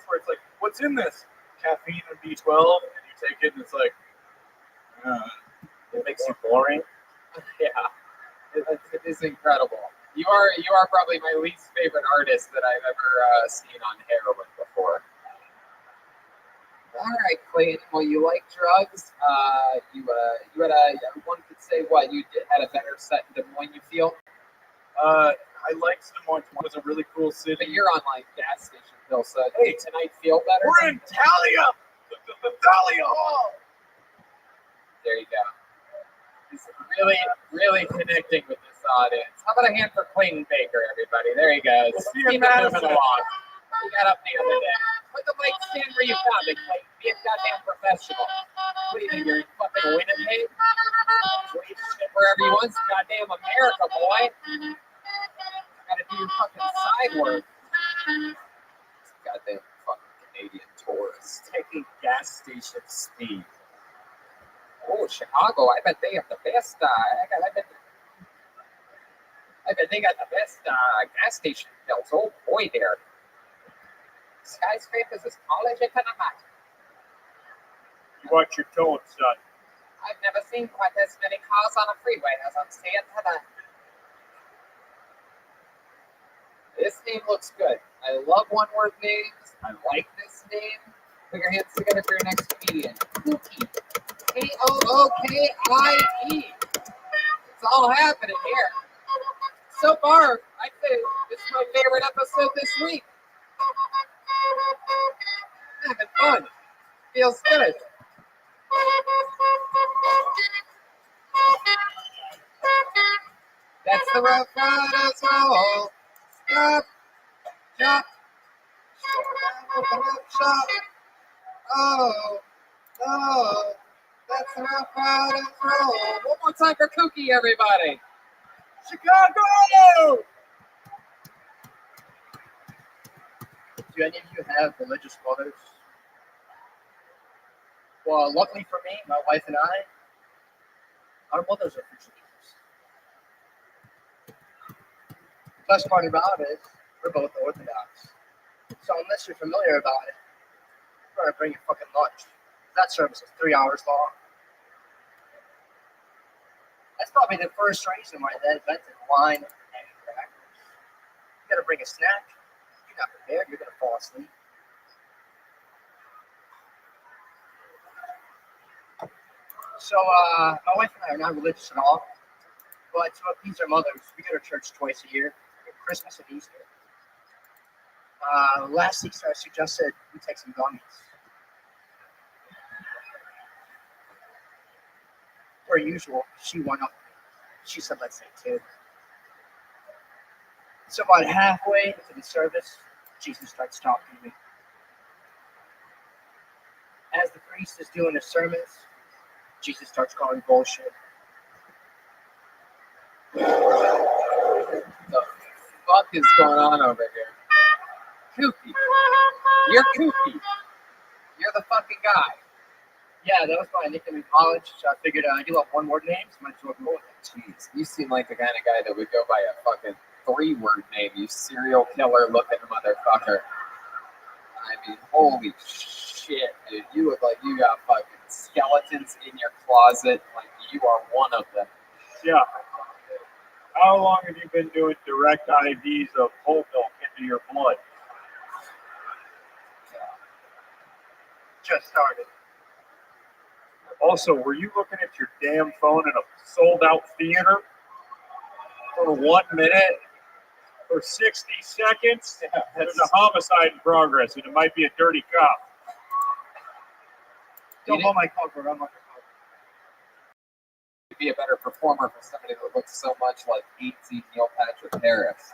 where it's like, what's in this? Caffeine and B12, and you take it, and it's like, it makes you boring. Yeah, it is incredible. You are probably my least favorite artist that I've ever seen on heroin before. All right, Clayton. Well, you like drugs. You had one could say what you had a better set in Des Moines. You feel? I liked Des Moines. It was a really cool city. But you're on like gas station pills, so hey, tonight feel better. We're in Talia, the Thalia Hall. There you go. He's really connecting with this audience. How about a hand for Clayton Baker, everybody? There he goes. Keep it moving along. You got up the other day. Put the mic stand where you found it, Clayton. Be a goddamn professional. What do you think? You're in fucking Winnipeg? Wave shit wherever you want. It's goddamn America, boy. Gotta do your fucking side work. Goddamn fucking Canadian tourists. Taking gas station speed. Oh, Chicago! I bet they have the best. I bet they got the best gas station pills. Oh boy, there. Skyscrapers as tall as you can imagine. You watch your tone, son. I've never seen quite as many cars on a freeway as I'm seeing today. This name looks good. I love one-word names. I like this name. Put your hands together for your next comedian. Kookie. K-O-O-K-I-E. It's all happening here. So far, I'd say this is my favorite episode this week. Having fun. Feels good. That's the Rough Riders roll. Stop. Jump. Open up shop. Oh. That's the Rough Riders roll. One more time for Kookie, everybody. Chicago! Do any of you have religious mothers? Well, luckily for me, my wife and I, our mothers are Christians. The best part about it is we're both Orthodox. So unless you're familiar about it, we're going to bring you fucking lunch. That service is 3 hours long. That's probably the first reason why they invented wine and crackers. You got to bring a snack. If you're not prepared, you're going to fall asleep. So, my wife and I are not religious at all, but to appease our mothers, we go to church twice a year, Christmas and Easter. Last Easter, I suggested we take some gummies. Per usual, she went up. She said, let's take two. So about halfway into the service, Jesus starts talking to me. As the priest is doing his sermons, Jesus starts calling bullshit. What the fuck is going on over here? Kookie. You're Kookie. You're the fucking guy. Yeah, that was my nickname in college, so I figured you love one-word names, might as well go with it. Jeez, you seem like the kind of guy that would go by a fucking 3-word name, you serial killer looking motherfucker. I mean, holy shit, dude. You look like you got fucking skeletons in your closet, like you are one of them. Yeah. How long have you been doing direct IVs of whole milk into your blood? Just started. Also, were you looking at your damn phone in a sold-out theater for 1 minute? For 60 seconds? Yeah, there's a homicide in progress, and it might be a dirty cop. Don't hold my cover. I'm not the cover. You'd be a better performer for somebody that looks so much like 18 Neil Patrick Harris.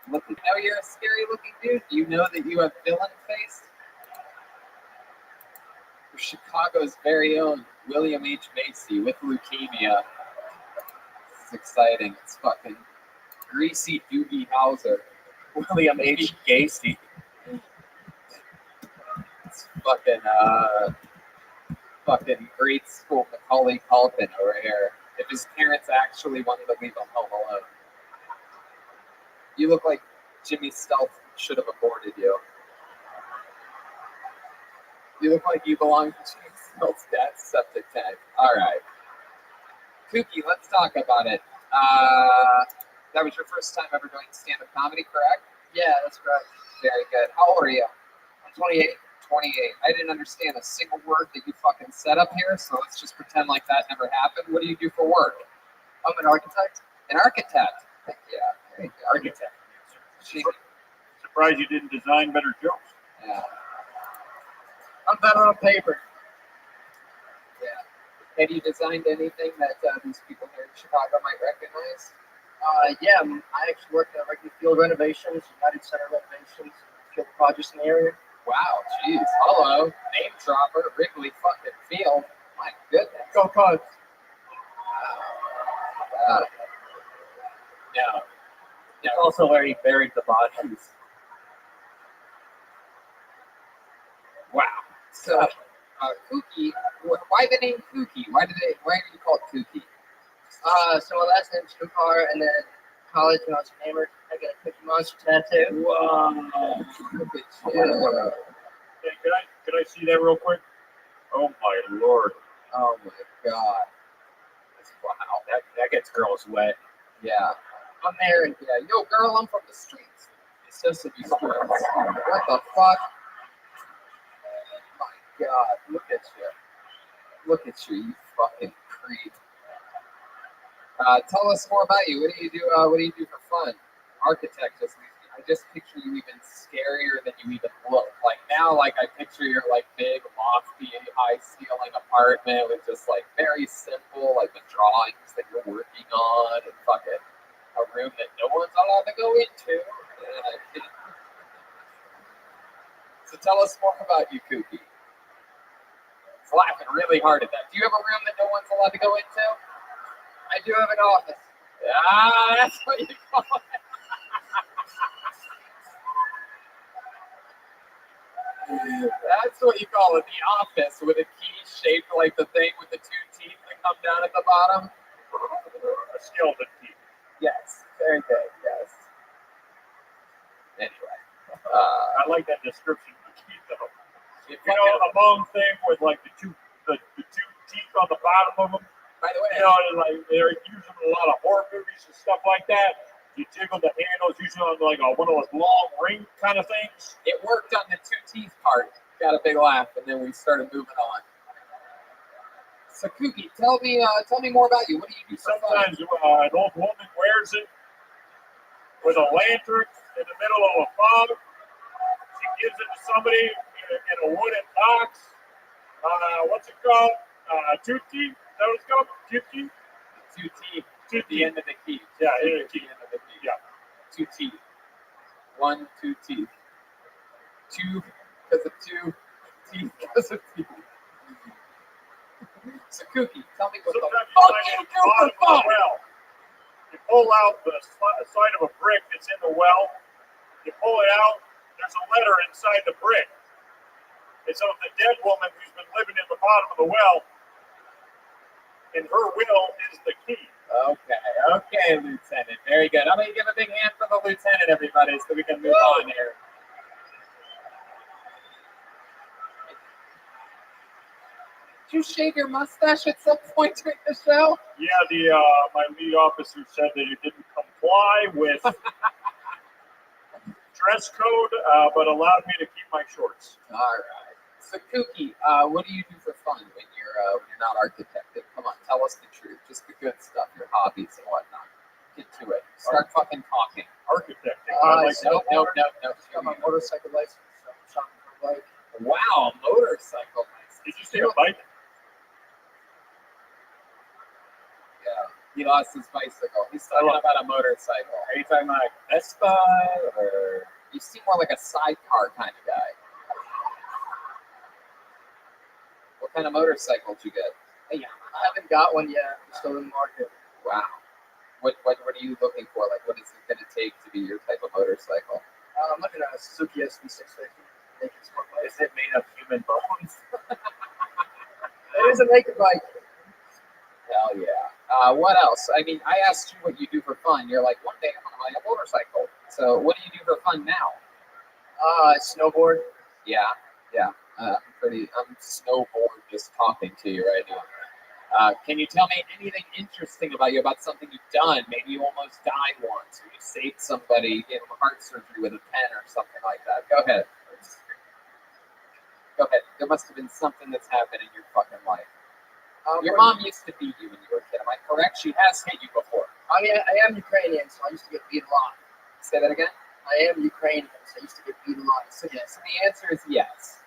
Look, you know you're a scary looking dude. Do you know that you have villain face? You're Chicago's very own William H. Macy with leukemia. It's exciting. It's fucking Greasy Doogie Howser. William H. Gacy. It's fucking grade school Macaulay Culkin over here. If his parents actually wanted to leave him home alone. You look like Jimmy Stealth should have aborted you. You look like you belong to Jimmy Stealth's dad's septic tank. All right. Kooky, let's talk about it. That was your first time ever doing stand-up comedy, correct? Yeah, that's correct. Very good. How old are you? I'm 28. 28. I didn't understand a single word that you fucking said up here, so let's just pretend like that never happened. What do you do for work? I'm an architect. An architect. Heck yeah. There you go. Architect. She- Surprised you didn't design better jokes. yeah. I'm better on paper. Yeah. Have you designed anything that these people here in Chicago might recognize? Yeah, I actually work at Wrigley Field renovations, United Center renovations, field projects in the area. Wow, jeez. Hello. Name dropper, Wrigley fucking Field. My goodness. Go Cubs. No. It's also where he buried the bodies. Wow. So, Kooky, why the name Kooky? Why are you called Kooky? So my last name's Kukar, and then college when I was hammered, I got a Cookie Monster tattoo. Wow. Look at you. Hey, can I see that real quick? Oh my lord. Oh my god. Wow. That gets girls wet. Yeah. I'm married. Yeah. Yo, girl, I'm from the streets. It's just to be streets. What the fuck? My god. Look at you. Look at you, you fucking creep. Tell us more about you. What do you do? What do you do for fun? Architect. I just picture you even scarier than you even look. Like now, like I picture your like big, lofty, high ceiling apartment with just like very simple, like the drawings that you're working on, and fucking a room that no one's allowed to go into. So tell us more about you, Kooky. He's laughing really hard at that. Do you have a room that no one's allowed to go into? I do have an office. Ah, that's what you call it. That's what you call it, the office, with a key shaped like the thing with the two teeth that come down at the bottom. A skeleton teeth. Yes, very good, yes. Anyway. I like that description of the teeth though. You You know, a bone thing with like the two teeth on the bottom of them. by the way, You know, like they're using a lot of horror movies and stuff like that. You jiggle the handles usually on like one of those long ring kind of things. it worked on the two teeth part. Got a big laugh, and then we started moving on. So, Kooky, tell me more about you. What do you do for fun? Sometimes an old woman wears it with a lantern in the middle of a fog. She gives it to somebody in a wooden box. What's it called? Tutti? Is that what it's called? Tutti? Two teeth. Tutti. The end of the key. Yeah, The yeah, end of the key. yeah. Two teeth. 1, 2 teeth. 2 because of 2 teeth because of teeth. So, Kooky, tell me what the Sometimes fuck find you it do at the for bottom of fun. the well. You pull out the side of a brick that's in the well. You pull it out. There's a letter inside the brick. It's of the dead woman who's been living in the bottom of the well. And her will is the key. Okay, Lieutenant. Very good. I'm going to give a big hand for the Lieutenant, everybody, so we can move on here. Did you shave your mustache at some point during the show? Yeah, my lead officer said that it didn't comply with dress code, but allowed me to keep my shorts. All right. So, Kooky, what do you do for fun when you're not architecting? Come on, tell us the truth. Just the good stuff, your hobbies and whatnot. Get to it. Start fucking talking. Architecting. I like that. Nope. Just got my motorcycle license, so I'm shopping for a bike. Wow, motorcycle license. Did you say a bike? Yeah, he lost his bicycle. He's talking about a motorcycle. Are you talking about Vespa or? You seem more like a sidecar kind of guy. What kind of motorcycle did you get? Yeah, I haven't got one yet. I'm still in the market. Wow. What are you looking for? Like, what is it going to take to be your type of motorcycle? I'm looking at a Suzuki SB650. Naked sport bike. Is it made of human bones? It is a naked bike. Hell yeah. What else? I mean, I asked you what you do for fun. You're like, one day I'm going to buy a motorcycle. So what do you do for fun now? Snowboard. Yeah. I'm snowboard just talking to you right now. Can you tell me anything interesting about you, about something you've done? Maybe you almost died once, or you saved somebody, gave them heart surgery with a pen or something like that. Go ahead. Go ahead. There must have been something that's happened in your fucking life. Your mom used to beat you when you were a kid. Am I correct? She has hit you before. I am Ukrainian, so I used to get beat a lot. Say that again? I am Ukrainian, so I used to get beat a lot. So yes, the answer is yes.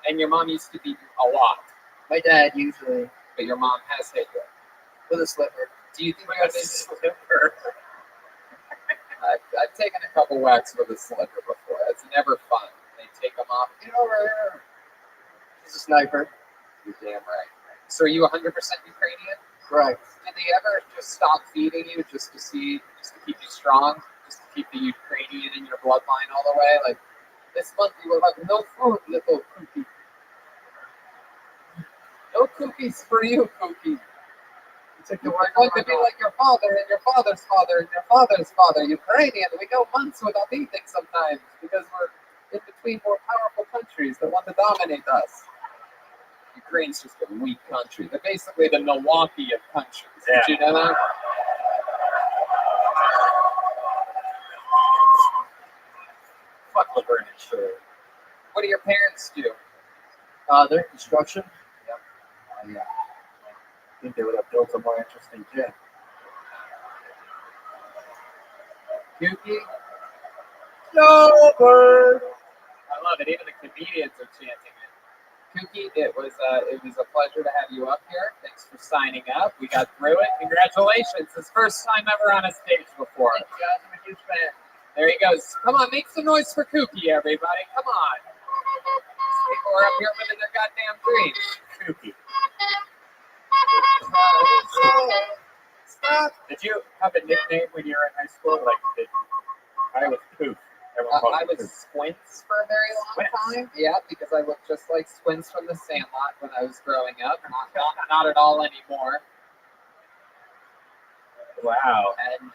And your mom used to beat you a lot. My dad usually. But your mom has hit you. With a slipper. Do you think you have this slipper? I've taken a couple whacks with a slipper before. It's never fun. They take them off. Get over here. He's a sniper. You're damn right. So are you 100% Ukrainian? Correct. Did they ever just stop feeding you just to keep you strong? Just to keep the Ukrainian in your bloodline all the way? Like, this month you will have no food, little cookie. No cookies for you, cookie. You're going to be like your father and your father's father and your father's father, Ukrainian. We go months without eating sometimes because we're in between more powerful countries that want to dominate us. Ukraine's just a weak country. They're basically the Milwaukee of countries. Yeah. Did you know that? Fuck Laverne and Shirley. What do your parents do? They're construction. Yeah. I think they would have built a more interesting kid. Kooky? Snowbird. I love it. Even the comedians are chanting it. Kooky, it was a pleasure to have you up here. Thanks for signing up. We got through it. Congratulations. It's first time ever on a stage before. Thank you guys. I'm a huge fan. There he goes. Come on, make some noise for Kooky, everybody. Come on. People are up here living their goddamn dreams. Kooky. Stop. Did you have a nickname when you were in high school? I was Poof. Everyone called I me was Poof. Squints for a very long time. Yeah, because I looked just like Squints from the Sandlot when I was growing up. Not at all anymore. Wow. And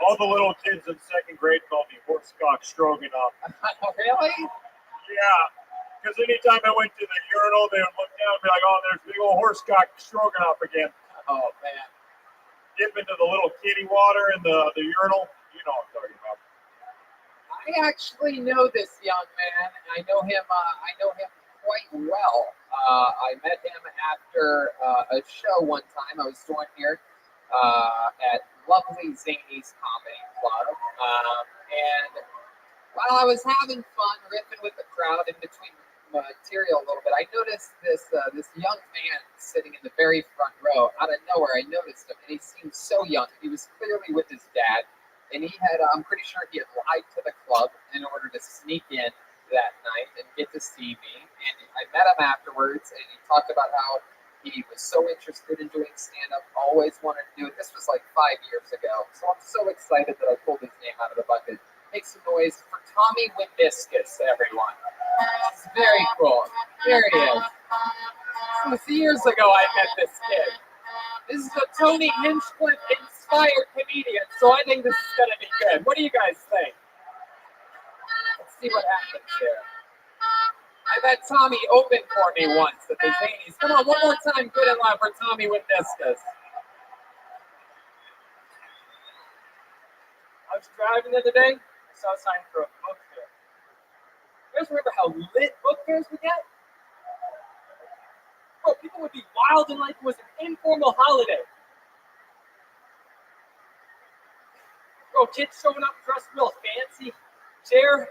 All the little kids in second grade called me Horsecock Stroganoff. really? Yeah. Because anytime I went to the urinal, they would look down and be like, oh, there's big old Horsecock Stroganoff again. Oh man. Dip into the little kitty water in the urinal. You know what I'm talking about. I actually know this young man. I know him quite well. I met him after a show one time. I was doing here at lovely Zany's Comedy Club, and while I was having fun riffing with the crowd in between material a little bit, I noticed this young man sitting in the very front row. Out of nowhere, I noticed him, and he seemed so young. He was clearly with his dad. And he had, I'm pretty sure he had lied to the club in order to sneak in that night and get to see me. And I met him afterwards, and he talked about how he was so interested in doing stand-up, always wanted to do it. This was like 5 years ago. So I'm so excited that I pulled his name out of the bucket. Make some noise for Tommy Windiscus, everyone. It's very cool. Here he is. This was years ago I met this kid. This is a Tony Hinchcliffe inspired comedian, so I think this is going to be good. What do you guys think? Let's see what happens here. I had Tommy open for me once at the Zanies. Come on, one more time, good and loud for Tommy Windiscus. I was driving the other day, I saw a sign for a book fair. You guys remember how lit book fairs would get? Bro, people would be wild and like it was an informal holiday. Bro, kids showing up dressed real fancy, hair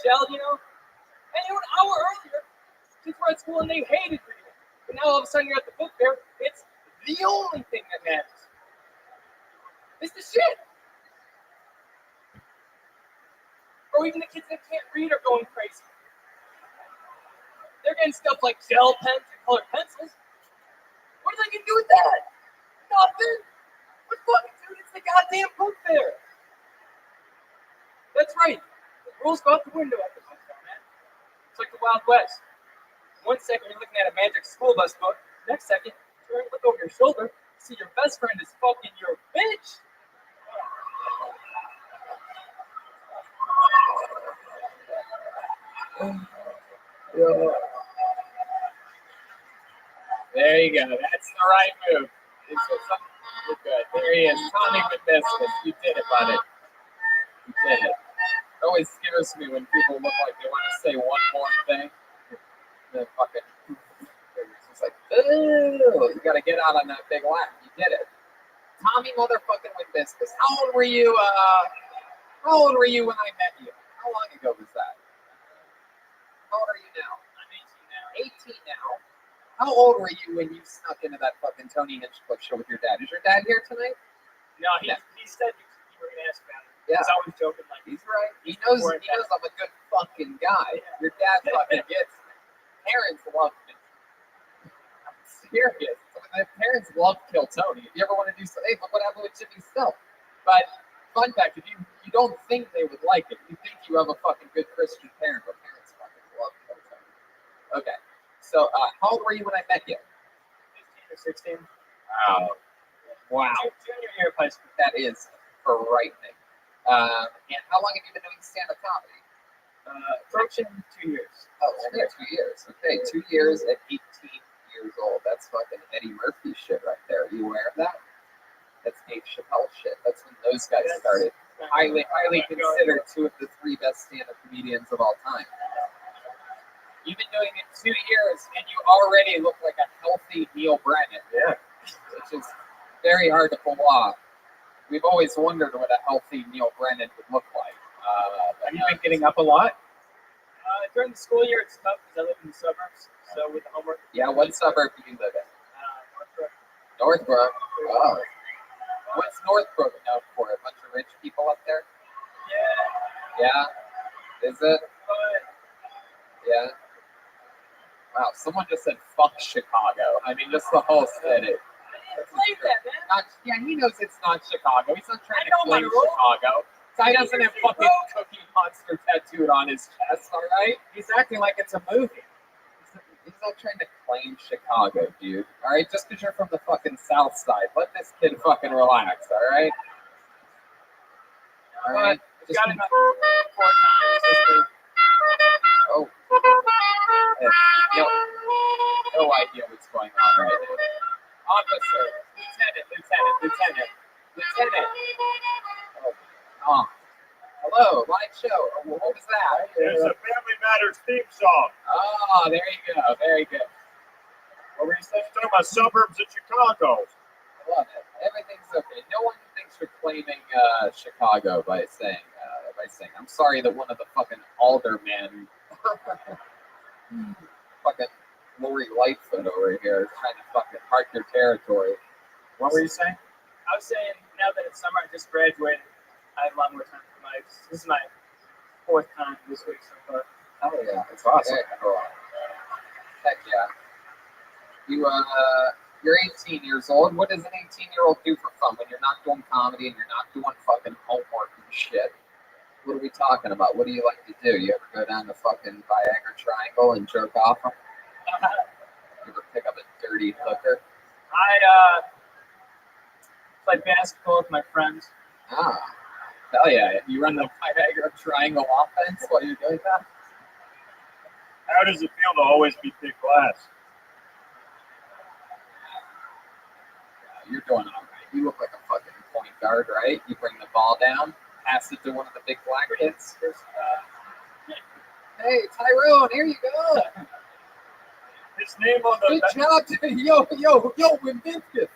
gel, you know. And you know, an hour earlier, kids were at school and they hated reading. But now all of a sudden you're at the book fair, it's the only thing that matters. It's the shit. Bro, even the kids that can't read are going crazy. They're getting stuff like gel pens and colored pencils. What are they gonna do with that? Nothing. But fucking dude, it's the goddamn book fair. That's right. The rules go out the window at the book fair, man. It's like the Wild West. One second you're looking at a Magic School Bus book. Next second, you look over your shoulder, see your best friend is fucking your bitch. There you go. That's the right move. You're good. There he is. Tommy Midbiscus. You did it, buddy. You did it. It always scares me when people look like they want to say one more thing. Then fucking, it's just like, ooh, you got to get out on that big laugh. You did it. Tommy motherfucking Midbiscus. How old were you? How old were you when I met you? How long ago was that? How old are you now? I'm 18 now. 18 now. How old were you when you snuck into that fucking Tony Hinchcliffe show with your dad? Is your dad here tonight? No, he said you were gonna ask about it. Yeah. He's always joking like He's right. He knows I'm a good fucking guy. Yeah. Your dad fucking gets me. Parents love me. I'm serious. My parents love Kill Tony. If you ever want to do something, hey, look what happened with Jimmy Still. But fun fact, if you don't think they would like it, you think you have a fucking good Christian parent, but parents fucking love Kill Tony. Okay. So, how old were you when I met you? 15 or 16. Wow. Junior year of high school. That is frightening. And how long have you been doing stand-up comedy? Approaching 2 years. Oh, yeah, 2 years. Okay, 2 years at 18 years old. That's fucking Eddie Murphy shit right there. Are you aware of that? That's Dave Chappelle shit. That's when those guys started. Highly considered two of the three best stand-up comedians of all time. You've been doing it 2 years, and you already look like a healthy Neil Brennan. Yeah. Which is very hard to pull off. We've always wondered what a healthy Neil Brennan would look like. Have you been getting up a lot? During the school year, it's tough because I live in the suburbs. So with the homework. Yeah, what suburb do you live in? Northbrook. Northbrook. Oh. What's Northbrook known for? A bunch of rich people up there? Yeah. Yeah? Is it? But Yeah. Wow, someone just said fuck Chicago. I mean, just the whole city. claim that, man. Yeah, he knows it's not Chicago. He's not trying to I know claim my role. Chicago. Guy doesn't have fucking Cookie Monster tattooed on his chest, all right? He's acting like it's a movie. He's not trying to claim Chicago, dude. All right, just because you're from the fucking South Side, let this kid fucking relax, all right? All right. He's got it 4 times this week. Oh. No idea what's going on right now. Officer, Lieutenant. Oh. Hello, live show. What was that? It's a Family Matters theme song. Oh, there you go. Very good. What were you saying? Talking about suburbs of Chicago. I love it. Everything's okay. No one thinks you're claiming Chicago by saying I'm sorry that one of the fucking aldermen, fucking Lori Lightfoot over here, is trying to fucking mark your territory. What were you saying? I was saying, now that it's summer, I just graduated. I have a lot more time for mics. This is my 4th time this week so far. Oh yeah, it's awesome. Very cool. Heck yeah. You're 18 years old. What does an 18-year-old do for fun when you're not doing comedy and you're not doing fucking homework and shit? What are we talking about? What do you like to do? You ever go down to fucking Viagra Triangle and jerk off them? You ever pick up a dirty hooker? I play basketball with my friends. Ah, hell yeah. You run the Viagra Triangle offense while you're doing that? How does it feel to always be picked last? You're doing all right. You look like a fucking point guard, right? You bring the ball down, pass it to one of the big black kids. Hey, Tyrone, here you go. His name on the Good job. Yo, Wimbiscus.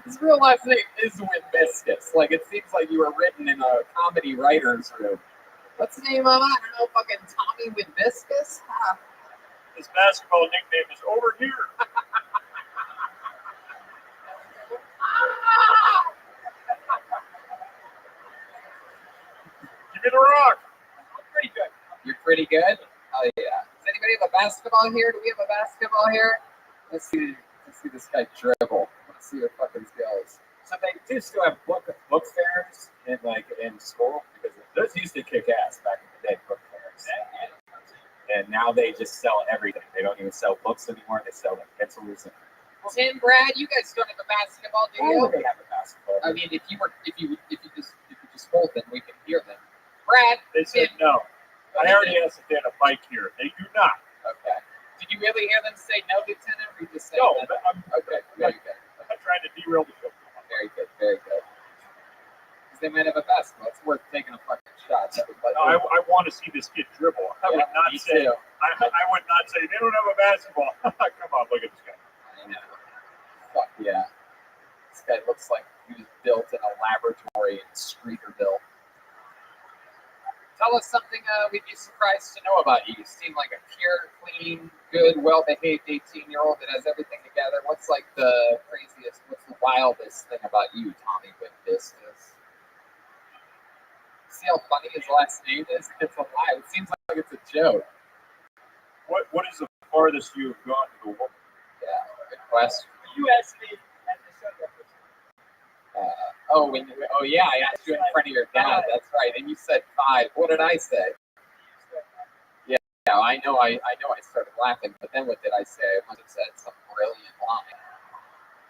His real last name is Wimbiscus. Like, it seems like you were written in a comedy writer's room. What's the name of it? I don't know, fucking Tommy Wimbiscus? Huh. his basketball nickname is Over Here. Give me the rock. I'm pretty good. You're pretty good? Oh, yeah. Does anybody have a basketball here? Do we have a basketball here? Let's see this guy dribble. Let's see your fucking skills. So they do still have book fairs in school because those used to kick ass back in the day. Book fairs, and now they just sell everything. They don't even sell books anymore. They sell like pencils and. Tim, Brad, you guys don't have a basketball, do you? They have a basketball. I mean, if you just hold them, we can hear them. Brad, They said Tim, no. I already asked if they had a bike here. They do not. Okay. Did you really hear them say no, Lieutenant? Or you just saying No, that? I'm Very good. not trying to derail the show. Very good. Because they might have a basketball. It's worth taking a fucking shot. No, I want to see this kid dribble. I would not say. I would not say they don't have a basketball. Come on, look at this guy. I know. Fuck yeah. This guy looks like he was built in a laboratory in Streeterville. Tell us something we'd be surprised to know about you. You seem like a pure, clean, good, well-behaved 18-year-old that has everything together. What's like the craziest, what's the wildest thing about you, Tommy, with business? See how funny his last name is? It's a lie. It seems like it's a joke. What is the farthest you've gone to a woman? Yeah, good question. You asked me at the show that was yeah, I asked you in front of your dad. That's right. And you said 5. What did I say? Yeah, I know. I started laughing, but then what did I say? I must have said some brilliant line.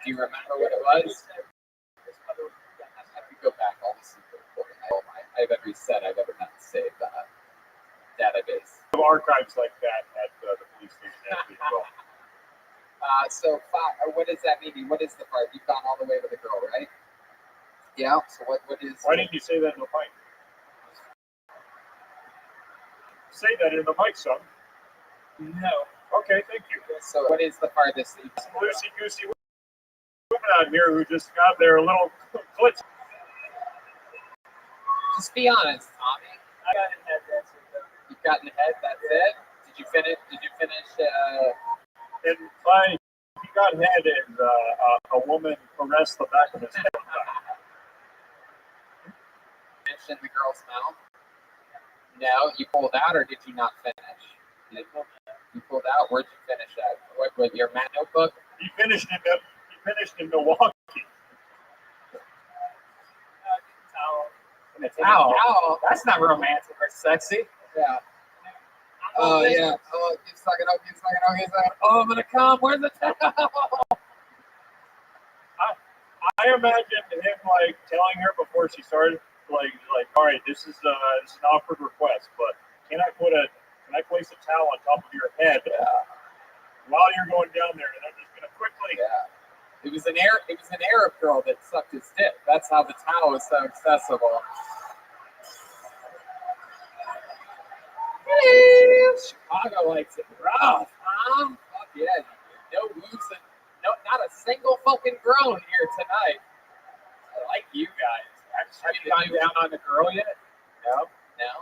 Do you remember what it was? I could go back. I'll listen to the recording. I have every set I've ever done saved on a database. We have archives like that at the police station as well. So 5. What does that mean? What is the part? You've gone all the way to the girl, right? Yeah. So what is? Why didn't you say that in the mic? Say that in the mic, son. no. Okay, thank you. So what is the farthest that you've Some loosey goosey women out here who just got their little clits. Just be honest, Tommy. I got in that answer though. You've gotten ahead. That's it. Did you finish? And finally, he got head and a woman caressed the back of his head. Finish in the girl's mouth? No, you pulled out, or did you not finish? You pulled out. Where'd you finish at? With your math notebook? He finished in Milwaukee. Towel. Towel. That's not romantic or sexy. Yeah. Oh, yeah. Oh, keep sucking up. Oh, I'm gonna come. Where's the towel? I imagined him like telling her before she started, like, all right, this is an awkward request, but can I place a towel on top of your head while you're going down there, and I'm just gonna quickly. Yeah. It was an Arab girl that sucked his dick. That's how the towel was so accessible. Chicago likes it rough, huh? Fuck yeah. No losing. No, not a single fucking groan here tonight. I like you guys. Have you gone down on the girl yet? No. No?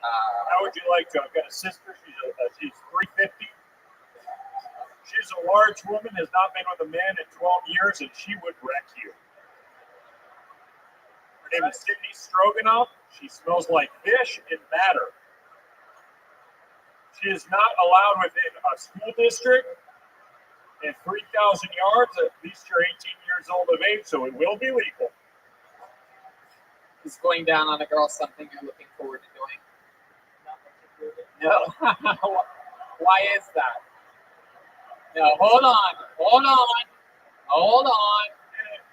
How would you like to? I've got a sister. She's 350. She's a large woman, has not been with a man in 12 years, and she would wreck you. Her name is Sydney Stroganoff. She smells like fish and batter. She is not allowed within a school district and 3,000 yards. At least you're 18 years old of age, so it will be legal. Is going down on a girl something you're looking forward to doing? Not particularly. No. Why is that? No, hold on.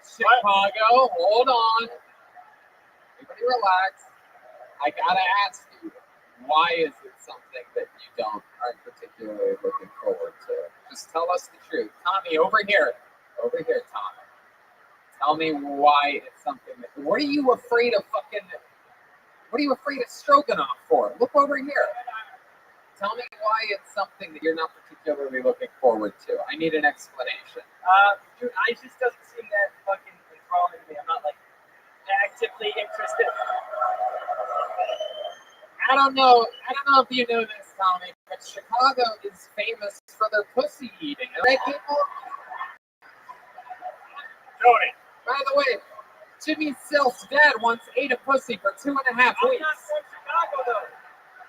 Chicago, hold on. Everybody relax. I gotta ask you, why is it something that you aren't particularly looking forward to? Just tell us the truth. Tommy, over here, Tommy. Tell me why it's something that. What are you afraid of Stroganoff for? Look over here. Tell me why it's something that you're not particularly looking forward to. I need an explanation. Dude, I just doesn't seem that fucking enthralling to me. I'm not like actively interested. I don't know if you know this, Tommy, but Chicago is famous for their pussy eating. Right, people? Tony. By the way, Jimmy Silk's dad once ate a pussy for 2.5 weeks. I'm not from Chicago though.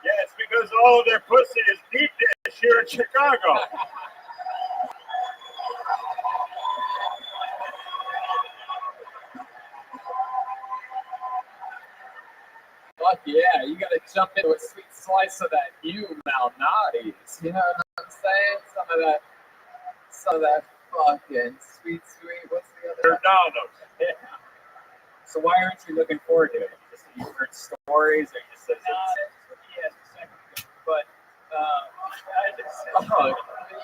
Yeah, it's because all of their pussy is deep dish here in Chicago. Fuck yeah, you gotta jump into a sweet slice of that you Malnati's. You know what I'm saying? Some of that fucking sweet, what's the other one? Fernando's. Yeah. So why aren't you looking forward to it? Just you've heard stories or you just says That's what he has to say. Oh,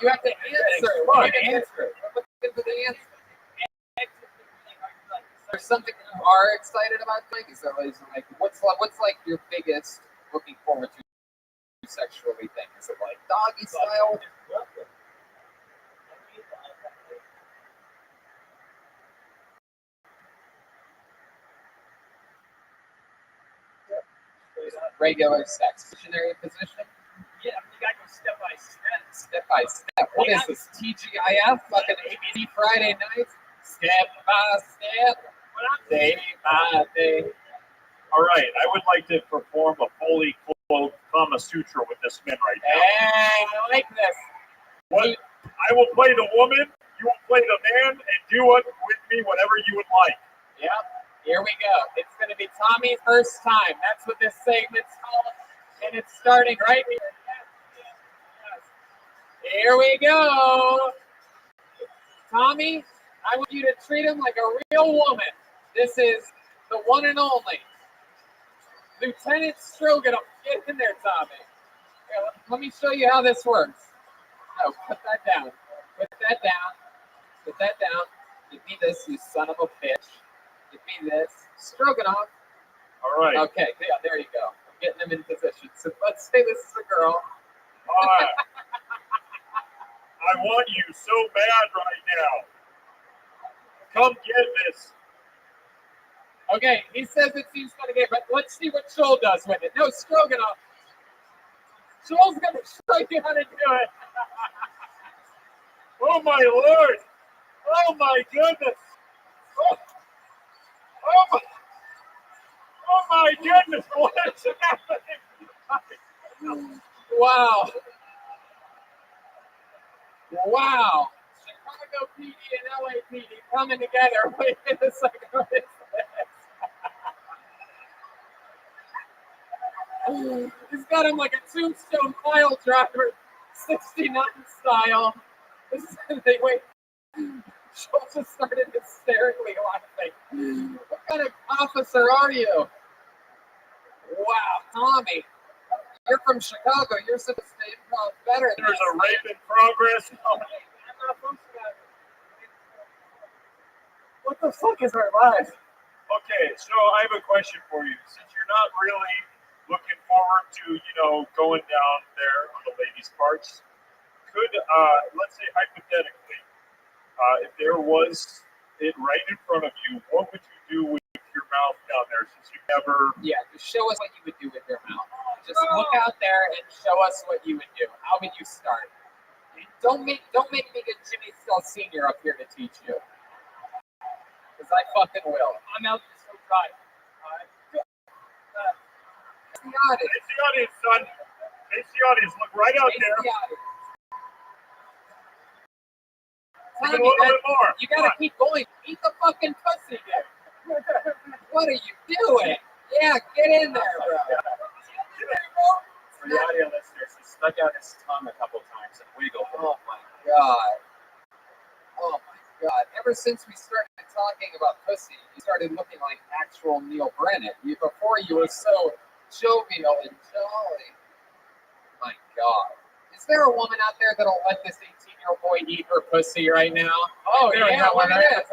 you have to answer. Look, answer it. Look into the answer. There's something you are excited about doing? Is there like what's like your biggest looking forward to sexually thing? Is it like doggy style? Regular sex. Missionary position? Yeah, you gotta go step by step. Step by step. What is this? TGIF? Fucking ABC Friday nights? Step by step. Day by day. All right, I would like to perform a fully clothed Kama Sutra with this man right now. Hey, I like this. What? I will play the woman, you will play the man, and do it with me whatever you would like. Yep. Here we go. It's going to be Tommy's first time. That's what this segment's called. And it's starting right here. Here we go. Tommy, I want you to treat him like a real woman. This is the one and only Lieutenant Stroganoff. Get in there, Tommy. Here, let me show you how this works. No, put that down. Put that down. Put that down. Give me this, you son of a bitch. Give me this. Stroganoff. All right. Okay, yeah, there you go. I'm getting them in position. So let's say this is a girl. All right. I want you so bad right now. Come get this. Okay, he says it seems funny, but let's see what Joel does with it. No, Stroganoff. Joel's going to show you how to do it. Oh my Lord! Oh my goodness! Oh my goodness! What is happening? Wow. Wow. Chicago PD and LAPD coming together. Wait a second. What is this? He's got him like a tombstone pile driver, 69 style. Wait. Joel just started hysterically laughing. What kind of officer are you? Wow, Tommy. You're from Chicago. You're supposed to stay better. There's a rape in progress. What the fuck is our life? Okay, so I have a question for you. Since you're not really looking forward to, going down there on the ladies' parts, could, let's say hypothetically, if there was it right in front of you, what would you do with your mouth down there since you never... Yeah, just show us what you would do with your mouth. Just look out there and show us what you would do. How would you start? Don't make me get Jimmy Still Sr. up here to teach you. Because I fucking will. I'm out this whole drive. Face the audience. Face the audience, son. Face the audience. Look right out Face there. the audience. Give it a little bit more. You gotta keep going. Eat the fucking pussy, dude. What are you doing? Yeah, get in there, bro. For the audio listeners, he stuck out his tongue a couple times and wiggled. Oh my god. Oh my god. Ever since we started talking about pussy, you started looking like actual Neil Brennan. Before you were so jovial and jolly. My god. Is there a woman out there that'll let this 18-year-old boy eat her pussy right now? Oh, yeah, look at this.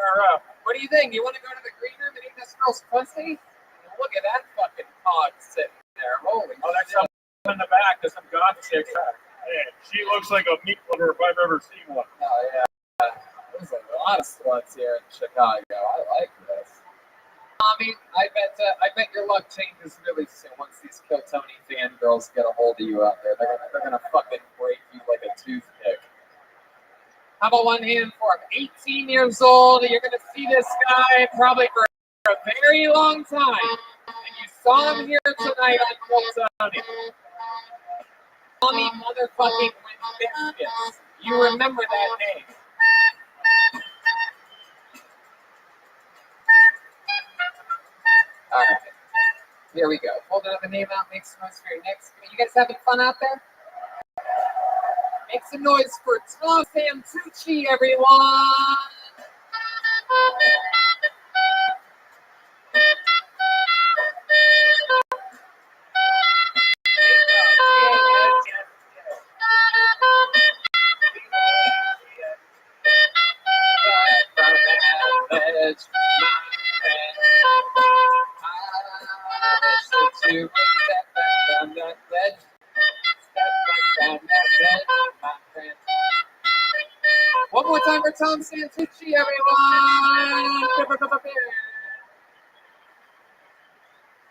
What do you think? You want to go to the green room and eat this girl's pussy? Look at that fucking hog sitting there. Holy there's shit. some in the back. There's some goth chicks. Man, she looks like a meat lover if I've ever seen one. Oh, yeah. There's a lot of sluts here in Chicago. I like this. Tommy, I bet your luck changes really soon once these Kill Tony fangirls get a hold of you out there. They're gonna fucking break you like a toothpick. How about one hand for him? 18 years old. You're gonna see this guy probably for a very long time. And you saw him here tonight on Kill Tony. Tommy motherfucking Biscuits. You remember that name. All right. Here we go. Hold another name out. Make some noise for your next. You guys having fun out there? Make some noise for Tom Santucci, everyone. to step back down that ledge. Step back down that ledge, my friend. One more time for Tom Santucci, everyone.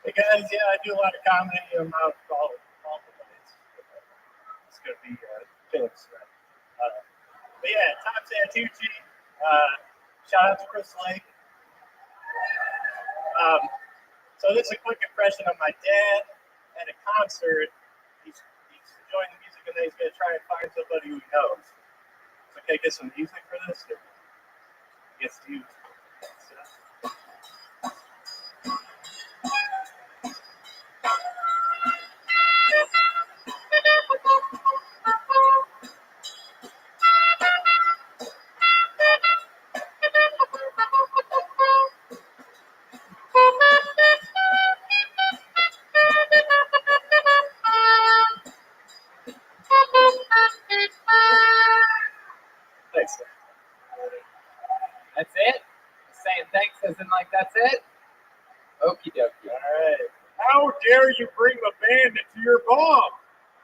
Hey guys, yeah, I do a lot of comedy. I'm out all the ways. It's gonna be Phillips. But yeah, Tom Santucci. Shout out to Chris Lake. So this is a quick impression of my dad at a concert. He's enjoying the music and then he's gonna try and find somebody who he knows. So can I get some music for this? Yes, you. Thanks. That's it? Saying thanks as in like that's it? Okie dokie. All right. How dare you bring the band into your bomb?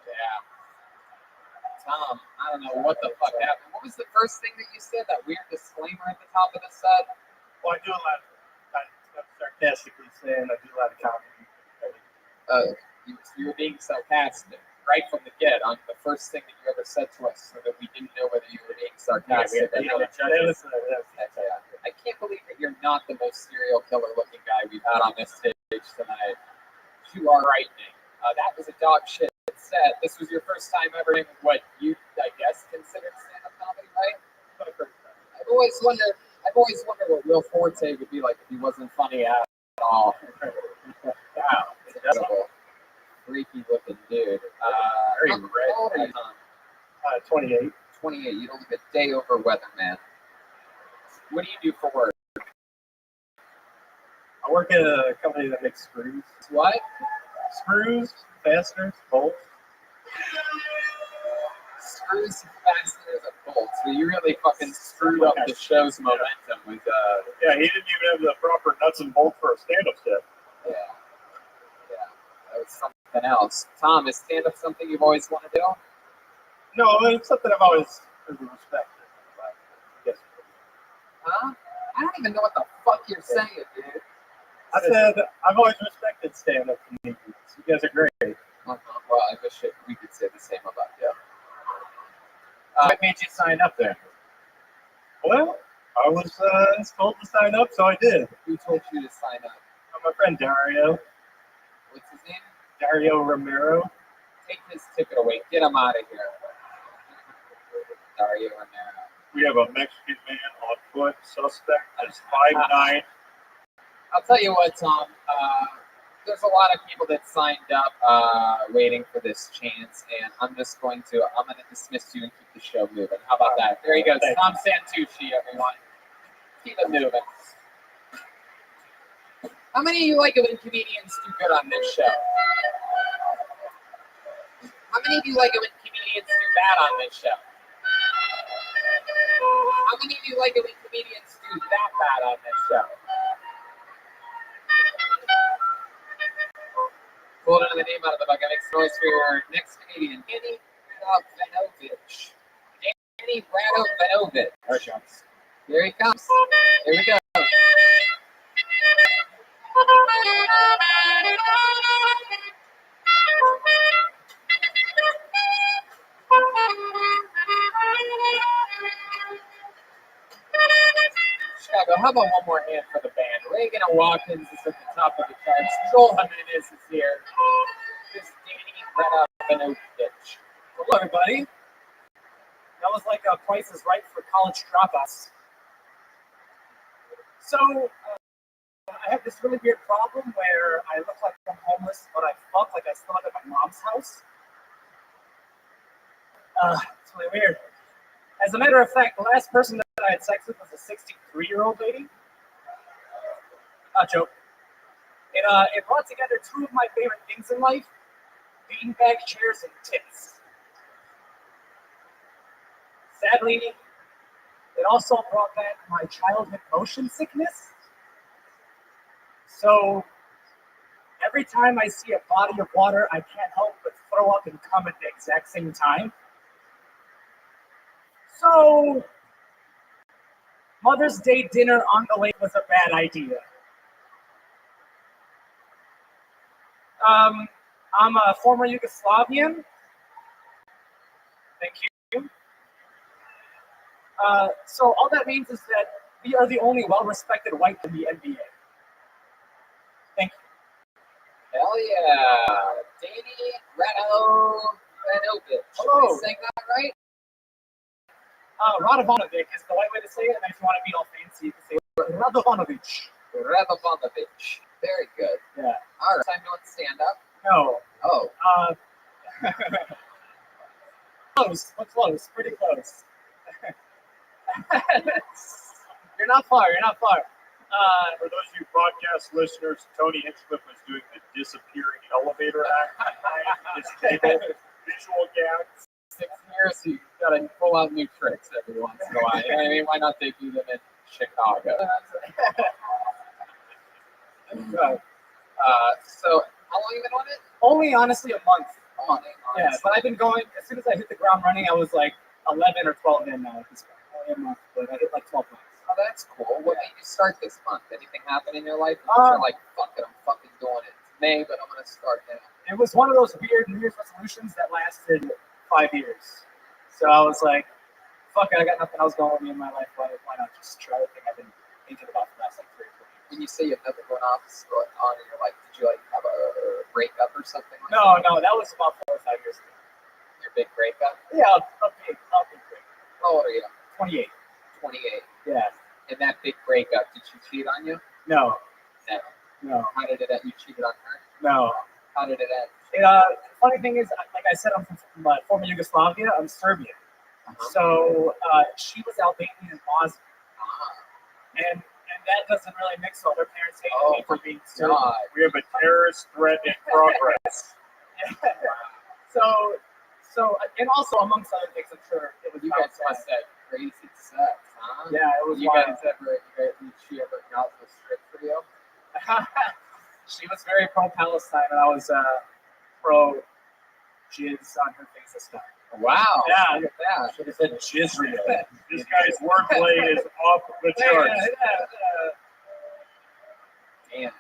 Yeah. Tom, I don't know what the fuck happened. What was the first thing that you said? That weird disclaimer at the top of the set? Well, I do a lot of, I'm sarcastically saying I do a lot of comedy. You were being sarcastic right from the get on the first thing that you ever said to us, so that we didn't know whether you were being sarcastic. I I can't believe that you're not the most serial killer looking guy we've had on this stage tonight. You are frightening. That was a dog shit set. This was your first time ever doing what you, I guess, considered stand-up comedy, right? I've always wondered what Will Forte would be like if he wasn't funny at all. Wow, incredible, freaky looking dude. Very How old are you, red. Tom? 28. 28. You don't live a day over weatherman. What do you do for work? I work at a company that makes screws. What? Screws, fasteners, bolts. Screws, fasteners, and bolts. So you really fucking screwed up the show's momentum with Yeah, he didn't even have the proper nuts and bolts for a stand-up set. Yeah. That was something else. Tom, is stand-up something you've always wanted to do? No, it's something I've always respected. Yes. Huh? I don't even know what the fuck you're saying, dude. I said I've always respected stand-up comedians. You guys are great. Well, I wish we could say the same about you. What made you sign up then? Well, I was told to sign up, so I did. Who told you to sign up? My friend Dario. What's his name? Dario Romero. Take his ticket away. Get him out of here. Dario Romero. We have a Mexican man on foot, suspect, that's 5'9". I'll tell you what, Tom. There's a lot of people that signed up waiting for this chance, and I'm going to dismiss you and keep the show moving. How about that? There he goes. Tom Santucci, everyone. Keep it moving. How many of you like it when comedians do good on this show? How many of you like it when comedians do bad on this show? How many of you like it when comedians do that bad on this show? Pull another name out of the bucket. Make some noise for your next comedian, Danny Radovanovich. Danny Radovanovich. Here he comes. Here we go. Chicago, how about one more hand for the band? Reagan Watkins is at the top of the charts. Joel Jimenez is here. This is Danny Radovanovich. Hello, everybody. That was like a Price is Right for college dropouts. So, I have this really weird problem where I look like I'm homeless, but I fuck like I still live at my mom's house. It's really weird. As a matter of fact, the last person that I had sex with was a 63-year-old lady. Not joke. It brought together two of my favorite things in life: beanbag chairs and tits. Sadly, it also brought back my childhood motion sickness. So every time I see a body of water, I can't help but throw up and come at the exact same time. So, Mother's Day dinner on the lake was a bad idea. I'm a former Yugoslavian. Thank you. So all that means is that we are the only well-respected white in the NBA. Thank you. Hell yeah. Danny Ranovich. Hello. Am I saying that right? Radovanovic is the right way to say it, and if you want to be all fancy, you can say Radovanovic. Radovanovic. Very good. Yeah. All right. Time doing stand up. No. Oh. Close. But close. Pretty close. You're not far. For those of you podcast listeners, Tony Hinchcliffe was doing the disappearing elevator act behind his table. Visual gags. 6 years, you gotta pull out new tricks every once in a while. You know what I mean? Why not they do them in Chicago? So, how long you been on it? Only honestly a month. Yeah, Honestly. but I've been going, as soon as I hit the ground running, I was like 11 or 12 in now at this point. Only a month, but I hit like 12 months. Oh, that's cool. What made you start this month? Anything happen in your life? Um, You're like, fuck it, I'm fucking doing it. It's May, but I'm gonna start now. It was one of those weird New Year's resolutions that lasted 5 years. So I was like, fuck it, I got nothing else going with me in my life. Why not just try the thing I've been thinking about for the last like 3 or 4 years? When you say you have nothing going on in your life, did you like have a breakup or something like No, that? that was about 4 or 5 years ago. Your big breakup? Yeah, a big break. How old are you? 28. 28. Yeah. And that big breakup, did she cheat on you? No. No. How did it end? You cheated on her? No. How did it end? The funny thing is, like I said, I'm from former Yugoslavia. I'm Serbian. So she was Albanian and Bosnian. And that doesn't really mix well. Their parents hated me for being Serbian. God. We have a terrorist threat in progress. Yeah. So, and also amongst other things, I'm sure it was You about guys sex. must have crazy sex, huh? Yeah, it was You wild. guys did she ever got the strip for you? She was very pro-Palestine, and I was pro-jizz on her face this time. Wow. Yeah. Look at that. Should have said Jizreal. This guy's wordplay is off the charts. Damn.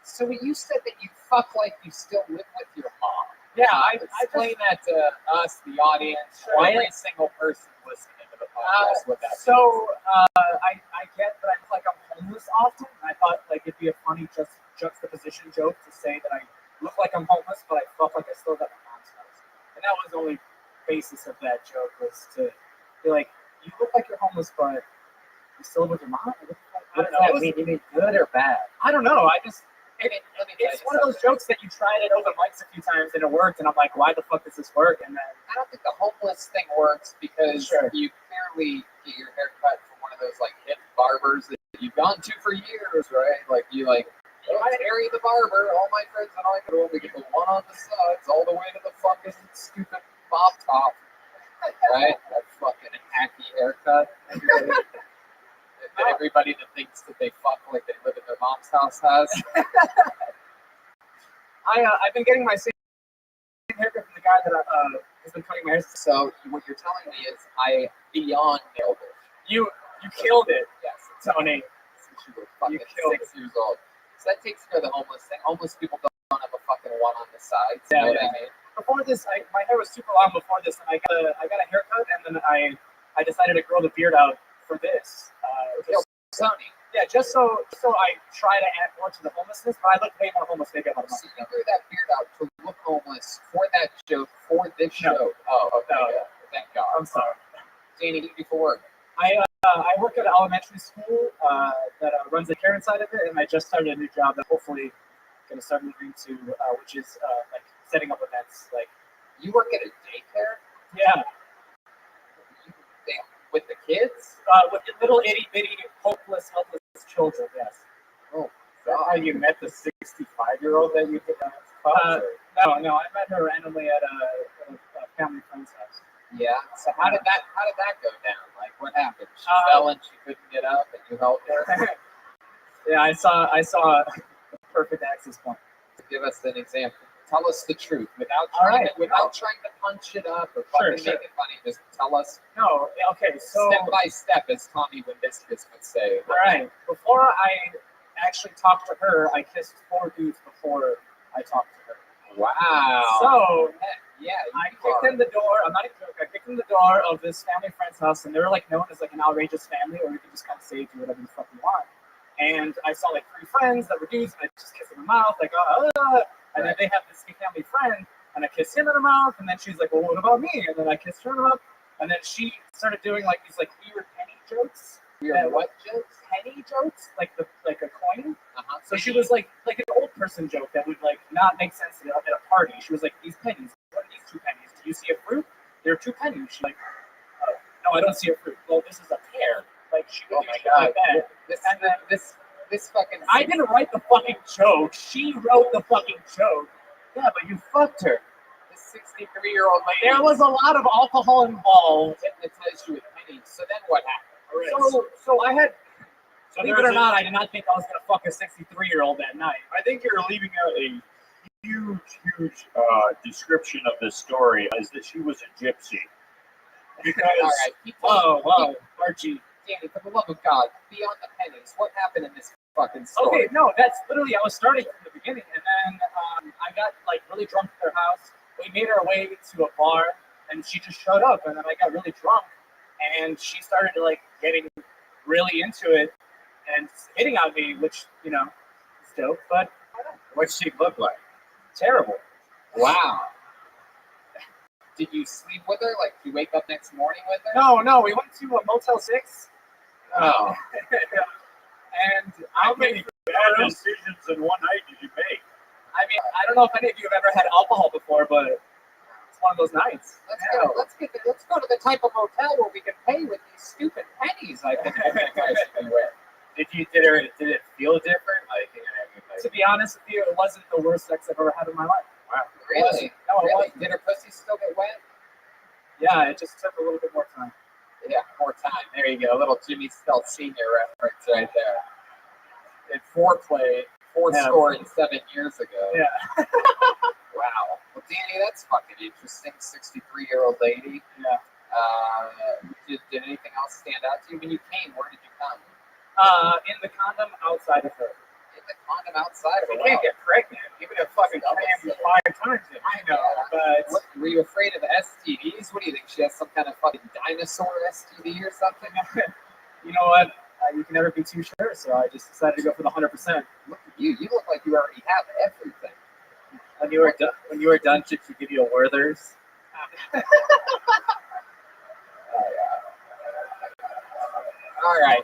So you said that you fuck like you still live with your mom. Yeah, I Explain that to us, the audience, Sure. every single person listening to the podcast. What that So I get that I look like I'm homeless often. I thought like it'd be a funny juxtaposition joke to say that I look like I'm homeless, but I felt like I still got my mom's house. And that was the only basis of that joke, was to be like, you look like you're homeless, but you still live with your mom? I don't know. It was, mean? You mean good or bad? I don't know. I just Let me tell it's you one of those something. jokes that you tried it over mics a few times and it worked, and I'm like, why the fuck does this work? And then I don't think the homeless thing works because Sure. you clearly get your hair cut from one of those like hip barbers that you've gone to for years, right? Like you like, oh, Harry the barber, all my friends and I go, we get the one on the sides all the way to the fucking stupid bob top, right? That fucking hacky haircut. Everybody that thinks that they fuck like they live at their mom's house has. I've been getting my same haircut from the guy that has been cutting my hair. So what you're telling me is I beyond nailed it. You killed it, Yes, Tony. since you were fucking You killed 6 years old. So that takes care of the homeless thing. Homeless people don't have a fucking one on the sides. You know what I mean? Before this, my hair was super long before this, and I got a haircut, and then I decided to grow the beard out for this. Tony, Yeah, just so I try to add more to the homelessness, but I look way more homeless maybe a month so ago. you grew that beard out to look homeless for that joke, for this No. show. Oh, okay. No. Yeah. Thank God. I'm sorry. Danny, what do you do for work? I work at an elementary school that runs the care inside of it, and I just started a new job that hopefully going to start moving to, which is like setting up events. Like, You work at a daycare? yeah, With the kids? with the little itty bitty, hopeless, helpless children. Yes. Oh, How you met the 65-year-old that you did that? No, I met her randomly at a family friend's house. yeah. So how did that go down? Like, what happened? She Uh, fell and she couldn't get up, and you helped her. Yeah, I saw a perfect access point. Give us an example. Tell us the truth without All trying, right. without trying to punch it up or Sure, fucking sure. make it funny. Just tell us No, okay, so step by step, as Tommy Windiscus would say. all right. Before I actually talked to her, I kissed 4 dudes before I talked to her. Wow. So yeah, I kicked in the door. I'm not a joke. I kicked in the door of this family friend's house, and they were like known as like an outrageous family, or you can just kind of say do whatever you fucking want. And I saw like 3 friends that were dudes, and I just kissed them in the mouth, like and then they have this family friend, and I kissed him in the mouth, and then she's like, well, what about me? And then I kissed her in the mouth, and then she started doing like these like weird penny jokes. Weird what jokes? Penny jokes, like a coin. Uh-huh. So she was like an old person joke that would like not make sense at a party. She was like, these pennies. What are these 2 pennies? Do you see a fruit? There are 2 pennies. She's like, no, I don't see a fruit. Well, this is a pear. Like she would Oh do my shit god. like that. And then This fucking. I didn't write the fucking joke. She wrote the fucking joke. Yeah, but you fucked her. This 63-year-old lady. There was a lot of alcohol involved. Hypnotized you with pennies. So then what happened? So I had. So Believe it or not, I did not think I was gonna fuck a 63-year-old that night. I think you're leaving out a huge description of this story is that she was a gypsy. Because All right. Whoa, Archie. Danny, for the love of God, beyond the pennies, what happened in this fucking story? Okay, no, that's literally, I was starting from the beginning, and then I got like really drunk at their house. We made our way to a bar, and she just showed up, and then I got really drunk, and she started like getting really into it and hitting on me, which, you know, is dope, but what's she look like? terrible. Wow. Did you sleep with her? Like, you wake up next morning with her? No, we went to a Motel 6. Oh. And How many bad decisions in one night did you make? I mean, I don't know if any of you have ever had alcohol before, but it's one of those nights. Let's go to the type of hotel where we can pay with these stupid pennies. I think you guys should be with. Did it feel different? Like, To be honest with you, it wasn't the worst sex I've ever had in my life. wow. Really? No, it Really? wasn't. Did her pussy still get wet? Yeah, it just took a little bit more time. Yeah, more time. There you go. A little Jimmy Stelt Sr. reference right there. And foreplay, Yeah. scored 7 years ago. Yeah. Wow. Well, Danny, that's fucking interesting. 63-year-old lady. Yeah. Did anything else stand out to you? When you came, where did you come? In the condom outside of her. In the condom outside of You her. can't get pregnant. Even if fucking cram you 5 times. I know, but What, were you afraid of STDs? What do you think? She has some kind of fucking dinosaur STD or something? you know what? You can never be too sure, so I just decided to go for the 100%. Look at you. You look like you already have everything. When you were done, should she give you a Werther's? All right.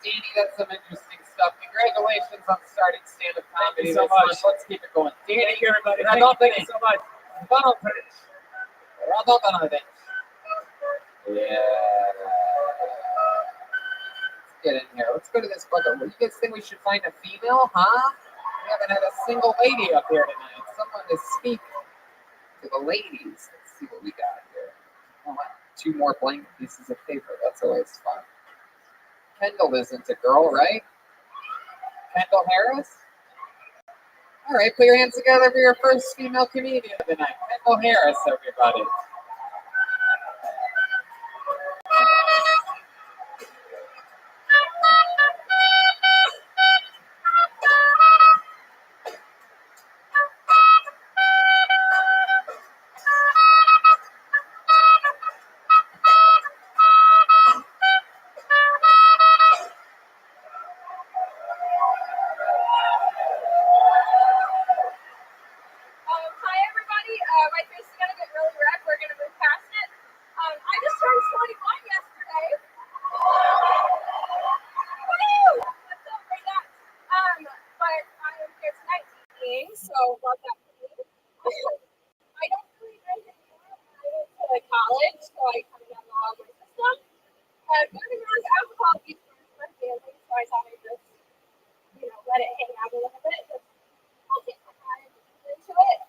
Danny, that's some interesting stuff. Congratulations on starting stand-up comedy. Thank you so This month. much. Let's keep it going. Danny, Thank you, everybody. Thank Thank you so much. Yeah. Let's get in here. Let's go to this bucket. You guys think we should find a female, huh? We haven't had a single lady up here tonight. Someone to speak to the ladies. Let's see what we got here. Oh, wow. 2 more blank pieces of paper. That's always fun. Kendall isn't a girl, right? Kendall Harris? All right, put your hands together for your first female comedian of the night. Kendall Harris, everybody. Hi everybody, my face is gonna get really red, we're gonna move past it. I just turned 21 yesterday. Woo! Let's celebrate that. But I am here tonight teaching, so love that for me. I don't really drink anymore. I went to college, so I kind of got it all out of my system. Moving on to alcohol abuse for my family, so I thought I'd just, let it hang out a little bit. I'll take my time into it.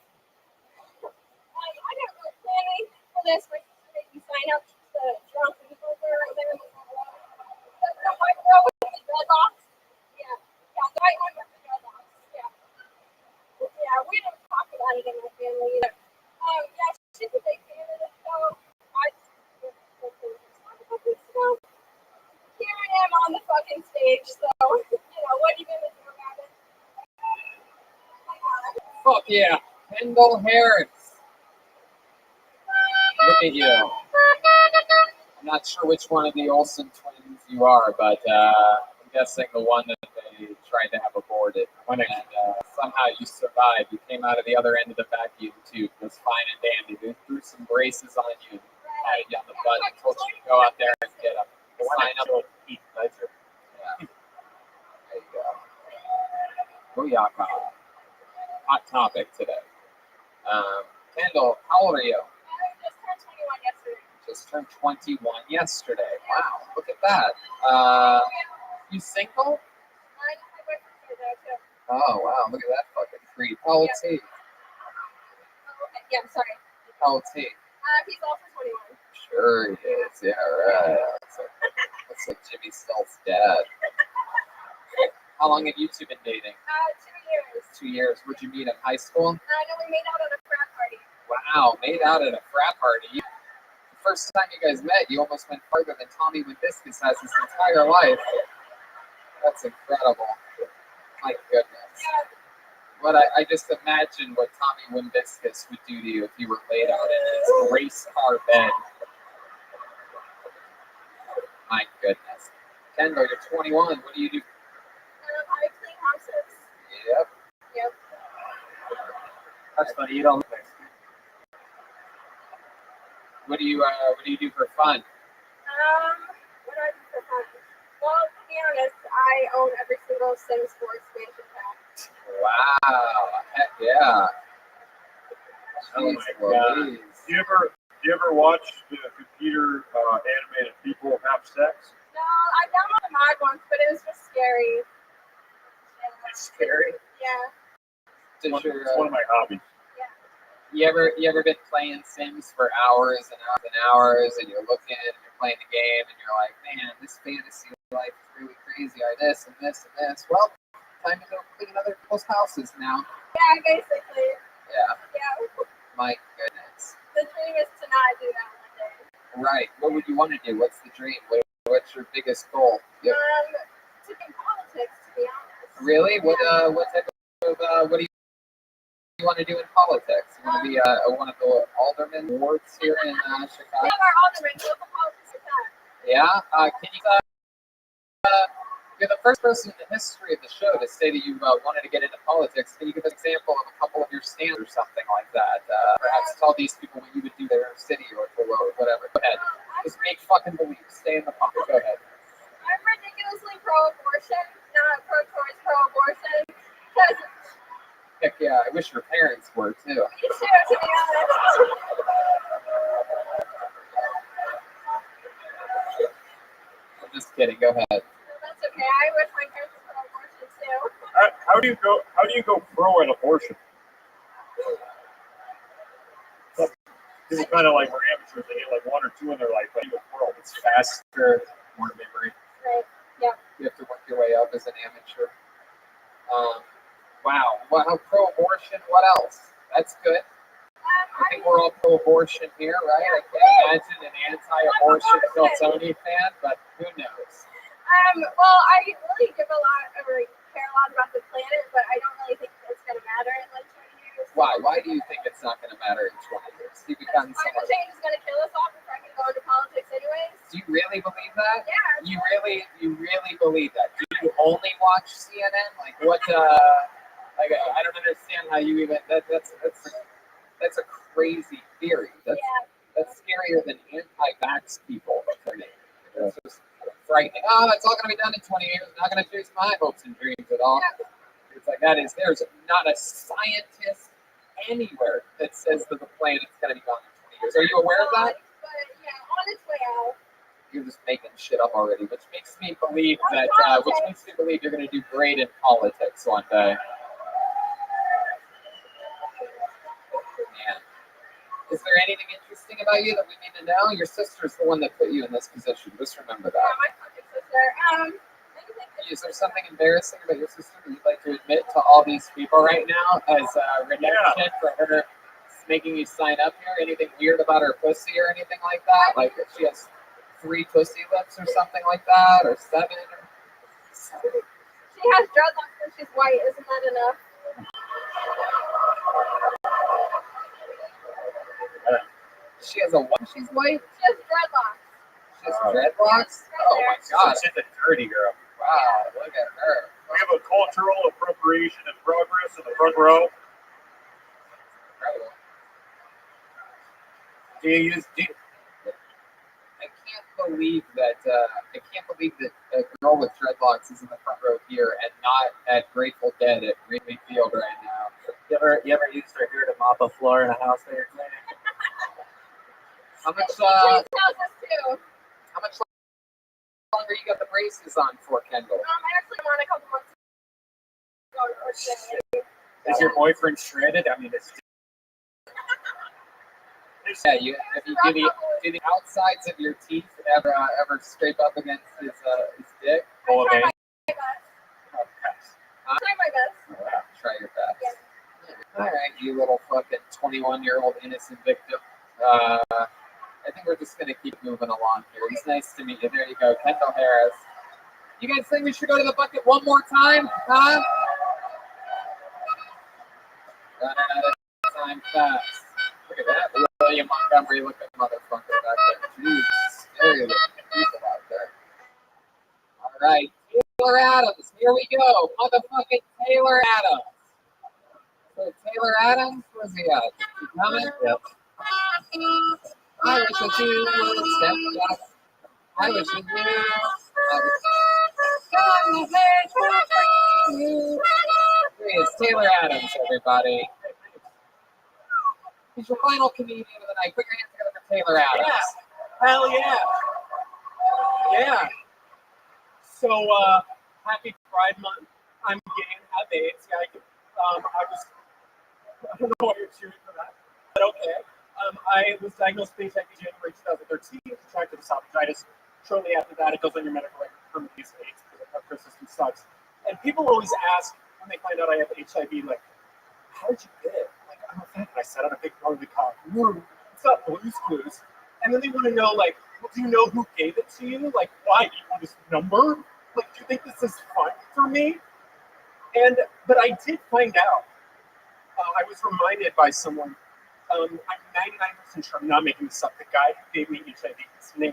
I didn't really plan anything for this. My sister made me sign up to the drunk people there right there. The white girl with the dreadlocks. Yeah, the white one with the dreadlocks. Yeah. wanted in my family either. Yeah, she's a big fan of the show. I just here I am on the fucking stage, so what are you gonna do about it? Fuck yeah. Kendall Harris. Look at you. I'm not sure which one of the Olsen twins you are, but I'm guessing the one that they tried to have aborted. And somehow you survived. You came out of the other end of the vacuum tube. It was fine and dandy. They threw some braces on you, patted you on the butt, and told you to go out there and get a sign up. Yeah. There you go. Booyaka. Hot topic today. Kendall, how old are you? I just turned 21 yesterday. Just turned 21 yesterday. Wow, look at that. You single? My boyfriend's here though, too. Oh, wow, look at that fucking creep. How old's he? Oh, okay. Yeah, sorry. How old's he? He's also 21. Sure he is. Yeah, right. That's like Jimmy Steele's dad. How long have you two been dating? 2 years. 2 years. Where'd you meet in high school? No, we made out at a frat party. Wow, made out at a frat party. The first time you guys met, you almost went farther than Tommy Windiscus has his entire life. That's incredible. My goodness. Yeah. But I just imagine what Tommy Windiscus would do to you if you were laid out in his race car bed. My goodness. Kendall, you're 21. What do you do? I clean houses. Yep. Yep. That's funny. You don't look like What do you do for fun? What do I do for fun? Well, to be honest, I own every single Sims 4 expansion pack. Wow. Heck yeah. Oh Jeez my God. Louise. Do you ever watch the computer animated people have sex? No, I downloaded the mod once, but it was just scary. It's scary. Yeah. Does your, It's one of my hobbies. you ever been playing Sims for hours and hours and hours, and you're looking and you're playing the game and you're like, man, this fantasy life is really crazy. I this and this and this. Well, time to go clean other people's houses now. Yeah, basically. Yeah. Yeah. My goodness. The dream is to not do that one day. Right. What would you want to do? What's the dream? What's your biggest goal? Yep. To be in politics, to be honest. Really? What type of what do you want to do in politics? You want to be one of the alderman wards here in Chicago? We have our alderman, local politics is that. Yeah. Can you? You're the first person in the history of the show to say that you wanted to get into politics. Can you give an example of a couple of your stands or something like that? Perhaps tell these people what you would do there in the city or whatever. Go ahead. Just make fucking believe. Stay in the pocket. Go ahead. I'm ridiculously pro-abortion, not pro-choice, pro-abortion. Because Heck yeah, I wish your parents were too. me too, to be honest. I'm just kidding. Go ahead. That's okay. I wish my parents were pro-abortion too. How do you go pro an abortion? This is kind of like we're amateurs. They get like one or two in their life, but you go pro. It's faster, more memory. Right. Yeah. You have to work your way up as an amateur. Wow. Well, pro-abortion. What else? That's good. I think we're all pro-abortion here, right? I can't imagine an anti-abortion Philtoni fan, but who knows? Well, I really care a lot about the planet, but I don't really think it's going to matter in like 20 years. Why? Why do you think it's not going to matter in 20 years? You've gotten so Climate much. change is going to kill us all before I can go into politics anyways. Do you really believe that? Yeah. You really believe that? Do you only watch CNN? Like what? Like I don't understand how you even. That's a crazy theory. That's scarier than anti-vax people. It's just frightening. Oh, it's all going to be done in 20 years. Not going to chase my hopes and dreams at all. Yeah. It's like there's not a scientist anywhere that says that the planet's going to be gone in 20 years. Are you aware of that? But yeah, on its way out. You're just making shit up already, which makes me believe that you're going to do great in politics one day. Man. Is there anything interesting about you that we need to know? Your sister's the one that put you in this position. Just remember Yeah, that. my fucking sister. Anything is there something embarrassing about your sister that you'd like to admit to all these people right now as redemption for her making you sign up here? Anything weird about her pussy or anything like that? Like if she has 3 pussy lips or something like that, or 7? She has dreadlocks and she's white. Isn't that enough? She has a what? She's white? She has dreadlocks. She has dreadlocks? Oh my god. She's a dirty girl. Wow, look at her. We have a cultural appropriation in progress in the front row. Incredible. I can't believe that a girl with dreadlocks is in the front row here and not at Grateful Dead at Wrigley Field right now. You ever used her hair to mop a floor in a house that you're cleaning? How much Please tell us too. how much longer you got the braces on for, Kendall? I actually won a couple months ago for today. Is your boyfriend shredded? I mean, it's Yeah, do the outsides of your teeth ever scrape up against his dick? full of I try veins. my best. I try my best. Try your best. Yeah. All right, you little fucking 21-year-old innocent victim. I think we're just gonna keep moving along here. It's nice to meet you. There you go, Kendall Harris. You guys think we should go to the bucket one more time, huh? Running out of time fast. Look at that, William Montgomery looking motherfucker back there. Jesus, scary looking people out there. All right, Taylor Adams. Here we go, motherfucking Taylor Adams. So Taylor Adams, where's he at? He coming? Yep. I wish that you would step back. I wish that you. It's Taylor Adams, everybody. He's your final comedian of the night. Put your hands together for Taylor Adams. Yeah. Hell yeah. Yeah. So, happy Pride Month. I'm gay and have AIDS. Yeah, I don't know why you're cheering for that, but okay. I was diagnosed with HIV January 2013, contracted esophagitis. Shortly after that, it goes on your medical record for AIDS because the healthcare system sucks. And people always ask when they find out I have HIV, like, how did you get it? Like, I'm offended. I sat on a big part of the car. It's not Blue's Clues. And then they want to know, like, well, do you know who gave it to you? Like, why? Do you know this number? Like, do you think this is fun for me? But I did find out. I was reminded by someone. I'm 99% sure I'm not making this up. The guy who gave me HIV, his name,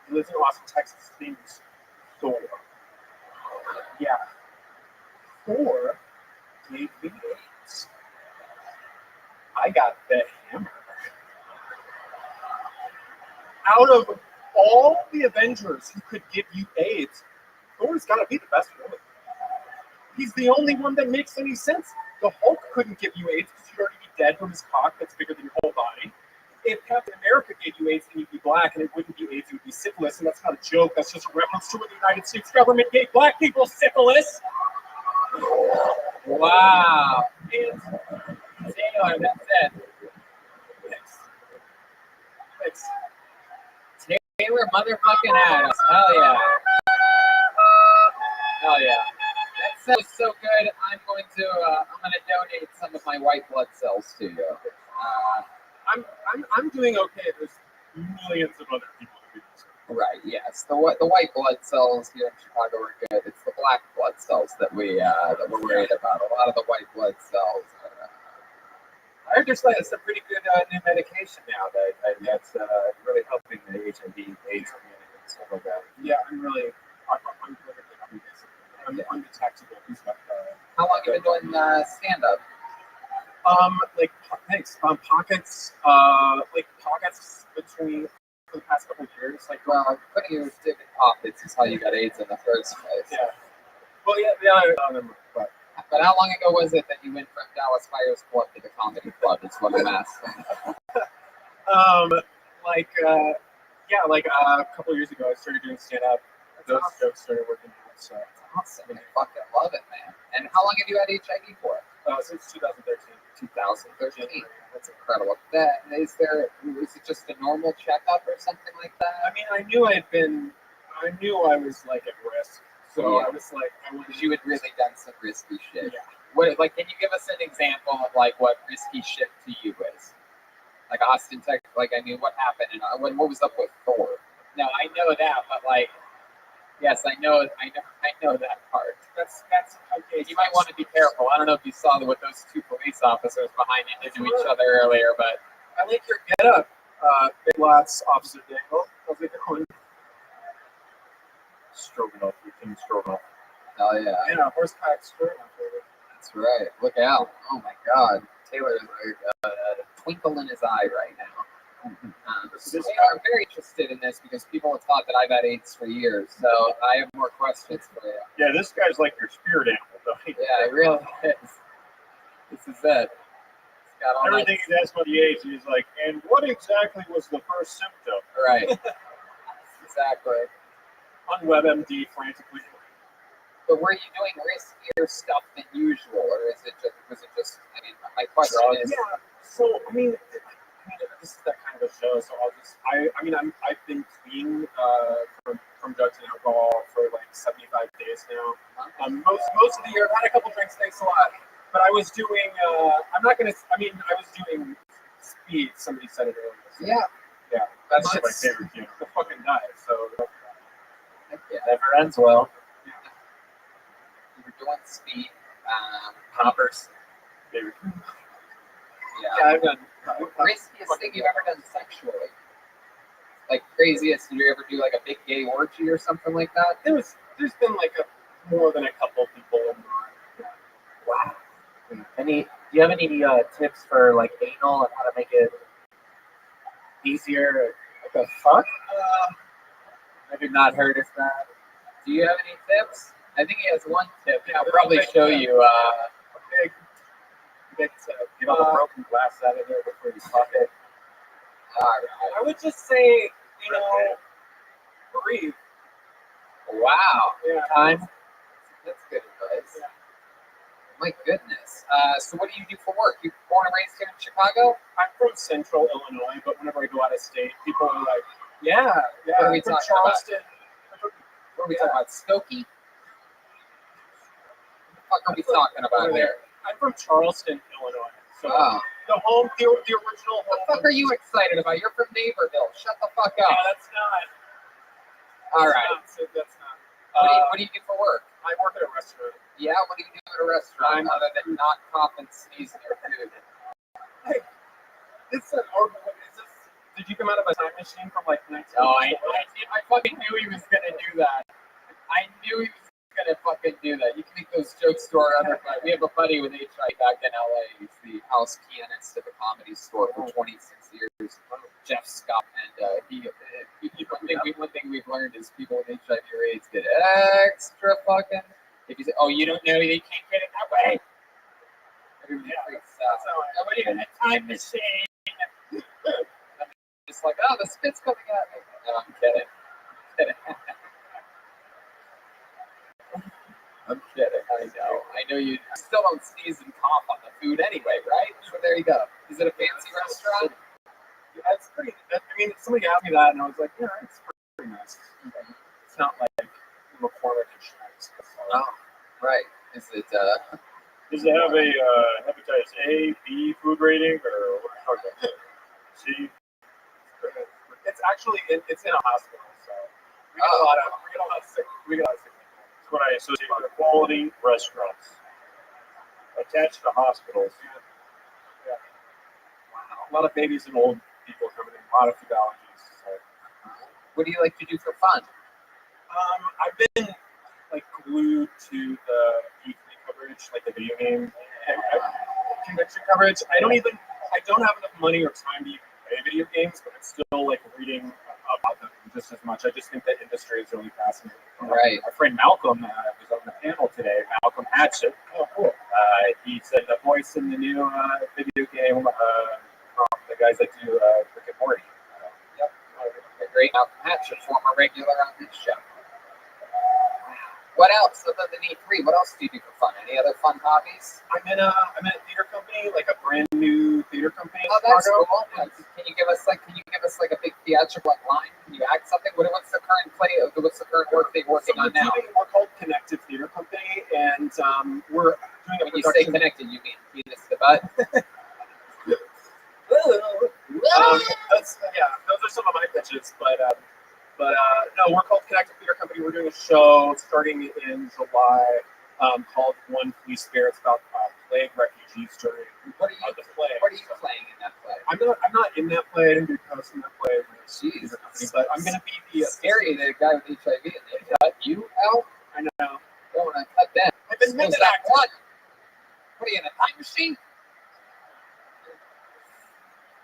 he lives in Austin, Texas. His name is Thor. Yeah. Thor gave me AIDS. I got the hammer. Out of all the Avengers who could give you AIDS, Thor's got to be the best one. He's the only one that makes any sense. The Hulk couldn't give you AIDS because you'd already be dead from his cock that's bigger than your whole body. If Captain America gave you AIDS, then you'd be black, and it wouldn't be AIDS, it would be syphilis, and that's not a joke. That's just a reference to when the United States government gave black people syphilis. Wow. And Taylor, that's it. Thanks. Taylor motherfucking Adams. Hell yeah. Hell yeah. That was so good. I'm going to donate some of my white blood cells to you. I'm doing okay. There's millions of other people who do this. Right. Yes. The white blood cells here in Chicago are good. It's the black blood cells that we're worried about. A lot of the white blood cells are. I heard there's some pretty good new medication now that's really helping the HIV AIDS community and stuff like that. Yeah, I'm really undetectable. How long have you been doing stand-up? Pockets between for the past couple of years. Well, putting your dick in pockets is how you got AIDS in the first place. Yeah. Well, yeah, I don't remember, but how long ago was it that you went from Dallas Fires Club to the Comedy Club? Is what I'm asking. a couple of years ago, I started doing stand-up. Those jokes started working out, so That's awesome. I fucking love it, man. And how long have you had HIV for? since 2013. 2013. That's incredible. Is it just a normal checkup or something like that? I mean, I knew I was like at risk, So Yeah. I was like, I wanted Because you had really done some risky shit. Yeah. What, like, can you give us an example of like what risky shit to you is? Like Austin, Texas. Like, I mean, what happened? And what was up with Thor? No, I know that, but like, yes, I know that part. That's okay. You might want to be careful. I don't know if you saw what those two police officers behind you did to each other earlier, but I like your getup, Big Lots Officer Dingle. How's it going? Stroganoff, your King Stroganoff. oh yeah, Yeah, horseback skirt. that's right. Look out! Oh my God, Taylor is a twinkle in his eye right now. So I'm very interested in this because people have thought that I've had AIDS for years, so I have more questions for you. Yeah, this guy's like your spirit animal, though. Yeah, it really is. This is it. It's got all Everything he's asked about the AIDS, he's like, and what exactly was the first symptom? right. Exactly. On WebMD, frantically. But were you doing riskier stuff than usual, or was it just? I mean, my question is. Yeah. So I mean, this is that kind of a show. So I've been clean from drugs and alcohol for like 75 days now. Most of the year, I've had a couple drinks. Thanks a lot. But I was doing. I was doing speed. Somebody said it earlier. So, Yeah. yeah. That's my favorite game. The fucking diet. So. Yeah. Never ends well. You were doing speed. Poppers. Favorite. Yeah. I've done. Riskiest thing you've ever done sexually? Like craziest? Did you ever do like a big gay orgy or something like that? There's been like more than a couple people in my. Wow. Do you have any tips for like anal and how to make it easier? What the fuck? I did not heard of that. Do you have any tips? I think he has one tip. Yeah, I'll probably show you. Big Get all the broken glass out of there before you fuck it. I would just say, breathe. Wow. Yeah. Time. That's good advice. My goodness. So what do you do for work? You born and raised here in Chicago? I'm from Central Illinois, but whenever I go out of state, people are like, yeah, What are we I'm from talking about? Charleston. What are we talking about? Skokie? What the fuck are we talking about Over here? I'm from Charleston, Illinois. So Wow. the original What home. the fuck are you excited about? You're from Naperville. Shut the fuck Yeah, up. that's not. All right. That's not. What do you do for work? I work at a restaurant. Yeah, what do you do at a restaurant other than not cough and sneeze in your food? It's an horrible. Did you come out of a time machine from like 19? Oh, I fucking knew he was gonna do that. I knew he was gonna fucking do that. You can make those jokes to our other buddy. We have a buddy with HIV back in LA. He's the house pianist at the Comedy Store for 26 years. Jeff Scott, and one thing we've learned is people with HIV or AIDS get extra fucking. If you say, "Oh, you don't know, they can't get it that way," everybody freaks out. Nobody in a time machine. Just like, oh, the spit's coming at me. No, I'm kidding. I'm kidding. I know you still don't sneeze and cough on the food anyway, right? So there you go. Is it a fancy restaurant? That's pretty. I mean, somebody asked me that, and I was like, yeah, it's pretty nice. It's not like McCormick and Schneck's. Oh, right. Is it? Does it have a hepatitis A, B food rating, or what are we talking about? C? It's actually it's in a hospital, so we get a lot of sick people. That's what I associate with quality restaurants. Attached to hospitals. Yeah. Wow. A lot of babies and old people coming in. A lot of food allergies. So. What do you like to do for fun? I've been like glued to the E3 coverage, like the video game convention coverage. I don't have enough money or time to even play video games, but I'm still like reading about them just as much. I just think that industry is really fascinating. Right. Our friend Malcolm was on the panel today. Malcolm Hatchett. Oh, cool. He said the voice in the new video game from the guys that do Rick and Morty. Yep. The great Malcolm Hatchett, former regular on this show. What else other than E3? What else do you do for fun? Any other fun hobbies? I'm in a theater company, like a brand new theater company in Oh, that's Chicago. cool. Can you give us like a big theatrical line? Can you act something? What's the current work that you're working on now? We're called Connected Theater Company, and we're doing a When you say production. connected, you mean penis to butt? Those are some of my pitches, but no, we're called Connected Theater Company. We're doing a show starting in July called One Flea Spare. It's about plague refugees during What are you? the plague. What are you playing in that play? I'm not in that play. I didn't do post in that play. Jeez, But I'm gonna be the scary. The guy with HIV and they cut you out. I know. Oh, and I cut them. I've been Was method that acting. what? What are you in a time machine?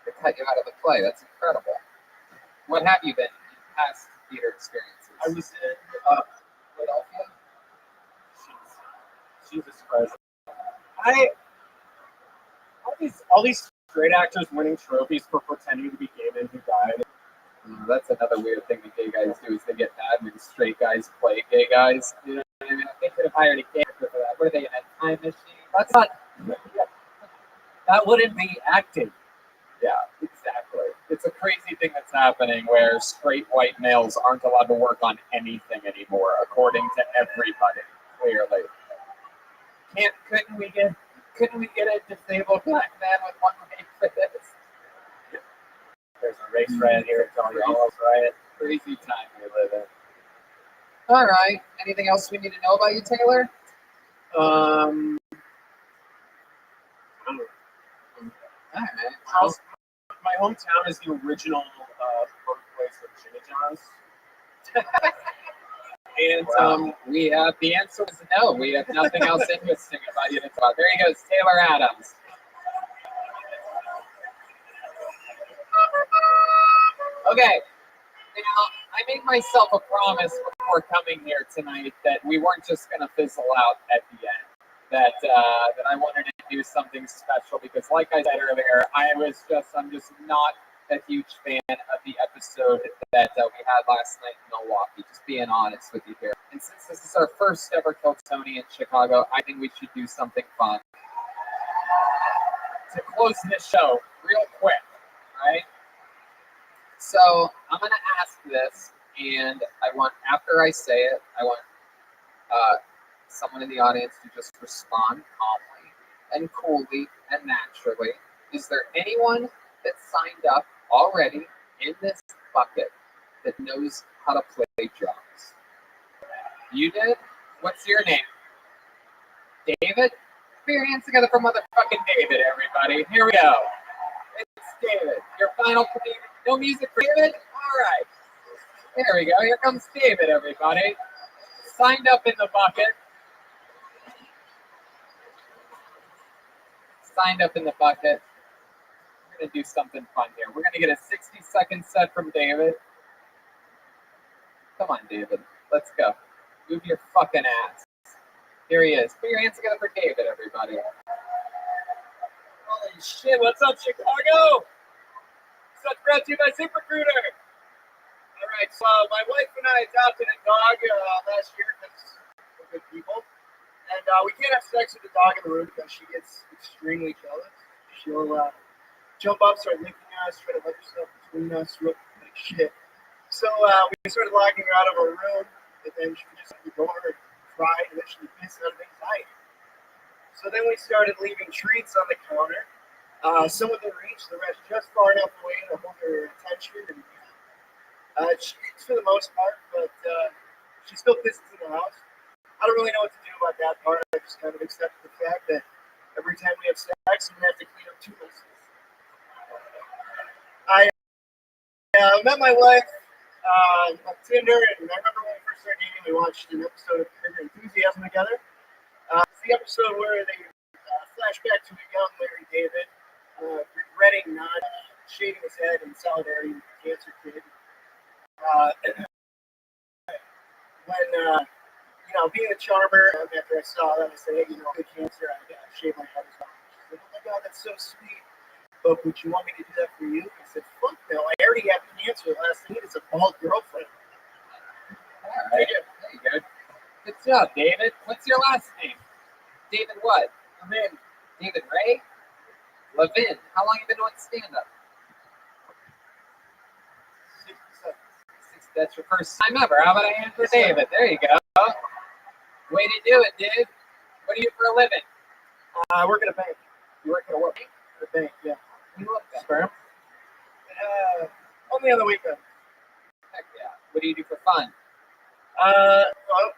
They cut you out of the play. That's incredible. What have you been in past theater experiences? I was in Philadelphia. Jesus Christ. All these great actors winning trophies for pretending to be gay men who died. That's another weird thing that gay guys do is they get mad when straight guys play gay guys. You know what I mean? They could have hired a gay actor for that. What are they in a time machine? That's not. That wouldn't be acting. Yeah, exactly. It's a crazy thing that's happening where straight white males aren't allowed to work on anything anymore, according to everybody. Clearly, couldn't we get a disabled black man with one leg for this? There's a race riot here. It's all right. Crazy time we live in. All right. Anything else we need to know about you, Taylor? I don't know. All right. My hometown is the original birthplace of Jimmy John's. And We have the answer is no. We have nothing else interesting about you to talk about. There he goes, Taylor Adams. Okay. Now, I made myself a promise before coming here tonight that we weren't just going to fizzle out at the end. That I wanted to do something special because, like I said earlier, I'm just not a huge fan of the episode that we had last night in Milwaukee. Just being honest with you here. And since this is our first ever Kill Tony in Chicago, I think we should do something fun to close this show real quick, right? So I'm gonna ask this, and I want after I say it, I want someone in the audience to just respond calmly and coolly and naturally. Is there anyone that signed up already in this bucket that knows how to play drums? You did? What's your name? David? Put your hands together for motherfucking David, everybody. Here we go. It's David. Your final commitment. No music for David? All right. There we go. Here comes David, everybody. Signed up in the bucket. Signed up in the bucket. We're going to do something fun here. We're going to get a 60-second set from David. Come on, David. Let's go. Move your fucking ass. Here he is. Put your hands together for David, everybody. Holy shit! What's up, Chicago? Such brought to you by ZipRecruiter. All right, so my wife and I adopted a dog last year because we're good people, and we can't have sex with the dog in the room because she gets extremely jealous. She'll jump up, start licking us, try to lick herself between us, real like shit. So we started locking her out of her room, and then she would just ignore her, cry, and then she'd piss out of anxiety. So then we started leaving treats on the counter. Some of them reach, the rest just far enough away to hold her attention. And she eats for the most part, but she still pisses in the house. I don't really know what to do about that part. I just kind of accept the fact that every time we have sex, we have to clean up 2 messes. I met my wife on Tinder, and I remember when we first started dating, we watched an episode of Curb Your Enthusiasm together. It's the episode where they flash back to a young Larry David, regretting not shaving his head in solidarity with the cancer kid. When being a charmer, after I saw that, I said, hey, good cancer, I shaved my head as well. She said, oh my God, that's so sweet. But would you want me to do that for you? I said, fuck no, I already have cancer. The last thing I need is a bald girlfriend. All right. There you go. Good job, David. What's your last name? David what? Levin. David Ray? Levin. How long have you been doing stand-up? 67. That's your first time ever. How about a hand for David? There you go. Way to do it, dude. What do you do for a living? I work at a bank. You work at a what? At a bank, yeah. You love that. Sperm? Only on the weekend. Heck yeah. What do you do for fun? Well,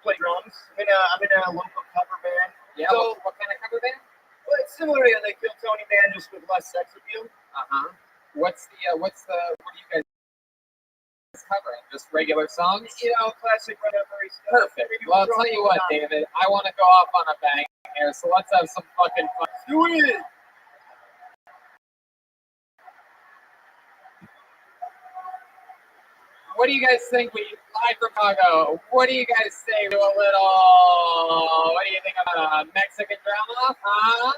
play drums. I'm in a local cover band. Yeah. So, what kind of cover band? well, it's similar to the Kill Tony band, just with less sex appeal. What do you guys covering? Just regular songs? Classic Rabbi stuff. Perfect. Maybe Well, I'll we'll tell you throw what, it David. I want to go off on a bang here, so let's have some fucking fun. Do it! What do you guys think? We live from Chicago. What do you guys say to a little? What do you think about a Mexican drama? Huh?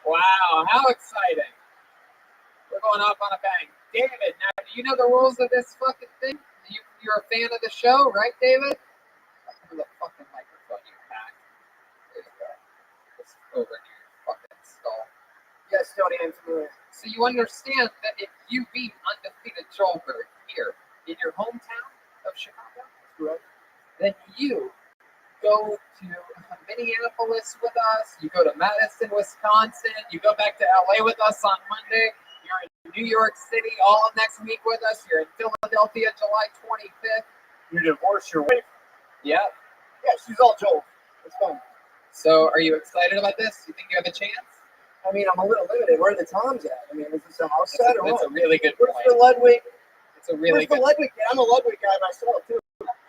Wow, how exciting! We're going off on a bang. David, now do you know the rules of this fucking thing? You're a fan of the show, right, David? Over the fucking microphone, you hack. There you go. Just over near your fucking skull. Yes, Tony, I'm familiar. So you understand that if you beat undefeated Joelberg here in your hometown of Chicago, Correct. then you go to Minneapolis with us, you go to Madison, Wisconsin, you go back to LA with us on Monday, you're in New York City all next week with us, you're in Philadelphia July 25th. You divorce your wife. Yeah. Yeah, she's all Joel. It's fun. So are you excited about this? You think you have a chance? I mean, I'm a little limited. Where are the Toms at? I mean, is this a house set or That's what? a really good Where's point. the Ludwig? It's a really Where's the good Ludwig guy? I'm a Ludwig guy myself, too.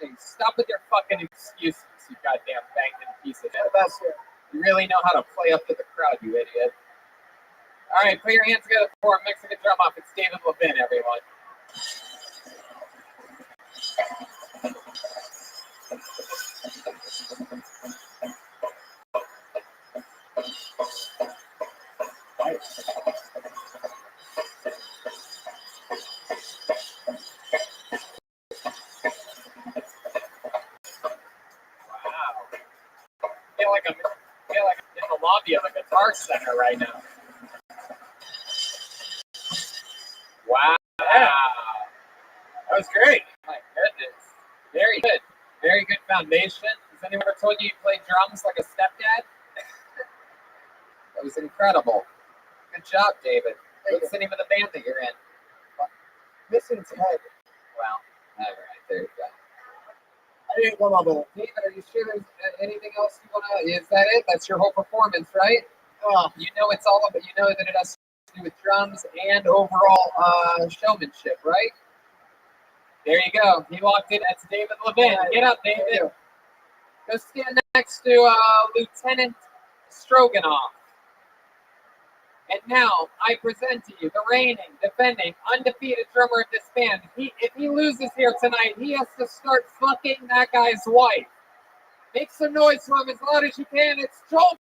Hey, stop with your fucking excuses, you goddamn banged piece of shit. The best here. You really know how to play up to the crowd, you idiot. All right, put your hands together for a Mexican drum off. It's David Levin, everyone. I feel like I'm in the lobby of a Guitar Center right now. Wow. Yeah. That was great. My goodness. Very good. Very good foundation. Has anyone ever told you you played drums like a stepdad? That was incredible. Good job, David. What's the name of the band that you're in? Missing Ted. Well, all right, there you go. I didn't come up with it. David, are you sure there's anything else you want to? Is that it? That's your whole performance, right? You know it's all about. You know that it has to do with drums and overall showmanship, right? There you go. He walked in. That's David Levin. Get up, David. Go stand next to Lieutenant Stroganoff. And now I present to you the reigning, defending, undefeated drummer of this band. If he loses here tonight, he has to start fucking that guy's wife. Make some noise for him as loud as you can. It's Joel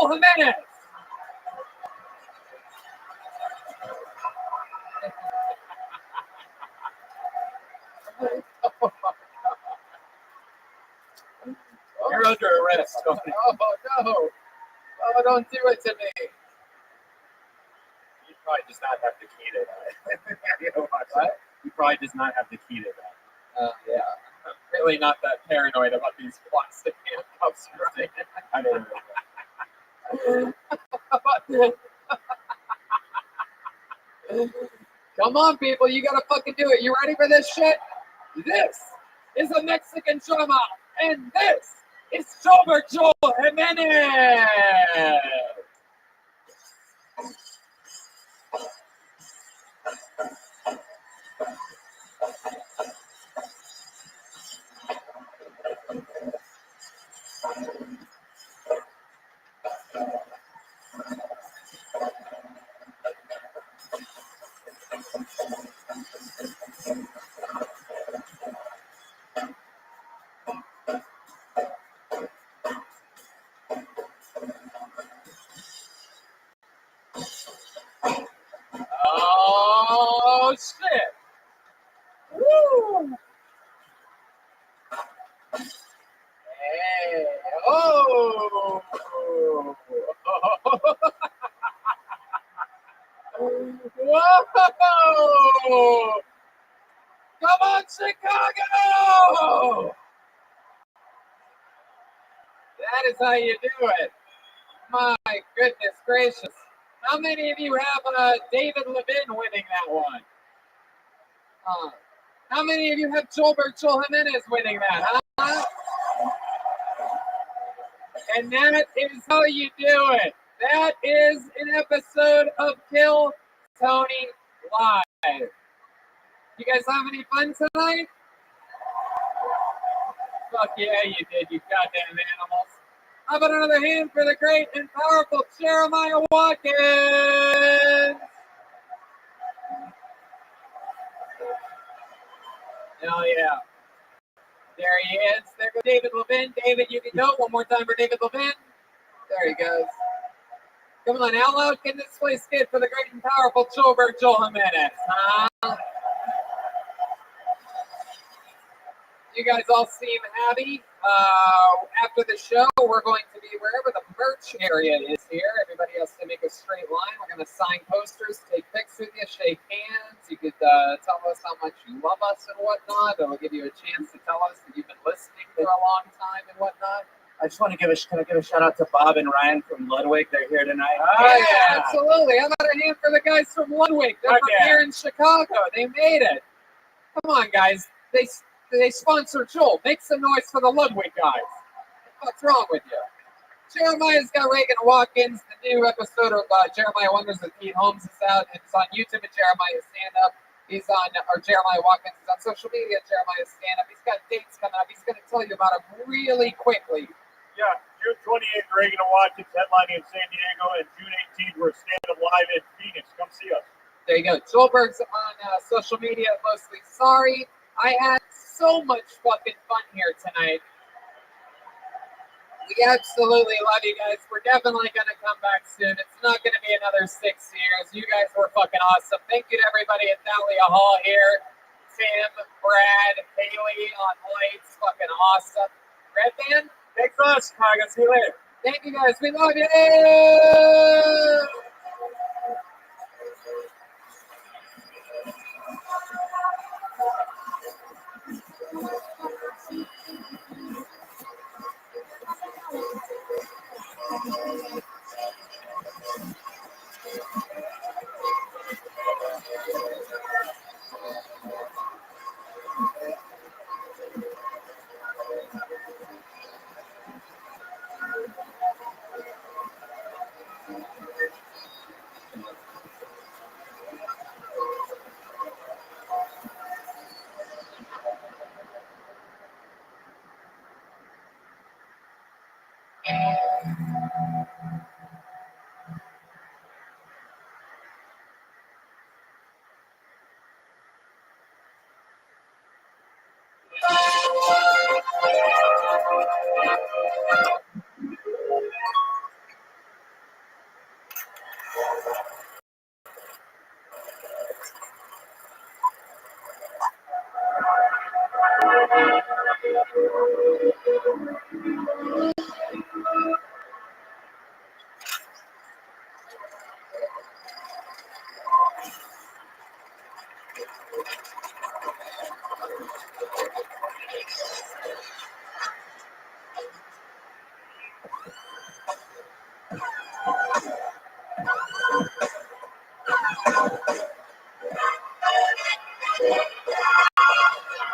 Jimenez. You're under arrest, Tony. Oh, no. Oh, don't do it to me. He probably does not have the key to that. You know What? He probably does not have the key to that. Yeah. I'm really not that paranoid about these plastic handcuffs, right? I don't know. Come on, people. You gotta fucking do it. You ready for this shit? This is a Mexican drama, and this is Joel Jimenez. Oh, shit. Woo. Hey. Oh. Whoa. Come on, Chicago. how you do it. My goodness gracious. How many of you have David Levin winning that one? How many of you have Joel Jimenez winning that, huh? And that is how you do it. That is an episode of Kill Tony Live. You guys have any fun tonight? Fuck yeah, you did, you goddamn animals. How about another hand for the great and powerful Jeremiah Watkins? Hell yeah. There he is. There goes David Levin. David, you can go. One more time for David Levin. There he goes. Come on, how loud can this place get for the great and powerful Joel Jimenez? Huh? You guys all seem happy. After the show, we're going to be wherever the merch area is here. Everybody has to make a straight line. We're going to sign posters, take pics with you, shake hands. You could tell us how much you love us and whatnot. It'll give you a chance to tell us that you've been listening for a long time and whatnot. I just want to give a shout out to Bob and Ryan from Ludwig. They're here tonight. Yeah, absolutely. How about a hand for the guys from Ludwig? They're from here in Chicago. They made it. Come on, guys. They sponsor Joel. Make some noise for the Ludwig guys. What's wrong with you? Jeremiah's got Reagan Watkins. The new episode of Jeremiah Wonders with Pete Holmes is out. It's on YouTube at Jeremiah Stand Up. He's on, or Jeremiah Watkins is on social media at Jeremiah Stand Up. He's got dates coming up. He's going to tell you about them really quickly. Yeah, June 28th, Reagan and Watkins headlining in San Diego, and June 18th, we're stand-up live in Phoenix. Come see us. There you go. Joelberg's on social media, mostly sorry. I had so much fucking fun here tonight. We absolutely love you guys. We're definitely going to come back soon. It's not going to be another 6 years. You guys were fucking awesome. Thank you to everybody at Thalia Hall here. Tim, Brad, Haley on lights. Fucking awesome. Red Band? Thanks for us. I guess see you later. Thank you guys. We love you.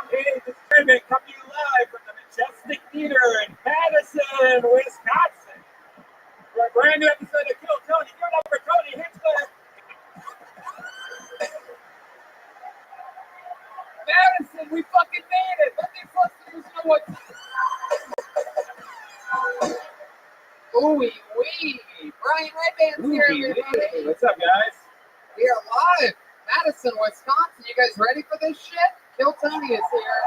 Hey, this is Rabbi coming to you live from the Majestic Theater in Madison, Wisconsin. For a brand new episode of Kill Tony. Give it up for Tony Hinchcliffe. Madison, we fucking made it. Let these listeners know what. Ooh wee. Brian Redband's here, everybody. What's up, guys? We are live. Madison, Wisconsin. You guys ready for this shit? Kill Tony is here.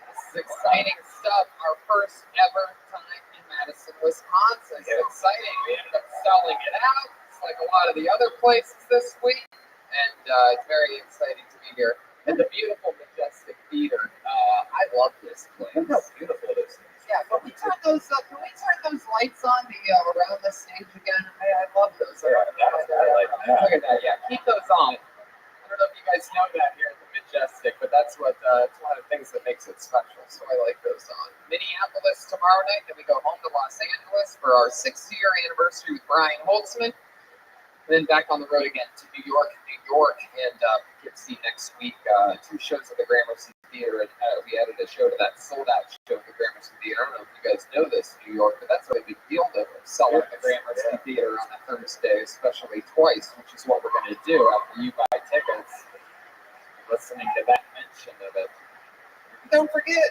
This is exciting stuff. Our first ever time in Madison, Wisconsin. It's exciting. We ended up selling it out. It's like a lot of the other places this week. And it's very exciting to be here at the beautiful Majestic Theater. I love this place. Look how beautiful this is. Yeah, can we turn those lights on around the stage again? I love those. Yeah, I like that. Look at that. Yeah, keep those on. I don't know if you guys know that here at the Majestic, but that's what it's one of the things that makes it special. So I like those on. Minneapolis tomorrow night, then we go home to Los for our 6th-year anniversary with Brian Holtzman. Then back on the road again to New York, and Poughkeepsie next week. 2 shows at the Gramercy Theater, and we added a show to that sold-out show at the Gramercy Theater. I don't know if you guys know this, New York, but that's a big deal to sell out the Gramercy Theater on a Thursday, especially twice, which is what we're going to do after you buy tickets. Listening to that mention of it. Don't forget,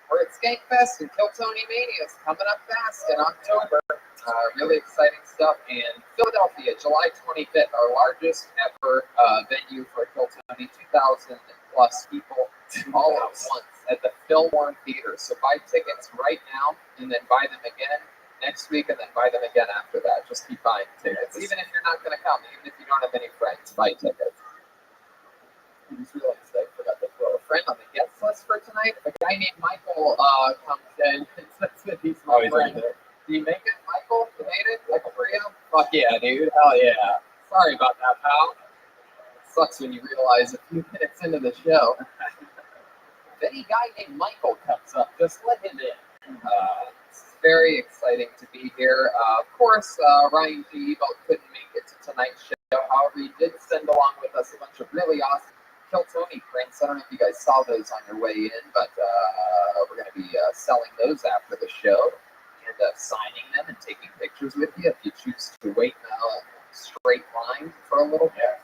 we're at Skankfest and Kiltony Mania is coming up fast in October. Really exciting stuff. And Philadelphia, July 25th, our largest ever venue for Kiltony, 2,000 plus people all at once at the Fillmore Theater. So buy tickets right now and then buy them again next week and then buy them again after that. Just keep buying tickets. Even if you're not going to come, even if you don't have any friends, buy tickets. I just realized I forgot to throw a friend on the guest list for tonight. A guy named Michael comes in and says that he's my friend. Right there. Did you make it, Michael? You made it? Michael Brio? Fuck yeah, dude. Hell yeah. Sorry about that, pal. It sucks when you realize a few minutes into the show. If any guy named Michael comes up, just let him in. It's very exciting to be here. Of course, Ryan G. both couldn't make it to tonight's show. However, he did send along with us a bunch of really awesome Kiltony prints. I don't know if you guys saw those on your way in, but we're going to be selling those after the show. And signing them and taking pictures with you if you choose to wait in a straight line for a little bit.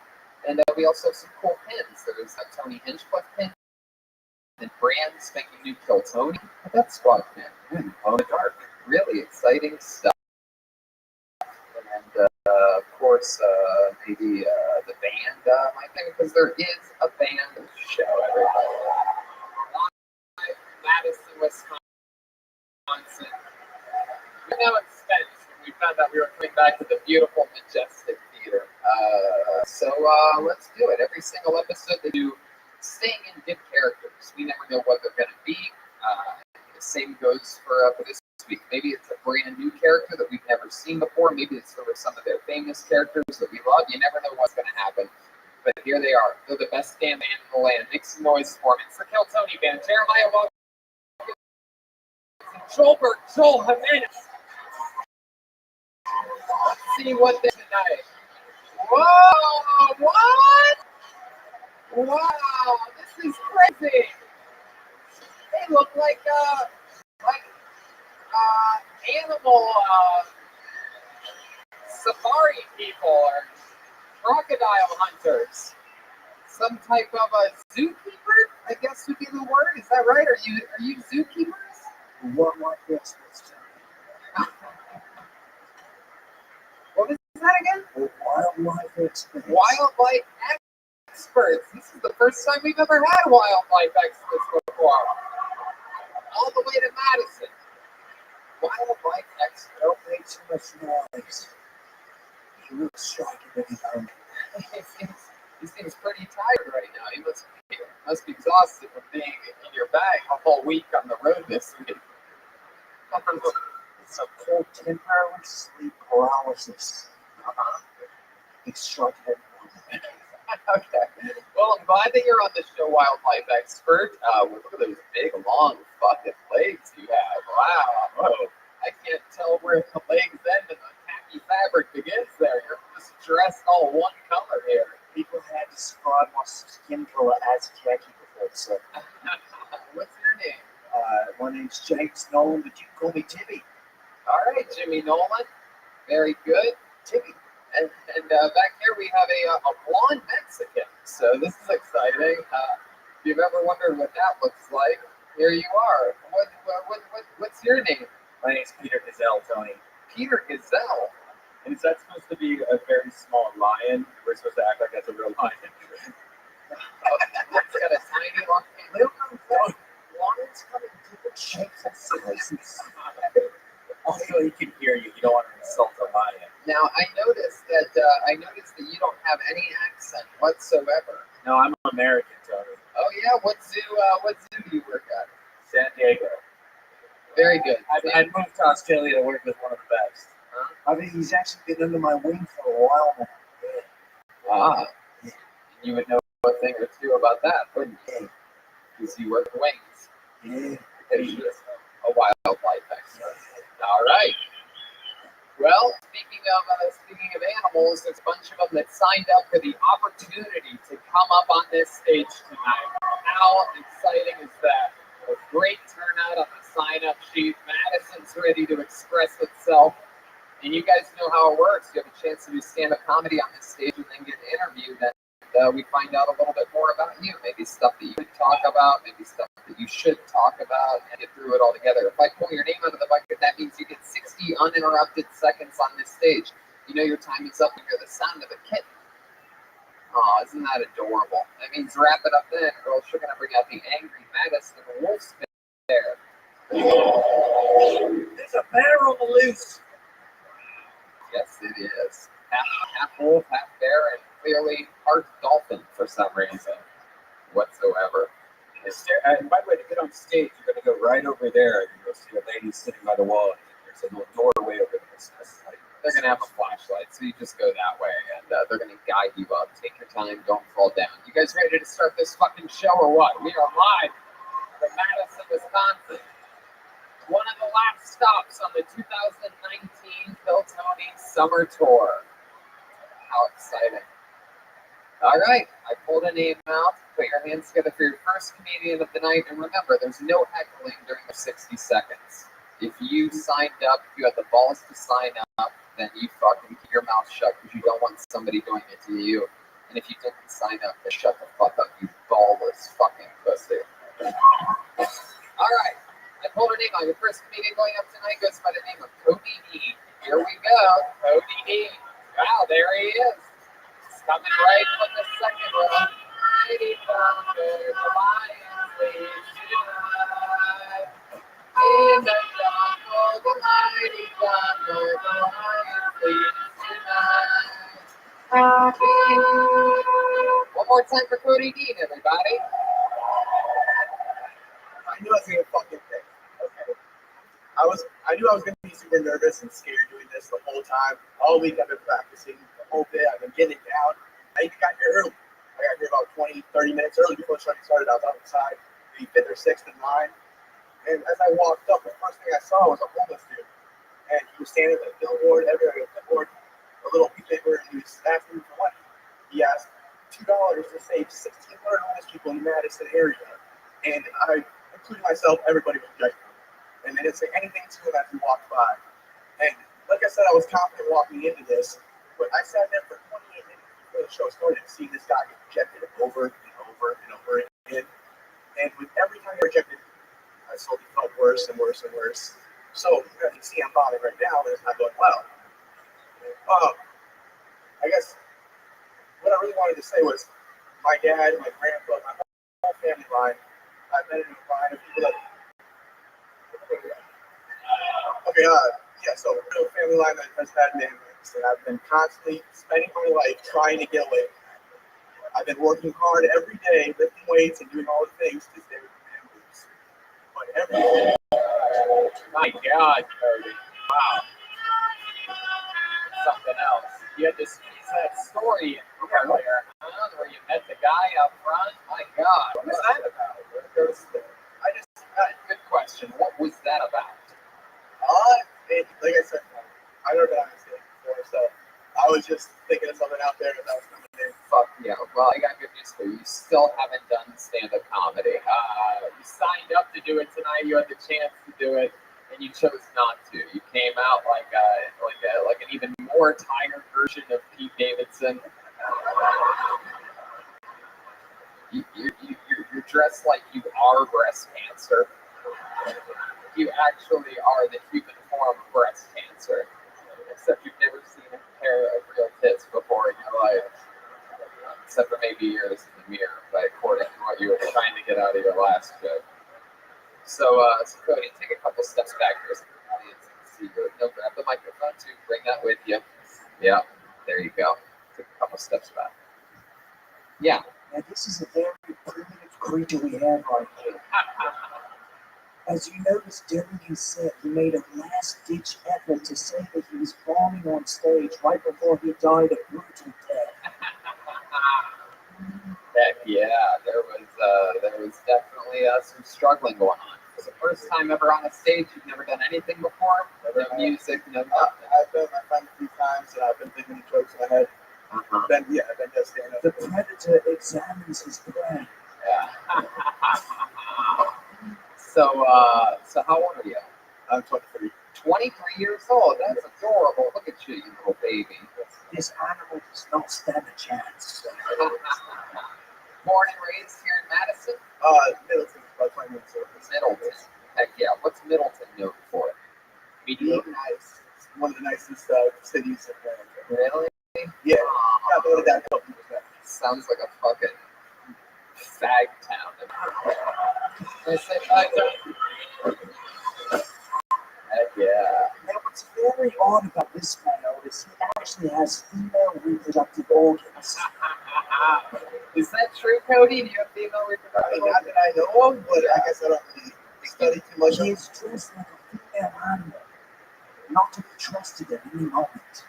And we also have some cool pins. There's a Tony Hinchcliffe pin and brand spanking new Kiltony. That squad pin. Oh, the dark. Really exciting stuff. And of course, maybe the band might think, because there is a band show, everybody. Madison, Wisconsin. We're now in Spence, and we found out we were coming back to the beautiful Majestic Theater. So let's do it. Every single episode, they do staying in good characters. We never know what they're going to be. The same goes for this week. Maybe it's a brand new character that we've never seen before. Maybe it's for some of their famous characters that we love. You never know what's going to happen. But here they are. They're the best damn band in the land. Make some noise for them. It's the Kiltony Band. Jeremiah, welcome. Joel Jimenez. Let's see what they're tonight. Whoa! What? Wow! This is crazy. They look like animal safari people or crocodile hunters. Some type of a zookeeper, I guess would be the word. Is that right? Are you zookeepers? What like this? What is that again? Wildlife experts. Wildlife experts. This is the first time we've ever had wildlife experts before. All the way to Madison. Wildlife experts. Don't make too much noise. He looks striking in his own. He seems pretty tired right now. He must be exhausted from being in your bag a whole week on the road this week. It's a cold temporary sleep paralysis. It's striking everyone. Okay. Well, I'm glad that you're on the show, Wildlife Expert. Look at those big, long, fucking legs you have. Wow. Whoa. I can't tell where the legs end and the khaki fabric begins there. You're just dressed all one color here. People had described my skin color as khaki before, so. What's your name? My name's James Nolan, but you can call me Timmy. All right, Jimmy Nolan. Very good. Timmy. And back here we have a blonde Mexican. So this is exciting. If you've ever wondered what that looks like, here you are. What's your name? My name's Peter Gazelle, Tony. Peter Gazelle. And is that supposed to be a very small lion? We're supposed to act like that's a real lion. It's got a tiny long Lions come in different shapes and sizes. Also, he can hear you. You don't want to insult a lion. Now, I noticed that you don't have any accent whatsoever. No, I'm American, Tony. Oh yeah, what zoo do you work at? San Diego. Very good. I moved to Australia to work with one of the best. I mean, he's actually been under my wing for a while now. Ah, you would know a thing or two about that, wouldn't you? Because you work wings. Yeah. Because you're a wildlife expert. All right. Well, speaking of animals, there's a bunch of them that signed up for the opportunity to come up on this stage tonight. How exciting is that? A great turnout on the sign-up sheet. Madison's ready to express itself. And you guys know how it works. You have a chance to do stand-up comedy on this stage and then get interviewed. And we find out a little bit more about you. Maybe stuff that you could talk about, maybe stuff that you should talk about, and get through it all together. If I pull your name out of the bucket, that means you get 60 uninterrupted seconds on this stage. You know your time is up when you hear the sound of a kitten. Oh, isn't that adorable? That means wrap it up then, or else you're going to bring out the angry Madison wolf bear. There's a bear on the loose. Yes, it is. Half wolf, half bear, and clearly part dolphin for some reason whatsoever. And by the way, to get on stage, you're going to go right over there, and you'll see a lady sitting by the wall, and there's a little doorway over there. They're going to have a flashlight, so you just go that way, and they're going to guide you up. Take your time, don't fall down. You guys ready to start this fucking show or what? We are live from Madison, Wisconsin. One of the last stops on the 2019 Phil Tony Summer Tour. How exciting. All right, I pulled a name out. Put your hands together for your first comedian of the night. And remember, there's no heckling during the 60 seconds. If you signed up, if you had the balls to sign up, then you fucking keep your mouth shut because you don't want somebody doing it to you. And if you didn't sign up, then shut the fuck up, you ballless fucking pussy. All right, I pulled a name out. Your first comedian going up tonight goes by the name of Cody Dean. Here we go, Cody Dean. Wow, there he is. He's coming right from the second row. Mighty Thunder, the Lions lead tonight. In the jungle, the mighty jungle, the Lions lead tonight. One more time for Cody Dean, everybody. I knew I was gonna fucking pick. Okay. I knew I was gonna be super nervous and scared doing this the whole time. All week I've been practicing the whole day. I've been getting it down. I even got here early. I got here about 20, 30 minutes early before the show started. I was outside, maybe 5th or 6th in line. And as I walked up, the first thing I saw was a homeless dude. And he was standing at a billboard, everywhere, a little paper, and he was asking for money. He asked $2 to save 1,600 homeless people in the Madison area. And I, including myself, everybody was judging him. And they didn't say anything to him as he walked by. And like I said, I was confident walking into this, but I sat there for 28 minutes before the show started, seeing this guy get rejected over and over and over again. And with every time he rejected, I slowly felt worse and worse and worse. So, as you see, I'm bobbing right now, but it's not going well. I guess what I really wanted to say was my dad, my grandpa, my whole family line. I've met in a line of people that. Okay, so a family line that has had names, and I've been constantly spending my life trying to get away. I've been working hard every day, lifting weights and doing all the things to stay with the families. But every day. My God, Cody. Wow. Something else. You had to squeeze that story in earlier, where you met the guy up front. My God. What was that about? Good question. What was that about? Like I said, I never been on this stage before, so I was just thinking of something out there that was coming in. Fuck yeah. Well, I got good news for you. You still haven't done stand-up comedy. You signed up to do it tonight. You had the chance to do it, and you chose not to. You came out like an even more tired version of Pete Davidson. You're dressed like you are breast cancer. You actually are the human form of breast cancer, except you've never seen a pair of real tits before in your life, except for maybe yours in the mirror, but according to what you were trying to get out of your last joke. So Cody, take a couple steps back here so the audience can see you. No, grab the microphone too. Bring that with you. Yeah, there you go. Take a couple steps back. Yeah. Now, this is a very primitive creature we have right here. As you noticed during his set, he made a last-ditch effort to say that he was bombing on stage right before he died a brutal death. Heck yeah, there was definitely some struggling going on. It's the first time ever on a stage. You've never done anything before. No music, no nothing. I've been with my friend a few times, and I've been thinking of jokes in my head. Uh-huh. I've been just stand up. The predator examines his prey. Yeah. So how old are you? I'm 23. 23 years old. That's adorable. Look at you, you little baby. This animal does not stand a chance. Born and raised here in Madison? Middleton, about 20 minutes away. Middleton. Heck yeah. What's Middleton known for? Being Mediocre. nice. It's one of the nicest cities in America. Really? Yeah. I voted that a couple years back. Sounds like a fucking fag town. Can I say fag town? Heck yeah. Now, what's very odd about this male is he actually has female reproductive organs. Is that true, Cody? Do you have female I reproductive mean, not that I know of, but I guess I don't really study too much. He is dressed like a female animal, not to be trusted at any moment.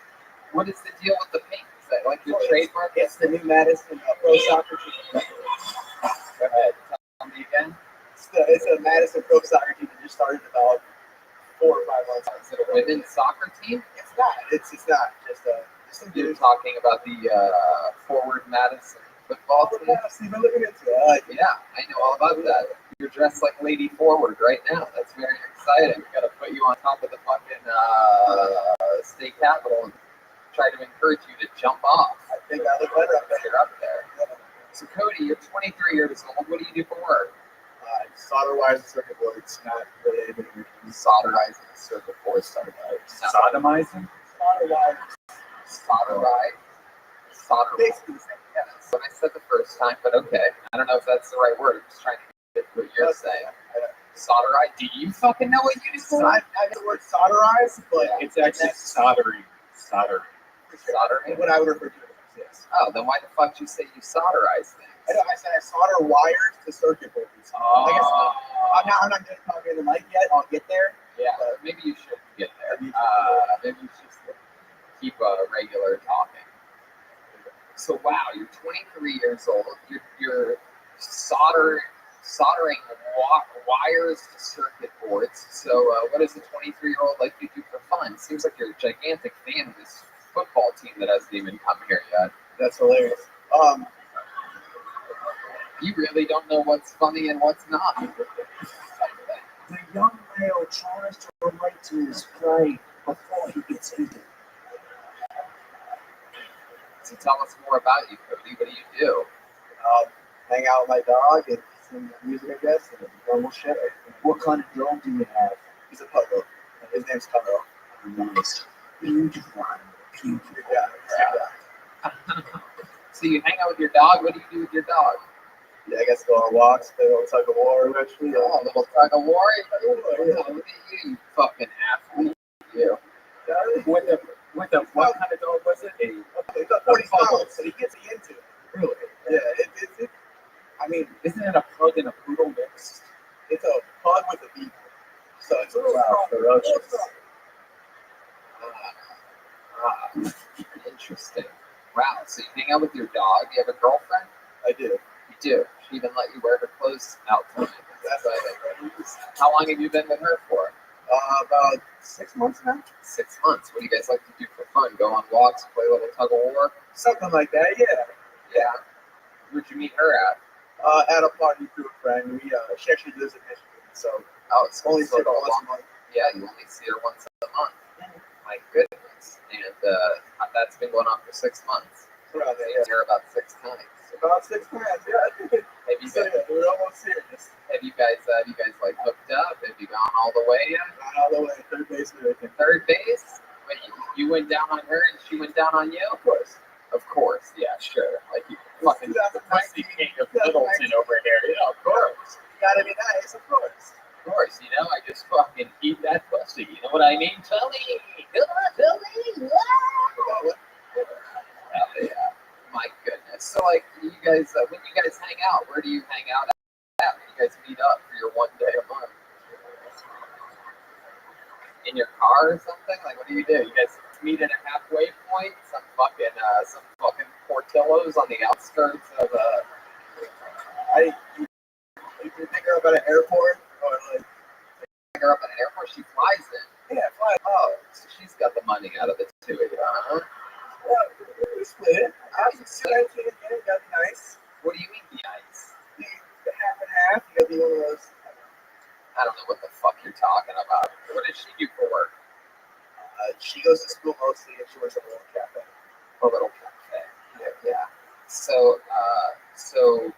What is the deal with the pink? Is that like your trademark? It's the new Madison Pro Soccer team. Go ahead. Tell me again. It's a Madison Pro Soccer team that just started about 4 or 5 months ago. Is it a women's soccer team? It's not. It's not. Just some You're dudes. talking about the Forward Madison football team? Stephen, look at it. I like it. Yeah, I know all about that. You're dressed like Lady Forward right now. That's very exciting. We got to put you on top of the fucking state capitol and try to encourage you to jump off. I think I look better up there. You're up there. So Cody, you're 23 years old. What do you do for work? Solder wires and circuit boards. Not really anything. Solderizing circuit board starter. Sodomizing? Solder wires. Solderite. Solder. Basically the same. Yeah, that's what I said the first time, but okay. I don't know if that's the right word. I'm just trying to get what you're saying. Solderite. Do you fucking know what you do? I know the word solderize, but It's actually soldering. Soldering. Soldering? what I would refer to it as, yes. Oh, then why the fuck did you say you solderize things? I know, I said I solder wires to circuit boards. Oh. I guess I'm not going to talk in the mic yet. I'll get there. Yeah, maybe you should get there. Maybe Maybe you should just keep regular talking. So wow, you're 23 years old. You're soldering wires to circuit boards. So what does a 23-year-old like to do for fun? Seems like you're a gigantic fan of this football team that hasn't even come here yet. That's hilarious. You really don't know what's funny and what's not. The young male tries to relate to his prey before he gets eaten. So tell us more about you, Cody. What do you do? Hang out with my dog and sing music, I guess, and normal shit. What kind of dog do you have? He's a puggle. His name's Puggle. Nice. Beautiful. Beautiful. Yeah. So you hang out with your dog. What do you do with your dog? Yeah, I guess go on walks, play a little tug of war eventually. Oh, a little tug of war. Look at you fucking athlete. You. What kind of dog was it? It's a 40 pounds, so he gets me into it. Really? Yeah, I mean, Isn't it a pug and a poodle mixed? it's a pug with a beagle. So it's a Wow, ferocious. Interesting. Wow. So you hang out with your dog. You have a girlfriend? I do. You do. She even let you wear her clothes out tonight. That's How long have you been with her for? about 6 months now. 6 months. What do you guys like to do for fun? Go on walks, play a little tug of war? Something like that, yeah. Yeah. Where'd you meet her at? At a party through a friend. She actually lives in Michigan, so Oh, it's only sort see her of once a month. Yeah, you only see her once a month. My goodness. And that's been going on for 6 months. Around I've there, seen her about 6 times. About 6 times, yeah. Have you So, guys, yeah, we're almost serious. have you guys like hooked up? Have you gone all the way yet? Not all the way, third base, I think. Third base? Wait, you went down on her and she went down on you? Of course. Of course, yeah, sure. Like you fucking It's the pussy king of Middleton over here. Yeah, of course. You gotta be nice, of course. Of course, you know, I just fucking eat that pussy. You know what I mean? Tell me. Come on, tell me. Hell yeah. My goodness. So, like, you guys, when you guys hang out, where do you hang out at? When you guys meet up for your 1 day a month? In your car or something? Like, what do? You guys meet at a halfway point? Some fucking Portillo's on the outskirts of You think about an airport or like her up at an airport. She flies in. Yeah, fly. Oh, so she's got the money out of the two of you, huh? Well, we split it. I was just got nice. What do you mean, the ice? The half and half. You got the one of those. I don't know what the fuck you're talking about. What does she do for work? She goes to school mostly, and she works at a little cafe. A little cafe. Yeah. So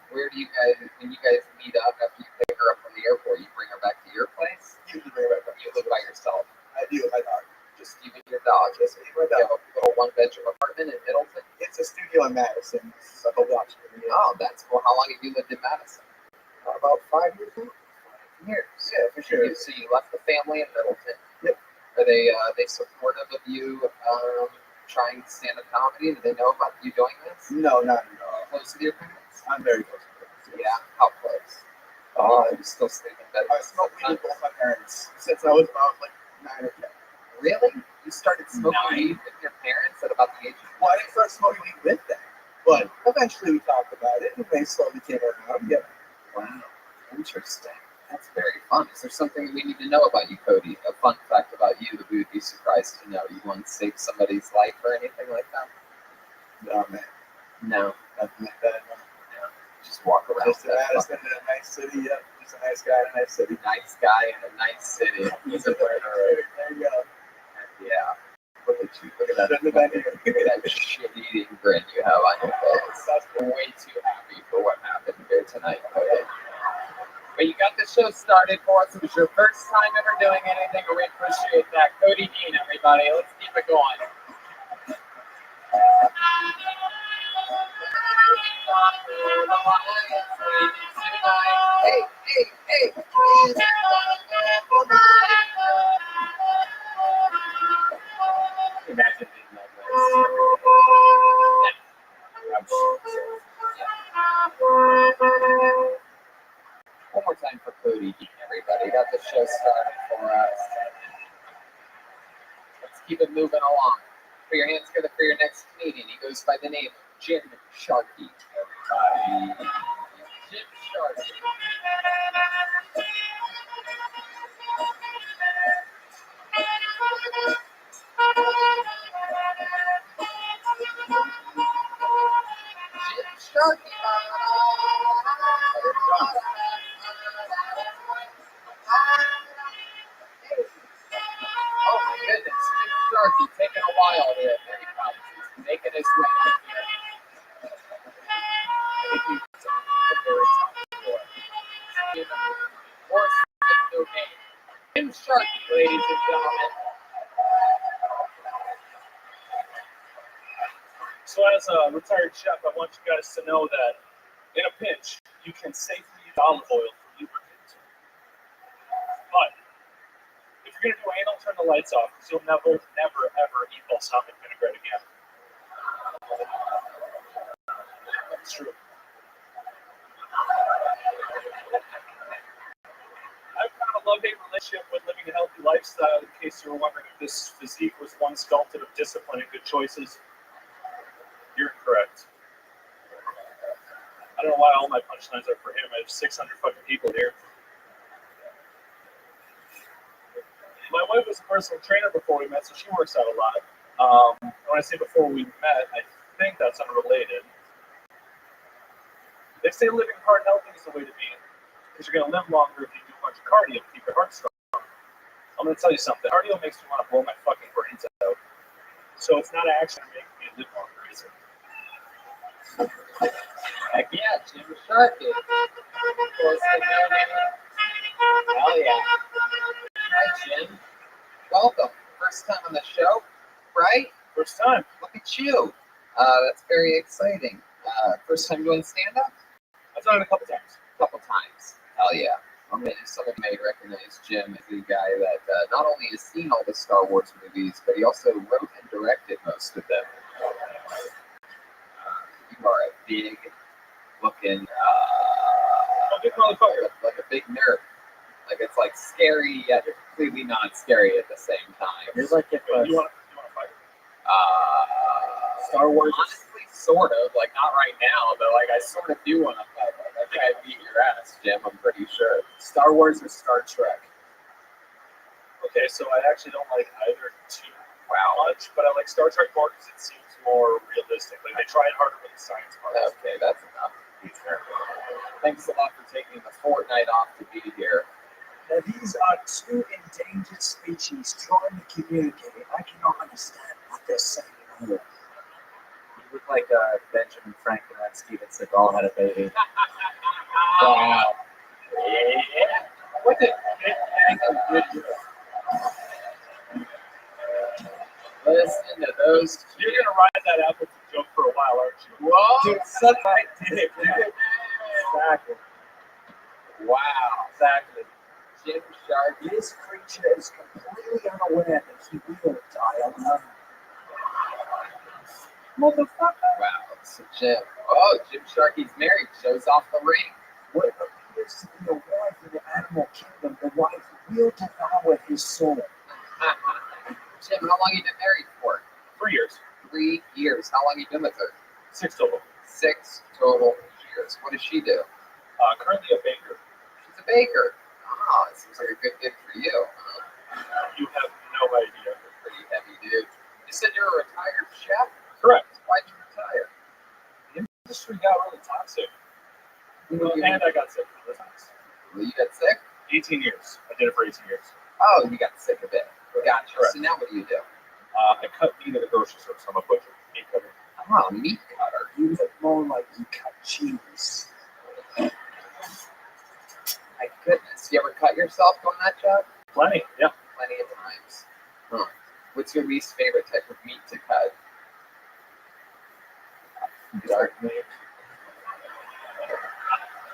where do you guys, when you guys meet up after you pick her up from the airport, you bring her back to your place? Usually bring her back. You live by yourself. I do. My dog. Just you and your dog. Just me and my You have dog. a little one-bedroom apartment in Middleton. It's a studio in Madison. It's like a watch. Oh, that's cool. How long have you lived in Madison? About 5 years. 5 Years. Yeah, for sure. So you left the family in Middleton. Yep. Are they supportive of you trying stand-up comedy? Do they know about you doing this? No, not at Are all. you close to your parents? I'm very close to it. Yeah. How close? You still sleep in bed? I smoked weed with both my parents since I was about like 9 or 10. Really? You started smoking 9? weed with your parents at about the age of Well, I didn't start smoking weed with them, but eventually we talked about it, and they slowly came around. Yeah. Wow. Interesting. That's very fun. Is there something we need to know about you, Cody? A fun fact about you that we would be surprised to know? You once saved somebody's life or anything like that? No, man. No. Nothing like that. No. Just walk around. Just in Madison in a nice city. Yeah. Just a nice guy in a nice city. Nice guy in a nice city. He's a murderer. There you go. Yeah. Look at you. Look at that. Shouldn't have been here. Look at that shit-eating grin you have on your face. I'm way too happy for what happened here tonight, Cody. But you got the show started for us. It was your first time ever doing anything, and we appreciate that. Cody Dean, everybody. Let's keep it going. Hey. Imagine being that nice. One more time for Cody Dean, everybody. Got the show started for us. Let's keep it moving along. Put your hands together for your next comedian. He goes by the name Jim Sharkey. Everybody. Jim Sharkey. Jim Sharkey. Oh my goodness, Jim Sharkey taking a while here. There he comes. He's making his way up here. I think he's a very tough boy. Horse with no name. Jim Sharkey, ladies and gentlemen. So as a retired chef, I want you guys to know that in a pinch, you can safely use olive oil for lubricant. But if you're gonna do anal, turn the lights off because you'll never, ever eat balsamic vinaigrette again. That's true. I've got a love-hate relationship with living a healthy lifestyle. In case you were wondering if this physique was one sculpted of discipline and good choices, you're incorrect. I don't know why all my punchlines are for him. I have 600 fucking people here. My wife was a personal trainer before we met, so she works out a lot. When I say before we met, I think that's unrelated. They say living hard and healthy is the way to be, because you're going to live longer if you do a bunch of cardio to keep your heart strong. I'm going to tell you something. Cardio makes me want to blow my fucking brains out. So it's not actually making me live longer, is it? Heck yeah, Jim Sharkey. Close to no name. Hell yeah. Hi, Jim. Welcome. First time on the show, right? First time. Look at you. That's very exciting. First time doing stand-up? I've done it a couple times. Couple times. Hell yeah. Okay, someone may recognize Jim as the guy that not only has seen all the Star Wars movies, but he also wrote and directed most of them. You are a big looking, Big motherfucker. like a big nerd. Like it's like scary yet completely not scary at the same time. You're like if You want to fight? Star Wars. Honestly, sort of. Like not right now, but like I sort of do want to fight. Like I think I'd beat your ass, Jim. I'm pretty sure. Star Wars or Star Trek? Okay, so I actually don't like either too much, but I like Star Trek more because it seems more realistic. Like they tried harder with the science part. Okay, that's enough. Thanks a lot for taking the fortnight off to be here. Now, these are two endangered species trying to communicate. I cannot understand what they're saying. You look like Benjamin Franklin and Steven Seagal had a baby. Wow. Yeah. What the? Listen to those. You're gonna ride that Appleton joke for a while, aren't you? Whoa. Dude, suck my dick, dude. Exactly. Wow. Exactly. Jim Shark. This creature is completely unaware that he will die alone. Motherfucker. Wow. So Jim. Oh, Jim Sharky's married. Shows off the ring. What appears to be a wife in the animal kingdom, the wife will devour his soul. Jim, how long you been married for? 3 years. 3 years. How long you been with her? 6 total. 6 total years. What does she do? Currently a baker. She's a baker. Oh, it seems like a good gig for you. You have no idea. Pretty heavy dude. You said you're a retired chef? Correct. Why'd you retire? The industry got really toxic. And I got sick from the times. Well, you got sick? 18 years. I did it for 18 years. Oh, you got sick of it. Gotcha. Correct. So now what do you do? I cut meat at the grocery store, so I'm a butcher, meat cutter. Oh, meat cutter. You look more like you cut cheese. My goodness. You ever cut yourself doing that job? Plenty, yeah. Plenty of times. Huh. What's your least favorite type of meat to cut? Dark meat.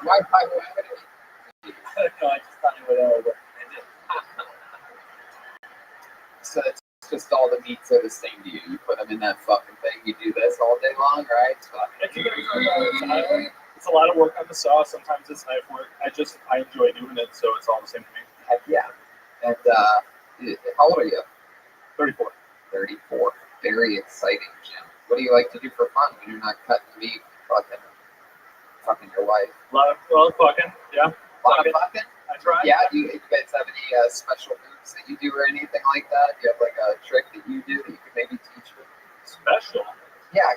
Why would it? No, I just thought it would So it's just all the meats are the same to you. You put them in that fucking thing. You do this all day long, right? It's a lot of work on the sauce. Sometimes it's knife work. I enjoy doing it, so it's all the same to me. Heck yeah. And how old are you? 34. 34. Very exciting, Jim. What do you like to do for fun when you're not cutting meat? Fucking your wife. A lot of fucking, yeah. A lot of fucking? I try. Yeah, you guys have any special moves that you do or anything like that? Do you have like a trick that you do that you could maybe teach me? Special. Yeah,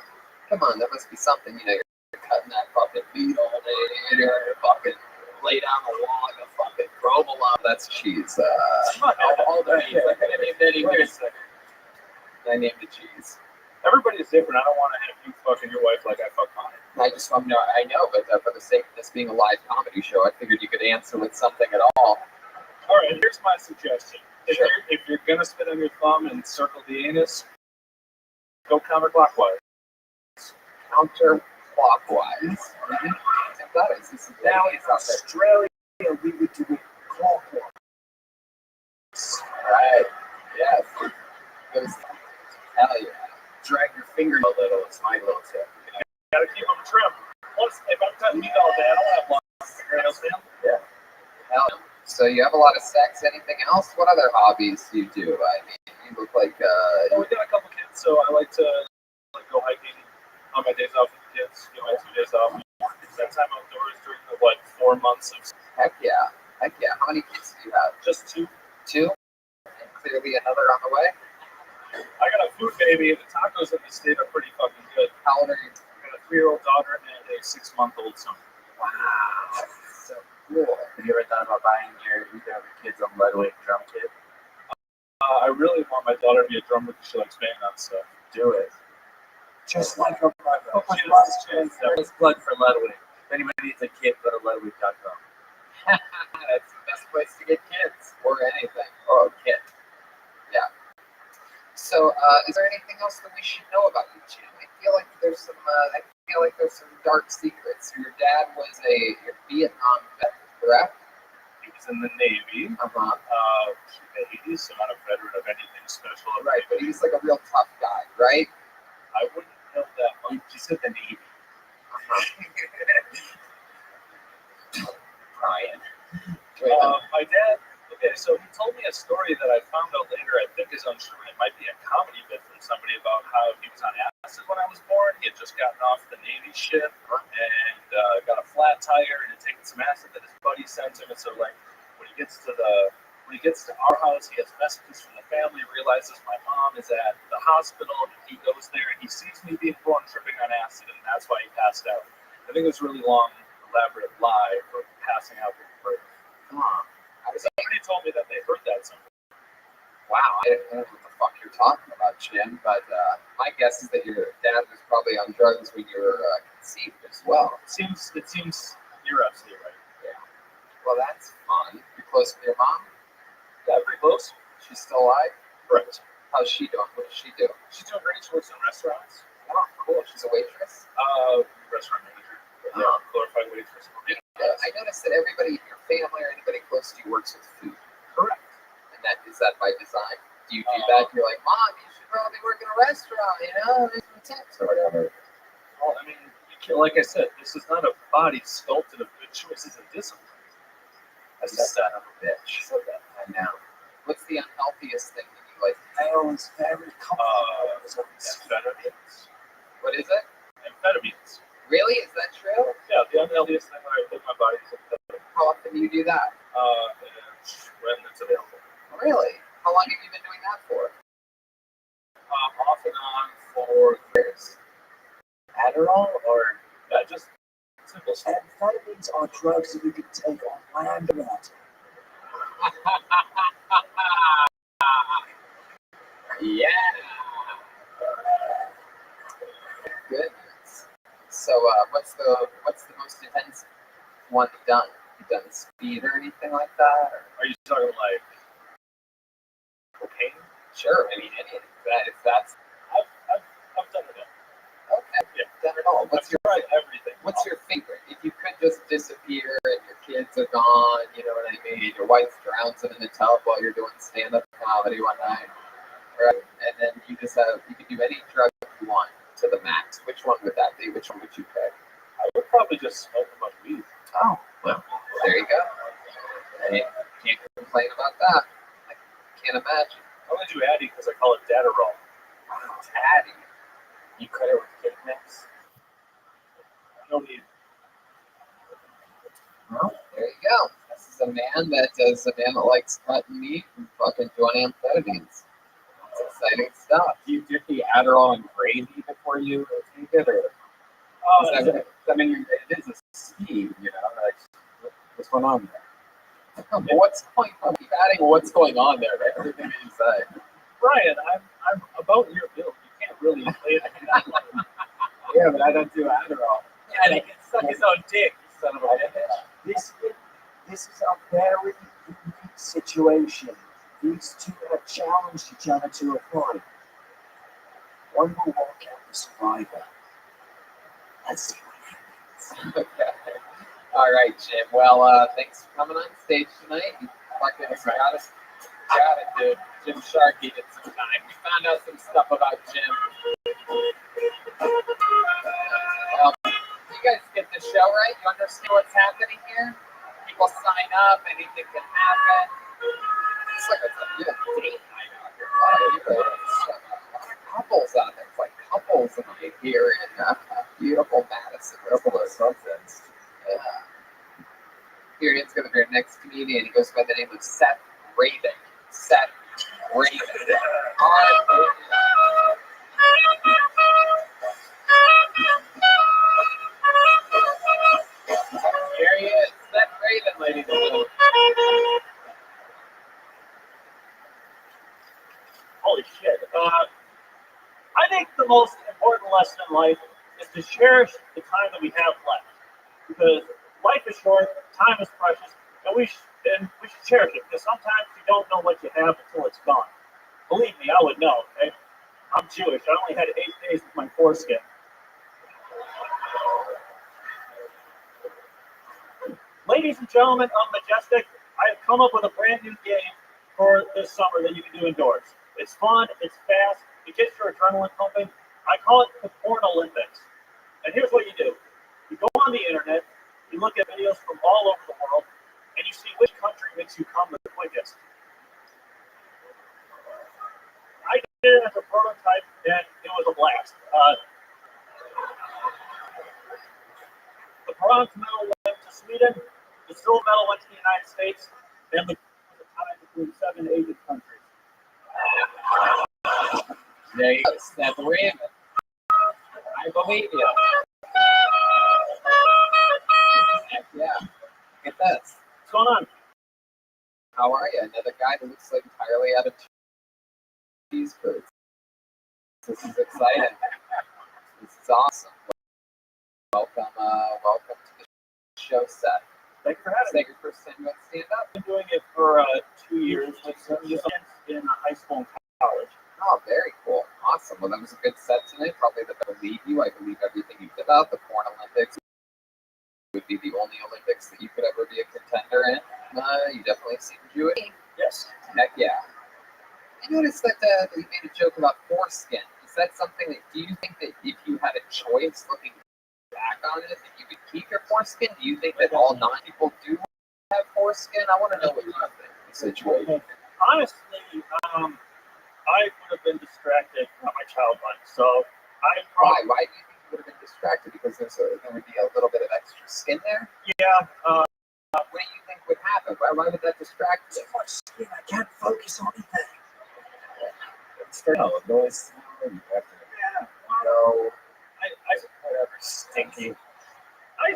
come on, there must be something. You know, you're cutting that fucking meat all day, and you're fucking lay down a log of fucking provolone. That's cheese. All the meat. I could have named any Wait a meat. second. I named the cheese. Everybody's different. I don't want to have you fucking your wife like I fuck mine. I just want to know. I know, but for the sake of this being a live comedy show, I figured you could answer with something at all. All right, here's my suggestion. Sure. If you're gonna spit on your thumb and circle the anus, go counterclockwise. Counterclockwise. That is Now in Australia, we would do it clockwise. right. Yes. Hell yeah. Drag your finger a little. It's my little tip. You gotta keep them trim. Plus, if I'm cutting meat all day, I don't have long fingernails, man. Yeah. Hell yeah. So you have a lot of sex. Anything else? What other hobbies do you do? I mean, you look like. Well, we got a couple kids, so I like to go hiking on my days off with the kids. You know, my 2 days off. Spend time outdoors during the 4 months of. Heck yeah. Heck yeah. How many kids do you have? Just 2. 2? And clearly another on the way? I got a food baby, and the tacos in the state are pretty fucking good. How old are you? I got a 3-year-old daughter and a 6-month-old son. Wow. So cool. Have you ever thought about buying either of your kids a lightweight drum kit? I really want my daughter to be a drummer because she likes band on stuff. Do it. Just like a brother. Nice plug for Ludwig. If anybody needs a kit, go to ludwig.com. That's the best place to get kids or anything. Or a kid. Yeah. So, is there anything else that we should know about you, Jim? I feel like there's some dark secrets. Your dad was a Vietnam vet, correct? He was in the Navy. Uh-huh. The 80s, so not a veteran of anything special. Right, but he was like a real tough guy, right? I wouldn't know that much. You said the Navy. Brian. My dad, okay, so he told me a story that I found out later, I think is untrue. It might be a comedy bit from somebody about how he was on acid when I was born. He had just gotten off the Navy ship and got a flat tire and had taken some acid that his buddy sent him. And so, when he gets to When he gets to our house, he has messages from the family, realizes my mom is at the hospital, and he goes there, and he sees me being born tripping on acid, and that's why he passed out. I think it was a really long, elaborate lie for passing out with birth. Somebody told me that they heard that somewhere. Wow, I don't know what the fuck you're talking about, Jim, but my guess is that your dad was probably on drugs when you were conceived as well. It seems you're absolutely right. Yeah. Well, that's fun. You're close with your mom? Yeah, pretty close. She's still alive? Correct. How's she doing? What does she do? She's doing great. She works in restaurants. Oh, cool. She's a waitress? Restaurant manager. Oh. Yeah, glorified waitress. I noticed that everybody in your family or anybody close to you works with food. Correct. And is that by design? Do you do that? You're like, Mom, you should probably work in a restaurant, you know? There's some tips or whatever. Well, I mean, like I said, this is not a body sculpted of good choices and discipline. I said son of a bitch. Said that. I know. What's the unhealthiest thing that you like? Males very comfortable. Amphetamines. What is it? Amphetamines. Really? Is that true? Yeah, the unhealthiest thing that I put in my body is amphetamine. How often do you do that? When it's available. Really? How long have you been doing that for? Off and on for years. Adderall or Just simple stuff. amphetamines are drugs that you can take on land and water. Yeah. Goodness. So, what's the most intense one you've done? You done speed or anything like that? Or? Are you talking like cocaine? Sure. I mean, any if that's I've done it all. okay. Yeah. Done it all. I've tried everything. What's your favorite? If you could just disappear and your kids are gone, you know what I mean? Your wife drowns them in the tub while you're doing stand-up comedy one night, right? And then you could do any drug you want to the max. Which one would that be? Which one would you pick? I would probably just smoke a bunch of weed. Oh, well, there you go. I can't complain about that. I can't imagine. I'm gonna do Addy because I call it Datarol. Wow, Daddy. You cut it with cake mix. No need. Well, there you go. This is a man that likes cutting meat and fucking doing amphetamines. It's exciting stuff. Do you dip the Adderall in gravy before you take it, or? I mean, it is a speed, you know. Like, what's going on there? What's going on? Keep adding what's going on there, right? Everything that you say. Brian, I'm about your build. You can't really play it that way. Yeah, but I don't do Adderall. Yeah, he can suck his own dick, son of a bitch. This is a very unique situation. These two have challenged each other to a fight. One will walk out the survivor. Let's see what happens. Okay. All right, Jim. Well, thanks for coming on stage tonight. You fucking got it, dude. Jim Sharkey did some time. We found out some stuff about Jim. You guys get the show right? You understand what's happening here? People sign up, anything can happen. It's like a date night out here. A lot of people, couples out there. It's like couples night here in beautiful Madison. Couple of substance. Yeah. Here it's going to be our next comedian. He goes by the name of Seth Raven. Seth Raven. Here he is, Seth Raven, ladies and gentlemen. Holy shit. I think the most important lesson in life is to cherish the time that we have left. Because life is short, time is precious, and we should cherish it. Because sometimes you don't know what you have until it's gone. Believe me, I would know. Okay? I'm Jewish. I only had 8 days with my foreskin. Ladies and gentlemen of Majestic, I have come up with a brand new game for this summer that you can do indoors. It's fun, it's fast, it gets your adrenaline pumping. I call it the Porn Olympics. And here's what you do. You go on the internet, you look at videos from all over the world, and you see which country makes you come the quickest. I did it as a prototype, and it was a blast. The bronze medal went to Sweden, the silver medal went to the United States, and the time in 7 Asian countries. There you go. Step away. I believe you. Heck yeah. Look at this. What's going on? How are you? Another guy that looks like entirely out of cheese curds. This is exciting. This is awesome. Welcome to the show set. Thanks for having me. Is that your first time doing stand-up? I've been doing it for 2 years, like in high school and college. Oh, very cool. Awesome. Well, that was a good set tonight. Probably the believe you. I believe everything you did about the Porn Olympics would be the only Olympics that you could ever be a contender in. You definitely seem Jewish. Yes. Heck yeah. I noticed that you made a joke about foreskin. Is that something that, do you think that if you had a choice looking back on it, that you could keep your foreskin? Do you think that all non-people do have foreskin? I want to know what you think of the situation. Honestly, I would have been distracted from my child life, so I probably. Why do you think you would have been distracted? Because there would be a little bit of extra skin there? Yeah. What do you think would happen? Why would that distract you? So much skin, I can't focus on anything. No, noise. You have to go. Whatever, stinky. I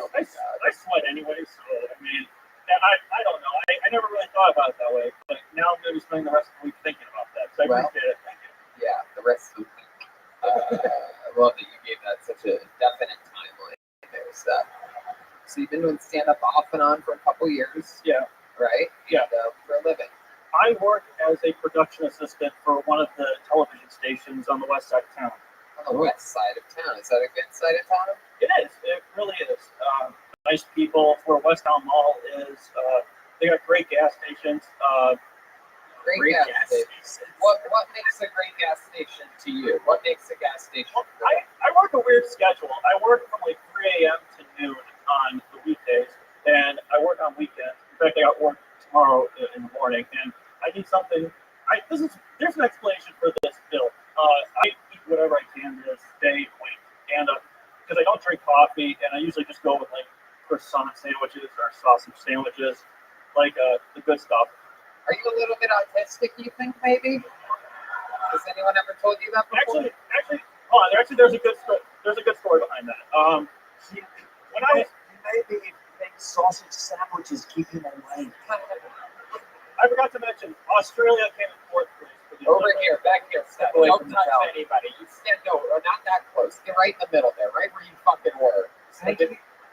sweat anyway, so I mean, and I don't know. I never really thought about it that way, but now I'm going to be spending the rest of the week thinking about that. So I appreciate it. Thank you. Yeah, the rest of the week. I love that you gave that such a definite timeline there. So you've been doing stand-up off and on for a couple years. Yeah. Right? Yeah. And, for a living. I work as a production assistant for one of the television stations on the west side of town. On the west side of town. Is that a good side of town? It is. It really is. Nice people. Where West Town Mall is. They got great gas stations. Great gas station. What makes a great gas station to you? What makes a gas station? Well, I work a weird schedule. I work from like 3 a.m. to noon on the weekdays, and I work on weekends. In fact, I got work tomorrow in the morning, and I need something. There's an explanation for this bill. I eat whatever I can this day, and because I don't drink coffee, and I usually just go with like croissant sandwiches or sausage sandwiches, like the good stuff. Are you a little bit autistic, you think, maybe? Has anyone ever told you that before? Actually, there's a good story. There's a good story behind that. When I was Maybe make sausage sandwiches keep him away. I forgot to mention, Australia came in fourth place. Over here, back here. Step away Don't from touch anybody. You stand over, not that close. Get right in the middle there, right where you fucking were. So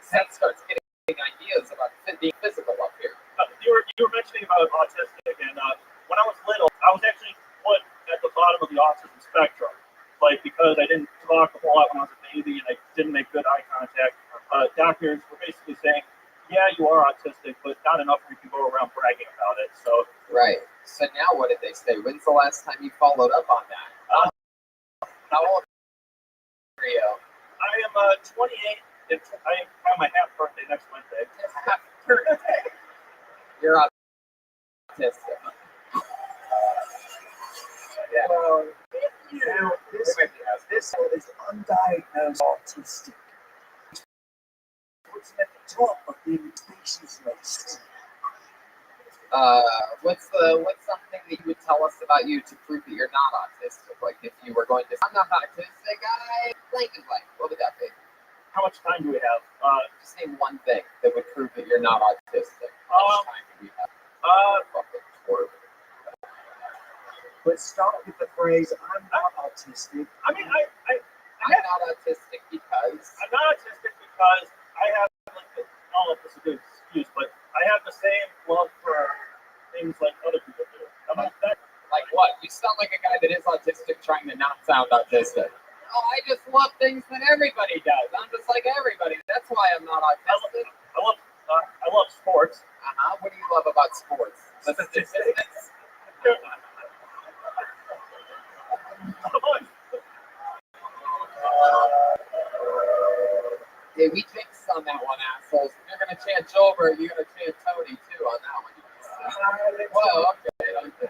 Seth starts getting ideas about being physical up here. You were mentioning about autistic, and when I was little, I was actually put at the bottom of the autism spectrum, like because I didn't talk a whole lot when I was a baby, and I didn't make good eye contact. Doctors were basically saying, yeah, you are autistic, but not enough where you can go around bragging about it. So right. So now what did they say? When's the last time you followed up on that? How old are you? I am 28. I have my half birthday next Wednesday. Half birthday. You're autistic. Yeah. Well, now this is undiagnosed autistic. Puts him at the top of the species list. What's something that you would tell us about you to prove that you're not autistic? Like if you were going to, I'm not autistic, I blank and blank. What would that be? How much time do we have? Just name one thing that would prove that you're not autistic. How much time do we have? Fucking twerp. Let's start with the phrase, I'm not autistic. I mean, I'm not autistic because I'm not autistic because I have, like, I don't know if this is a good excuse, but I have the same love for things like other people do. I'm not that. like what? You sound like a guy that is autistic trying to not sound autistic. Oh, I just love things that everybody does. I'm just like everybody. That's why I'm not autistic. I love sports. What do you love about sports? Statistics. Yeah, we jinxed on that one, assholes. If you're gonna chant Joelberg, you're gonna chant Tony too on that one. Well, okay.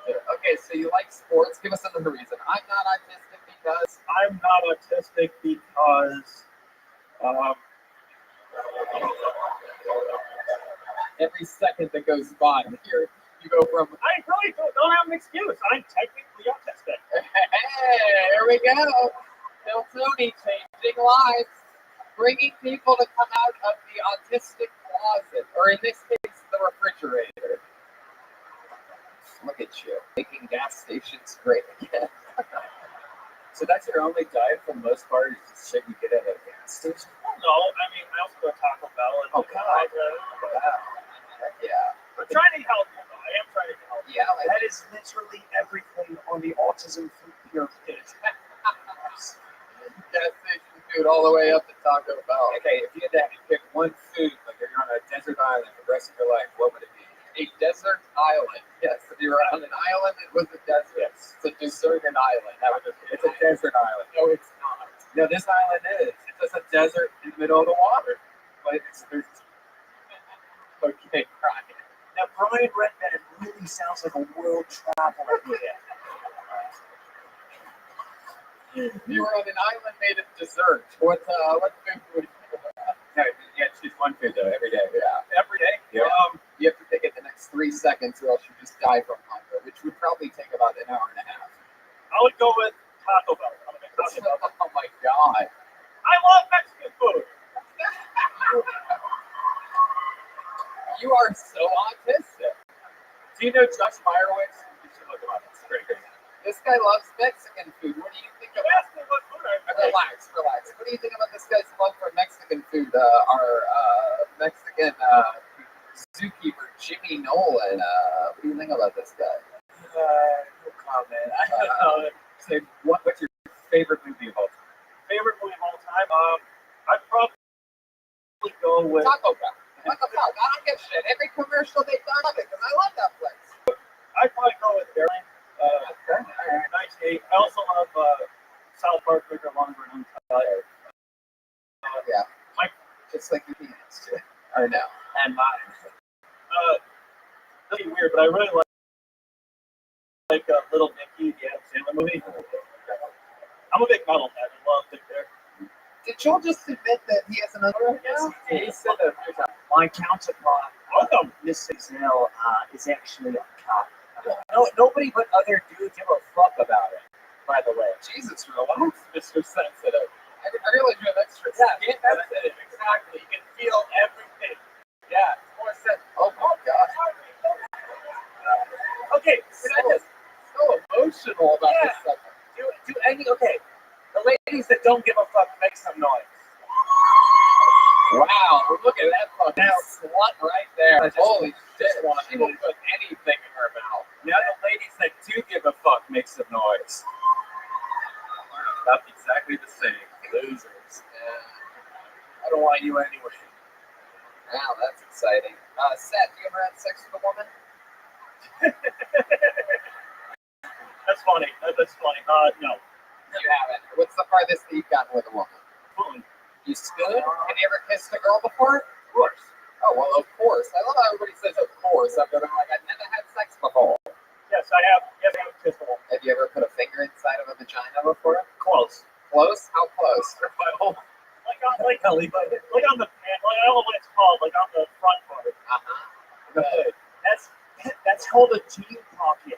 Okay, so you like sports. Give us another reason. I'm not autistic because I'm not autistic because every second that goes by, You go from, I really don't have an excuse. I'm technically autistic. hey, here we go. Bill Tony changing lives, bringing people to come out of the autistic closet, or in this case, the refrigerator. Look at you, making gas stations great again. So that's your only diet for the most part, is just shit you get at a gas station? Well, no, I mean, I also go to Taco Bell. And Oh, God. Wow. Heck yeah. I'm trying to help you, though. I am trying to help you. Yeah, like That is literally everything on the autism pyramid. gas station food all the way up to Taco Bell. Okay, if you had to pick one food, like you're on a desert island for the rest of your life, what would it be? A desert island. Yes, if you were on an island, it was a desert. Yes. It's a deserted island. That was It's a desert island. No, it's not. No, this island is. It's just a desert in the middle of the water. But there's Okay, Brian. Now, Brian Redman really sounds like a world traveler here. You were on an island made of dessert. What food would you have? no, yeah, it's just one food though every day. Yeah. Every day. Yeah. You have to pick it the next 3 seconds or else you just die from hunger, which would probably take about an hour and a half. I would go with Taco Bell. I'm a big Taco Bell. Oh my god. I love Mexican food. You are so autistic. Do you know Josh Meyerowitz? You should look him up. It's pretty crazy. This guy loves Mexican food. What do you think You about asked me what food I like. Relax. What do you think about this guy's love for Mexican food? Our Mexican zookeeper, Jimmy Nolan. What do you think about this guy? No comment. I don't know. Say, what's your favorite movie of all time? Favorite movie of all time? I'd probably go with. Taco Bell. What the fuck? I don't give a shit. Every commercial they've done of it because I love that place. I'd probably go with Barry. 98. I also love South Park, Bigger, Longer, and Untitled. Yeah. Mike. Just like your penis, too. Or no. And mine. Really weird, but I really like Little Nicky, the Adam Sandler movie. I'm a big metalhead. I love Dick there. Did Joel just admit that he has another one? Yes, he did. He said that. My counterpart, Welcome. Miss Zell, is actually a cop. No, nobody but other dudes give a fuck about it, by the way. Jesus, relax, Mr. Sensitive. I realize you have extra Yeah, skin. sensitive. Exactly. You can feel everything. Yeah, it's more sensitive. Oh my god. Okay, can I just So emotional about Yeah. this subject. do any? Okay, the ladies that don't give a fuck make some noise. Wow, look at that fucking slut right there. I just- Holy shit, want she will put anything in her mouth. Now the ladies that do give a fuck make some noise. About exactly the same. Losers. I don't want you anyway. Wow, that's exciting. Seth, you ever had sex with a woman? That's funny. That's funny. No. You haven't. What's the farthest that you've gotten with a woman? Boom. You spoon? Have you ever kissed a girl before? Of course. Oh, well, of course. I love how everybody says of course after they're like, I've never had sex before. Yes, I have. Yes, I have kissed a woman. Have you ever put a finger inside of a vagina before? Close. Close? How close? Like on the pan, like I don't know what it's called, like on the front part. Uh-huh. Good. That's called a gene pocket.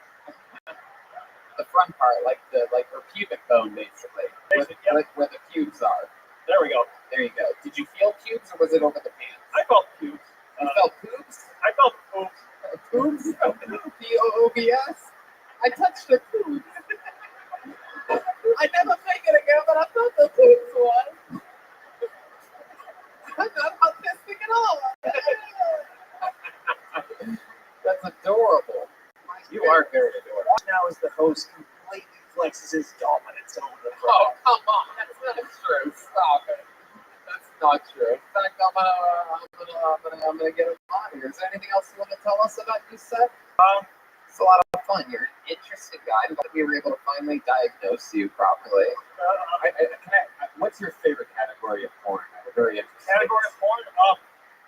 The front part, like her pubic bone, basically. Basic, yep. Like where the pubes are. There we go. There you go. Did you feel pubes or was it over the pants? I felt pubes. You felt pubes? I felt poops. Pubes? P-O-O-B-S? I touched the pubes. I never think it again, but I felt the pubes one. I'm not autistic at all. That's adorable. You are very adorable. Now as the host completely flexes his dominance over the Oh, come on. That's not true. Stop it. That's not true. In fact, I'm gonna get him on here. Is there anything else you want to tell us about you, Seth? It's a lot of fun. You're an interesting guy. I'm glad we were able to finally diagnose you properly. What's your favorite category of porn? I'm very interested. Category of porn.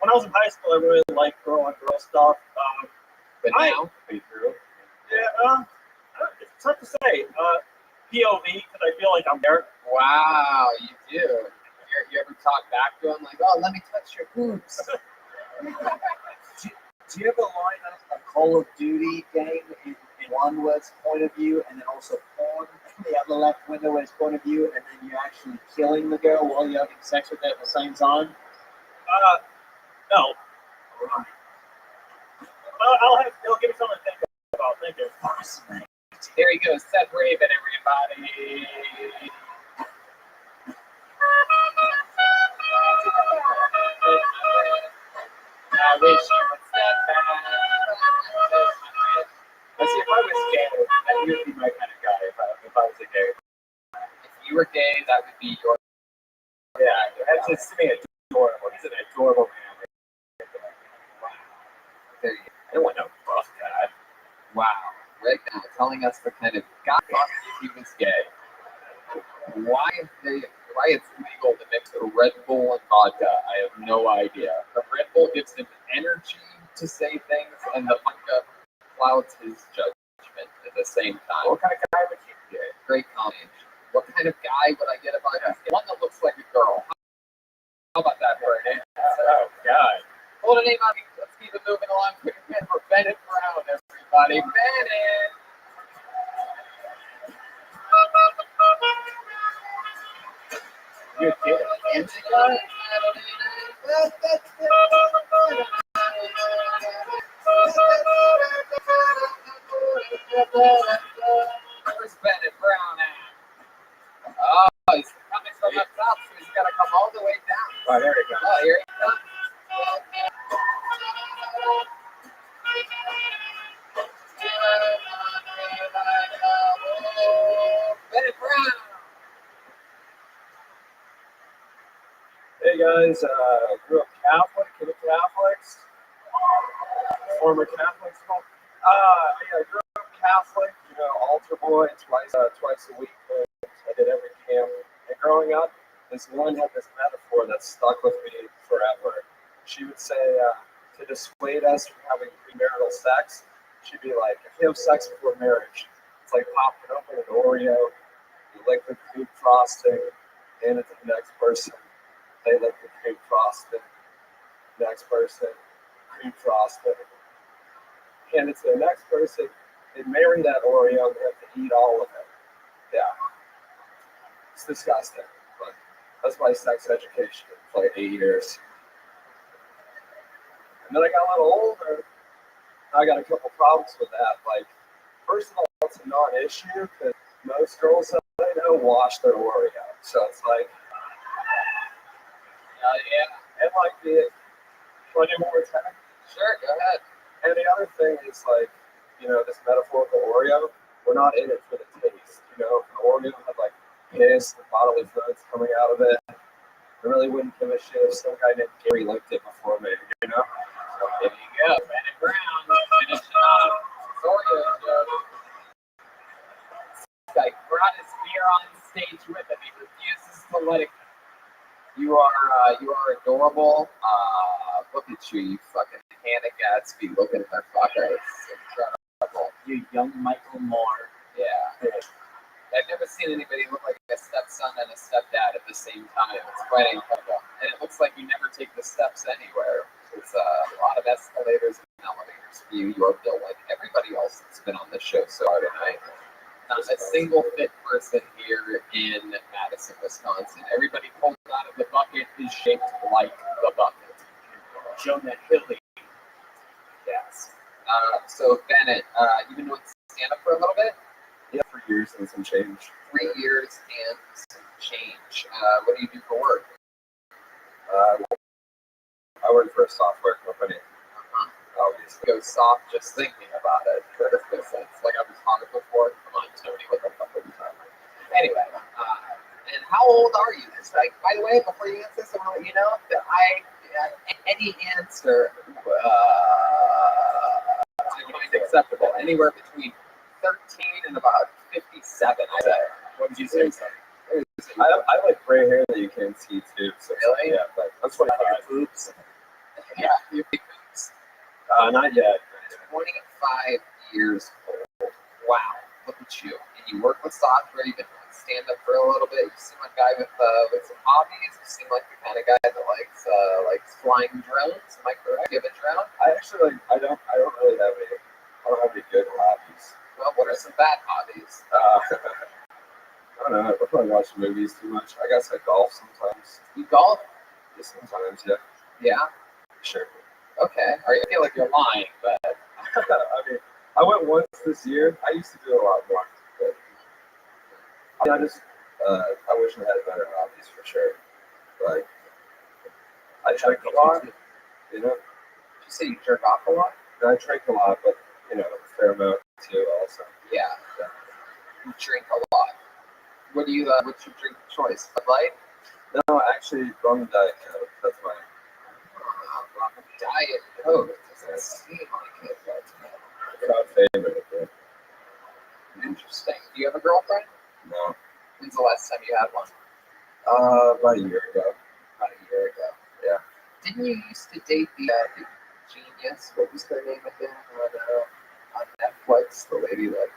When I was in high school, I really liked girl on girl stuff. But now, Are you through? Yeah. It's tough to say. POV because I feel like I'm there. wow, you do. You ever talk back to him like, oh, let me touch your boobs? Do you ever line up a Call of Duty game. In one was point of view, and then also porn. In the other left window is point of view, and then you're actually killing the girl while you're having sex with her at the same time. No. It'll give me something to think about. Thank you. Fascinating. There he goes, Seth Raven, everybody. I wish you would step back. Let's see, if I was gay, that would be my kind of guy. If I was a gay, If you were gay, that would be your. yeah, that's just to me adorable. He's an adorable man. There you go. I don't want no buff guy. Wow. Right now, telling us the kind of guy if he was gay. Why it's legal to mix Red Bull and vodka, I have no idea. The Red Bull gives him energy to say things, and the vodka clouds his judgment at the same time. What kind of guy would you be? Great combination. What kind of guy would I get if I was one that looks like a girl? How about that for an answer? Oh, God. Hold a name on me. Let's keep it moving along. Quick pin for Bennett Brown, everybody. Bennett! You're kidding. Indica? Where's Bennett Brown at? Oh, he's coming from up top, so he's got to come all the way down. Oh, there you go. Oh, here he comes. Bennett Brown. Hey guys, grew up Catholic, kid of Catholics, former Catholics. Yeah, I grew up Catholic, altar boy twice a week. I did every camp. And growing up, this woman had this metaphor that stuck with me forever. She would say, to dissuade us from having premarital sex, she'd be like, if you have sex before marriage, it's like popping open an Oreo, you lick the cream frosting, hand it to the next person. They lick the cream frosting. Next person, cream frosting. Hand it to the next person. They marry that Oreo and they have to eat all of it. Yeah. It's disgusting. But that's my sex education for like 8 years. And then I got a little older. I got a couple problems with that. Like, first of all, it's a non-issue because most girls that I know wash their Oreo. So it's like, Yeah. and like the, want to do more time? Sure, go ahead. And the other thing is like, this metaphorical Oreo, we're not in it for the taste. If an Oreo had like piss and bodily fluids coming out of it, I really wouldn't give a shit if some guy named Gary licked it before me, So, There you go. Bennett Brown finishing off. Oreo joke. This guy brought his beer on stage with him. He refuses to let it go. You are adorable. Look at you fucking Hannah Gadsby looking at that fucker. It's incredible. You young Michael Moore. Yeah. I've never seen anybody look like a stepson and a stepdad at the same time. It's quite incredible. And it looks like you never take the steps anywhere. It's a lot of escalators and elevators for you. You're built like everybody else that's been on this show so far tonight. Not a single fit person here in Madison, Wisconsin. Everybody pulled out of the bucket is shaped like the bucket. Jonah Hilly. Yes. So Bennett, you've been doing stand-up for a little bit? Yeah, for years and some change. 3 years and some change. What do you do for work? I work for a software company. Obviously. Go soft just thinking about it. That makes sense. Like I was talking before. Come on, Tony, what the fuck are you talking about? Anyway, and how old are you? By the way, before you answer this, I want to let you know that any answer I find acceptable. Anywhere between 13 and about 57, I say. What did you say? I like gray hair that you can't see too. So Really? Yeah, but I'm 25. Oops. Yeah, you're big boobs. Not yet. 25 years old. Wow, look at you. And you work with software, you've been doing stand-up for a little bit. You seem like a guy with some hobbies. You seem like the kind of guy that likes flying drones. Am I correct? You have a drone? I don't really have any I don't have any good hobbies. Well, what are some bad hobbies? I don't know. I probably watch movies too much. I guess I golf sometimes. You golf? Yeah, sometimes, yeah. Yeah. Sure. Okay. I feel like you're lying, but I mean, I went once this year. I used to do a lot more. But I wish I had better hobbies for sure. Like, I drink a lot, you know. you say you jerk off a lot? I drink a lot, but, you know, a fair amount too also. Yeah. You drink a lot. What's your drink of choice? Bud Light? No, actually, rum and Diet Coke. That's my Diet Coke. Doesn't seem like it, but crowd favorite. Yeah. interesting. Do you have a girlfriend? No. When's the last time you had one? About a year ago. About a year ago. Yeah. Didn't you used to date the genius? What was her name again? On Netflix, the lady that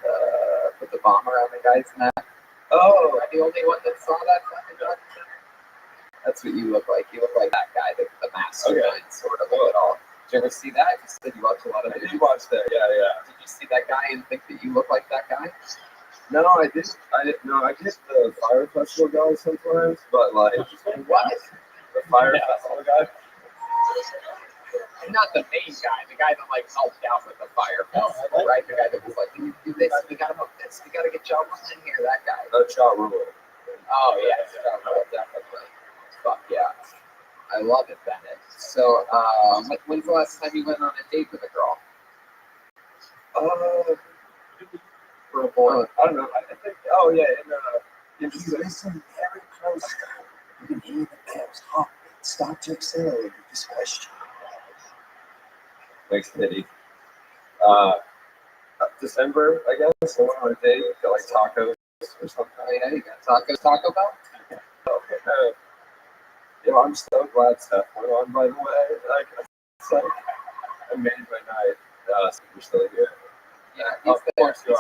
put the bomb around the guy's neck. Oh, Am I the only one that saw that fucking documentary? That's what you look like. You look like that guy, the mastermind sort of of it all. Did you ever see that? You said you watch a lot of I videos. did watch that. Yeah, yeah. Did you see that guy and think that you look like that guy? No, I didn't. No, I get the Fire Festival guy sometimes, but like What? the Fire Festival guy. Not the main guy, the guy that like helped out with the fire festival, right? The guy that was like, "Can you do this? We gotta book this. We gotta get John in here." That guy. Ja Rule. Oh yeah, definitely. Fuck yeah, I love it, Bennett. So, when's the last time you went on a date with a girl? For a boy. I don't know. I think. Oh yeah, in If you listen very closely, you can hear the bells heartbeat start to accelerate with this question. Thanks, Kitty. December, I guess. I went on a date. Got like tacos or something. Oh yeah, you got Taco Bell. I'm so glad Steph went on. By the way, like, it's like I made my night. So you're still here. Yeah, he's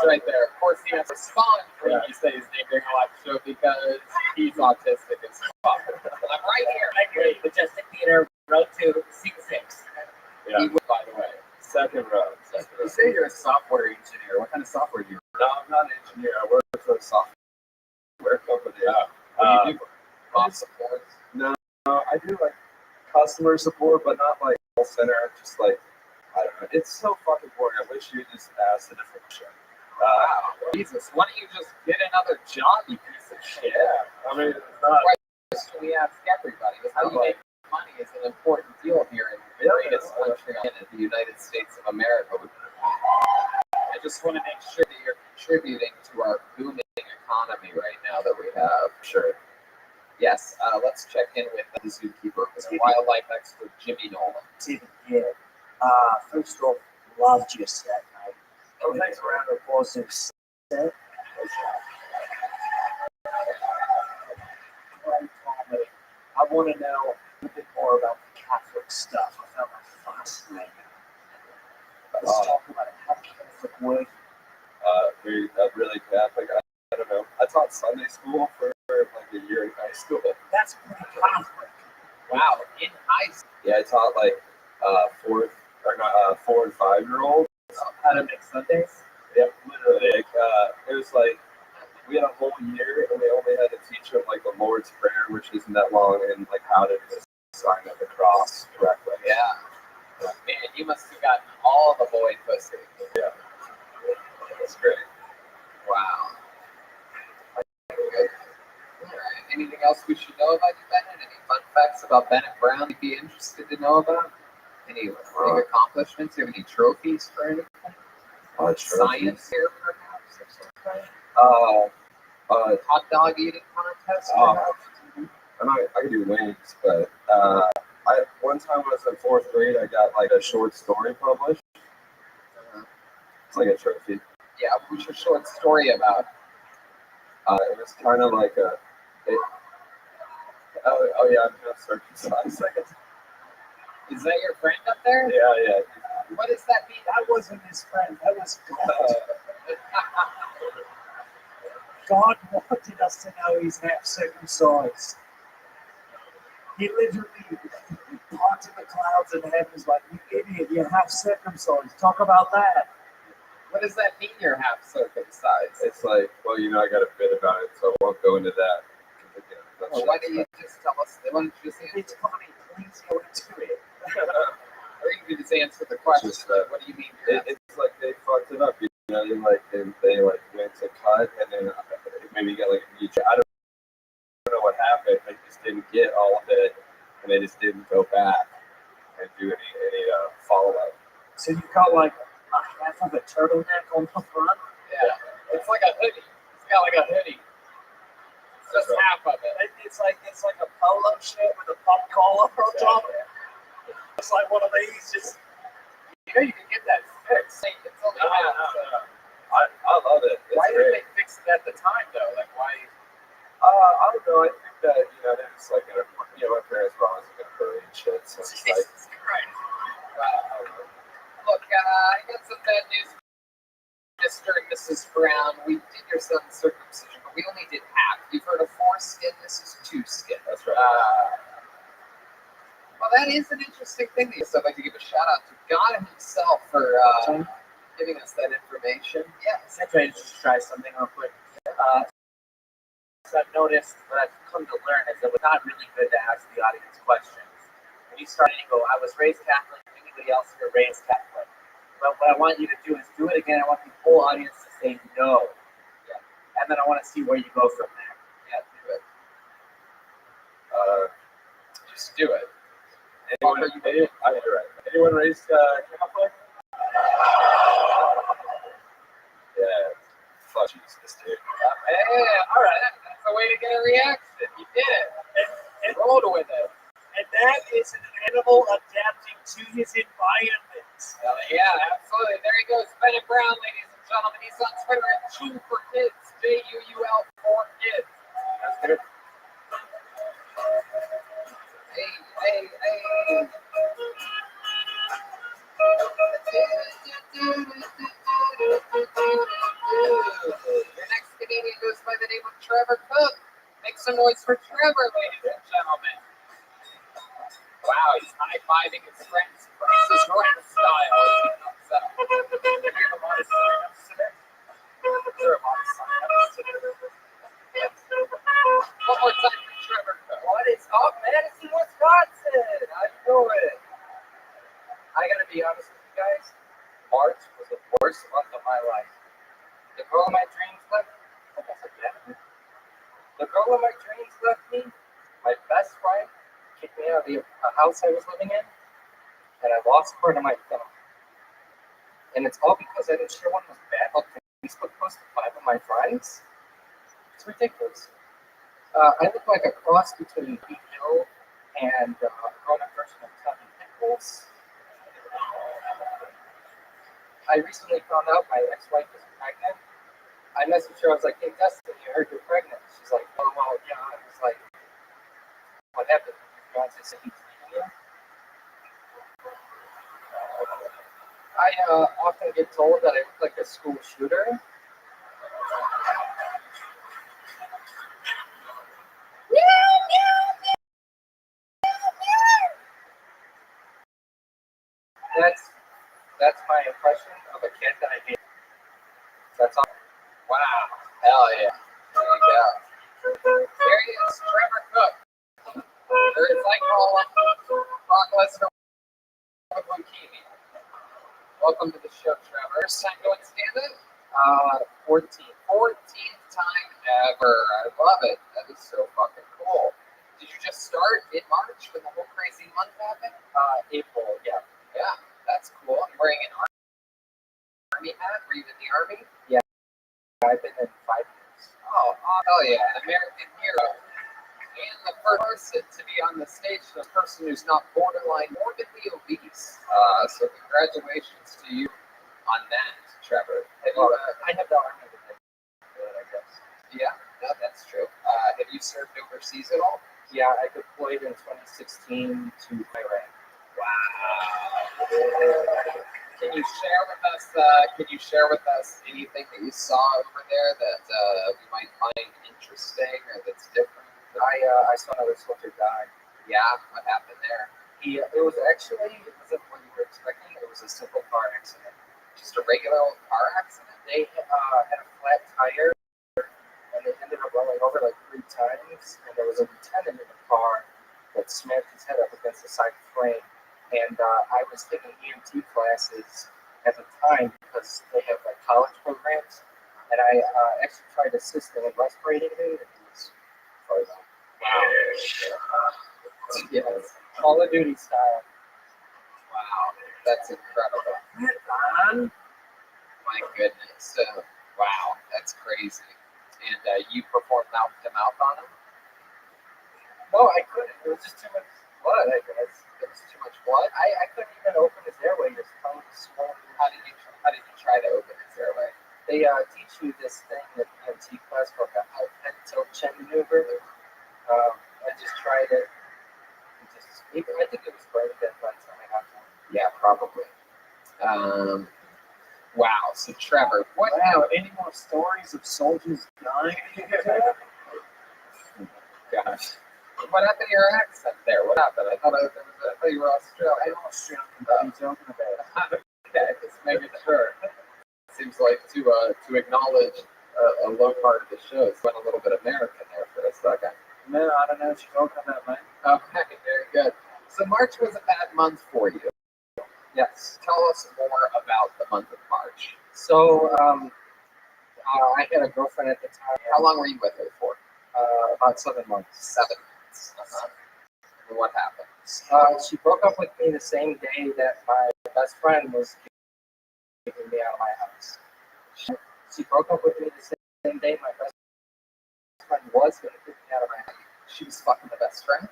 right there. Of course, he has to respond when you say his name during a live show because he's autistic as fuck. I'm right here. Great, Majestic Theater, row 2, seat 6. Yeah. He would, by the way. Second row. You say you're a software engineer. What kind of software do you run? No, I'm not an engineer. I work for a software company. What do you do? Bob support? No, I do like customer support, but not like call center. Just like, I don't know. It's so fucking boring. I wish you just asked a different question. Wow. Jesus, why don't you just get another job, you piece of shit? Yeah. I mean, it's not. Question we ask everybody is how you make money is an important deal here in the greatest country in the United States of America. I just want to make sure that you're contributing to our booming economy right now that we have. Sure. Yes, let's check in with the zookeeper, wildlife expert Jimmy Nolan. Tim, yeah. First off, loved your set, mate. Oh, thanks, a round of applause for set. Great comedy. I want to know a bit more about the Catholic stuff. I found that fascinating. Let's talk about it. How Catholic work. Really Catholic. I don't know. I taught Sunday school for like a year in high school. That's pretty Catholic. Wow, in high school. Yeah, I taught like 4 and 5 year olds. How to make Sundays? Yep, literally. Like, it was like we had a whole year, and they only had to teach them like the Lord's Prayer, which isn't that long, and like how to do the sign of the cross correctly. Yeah. Man, you must have gotten all the boy pussy. Yeah. That's great. Wow. Good. All right. Anything else we should know about you, Bennett? Any fun facts about Bennett Brown you'd be interested to know about? Any big accomplishments? Do you have any trophies for anything? Science here, perhaps, or something? Hot dog eating contest, perhaps? I could do wings, but one time when I was in 4th grade, I got like a short story published. It's like a trophy. Yeah, what's your short story about? It was kind of like oh yeah, I'm gonna circumcise. Is that your friend up there? Yeah. What does that mean? That wasn't his friend. That was God. God wanted us to know he's half circumcised. He literally parted the clouds and heaven was like, you idiot, you're half circumcised. Talk about that. What does that mean? You're half circumcised. It's like, well, I got a bit about it, so I won't go into that. Well, why don't you just tell us? Why don't you just answer? It's funny. Please go into it. Or you can just answer the question. Just, what do you mean? It's like they fucked it up. They went to cut, and then maybe got like a knee. I don't know what happened. They just didn't get all of it, and they just didn't go back and do any follow up. So you got like a half of a turtleneck on the front? Yeah. It's like a hoodie. It's got like a hoodie. It's just half of it. It's like a polo shirt with a pop collar on top. It's like one of these. Just you can get that fixed. It's only half. I love it. It's why great. did they fix it at the time though? Like why? I don't know. I think that they're just like my parents were always like a furry and shit. So it's like, Right. Look, I got some bad news, Mr. and Mrs. Brown. We did your son's circumcision, but we only did half. You've heard of 4 skin. This is 2 skin. that's right. Well, that is an interesting thing. So I'd like to give a shout out to God himself for giving us that information. Yes. I'm trying to just try something real quick. So I've noticed, what I've come to learn is that it's not really good to ask the audience questions. When you start and you go, I was raised Catholic, anybody else here raised Catholic? But what I want you to do is do it again. I want the whole audience to say no. Yeah. And then I want to see where you go from there. Yeah, do it. Just do it. Anyone raised Catholic? Yeah. Fuck Jesus, dude. Hey, all right. That's the way to get a reaction. You did it. And rolled with it. And that is an animal adapting to his environment. Yeah, absolutely. There he goes, Bennett Brown, ladies and gentlemen. He's on Twitter at Chew for Kids, JUUL for Kids. That's good. Hey. Your next Canadian goes by the name of Trevor Cook. Make some noise for Trevor, ladies and gentlemen. Wow, he's high-fiving his friends. Princess Right style. Hear a lot of sign-ups today. One more time for Trevor Cook. What is up, Madison, Wisconsin? I know it. I gotta be honest with you guys. March was the worst month of my life. The girl of my dreams left me. The girl of my dreams left me. My best friend kicked me out of the house I was living in, and I lost part of my thumb. And it's all because I didn't share one of those bad luck Facebook posts with 5 of my friends. It's ridiculous. I look like a cross between Pete Hill and a grown-up version of Tommy Pickles. I recently found out my ex-wife is pregnant. I messaged her. I was like, "Hey, Destiny, I heard you're pregnant." She's like, "Oh, well, yeah." I was like, "What happened? Your fiance said he's leaving you?" I often get told that I look like a school shooter. That's my impression of a kid that I hate. That's all. Wow. Hell yeah. There you go. There he is, Trevor Cook. Or as I call him, Brock Lesnar with leukemia. Welcome to the show, Trevor. First time going stand-up? 14th time ever. I love it. That is so fucking cool. Did you just start in March when the whole crazy month happened? April, yeah. Yeah, that's cool. You're wearing an army hat? Were you in the army? Yeah, I've been in 5 years. Oh, hell yeah. American hero. And the first person to be on the stage, the person who's not borderline morbidly obese. So congratulations to you on that, Trevor. I have the army with it, I guess. Yeah, no, that's true. Have you served overseas at all? Yeah, I deployed in 2016 to Iraq. Wow. Can you share with us anything that you saw over there that we might find interesting or that's different? I saw another soldier die. Yeah, what happened there? It wasn't what you were expecting. It was a simple car accident. just a regular old car accident? They had a flat tire, and they ended up rolling over like 3 times. And there was a lieutenant in the car that smashed his head up against the side frame. And I was taking EMT classes at the time because they have like college programs. And I actually tried assisting and respirating him, and he was frozen. Wow. Yes. Call of Duty style. Wow, that's incredible. My goodness. Wow, that's crazy. And you performed mouth to mouth on him? No, I couldn't. It was just too much blood, I guess. There was too much blood? I couldn't even open his airway. His tongue was swollen. How did you try to open his airway? They teach you this thing at EMT class called the head tilt chin maneuver. I just tried it. I think it was brain dead by the time I got to him. Yeah, probably. Wow. So Trevor, what? Wow, any more stories of soldiers dying? Gosh. What happened to your accent there? What happened? I thought you were Australian. I'm Australian. What are you talking about? Okay, just making sure. Seems like to acknowledge a low part of the show, it's went a little bit American there for a second. No, I don't know what you're talking about, mate. Okay, very good. So March was a bad month for you. Yes. Tell us more about the month of March. So I had a girlfriend at the time. How long were you with her for? About 7 months. 7 months. And what happened? She broke up with me the same day that my best friend was kicking me out of my house. She broke up with me the same day my best friend was going to kick me out of my house. She was fucking the best friend?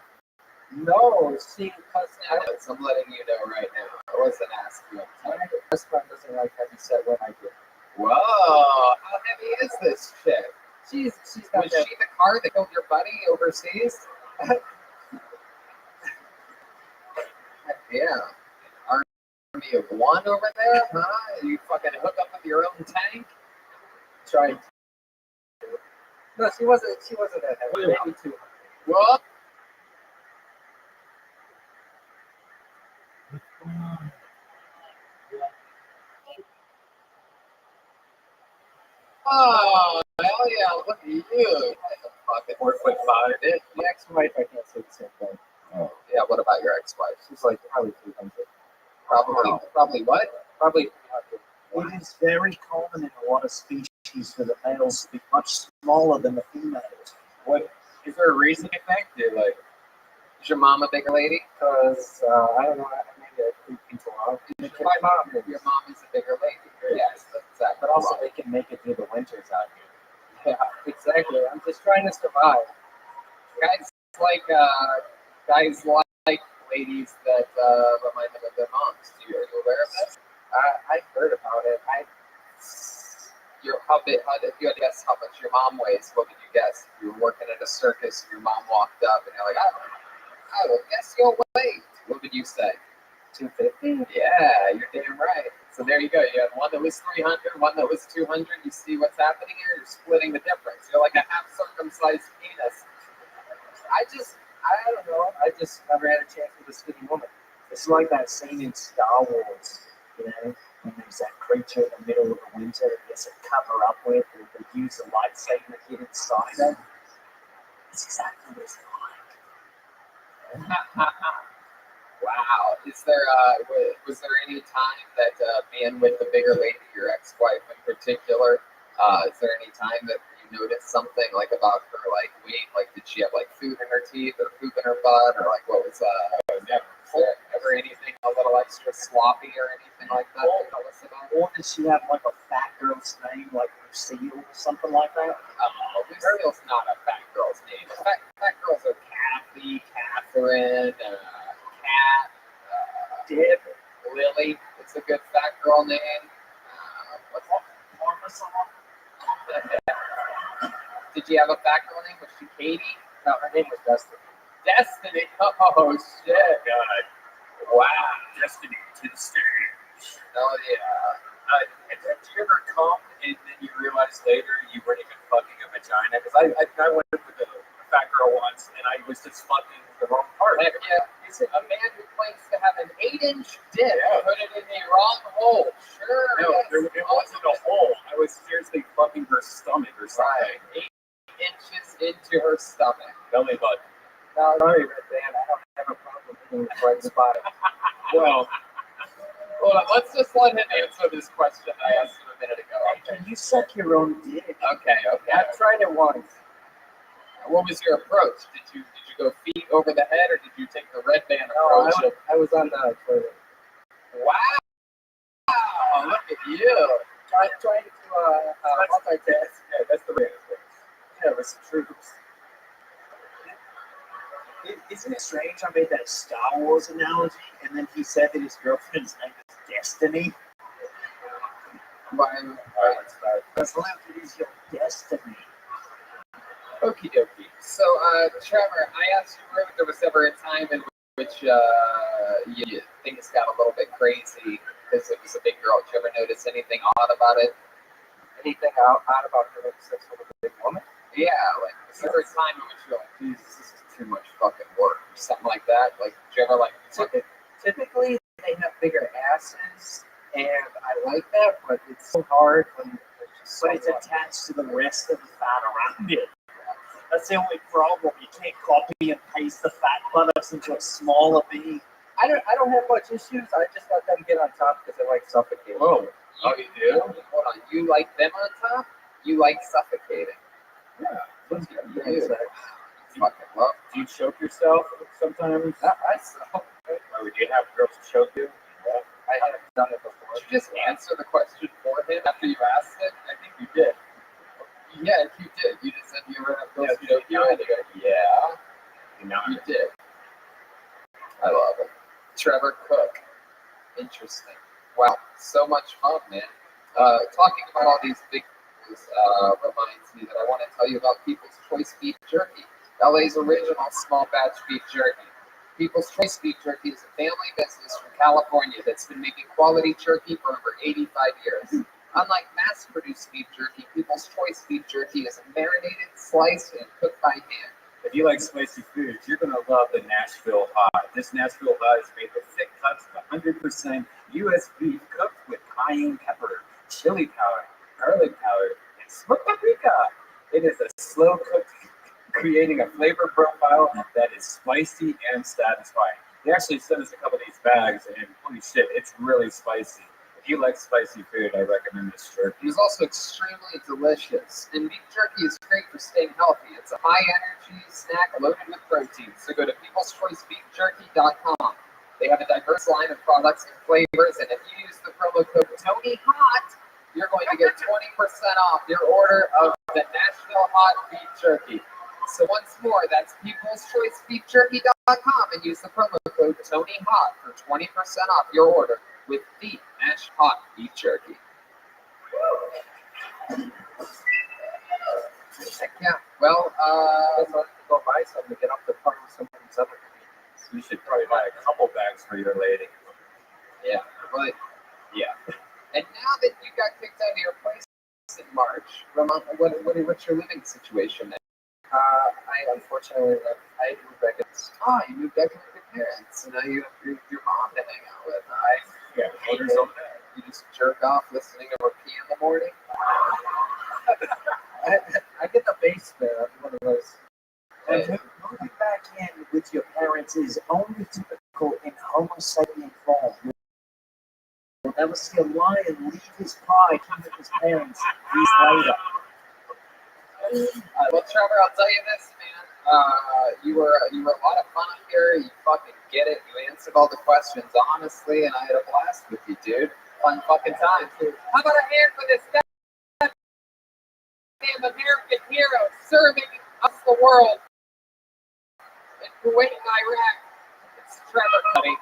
No, she cussed me out. I'm letting you know right now. I wasn't asking you. My best friend doesn't like heavy set when I do. Whoa! How heavy is this chick? She's got Was she the car that killed your buddy overseas? Yeah. Army of one over there, huh? You fucking hook up with your own tank? trying. No, she wasn't that heavy. Maybe 200. What? Oh, hell yeah, look at you. Fucking 4'5". My ex-wife, I can't say the same thing. Oh. Yeah, what about your ex-wife? She's like probably 300. Probably what? Probably 300. It is very common in a lot of species for the males to be much smaller than the females. What is there a reason you think? You're like, is your mom a bigger lady? Because I don't know, maybe I freak people out. My mom, your mom is a bigger lady. Yes, that's exactly. But also, they can make it through the winters out here. Yeah, exactly. I'm just trying to survive. Guys like ladies that remind them of their moms. Are you aware of this? I've heard about it. If you had to guess how much your mom weighs, what would you guess? If you were working at a circus and your mom walked up and you're like, I will guess your weight. What would you say? 250? Yeah, you're damn right. So there you go. You had one that was 300, one that was 200. You see what's happening here? You're splitting the difference. You're like a half circumcised penis. I don't know. I just never had a chance with a skinny woman. It's like that scene in Star Wars, you know, when there's that creature in the middle of the winter that gets to cover up with, and they use the lightsaber to get inside them. It's exactly what it's like. Wow. Was there any time that being with the bigger lady, your ex-wife in particular, is there any time that you noticed something like about her like weight? Like did she have like food in her teeth or poop in her butt or like what was ever anything a little extra sloppy or anything like that? Or does she have like a fat girl's name, like Lucille or something like that? Lucille's not a fat girl's name. Fat girls are Kathy, Catherine, Kat, Dib, Lily. It's a good fat girl name. What's that? Did you have a fat girl name? Was she Katie? No, her name was Destiny. Destiny. Oh shit. God. Wow. Destiny to the stage. Oh yeah. Did you ever come and then you realize later you weren't even fucking a vagina? Because I went with a fat girl once, and I was just fucking the wrong part. Heck yeah. Is it a man who claims to have an 8-inch dick? Put it in the wrong hole. Sure. No, yes. it wasn't a hole. I was seriously fucking her stomach or something. Right. 8 inches into her stomach. Belly button. No, sorry, Red Band. I don't have a problem hitting the right spot. Well, Hold on, let's just let him answer this question I asked him a minute ago. Can you suck your own dick? Okay. I've tried it once. What was your approach? Did you go feet over the head, or did you take the red band No, approach? I was on the toilet. Wow! Look at you. Trying to multitask. yeah, that's the way it works. Yeah, with some troops. Isn't it strange I made that Star Wars analogy, and then he said that his girlfriend's name is Destiny? Because it is your destiny. Okie dokie. So, Trevor, I asked you if there was ever a time in which things got a little bit crazy because it was a big girl. Did you ever notice anything odd about it? Anything odd about having sex with a big woman? Yeah, like was there a time in which you're like, Jesus, this is too much fucking work, or something like that? Like, did you ever like? Typically, they have bigger asses, and I like that, but it's so hard when it's attached to the rest of the fat around it. That's the only problem. You can't copy and paste the fat buttocks into a smaller being. I don't have much issues. I just let them get on top because I like suffocating. Whoa. Oh, you do? Hold on. You like them on top? You like suffocating? Yeah. What's your fucking love? Do you choke yourself sometimes? I saw. Or would you have girls choke you? I haven't done it before. Did you just answer the question for him after you asked it? I think you did. Yeah, you did. You just said you were going to Yeah, choke you and you go, yeah. You You did. I love it. Trevor Cook. Interesting. Wow, so much fun, man. Talking about all these big things reminds me that I want to tell you about People's Choice Beef Jerky, LA's original small batch beef jerky. People's Choice Beef Jerky is a family business from California that's been making quality jerky for over 85 years. Unlike mass-produced beef jerky, People's Choice Beef Jerky is marinated, sliced, and cooked by hand. If you like spicy foods, you're going to love the Nashville Hot. This Nashville Hot is made with thick cuts of 100% U.S. beef cooked with cayenne pepper, chili powder, garlic powder, and smoked paprika. It is a slow cooked, creating a flavor profile that is spicy and satisfying. They actually sent us a couple of these bags, and holy shit, it's really spicy. If you like spicy food, I recommend this jerky. It is also extremely delicious. And beef jerky is great for staying healthy. It's a high-energy snack loaded with protein. So go to peopleschoicebeefjerky.com. They have a diverse line of products and flavors, and if you use the promo code TonyHot, you're going to get 20% off your order of the Nashville Hot Beef Jerky. So once more, that's peopleschoicebeefjerky.com and use the promo code TonyHot for 20% off your order with the Nash Hot Beef Jerky. Heck yeah. Well, Let's go buy some to get up the phone with some of these other comedians. You should probably buy a couple bags for your lady. yeah, but Yeah. and now that you got kicked out of your place in March, what's your living situation now? I unfortunately I moved back in. You moved back in with your parents, so now you have your mom to hang out with. Yeah, orders over there. You just jerk off listening to her pee in the morning. I get the basement. I'm one of those. And moving back in with your parents is only typical in Homo sapien form. You'll never see a lion leave his pride with his parents years later. Well, Trevor, I'll tell you this, man. You were a lot of fun up here. You fucking get it. You answered all the questions honestly, and I had a blast with you, dude. Fun fucking time. How about a hand for this goddamn American hero serving us the world in Kuwait and Iraq? It's Trevor, buddy.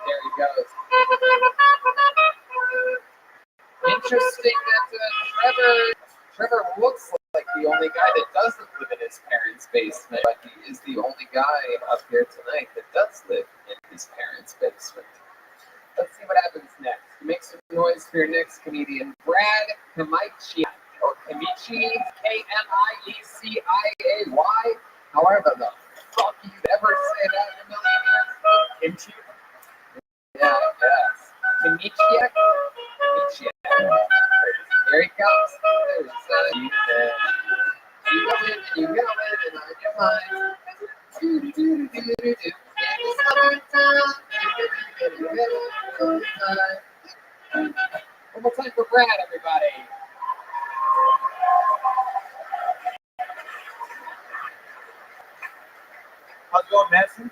There he goes. Interesting that Trevor looks like the only guy that doesn't live in his parents' basement, but he is the only guy up here tonight that does live in his parents' basement. Let's see what happens next. Make some noise for your next comedian, Brad Kamichiak, or Kamichi, K-M-I-E-C-I-A-Y. However the fuck you'd ever say that in a million years. Kimchi? Yeah, yes. Kamichiak? Kamichiak. There he comes. There's you go in, and on your mind. Do-do-do-do-do-do. It's summertime. One more time for Brad, everybody. How's it going, Madison?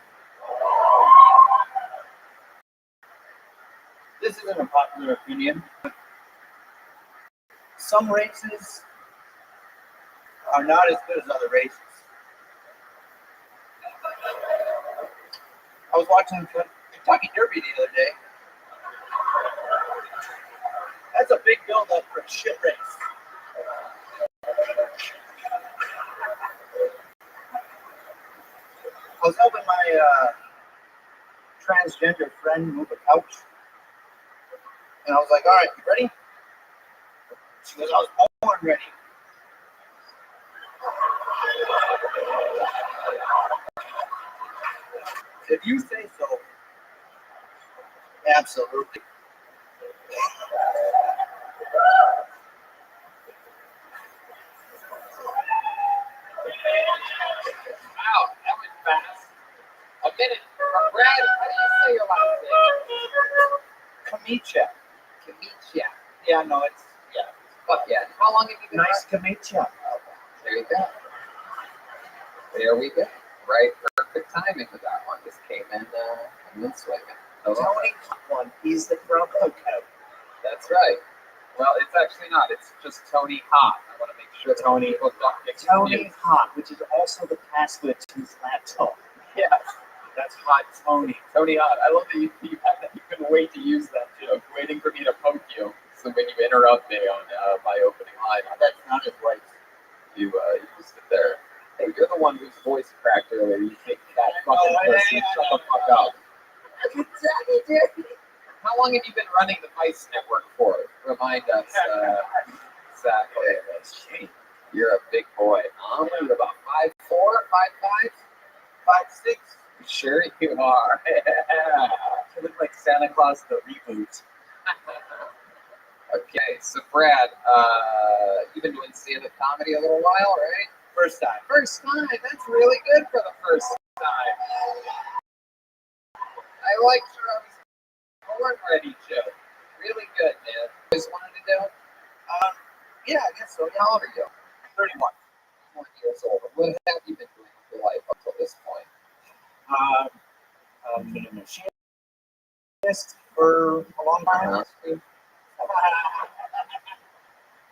This isn't a popular opinion. Some races are not as good as other races. I was watching Kentucky Derby the other day. That's a big build-up for a shit race. I was helping my transgender friend move a couch. And I was like, all right, you ready? She goes, I was born ready. If you say so, absolutely. Wow, that went fast. A minute. Brad, how do you say your last name? Kamicha. Kamicha. Yeah, no, it's, yeah. Fuck yeah. How long have you been Nice to meet you. There you go. There we go. Right, perfect timing with that one. Just came in and then swinging. Tony one. He's the promo code. That's right. Well, it's actually not. It's just Tony Hot. I want to make sure Tony. people don't get Tony confused. Hot, which is also the password to his laptop. Yes, that's Hot Tony. Tony Hot. I love that you couldn't wait to use that joke, waiting for me to poke you. So when you interrupt me on my opening line, That's not his right. you used it there. Hey, you're the one whose voice cracked earlier. You take that fucking pussy. Shut the fuck up. How long have you been running the Vice Network for? Remind us exactly. You're a big boy. I'm about 5'4", 5'5", 5'6". Sure you are. Yeah. You look like Santa Claus the reboot. Okay, so Brad, you've been doing stand-up comedy a little while, right? First time. First time. That's really good for the first time. I like your born ready joke. Really good, man. Always wanted to do? Yeah, I guess so. How old are you? 31. 20 years old. What have you been doing with your life up till this point? I've been a machinist for a long time.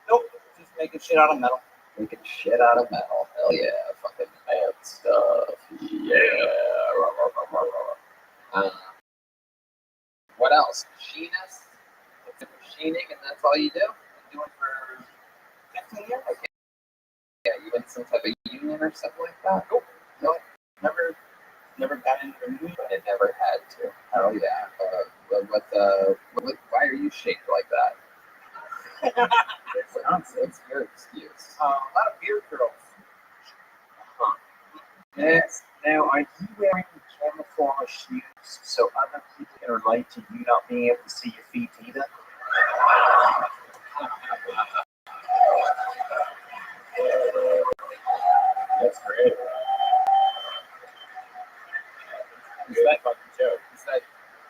Nope, just making shit out of metal. Making shit out of metal. Hell yeah. Fucking mad stuff. Yeah. What else? Machinist? Machining, and that's all you do? Been doing for 15 years. Okay. Yeah, you in some type of union or something like that? Nope. Nope. Never got into the movie. It never had to. Hell yeah. Why are you shaped like that? What's your excuse? A lot of beard curls. Huh. Yes. Now, are you wearing camouflage shoes so other people can relate to you not being able to see your feet either? That's great. Is that fucking joke? Is that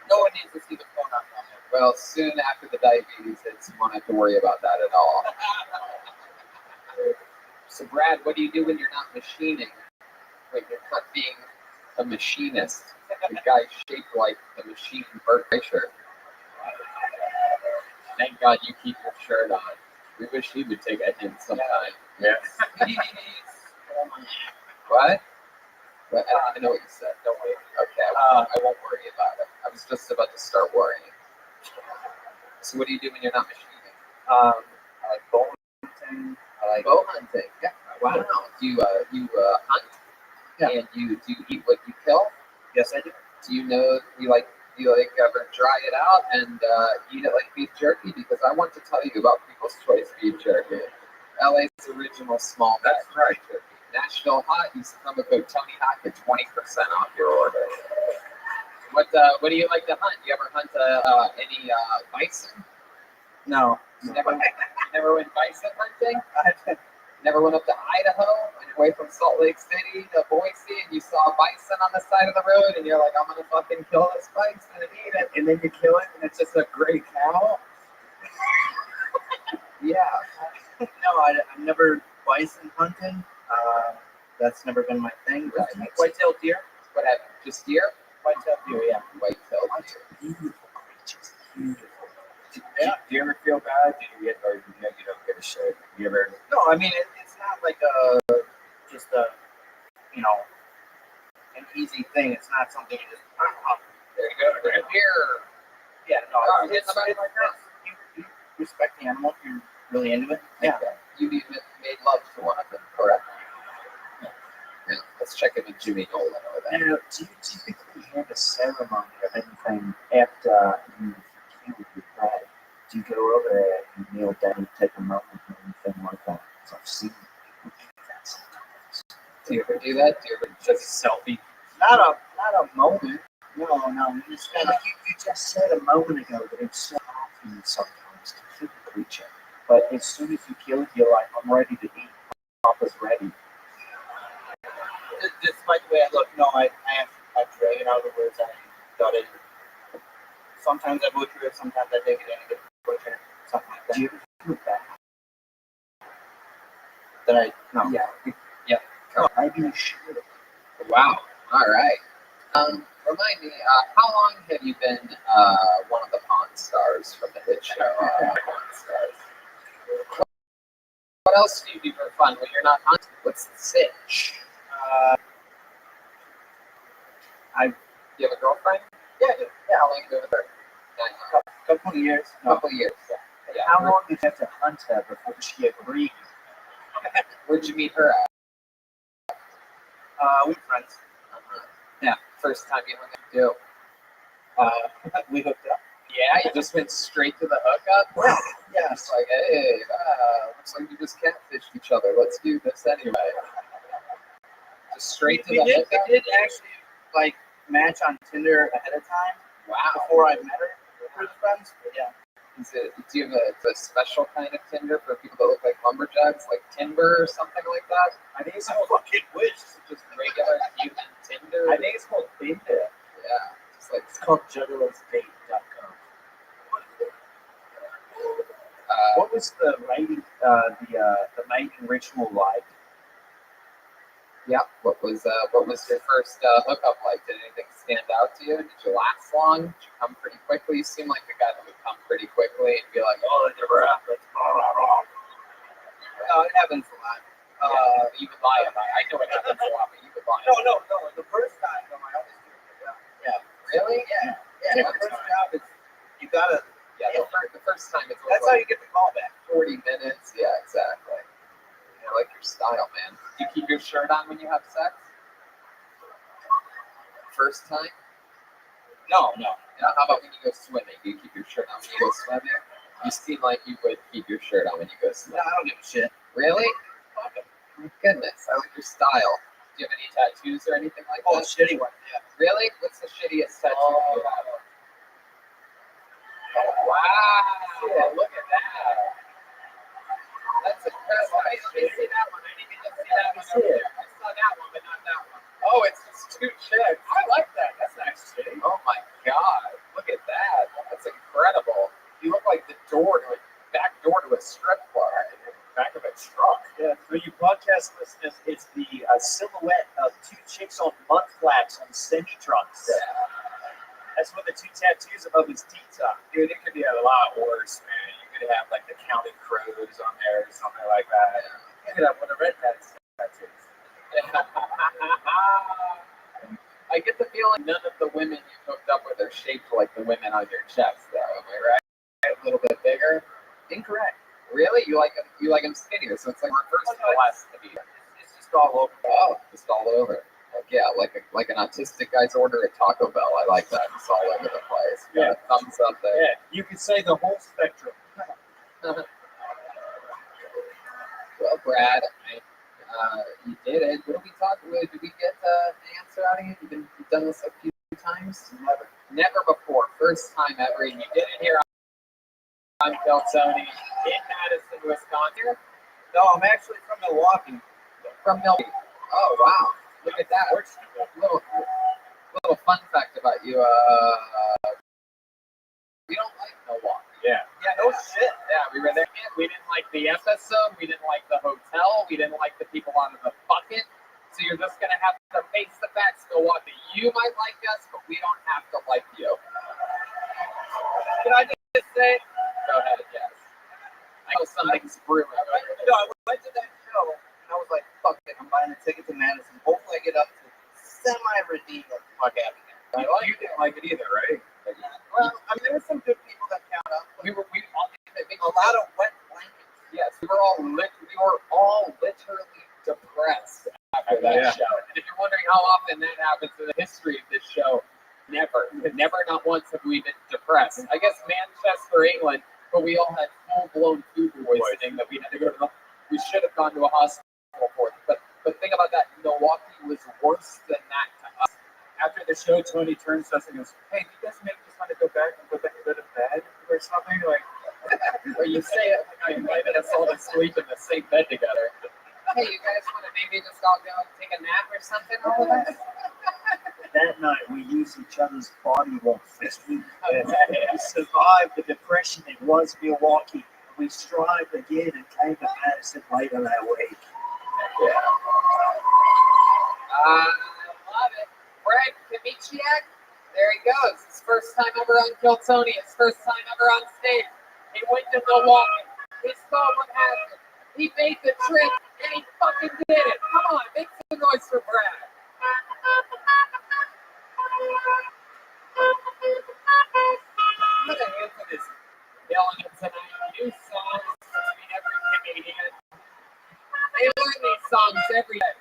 no one needs to see the phone on it? Well, soon after the diabetes hits, you won't have to worry about that at all. So, Brad, what do you do when you're not machining? When you're not being a machinist? The guy shaped like the machine Bert Kreischer. Thank God you keep your shirt on. We wish he would take a hint sometime. Yeah. What? Well, I don't even know what you said. Don't worry. Okay, I won't worry about it. I was just about to start worrying. So what do you do when you're not machining? I like bow hunting. I like Bow hunting. Yeah. Wow. Do you hunt? Yeah. And do you eat what you kill? Yes, I do. Do you know do you ever dry it out and eat it like beef jerky? Because I want to tell you about People's Choice beef jerky. LA's original small bag. That's right. Turkey. Nashville Hot. Use the promo code Tony Hot for 20% off your order. What do you like to hunt? You ever hunt any bison? No. Never went bison hunting? Never went up to Idaho and away from Salt Lake City to Boise and you saw a bison on the side of the road and you're like, I'm gonna fucking kill this bison and eat it, and then you kill it and it's just a gray cow? Yeah. No, I've never bison hunting. That's never been my thing. Right. White-tailed deer. What happened? Just deer? White-tailed deer, yeah. White-tailed deer. Beautiful creatures. Beautiful. Do you ever feel bad? Do you get, or you don't give a shit? You ever? No, I mean it's not like just a an easy thing. It's not something you just. There you go. Right here. Yeah, no. Oh, It's you respect the animal if you're really into it. Yeah. Okay. You made love to one of them, correct? Yeah. Let's check in with Jimmy Nolan over there. Now, do you typically have a ceremony of anything after you've killed your prey? Do you go over there and kneel down, take a moment, or anything like that? Because I've seen people do that sometimes. Do you ever do that? Do you ever just selfie? Not a moment. No. You just gotta. You just said a moment ago that it's so often sometimes to kill the creature, but as soon as you kill it, you're like, I'm ready to eat. Papa's ready. Despite the way I look, no, I pray. In other words, I got it. Sometimes I butcher it. Sometimes I take it in and get butcher. Something like that. Do you ever feel bad? That I no. Yeah. Yeah. Oh, maybe you should. Wow. All right. Remind me, how long have you been one of the Pawn Stars from the hit show? Pawn Stars. What else do you do for fun when you're not hunting? What's the sitch? You have a girlfriend? Yeah, I do. Yeah. How long have you been with her? Couple of years. Couple years. Yeah. How long did you have to hunt her before she agreed? Where'd you meet her at? We were friends. Yeah. First time you hung out, We hooked up. Yeah, you just went straight to the hookup? Yeah. Yeah. It's like, hey, looks like we just catfished each other. Let's do this anyway. Just straight to the We hookup? did actually match on Tinder ahead of time. Wow. Before I met her. We were friends. But yeah. Do you have a special kind of Tinder for people that look like lumberjacks, like Timber or something like that? I think it's fucking wish. Just regular human Tinder? I think it's called Tinder. Yeah. Just like, It's called juggalosdate.com. What was the mating, the mating ritual like? yeah. What was your first hookup like? Did anything stand out to you? Did you last long? Did you come pretty quickly? You seem like the guy that would come pretty quickly and be like, oh, it never happened. No, it happens a lot. You would lie about it. I know it happens a lot, but you would lie. No. The first time, no, I always do it. Yeah. Really? Yeah. The first job is you gotta. Yeah, the first time it's That's how you get the call back. 40 minutes. Yeah, exactly. I like your style, man. Do you keep your shirt on when you have sex? First time? No. Yeah, how about when you go swimming? Do you keep your shirt on when you go swimming? You seem like you would keep your shirt on when you go No, swimming. I don't give a shit. Really? My goodness, I like your style. Do you have any tattoos or anything like Oh, that? shitty one. Yeah. Really? What's the shittiest tattoo you have? Wow, look at that. That's impressive. I didn't see that one. I didn't even see that one over there. I saw that one, but not that one. Oh, it's just two chicks. I like that. That's nice, shitty. Oh my god. Look at that. That's incredible. You look like the back door to a strip club. Back of a truck. Yeah, for you podcast listeners, it's the silhouette of two chicks on mud flaps on semi trucks. That's what the two tattoos above his teeth are. Dude, it could be a lot worse, man. You could have like the County Crows on there or something like that. You could have one of the rednecks tattoos. I get the feeling none of the women you hooked up with are shaped like the women on your chest, though. Am I right? A little bit bigger. Incorrect. Really? You like them skinnier, so it's like reverse velocity. It's just all over. Oh, just all over. Like, yeah, like an autistic guy's order at Taco Bell. I like that. It's all over the place. You got a thumbs up there. Yeah, you could say the whole spectrum. Brad. You did it. What did we talk about? Did we get an answer out of you? You've done this a few times? Never before. First time ever. And you did it here on Keltoni in Madison, Wisconsin. No, I'm actually from Milwaukee. From Milwaukee. Oh, wow. Look at that. Little fun fact about you. We don't like Milwaukee. Yeah. Yeah, no shit. Yeah, we were there. We didn't like the episode. We didn't like the hotel. We didn't like the people out of the bucket. So you're just going to have to face the facts, Milwaukee. You might like us, but we don't have to like you. Can I just say? Go ahead, yes. I know something's brewing. No, I went to that show, and I was like, fuck it, I'm buying a ticket to Madison. Hopefully I get up to semi-redeem what the fuck happened there. You didn't like it either, right? Well, I mean, there were some good people that count up. We all A lot of wet blankets. yes, we were all literally depressed after that show. And if you're wondering how often that happens in the history of this show, never, not once have we been depressed. I guess Manchester, England, but we all had full-blown food poisoning that we had to go to. We should have gone to a hospital for it. But think about that. Milwaukee was worse than that to us. After the show, Tony turns to us and goes, "Hey, do you guys maybe just want to go back and go to bed or something?" Like, Or you say it like I invited us all to sleep in the same bed together. Hey, you guys want to maybe just all go and take a nap or something? All of us? That night, we used each other's body warmth. We survived the depression that was Milwaukee. We strived again and came to Madison later that week. Yeah. I love it. Fred Kamichiak, there he goes. His first time ever on Keltoni. His first time ever on stage. He went to Milwaukee. He saw what happened. He made the trip, and he fucking did it. Come on, make some noise for Brad. Put a hand for this yelling tonight. New songs between every Canadian. They learn these songs every day.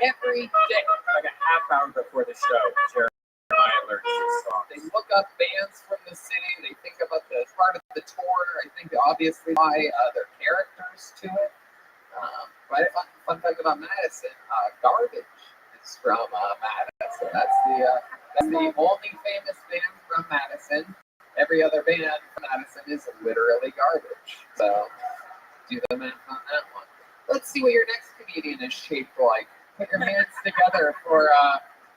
Every day. like a half hour before the show, Jeremiah learns this song. They look up bands from the city. They think about the part of the tour. I think obviously by their characters to it. But fun fact about Madison, Garbage is from Madison. That's the only famous band from Madison. Every other band from Madison is literally Garbage. So do the math on that one. Let's see what your next comedian is shaped like. Put your hands together for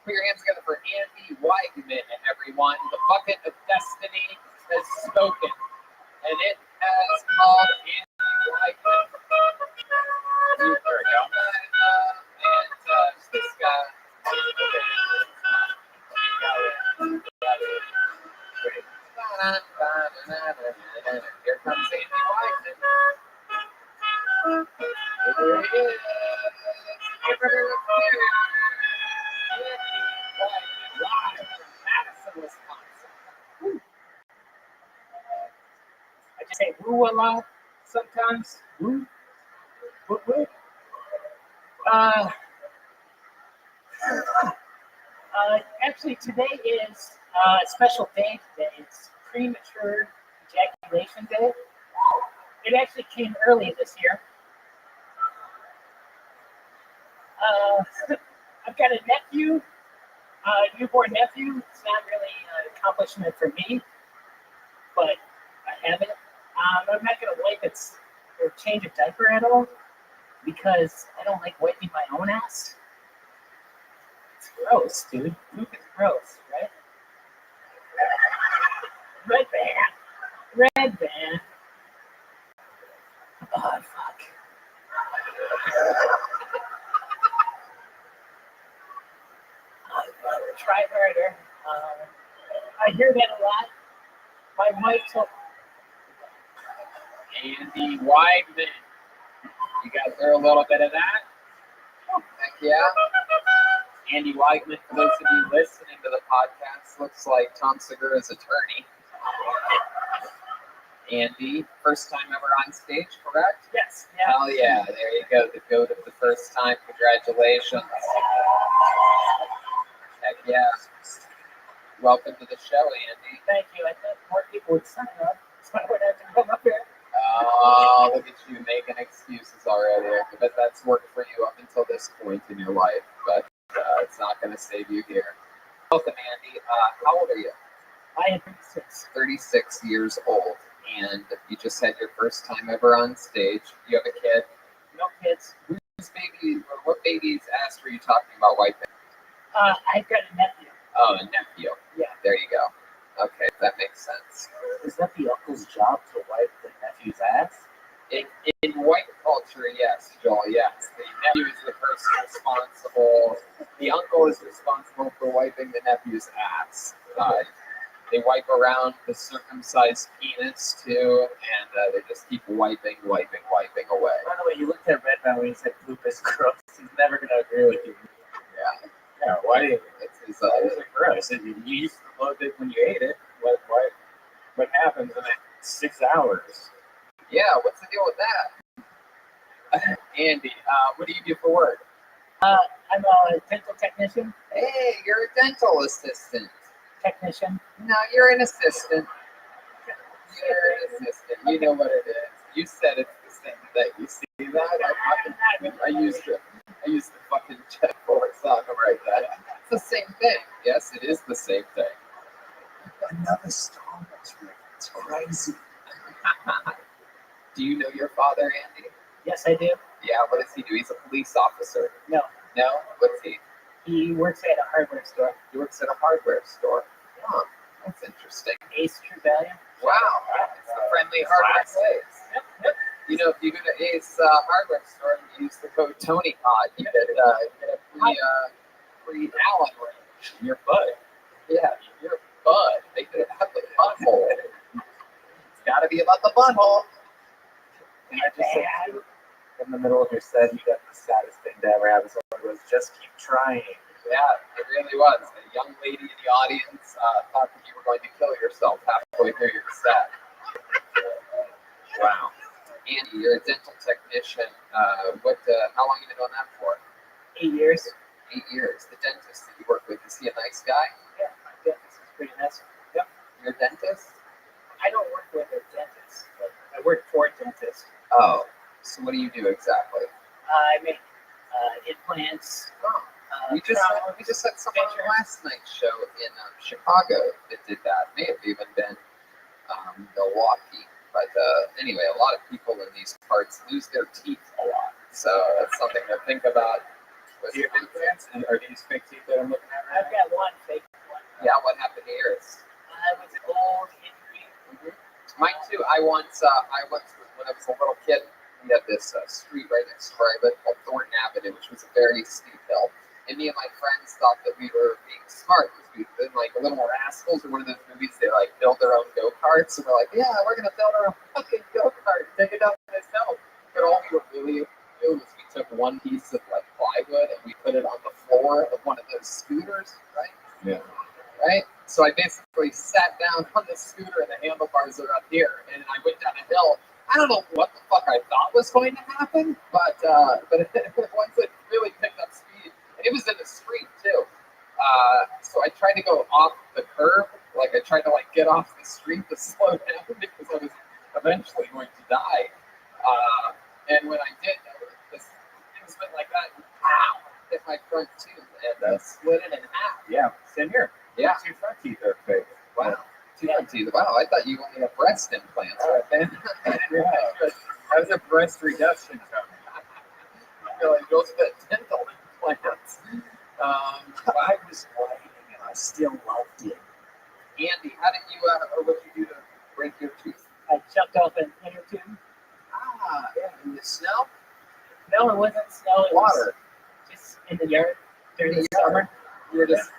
Andy Weigman, everyone. The bucket of destiny has spoken, and it has called Andy Weigman. There we go. And this guy. Here comes Andy Weigman. Here he is. Madison, Wisconsin. I just say woo a lot sometimes. Woo. Woo. Actually, today is a special day today. It's premature ejaculation day. It actually came early this year. I've got a nephew, newborn nephew. It's not really an accomplishment for me, but I have it. I'm not going to wipe it or change a diaper at all because I don't like wiping my own ass. It's gross, dude. Poop is gross, right? Red band. Oh, fuck. Try harder. I hear that a lot. My wife told Andy Weigman. You guys hear a little bit of that? Heck yeah. Andy Weigman, for those of you listening to the podcast, looks like Tom Segura's attorney. Andy, first time ever on stage, correct? yes. Yeah. Hell yeah, there you go. The goat of the first time. Congratulations. Heck yeah. Welcome to the show, Andy. Thank you. I thought more people would sign up, so I would have to come up here. Oh, look at you making excuses already. I bet that's worked for you up until this point in your life, but it's not going to save you here. Welcome, Andy. How old are you? I am 36. 36 years old, and you just had your first time ever on stage. You have a kid. No kids. Whose baby, or what baby's ass were you talking about wiping? I've got a nephew. Oh, a nephew. Yeah. There you go. Okay, that makes sense. Is that the uncle's job to wipe the nephew's ass? In white culture, yes, Joel, yes. The nephew is the person responsible. The uncle is responsible for wiping the nephew's ass. They wipe around the circumcised penis too, and they just keep wiping away. By the way, you looked at Redman when he said poop is gross. He's never going to agree with you. Yeah. Yeah, why do you? It's Why is it gross? You used to love it when you ate it. What happens in 6 hours? yeah, what's the deal with that? Andy, what do you do for work? I'm a dental technician. Hey, you're a dental assistant. No, you're an assistant. You're an assistant. You know what it is. You said it's the same thing. You see that? I used the fucking check forks on to write that. It's the same thing. Yes, it is the same thing. Another Star Wars reference. Crazy. Do you know your father, Andy? Yes, I do. Yeah, what does he do? He's a police officer. No, No? What's he? he works at a hardware store. He works at a hardware store. Oh, that's interesting. Ace True Value. Wow, it's the friendly hardware place. Yep. You know, if you go to Ace hardware store and you use the code TonyPod, you get a free Allen wrench in your butt. Yeah, your butt. They could have the butthole. It's got to be about the butthole. And I just said to you, in the middle of your set, you got the saddest thing to ever happen. So it was just keep trying. Yeah, it really was. A young lady in the audience thought that you were going to kill yourself halfway through your set. Wow. Andy, you're a dental technician. How long have you been doing that for? 8 years. 8 years. The dentist that you work with, is he a nice guy? Yeah, my dentist is pretty nice. Yep. You're a dentist? I don't work with a dentist, but I work for a dentist. Oh, so what do you do exactly? I make implants. We just had someone on last night's show in Chicago that did that. May have even been Milwaukee. But anyway, a lot of people in these parts lose their teeth a lot. So that's something to think about. Do you have implants? And are these fake teeth that I'm looking at right I've got one fake one. Yeah, what happened to yours? I was an old injury. Mine too. I once, when I was a little kid, we had this street right next to where I lived called Thornton Avenue, which was a very steep hill. And me and my friends thought that we were being smart because we'd been like Little Rascals or one of those movies. They like build their own go-karts. And we're like, yeah, we're going to build our own fucking go-kart. Take it up this hill. But all we were really doing was we took one piece of like plywood and we put it on the floor of one of those scooters, right? Yeah. Right? So I basically sat down on the scooter and the handlebars are up here. And I went down a hill. I don't know what the fuck I thought was going to happen, but once it really picked up speed, and it was in the street too. So I tried to go off the curb, like I tried to like get off the street to slow down because I was eventually going to die. And when I did, this thing went like that, and pow, hit my front tooth and split it in half. Yeah, same here. Yeah. Two front teeth are fake. Wow. Two front teeth. Wow, I thought you only had breast implants right then. Yeah. How's a breast reduction coming? I feel like those are the dental implants. I was whining and I still loved it. Andy, how did you, what did you do to break your tooth? I jumped off an inner tube. Yeah, in the snow? No, it wasn't snow. It Water. was just in the yard during the yard. summer. You were just,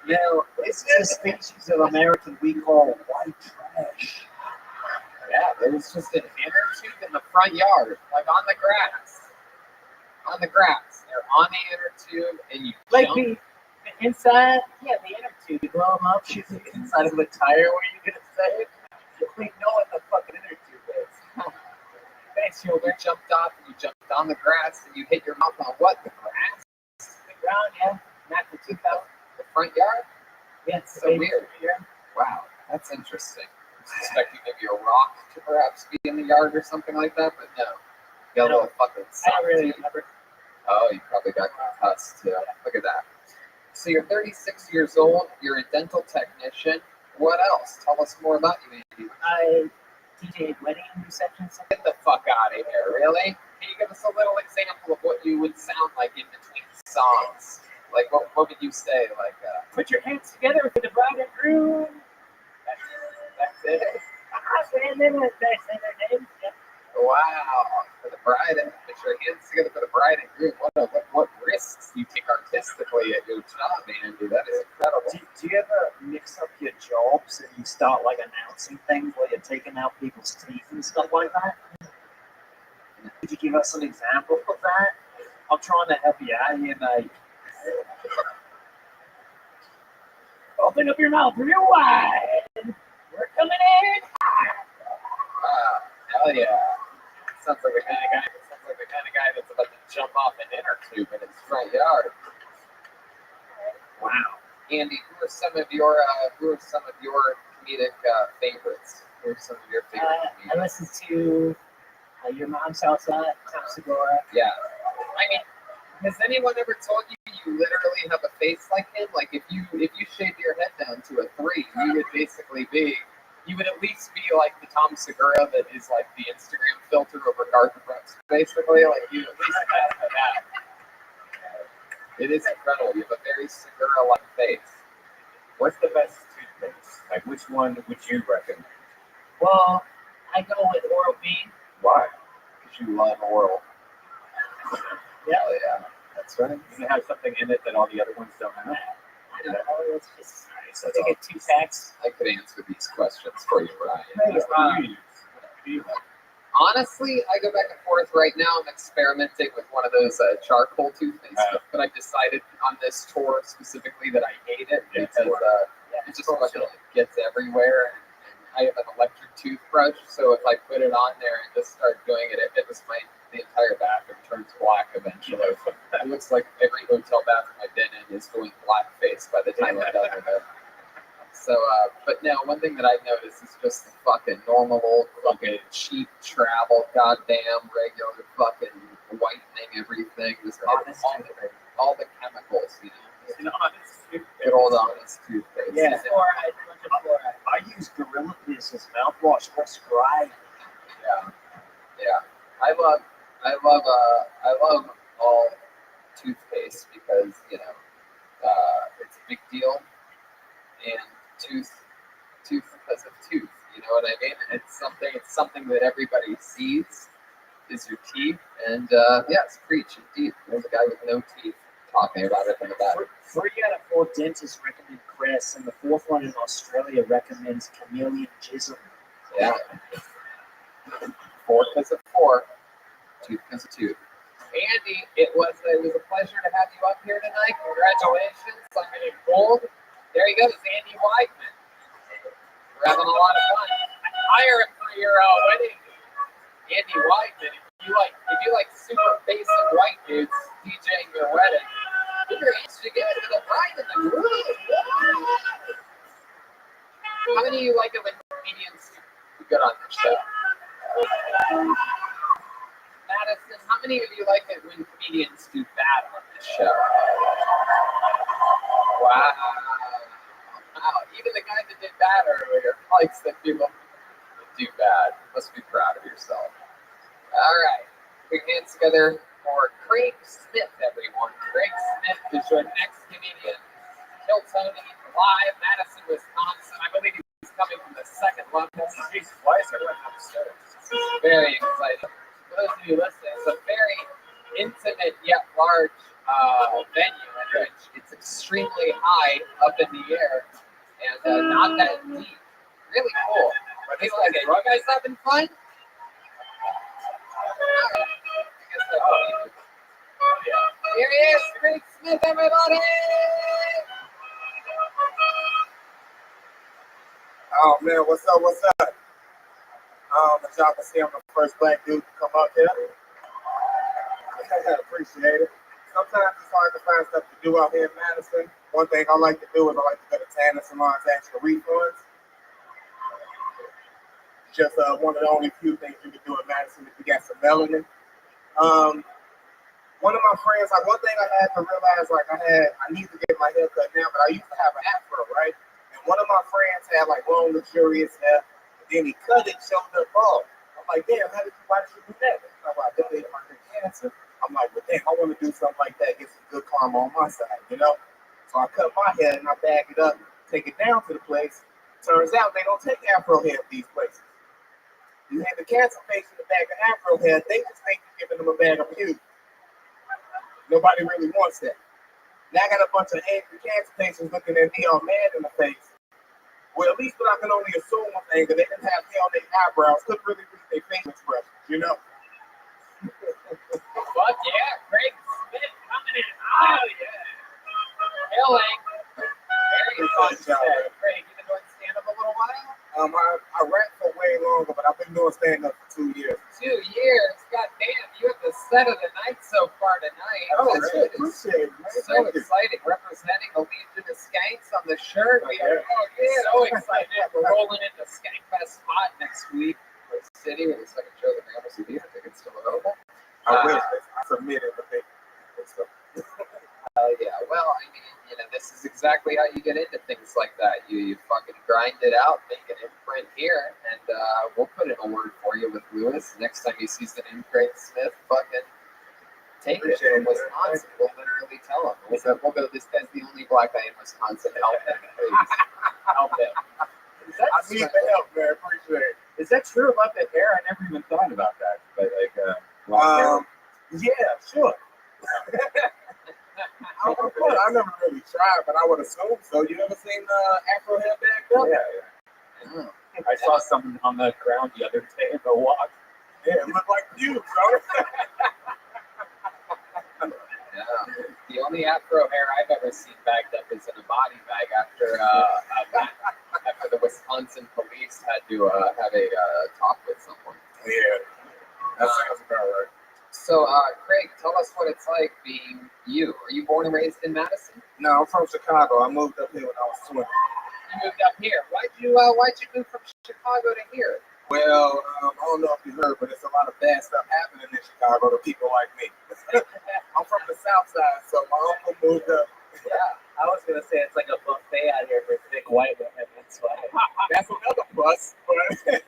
You know, this is a species of American we call white trash. yeah, there was just an inner tube in the front yard, like on the grass. On the grass. They're on the inner tube, and you Like jump. the inside, yeah, the inner tube. You blow them up. Shoot the inside of a tire, what are you going to say? We know what the fucking inner tube is. Thanks, You jumped off, and you jumped on the grass, and you hit your mouth on what? The grass? The ground, yeah. Knock the tooth out. The front yard? Yeah, it's So weird. Yeah. Wow, that's interesting. Suspecting maybe a rock to perhaps be in the yard or something like that, but no. You got a little fucking I soft don't really teeth. remember. Oh, you probably got concussed too. Look at that. So you're 36 years old. You're a dental technician. What else? Tell us more about you, maybe. I DJ wedding receptions. Get the fuck out of here, really? Can you give us a little example of what you would sound like in between songs? Like, what would you say? Like, Put your hands together for the bride and groom. that's it? And then they say their names. Yep. Wow. For the bride and put your hands together for the bride and groom. What risks you take artistically at your job, Andy? That is incredible. Do you ever mix up your jobs and you start like announcing things where you're taking out people's teeth and stuff like that? Could you give us an example of that? I'm trying to help you out here, mate. Open up your mouth real wide. We're coming in. Wow. Hell yeah. Sounds like the kind of guy that's about to jump off an inner tube in his front yard. Wow. Andy, who are some of your comedic favorites? Who are some of your favorite I comedians? listen to Your Mom's House Tom Segura. Yeah. I mean, has anyone ever told you you literally have a face like him? Like if you shaved your head down to a 3, you would at least be like the Tom Segura that is like the Instagram filter over Garth Brooks, basically. Like you at least have that. It is incredible. You have a very Segura-like face. What's the best toothpaste? Like, which one would you recommend? Well, I go with Oral B. Why? Because you love oral. Yeah. Hell yeah. That's right. Does it have something in it that all the other ones don't have? I don't know. It's just nice. I get 2 packs. I could answer these questions for you, Brian. That's what you use. What do you like? Honestly, I go back and forth right now. I'm experimenting with one of those charcoal toothpaste, but I decided on this tour specifically that I hate it because it just fucking gets everywhere. And I have an electric toothbrush, so if I put it on there and just start doing it, the entire bathroom turns black eventually. It looks like every hotel bathroom I've been in is going blackface by the time I'm done with it. So, but now one thing that I've noticed is just the fucking normal old fucking cheap travel, goddamn regular fucking whitening everything, just all the chemicals, you know. Good old honest toothpaste. Yeah. Fluoride. Bunch of fluoride. I use Gorilla Piss as mouthwash. That's great. Yeah. I love all toothpaste because it's a big deal, and tooth because of tooth. You know what I mean? It's something that everybody sees is your teeth, and yes, preach indeed. There's a guy with no teeth talking about it in the back. 3 out of 4 dentists recommend Crest, and the 4th one in Australia recommends Chameleon Chisholm. Yeah. 4 because of 4, tooth because of tooth. Andy, it was a pleasure to have you up here tonight. Congratulations on getting gold. There he goes, Andy Weidman. We're having a lot of fun. Hire him for your wedding, Andy Weidman. If you like super basic white dudes DJing your wedding, put your hands together for the bride and the groom. How many of you like it when comedians do good on this show? Madison, how many of you like it when comedians do bad on this show? Wow. Even the guy that did bad earlier likes that people do bad. You must be proud of yourself. All right. Put your hands together for Craig Smith, everyone. Craig Smith is your next comedian. Kill Tony, live, Madison, Wisconsin. I believe he's coming from the 2nd level. Jesus, why is everyone upstairs? Very exciting. For those of you listening, it's a very intimate yet large venue in which it's extremely high up in the air and not that deep. Really cool. But it's like, you guys having fun? Here he is, Craig Smith, everybody! Oh man, what's up? As y'all can see, I'm the first black dude to come up here. I appreciate it. Sometimes it's hard to find stuff to do out here in Madison. One thing I like to do is I like to go to tanning salons, ask for refunds. just one of the only few things you can do in Madison if you got some melanin. One of my friends, like one thing I had to realize, like I need to get my hair cut now, but I used to have an afro, right? And one of my friends had like long, luxurious hair, and then he cut it, showed up bald. I'm like, damn, why did you do that? I'm like, I donated my cancer. I'm like, but damn, I want to do something like that, get some good karma on my side, you know? So I cut my hair and I bag it up, take it down to the place. Turns out they don't take afro hair at these places. You have the cancer patient in the bag of afro hair, they just think you're giving them a bag of pubes. Nobody really wants that. Now I got a bunch of angry cancer patients looking at me all mad in the face. Well, at least what I can only assume one thing, that they didn't have hair on their eyebrows, couldn't really read their face expressions, you know? Fuck yeah, Craig Smith coming in. Oh yeah. Killing. Very fun set. Craig, you been doing stand-up a little while? I rap for way longer, but I've been doing stand-up for 2 years. 2 years? God damn, you have the set of the night so far tonight. Oh, shit, appreciate it, man. So exciting. Representing the Legion of Skanks on the shirt. We are so excited. We're rolling into Skankfest Spot next week. City with the second show of the Mammoth CD. I think it's still available. I wish I submitted, but they yeah, well, I mean, you know, this is exactly how you get into things like that. You fucking grind it out, make an imprint here, and we'll put in a word for you with Lewis. Next time he sees an imprint, Smith, fucking take it from Wisconsin. We'll literally tell him. We'll go, this guy's the only black guy in Wisconsin. Help him, please. Help him. I need the help, man. Appreciate it. Is that true about the hair? I never even thought about that. But yeah, sure. I never really tried, but I would assume so. You ever seen Afro hair back up? Yeah. I saw something on the ground the other day in the walk. Yeah, it looked like you, bro. Yeah. The only Afro hair I've ever seen bagged up is in a body bag after the Wisconsin police had to have a talk with someone. Yeah, that sounds about right. So, Craig, tell us what it's like being you. Are you born and raised in Madison? No, I'm from Chicago. I moved up here when I was 20. You moved up here. Why'd you move from Chicago to here? Well, I don't know if you heard, but there's a lot of bad stuff happening in Chicago to people like me. I'm from the South Side, so my uncle moved up. Yeah, I was gonna say it's like a buffet out here for thick white women. That's why. That's another plus. But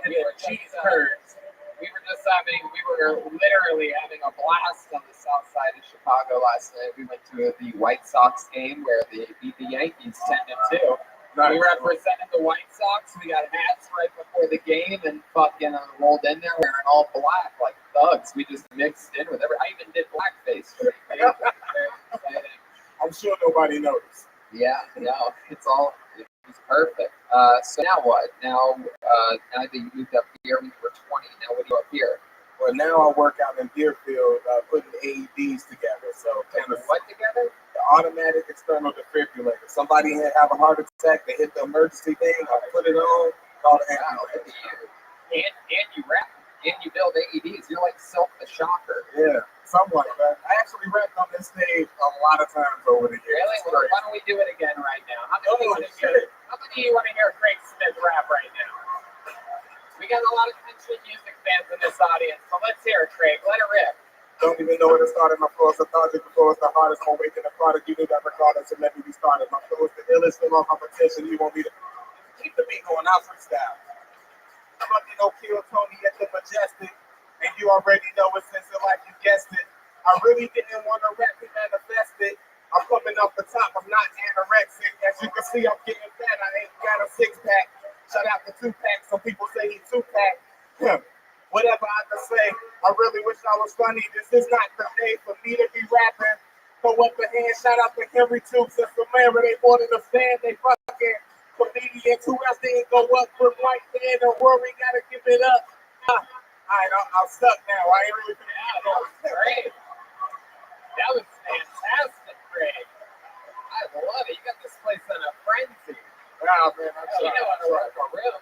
we were cheese curds. We were literally having a blast on the south side of Chicago last night. We went to the White Sox game where they beat the Yankees 10-2. We represented the White Sox. We got hats right before the game and fucking rolled in there wearing all black like thugs. We just mixed in with every. I even did blackface. Very exciting. I'm sure nobody noticed. Yeah, no, it's perfect. So now what? Now that you moved up here when you were 20, now what do you do up here? Well, now I work out in Deerfield putting AEDs together. So what together? The automatic external defibrillator. Somebody have a heart attack, they hit the emergency thing, I put it on, call the ambulance. And you rap, and you build AEDs. You're like Silk the Shocker. Yeah, something like that. I actually rapped on this stage a lot of times over the years. Really? Well, why don't we do it again right now? How many of you want to hear Craig Smith rap right now? We got a lot of country music fans in this audience, so let's hear it, Craig. Let it rip. Don't even know where to start. My flow is lethargic, before it's the hardest. I'm waking the product. You knew that regardless, and let me be started. My flow is the illest from all competition. You want me to keep the beat going. I'll freestyle. Fucking no kill Tony at the Majestic, and you already know it since the life you guessed it. I really didn't want to rap and manifest it. I'm coming off the top. I'm not anorexic. As you can see, I'm getting fat. I ain't got a six-pack. Shout out to Tupac. Some people say he's Tupac. Whatever I can say, I really wish I was funny. This is not the day for me to be rapping. Throw up a hand, shout out to Henry Tubes and Samara. They ordered a fan, they fucking comedians. Who else didn't go up for white man? Don't worry, gotta give it up. Alright, I'm stuck now. I ain't really that was great. That was fantastic, Craig. I love it. You got this place in a frenzy. Wow, man, you know how to rap for real.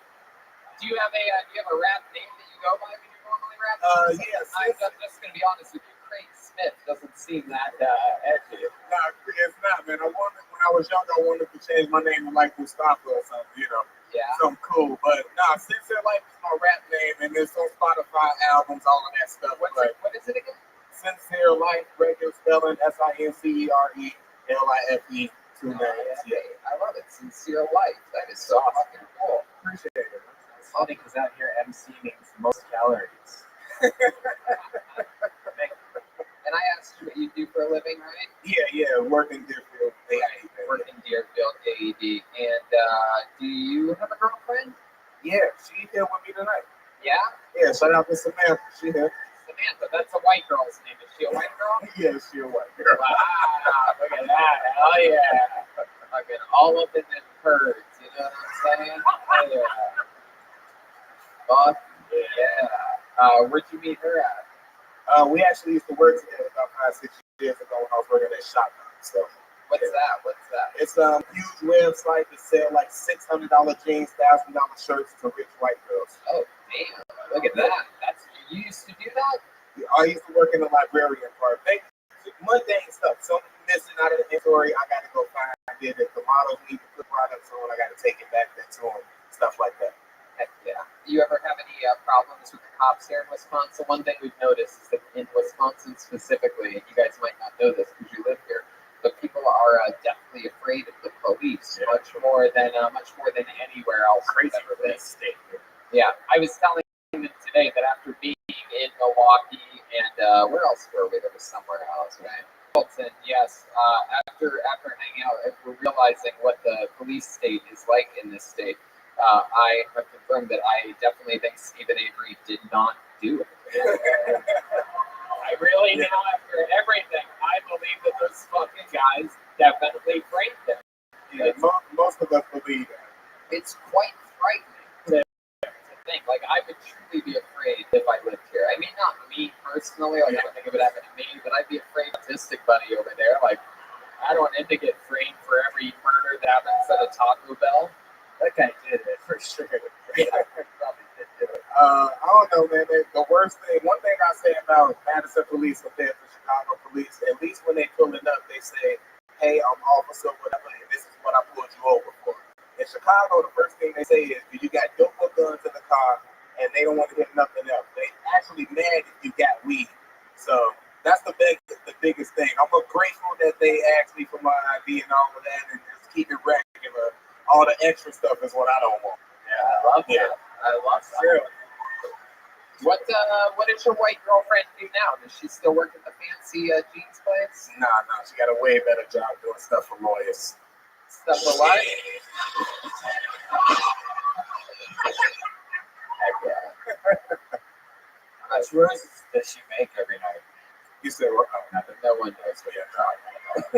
Do you have a rap name that you go by when you normally rap? Yes. I'm just gonna be honest with you. Craig Smith doesn't seem that edgy. Nah, it's not, man. I wanted, when when I was younger, I wanted to change my name to like Mustafa or something, you know. Yeah. Something cool. But nah, Sincere Life is my rap name, and it's on Spotify albums, all of that stuff. What is it again? Sincere Life, regular spelling, SINCERELIFE, two names. Yeah. I love it. Sincere Life. That is so fucking cool. Appreciate it. It's funny because out here MC means most calories. And I asked you what you do for a living, right? Yeah, working Deerfield. Working Deerfield AED. And do you have a girlfriend? Yeah, she here with me tonight. Yeah? Yeah, shout out to Samantha. She here. Samantha, that's a white girl's name. Is she a white girl? Yeah, she a white girl. Wow, look at that. Hell yeah. Fucking all up in them curds, you know what I'm saying? Hell yeah. Fuck yeah. Where'd you meet her at? We actually used to work together about 5-6 years ago when I was working at Shotgun. So What's that? it's a huge website that sell like $600 jeans, $1,000 shirts to rich white girls. Oh damn! Look at that. You used to do that? I used to work in the librarian part. Mundane stuff. Something missing out of the inventory, I got to go find it. If the models need to put products on, I got to take it back there to them. Stuff like that. Heck yeah. Do you ever have any problems with the cops here in Wisconsin? One thing we've noticed is that in Wisconsin specifically, and you guys might not know this because you live here, but people are definitely afraid of the police much more than anywhere else. Crazy for this state. Yeah, I was telling them today that after being in Milwaukee and where else were we? There was somewhere else, right? And yes, after hanging out, we're realizing what the police state is like in this state. I have confirmed that I definitely think Stephen Avery did not do it. I really now, after everything, I believe that those fucking guys definitely framed him. Yeah, most of us believe that. It's quite frightening to think. Like, I would truly be afraid if I lived here. I mean, not me personally, like, I don't think it would happen to me, but I'd be afraid of autistic buddy over there. Like, I don't want him to get framed for every murder that happens at a Taco Bell. That guy did it for sure. Yeah, probably did do it. I don't know, man. The worst thing, one thing I say about Madison police compared to Chicago police, at least when they pulling up, they say, hey, I'm officer, whatever, and this is what I pulled you over for. In Chicago, the first thing they say is, do you got dope or guns in the car? And they don't want to hear nothing else. They actually mad if you got weed. So that's the biggest thing. I'm grateful that they asked me for my ID and all of that, and just keep it regular. All the extra stuff is what I don't want. Yeah, I love that. I love that. Sure. What does your white girlfriend do now? Does she still work at the fancy jeans place? Nah, she got a way better job doing stuff for lawyers. Stuff for what? Heck yeah. How much roses does she make every night? You said what? No one knows what you're talking about.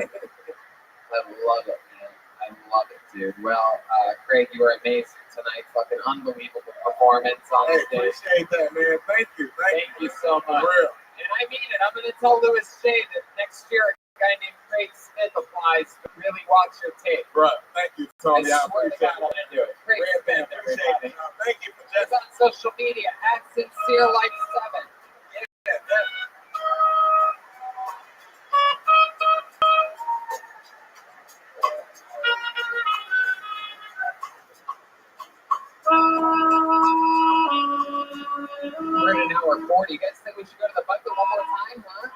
I love it, man. I love it, dude. Well, Craig, you were amazing tonight. Fucking unbelievable performance on the stage. Appreciate that, man. Thank you. Thank you so much. For real. And I mean it. I'm going to tell Louis J that next year a guy named Craig Smith applies to really watch your tape. Bro, thank you, Tony. I swear to God, I'm going to do it. Craig Smith, everybody. Thank you for He's on social media at Sincere Life 7. Yeah, We're at an hour 40. You guys think we should go to the bucket one more time, huh?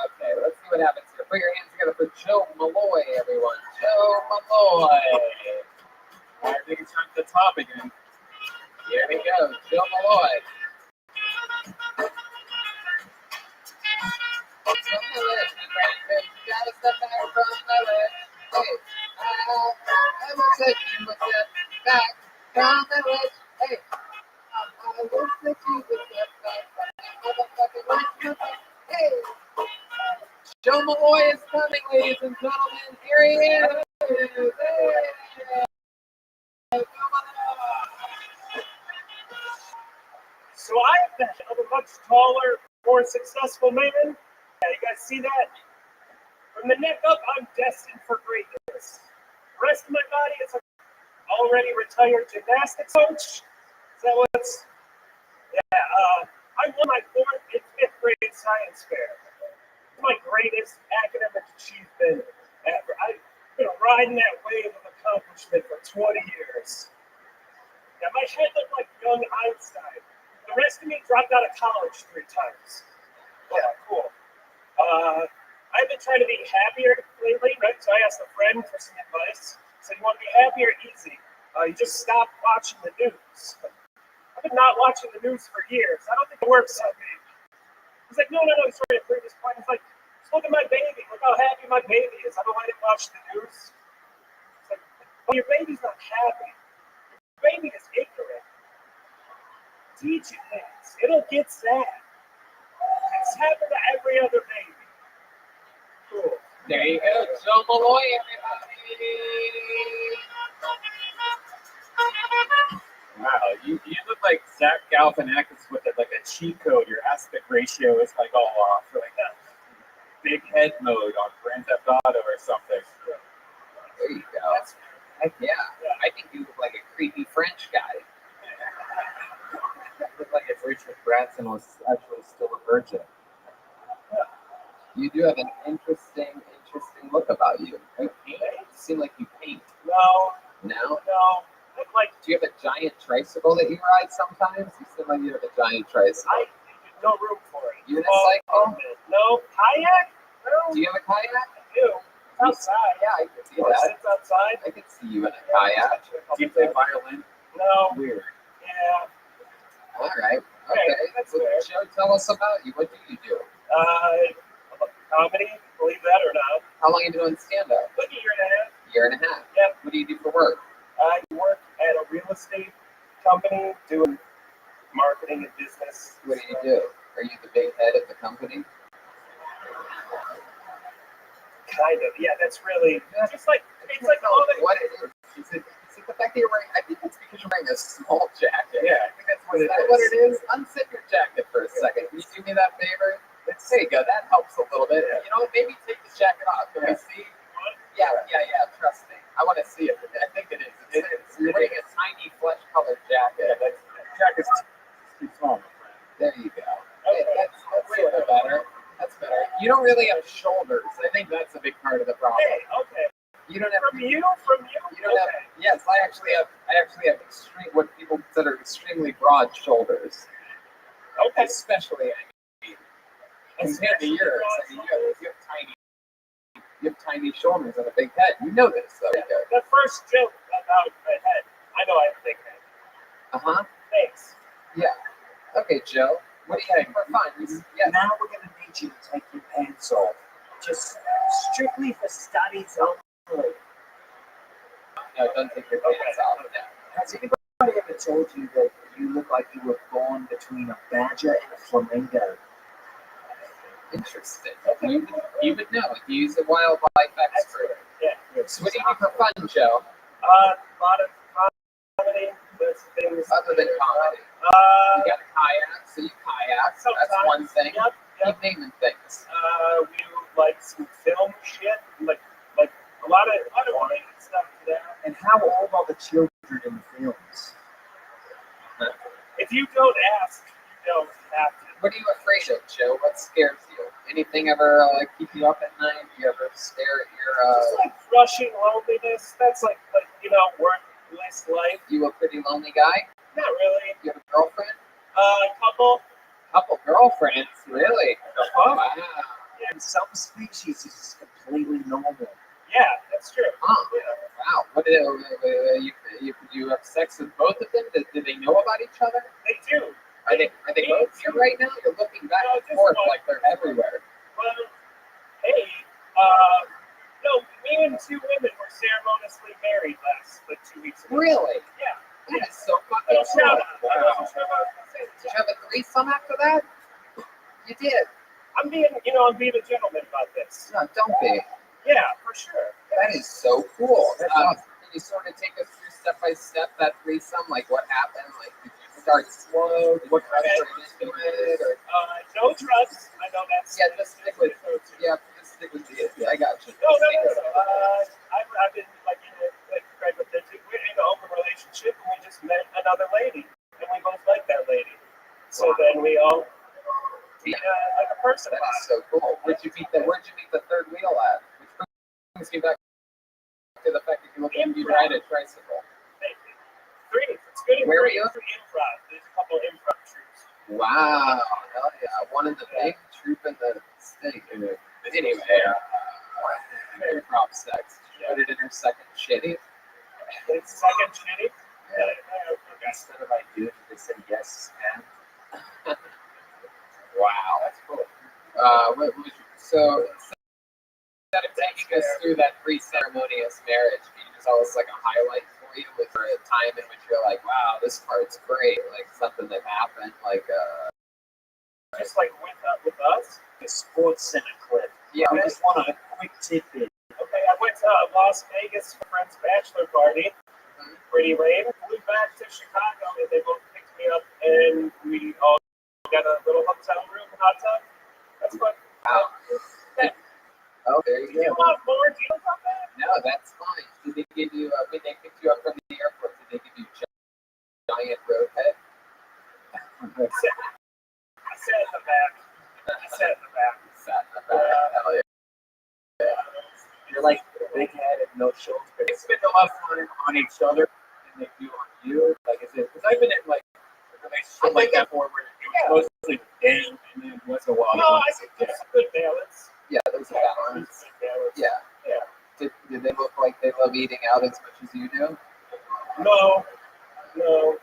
Okay, let's see what happens here. Put your hands together for Joe Malloy, everyone. Joe Malloy. I think it's time to the top again. Here we go. Joe Malloy. From the list, my friend, you gotta step back from the list. Hey, I will take you with step back from the list. Hey, I will take you with step back from the motherfucking list. Hey, Joe Malloy is coming, ladies and gentlemen. Here he is. Hey, Joe Malloy. So I am that of a much taller, more successful man. Yeah, you guys see that? From the neck up, I'm destined for greatness. The rest of my body is an already retired gymnastics coach. Is that what's? Yeah. I won my 4th and 5th grade science fair. It's my greatest academic achievement ever. I've been riding that wave of accomplishment for 20 years. Yeah, my head looked like young Einstein. The rest of me dropped out of college 3 times. Yeah, cool. I've been trying to be happier lately, right? So I asked a friend for some advice. I said, you want to be happy or easy? You just stop watching the news. I've been not watching the news for years. I don't think it works on me. He's like, no, he's trying to prove his point. He's like, just look at my baby. Look how happy my baby is. I don't let him watch the news. It's like, well, your baby's not happy. Your baby is ignorant. Teach it things. It'll get sad. It's happened to every other baby. Cool. There you go, Joe Malloy, everybody. Wow, you look like Zach Galifianakis with like a cheat code. Your aspect ratio is like all off, like that big head mode on Grand Theft Auto or something. There you go. Heck yeah. I think you look like a creepy French guy. You look like if Richard Branson was actually still a virgin. You do have an interesting look about you. You paint. You seem like you paint. No. No? No. Like, do you have a giant tricycle that you ride sometimes? You seem like you have a giant tricycle. No room for it. Unicycle? No. Kayak? No. Do you have a kayak? I do. It's outside. Yeah, I can see that. It's outside. I can see you in a kayak. Do you play violin? No. Weird. Yeah. All right. Okay. That's well, fair. Joe, tell us about you. What do you do? Comedy, believe that or not. How long have you been doing stand-up? Like a year and a half. Year and a half. Yeah. What do you do for work? I work at a real estate company doing marketing and business. What do you do? Are you the big head of the company? Kind of. Yeah, that's really just like it's like all that. What is it? Is it the fact that you're wearing? I think it's because you're wearing a small jacket. Yeah, I think that's what it is. What it is? Unzip your jacket for a second. Can you do me that favor? There you go. That helps a little bit. You know what? Maybe take the jacket off. Can we see? Yeah. Trust me. I want to see it. I think it is. You're wearing a tiny flesh-colored jacket. That jacket's too small. There you go. Okay, that's sort of better. That's better. You don't really have shoulders. I think that's a big part of the problem. Okay. You don't have From you. You don't have. Yes, I actually have extreme what people consider extremely broad shoulders. Okay. Especially, compared to yours, you have tiny shoulders and a big head. You know this, though. The first joke about my head. I know I have a big head. Thanks. Yeah. Okay, Joe. What do you think? We're fine. Yeah. Now we're going to need you to take your pants off. Just strictly for studies only. No, don't take your pants off. No. Has anybody ever told you that you look like you were born between a badger and a flamingo? Interesting. You would know. He's a wildlife expert. Yeah. So what do you do for fun, Joe? A lot of comedy. There's things other than comedy. You got a kayak, so you kayak. So that's one thing. Yep. Keep naming things. We do like some film shit, like a lot of related stuff to that. And how old are the children in the films? If you don't ask, you don't have to. What are you afraid of, Joe? What scares you? Anything ever keep you up at night? Do you ever stare at your just like crushing loneliness? That's like worthless life. You a pretty lonely guy? Not really. You have a girlfriend? Couple girlfriends, really? Wow. In some species, it's completely normal. Yeah, that's true. Huh. Yeah. Wow. What you have sex with both of them? Do they know about each other? They do. Are they both here right now? You're looking back and forth like they're everywhere. Well, hey, no, me and 2 women were ceremoniously married last 2 weeks ago. Really? Yeah. That is so fucking cool. Shout out. Wow. I wasn't sure about Did you have a threesome after that? You did. I'm being a gentleman about this. No, don't be. Yeah, for sure. That is so cool. That's awesome. Can you sort of take us through step by step that threesome? Like what happened? Like did you start slow? What kind of into it? Or no drugs. I know that's just stick with it. Yeah, just stick with it. Yeah, I got you. No. I've been we're in an open relationship, and we just met another lady, and we both like that lady. So then we all Where'd you meet the third wheel at? Which brings me back to the fact that you ride a tricycle. Great. It's good. Where were you? Improv. There's a couple of improv troops. Wow, hell yeah. One in the big, troop in the state. Anyway, improv sex. Put it in her second shitty. It's second shitty. Instead of I do, they say yes and. Wow, that's cool. So instead of taking us through that pre-ceremonious marriage, can you just tell us like a highlight for you with a time in which you're like, wow, this part's great, like something that happened, like just like with us? The Sports Center clip. Yeah, I just want a quick tidbit. Okay, I went to Las Vegas for a friend's bachelor party. Pretty late. Flew back to Chicago and they both picked me up and we all got a little hotel room, hot tub. That's fun. Wow. Oh, there you Do you go. want more deals on that? No, that's fine. Did they give you, when they picked you up from the airport, did they give you giant roadhead? I sat in the back. Sat in the back. Hell yeah. You're like big head and no shoulders, but They spend a lot of time on each other and they do on you. Like, is it? Because I've been in like a relationship like that before, where it was mostly damn, and then once in a while. No, I think there's a good balance. Yeah, there's a balance. Good balance. Yeah. Yeah. Did they look like they love eating out as much as you do? No. Yeah.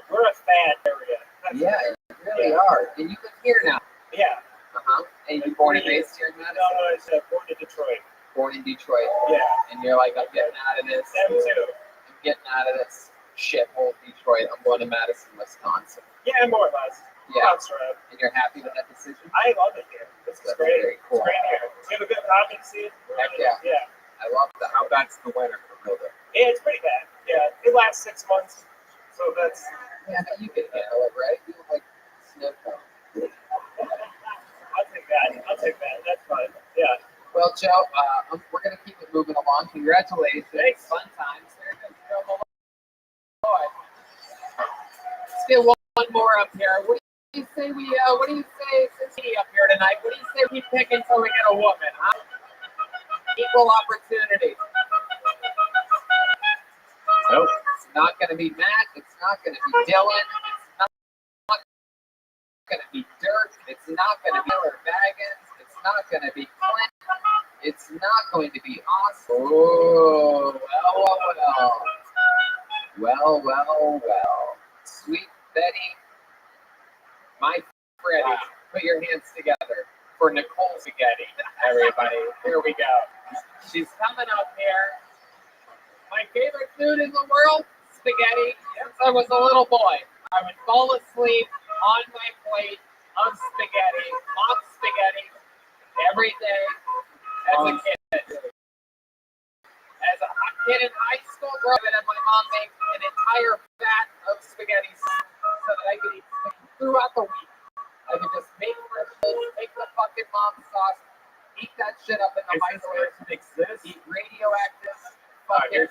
We're a fat area. Yeah, you really are. And you live here now. Yeah. Uh-huh. And you born and raised here in Madison? No, I was born in Detroit. Born in Detroit. Yeah. And you're like, I'm getting out of this. Them too. I'm getting out of this shithole Detroit. I'm going to Madison, Wisconsin. Yeah, more or less. Yeah. That's right. And you're happy with that decision? I love it here. This is That's great. very cool. It's great here. You have a good hockey scene? Heck yeah. Yeah. I love that. How bad's the weather for real though? Yeah, it's pretty bad. Yeah. It lasts 6 months. So that's. Yeah, but you can handle it, right? You look like snow cone. I'll take that. That's fine. Yeah. Well, Joe, we're going to keep it moving along. Congratulations. Thanks. Fun times. There goes Joe Malloy. Let's get one more up here. What do you say since he up here tonight? What do you say we pick until we get a woman, huh? Equal opportunity. Nope. It's not going to be Matt. It's not going to be Dylan. It's not going to be Dirk. It's not going to be Miller Baggins. It's not going to be Clint. It's not going to be Austin. Oh, well. Sweet Betty, my Freddie, put your hands together for Nicole Spaghetti, everybody. Here we go. She's coming up here. My favorite food in the world, spaghetti. Since I was a little boy, I would fall asleep on my plate of spaghetti, mom spaghetti, every day as a kid. As a kid in high school, growing up, my mom made an entire vat of spaghetti so that I could eat spaghetti throughout the week. I could just make fresh food, make the fucking mom sauce, eat that shit up in the microwave, eat radioactive fucking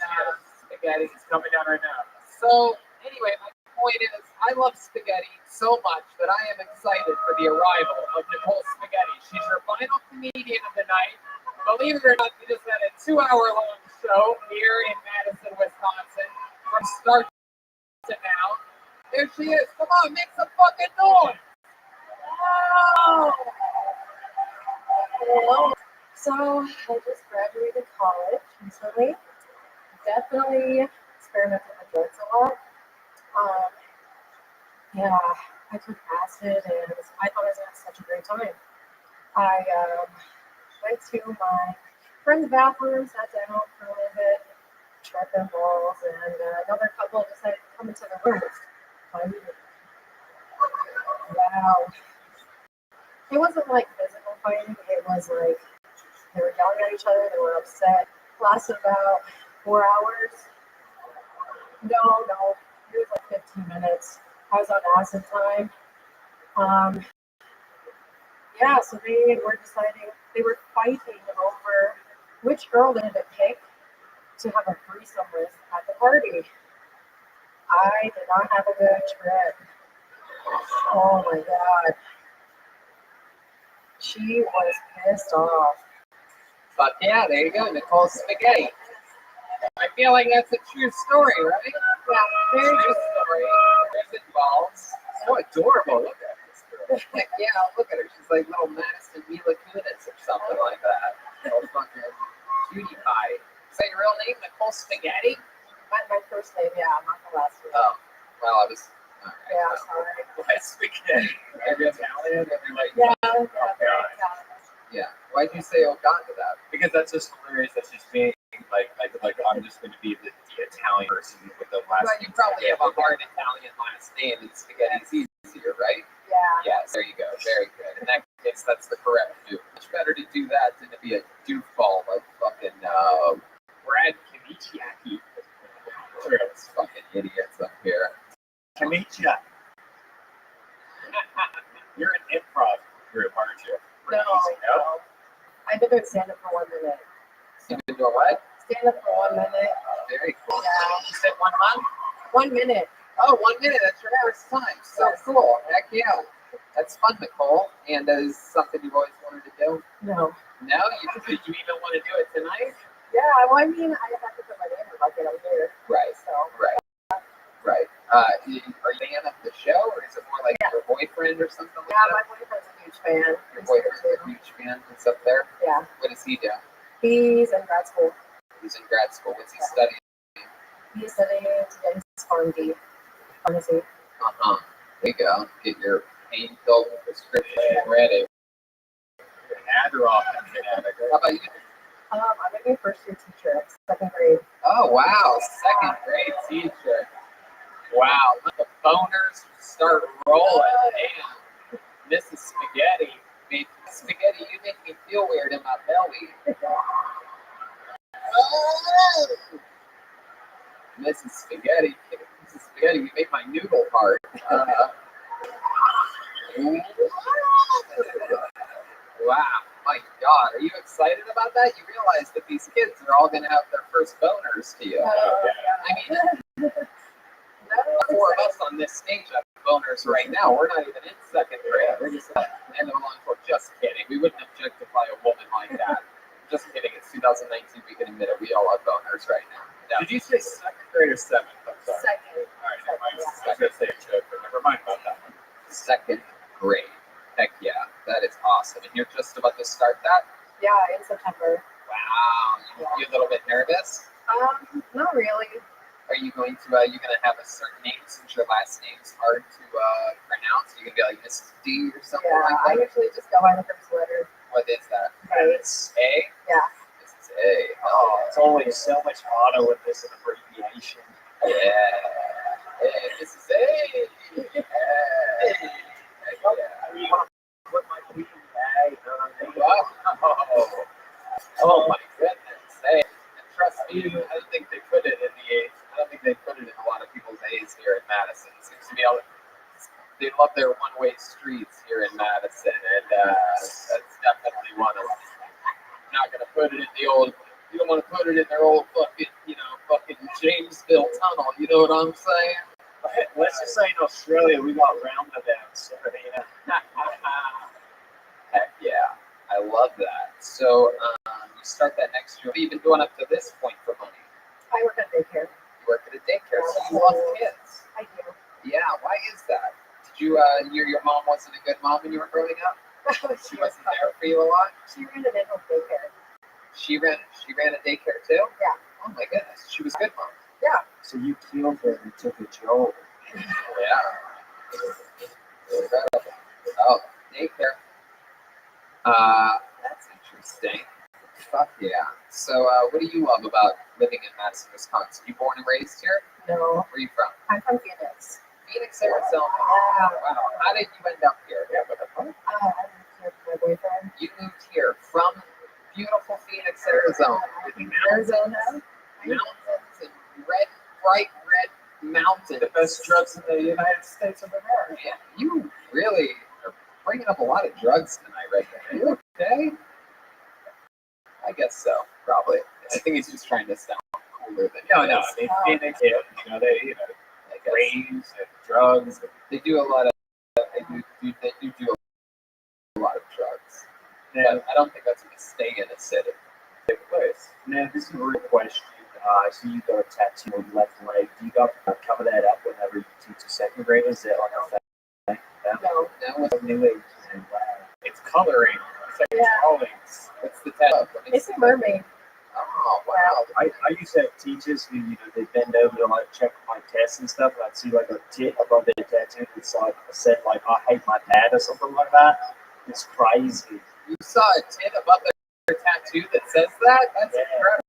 spaghetti. It's coming down right now. So, anyway, my point is, I love spaghetti so much that I am excited for the arrival of Nicole Spaghetti. She's your final comedian of the night. Believe it or not, we just had a 2-hour-long show here in Madison, Wisconsin, from start to now. There she is. Come on, make some fucking noise. Wow. Hello. So I just graduated college recently. Definitely experimented with drugs a lot. Yeah, I took acid and I thought I was having such a great time. I went to my friend's bathroom, sat down for a little bit, shot them balls, and another couple decided to come into the room. Wow. It wasn't like physical fighting, it was like they were yelling at each other, they were upset. Lasted about 4 hours. No, it was like 15 minutes. I was on acid time. Yeah, so they were fighting over which girl they had to pick to have a threesome with at the party. I did not have a good trip. Oh my God. She was pissed off. But yeah, there you go, Nicole Spaghetti. I feel like that's a true story, right? Yeah, very True good. story. There's balls. So adorable. Look at this girl. Heck yeah, look at her. She's like little Madison Mila Kunis or something like that. Little fucking cutie pie. Is that your real name, Nicole Spaghetti? My first name, yeah, not the last one. Oh, well, I was. All right, Yeah, well. sorry. Why spaghetti? Are you Italian? Are you like, Yeah, oh, very God. Italian. Yeah. Why'd you say oh God to that? Because that's just hilarious. That's just being like I'm just going to be the Italian person with the last Well, you probably have a hard Italian last name, and spaghetti's easier, right? Yeah. Yes, there you go. Very good. In that case, that's the correct move. Much better to do that than to be a doofball like fucking Brad Kamichiaki. Those fucking idiots up here. Kamicha. You're an improv group, aren't you? No. I've been doing stand-up for 1 minute. You've been doing what? Stand-up for 1 minute. Very cool. Yeah. You said 1 month? 1 minute. Oh, 1 minute. That's your first time. So cool. Heck yeah. That's fun, Nicole. And is something you've always wanted to do? No. No? Did you even want to do it tonight? Yeah, well, I mean, I have to put my name in like it. I'm here. Right. So. Right. Right. Are you a fan of the show, or is it more like your boyfriend or something like Yeah, that? my boyfriend's a huge fan. Your boyfriend's a huge fan. He's up there? Yeah. What does he do? He's in grad school. He's in grad school. What's he studying? He's studying to get his PharmD. Pharmacy. Uh-huh. There you go. Get your pain-filled prescription ready. An Adderall. How about you? I'm a first-year teacher, 2nd grade. Oh, wow. 2nd grade teacher. Wow. Let the boners start rolling. Damn. Mrs. Spaghetti. Spaghetti, you make me feel weird in my belly. Oh. Mrs. Spaghetti. Mrs. Spaghetti, you make my noodle hard. Wow. My God. Are you excited about that? You realize that these kids are all going to have their first boners to you. I mean, 4 of us on this stage have boners right now. We're not even in 2nd grade. We're just end of a long course. Just kidding. We wouldn't objectify a woman like that. Just kidding. It's 2019. We can admit it. We all have boners right now. Yeah. Did you say 2nd grade or 7th? I'm sorry. 2nd. All right, never mind. I was going to say a joke, but never mind about that one. 2nd grade. Heck yeah. That is awesome. And you're just about to start that? Yeah, in September. Wow. You a little bit nervous? Not really. Are you going to have a certain name since your last name's hard to pronounce? Are you going to be like Mrs. D or something Yeah, like I that? usually just go by the first letter. What is that? A. A? Yeah. This is A. Oh, it's always so much auto with this abbreviation. Yeah. Hey, this is A. Yeah. I mean, you want to put my queen bag on there. Wow. Oh my goodness. Hey, and trust me, I don't think they put it in the A. I don't think they put it in a lot of people's A's here in Madison. It seems to be they love their one-way streets here in Madison, and that's definitely one of them. Not gonna put it in the old. You don't want to put it in their old fucking Jamesville tunnel. You know what I'm saying? Let's just say in Australia we got roundabouts. Heck yeah, I love that. So you start that next year. What have you been doing up to this point for money? I work at daycare. You work at a daycare, so you love kids. I do. Yeah, why is that? Did you your mom wasn't a good mom when you were growing up? She wasn't there for you a lot? She ran an in-home daycare. She ran a daycare too? Yeah. Oh my goodness, she was a good mom. Yeah. So you killed her and took a job. Yeah. Incredible. Oh, daycare. That's interesting. Fuck yeah. So what do you love about living in Madison, Wisconsin? You born and raised here? No. Where are you from? I'm from Phoenix. Phoenix, Arizona. Yeah. Wow. How did you end up here? Yeah, what the fuck? I moved here with my boyfriend. You moved here from beautiful Phoenix, Arizona. Arizona. Mountains and bright red mountains. The best drugs in the United States of America. Yeah, you really are bringing up a lot of drugs tonight, right there. Are you okay? I guess so, probably. I think he's just trying to sound cooler than No, he no. is. I mean, Phoenix, they raves and drugs. They do a lot of. They do a lot of drugs. But I don't think that's going to stay in a city. Good place. Now, this is a real question. I see you got a tattoo on your left leg. Do you got to cover that up whenever you teach a second graders? Is that like a thing? No. Now with New age. Wow. It's coloring. It's like drawings. what's the tattoo? It's a mermaid. Oh, wow. I used to have teachers who, they bend over to like check my tests and stuff, and I'd see like a tit above their tattoo. It's like I said, like I hate my dad or something like that. It's crazy. You saw a tit above their tattoo that says that? That's incredible.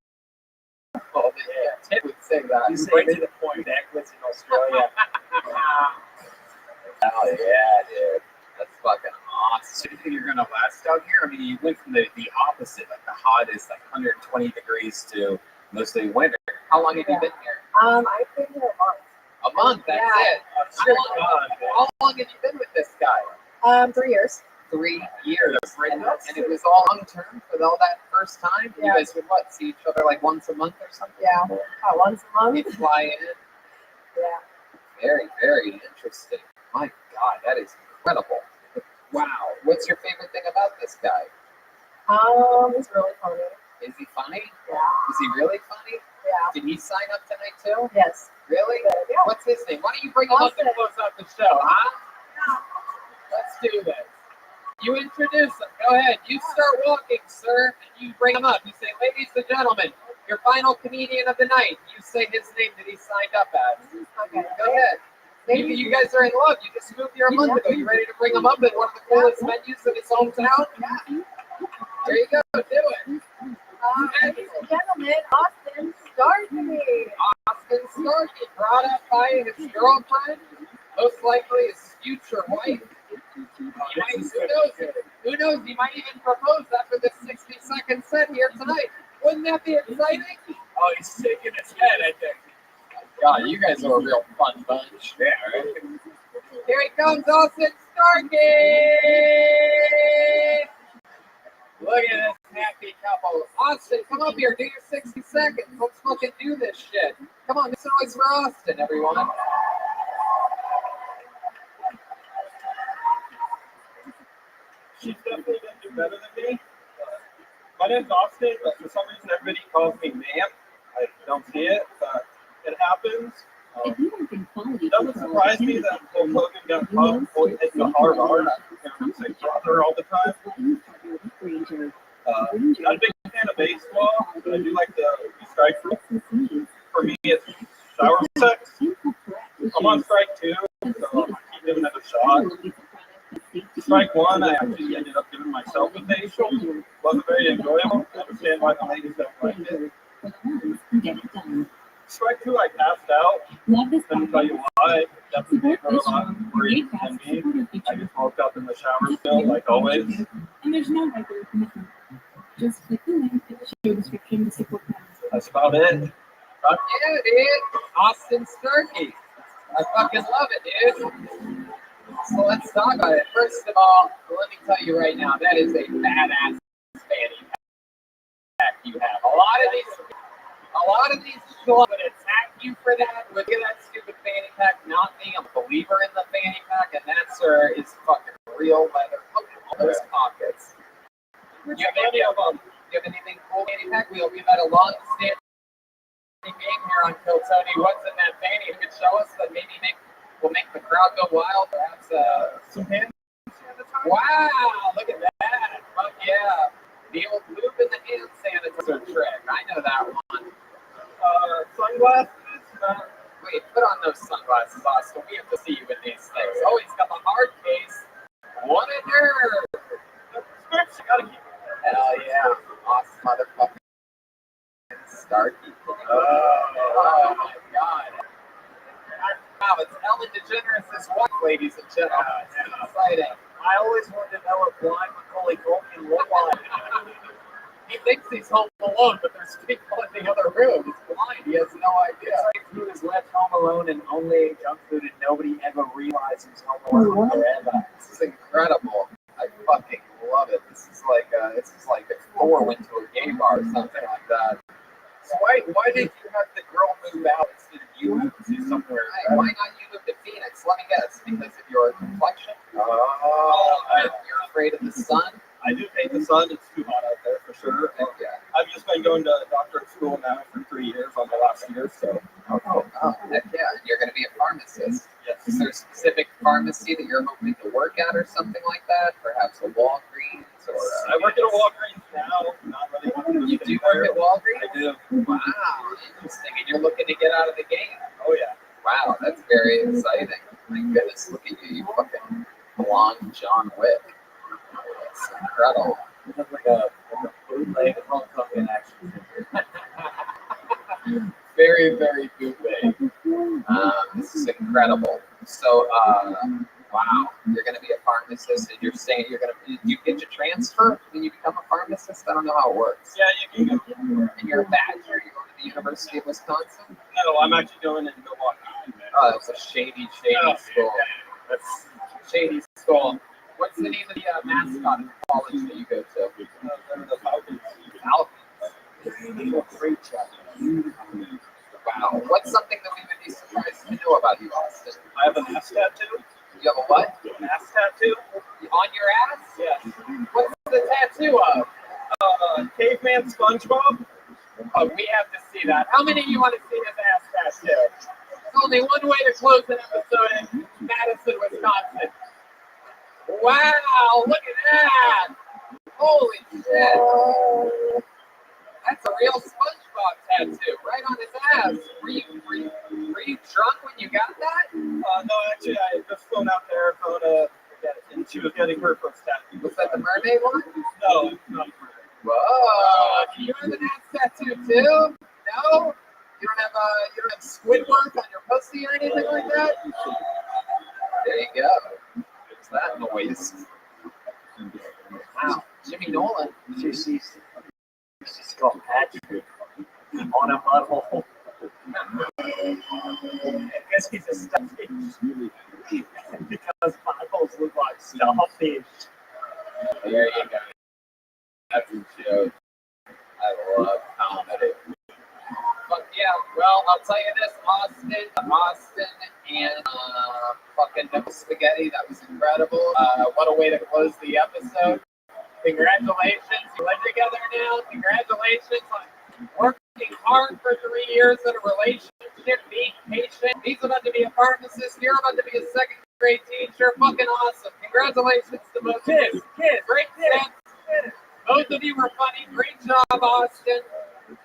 Yeah, tit would say that. You say Right they to the point. necklace in Australia. Oh, yeah, dude. That's fucking awesome. So you think you're gonna last out here? I mean, you went from the opposite, like the hottest, like 120 degrees to mostly winter. How long have you been here? I've been here a month. A month, that's Yeah. it. How long have you been with this guy? 3 years. 3 years. And it was all long term for all that first time? Yeah. You guys would what, see each other like once a month or something? Yeah. Once a month. You'd fly in? Yeah. Very, very interesting. My God, that is incredible. Wow. What's your favorite thing about this guy? He's really funny. Is he funny? Yeah. Is he really funny? Yeah. Did he sign up tonight too? Yes. Really? Yeah. What's his name? Why don't you bring him up and Austin. close out the show, huh? Let's do this. You introduce him. Go ahead. You start walking, sir, and you bring him up. You say, ladies and gentlemen, your final comedian of the night. You say his name that he signed up as. Okay. Go ahead. Maybe you guys are in love. You just moved here a month ago. You ready to bring him up at one of the coolest venues of his hometown? Yeah. There you go. Do it. Ladies and gentlemen, Austin Starkey. Austin Starkey, brought up by his girlfriend, most likely his future wife. Who knows? He might even propose after this 60-second set here tonight. Wouldn't that be exciting? Oh, he's shaking his head, I think. God, you guys are a real fun bunch. Yeah, right? Here he comes, Austin Starkey! Look at this happy couple. Austin, come up here, do your 60 seconds. Let's fucking do this shit. Come on, this noise for Austin, everyone. She's definitely gonna do better than me. My name's Austin, but for some reason everybody calls me ma'am. I don't see it, but it happens. It doesn't surprise me that Hulk Hogan got caught for hitting the hard R. I say brother all the time. Not a big fan of baseball, but I do like the strike rule. For me, it's shower sex. I'm on strike 2, so I keep giving it a shot. Strike 1, I actually ended up giving myself a facial. Wasn't very enjoyable. I understand why the ladies don't like it. Strike 2, I passed out. Couldn't tell you why. Definitely were a lot worried than me. I just woke up in the shower still, like always. And there's no regular commitment. Just click the link in the show description to support them. That's about it. Fuck yeah, dude. Austin Starkey. I fucking love it, dude. So let's talk about it. First of all, let me tell you right now, that is a badass fanny pack you have. A lot of these schlubs would attack you for that. Look at that stupid fanny pack. Not me. I'm a believer in the fanny pack, and that, sir, is fucking real leather. Look at all those pockets. You have anything cool, fanny pack? We've had a long-standing game here on Kill Tony. What's in that fanny? You could show us that maybe we'll make the crowd go wild. Perhaps some hand. Wow, look at that. Fuck yeah. The old lube in the hand sanitizer trick. I know that one. Sunglasses. Wait, put on those sunglasses, Austin. We have to see you in these things. Oh, he's got the hard case. What a nerd. Scripts, you gotta keep it. Hell yeah. Awesome motherfucker. Starkey. Oh my God. Wow, it's Ellen DeGeneres' wife, ladies and gentlemen. It's exciting. I always wanted to know what blind Macaulay Culkin looked like. He thinks he's home alone, but there's people in the other room. He's blind. He has no idea. It's like he was left home alone and only ate junk food, and nobody ever realized he was home alone forever. This is incredible. I fucking love it. This is like if Thor went to a gay bar or something like that. So why did you have the girl move out instead of you move to somewhere? Why not you move to Phoenix? Let me guess. Because of your complexion? Oh, You're afraid of the sun? I do hate the sun. It's too hot out there for sure. And I've just been going to doctorate school now for 3 years on my last year. So. Oh, heck yeah. And you're going to be a pharmacist. Yes. Is there a specific pharmacy that you're hoping to work at or something like that? Perhaps a Walgreens or I work at a Walgreens now. Not really looking to You do work at Walgreens? I do. Wow, interesting. And you're looking to get out of the game. Oh yeah. Wow, that's very exciting. My goodness, look at you, you fucking blonde John Wick. It's incredible. It looks like a bootleg Hong Kong in action figure. Very, very bootleg. This is incredible. So, wow, you're going to be a pharmacist, and you're saying you're going to. You get your transfer when you become a pharmacist. I don't know how it works. Yeah, you can go. And you're a bachelor. You're going to the University of Wisconsin. No, I'm actually going in Milwaukee. Oh, that's a shady school. That's shady school. What's the name of the mascot of the college that you go to? The Falcons. Falcons. Wow. What's something that we would be surprised to know about you, Austin? I have an ass tattoo. You have a what? An ass tattoo. On your ass? Yes. What's the tattoo of? Caveman SpongeBob. Oh, we have to see that. How many of you want to see his ass tattoo? There's only one way to close an episode in Madison, Wisconsin. Wow, look at that. Holy shit. That's a real SpongeBob tattoo right on his ass. Were you drunk when you got that? No, actually, I just flown out to Arizona to get it, and she was getting her first tattoo. Was that the mermaid one? No, it's not. Whoa, do you have an ass tattoo too? No? You don't have Squidward on your pussy or anything like that? There you go. What's that noise? Wow, Jimmy Nolan. She's got Patrick on a butthole. I guess he's a starfish because buttholes look like starfish. There you go. That's a joke. I love comedy. But yeah, well, I'll tell you this, Austin, and fucking double spaghetti. That was incredible. What a way to close the episode. Congratulations, you live together now. Congratulations on working hard for 3 years in a relationship, being patient. He's about to be a pharmacist. You're about to be a second grade teacher. Fucking awesome. Congratulations to both of you. Great sense. Both of you were funny. Great job, Austin.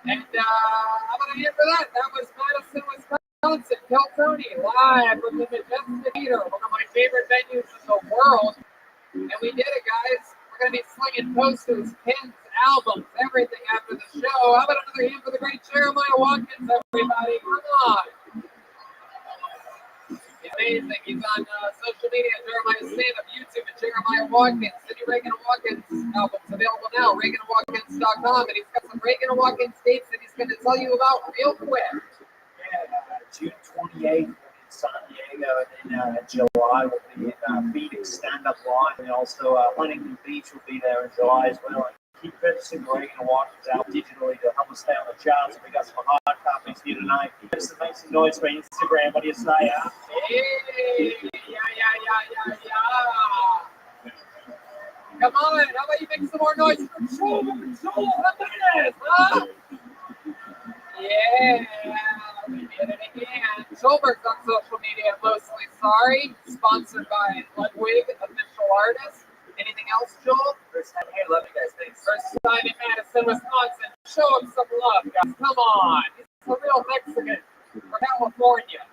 And how about a hand for that? That was Madison, Wisconsin. Kill Tony live from the Majestic Theater, one of my favorite venues in the world. And we did it, guys. We're going to be slinging posters, pins, albums, everything after the show. How about another hand for the great Jeremiah Watkins, everybody? Come on. He's amazing. He's on social media at Jeremiah Stand-Up, YouTube at Jeremiah Watkins. City Reagan and Watkins albums available now, ReaganandWatkins.com. And he's got some Reagan and Watkins dates that he's going to tell you about real quick. Yeah, June 28th in San Diego, and then July will be in Phoenix Stand-Up Live, and also Huntington Beach will be there in July as well. And keep purchasing Reagan and Watkins out digitally to help us stay on the charts. And we got some hard copies here tonight. Just make some noise for Instagram. What do you say, huh? Hey, yeah. Come on, how about you make some more noise for Joel? Look at this, huh? Yeah, we did it again. Schulberg's on social media, mostly sorry. Sponsored by Ludwig, official artist. Anything else, Joel? First time here, love you guys. Thanks. First time in Madison, Wisconsin. Show him some love, guys. Come on. He's a real Mexican from California.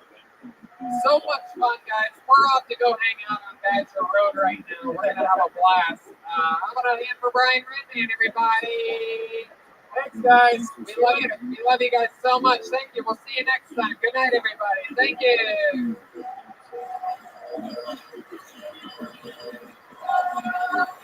So much fun, guys. We're off to go hang out on Badger Road right now. We're going to have a blast. How about a hand for Brian Redman, everybody? Thanks, guys. We love you. We love you guys so much. Thank you. We'll see you next time. Good night, everybody. Thank you. Let's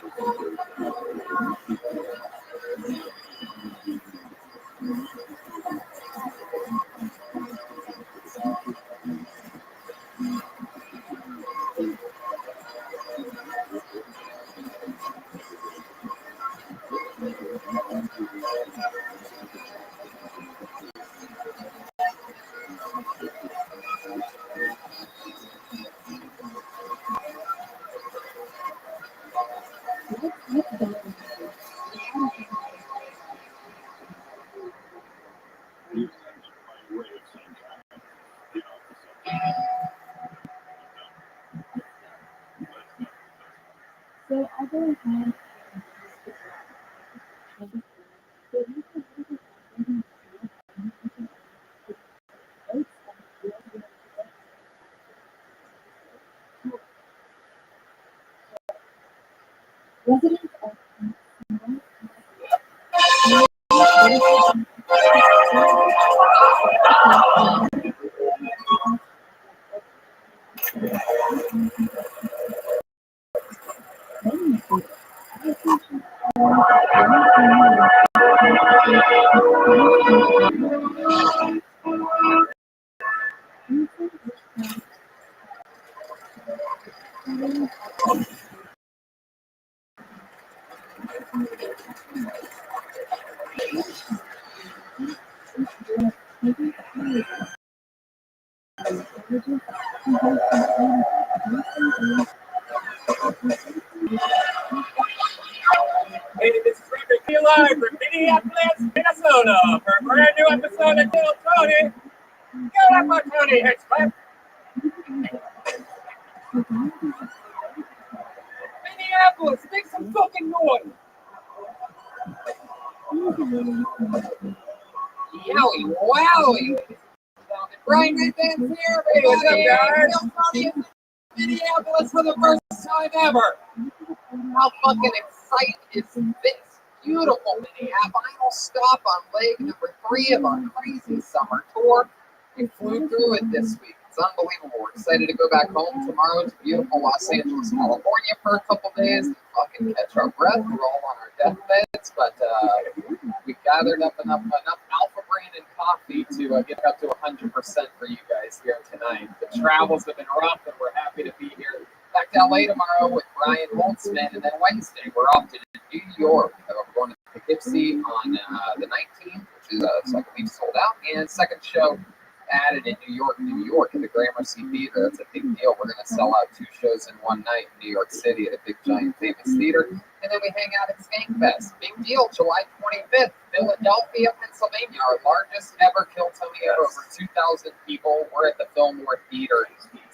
go. Residents of Hey, this is Rabbi live from Minneapolis, Minnesota for a brand new episode of Kill Tony. Get up on Tony Hitchcock. Minneapolis, make some fucking noise. Yowie, wowie. Brian Nathan's here. Hey, what's up, guys? Kill Tony in Minneapolis for the first time ever. How fucking exciting is this? Beautiful Minneapolis. Final stop on leg number 3 of our crazy summer tour. We flew through it this week. It's unbelievable. We're excited to go back home tomorrow to beautiful Los Angeles, California for a couple days and fucking catch our breath. We're all on our deathbeds, but we gathered up enough Alpha Brain and coffee to get up to 100% for you guys here tonight. The travels have been rough, and we're happy to be here. Back to LA tomorrow with Brian Holtzman, and then Wednesday we're off to New York. We're going to Poughkeepsie on the 19th, which is I believe sold out, and second show added in New York at the Gramercy Theater. That's a big deal. We're going to sell out 2 shows in one night in New York City at a big, giant, famous theater. And then we hang out at Skankfest. Big deal, July 25th, Philadelphia, Pennsylvania, our largest ever Kill Tony ever. Over 2,000 people. We're at the Fillmore Theater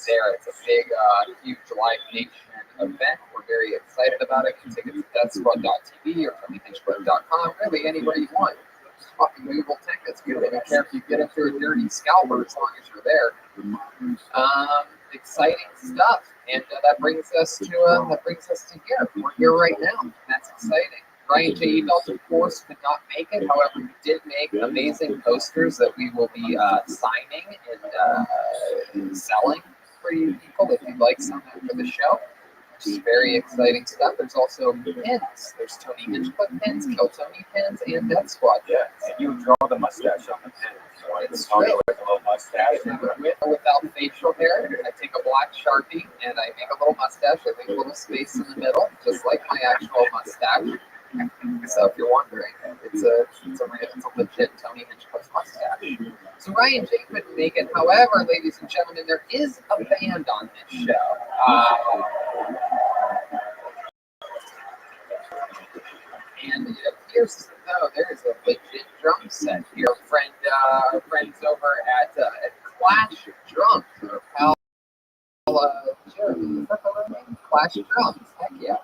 there. It's a big, huge Live Nation event. We're very excited about it. You can take it to deathsquad.tv or TonyHinchcliffe.com, really anywhere you want. Fucking Google tickets. We don't even care if you get it through a dirty scalper as long as you're there. Exciting stuff, and that brings us to here. We're here right now. That's exciting. Ryan J. Belt, of course, could not make it. However, we did make amazing posters that we will be signing and selling for you people if you'd like some for the show. Which is very exciting stuff. There's also pins. There's Tony Hinchcliffe pins, Kill Tony pins, and Death Squad pins. Yeah, and you draw the mustache on the pin. So it's Tony with a little mustache. With or without facial hair, I take a black Sharpie and I make a little mustache. I leave a little space in the middle, just like my actual mustache. So if you're wondering, it's a legit Tony Hinchcliffe mustache. So Ryan J couldn't make it. However, ladies and gentlemen, there is a band on this show. And it appears as though there is a legit drum set here. Our friends over at Clash Drums, or pal Jeremy. Is that the right name? Clash Drums. Heck yeah.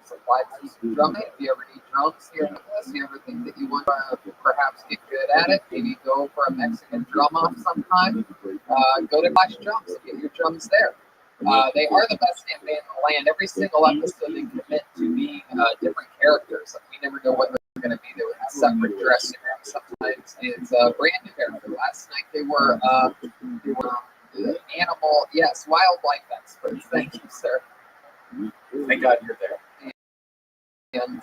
Supply drumming. If you ever need drums here in this, you ever think that you want to perhaps get good at it, maybe go for a Mexican drum off sometime, go to Clash Drums and get your drums there. They are the best damn band in the land. Every single episode they commit to being different characters. We never know what they're going to be. They were in separate dressing rooms. Sometimes it's a brand new character. Last night they were animal, yes, wildlife experts. Thank you, sir. Thank God you're there. And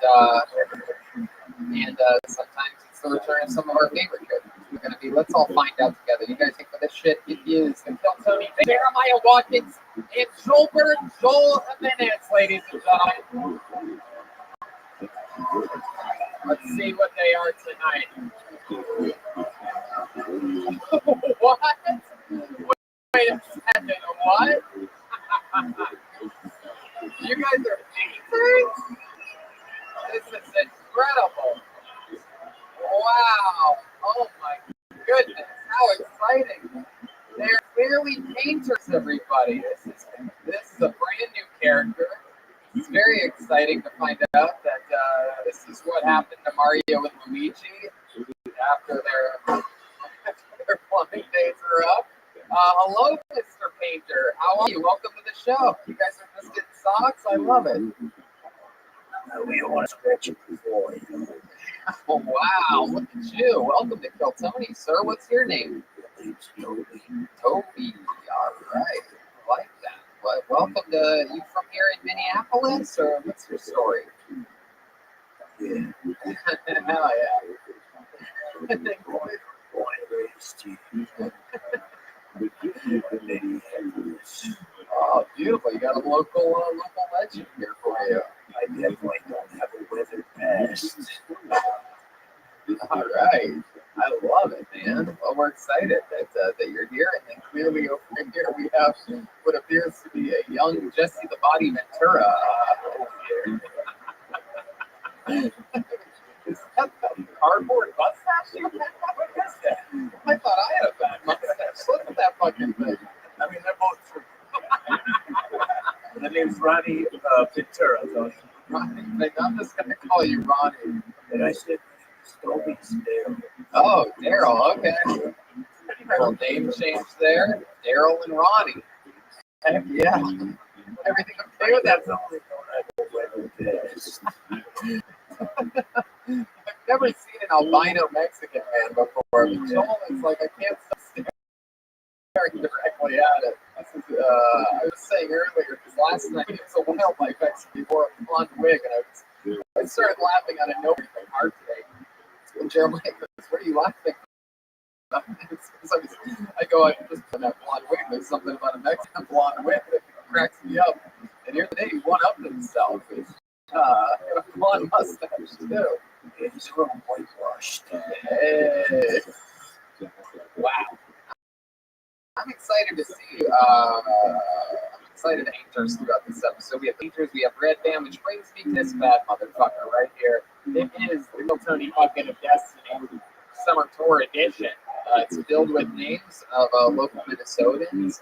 sometimes it's the return of some of our favorite characters. We're going to be, let's all find out together. You guys think for this shit? It is the Kill Tony, Jeremiah Watkins, and Joel Jimenez, ladies and gentlemen. Let's see what they are tonight. What? Wait a second, what? You guys are painters? This is incredible. Wow. Oh my goodness. How exciting. They're clearly painters, everybody. This is a brand new character. It's very exciting to find out that this is what happened to Mario and Luigi after their plumbing days are up. Hello, Mr. Painter. How are you? Welcome to the show. You guys are just getting socks. I love it. We don't want to scratch it before, you know. Oh, wow. Look at you. Welcome to Kill Tony, sir. What's your name? Toby. Toby. All right. I like that. Well, welcome to you from here in Minneapolis, or what's your story? Yeah. Hell yeah. Born and raised here. Minneapolis. Oh, beautiful. You got a local legend here for you. I definitely don't have a weather past. All right. I love it, man. Well, we're excited that you're here. And then clearly over here we have what appears to be a young Jesse the Body Ventura over here. Is that a cardboard mustache you have? What is that? I thought I had a bad mustache. Look at that fucking thing. I mean, they're both true. The name's Ronnie Ventura. So. Ronnie. I'm just going to call you Ronnie. And I said, Toby's Daryl. Oh, Daryl. Okay. Little name change there. Daryl and Ronnie. Heck yeah. Everything okay with that? I've never seen an albino Mexican man before, but Joel is like, I can't stop staring directly at it. This is, I was saying earlier, because last night it was a wildlife expert before a blonde wig, and I started laughing out of nowhere in my heart today. And Jeremiah goes, what are you laughing at? I go, I just put that blonde wig. There's something about a Mexican blonde wig that cracks me up. And here today, he one-upped himself. A blonde mustache, too. He's a little whitewashed. Hey. Wow. I'm excited to see you. I'm excited to painters throughout this episode. We have painters, we have Red Band, which brings me this bad motherfucker right here. It is the Kill Tony Bucket of Destiny Summer Tour Edition. It's filled with names of local Minnesotans.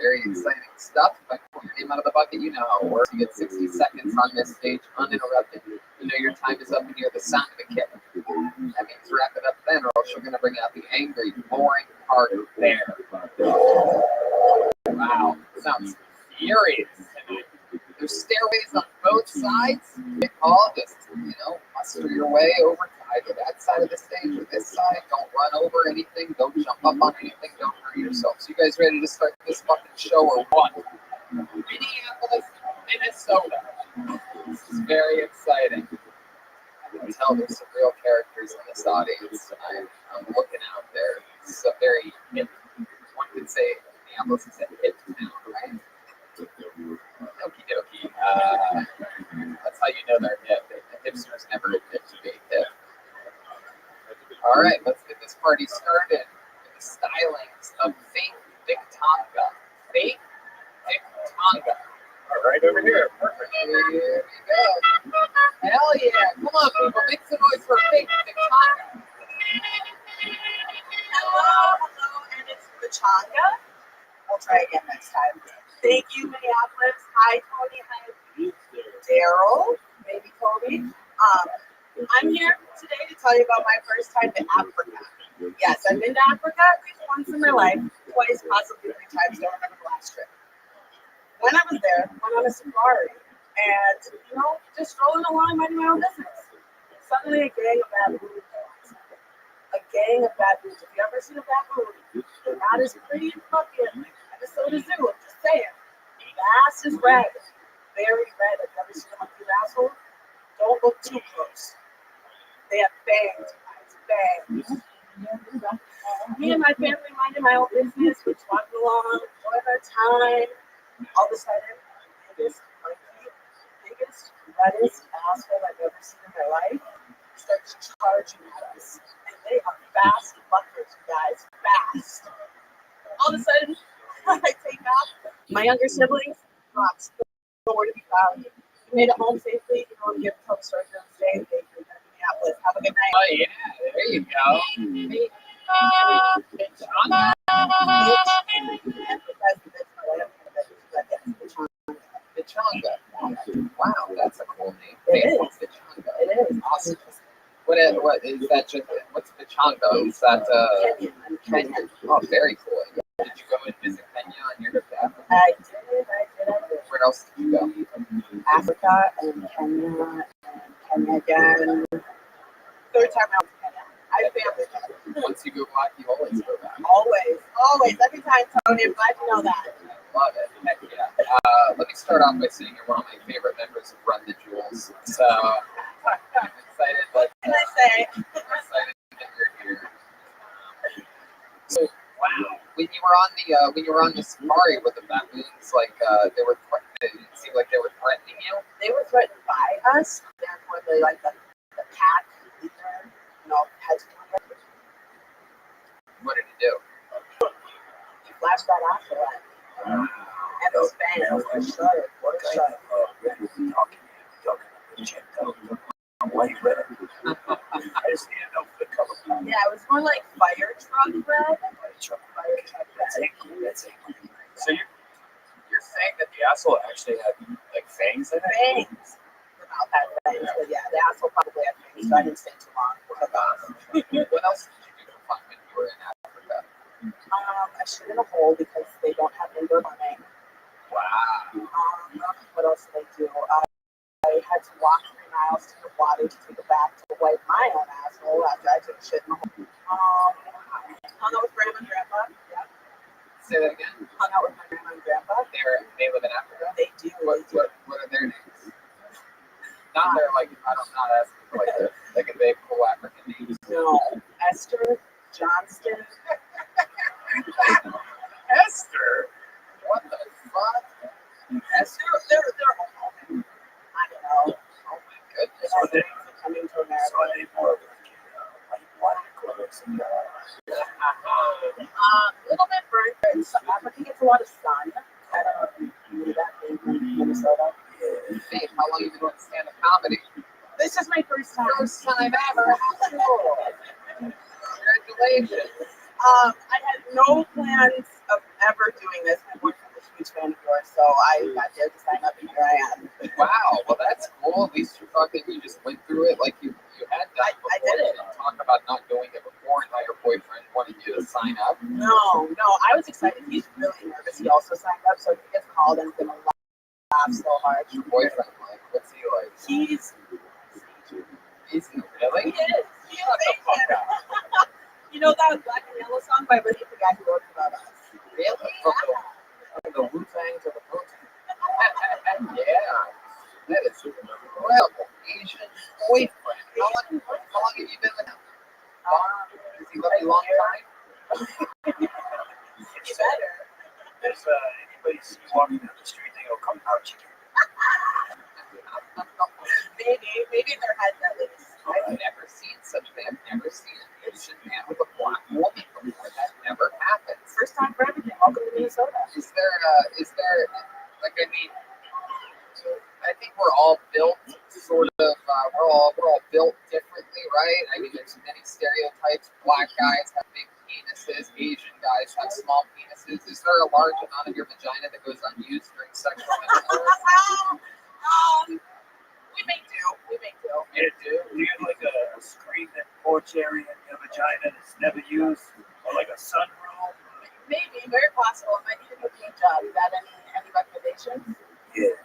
Very exciting stuff. If I pull your name out of the bucket, you know how it works. You get 60 seconds on this stage uninterrupted. You know your time is up and you hear the sound of a kick. That means wrap it up then, or else you're going to bring out the angry, boring part there. Wow. Sounds furious tonight. There's stairways on both sides. They call just, muster your way over to either that side of the stage or this side. Don't run over anything. Don't jump up on anything. Don't hurt yourself. So you guys ready to start this fucking show or what? Minneapolis, Minnesota. This is very exciting. I can tell there's some real characters in this audience. I'm looking out there. This is a very hip, one could say Minneapolis is a hip town, right? Okie dokie. That's how you know they're hip. The hipsters never admit to being hip. All right, let's get this party started with the stylings of Fake Dick Tonga. Fake Dick Tonga. All right, over here. Perfect. Here we go. Hell yeah. Come on, people. Make some noise for Fake Dick Tonga. Hello, and it's Pachanga. I'll try again next time. Thank you, Minneapolis. Hi, Tony. Hi, Daryl. Maybe Toby. I'm here today to tell you about my first time to Africa. Yes, I've been to Africa at least once in my life, twice, possibly 3 times. Don't remember the last trip. When I was there, I went on a safari, and just strolling along, minding my own business. Suddenly, a gang of baboons. A gang of baboons. Have you ever seen a baboon? They're not as pretty as fucking Minnesota Zoo. I'm just saying. The ass is red. Very red. Have you ever seen a monkey's asshole? Don't look too close. They have bangs, guys. Bangs. Me and my family minding my own business. We're walking along, enjoying our time. All of a sudden, biggest, reddest asshole I've ever seen in my life starts charging at us. And they are fast fuckers, guys. Fast. All of a sudden, I take off. My younger siblings, rocks. Nowhere to be found. We made it home safely. I'm here to tell the story for today. Thank you, Minneapolis. Have a good night. Oh, yeah. There you go. Pachanga. Wow. Awesome. What is that? Just what's Pachanga? Is that Kenya? Oh, very cool. Did you go and visit Kenya on your trip to Africa? I did. Where else did you go? Africa and Kenya again. Third time out to Kenya. I family. Once you go back, you always go back. Always. Every time, Tony. I'm glad you know that. Love it. Heck yeah. Let me start off by saying you're one of my favorite members of Run the Jewels. So I'm excited. What can I say? I'm excited that you're here. So wow, when you were on the safari with the baboons, like they were, it seemed like they were threatening you. They were threatened by us. They're more like the pack leader, had to do it. What did he do? He flashed that off for us. And those bangs were shut. Yeah, it was more like fire truck bread. So you're saying that the asshole actually had like fangs in it? Fangs. The mouth had fangs, but yeah, the asshole probably had fangs, so I didn't stay too long. What else did you do for fun when you were in Africa? I shit in a hole because they don't have indoor plumbing. Wow. What else did I do? I had to walk 3 miles to the water to take a bath to wipe my own asshole after I took a shit in a hole. Hung out with grandma and grandpa. Yeah. Say that again. Hung out with my grandma and grandpa. They live in Africa? They do. What are their names? Not their like I'm not asking for like a big cool African names. No. Esther, Johnston. Esther? What the fuck? Esther, they're home. I don't know. Oh my goodness. So they're coming to America. A little bit burnt, but Africa gets a lot of sun. I don't know if you knew that in Minnesota. Hey, how long have you been doing stand-up comedy? This is my first time. First time ever. Cool. Congratulations. I had no plans of ever doing this. My boyfriend was a huge fan of yours, so I got there to sign up, and here I am. Wow, well that's cool. At least you just went through it like you had done before. I did it. You talk about not doing it before, and how your boyfriend wanted you to sign up. No, I was excited. He's really nervous. He also signed up, so if he gets called, I'm gonna laugh so hard. Your boyfriend, like, what's he like? He's really? He is. Shut the fuck up. You know that Black and Yellow song by Rabbi, the guy who wrote it about us? Really? From the Wu-Tang to the Pro-Tang. Yeah. That is incredible. Asian boyfriend. How long have you been with him? Has he loved you a long time? You better. If anybody sees you walking down the street, they go, come out, chicken. Maybe their heads at least. I've never seen such a man. I've never seen an Asian man with a black woman before. That never happens. First time for everything. Welcome to Minnesota. Is there, like, I mean, I think we're all built sort of, we're all built differently, right? I mean, there's many stereotypes. Black guys have big penises. Asian guys have small penises. Is there a large amount of your vagina that goes unused during sexual intercourse? We may do. Yeah, do you have like a screen and porch area in your vagina that's never used? Or like a sunroom? Maybe, very possible. I might need a new paint job. You got any recommendations? Yeah.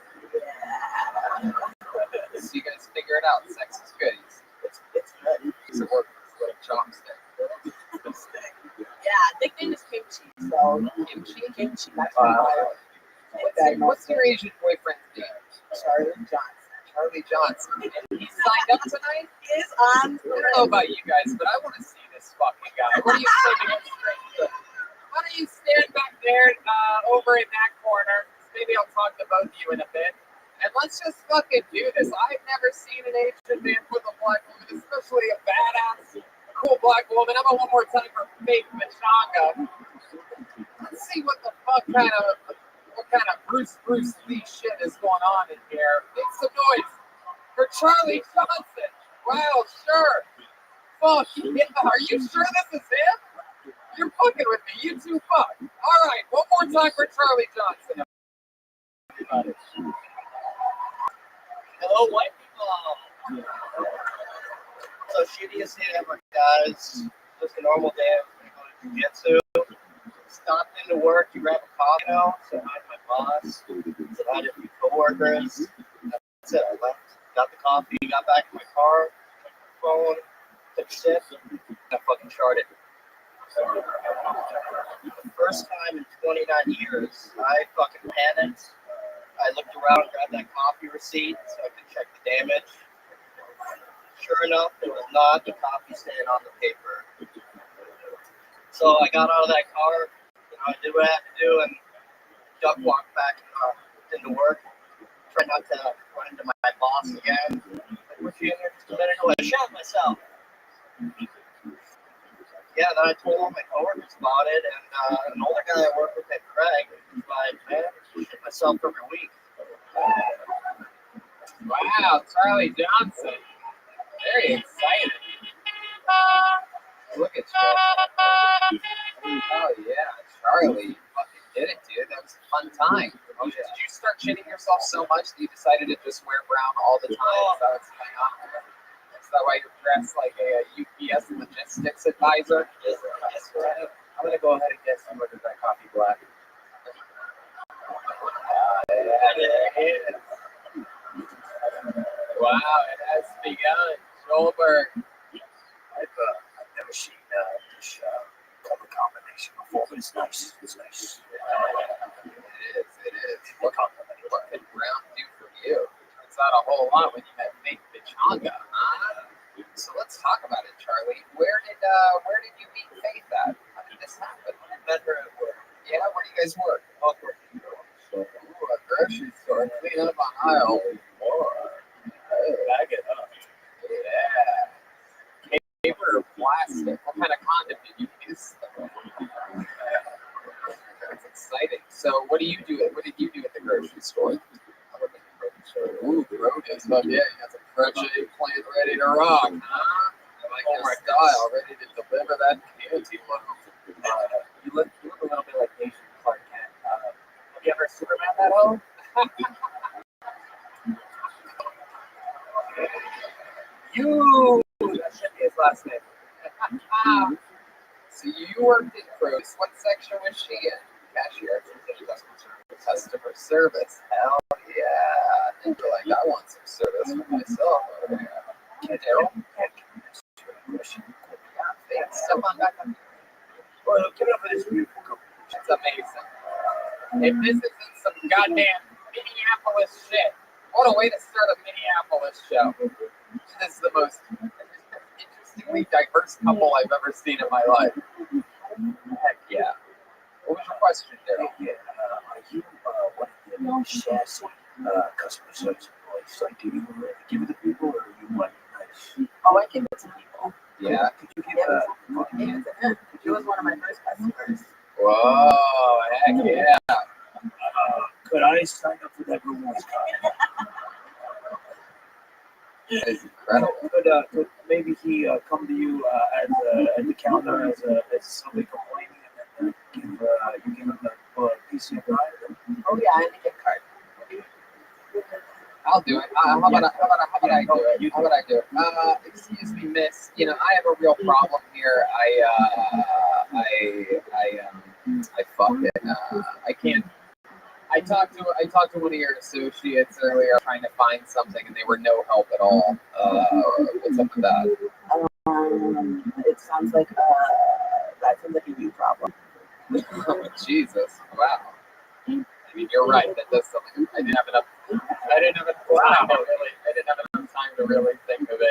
So you guys figure it out. Sex is good. It's good. It's a work with a chopstick. Yeah, nickname is Kimchi. So Kimchi. That's What's your Asian boyfriend's name? Charlie Johnson. And he signed up tonight? He is on. I don't know about you guys, but I want to see this fucking guy. What are you sitting straight? Why don't you stand back there over in that corner? Maybe I'll talk to both of you in a bit. And let's just fucking do this. I've never seen an Asian man with a black woman, especially a badass, cool black woman. How about one more time for fake Machanga? Let's see what the fuck kind of Bruce Lee shit is going on in here. Make some noise for Charlie Johnson. Wow, sure. Fuck yeah. Are you sure this is him? You're fucking with me. You two fuck. All right, one more time for Charlie Johnson. Everybody. Hello, white people. So shittiest day ever, guys. Just a normal day. I was gonna go to jiu-jitsu. Stopped into work to grab a coffee, said hi to my boss, said hi to a few coworkers. That's it. I left, got the coffee, got back in my car, took my phone, took a sip, and I fucking charted. The first time in 29 years, I fucking panicked. I looked around, grabbed that coffee receipt so I could check the damage. Sure enough, there was not a coffee stain on the paper. So I got out of that car, I did what I had to do, and duck walked back into work. Tried not to run into my boss again. Like, were you in there just a minute ago? I shot myself. Yeah, then I told all my coworkers about it, and an older guy I work with named Craig, he's like, man, I shit myself every week. Wow, Charlie Johnson. Very excited. Look at you. Oh yeah, Charlie, you fucking did it, dude. That was a fun time. Oh, did you start shitting yourself so much that you decided to just wear brown all the time? Is that what's going on? Is that why you're dressed like a UPS logistics advisor? Yes, I'm gonna go ahead and guess you ordered that coffee black. Wow, it has begun. Joelberg. I've never seen this color combination before, but it's nice. It's nice. It is. What could brown do for you? Turns out a whole lot when you met Nate Bichanga, huh? So let's talk about it, Charlie. Where did you meet Faith at? How did this happen? I met her at work. Yeah, where do you guys work? Ooh, a grocery store. Clean up on aisle 4. Bag it up. Yeah. Paper or plastic? What kind of condom did you use? That's exciting. So, what do you do? What did you do at the grocery store? Ooh, produce. Oh yeah, you got some crochet plant ready to rock, huh? I like your style, ready to deliver that candy loaf. You look a little bit like Asian Clark Kent. Have you ever Superman that hoe? That should be his last name. So you worked in produce. What section was she in? Cashier. Customer service. Hell yeah. And you're like, I want some service for myself over there. Okay, Daryl. Yeah, step on back on. Well, give it up for this beautiful couple. That's amazing. If this isn't some goddamn Minneapolis shit, what a way to start a Minneapolis show. This is the most interestingly diverse couple I've ever seen in my life. Heck yeah. What was your question, Daryl? Yeah, are you one of the chassis customer service employees? Like, do you give it to people, or are you like nice? Oh, I give it to people. Yeah. Could you give He was one of my first customers. Whoa, heck yeah. could I sign up for that rewards card? That is incredible. Could maybe he come to you at the counter as somebody complaining, and then you give him the piece of your ride? Oh yeah, and a gift card. I'll do it. How about I do it? How about I do it? Excuse me, miss. You know, I have a real problem here. I fucked it. I can't. I talked to one of your associates earlier, trying to find something, and they were no help at all. What's up with that? It sounds like that sounds like a you problem. Jesus, wow. I mean, you're right. That does something. I didn't have enough time to really think of a.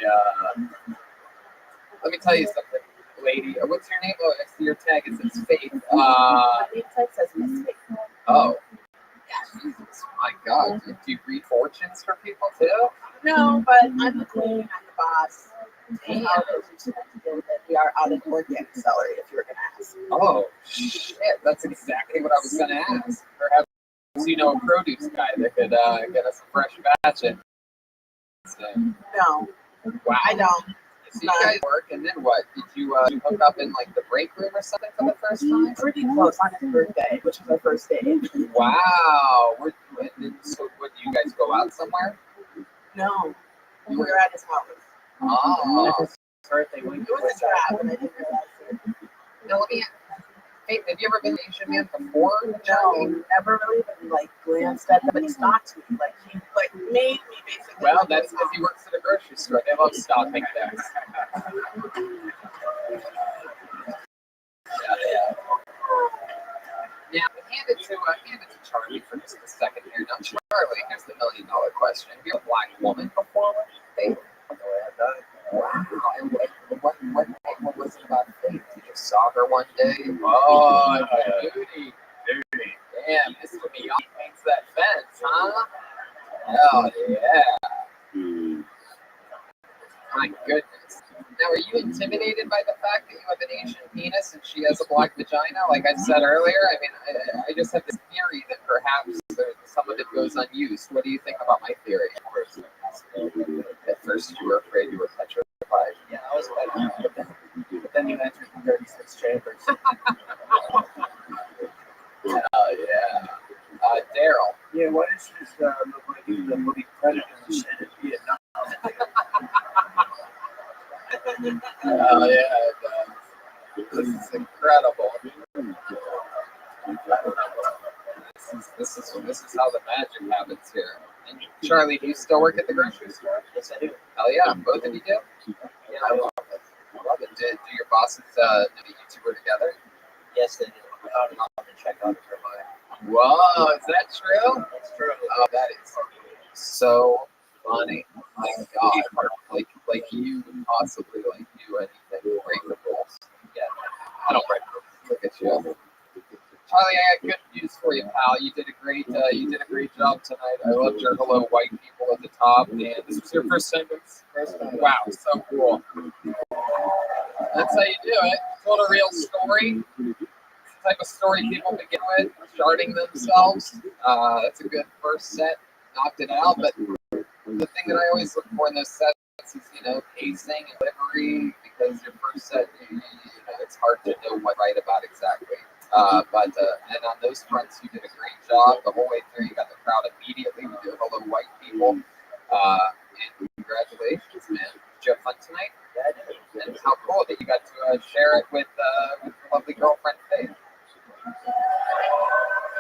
Let me tell you something, lady. What's your name? Oh, I see your tag. It says Faith. My name tag says Miss Faith. Oh. Jesus, my God. Do you read fortunes for people too? No, but I'm the queen. I'm the boss. Damn. We are out of organic celery, if you were going to ask. Oh, shit. That's exactly what I was going to ask. Perhaps you know a produce guy that could get us a fresh batch in. So, No. wow. I don't. So you guys work, and then what? Did you hook up in like the break room or something for the first time? Pretty close on his birthday, which was our first date. Wow. So what, do you guys go out somewhere? No. We were at his house. Oh. birthday when It was a trap, and I didn't realize it. Now let me. Hey, have you ever been an Asian man before? No, never really even like glanced at them, but he stalked me. Like he like made me basically. Well, that's because he works at a grocery store. They love stalking things. Yeah. Now, hand it to Charlie for just a second here. Now, Charlie, here's the $1 million question. Have you a black woman before? Faith? Wow. And what was it about Faith? You just saw her one day? Oh, beauty. Damn, Mr. Miyagi paints that fence, huh? Oh, yeah. My goodness. Now, are you intimidated by the fact that you have an Asian penis and she has a black vagina? Like I said earlier, I mean, I just have this theory that perhaps some of it goes unused. What do you think about my theory? At first, you were afraid, you were petrified. Yeah, I was better. But then you entered the 36 chambers. Oh, yeah. Daryl. Yeah, why does this look like the movie Predator in Vietnam? Oh, yeah, it does. This is incredible. This is how the magic happens here. And Charlie, do you still work at the grocery store? Yes, I do. Hell yeah, both of you do? Yeah, I love it. I love it. Do your bosses know that you two were together? Yes, they do. Out and on and check out for mine. Whoa, is that true? That's true. Oh, that is so funny. My God, like you possibly like do anything, break the rules. Yeah, I don't break the rules. Look at you. Charlie, I got good news for you, pal. You did a great job tonight. I loved your hello white people at the top, and this was your first sentence. Wow, so cool. That's how you do it. Told a real story. The type of story people begin with, sharding themselves. That's a good first set. Knocked it out, but the thing that I always look for in those sets is, pacing and delivery, because your first set, it's hard to know what to write about exactly. And on those fronts, you did a great job the whole way through. You got the crowd immediately with your hello white people. And congratulations, man. Did you have fun tonight? Yeah, I did. And how cool that you got to share it with your lovely girlfriend, Faith.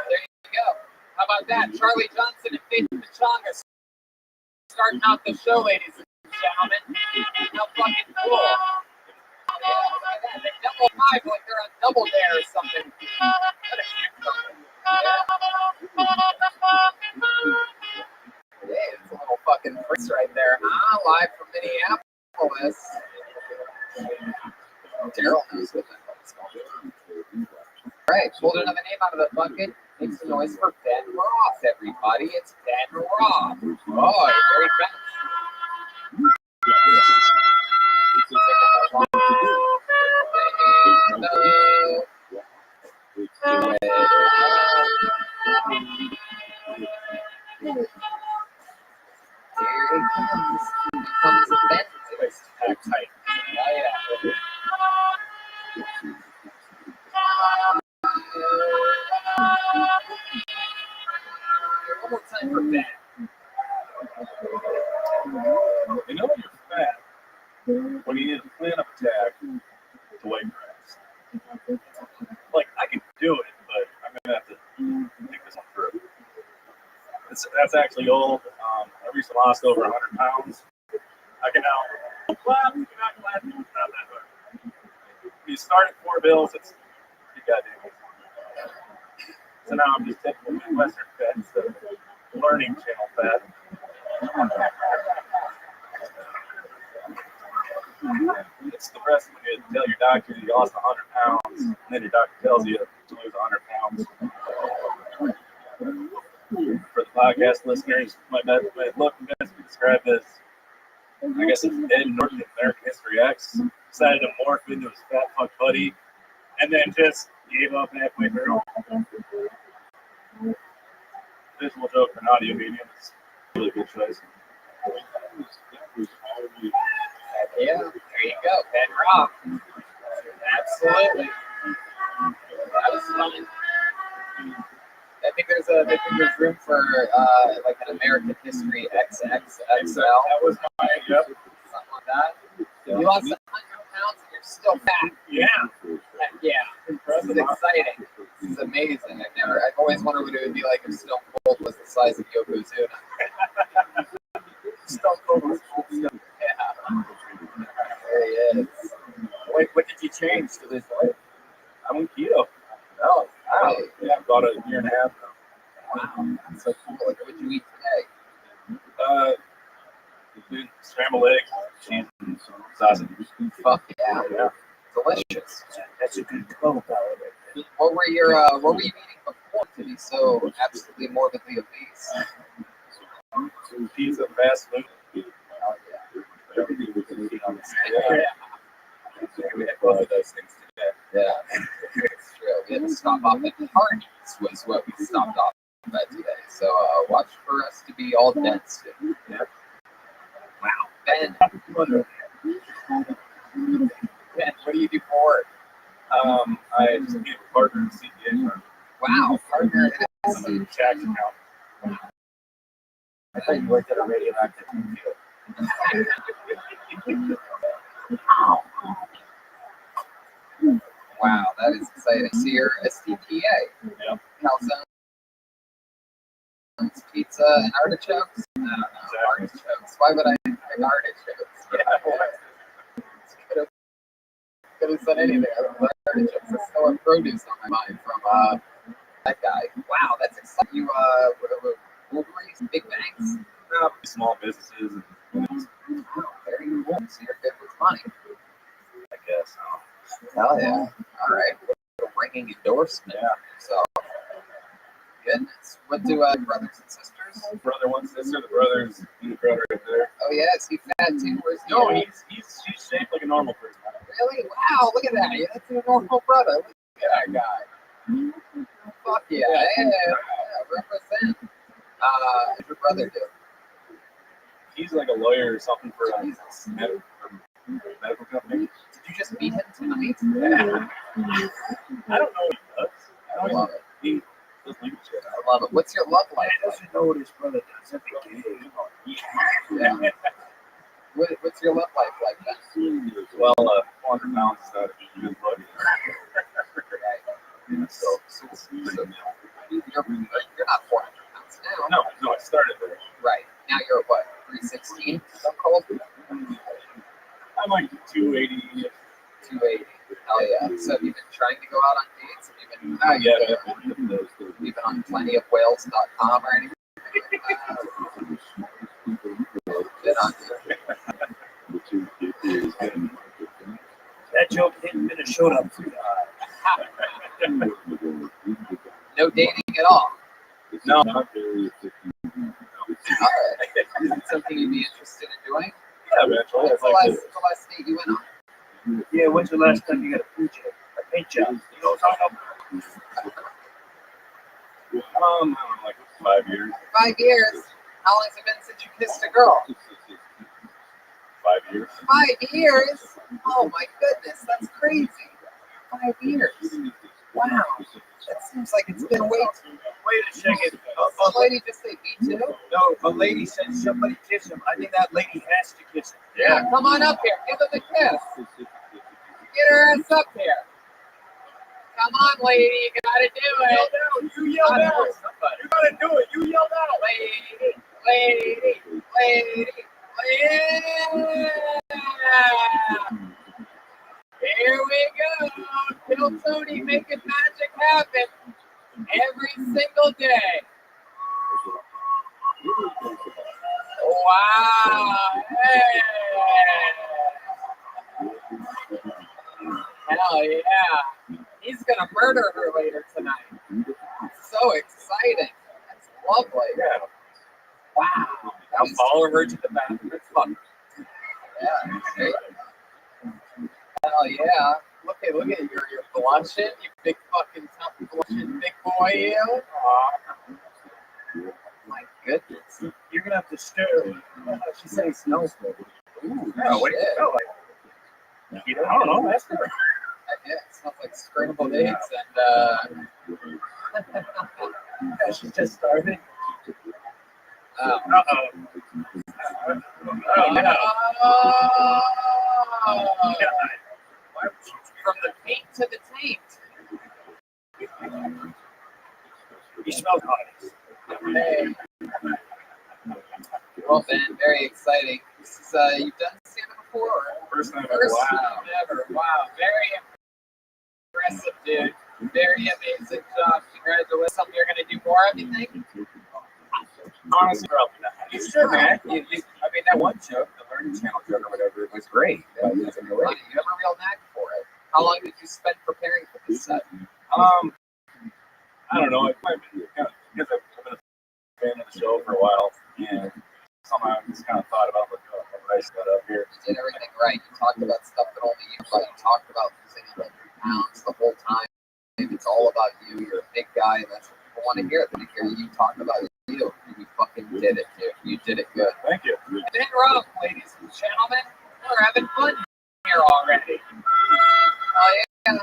There you go. How about that? Charlie Johnson and Faith Pachanga starting out the show, ladies and gentlemen. How fucking cool. Yeah, look at that. They double five like they're on Double Dare or something. What a cute couple. Yeah, it's a little fucking prince right there, huh? Live from Minneapolis. Daryl knows what that fucking small is. All right, pulled another name out of the bucket. Make some noise for Ben Roth, everybody. It's Ben Roth. Oh, very fast. Here he comes. Here comes the Ben. Place packed tight. Oh, yeah. One more time for Ben. You know when you're fat, when you need a plan of attack to weight grass. Like, I can do it, but I'm going to have to think this one through. That's actually old. I recently lost over 100 pounds. I can now clap, you cannot clap, it's not that hard. You start at 4 bills, it's goddamn easy. So now I'm just taking the Midwestern fat instead of learning channel fat. It's depressing when you tell your doctor you lost 100 pounds, and then your doctor tells you to lose 100 pounds. For the podcast listeners, my look and best be described as, I guess it's Ed Norton in American History X, decided to morph into his fat fuck buddy, and then just gave up halfway through. Visual joke for an audio medium is a really good choice. Yeah, there you go, Ben Roth. Absolutely. That was fun. I think there's room for like an American History XXXL. That was mine, yep. Something like that. You lost 100 still fat. Yeah. Yeah. This is exciting. This is amazing. I've always wondered what it would be like if Stone Cold was the size of Yokozuna. Stone Cold was Yeah. There he is. What did you change to this life? I'm on keto. Oh, wow. Yeah, about a year and a half now. Wow. That's so cool. What did you eat today? Scrambled eggs, cheese, and sausage. Fuck yeah. Delicious. That's a good combo. What were you eating before to be so absolutely morbidly obese? Pizza, fast food. Oh yeah. Everything we can eat on the side. We had both of those things today. Yeah. It's true. We had to stop off at Hardee's was what we stopped off at today. So watch for us to be all dead soon. Yeah. Wow. Ben, what do you do for work? I just became a partner in CPA firm. Wow, partner in I'm a tax account. I thought you worked at a radioactive field. Wow, that is exciting. So you're a CPA. Yep. Calzones, pizza, and artichokes? I don't know. Artichokes. Why would I pick artichokes? Yeah. Could have said anything other than artichokes. There's still a produce on my mind from that guy. Wow, that's exciting. You, Wolverines, big banks? Small businesses and Wow, very cool. So you're good with money. I guess. Hell yeah. All right. What a ringing endorsement. Yeah. So, goodness. What do brothers and sisters? Brother, one sister. The brother's the brother right there. Oh, yeah. Is he fat too? Where's he? No, at? he's shaped like a normal person. Really? Wow, look at that. Yeah, that's a normal brother. Look at that guy. Fuck yeah. Yeah, represent. What's your brother do? He's like a lawyer or something for a Jesus. medical company. Did you just meet him tonight? Yeah. I don't know what he does. I love it. He does legal shit. I love it. What's your love life He like? doesn't know what his brother does. That'd be gay. Yeah. What's your love life like then? Well, 400 pounds is not a good look. Yeah, so You're not 400 pounds now. no, I started there. Right. Now you're what? 316? So cold? I'm like 280. 280. Hell yeah. So have you been trying to go out on dates? Have you been, Yeah. you've been on plentyofwhales.com or anything? Good on you. That joke didn't finish showed up. No dating at all. No. All right. Is it something you'd be interested in doing? Yeah, eventually. What's the last date you went on? Yeah, when's the last time you got a food job? A paint job? You know what I'm talking about? Like 5 years. 5 years. How long has it been since you kissed a girl? 5 years. 5 years? Oh my goodness, that's crazy. 5 years. Wow. That seems like it's been way too long. Wait a second. A lady just say me too? No, a lady said somebody kiss him. I think that lady has to kiss him. Yeah, come on up here. Give him a kiss. Get her ass up here. Come on, lady. You gotta do it. You yelled out. You gotta do it. You yelled out. Lady. Here we go. Kill Tony making magic happen every single day. Wow. Hey. Hell yeah. He's going to murder her later tonight. So exciting. That's lovely. Yeah. Wow. I'll follow her to the bathroom. It's fun. Yeah, that's great. Hell yeah. Look at you. You're blushing. You big fucking tough blushing big boy, you. My goodness. You're gonna have to stir. She said he smells good. Ooh, Yeah, what do you smell like? I don't know. Ask her. Yeah, it smells like scrambled eggs and She just started. oh. Oh, no. From the paint to the taint. You smell hot. Hey. Well, Ben, very exciting. This is, you've done Santa before? Or? First time First ever. time ever. Wow. Very impressive, dude. Very amazing job. Congratulations. Something you're going to do more of, you think? Honestly, probably not. You should, man. I mean, that one joke, the Learning Channel joke or whatever, it was great. Yeah, you have a real knack for it. How long did you spend preparing for this set? I don't know. Because I've been a fan of the show for a while, and somehow I just kind of thought about what I set up here. You did everything right. You talked about stuff that only you but you talked about losing 100 pounds the whole time. It's all about you. You're a big guy, and that's what people want to hear. They want to hear you talk about you. You fucking did it, dude. You did it good. Thank you. Ben Roth, ladies and gentlemen, we're having fun here already. Oh, yeah.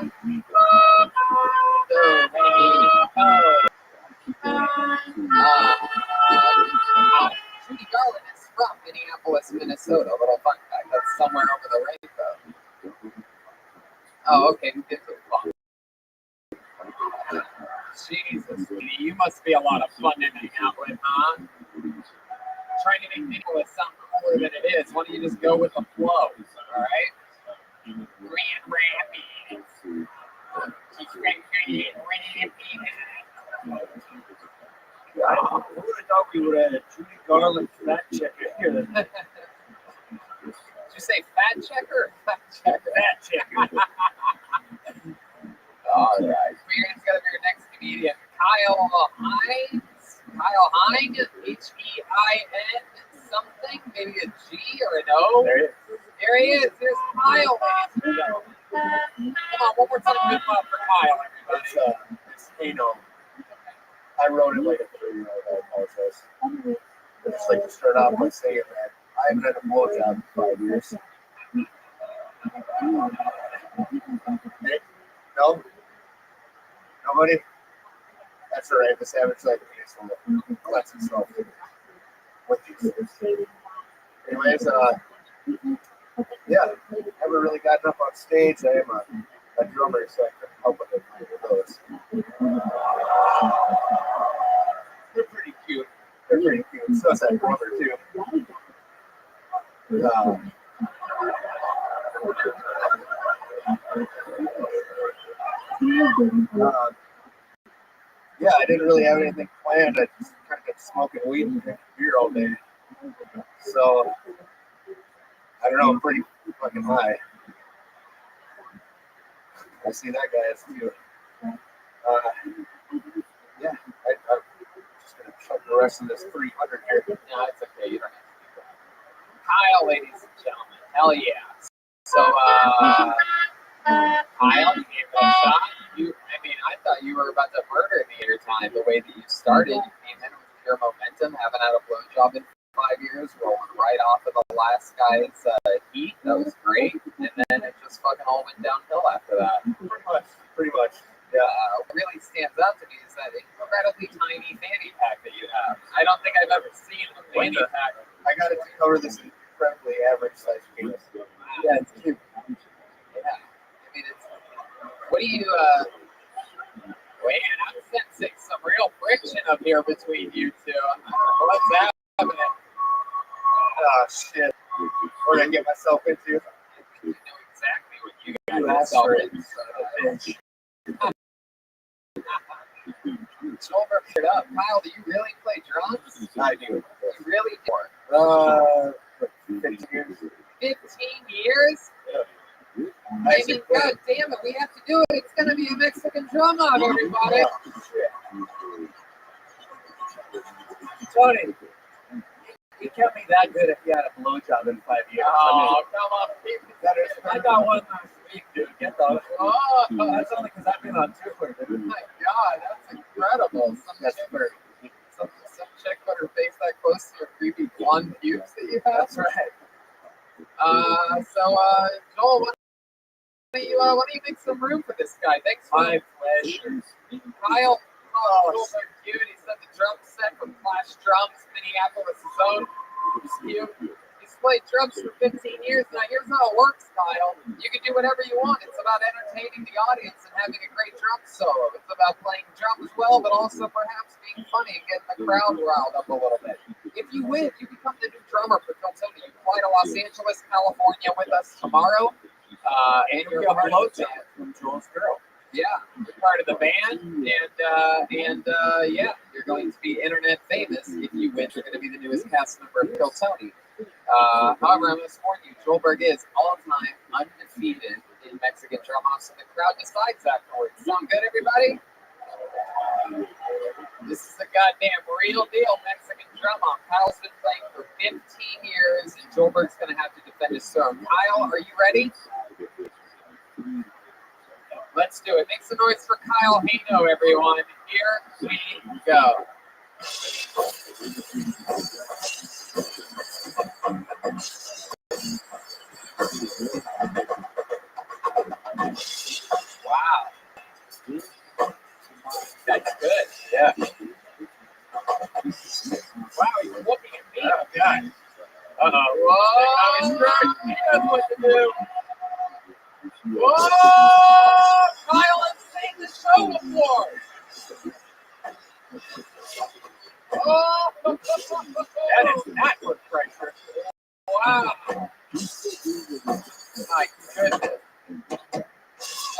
Judy Garland is from Minneapolis, Minnesota. A little fun fact. That's somewhere over the rainbow. Oh, okay. Get to the fun. Jesus, you must be a lot of fun to hang out with, huh? Trying to make Minneapolis sound cooler than it is. Why don't you just go with the flow, all right? Grand Rapids. Who would have thought we would have had a Judy Garland fat checker here? Did you say fat checker or fat checker? Fat checker. All right. We're going to go to your next comedian, Kyle Hines. Kyle Hine, H-E-I-N something, maybe a G or an O. There he is. There's Kyle. Come on, one more time. Good luck for Kyle, everybody. It's I wrote it like a 3-year-old. I apologize. I just like to start off by saying that I haven't had a blowjob in 5 years. Hey, no? Nobody? That's all right. The savage like penis will cleanse itself with these. Anyways, yeah, never really gotten up on stage. I am a drummer, so I couldn't help but with those. They're pretty cute. They're pretty cute. So is that drummer too. Yeah, I didn't really have anything planned. I just kind of kept smoking weed and drinking beer all day. So, I don't know, I'm pretty fucking high. I see that guy is too. Yeah, I'm just going to chug the rest of this 300 here. No, it's okay. You don't have to do that. Kyle, ladies and gentlemen. Hell yeah. So, Kyle, you gave it a shot. I thought you were about to murder the entire time. The way that you started, you came in with pure momentum, haven't had a blowjob in 5 years, rolling right off of the last guy's heat. That was great. And then it just fucking all went downhill after that. Pretty much. Yeah, what really stands out to me is that incredibly tiny fanny pack that you have. I don't think I've ever seen a fanny pack. I got it to cover this incredibly average size penis. Yeah, it's cute. Yeah. What do you, man, I'm sensing some real friction up here between you two. What's happening? Oh, shit. What did I get myself into? You know exactly what you got yourself into. Shoulder it up. Kyle, do you really play drums? I do. You really do? 15 years. 15 years? Yeah. I mean, god damn it, we have to do it. It's going to be a Mexican drum off, everybody. Tony, you can't be that good if you had a blowjob in 5 years. Oh, come on. I got one last week, dude. Get those. Oh, That's only because I've been on tour, oh dude. my god, that's incredible. Some chick put her face that close to your creepy blonde pubes that you have. That's right. Joel, why don't you make some room for this guy? Thanks for My pleasure. Kyle. Oh, so cute. He said the drum set from Clash Drums, Minneapolis' own. He's cute. He's played drums for 15 years. Now, here's how it works, Kyle. You can do whatever you want. It's about entertaining the audience and having a great drum solo. It's about playing drums well, but also perhaps being funny and getting the crowd riled up a little bit. If you win, you become the new drummer for Phil Tony. You fly to Los Angeles, California with us tomorrow, and you're a blow tag from Joel's Girl. Yeah, you're part of the band, and yeah, you're going to be internet famous if you win. You're going to be the newest cast member of Phil Tony. However, I'm going to warn you, Joelberg is all-time undefeated in Mexican drum-offs, and the crowd decides afterwards. Sound good, everybody? This is the goddamn real deal Mexican drum-off. Kyle's been playing for 15 years, and Joelberg's going to have to defend his throne. Kyle, are you ready? Let's do it. Make some noise for Kyle Hano, everyone. Here we go. Wow. That's good. Yeah. Wow, he's looking at me. Oh, God. Uh-oh. Whoa. He knows what to do. Whoa! Kyle has seen the show before. Oh! That is not good pressure. Wow. My goodness.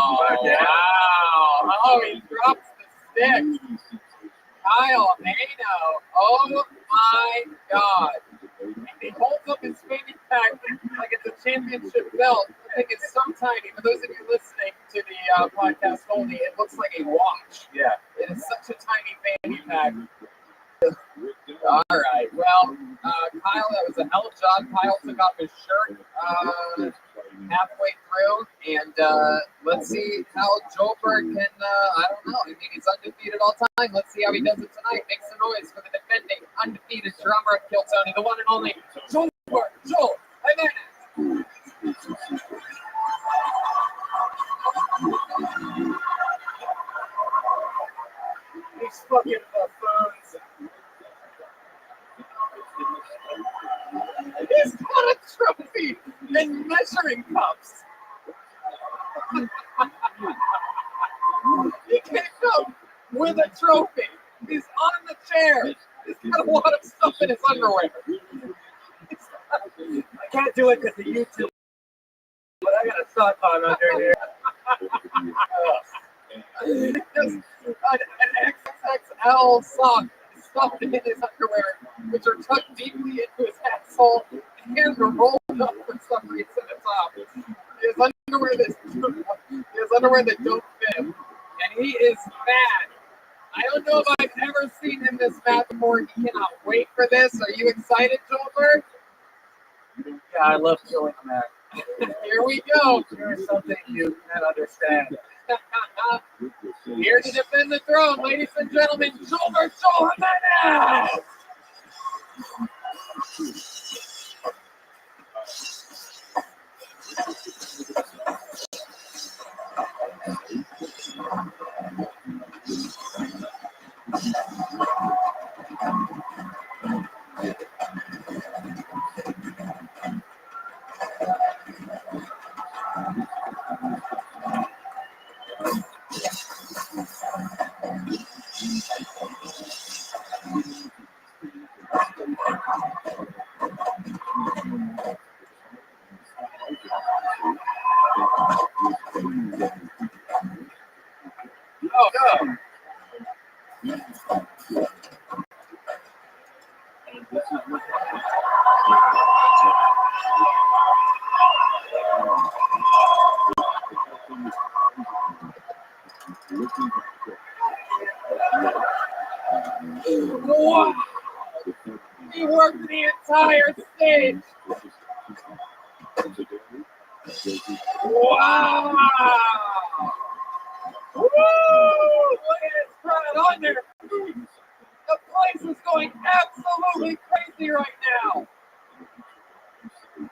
Oh, wow. Oh, he drops the stick. Kyle Hano. Oh, my God. He holds up his fanny pack like it's a championship belt. I think it's so tiny. For those of you listening to the podcast only, it looks like a watch. Yeah. It is such a tiny fanny pack. All right. Well, Kyle, that was a hell of a job. Kyle took off his shirt halfway through, and let's see how Joelberg can. I don't know. I mean, he's undefeated all time. Let's see how he does it tonight. Make some noise for the defending undefeated drummer of Kill Tony, the one and only Joelberg. Joel, Jimenez. These fucking buffoons. He's got a trophy and measuring cups. He came up with a trophy. He's on the chair. He's got a lot of stuff in his underwear. I can't do it because of YouTube, but I got a sock on under here. An XXL sock stuffed in his underwear, which are tucked deeply into his asshole, and are rolled up for some reason at the top. His underwear that don't fit him, and he is mad. I don't know if I've ever seen him this mad before. He cannot wait for this. Are you excited, Joelberg? Yeah, I love killing a man. Here we go. Here's something you can't understand. Here to defend the throne, ladies and gentlemen, Joel Jimenez. Oh, no. Wow. He worked the entire stage. Wow. Woo! Look at his crowd on there. The place is going absolutely crazy right now.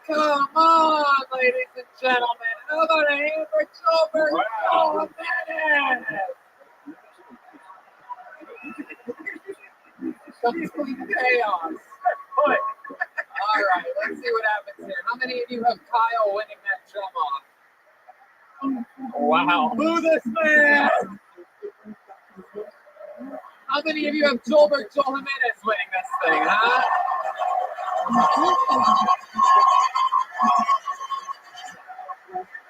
Come on, ladies and gentlemen. How about a hand for Joelberg? Wow. Complete chaos. All right, let's see what happens here. How many of you have Kyle winning that drum off? Wow. Who this man? How many of you have Joel Jimenez winning this thing, huh?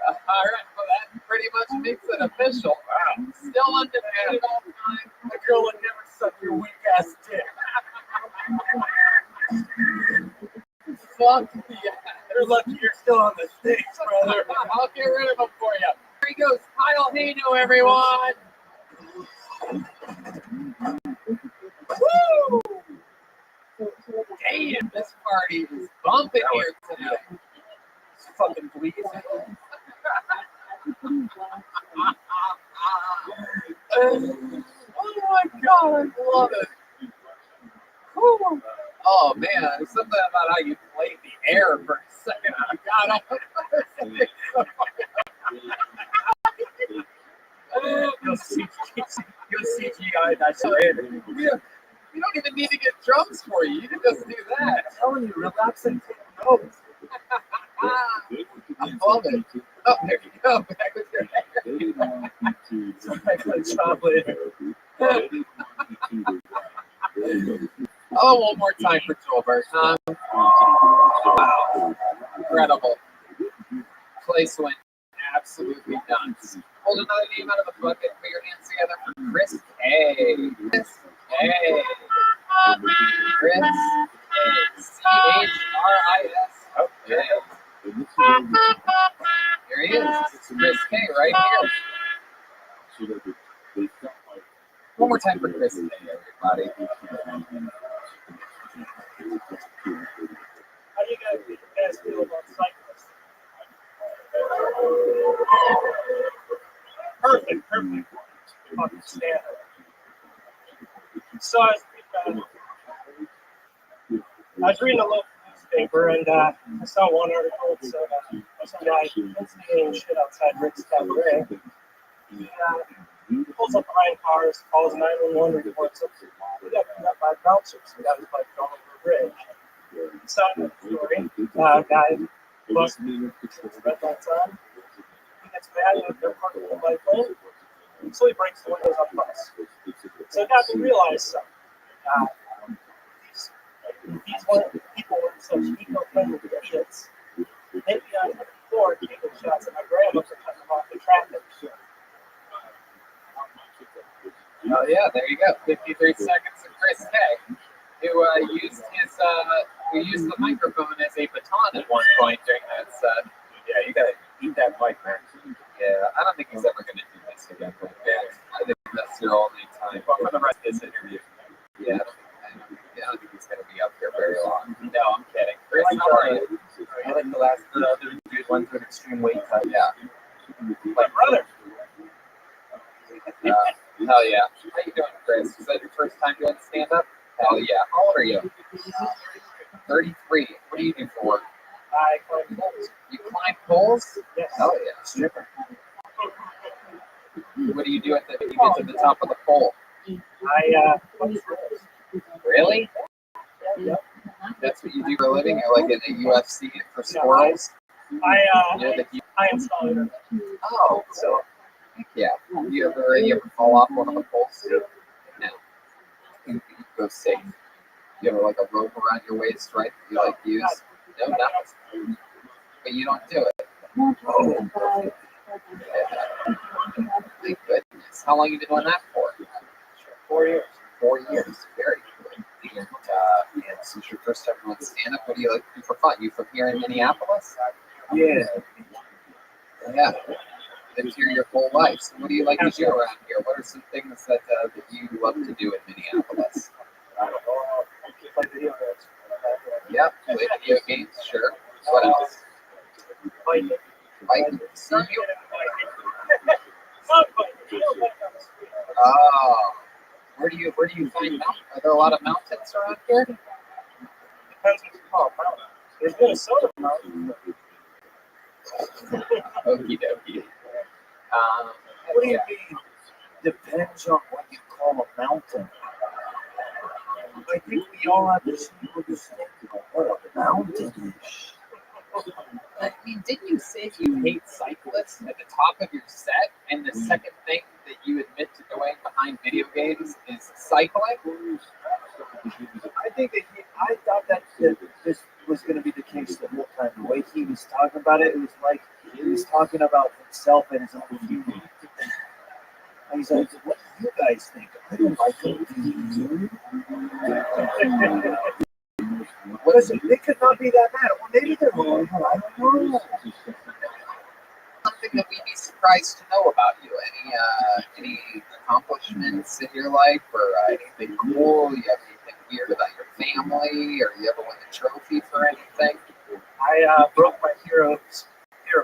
All right, well, that pretty much makes it official. Wow. Still undefeated all time. The girl would never suck your weak ass dick. Fuck yeah. They're lucky you're still on the stage, brother. I'll get rid of him for you. Here he goes, Kyle Hano, everyone. Woo! Damn, this party is bumping here tonight. It's fucking bleeding. Oh my god, I love it. Whew. Oh man, there's something about how you played the air for a second. Oh god, You'll CGI that shit. You don't even need to get drums for you. You can just do that. I'm telling you, relax and take notes. I love it. Oh, there you go. Back with your hair. Chocolate. Oh, one more time for Joelbert. Wow. Incredible. Place went absolutely nuts. Hold another name out of the bucket. Put your hands together for Chris K. Chris K. Chris C-H-R-I-S. Okay. Here he is. It's Chris K right here. One more time for Chris K, everybody. How do you guys feel about cyclists? Perfect. Fucking standard. So I was reading a local newspaper and I saw one article. It's some guy instigating shit outside Rick's Cabaret. He pulls up behind cars, calls 911, reports him. He got beat up by bouncers. He got his bike thrown over a bridge. Side of the story, guy busts red lights on. He gets mad and they're parking the bike lane. So he breaks the windows on the bus. So it got me realize something. These people were such eco-friendly idiots. They'd be on the floor taking shots at my grandma for cutting them off the traffic. Oh yeah, there you go. 53 seconds of Chris K, who used the microphone as a baton at one point during that set. Yeah, you gotta eat that mic, man. Yeah, I don't think he's ever gonna do this again like that. I think that's your only time. But for the rest of this interview, Yeah, I don't think he's gonna be up here very long. No, I'm kidding. Chris, how are you? I like the last dude went through an extreme weight cut. Yeah. My brother. Hell yeah. How you doing, Chris? Is that your first time doing stand-up? Hell yeah. How old are you? 33. What do you do for work? I climb poles. You climb poles? Yes. Hell yeah. Stripper. What do you do at the, when you get to the top of the pole? I punch rolls. Really? Yep. That's what you do for a living? You're like in the UFC for squirrels? I install internet. Oh, so yeah. You ever fall off one of the poles? No. You go safe. You have like a rope around your waist, right? You like use? No, nothing. But you don't do it. Oh. Thank goodness. How long have you been doing that for? 4 years. 4 years. Very good. And this is your first time doing stand-up. What do you like to do for fun? You from here in Minneapolis? Yeah. Yeah. Lived here your whole life. So what do you like to do around here? What are some things that you love to do in Minneapolis? I don't know. Play video games. Yeah, play video games, sure. What else? Biking. See you? Oh. Where do you find mountains? Are there a lot of mountains around here? Depends what you call a mountain. There's Minnesota mountains. Okie dokie. What do you mean? Depends on what you call a mountain. I think we all have this understanding of what a mountain I mean, didn't you say you hate cyclists at the top of your set, and the second thing that you admit to doing behind video games is cycling? I think that I thought that this was going to be the case the whole time. The way he was talking about it, it was like he was talking about himself and his own humor. And he's like, "What do you guys think? I don't like it. Do you?" What is it? They could not be that mad. Well, maybe they're wrong. I don't know. Something that we'd be surprised to know about you. Any accomplishments in your life, or anything cool? You have anything weird about your family, or you ever win a trophy for anything? I broke my hero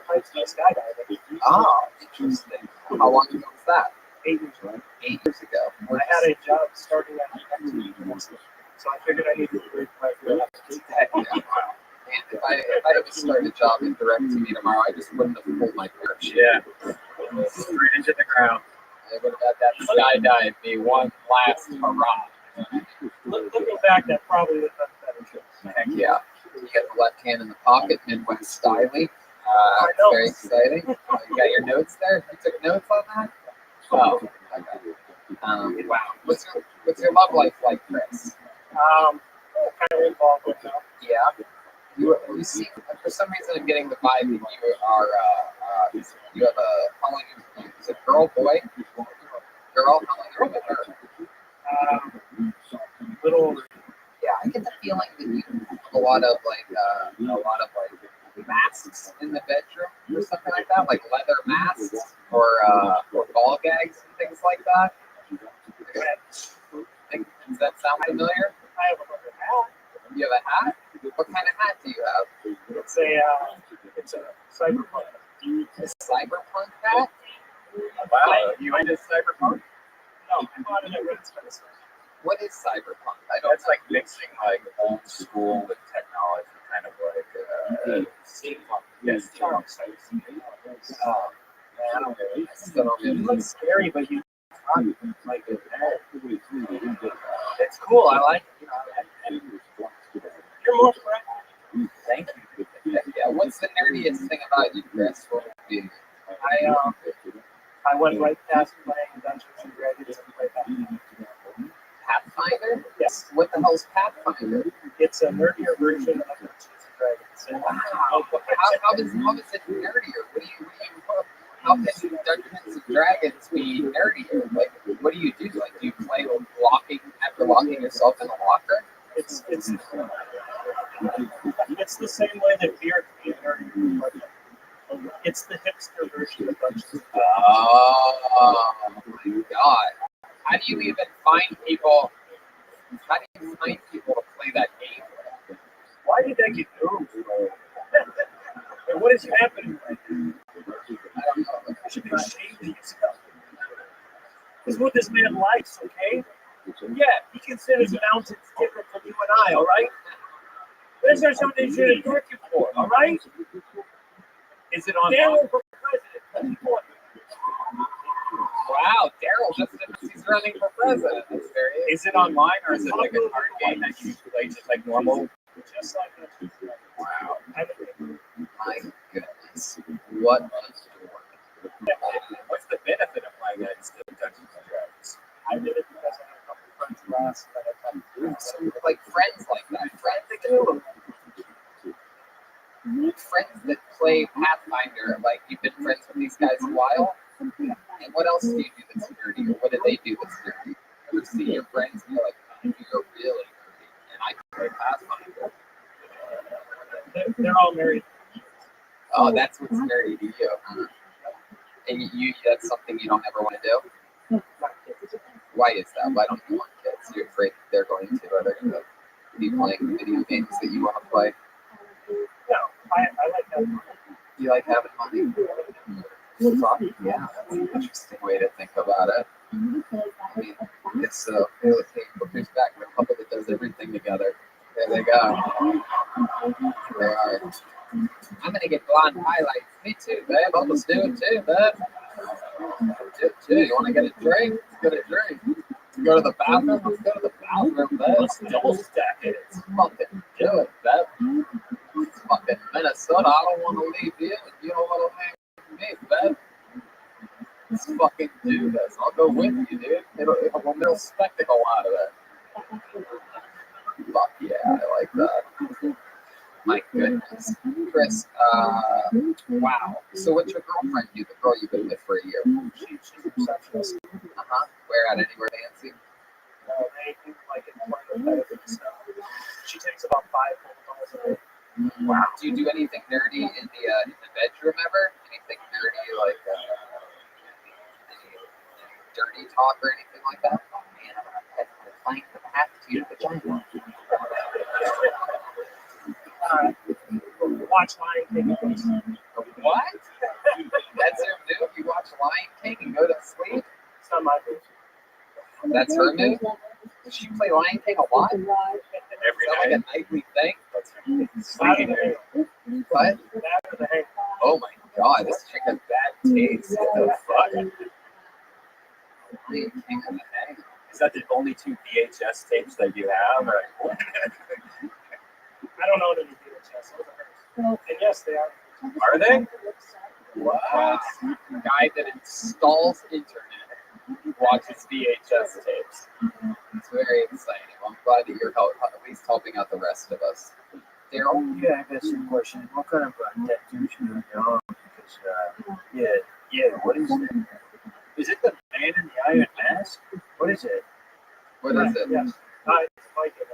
heights by skydiving. Oh, interesting. How long ago was that? 8 years ago. 8 years ago. I had a job starting at so I figured I needed to break my hero heights. And if I had to start a job in DirecTV tomorrow, I just wouldn't have pulled my parachute. Yeah. Straight into the ground. I would have had that skydive be one last hurrah. Looking back, that probably would have been better. Heck yeah. You get the left hand in the pocket, Midwest styling. Very exciting. You got your notes there? You took notes on that? Oh, okay. Wow. What's your love life like, Chris? Kind of involved with that. Yeah. You seem, for some reason, I'm getting the vibe that you are, you have how long is it girl, boy? Girl, how long are you with her? Little older. Yeah, I get the feeling that you have a lot of masks in the bedroom or something like that, like leather masks or ball gags and things like that. Does that sound familiar? I have a leather hat. You have a hat? What kind of hat do you have? It's a cyberpunk. A cyberpunk hat? Wow, you into cyberpunk? No, I bought it at Red Space. What is cyberpunk? I don't That's like mixing like old school with technology, kind of like steampunk. Yes, steampunk. Oh, man, I don't really. I still don't It really. looks scary, but you like it. It's cool. I like it. You're more correct. Thank you. Yeah, what's the nerdiest thing about you, Chris? What would it be? I went right past playing Dungeons and Dragons and played that. Pathfinder? Yes. What the hell's Pathfinder? It's a nerdier version of Dungeons and Dragons. And Wow. How is it nerdier? How can Dungeons and Dragons be nerdier? Like, what do you do? Like, do you play after locking yourself in a locker? It's the same way that beer can be nerdy. It's the hipster version of Dungeons. Oh my god! How do you even find people? How do you find people to play that game? Why did that get moved? And what is happening right now? I don't know. You should be ashamed of yourself. This is what this man likes, okay? Yeah, he considers mountains different from you and I, all right? Those are something you should have worked for, all right? Is it on? Daryl for president. That's important. Wow, Daryl just announced he's running for president. That's very. Is it online or is it like a card game that you play just like normal? Just like that. Wow. I mean, My goodness. What a story. What's the benefit of playing that instead of Dungeons and Dragons? I did it because I had a couple of friends last that I thought, So, like friends like that, friends that do friends that play Pathfinder, like you've been friends with these guys a while. And what else do you do that's nerdy, or what do they do that's nerdy? You ever see your friends and you're like, oh, you're really nerdy, and I can play Pathfinder. they're all married. Oh, that's what's nerdy to you. And that's something you don't ever want to do? Why is that? Why don't you want kids? You're afraid they're going to, or they're going to be playing video games that you want to play? No, I like that. You like having money? Yeah, that's an interesting way to think about it. I mean, it's who's back in a couple that does everything together. There they go. They are. I'm gonna get blonde highlights. Me too, babe. I'll just do it too, babe. Do it too. You want to get a drink? Let's get a drink. Go to the bathroom. Let's go to the bathroom, babe. Let's double stack it. Let's fucking do it, babe. fucking Minnesota. I don't want to leave you. You don't want to leave me, man. Let's fucking do this. I'll go with you, dude. It'll spectacle out of it. Fuck yeah, I like that. My goodness. Chris, wow. So what's your girlfriend do? The girl you've been with for a year? She's a receptionist. Where at? Anywhere fancy? They do like employment benefits stuff. She takes about 5 phone calls a day. Wow. Do you do anything nerdy in the bedroom ever? Anything nerdy like any dirty talk or anything like that? Oh man, I'm playing the path to your vagina. Watch Lion King. What? That's her move? You watch Lion King and go to sleep? It's not my move. That's her move? Does she play Lion King a lot? Every night? Like a nightly thing? Sleeping. What? After the hang. Oh my god, this chick has bad taste. What the fuck? Lion King and the Hang. Is that the only 2 VHS tapes that you have? Or? I don't own any VHS. Those are hers. And yes, they are. Are they? What? Guy that installs internet watches VHS tapes. It's very exciting. I'm glad that you're at least helping out the rest of us. Daryl? Yeah, I got some questions. What kind of tattoos you have on your arm? Because, yeah, what is it? Is it the man in the Iron Mask? What is it? What is it? Yes. It's Viking.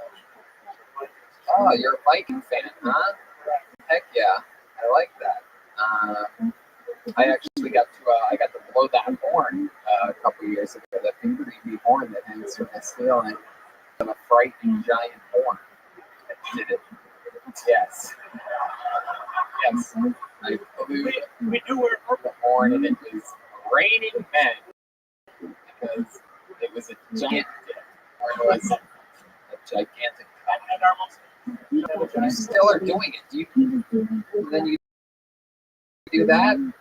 Oh, you're a Viking fan, huh? Heck yeah, I like that. I actually got to blow that horn a couple years ago. That big creepy horn that hangs from the ceiling. I'm a frightening giant horn. I did it. Yes. Yes. I blew We do wear the horn, and it was raining men because it was a giant dick, or it was a gigantic. You still are doing it. Then you do that. And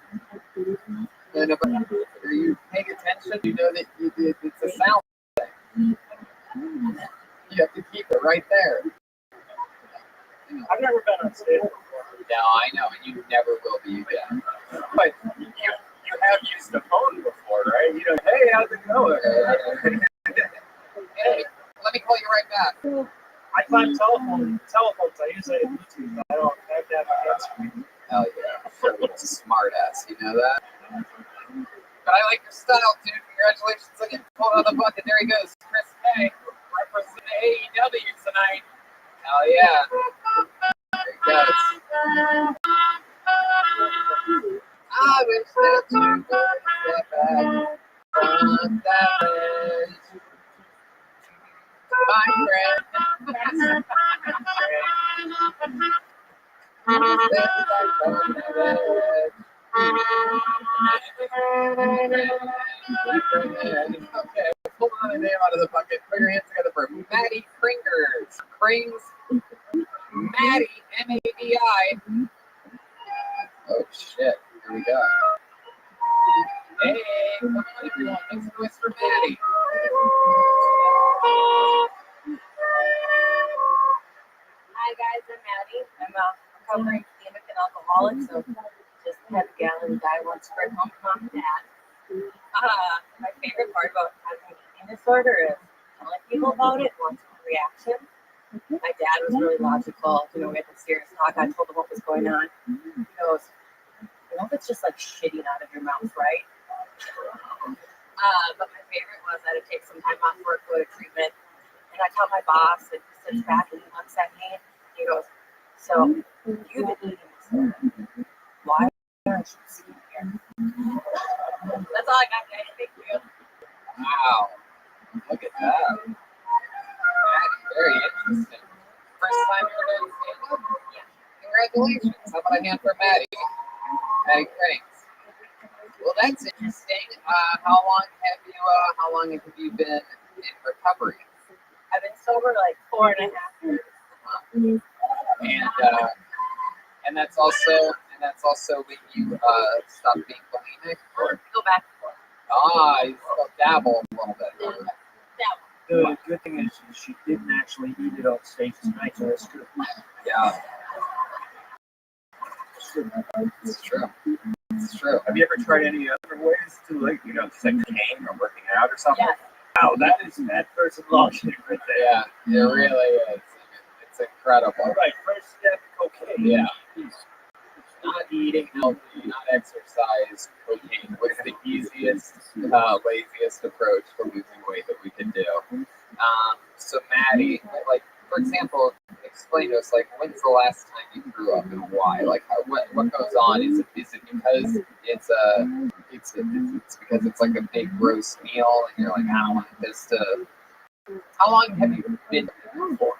are you paying attention? You know that it's a sound thing. You have to keep it right there. I've never been on stage before. No, I know, and you never will be again. But you have used a phone before, right? You know, hey, how's it going? Hey, let me call you right back. I climb telephones. I use it on YouTube. I don't have to have my hands free. Hell yeah. You're a smart ass, you know that? But I like your style, dude. Congratulations on getting pulled out of the bucket. There he goes. Chris May, representing AEW tonight. Hell yeah. There he goes. I wish that you would step back from that edge. My friend. Step back from that edge. Okay, pull another name out of the bucket. Put your hands together for Maddie Kringers. Krings. Maddie, M-A-D-I. Oh shit, here we go. Hey, come on everyone, make some noise for Maddie. Hi guys, I'm Maddie. I'm a recovering anemic and alcoholic, so just had a gallon die once for home to mom and dad. My favorite part about having an eating disorder is telling people about it, wanting a reaction. My dad was really logical. You know, we had a serious talk. I told him what was going on. He goes, I know if it's just like shitting out of your mouth, right? But my favorite was that it takes some time off work, go to treatment. And I tell my boss, and he sits back and he looks at me. He goes, so you've been eating disorder. Why aren't you sitting here? That's all I got, guys. Thank you. Wow, look at that. Maddie, very interesting. First time you're doing stand-up? Yeah. Congratulations. How about a hand for Maddie? Maddie Krings. Well, that's interesting. How long have you been in recovery? I've been sober like 4.5 years. And that's also when you stopped being bulimic, or Go back and forth. you still dabble a little bit. The good thing is she didn't actually eat it on stage tonight, so that's good. Yeah. It's true. It's true. Have you ever tried any other ways to, like, just like cocaine or working out or something? Yes. Wow, that is that person lost it right there. Yeah, it really is. It's incredible. All right, first step, cocaine. Yeah. Not eating healthy, not exercise, cocaine was the easiest, laziest approach to losing weight that we could do. So Maddie, like, for example, explain to us, like, when's the last time you threw up and why? Like, what goes on? Is it because it's because it's like a big gross meal and you're like, I don't want this to. How long have you been for?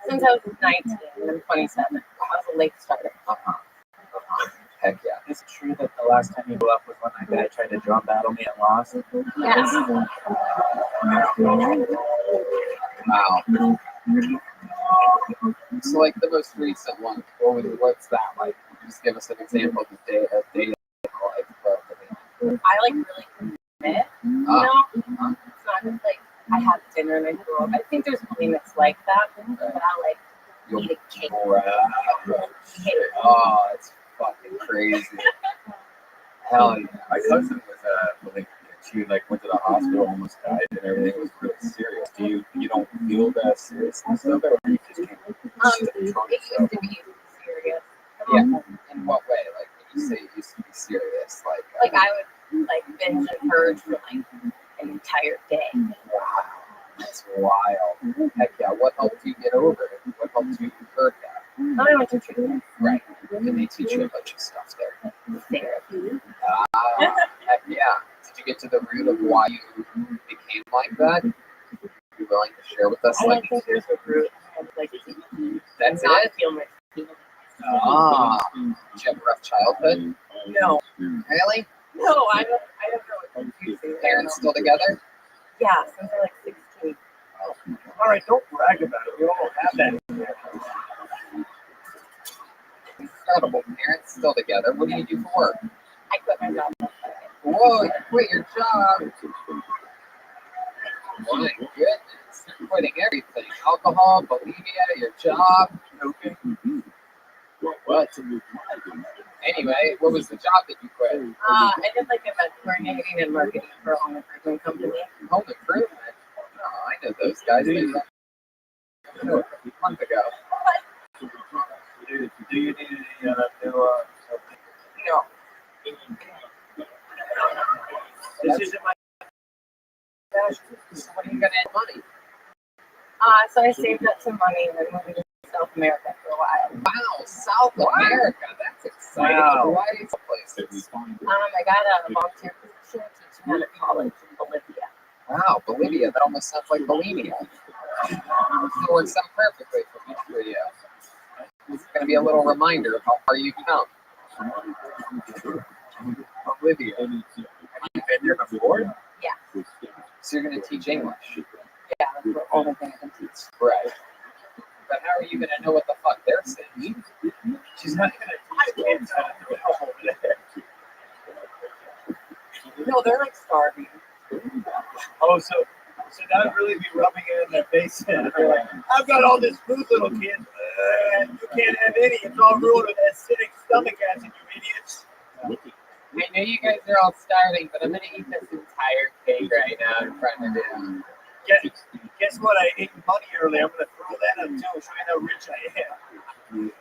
Since I was 19 and I'm 27. I was a late starter. Heck yeah. Is it true that the last time you blew up was when that guy tried to drum battle me and lost? Yes. Wow. So, like, the most recent one, what's that like? Just give us an example of the day of life. I like really commit. You know? It's not just like I have dinner and I throw up. I think there's limits like that, but I like eat a cake. Oh, it's fucking crazy. Hell yeah. My cousin was she like went to the hospital, almost died, and everything was really serious. You don't feel that seriousness of it, or you just can't control It used yourself? to be serious. Yeah. In what way? Like, when you say it used to be serious, Like I would like binge and purge for like an entire day. Wow, that's wild. Heck yeah. What helped you get over it? What helped you curb that? I went to treatment. Right. And they teach you a bunch of stuff there. Therapy. Heck yeah. Did you get to the root of why you became like that? You willing to share with us? I Like, don't think there's a root. I would like that's not it? feel my feelings. Did you have a rough childhood? No. Really? No, I don't know what's confusing. Parents still together? Yeah, since I'm like 16. All right, don't brag about it. We all have that. Incredible. Parents still together. What do you do for work? I quit my job. Whoa, you quit your job. My goodness. You're quitting everything. Alcohol, bulimia, your job. Okay. What? Anyway, what was the job that you quit? I did like event coordinating and marketing for a home improvement company. Home improvement? Oh, I know those guys. They left a month ago. Do you need any new? No. This isn't my passion. So when are you going to end money? So I saved up some money and then moved to South America for a while. Wow, South America. That's exciting. Wow. Why these places? I got a volunteer position teaching at a college in Bolivia. Wow, Bolivia. That almost sounds like bulimia. It works out perfectly for you. It's going to be a little reminder of how far you've come. Bolivia. Have you been there before? Yeah. So you're going to teach English? Yeah, that's the only thing I can teach. Right. But how are you going to know what the fuck they're saying? She's not going to teach kids how to do it over there. No, they're like starving. Oh, so that would really be rubbing it in their face. And they're like, I've got all this food, little kid. You can't have any. It's all ruined with acidic stomach acid, you idiots. I know you guys are all starving, but I'm going to eat this entire cake right now in front of you. Guess what? I ate money earlier. I'm going to throw that up too. Show you how rich I am.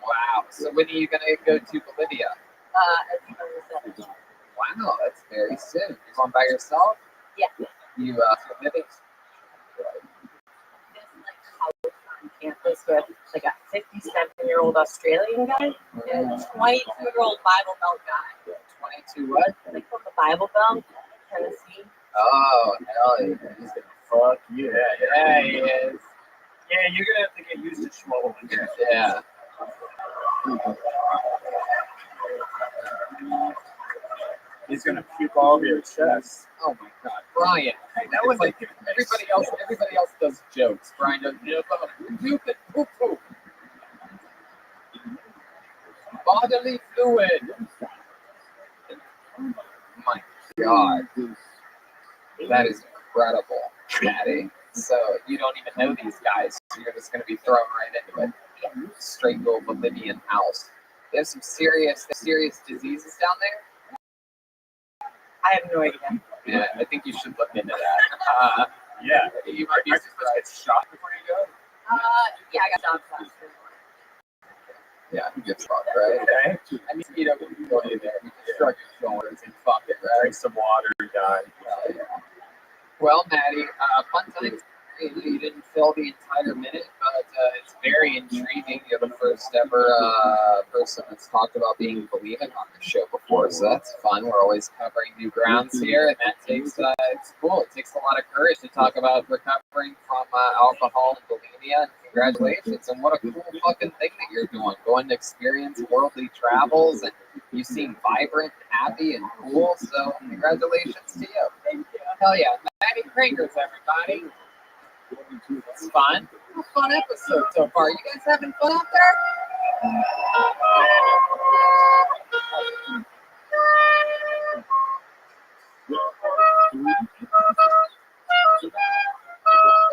Wow. So when are you going to go to Bolivia? At the end of the summer. Wow, that's very soon. You're going by yourself? Yeah. You living? This like house on campus with like a 57-year-old Australian guy and a 22-year-old Bible Belt guy. 22 what? Like from the Bible Belt, Tennessee. Oh, hell yeah. He's going to fuck you. Yeah, he is. Yeah, you're going to have to get used to swallowing. Yeah. He's gonna puke all over your chest. Oh my God, Brian! That was like everybody else does jokes. Brian does stupid poop poop. Bodily fluid. My God, that is incredible, Daddy. So you don't even know these guys. So you're just gonna be thrown right into it. Straight to a Bolivian house. They have some serious diseases down there. I have no idea. Yeah, I think you should look into that. Yeah. You might be Are you supposed to get shot before you go? Yeah, I got jobs last year. Yeah, who gives a fuck, right? Okay. I mean, you know, you go in there, you just shrug your shoulders and fuck it, right? Drink some water, done. Well, Maddie, fun times. You didn't fill the entire minute, but it's very intriguing. You're the first ever person that's talked about being bulimic on the show before, so that's fun. We're always covering new grounds here, and that takes it's cool. It takes a lot of courage to talk about recovering from alcohol and bulimia. And congratulations, and what a cool fucking thing that you're doing. Going to experience worldly travels, and you seem vibrant, happy, and cool. So congratulations to you. Thank you. Hell yeah, Maddie Kringers, everybody. It's fun. A fun episode so far. You guys having fun out there?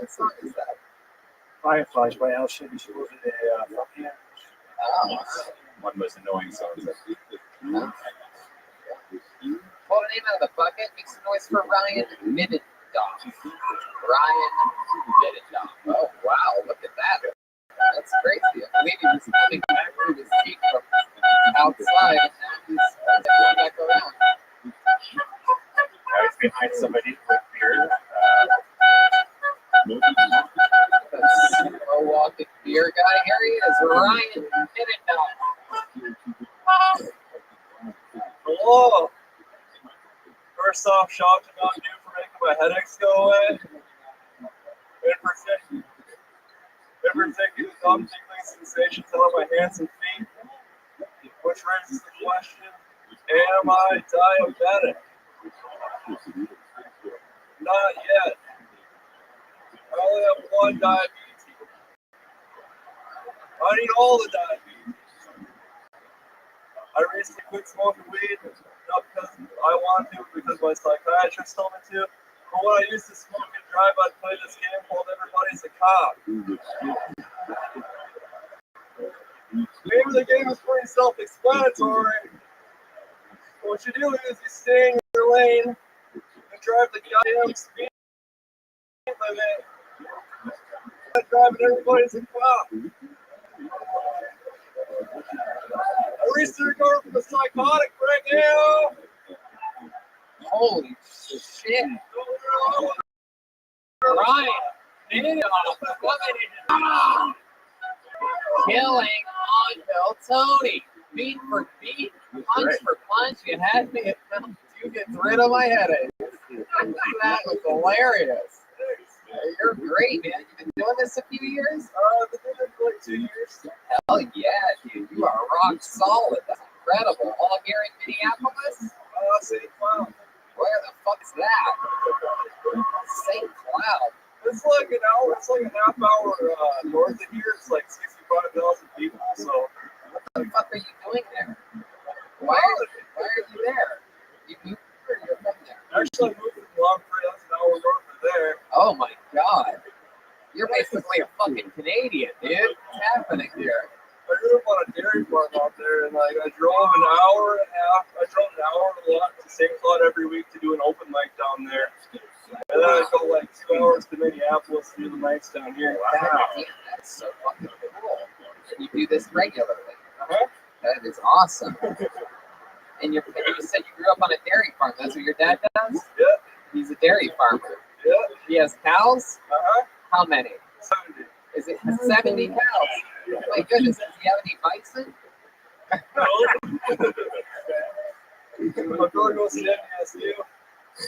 What song is that? Fireflies by Al Shady. She was a fucking. Oh. One of the most annoying songs. Pull the name out of the bucket. Make some noise for Ryan Middendorf. Ryan Middendorf. Oh, wow. Look at that. That's crazy. I believe he was coming back through his seat from outside, and now he's going back around. He's behind somebody with beard. The slow walking beer guy. Here he is, Ryan Middendorf. Hello. First off, shout out to Mountain Dew for making my headaches go away. In particular, tingling sensations out of my hands and feet, which raises the question, am I diabetic? Not yet. I only have one diabetes. I need all the diabetes. I recently quit smoking weed, not because I want to, because my psychiatrist told me to. But when I used to smoke and drive, I'd play this game called Everybody's a Cop. The name of the game is pretty self-explanatory. What you do is you stay in your lane and drive the goddamn speed limit. Driving Everybody's a Cop. I recently recovered from a psychotic right now. Holy shit. Ryan Middendorf killing on Bill Tony. Beat for beat, punch for punch. You had me at you gets rid of my headache. That was hilarious. You're great, man. You've been doing this a few years? I've been doing it for like 2 years. Hell yeah, dude. You are rock solid. That's incredible. All here in Minneapolis? St. Cloud. Where the fuck is that? St. Cloud. It's like an hour, it's like a half hour north of here. It's like 65,000 people. So, what the fuck are you doing there? Why are you there? You moved or you're from there? Actually, I moved from Longford. That's an hour north of there. Oh my god. You're basically a fucking Canadian, dude. What's happening here? I grew up on a dairy farm out there, and like I drove an hour and a half. I drove an hour and a lot to St. Cloud every week to do an open mic down there. And then I go like 2 hours to Minneapolis to do the mics down here. Wow. Damn, that's so fucking cool. You do this regularly. Uh-huh. That is awesome. And you said you grew up on a dairy farm. That's what your dad does? Yeah. He's a dairy farmer. Yeah. He has cows? Uh-huh. How many? 70. Is it 70 cows? My goodness, does he have any bison? My brother goes to NSU.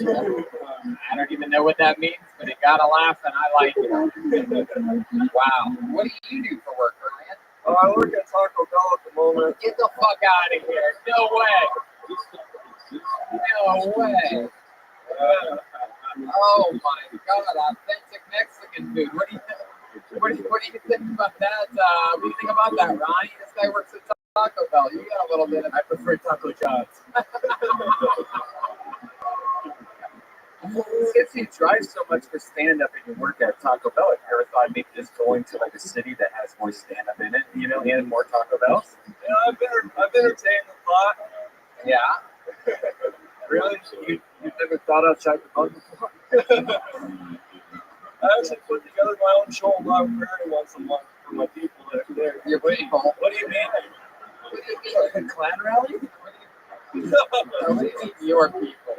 I don't even know what that means, but it got a laugh and I like it. Wow. What do you do for work, Ryan? I work at Taco Bell at the moment. Get the fuck out of here. No way. No way. Oh my god, authentic Mexican food. What do you think about that? What do you think about that, Ronnie? This guy works at Taco Bell. You got a little bit of I prefer Taco John's. Since you drive so much for stand-up and you work at Taco Bell, have you ever thought maybe just going to like a city that has more stand-up in it, you know, and more Taco Bells? Yeah, I've entertained the thought. Yeah. Really? You've never thought outside the box before? I actually put together my own show on Long Prairie once a month for my people that are there. Your people. What do you mean? What do you mean? A clan rally? What do you mean, your people?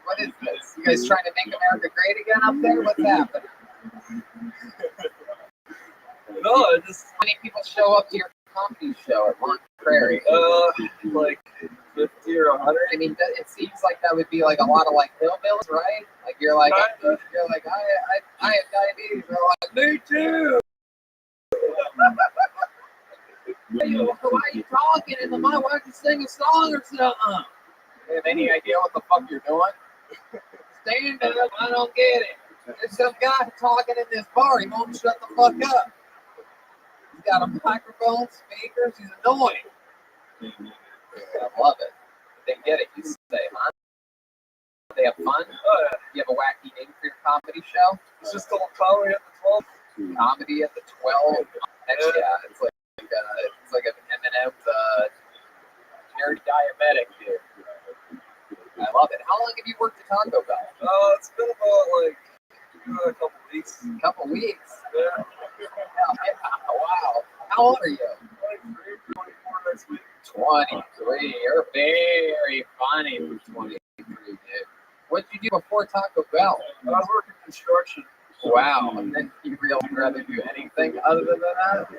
What is this? You guys trying to make America great again up there? What's happening? No, I just. How many people show up to your comedy show at Long Prairie? Like 50 or 100. I mean, it seems like that would be like a lot of like hillbills, right? Like you're like, I have diabetes. They're like, me too. Why are you talking in the mic? Why don't you sing a song or something? You have any idea what the fuck you're doing? Stand up. I don't get it. There's some guy talking in this bar. He won't shut the fuck up. He's got a microphone, speakers. He's annoying. I love it. They get it. You say, huh? They have fun. You have a wacky name for your comedy show? It's just called Comedy at the 12. Comedy at the 12. Yeah, it's like an M&M charity diabetic, dude. I love it. How long have you worked at Taco Bell? It's been about like a couple weeks. A couple weeks? Yeah. Wow. How old are you? 23, 24 next week. 23. You're very funny for 23, dude. What did you do before Taco Bell? I was working construction. Wow. And then you really rather do anything other than that?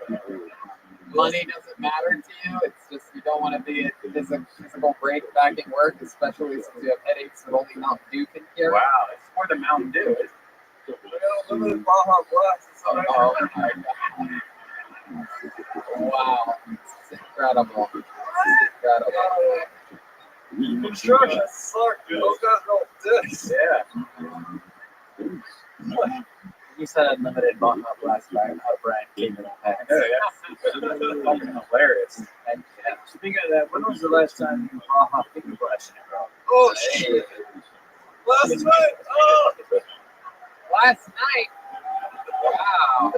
Money doesn't matter to you. It's just you don't want to be a physical break back in work, especially since you have headaches that only Mountain Dew can cure. Wow, it's more than Mountain Dew. I got a limited Baja Blast. Oh my God. Wow. It's incredible. It's incredible. Construction sucks, dude. Those guys don't dicks. Yeah. You said unlimited Baja Blast by how Brian came in the past. Yeah, yeah. Fucking hilarious. And speaking of that, when was the last time you Baja finger blasted, bro? Oh, shit. Last night. Oh. Last night? Wow.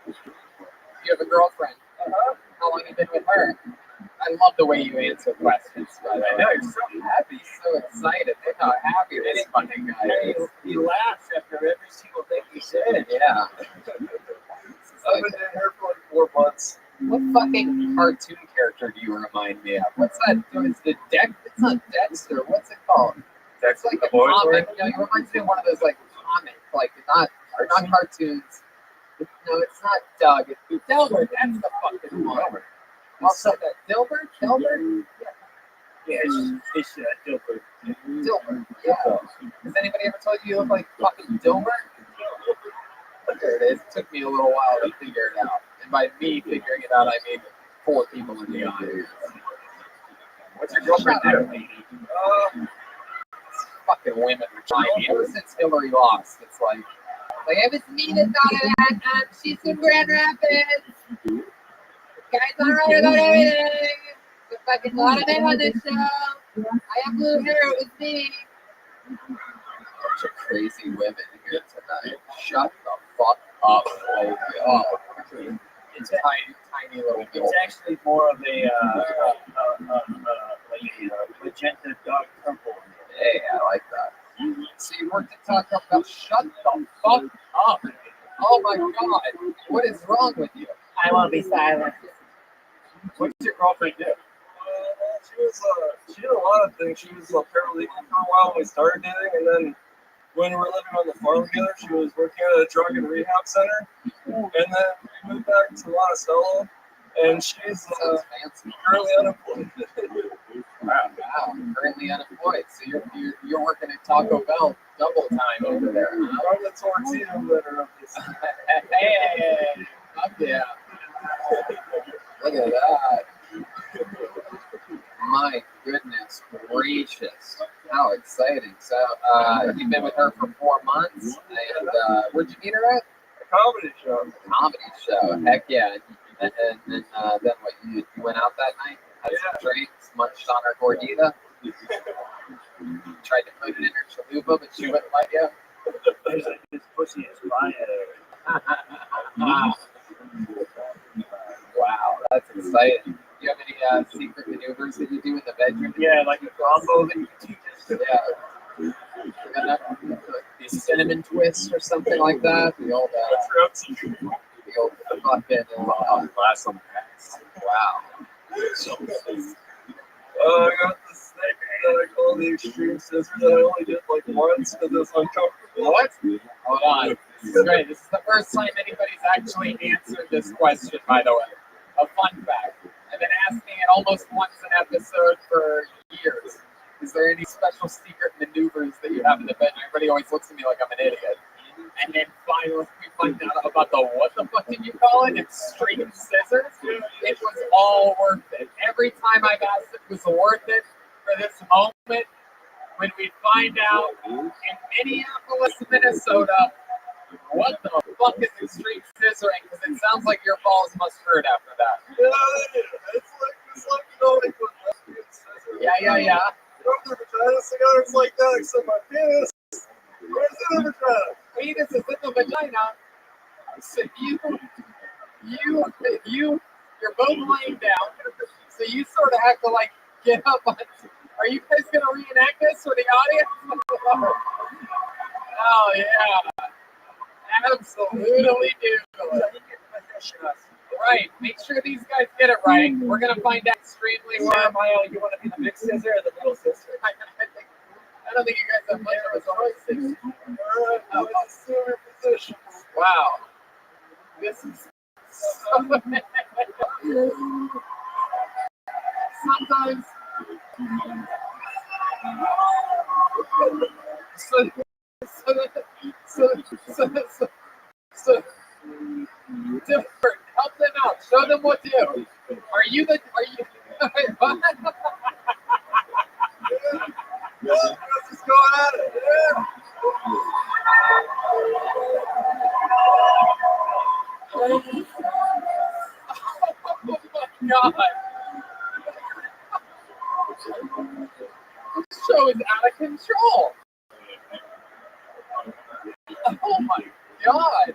You have a girlfriend. How long have you been with her? I love the way you answer questions, by the way. I know, you're so happy. So excited. Look how happy this fucking guy is. He laughs after every single thing he said. Yeah. I've been in here for like 4 months. What fucking cartoon character do you remind me of? What's that? It's the Dex. It's not Dexter. What's it called? It's like a comic. You know, he reminds me of one of those like comics, like not cartoons. No, it's not Doug. It's Delbert. That's the fucking one. Also, that Dilbert? Yeah, it's Dilbert. Dilbert. Yeah. Has anybody ever told you look like fucking Dilbert? There it is. It took me a little while to figure it out. And by me figuring it out, I mean 4 people in the audience. What's your girlfriend do? Fucking women are tiny. Ever since Hillary lost, it's like I was mean about it. She's from Grand Rapids. Guys don't write about everything. There's fucking a lot of men on this show. I have blue hair. It was me. Bunch of crazy women here tonight. Shut the fuck up, baby. Oh, it's tiny little. It's actually more of a magenta dark purple. Hey, I like that. So you worked at Taco Bell. Shut the fuck up. Oh my God. What is wrong with you? I won't be silent. What's your girlfriend do? She did a lot of things. She was a paralegal for a while when we started dating, and then when we were living on the farm together, she was working at a drug and rehab center. And then we moved back to Monticello, and she's currently unemployed. Wow, currently unemployed. So you're working at Taco Bell double time over there. Huh? I'm the tortilla litter of this. Hey, fuck yeah. Look at that. My goodness gracious. How exciting. So you've been with her for 4 months, and where'd you meet her at? A comedy show. Comedy show. Heck yeah. And then what, you went out that night? Had some drinks, munched on her gordita? Tried to put it in her chalupa, but she wouldn't let you? This pussy is fire. Wow, That's exciting. Do you have any secret maneuvers that you do in the bedroom? Yeah, like a combo that you can teach us. Yeah. The cinnamon twist or something like that. The old fucking glass on the ass. wow. I got this thing that I call the extreme scissors that I only did like once because it's uncomfortable. What? Hold on. This is great. This is the first time anybody's actually answered this question, by the way. A fun fact. I've been asking it almost once an episode for years. Is there any special secret maneuvers that you have in the bedroom? Everybody always looks at me like I'm an idiot. And then finally we find out about the, what the fuck did you call it? Extreme scissors? It was all worth it. Every time I've asked if it was worth it for this moment, when we find out in Minneapolis, Minnesota, what the fuck is extreme scissoring? Because it sounds like your balls must hurt after that. Yeah, it's like you know, like with lesbian scissors. Yeah. Rub their vaginas together, it's like that, except my penis. Where's the vagina? Penis is in the vagina. So you're both laying down. So you sort of have to like get up on. Are you guys gonna reenact this for the audience? Oh yeah. Absolutely do. Right. Make sure these guys get it right. We're gonna find out extremely well. You want to be the big scissor or the little scissor? I don't think you guys have much of a choice. Alright, let's assume your position. Wow. This is sometimes so different. Help them out. Show them what to do. Are you what? Let's just go at it. Yeah. Oh my God. This show is out of control. Oh my God.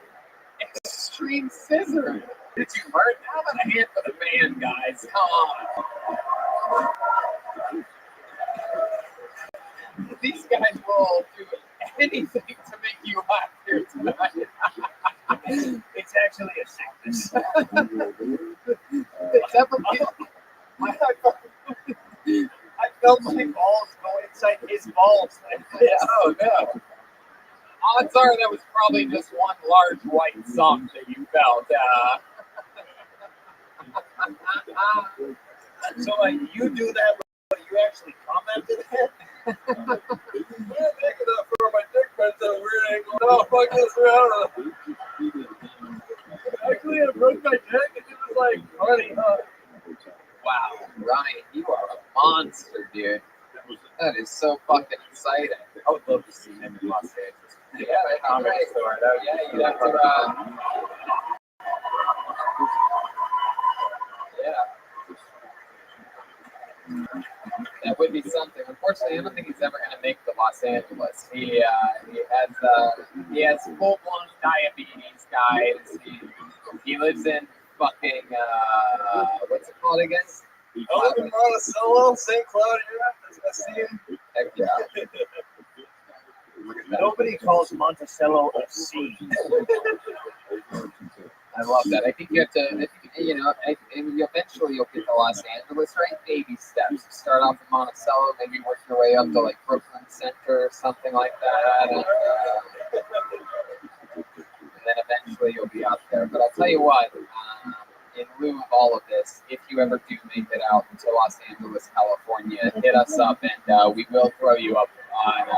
Extreme scissoring. Did you learn? How about a hand for the man, guys? Come on. These guys will do anything to make you laugh here tonight. It's actually a sickness. It's definitely. I felt my balls go inside his balls. Oh no. Odds are that was probably just one large white sock that you felt. So like you do that, but you actually commented it. I'm thinking that for my dick went that weird angle. No, fuck this around. Actually, I broke my neck and it was like funny, huh? Wow, Ryan, you are a monster, dude. That is so fucking exciting. I would love to see him in Los Angeles. Yeah, right. Yeah, you have to. Yeah. That would be something. Unfortunately, I don't think he's ever going to make the Los Angeles. He has full blown diabetes, guys. He lives in fucking what's it called again? I live in Monticello, St. Cloud here. I see him. Heck yeah. Nobody calls Monticello a C. I love that. I think you have to, eventually you'll get to Los Angeles, right? Baby steps. Start off in Monticello, maybe work your way up to like Brooklyn Center or something like that. And then eventually you'll be out there. But I'll tell you what, in lieu of all of this, if you ever do make it out to Los Angeles, California, hit us up and we will throw you up on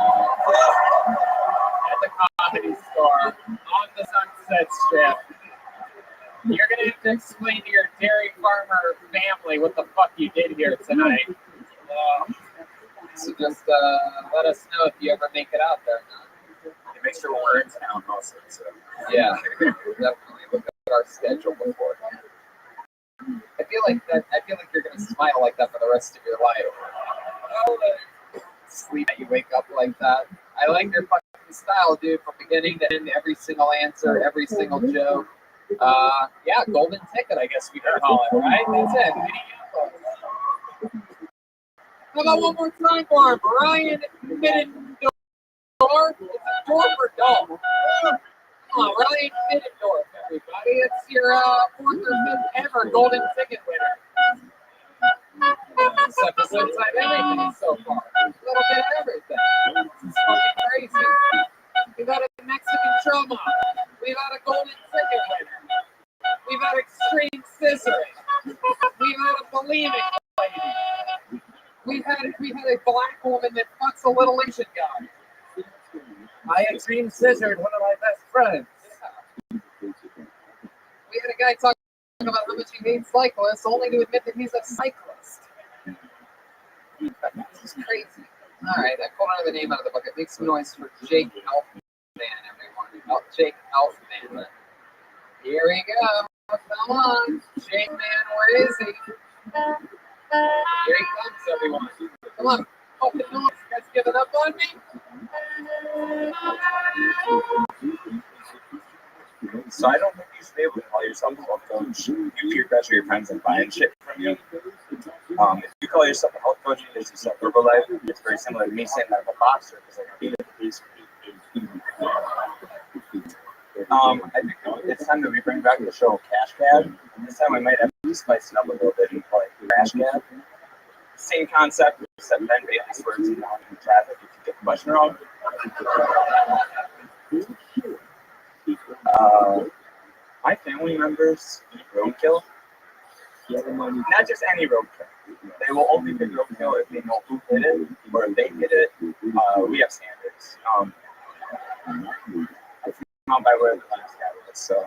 at the Comedy Store on the Sunset Strip. You're going to have to explain to your dairy farmer family what the fuck you did here tonight. So just let us know if you ever make it out there. It makes sure we're in town also. So. Yeah, definitely look at our schedule before. I feel like you're going to smile like that for the rest of your life. Sleep that you wake up like that. I like your fucking style, dude, from beginning to end, every single answer, every single joke. Yeah, golden ticket, I guess we could call it, right? That's it. How about one more time for him? Brian Middendorf. Is it Dorf or Dolph? Come on, Ryan Middendorf, everybody. It's your fourth or fifth ever golden ticket winner. This episode's had everything so far. A little bit of everything. This is fucking crazy. We've had a Mexican trauma. We've had a golden ticket winner. We've had extreme scissoring. We've had a bulimic lady. We had a black woman that fucks a little Asian guy. I extreme scissored one of my best friends. We had a guy talking about how much he hates cyclists, only to admit that he's a cyclist. This is crazy. All right, I pulled another name out of the bucket. Make some noise for Jake Elfman, everyone. Oh, Jake Elfman. Here we go. Come on, Jake Man, where is he? Here he comes, everyone. Come on. Oh, no, you guys giving up on me? So I don't think you should be able to call yourself a health coach. You peer pressure your friends and buying shit from you. If you call yourself a health coach and there's yourself Herbalife, it's very similar to me saying that I'm a boxer because I can beat it. I think it's time that we bring back the show Cash Cab. And this time we might have to spice it up a little bit and call it Crash Cab. Same concept, except Ben Bailey swerves in traffic if you get the question wrong. My family members eat roadkill. Not just any roadkill. They will only pick roadkill if they know who did it, or if they did it. We have standards. I came out by where the last guy was, so.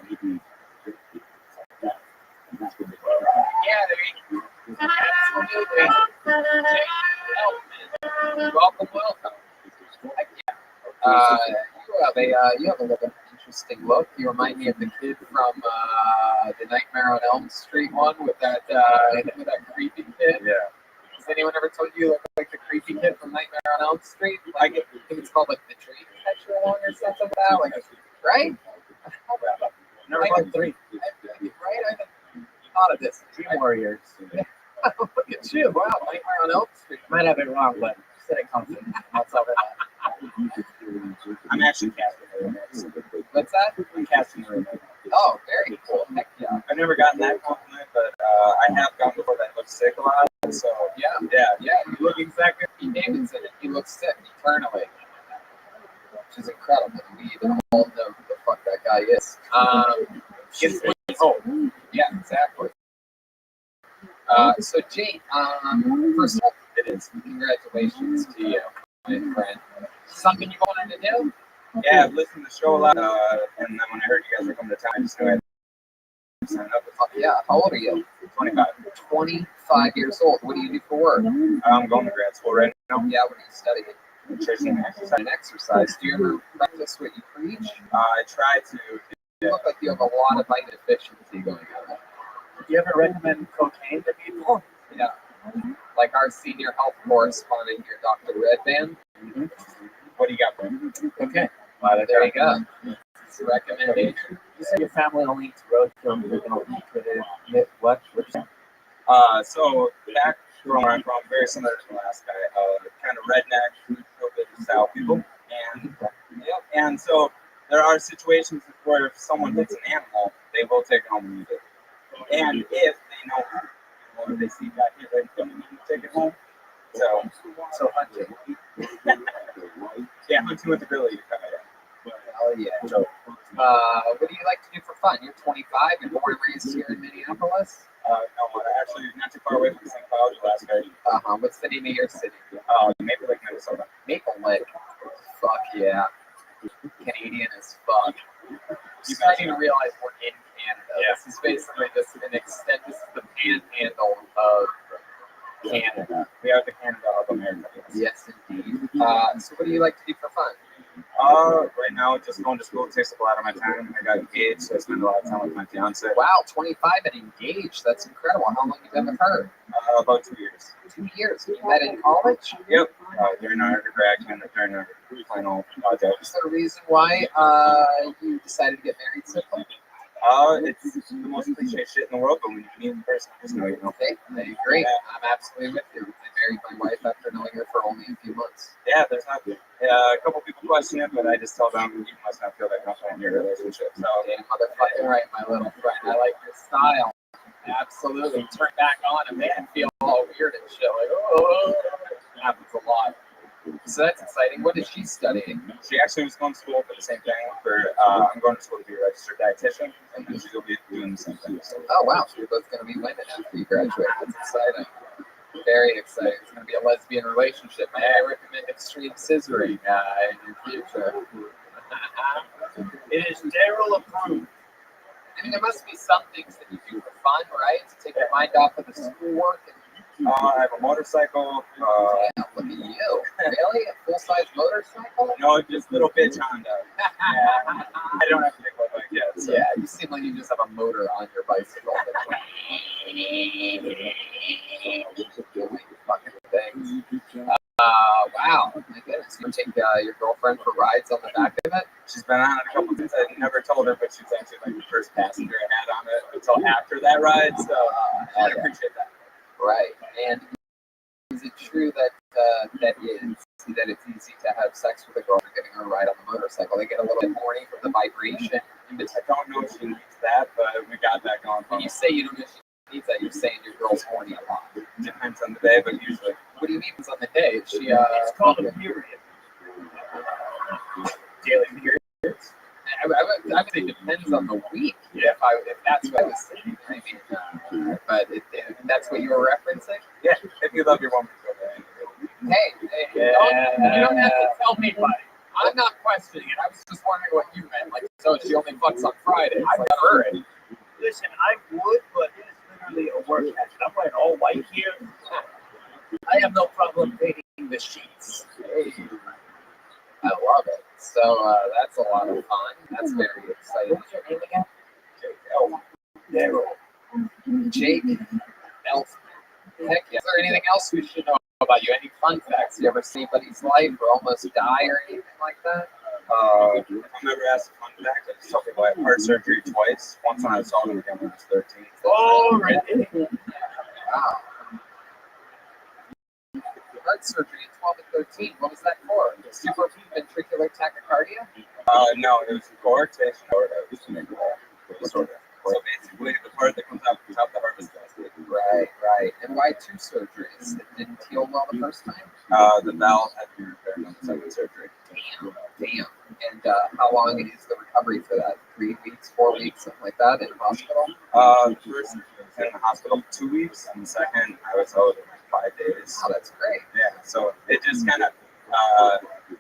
Yeah, there you go. Welcome. You have a little interesting look. You remind me of the kid from the Nightmare on Elm Street one with that creepy kid. Yeah. Has anyone ever told you you look like the creepy kid from Nightmare on Elm Street? Like, I think it's called like the Dream Catcher one or something like that. Like, right? Never like three. Right? I haven't thought of this. Dream Warriors. Look at you. Wow, Nightmare on Elm Street. Might have it wrong, but said it confident. That's all that. I'm actually casting a remix. What's that? I'm casting a remix. Oh, very cool. Heck yeah. I've never gotten that compliment, but I have gotten before that looks sick a lot. So yeah. You look exactly like Pete Davidson, and he looks sick eternally, which is incredible. We even all know who the fuck that guy is. Yeah, exactly. So Jane, first off, it is congratulations to you, my friend. Something you wanted to do? Yeah, I've listened to the show a lot, and then when I heard you guys were coming to town, I just knew I had to sign up. Yeah, how old are you? 25. 25 years old. What do you do for work? I'm going to grad school right now. Yeah, what are you studying? Nutrition and exercise. Do you ever practice what you preach? I try to. You look like you have a lot of vitamin deficiency going on. Do you ever recommend cocaine to people? Yeah. Like our senior health correspondent here, Dr. Redband. Mm-hmm. What do you got for him? Okay. There you go. It's a recommendation. You said your family only eats roadkill, but they don't eat it. What? So back from where I'm from, very similar to the last guy, kind of redneck, hillbilly style people. And so there are situations where if someone hits an animal, they will take it home and eat it. And if they know or they see that here, they're going to take it home. So hunting. Yeah, hunting with the ability to come in. Oh yeah. So, what do you like to do for fun? You're 25 and born and raised here in Minneapolis? No, actually not too far away from St. Cloud, Alaska. What's the name of your city? Maple Lake, Minnesota. Maple Lake. Fuck yeah. Canadian as fuck. You guys even realize we're in Canada. Yeah. This is basically this is the panhandle of Canada. We are the Canada of America. Yes, indeed. So what do you like to do for fun? Right now, just going to school takes up a lot of my time. I got engaged, so I spend a lot of time with my fiance. Wow, 25 and engaged. That's incredible. How long have you been with her? About 2 years. 2 years. You met in college? Yep. During our undergrad and during our final project. Is there a reason why you decided to get married so quick? It's the most cliche shit in the world, but when you meet in person, I just know you know. Okay, I agree. I'm absolutely with you. I married my wife after knowing her for only a few months. Yeah, there's not. A couple people question it, but I just tell them you must not feel that confident in your relationship. So, damn motherfucking right, my little friend. I like your style. Absolutely. Turn back on and make it feel all weird and shit. Like, oh, it happens a lot. So that's exciting. What is she studying? She actually was going to school for the same thing. I'm going to school to be a registered dietitian, and then she'll be doing the same thing. So. Oh wow, so you're both going to be women after you graduate. That's exciting. Very exciting. It's going to be a lesbian relationship. May I recommend extreme scissoring in your future? It is Daryl approved. I mean, there must be some things that you do for fun, right? To take your mind off of the schoolwork. I have a motorcycle. Damn, look at you. Really? A full-size motorcycle? No, just little bitch Honda. Yeah. I don't have a big one like yet. So. Yeah, you seem like you just have a motor on your bicycle. Fucking things. Wow. My goodness. You take your girlfriend for rides on the back of it? She's been on it a couple times. I never told her, but she's actually like the first passenger I had on it until after that ride. So I appreciate that. Right. And is it true that that it's easy to have sex with a girl for getting her a ride on the motorcycle? They get a little bit horny from the vibration. I don't know if she needs that, but we got that going. When you say you don't know if she needs that, you're saying your girl's horny a lot. Depends on the day, but usually. What do you mean it's on the day? Is she It's called a period. Daily periods? I would say depends on the week. Yeah. If that's what I was saying. I mean, but that's what you were referencing? Yeah, if you love your woman. Hey, you don't have to tell me, buddy. I'm not questioning it. I was just wondering what you meant. Like, so she only fucks on Fridays. I heard it. Listen, I would, but it is literally a work hazard. I'm wearing all white here. I have no problem painting the sheets. Hey, I love it. So that's a lot of fun. That's very exciting. What's your name again? Jake Elf. Heck yeah. Is there anything else we should know about you? Any fun facts? You ever see anybody's life or almost die or anything like that? I've never asked a fun fact. I just tell people I had heart surgery twice. Once when I was talking again when I was 13. Oh, really? Wow. Heart surgery at 12 and 13. What was that for? Supraventricular tachycardia? No, it was coarctation or disorder. So basically, the part that comes out the top of the heart is busted. Right. And why 2 surgeries? It didn't heal well the first time? The valve had to be repaired on the second surgery. Damn. And how long is the recovery for that? 3 weeks, 4 weeks, something like that in hospital? The first in the hospital for 2 weeks, and the second I was out 5 days. Oh, that's great. Yeah, so it just kind of,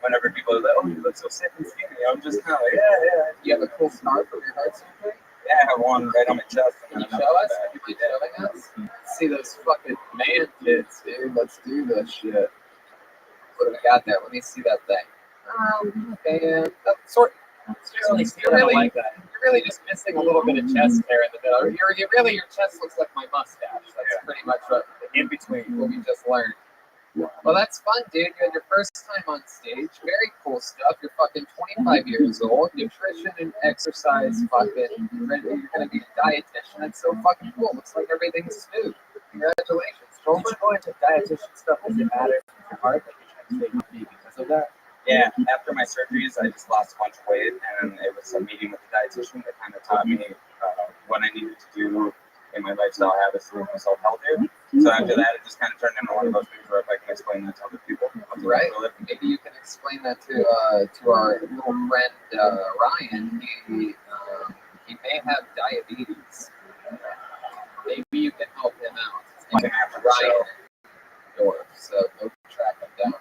whenever people are like, oh, you look so sick and skinny, I'm just kind of like, yeah. You have a cool scar from your heart surgery? Yeah, I have one right on my chest. Can you show us? Can you mind showing us? Let's see those fucking man kids, dude. Let's do this shit. What do we got there? Let me see that thing. And you're really just missing a little bit of chest hair in the middle. Your chest looks like my mustache. That's pretty much what in between what we just learned. Well, that's fun, dude. You had your first time on stage. Very cool stuff. You're fucking 25 years old. Nutrition and exercise, fucking. You're gonna be a dietitian. That's so fucking cool. Looks like everything's smooth. Congratulations. Did you go into dietitian stuff? Does it matter if your heart that you're trying to stay healthy because of that? Yeah, after my surgeries, I just lost a bunch of weight, and it was a meeting with the dietitian that kind of taught me what I needed to do in my lifestyle habits to make myself healthier. So after that, it just kind of turned into one of those things where if I can explain that to other people, right? Maybe you can explain that to our little friend Ryan. He may have diabetes. Maybe you can help him out. Ryan Dorf. So go track him down.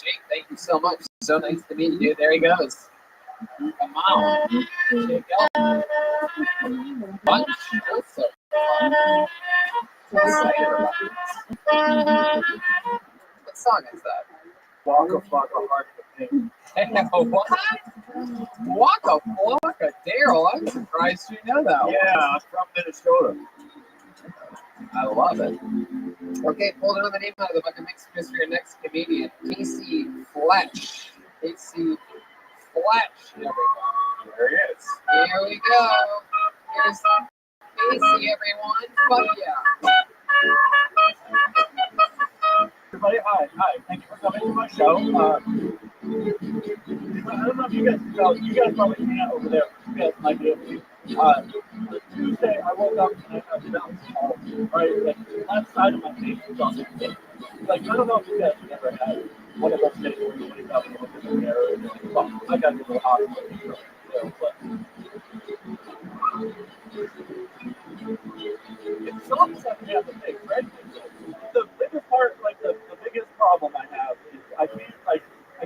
Jake, thank you so much. So nice to meet you. There he goes. Come on. Jake Bunch. Also. What song is that? Waka Flocka Heart the Pink. What? Waka Flocka, Daryl. I'm surprised you know that one. Yeah, I'm from Minnesota. I love it. Okay, pull another name out of the bucket. Mixed mystery. Your next comedian, Casey Fletch. Casey Fletch. There he is. Here we go. There's Casey, everyone. Fuck yeah. Everybody, hi. Thank you for coming to my show. I don't know if you guys can tell. You guys probably can't over there. You guys might be able to. Tuesday, I woke up and I had Down syndrome, right? Like, the left side of my face was on it. Like, I don't know if you guys have ever had one of those days where you wake up and you look in the mirror and you're like, well, I got to go to the hospital. But it sucks that we have to take pregnancy. The biggest part, like the biggest problem I have is I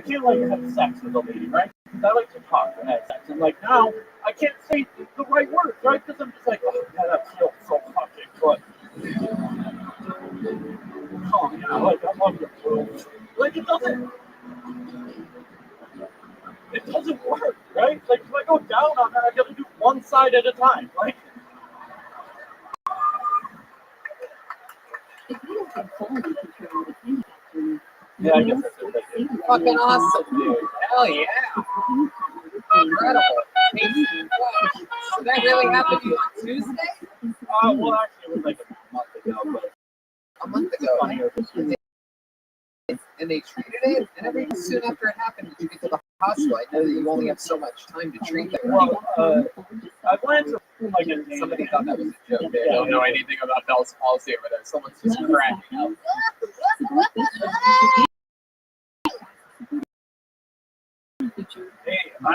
can't have sex with a lady, right? Because I like to talk and have sex, and like now I can't say the right words, right? Because I'm just like, oh yeah, that feels so fucking good. Oh yeah, like I love your boobs. Like it doesn't work, right? Like if I go down on her, I got to do one side at a time, like. Yeah, I guess that's it. Fucking awesome, dude. Hell yeah. Incredible. Did that really happen to you on Tuesday? Well, actually, it was like a month ago, but a month ago. And they treated it, and every soon after it happened, did you get to the hospital? I know that you only have so much time to treat it. Well, I went to like somebody thought that was a joke. They don't know anything about Bell's palsy over there. Someone's just cracking up. Hey, I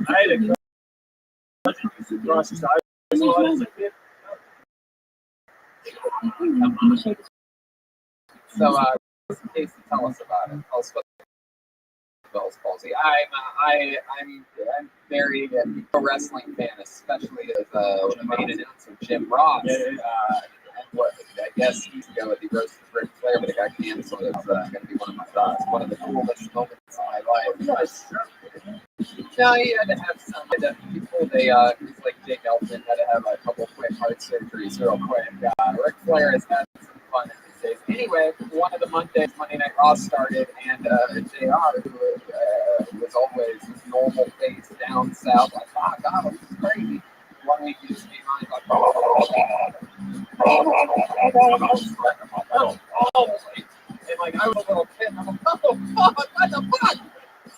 had a cousin who used to cross his eyes a lot as a kid. So, Casey, tell us about it. Tell us about Bell's palsy. I'm very pro wrestling fan, especially as the main announcer Jim Ross. I guess he's going to be roasted Ric Flair, but it got canceled. It's going to be one of my one of the coolest moments in my life. No, he had to have some. People, he's like Jake Elfman, had to have a couple quick heart surgeries real quick. Ric Flair has had some fun in these days. Anyway, one of the Monday Night Raw started, and JR, who was always his normal face down south, like, oh God, this is crazy. 1 week he just came on, he's like, and like I was a little kid, and I'm like, oh fuck, what the fuck?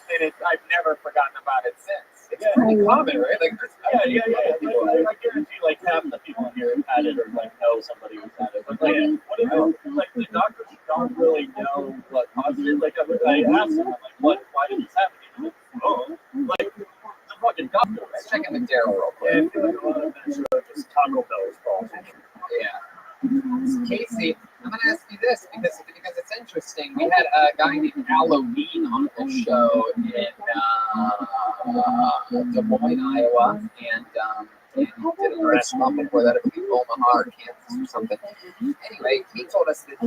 And I've never forgotten about it since. It's pretty common, right? Like, yeah. I guarantee, like half the people in here have had it or like know somebody who's had it. But like, what is it? Like the doctors don't really know what causes it. Like I asked them, I'm like, why did this happen? He's like, oh, like the fucking doctor. Let's check in with Daryl real quick. Yeah, I feel like a lot of them are just Taco Bell's fault. Yeah. Casey, I'm going to ask you this because it's interesting. We had a guy named Halloween on the show in Des Moines, Iowa, and he did a restaurant before that, I believe Omaha or Kansas or something. Anyway, he told us that he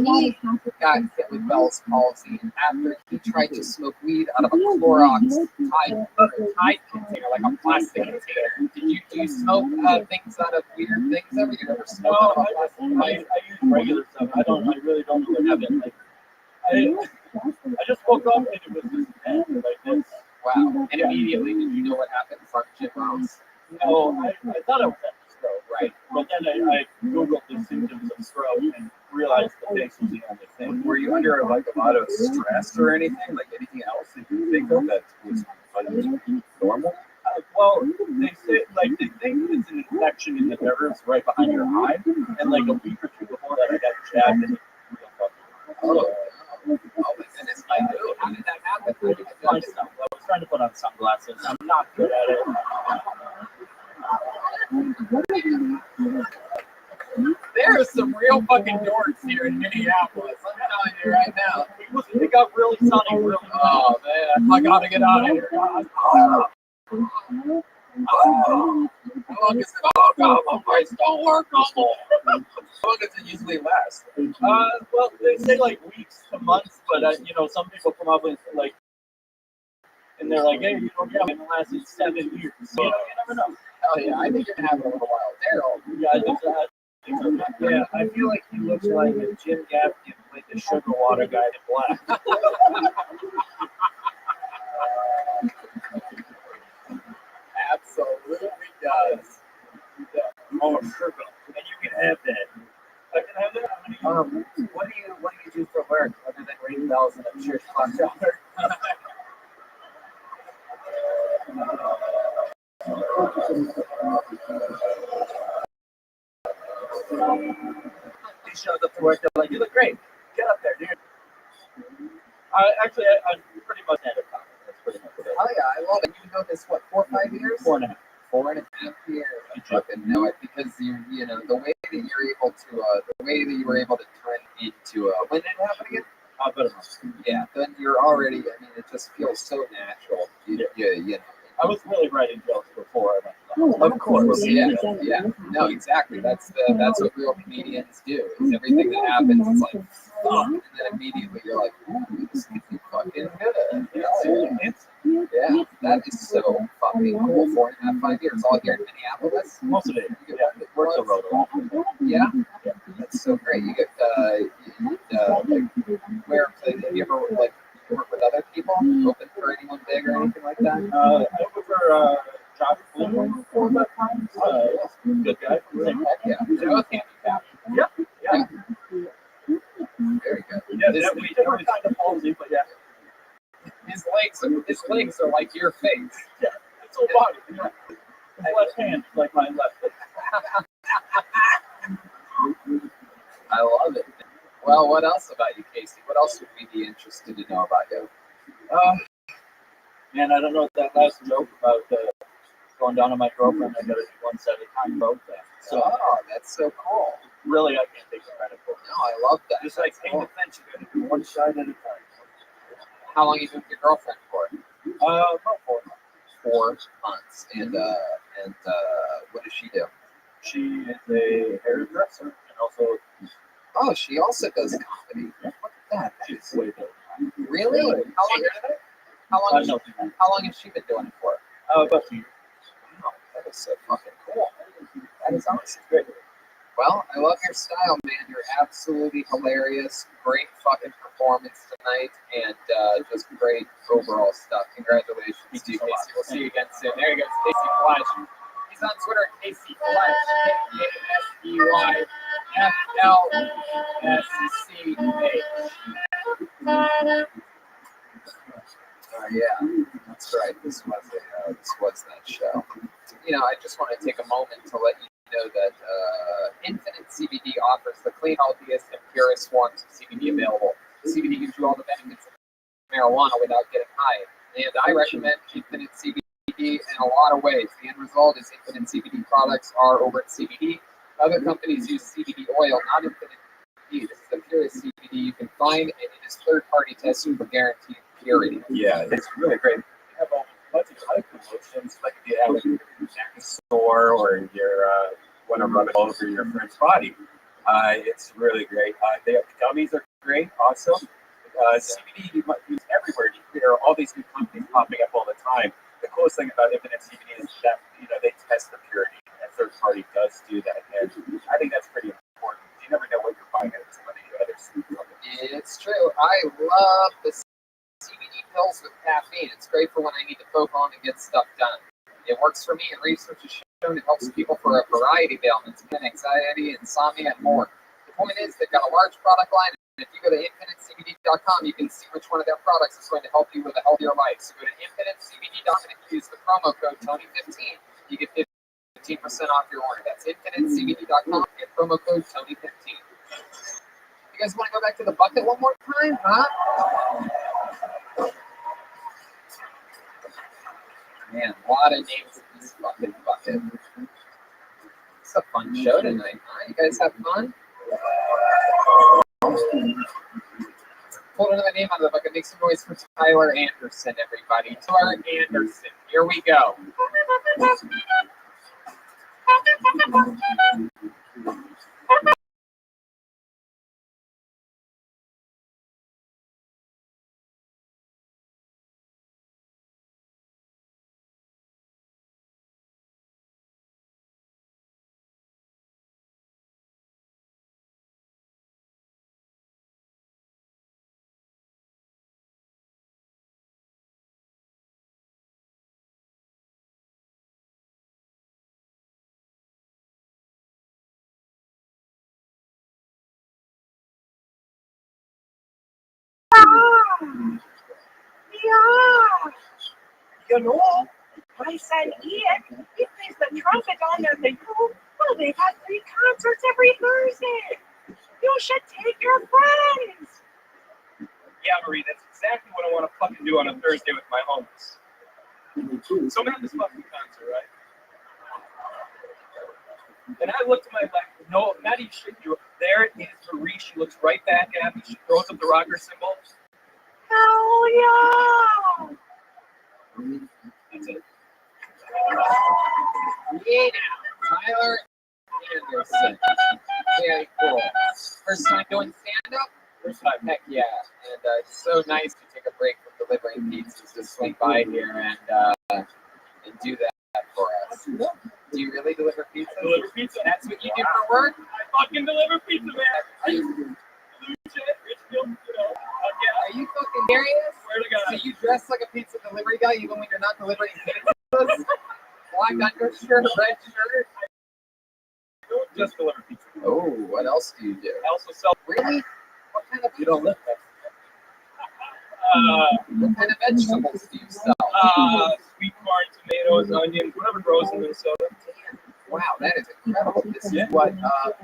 got hit with Bell's palsy after he tried to smoke weed out of a Clorox Tide container, like a plastic container. Do you smoke things out of weird things ever? You ever smoke out of a plastic container? I use regular stuff. I really don't know what happened. Like, I just woke up and it was just bad, like this. Wow. And immediately, did you know what happened from Jim Ross? No, I thought I was having a stroke, right? But then I Googled the symptoms of stroke and realized the face was the only thing. Were you under like a lot of stress or anything? Like anything else that you think of that was normal? Well, they think it's an infection in the nerves right behind your eye, and like a week or two before that, I got jabbed in the real fucking. Oh my goodness! I knew. How did that happen? I was trying to put on sunglasses. I'm not good at it. There are some real fucking dorks here in Minneapolis. I'm telling you right now. It got really sunny. Really. Oh man, I gotta get out of here. How long is it? Oh God, my voice don't work no more. How long does it usually last? Well, they say like weeks to months, but some people come up with like, and they're like, hey, it lasted 7 years. So, you never know. Hell yeah, I think you're gonna have it a little while. Daryl, yeah, I think so. Yeah, I feel like he looks like a Jim Gaffigan played the sugar water guy in black. Absolutely does. and I'm sure $5. He shows up to work. They're like, "You look great. Get up there, dude." I'm pretty much stand-up comedy. That's pretty much it. Oh yeah, I love it. You know this, what, 4 or 5 years? 4.5. 4.5 years. I fucking know it because you know the way that you're able to the way that you were able to turn into when did it happen again? About a month. Yeah, then you're already. I mean, it just feels so natural. You know. I was really writing jokes before I went. Of course, yeah. No, exactly. That's what real comedians do. Is everything that happens is like, fuck, and then immediately you're like, ooh, this could be fucking good. Yeah, that is so fucking cool. 4.5, 5 years, all here in Minneapolis. Most of it. Yeah, works a road. Yeah, that's so great. You get where you ever like work with other people, open for anyone big or anything like that? I work for Josh Bloom for that time. Good guy. Yeah, they're both handicapped. Yeah. Very good. Yeah, we were kind of palsy, but yeah. His legs are like your face. Yeah, it's all body. Yeah. His left hand is like my left. I love it. Well, what else about you, Casey? What else would we be interested to know about you? Man, I don't know that last joke about going down on my girlfriend. I got to do one set at a time both that. So That's so cool. really, I can't take the credit for it. No, I love that. Just like paying attention, you got to do one side at a time. How long you been with your girlfriend for? About 4 months. 4 months. And what does she do? She is a hairdresser and also. Oh, she also does comedy. Yeah. Look at that. She's way better. Really? How long has she been doing it for? About 2 years. Wow, that is so fucking cool. That is awesome. Great. Well, I love your style, man. You're absolutely hilarious. Great fucking performance tonight, and just great overall stuff. Congratulations to you, Casey. We'll see you again soon. There you go, Casey Flesh. He's on Twitter at Casey Flesh. KSEYFLESH. Yeah, that's right. This was that show. You know, I just want to take a moment to let you know that Infinite CBD offers the clean, healthiest, and purest forms of CBD available. CBD gives you all the benefits of marijuana without getting high, and I recommend Infinite CBD in a lot of ways. The end result is Infinite CBD products are over at CBD. Other companies use CBD oil, not Infinite CBD. This is the purest CBD you can find, and it is third-party tested for guaranteed purity. Yeah, it's really great. You have a bunch of other promotions, like if you have a neck sore or you're want to rub it all over your friend's body. It's really great. The gummies are great also. CBD you might use everywhere. There are all these new companies popping up all the time. The coolest thing about Infinite CBD is that they test the purity. A third party does do that, and I think that's pretty important. You never know what you're buying at some of the other companies. It's true. I love the CBD pills with caffeine. It's great for when I need to poke on and get stuff done. It works for me, and research has shown it helps people for a variety of ailments, anxiety, insomnia, and more. The point is, they've got a large product line, and if you go to infinitecbd.com, you can see which one of their products is going to help you with a healthier life. So go to infinitecbd.com, and if you use the promo code Tony15, you get 15% off your order. That's infinitecbd.com, and promo code Tony15. You guys want to go back to the bucket one more time, huh? Man, a lot of names in this fucking bucket. It's a fun show tonight, huh? You guys have fun? Pull another name out of the bucket. Make some noise for Tyler Anderson, everybody. Tyler Anderson. Here we go. Yeah. You know, my son Ian, he plays the trumpet on there. They go, well, they've had 3 concerts every Thursday. You should take your friends. Yeah, Marie, that's exactly what I want to fucking do on a Thursday with my homies. So I'm at this fucking concert, right? And I look to my left. No, not even shit you. There is Marie. She looks right back at me. She throws up the rocker symbol. Hell yeah! That's it. Yeah, Tyler Anderson. Very cool. First time doing stand-up? First time. Heck yeah. And it's so nice to take a break from delivering pizzas to swing by here and do that for us. Do you really deliver pizza? Deliver pizza. That's what you do for work? I fucking deliver pizza, man. Are you Are you fucking serious? Swear to God. So you dress like a pizza delivery guy even when you're not delivering pizzas? Black undershirt, red shirt. I don't just deliver pizza. Oh, what else do you do? I also sell. Really? What kind of You don't live there. what kind of vegetables do you sell? Sweet corn, tomatoes, onions, whatever grows in Minnesota. Wow, that is incredible. This is what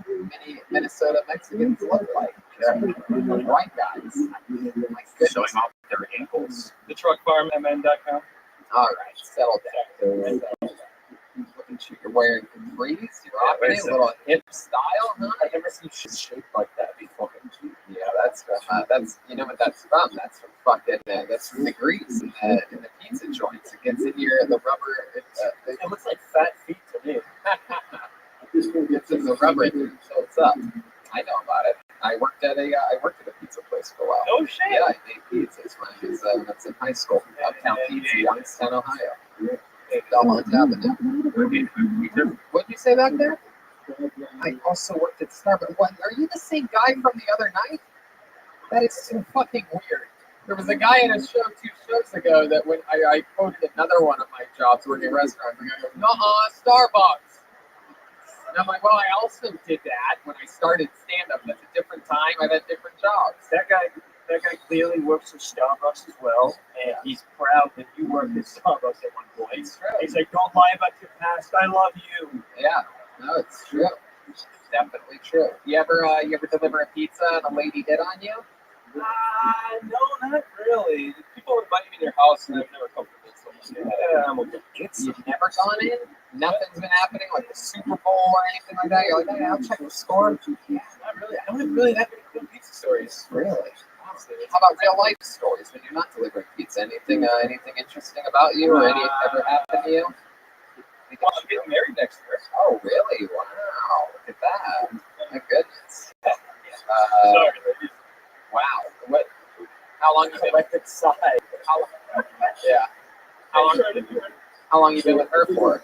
many Minnesota Mexicans look like. White guys. My goodness. Showing off their ankles. TheTruckFarmMN.com. All right, settle down. Looking at you, you're wearing capris. You're rocking it, a little hip style, huh? I've never seen shit shaped like that before. Yeah, that's you know what that's from? That's from fucking that's from the grease in the pizza joints. It gets in your the rubber. It looks like fat feet to me. It gets in the rubber and it tilts up. I know about it. I worked at a pizza place for a while. No shit. Yeah, I made pizzas when I was in high school. Uptown Pizza, Youngstown, Ohio. Belmont Avenue. What did you say back there? I also worked at Starbucks. What? Are you the same guy from the other night? That is so fucking weird. There was a guy in a show 2 shows ago that when I quoted another one of my jobs working in restaurants, and I go, "Nuh-uh, Starbucks." And I'm like, well, I also did that when I started stand-up. At a different time, I've had different jobs. That guy clearly works at Starbucks as well, and he's proud that you worked at Starbucks at one point. It's true. He's like, don't lie about your past. I love you. Yeah, no, it's true. It's definitely true. You ever deliver a pizza and a lady hit on you? No, not really. People invite me to their house and I've never come to this. So I'm okay. You've never gone in? Nothing's been happening, like the Super Bowl or anything like that? You're like, hey, I'll check the score. Yeah, not really. I don't have really that many cool pizza stories. Really? How about real life stories when you're not delivering pizza? Anything interesting about you or any ever happened to you? Well, I'm getting married next year. Oh, really? Wow. Look at that. My goodness. Sorry, ladies. Wow. What? How long you been with Yeah. How long you been with her for?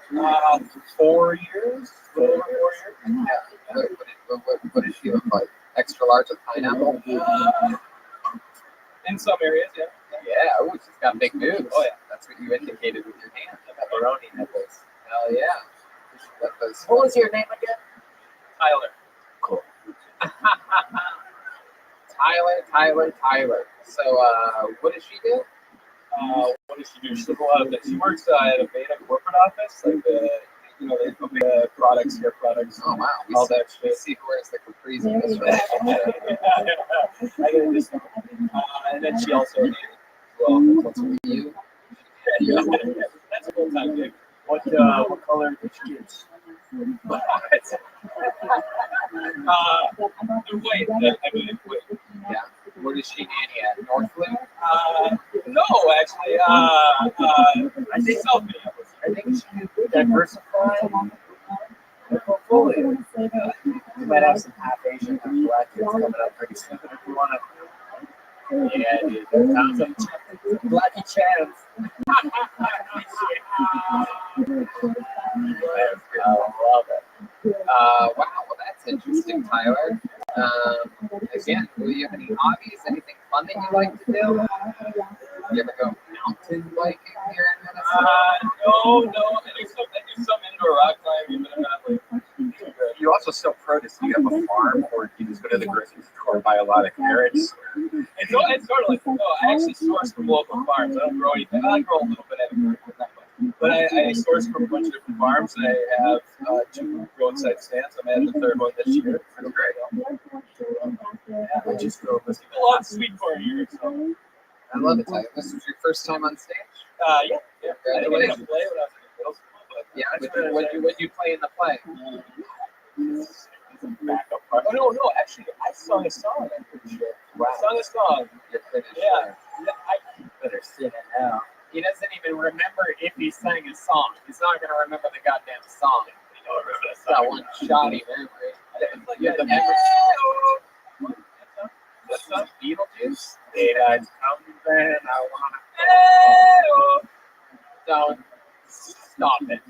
4 years. A little over 4 years. Yeah. What does she look like? Extra large with pineapple? In some areas, yeah. Yeah. Oh, she's got big boobs. Oh, yeah. That's what you indicated with your hand. Pepperoni nipples. Hell yeah. What was your name again? Tyler. Cool. Tyler. So, what does she do? What does she do? She does a lot of things. She works at a beta corporate office, like they put products, hair products. Oh wow, all that shit. See who wears the capris in this relationship. I get a discount. And then she also what's with you? Yeah. That's a full time gig. What color are your kids? What? Wait, I believe. Yeah. Where does she nanny at? Northwood? No, actually. I think South Minneapolis. I think she could diversify the portfolio. You might have some half Asian and black kids coming up pretty soon if you want to. Yeah, dude. That sounds like Blackie Chance. I love it. Wow, well that's interesting, Tyler. Again, do you have any hobbies? Anything fun that you like to do? You ever go mountain biking here in Minnesota? No. I do some indoor rock climbing, but I'm not like. You also sell produce. Do you have a farm, or do you just go to the grocery store and buy a lot of carrots? It's sort Totally. No, I actually source from local farms. I don't grow anything. I grow a little bit everywhere, but I source from a bunch of different farms. I have 2 roadside stands. I'm adding the 3rd one this year. That's great. I just drove this. A lot of sweet corn here. So. I love it, Tyler. This was your first time on stage? Yeah. I think I did a play when I was in middle school. But Yeah, what you play in the play? Backup part. Oh no, actually, I sung a song. I'm pretty sure. Wow. I sung a song. You're pretty Yeah. sure. I Better sing it now. He doesn't even remember if he sang a song. He's not going to remember the goddamn song. don't remember that It's that song. one shoddy memory. Like You have the that. memory. What's up? Beetlejuice? Daylight comes and I wanna. Don't stop it.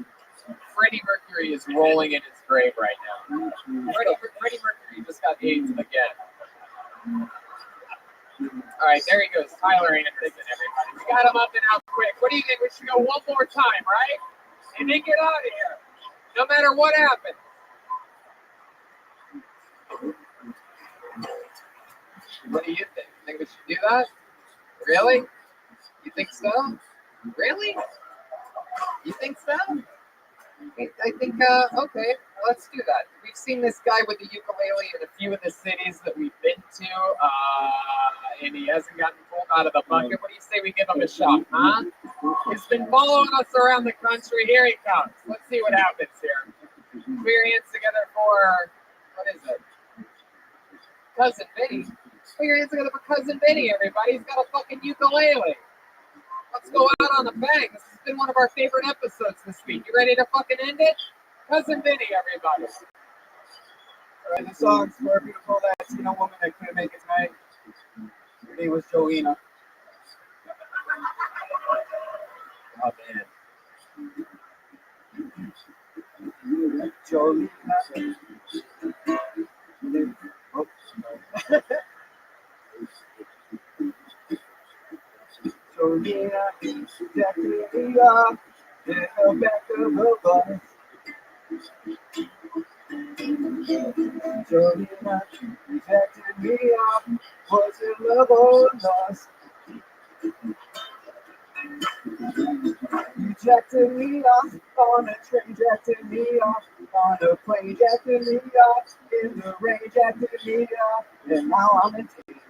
Freddie Mercury is rolling in his grave right now. Freddie Mercury just got AIDS again. All right, there he goes. Tyler ain't thinking, everybody. We got him up and out quick. What do you think? We should go one more time, right? And then get out of here. No matter what happens. What do you think? Think we should do that? Really? You think so? Really? You think so? I think, okay, let's do that. We've seen this guy with the ukulele in a few of the cities that we've been to, and he hasn't gotten pulled out of the bucket. What do you say we give him a shot, huh? He's been following us around the country. Here he comes. Let's see what happens here. Put your hands together for, what is it? Cousin Vinny. Put your hands together for Cousin Vinny, everybody. He's got a fucking ukulele. Let's go out on a bang. This has been one of our favorite episodes this week. You ready to fucking end it? Cousin Vinny, everybody. All right, the song's for a beautiful Latino woman that couldn't make it tonight. Her name was Jolena. Oh, man. Jolena. Oh, Jolena, Jacquelia, in the back of the bus. Jolena, rejected me up, was in love or lost. Rejected me off on a train, jacking me off on a plane, jacking me off in the rain, jacking me off, and now I'm in tears.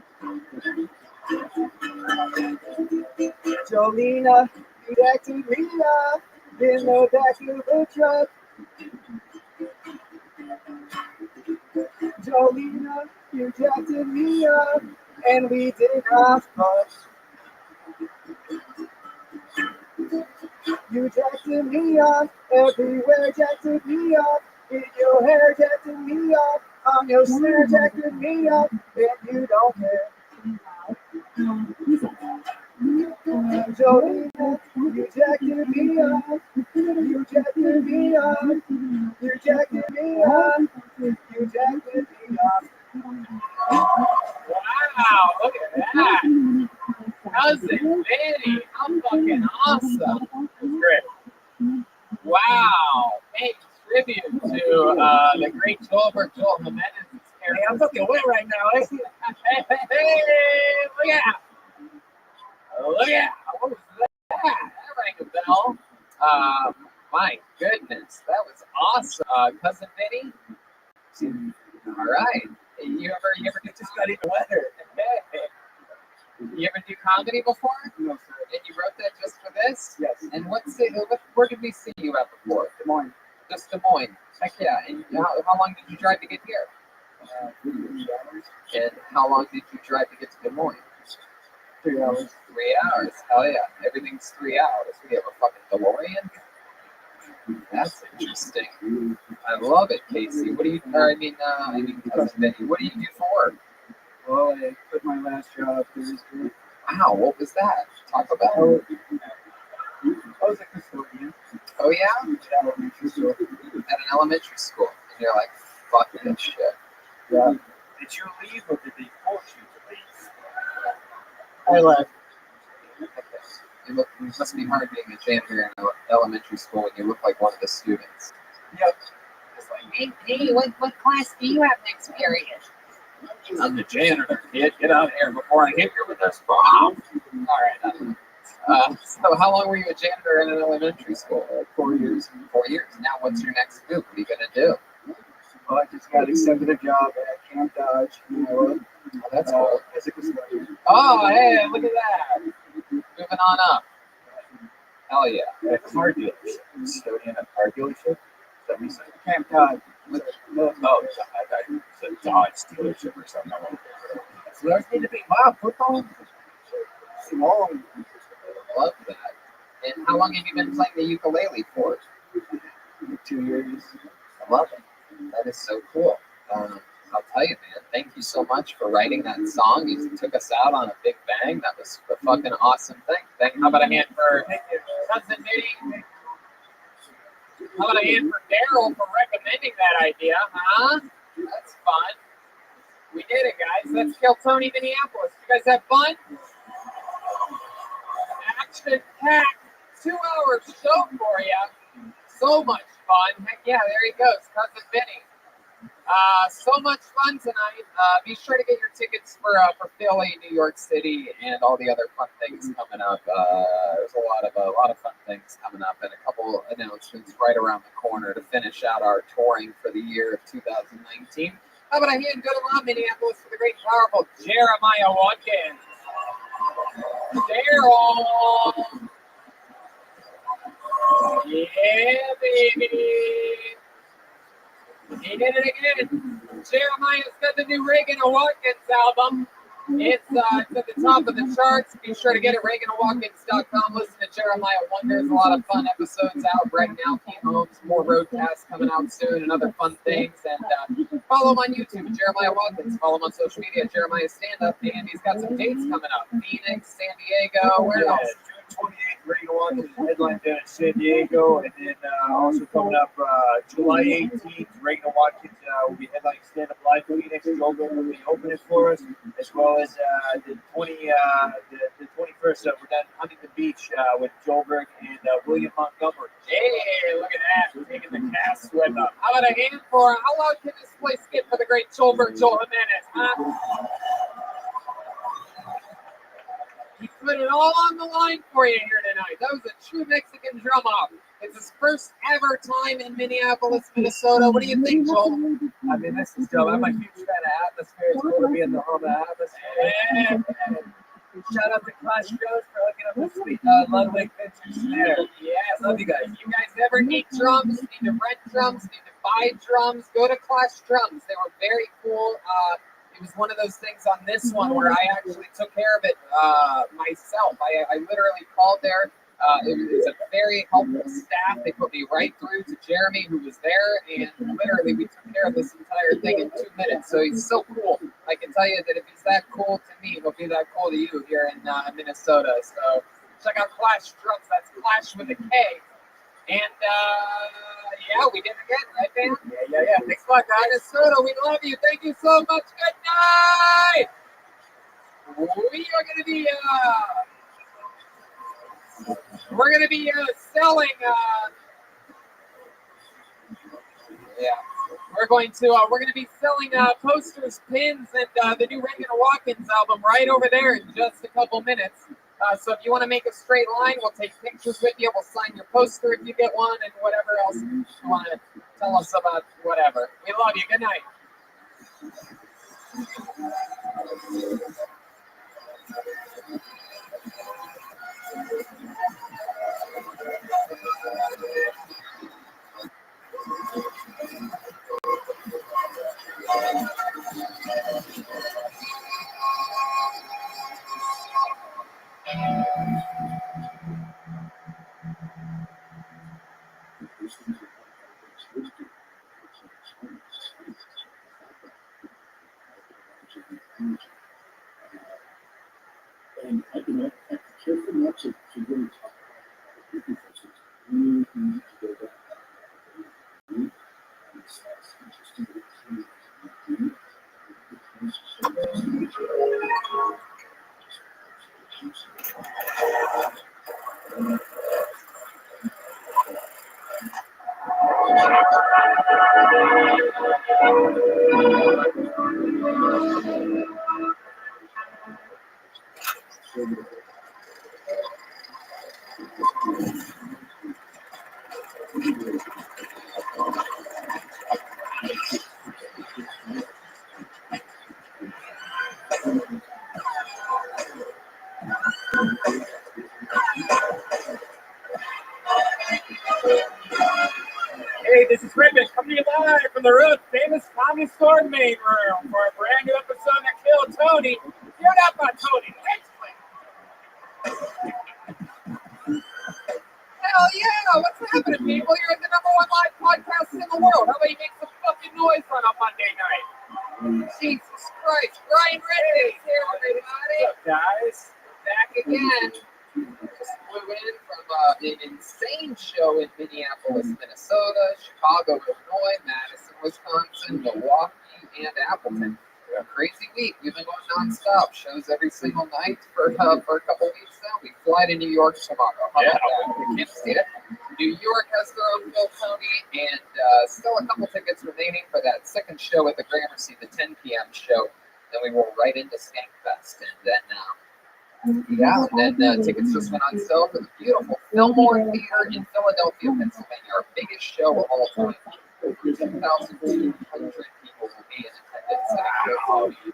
Jolena, you jacking me off in the back of the truck. Jolena, you jacking me up, and we did not fuss. You jacking me up everywhere, jacking me up in your hair, jacking me up on your snare, jacking me up, and you don't care. Jolena, you jacking me up, you jacking me up, you jacking me up, you jacking me up. Wow, look at that. Cousin Vinny, how fucking awesome. That's great. Wow. Hey, tribute to the great Joel Jimenez. Hey, I'm fucking wet right now. Hey, look at. Look at. What was that? That rang a bell. My goodness, that was awesome. Cousin Vinny. All right. You ever get to study the weather? You ever do comedy before? No, sir. And you wrote that just for this? Yes. And where did we see you at before? Des Moines. Just Des Moines. Heck yeah. And how long did you drive to get here? 3 hours. And how long did you drive to get to Des Moines? 3 hours. 3 hours. Hell yeah. Everything's 3 hours. We have a fucking DeLorean. That's interesting. I love it, Casey. What do you, Cousin Vinny, what do you do for work? Well, I quit my last job Thursday. Wow, what was that? Talk about it. I was a custodian. Oh, yeah? At elementary school. At an elementary school. And you're like, fuck this shit. Yeah. Did you leave or did they force you to leave? I left. It must be hard being a janitor in elementary school when you look like one of the students. Yep. It's like, hey, what class do you have next period? I'm the janitor, kid. Get out of here before I hit you with this bomb. All right. So how long were you a janitor in an elementary school? 4 years. 4 years. Now what's your next move? What are you going to do? Well, I just got accepted a job at Camp Dodge. Oh, that's cool. As a custodian. Oh, hey, look at that. Moving on up. Hell yeah. At a car dealership. Custodian at a car dealership? Is that what you said? Camp Dodge. Oh, I thought you said Dodge dealership or something. So there's need to be football. Long. Love that. And how long have you been playing the ukulele for? 2 years. I love it. That is so cool. I'll tell you, man, thank you so much for writing that song. You took us out on a big bang. That was a fucking awesome thing. How about a hand for Cousin Mitty? How about a hand for Daryl for recommending that idea, huh? That's fun. We did it, guys. Let's kill Tony, Minneapolis. You guys have fun? Action-packed 2-hour show for you. So much fun. Heck yeah, there he goes, Cousin Vinny. So much fun tonight. Be sure to get your tickets for Philly, New York City, and all the other fun things coming up. There's a lot of fun things coming up, and a couple announcements right around the corner to finish out our touring for the year of 2019. How about a hand good around Minneapolis for the great, powerful Jeremiah Watkins? Daryl. Yeah, baby. He did it again. Jeremiah's got the new Reagan and Watkins album. It's at the top of the charts. Be sure to get it, ReaganandWatkins.com. Listen to Jeremiah Wonders. A lot of fun episodes out right now. Key Homes, more roadcasts coming out soon, and other fun things. And follow him on YouTube, Jeremiah Watkins. Follow him on social media, Jeremiah Stand Up. And he's got some dates coming up. Phoenix, San Diego, where else? June 28th, Reagan Watkins headline down in San Diego, and then also coming up July 18th, Reagan Watkins will be headlining Stand Up Live Phoenix. Joburg will be opening for us, as well as the 21st. We're down at Huntington Beach with Joburg and William Montgomery. Hey, look at that! Taking the cast with them. How about a hand for how loud can this place get for the great Joel Jimenez, huh? He put it all on the line for you here tonight. That was a true Mexican drum off. It's his first ever time in Minneapolis, Minnesota. What do you think, Joel? I mean, this is dope. I'm a huge fan of atmosphere. It's cool to be in the home of atmosphere. Yeah. Shout out to Clash Joe's for hooking up with sweet Ludwig vintage snare. Yes, love you guys. If you guys ever need drums, need to rent drums, need to buy drums, go to Clash Drums. They were very cool. It was one of those things on this one where I actually took care of it myself. I literally called there. It was a very helpful staff. They put me right through to Jeremy, who was there, and literally we took care of this entire thing in 2 minutes. So he's so cool. I can tell you that if he's that cool to me, he'll be that cool to you here in Minnesota. So check out Clash Drums. That's Clash with a K. And yeah, we did it again, right, man? Yeah. Thanks a lot, guys. Minnesota, we love you. Thank you so much. Good night. We are going to be selling. We're going to be selling posters, pins, and the new Reagan and Watkins album right over there in just a couple minutes. So if you want to make a straight line, we'll take pictures with you. We'll sign your poster if you get one, and whatever else you want to tell us about, whatever. We love you. Good night. And I careful not to really talk about it. Need to go back. And it's interesting to Hey, this is Rabbi coming to you live from the Root Famous Comedy Store main room for a brand new episode of Kill Tony. You're not my Tony. Hell yeah! What's happening, people? You're at the #1 live podcast in the world. How about you make some fucking noise on a Monday night? Jesus Christ, Brian Reddy here, everybody. What's up, guys? Back again. Just flew in from an insane show in Minneapolis, Minnesota, Chicago, Illinois, Madison, Wisconsin, Milwaukee, and Appleton. A crazy week. We've been going nonstop. Shows every single night for a couple weeks now. We fly to New York tomorrow. How about that? We can't see it. New York has their own Phil Tony, and still a couple tickets remaining for that second show at the Gramercy, the 10 p.m. show. Then we roll right into Skankfest, and then tickets just went on sale for the beautiful Fillmore Theater in Philadelphia, Pennsylvania, our biggest show of all time. Over 2,200 people will be in attendance at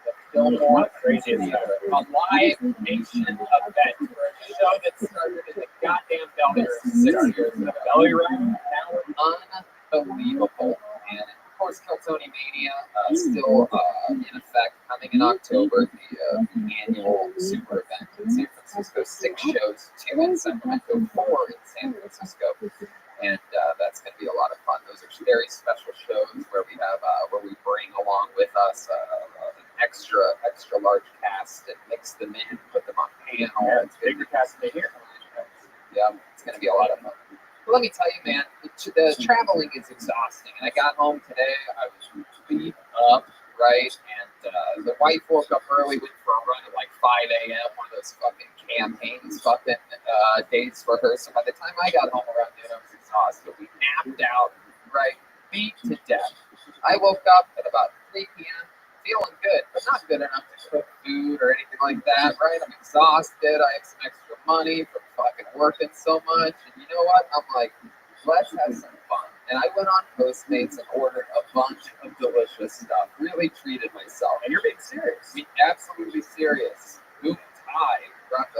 the Fillmore Crazy as Theater, a live nation event for a show that started in the goddamn belly room 6 years ago. Belly room? Unbelievable. And of course, Kill Tony Mania still in effect, coming in October, the annual super event in San Francisco. 6 shows, 2 in Sacramento, 4 in San Francisco. And that's going to be a lot of fun. Those are very special shows where we have where we bring along with us an extra large cast and mix them in, put them on panel. Yeah, it's bigger cast than here. Yeah, it's going to be a lot of fun. But let me tell you, man, the traveling is exhausting. And I got home today, I was beat up, right? And the wife woke up early, went for a run at like 5 a.m., one of those fucking campaigns days for her. So by the time I got home around noon, I was exhausted. We napped out, right? Beat to death. I woke up at about 3 p.m., feeling good, but not good enough to cook food or anything like that, right? I'm exhausted. I have some extra money from fucking working so much. And you know what? I'm like, let's have some fun. And I went on Postmates and ordered a bunch of delicious stuff. Really treated myself. And you're being serious. Absolutely serious. Boom Thai brought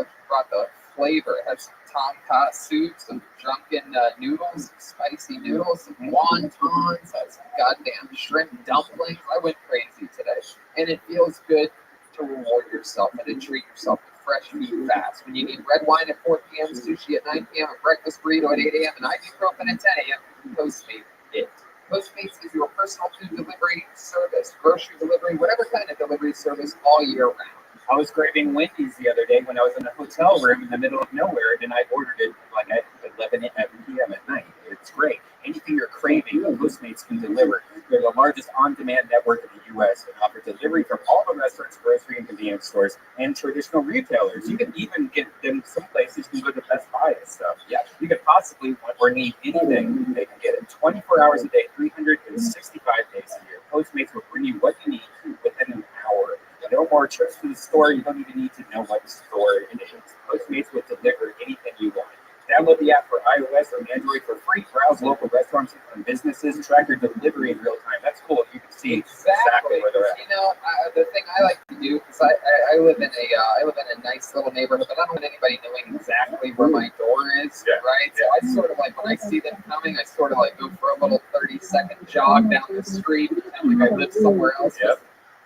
the flavor. It had some tom kha soup, some drunken noodles, some spicy noodles, some wontons, had some goddamn shrimp dumplings. I went crazy today. And it feels good to reward yourself and to treat yourself with fresh food fast. When you need red wine at 4 p.m., sushi at 9 p.m., a breakfast burrito at 8 a.m., and ibuprofen at 10 a.m., Postmates it. Postmates is your personal food delivery service, grocery delivery, whatever kind of delivery service all year round. I was craving Wendy's the other day when I was in a hotel room in the middle of nowhere, and I ordered it like at 11 p.m. at night. It's great. Anything you're craving, Postmates can deliver. They're the largest on-demand network in the U.S. and offer delivery from all the restaurants, grocery, and convenience stores, and traditional retailers. You can even get them some places. You can go to Best Buy and stuff. Yeah, you could possibly want or need anything. They can get it 24 hours a day, 365 days a year. Postmates will bring you what you need within an hour. No more trips to the store. You don't even need to know what store it is. Postmates will deliver anything you want. Download the app for iOS or Android for free. Browse local restaurants and businesses. Track your delivery in real time. That's cool. You can see exactly where they're at. You know, the thing I like to do, because I live in a nice little neighborhood, but I don't want anybody knowing exactly where my door is, right? So I sort of like, when I see them coming, I sort of like go for a little 30-second jog down the street, pretend like I live somewhere else.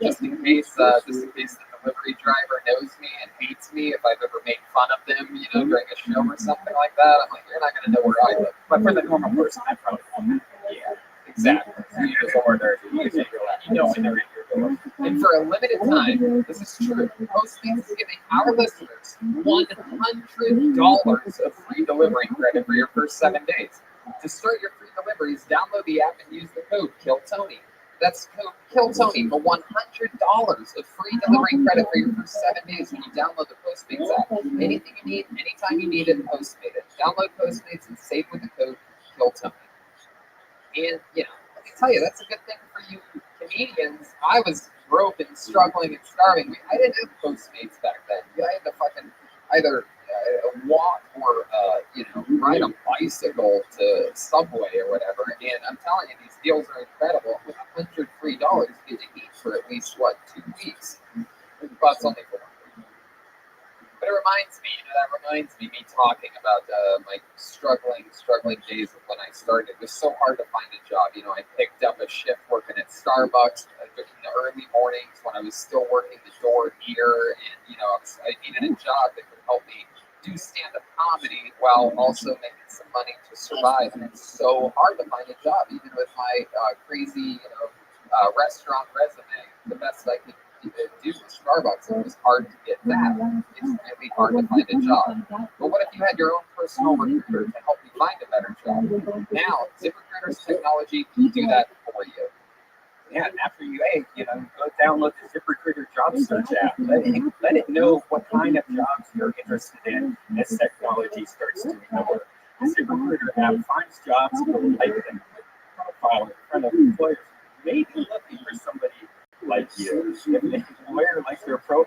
Just in case the delivery driver knows me and hates me if I've ever made fun of them, you know, during a show or something like that. I'm like, you're not going to know where I live. But for the normal person, I probably won't. Yeah, exactly. So you just order, you know when they're in your door. And for a limited time, this is true, Postmates is giving our listeners $100 of free delivery credit for your first 7 days. To start your free deliveries, download the app and use the code KILLTONY. That's code KILLTONY for $100 of free delivery credit for your first 7 days when you download the Postmates app. Anything you need, anytime you need it, Postmate it. Download Postmates and save with the code KILLTONY. And, you know, let me tell you, that's a good thing for you comedians. I was broke and struggling and starving. I didn't have Postmates back then. I had to fucking either walk or, ride a bicycle to Subway or whatever. And I'm telling you, these deals are incredible. With $100 free, you get to eat for at least, 2 weeks? But it's only for 1 week. But it reminds me, me talking about my struggling days of when I started. It was so hard to find a job. You know, I picked up a shift working at Starbucks in the early mornings when I was still working the door here, and you know, I needed a job that could help me do stand-up comedy while also making some money to survive. And it's so hard to find a job, even with my crazy, restaurant resume. The best I could do with Starbucks, it was hard to get that. It's really hard to find a job. But what if you had your own personal recruiter to help you find a better job? Now, ZipRecruiter's technology can do that for you. Yeah, and after you, go download the ZipRecruiter job search app. Let it know what kind of jobs you're interested in as technology starts doing the work. The ZipRecruiter app finds jobs that will like them profile in front of employers. Maybe looking for somebody like you. If an employer likes their profile,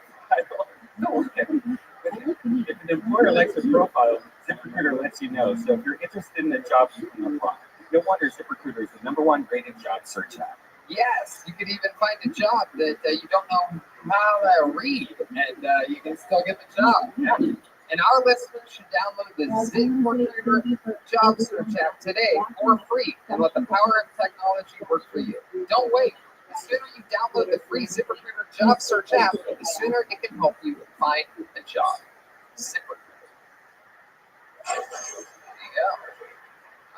don't look at it. If an employer likes their profile, ZipRecruiter lets you know. So if you're interested in the job, you can apply. No wonder ZipRecruiter is the #1 rated job search app. Yes, you could even find a job that you don't know how to read, and you can still get the job. Yeah. And our listeners should download the ZipRecruiter job search app today for free and let the power of technology work for you. Don't wait. The sooner you download the free ZipRecruiter job search app, the sooner it can help you find a job. ZipRecruiter. There you go.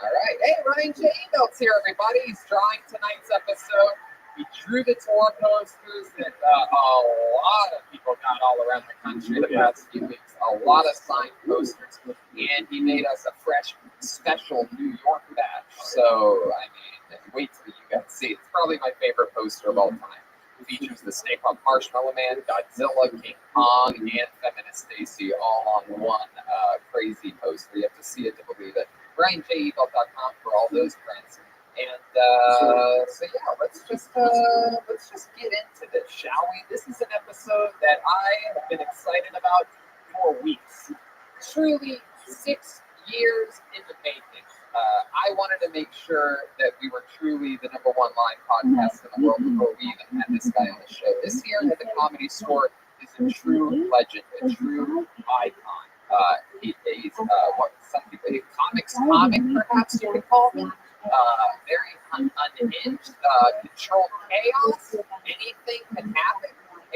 All right. Hey, Ryan J. Belts here, everybody. He's drawing tonight's episode. He drew the tour posters that a lot of people got all around the country the past few weeks. A lot of signed posters. And he made us a fresh, special New York batch. So, I mean, wait till you guys see it. It's probably my favorite poster of all time. It features the Stay Puft Marshmallow Man, Godzilla, King Kong, and Feminist Stacy all on one crazy poster. You have to see it to believe it. RyanJEbelt.com for all those prints. And so yeah, let's just get into this, shall we? This is an episode that I have been excited about for weeks. Truly 6 years in the making. I wanted to make sure that we were truly the #1 live podcast in the world before we even had this guy on the show. This here at the Comedy Store is a true legend, a true icon. He's what some people, a comic, perhaps you could call him. Very unhinged, controlled chaos. Anything can happen,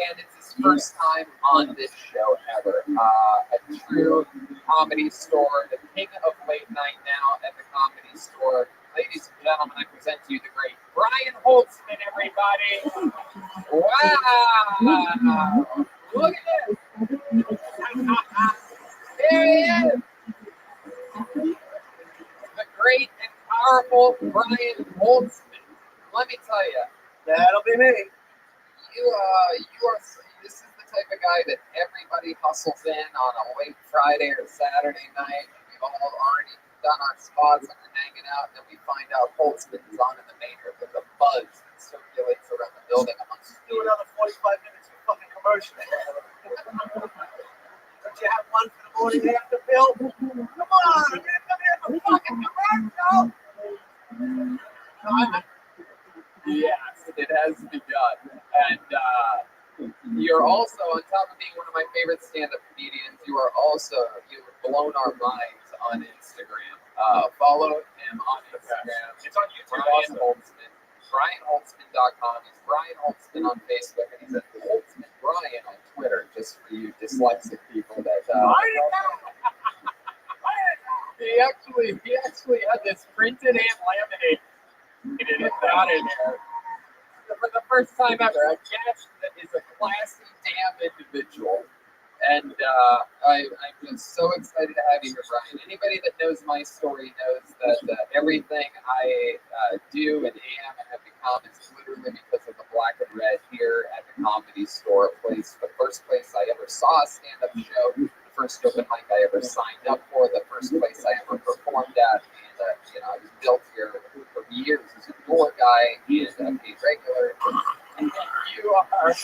and it's his first time on this show ever. A true Comedy Store, the king of late night now at the Comedy Store. Ladies and gentlemen, I present to you the great Brian Holtzman, everybody. Wow! Look at this. There he is. The great and powerful Brian Holtzman. Let me tell you, That'll be me. you are. This is the type of guy that everybody hustles in on a late Friday or Saturday night. We've all already done our spots and we're hanging out, and then we find out Holtzman is on in the main room with a buzz that circulates around the building amongst Do another 45 minutes of fucking commercial. Don't you have one for the morning after, Bill? Come on, I'm gonna come here for fucking commercial. Yes, it has begun. And you're also, on top of being one of my favorite stand-up comedians, you've blown our minds on Instagram. Follow him on Instagram. It's on YouTube. Brian Holtzman. BrianHoltzman.com. He's Brian Holtzman on Facebook, and he's at Holtzman Brian on Twitter, just for you dyslexic people that he actually had this printed and laminated. It got in there. For the first time ever, a guest that is a classy damn individual. And I'm just so excited to have you here, Brian. Anybody that knows my story knows that everything I do and am and have become is literally because of the Black and Red here at the Comedy Store. The first place I ever saw a stand-up show, the first open mic I ever signed up for, the first place I ever performed at. And I was built here for years as a door guy and a paid regular. And you are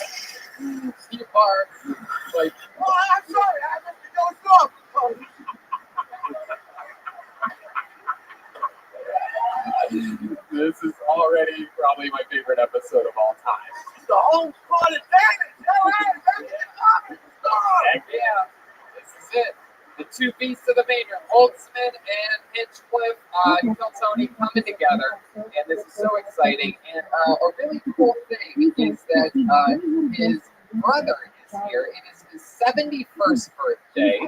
like, Oh, I'm sorry, I must be going off. This is already probably my favorite episode of all time. The whole part of David. Heck yeah. This is the two beasts of the vineyard, Holtzman and Hinchcliffe, Tony coming together, and this is so exciting. And a really cool thing is that his brother is here. It is his 71st birthday.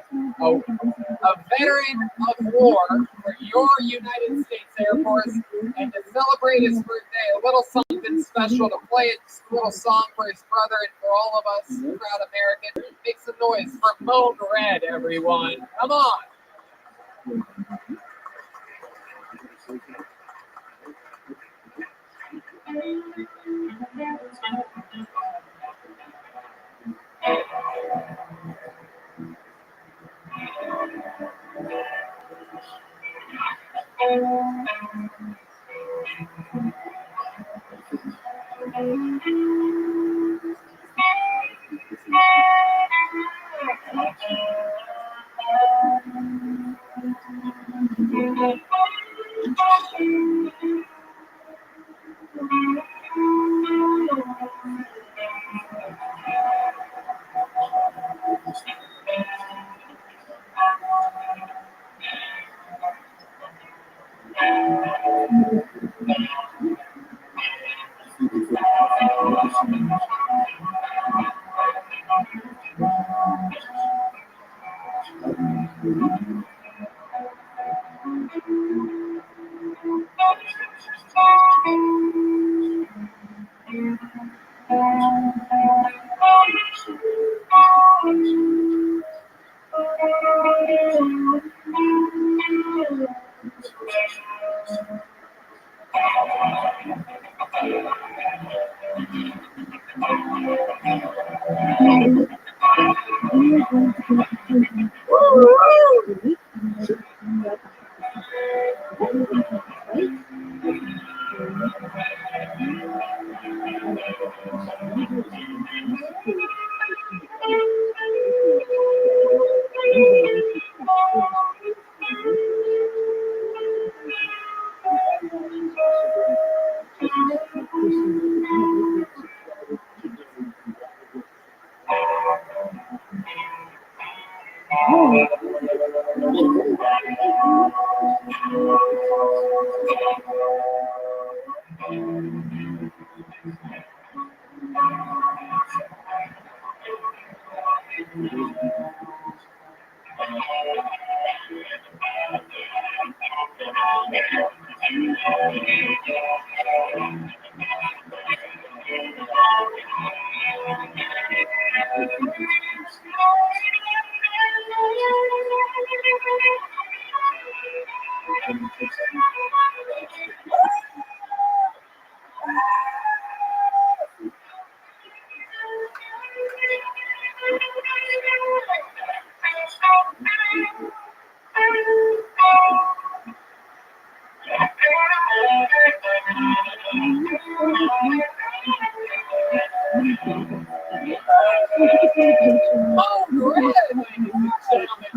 A veteran of war for your United States Air Force, and to celebrate his birthday, a little something special to play a little song for his brother and for all of us proud Americans. Make some noise for Moan Red, everyone. Come on.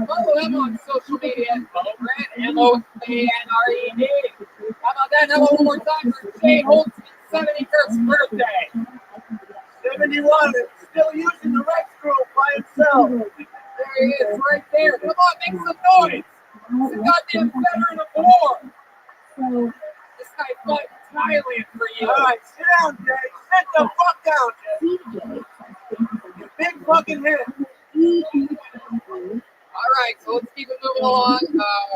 Follow him on social media at Moanred, MOANRED. How about that? How about one more time for Jay Holtzman's 71st birthday? 71 and still using the restroom by himself. There he is, right there. Come on, make some noise. He's a goddamn veteran of war. This guy fought in Thailand for you. All right, sit down, Jay. Sit the fuck down, Jay. You big fucking head. All right, so let's keep it moving along.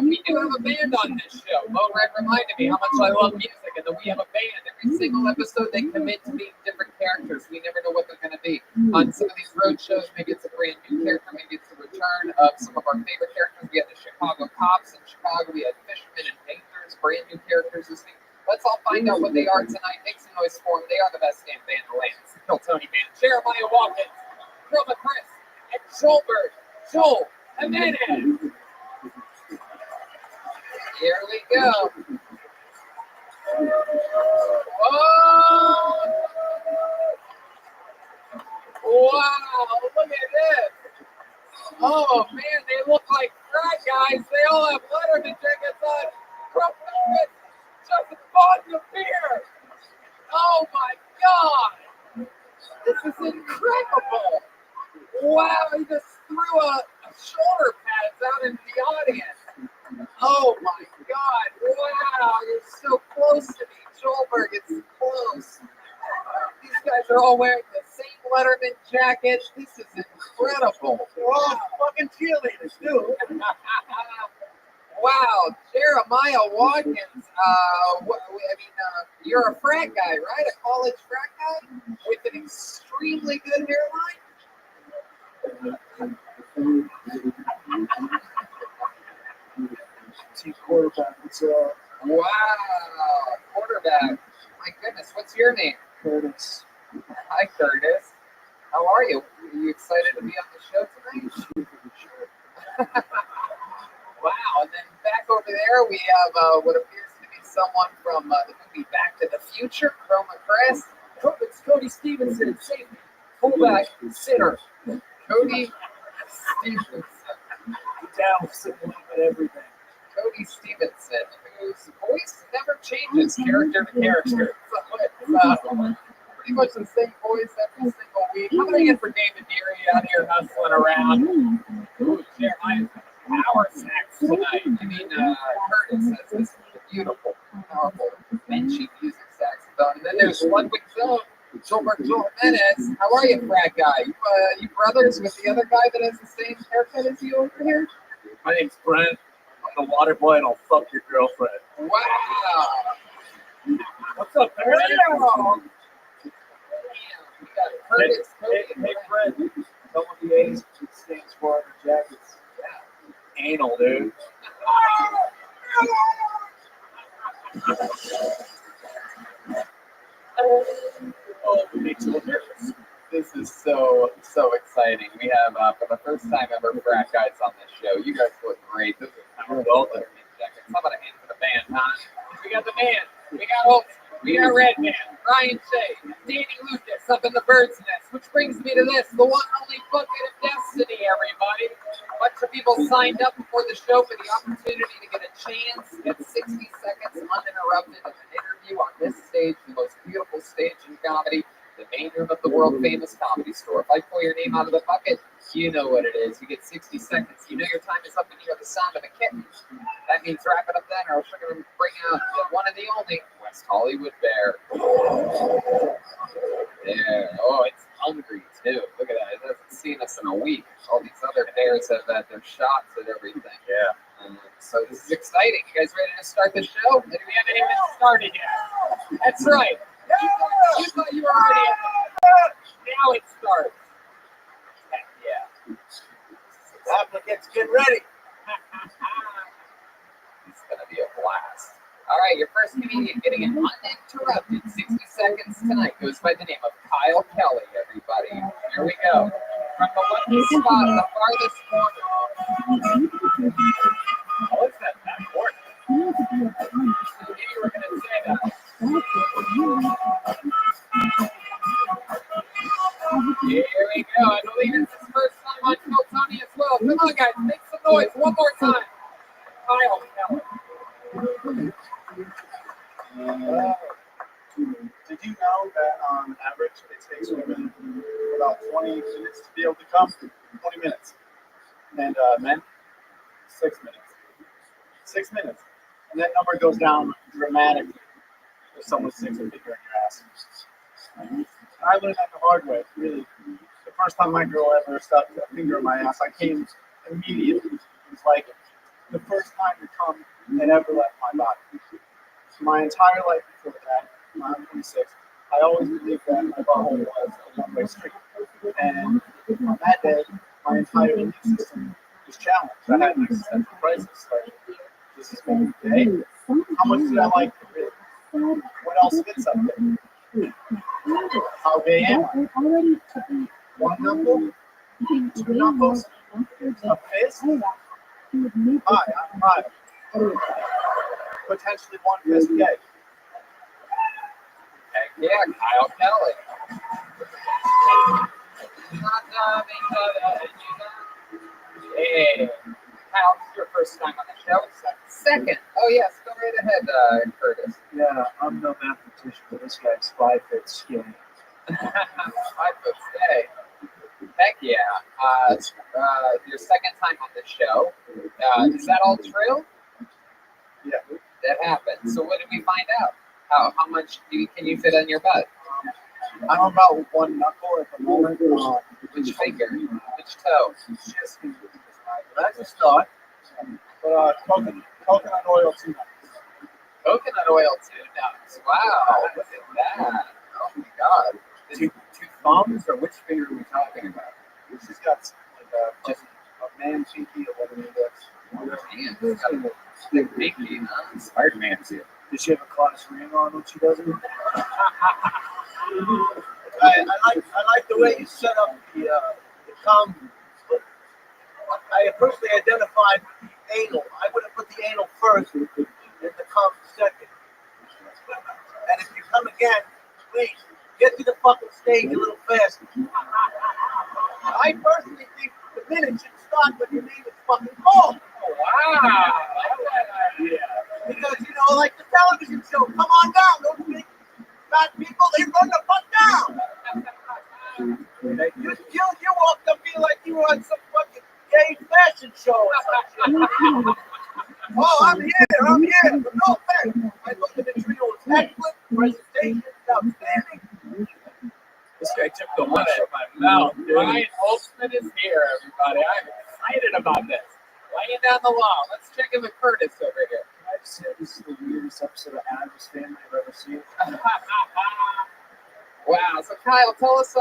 We do have a band on this show. Moanred reminded me how much I love music and that we have a band. Every single episode, they commit to being different characters. We never know what they're going to be. On some of these road shows, maybe it's a brand new character, maybe it's the return of some of our favorite characters. We had the Chicago Cops in Chicago. We had Fishermen and Painters, brand new characters this week. Let's all find out what they are tonight. Make some noise for them. They are the best damn band in the land. It's the Kill Tony Band. Jeremiah Watkins, Chroma Chris, and Joelberg. Joel. And then here we go. Whoa! Wow, look at this. Oh man, they look like frat guys. They all have Letterman jackets on. Just a bottle of beer. Oh my God. This is incredible. Wow, he just threw a shoulder pads out and all wearing the same Letterman jackets. This is incredible. They're all fucking cheerleaders, too. Wow, Jeremiah Watkins. You're a frat guy, right? A college frat guy with an extremely good hairline. Team quarterback. It's Wow, quarterback. My goodness, what's your name? Curtis. Hi, Curtis. How are you? Are you excited to be on the show tonight? Wow, and then back over there we have what appears to be someone from the movie Back to the Future, Chroma Crest. It's Cody Stevenson, safety, fullback, center. Cody Stevenson. Down with a little bit everything. Cody Stevenson, whose voice never changes character to character. So it's pretty much the same voice every single week. How many in for David Deary out here hustling around? Ooh, Jeremiah's power snacks tonight. Curtis has this beautiful, powerful, benchy music saxophone. And then there's Ludwig Zone, Gilbert Jimenez. How are you, frat guy? You brothers with the other guy that has the same haircut as you over here? My name's Brent. I'm the water boy, and I'll fuck your girlfriend. Wow. What's up, Brent? Wow. We got Curtis, Cody, and Hey, Brent. Brent. Tell them the A's stands for on their jackets. Yeah. Anal, dude. Oh, it makes me nervous. This is so exciting. We have, for the first time ever, frat guys on this show. You guys look great. This is our well done. How about a hand for the band, huh? We got the band. We got Hope. We got Red Man, Ryan Shea, Danny Lucas up in the bird's nest, which brings me to this, the one and only bucket of destiny, everybody. A bunch of people signed up before the show for the opportunity to get a chance at 60 seconds uninterrupted of an interview on this stage, the most beautiful stage in comedy, the main room of the world-famous Comedy Store. If I pull your name out of the bucket, you know what it is. You get 60 seconds. You know your time is up and you hear the sound of a kitten. That means wrap it up then, or else we're going to bring out the one and the only West Hollywood Bear. There. Oh, it's hungry, too. Look at that. It hasn't seen us in a week. All these other bears have had their shots and everything. Yeah. So this is exciting. You guys ready to start the show? We haven't even started yet. That's right. You thought you were already at the now it starts. Heck yeah. Applicants, get ready. It's going to be a blast. All right, your first comedian getting an uninterrupted 60 seconds tonight goes by the name of Kyle Kelly, everybody. Here we go. From the lucky spot in the farthest corner. What's that backboard? I knew you were going to say that. Here we go. I believe it's his first time on Kill Tony as well. Come on, guys, make some noise one more time. Kyle Kelly. Did you know that on average it takes women about 20 minutes to be able to come? 20 minutes. And men, 6 minutes. 6 minutes. And that number goes down dramatically if someone sticks a finger in your ass. I learned that the hard way, really. The first time my girl ever stuck a finger in my ass, I came immediately. It was like the first time to come that ever left my body. My entire life before that, I'm 26, I always believed that my butthole was a one-way street. And on that day, my entire belief system was challenged. I had an existential crisis. Like, this is what we did. How much did I like it, really? What else fits up there? How gay am I? One knuckle? Two knuckles? A fist? Hi, I'm Kyle. Potentially one fist gay. Heck yeah, Kyle Kelly. Hey, Kyle, this is your first time on the show. Second. Oh, yes, go right ahead, Curtis. Yeah, I'm no mathematician, but this guy's 5 foot skinny. 5 foot stay. Heck yeah. Your second time on the show. Is that all true? Yeah. That happened. So what did we find out? How much can you fit on your butt? I'm about one knuckle at the moment. Which finger? Which toe? Just that's a start. But coconut oil too much. Coconut oil too nuts. Wow, look at that. Oh my god. Two thumbs, or which finger are we talking about? She's got like just a man pinky or whatever it is. Man, got a big pinky, huh? Spider-Man's here. Does she have a class ring on when she does it? I like the way you set up the cum. I personally identified with the anal. I would have put the anal first and the cum second. And if you come again, please get to the fucking stage a little faster. I personally think the minute should start when you leave it's fucking cold. Oh, wow. Yeah. Because, you know, like the television show, come on down, those big fat people, they run the fuck down. You walked up here like you were on some fucking gay fashion show or something. Oh, I'm here. But no offense. I thought the material was excellent. Presentation is outstanding. This guy took the lunch from my mouth. Ryan Holtzman is here, everybody. I'm excited about this. Laying down the law. Let's check in with Curtis over here. I just said this is the weirdest episode of Adam's Family I've ever seen. Wow. So Kyle, tell us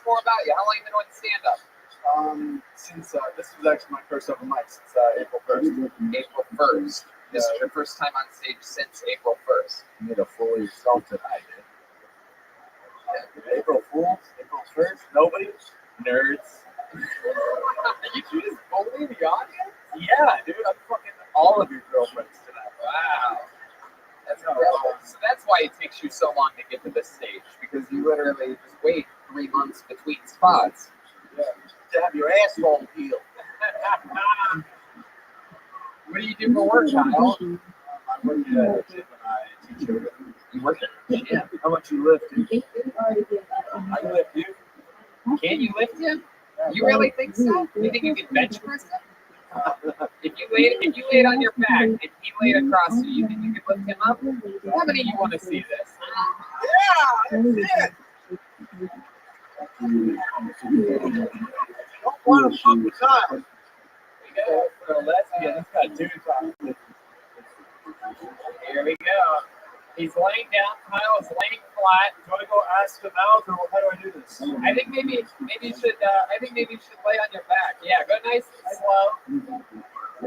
more about you. How long have you been doing stand-up? Since this was actually my first open mic since April 1st. April 1st. This is your first time on stage since April 1st. You made a fool of yourself tonight, dude. April Fools? April 1st? Nobody? Nerds. You just bully the audience? Yeah, dude. I'm fucking all of your girlfriends tonight. Wow. That's incredible. So that's why it takes you so long to get to this stage, because you literally just wait 3 months between spots. Yeah. To have your asshole healed. What do you do for work, Kyle? I work at a gym and I teach yoga. You work at a gym? How much you lift, dude? I lift, dude. Can you lift him? You really think so? You think you can bench press him? If you laid on your back and he laid across you think you could lift him up? How many of you want to see this? Yeah, that's it. Don't want to fuck with Kyle. We go for a lesbian. He's got dudes on. Here we go. He's laying down. Kyle is laying flat. Do I go ass to mouth, or how do I do this? I think maybe you should. I think maybe you should lay on your back. Yeah, go nice and slow.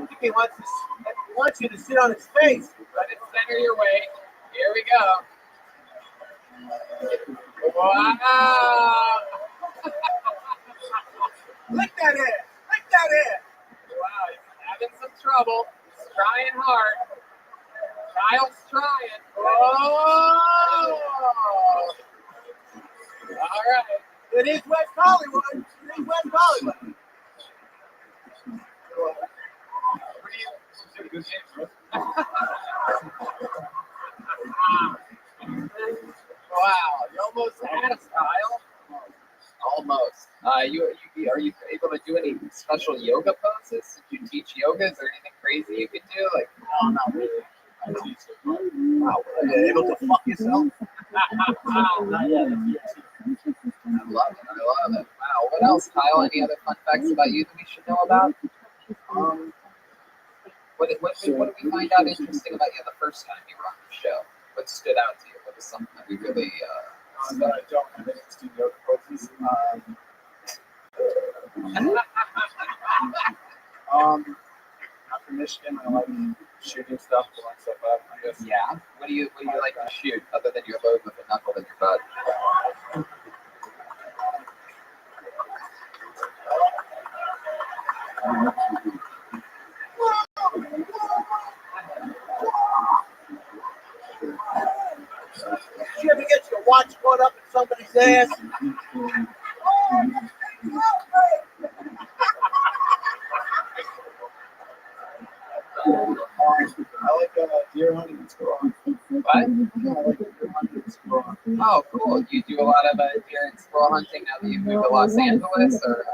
I think he wants you to sit on his face. Let it center your weight. Here we go. Wow! Lick that ass! Lick that ass! Wow, he's having some trouble. He's trying hard. Kyle's trying. Oh! All right. It is West Hollywood. It is West Hollywood. Wow, you almost had us, Kyle. Almost. Are you able to do any special yoga poses? Did you teach yoga? Is there anything crazy you could do? Like, no, not really. I teach it. Wow, are you able to fuck yourself? Not yet. I love it. Wow. What else, Kyle? Any other fun facts about you that we should know about? What did we find out interesting about you the first time you were on the show? What stood out to you? What was something that we really I don't have interesting yoga poses. I'm from Michigan. I like shooting stuff, blowing stuff up, I guess. Yeah. What do you like to shoot other than your load with a knuckle in your butt? Did you ever get your watch caught up in somebody's ass? I like deer hunting and squirrel hunting. What? I like deer hunting and squirrel hunting. Oh, cool. You do a lot of deer and squirrel hunting now that you've moved to Los Angeles, or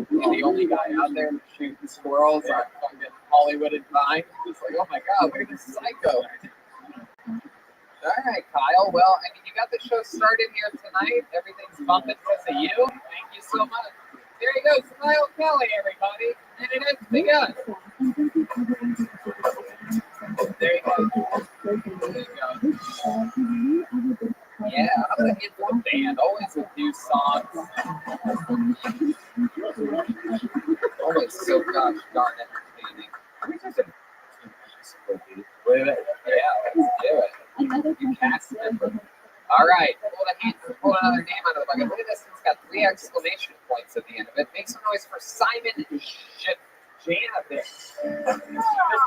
you're the only guy out there shooting squirrels on fucking Hollywood and Vine? It's like, oh my god, look at this psycho. All right, Kyle. Well, I mean, you got the show started here tonight. Everything's bumping because of you. Thank you so much. There you go, Smile Kelly, everybody. And it is begun. There you go. There you go. Yeah, I'm going to hit the band. Always with new songs. Always so gosh darn entertaining. Yeah, let's do it. You cast it. All right, pull another name out of the bucket. Look at this, it's got 3 exclamation points at the end of it. Make some noise for Simon Janovic.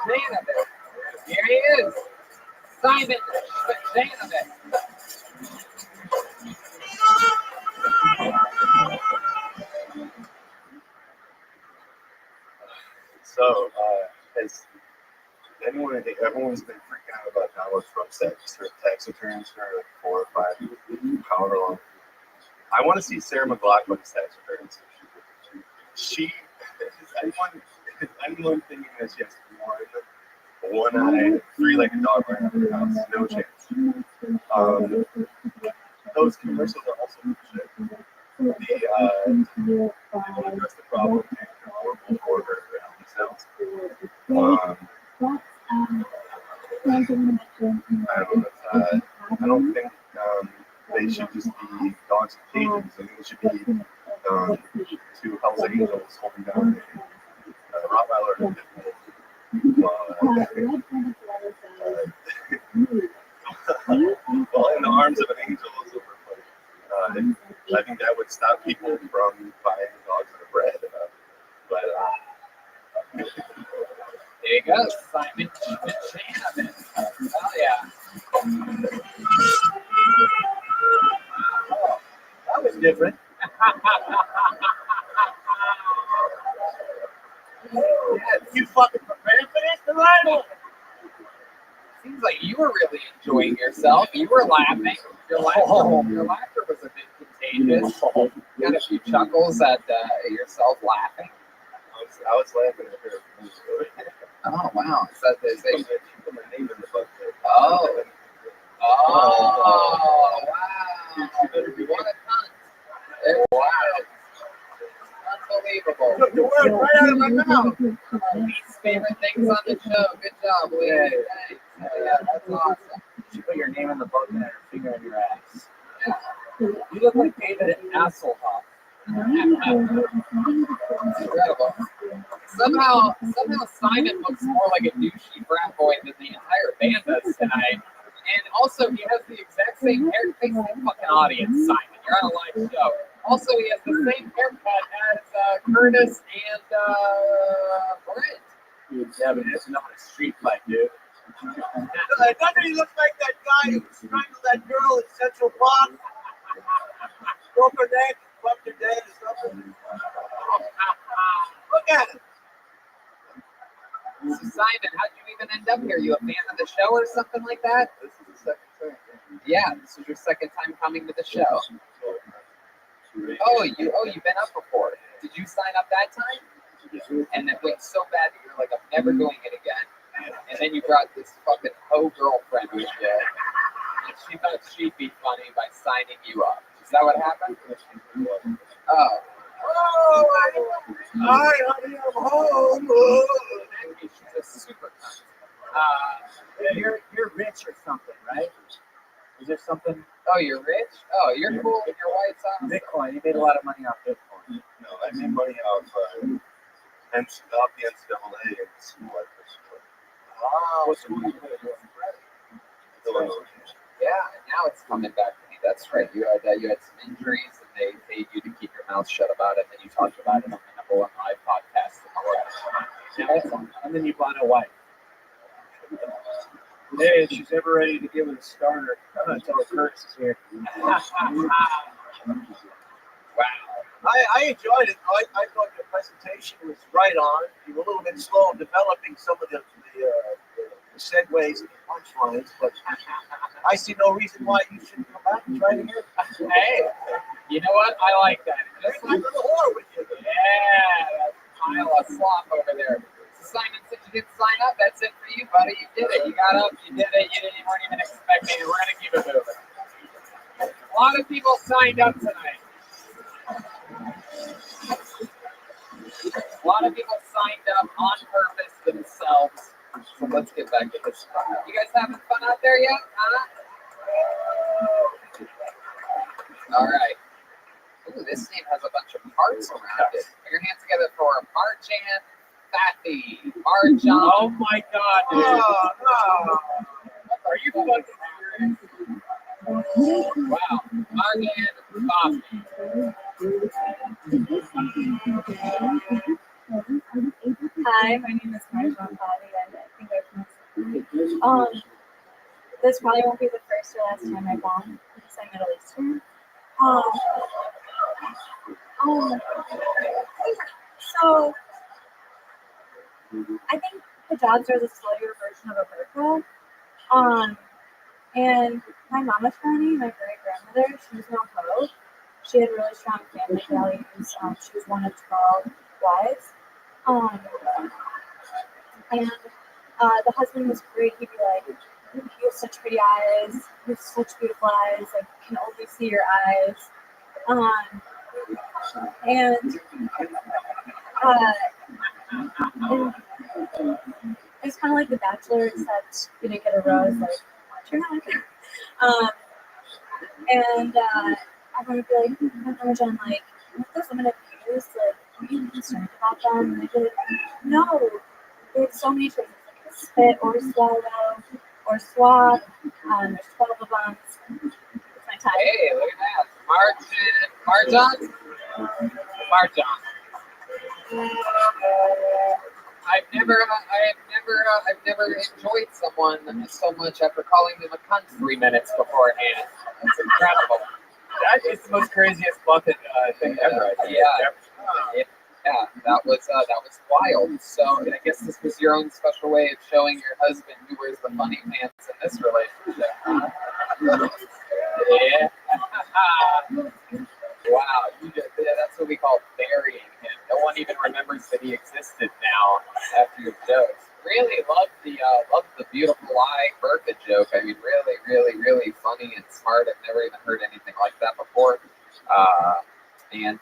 Janovic. Here he is. Simon Janovic. So, everyone's been freaking out about Donald Trump's tax returns for like 4 or 5, however long. I want to see Sarah McLachlan's tax returns. Anyone thinking that she has one-eyed, 3-legged dog right out of her house? No chance. Those commercials are also shit. They address the problem and horrible for her themselves. I don't think they should just be dogs in cages. I think they should be 2 Hell's Angels holding down a Rottweiler and a pit well, in the arms of an angel is over. I think that would stop people from buying dogs that are bred. There you go, Simon Janovic. Oh, yeah. Oh, that was different. Yeah, you fucking prepared for this tonight? Seems like you were really enjoying yourself. You were laughing. Your laughter was a bit contagious. You got a few chuckles at yourself laughing. I was laughing at her. Oh, wow. Is that they say? She put my name in the book. Oh. Oh, wow. What a cunt. Wow. Unbelievable. Took the word right out of my mouth. Least favorite things on the show. Good job, Lee. Yeah. Thanks. Yeah, that's awesome. You should put your name in the book and her finger in your ass. Yeah. You look like David Hasselhoff. Incredible. Somehow Simon looks more like a douchey frat boy than the entire band does tonight. And also, he has the exact same hair. Face the fucking audience, Simon. You're on a live show. Also, he has the same haircut as Curtis and Brent. Yeah, but it's not a street fight, dude. Doesn't he look like that guy who strangled that girl in Central Park? Broke her neck, fucked her dead or something. Look at him. So Simon, how'd you even end up here? You a fan of the show or something like that? This is the second time. Yeah, this is your second time coming to the show. Oh, you've been up before. Did you sign up that time? And it went so bad that you're like, I'm never doing it again. And then you brought this fucking hoe girlfriend with you. And she thought she'd be funny by signing you up. Is that what happened? Oh. Oh, hi, honey, I'm home. She's a super cunt. You're rich or something, right? Is there something? Oh, you're rich? Oh, you're cool with your wife's on Bitcoin. You made a lot of money off Bitcoin. No, I made money off the NCAA and school at this point. Oh, What school you went to? Illinois. yeah, now it's coming back to me. That's right. You had some injuries, and they paid you to keep your mouth shut about it. And then you talked about it on the #1 live podcast. And then you bought a wife. Hey, if she's ever ready to give it a starter, I'm gonna tell her Curtis is here. Wow. I enjoyed it. I thought the presentation was right on. You were a little bit slow in developing some of the segues and punchlines, but I see no reason why you shouldn't come back and try it again. Hey, you know what? I like that. Just like a little whore with you. Yeah, that pile of slop over there. So Simon, since you didn't sign up, that's it for you, buddy. You did it. You got up, you did it. You weren't even expecting it. We're going to keep it moving. A lot of people signed up tonight. A lot of people signed up on purpose themselves. So let's get back to this. You guys having fun out there yet? Huh? All right. Ooh, this name has a bunch of hearts around it. Put your hands together for Marjan Fathy. Marjan. Oh my God, dude. Are you fucking serious? Wow. Marjan Fathy. Hi, my name is Marjan Fathy, and I think I've met this probably won't be the first or last time I bomb because I'm Middle Eastern. So I think hijabs are the sluttier version of a burqa. And my mama Shani, my great grandmother, she was no hoe. She had really strong family values. She was one of 12 wives. And the husband was great. He'd be like, "You have such pretty eyes. You have such beautiful eyes. Like, I can only see your eyes." And it's kind of like The Bachelor, except you didn't get a rose. Like, watch your neck. And everyone would be like, "Oh, Jen, like, what if those women abused? Like, are you concerned about them?" And I'd be like, "No, there's so many choices. Like, spit or swallow or swap. There's 12 of them." It's my time. Hey, look at that. Marjan. I've never enjoyed someone so much after calling them a cunt 3 minutes beforehand. That's incredible. That is the most craziest bucket thing ever. Yeah, that was wild. So I guess this was your own special way of showing your husband who wears the funny pants in this relationship. Huh? Yeah. Wow, that's what we call burying him. No one even remembers that he existed now after your jokes. Really loved the beautiful eye burqa joke. I mean, really, really, really funny and smart. I've never even heard anything like that before. And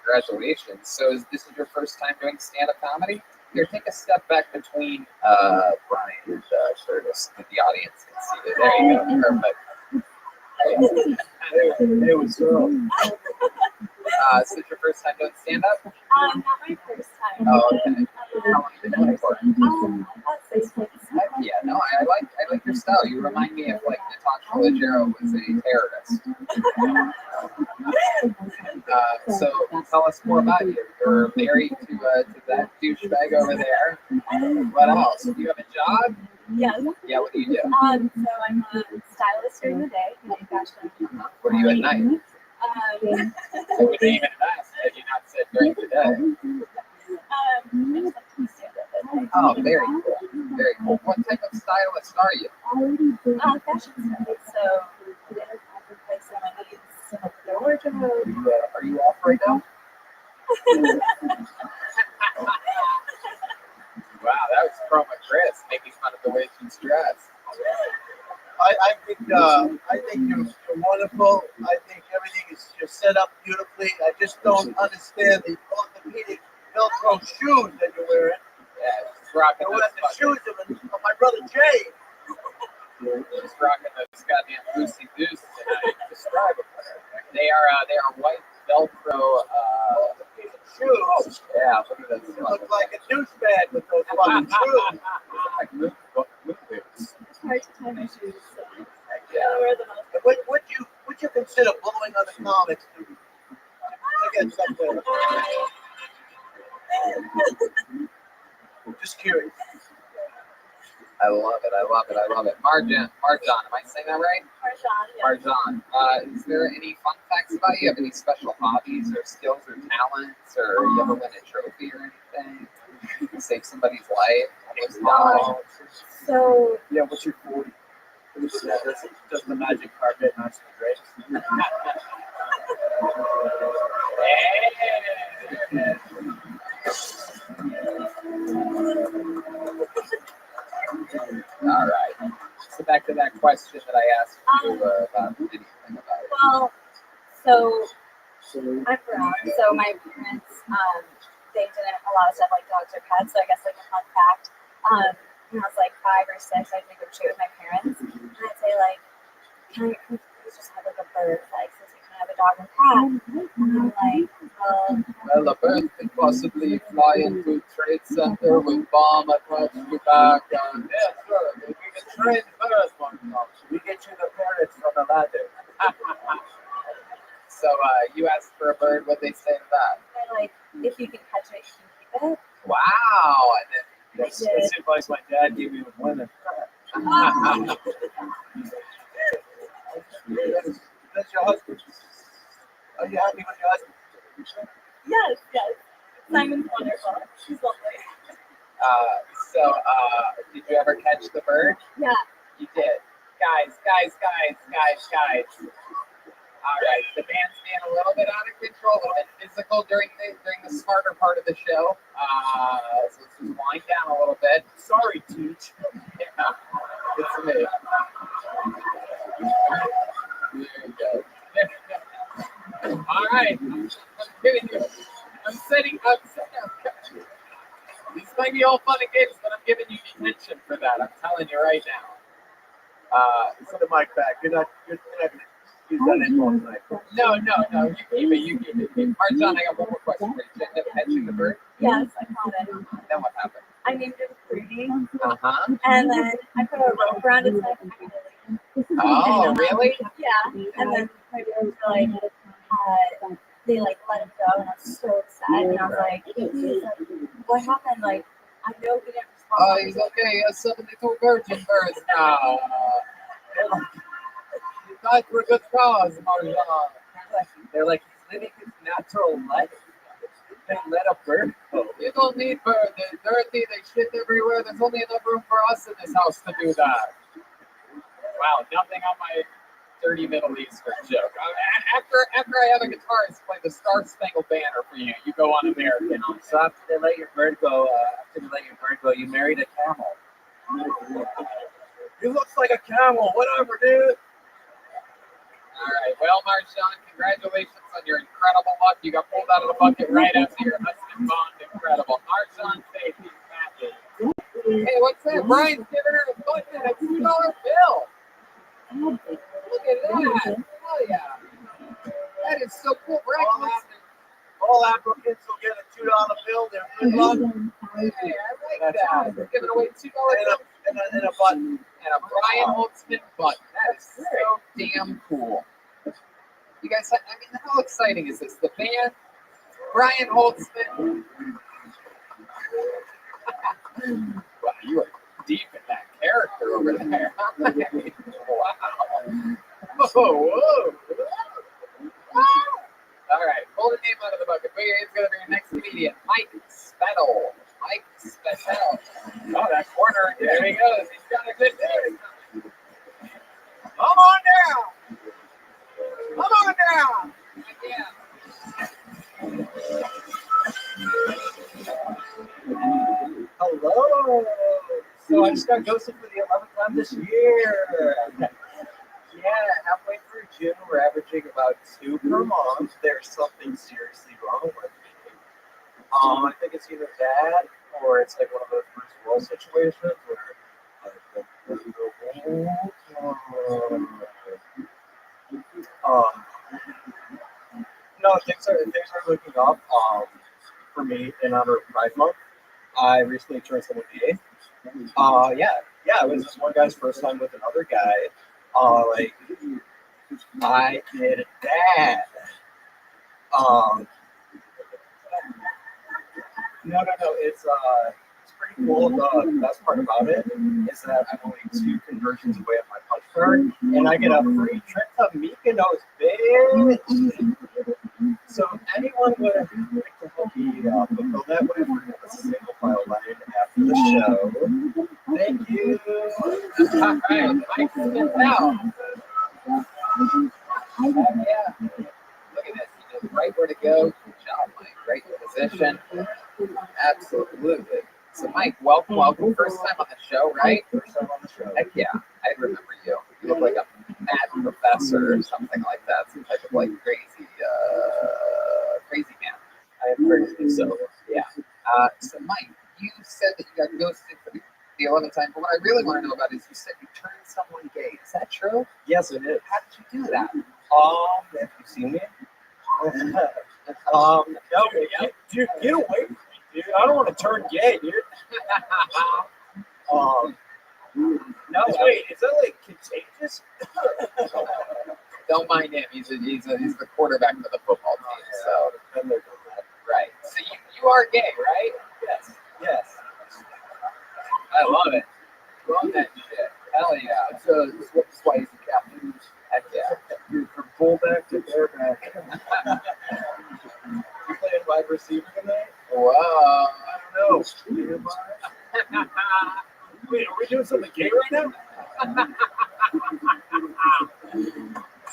congratulations. So this is your first time doing stand-up comedy? Here, take a step back between Brian and Curtis that the audience can see. There you go. Perfect. Hey, what's up? Is this your first time doing stand-up? Not my first time. Oh, okay. How long have you been doing it for? About 6 months. Yeah, no, I like your style. You remind me of like Natasha Leggero was a terrorist. So tell us more about you. You're married to that douchebag over there. What else? Do you have a job? Yes. Yeah, what do you do? So I'm a stylist during the day. What are you at night? I wouldn't even have asked had you not said during the day. Oh, very cool. Very cool. What type of stylist are you? Fashion stylist. So like someone needs some of their wardrobe. Are you off right now? Wow, that was Chroma Chris making fun of the way she's dressed. I think you're wonderful. I think everything is just set up beautifully. I just don't understand the orthopedic Velcro shoes that you're wearing. Yeah, she's rocking those the shoes of my brother Jay. She's rocking those goddamn loosey goose tonight. Describe them. They are white Velcro shoes. Yeah, look at those. You look like a douchebag with those fucking shoes. Like moon boots. It's hard to tie my shoes. So Yeah. I wear them all. Would you consider blowing other comics to get something? Just curious. I love it. Marjan, am I saying that right? Marjan, yeah. Marjan, is there any fun facts about you? Have any special hobbies or skills or talents, or you ever win a trophy or anything? Save somebody's life? So yeah, what's your 40? Does the magic carpet not so great? back to that question that I asked you about anything about it. Well, so I'm brown, so my parents, they didn't allow us to have like dogs or pets. So I guess like a fun fact, when I was like 5 or 6, I'd negotiate with my parents, and I'd say like, can we please just have like a bird, like since we can have a dog and cat? And I'm like, Well, a bird could possibly fly into a trade center with bomb attached to back, and yeah, sure, we can train birds one time. We get you the parrots from the ladder. So you asked for a bird, what they say to that? they're like, if you can catch it, you can keep it. Wow! And then That's the advice my dad gave me with women. That's your husband. Are you happy with your husband? Yes, yes. Simon's wonderful. She's lovely. Did you ever catch the bird? Yeah. You did. Guys. All right, the band's being a little bit out of control, a little bit physical during the smarter part of the show. So let's just wind down a little bit. Sorry, Teach. Yeah, it's me. There you go. All right, I'm kidding you. I'm setting up. These might be all fun and games, but I'm giving you detention for that. I'm telling you right now. Put the mic back. You're not gonna use that anymore tonight. No. You keep it. Marjan, I got one more question for you. Did you end up catching the bird? Yes, I caught it. Then what happened? I named it Fruity. Uh-huh. And then I put a rope around its neck. Oh, really? Yeah. And then my parents were like, they like let him go, and I was so upset. And I was like, what happened? Like, I know he didn't respond. Oh, he's okay. He has 72 virgin birds now. He died for a good cause, Marjan. They're like, he's living his natural life. They let a bird go. You don't need birds. They're dirty. They shit everywhere. There's only enough room for us in this house to do that. Wow, nothing on my dirty Middle Eastern joke. After I have a guitarist play the Star Spangled Banner for you, you go on American. So after they let your bird go, you married a camel. He looks like a camel. Whatever, dude. All right. Well, Marjan, congratulations on your incredible luck. You got pulled out of the bucket right after your husband bombed. Incredible. Marjan, thank you. Hey, what's that? Brian's giving her a fucking $2 bill. Look at that. Hell yeah. That is so cool. Brian, All applicants will get a $2 bill. They're good luck. hey, I like that. We're giving away $2 bills. And a button. And a Brian Holtzman button. That is so damn cool. You guys, I mean, how exciting is this? The band, Brian Holtzman. Wow, you are deep in that character over there. Wow. Whoa. All right, pull the name out of the bucket. It's going to be your next comedian, Mike Spettel. Mike Spettel. Oh, that corner. There he goes. He's got a good day. Come on down. Come on down. Hello. So I just got ghosted for the 11th time this year. Yeah, halfway through June, we're averaging about 2 per month. There's something seriously wrong with me. I think it's either that or it's like one of those Bruce Willis situations where no, things are looking up. For me, in honor of Pride Month, I recently turned 28. It was this one guy's first time with another guy. I did that. No. It's pretty cool. The best part about it is that I'm only 2 conversions away at my punch card, and I get a free trip to Mykonos, bitch. So if anyone would like to help me fulfill that way, we're going to have a single file line after the show. Thank you. All right, Mike Spettel. Yeah. Look at this. He knows right where to go. Good job, Mike. Great position. Absolutely. So, Mike, welcome. First time on the show, right? First time on the show. Heck yeah. I remember You look like a mad professor or something like that. Some type of like crazy man. I have heard of it. So yeah. So Mike, you said that you got ghosted for the 11th time, but what I really want to know about is you said you turned someone gay. Is that true? Yes, it is. How did you do that? Have you seen me? No, dude, get away from me, dude. I don't want to turn gay, dude. No, wait, is that like contagious? Don't mind him. He's the quarterback for the football team. So right. So you are gay, right? Yes. Yes. I love it. Love that shit. Hell yeah. So that's why he's the captain. Heck yeah. Dude, from fullback to bareback. You playing wide receiver tonight? Whoa. I don't know. Wait, are we doing something gay right now?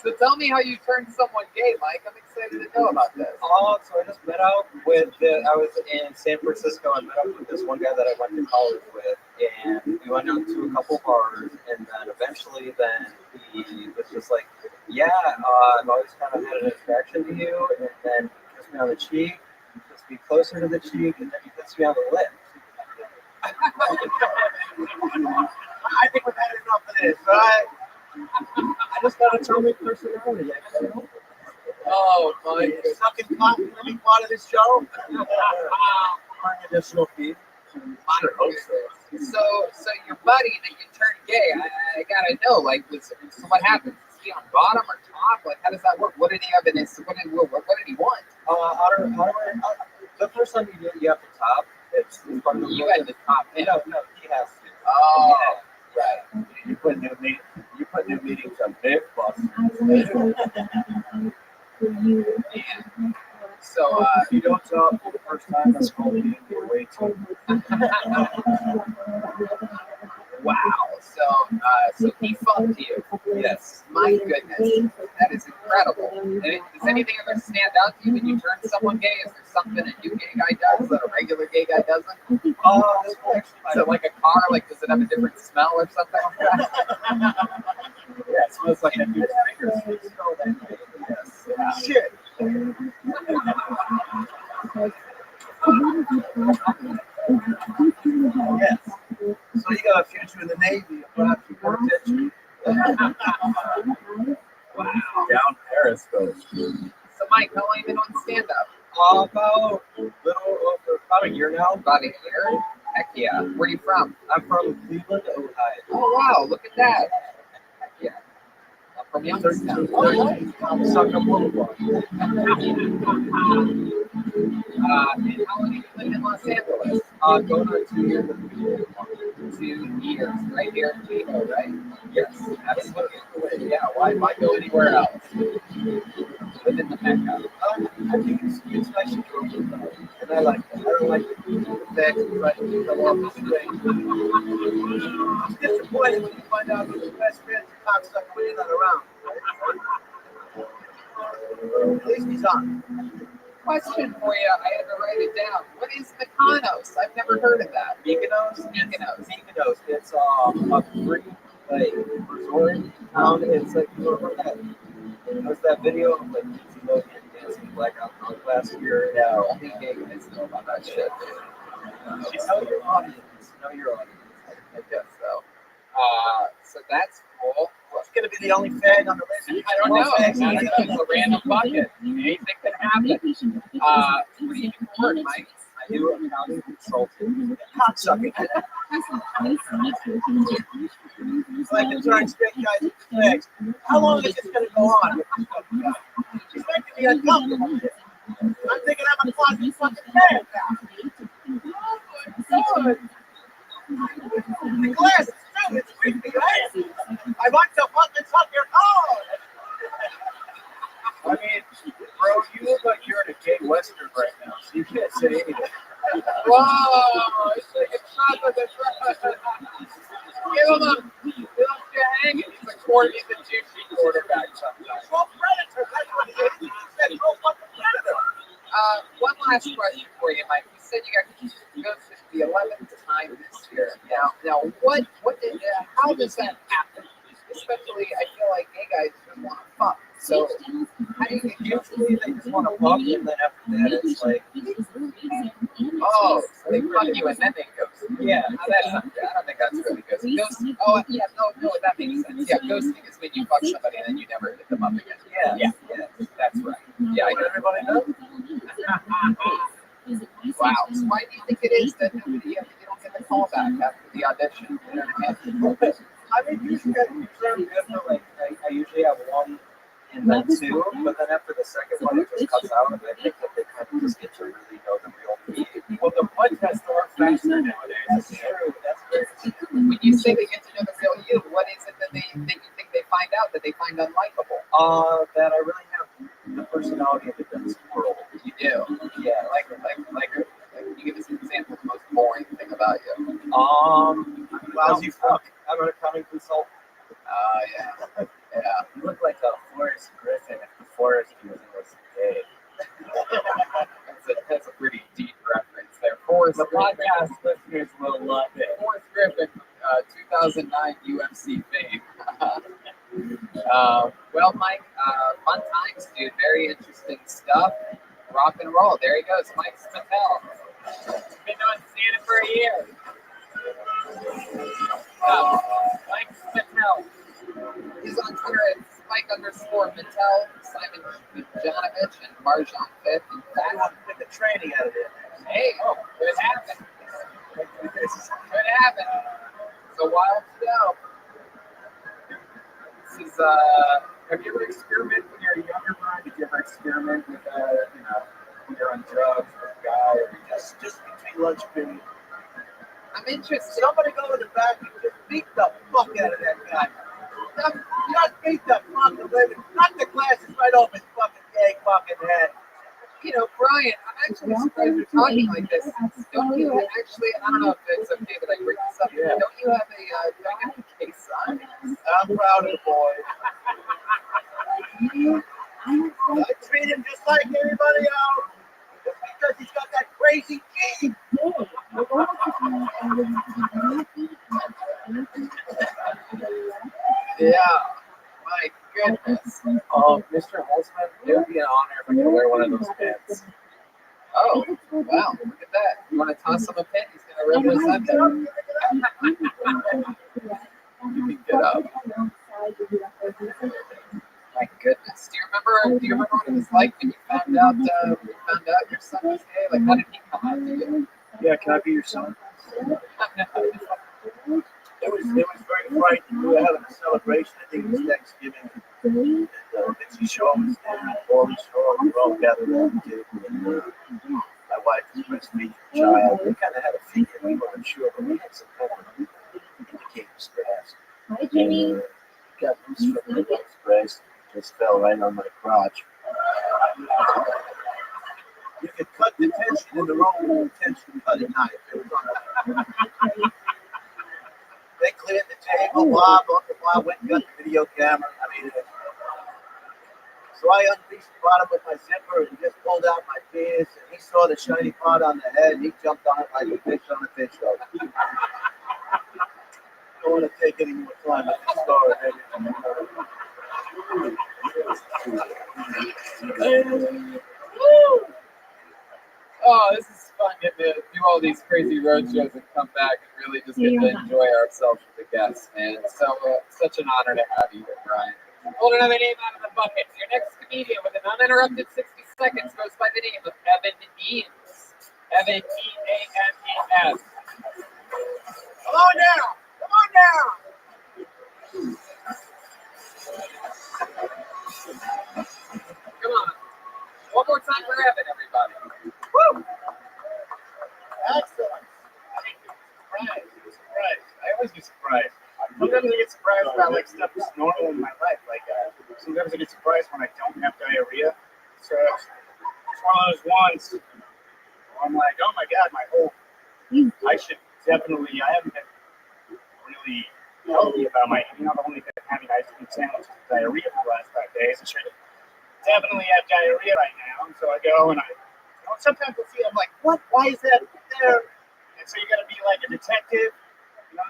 So tell me how you turned someone gay, Mike. I'm excited to know about this. So I just met out with I was in San Francisco. I met up with this one guy that I went to college with, and we went out to a couple bars, and then eventually, he was just like, "Yeah, I've always kind of had an attraction to you," and then he kissed me on the cheek, kissed me closer to the cheek, and then he kissed me on the lip. I think we've had enough of this, right? I just got a atomic personality. Oh, Mike. Sucking cotton to be part of this show? Earn additional fee. Sure hope so. So your buddy that you turned gay, I gotta know, like, so what happened? Is he on bottom or top? Like, how does that work? What did he have in his? What did he want? The first time you have to top. It's part of the You had the top. No, he has to. Oh, right. You put new meetings on big bus. So If you don't talk for the first time, that's called being your way too. wow. So he fucked you. Yes. My goodness, that is incredible. And does anything ever stand out to you when you turn someone gay? Is there something a new gay guy does that a regular gay guy doesn't? Is it like a car? Like, does it have a different smell or something like that? Yeah, it smells like a new fingers. Yes. Shit. Yes. So you got a future in the Navy, perhaps you want attention. Wow. Down Periscope. So Mike, how long have you been on stand-up? About a year now. About a year? Heck yeah. Where are you from? I'm from Cleveland, Ohio. Oh wow, look at that. Heck yeah. I'm from Youngstown. Oh, nice. I'm sucking up Boulevard. And how long have you lived in Los Angeles? Going on 2 years. 2 years. Right here in Chico, right? Yes. Absolutely. Yeah, why go anywhere else? Live in the Mecca. I think it's nice to go and I like that. I don't like the fact that I can come off this way. It's disappointing when you find out that the best friend's a cocksucker when you're not around. At least he's on. Question for you. I had to write it down. What is Mykonos? I've never heard of that. Mykonos. Mykonos. It's a free resort town. It's like there's that video of like dancing blackout drunk last year. No, only gay guys know about that shit. You know your audience. I guess so. So that's cool. What's going to be the only fag on the list? I don't know. It's a random bucket. Anything can happen. What do you do for work, Mike? I do accounting consulting. Cocksucking. So I can turn straight guys into fags. How long is this going to go on? It's making me uncomfortable. I'm thinking I'm a closet fucking fag now. Oh my God. The glass is filled. It's creepy, right? I want to fucking suck your code. I mean, bro, you look like you're in a gay western right now, so you can't say anything. Whoa! It's like a chocolate that's right. Give him a hanging. He's a juicy quarterback sometimes. Pro predator. That's what it is. You said pro fucking predator. One last question for you, Mike. You said you got ghosted the 11th time this year. Now, what did? How does that happen? especially I feel like gay guys just want to fuck. So how do you Usually they just want to fuck, and then after that it's like, oh, so they fuck you and then they ghost. Yeah, now that's not, I don't think that's really ghosting. Ghosting, oh yeah, no, that makes sense. Yeah, ghosting is when you fuck somebody and then you never hit them up again. Yeah, that's right. Yeah, I get everybody knows. Wow. So why do you think it is that nobody, you don't get the call back after the audition? You know what I mean? I mean, usually like I usually have one and then two, but then after the second one, it just cuts out, and I think that they kind of just get to really know the real me. Well, the blood tests are faster nowadays. That's true. That's great. When you say they get to know the real you, what is it that you think they find out that they find unlikable? That I really have the personality of the dentist world. You do? Yeah, like can you give us an example of the most boring thing about you? Lousy fuck. I'm an accounting consultant. Yeah. Yeah. You look like a Forrest Griffin if the Forrest was gay. That's a pretty deep reference there. Forrest The Griffin. podcast listeners will love it. Forrest Griffin, 2009 UFC fame. Well, Mike, fun times, dude. Very interesting stuff. Rock and roll. There he goes, Mike Smitell. Been doing Santa for a year. Mike Smitell. He's on Twitter at Spike_Mattel, Simon Janovich, and Marjan Fifth. In fact, Get the training out of it. hey, good happen. Good happen. It's a while to go. This is, Have you ever experimented when you're younger, Brian? Did you ever experiment with, when you're on drugs with a guy? Or Just between lunch period. I'm interested. Somebody go in the back and just beat the fuck out of that guy. Just beat the fucking living. Knock the glasses right off his fucking gay fucking head. You know, Brian, I'm actually surprised you're talking like this. Don't you actually, I don't know if it's okay, but I bring this up. Yeah. Don't you have a gay son? I'm proud of the boy. I treat him just like everybody else. Just because he's got that crazy gene. Yeah. My goodness. Mr. Holtzman, it would be an honor if I could wear one of those pants. Oh, wow. Look at that. You want to toss him a pin? He's going to represent them. You can get up. My goodness. Do you remember what it was like when you found out your son was gay? Like, how did he come out to you? Yeah, can I be your son? It was very frightening. We were having a celebration. I think it was Thanksgiving. And Mitzi Shaw was there, and Paulie Shaw. We were all gathered around the table. And my wife was breastfeeding the child. We kind of had a feeling. We weren't sure, but we had some kind of indicators for us. And got loose from my wife's breast. Just fell right on my crotch. You could cut the tension in the Roman tension cutting knife. It was on. They cleared the table. Uncle Bob went and got the video camera. So I unleashed the bottom with my zipper and just pulled out my penis. And he saw the shiny part on the head. And he jumped on it like a fish on a fish hook. I don't want to take any more time with this story, baby. Oh, this is fun getting to do all these crazy road shows and come back and really just get to enjoy ourselves with the guests, man. So, such an honor to have you here, Brian. Hold another name out of the bucket. Your next comedian with an uninterrupted 60 seconds goes by the name of Evan Eames. Evan, E-A-M-E-S. Come on down. Come on down. Come on. One more time for Evan, everybody. Woo! Excellent. Surprised. I always get surprised. Sometimes I get surprised about like stuff that's normal in my life. Like sometimes I get surprised when I don't have diarrhea. So it's one of those ones where I'm like, oh my god, I should definitely. I haven't been really healthy about my. I've only been having ice cream sandwiches with diarrhea for the last 5 days. I should definitely have diarrhea right now. And so I go and sometimes I see, I'm like, what? Why is that there? And so you got to be like a detective.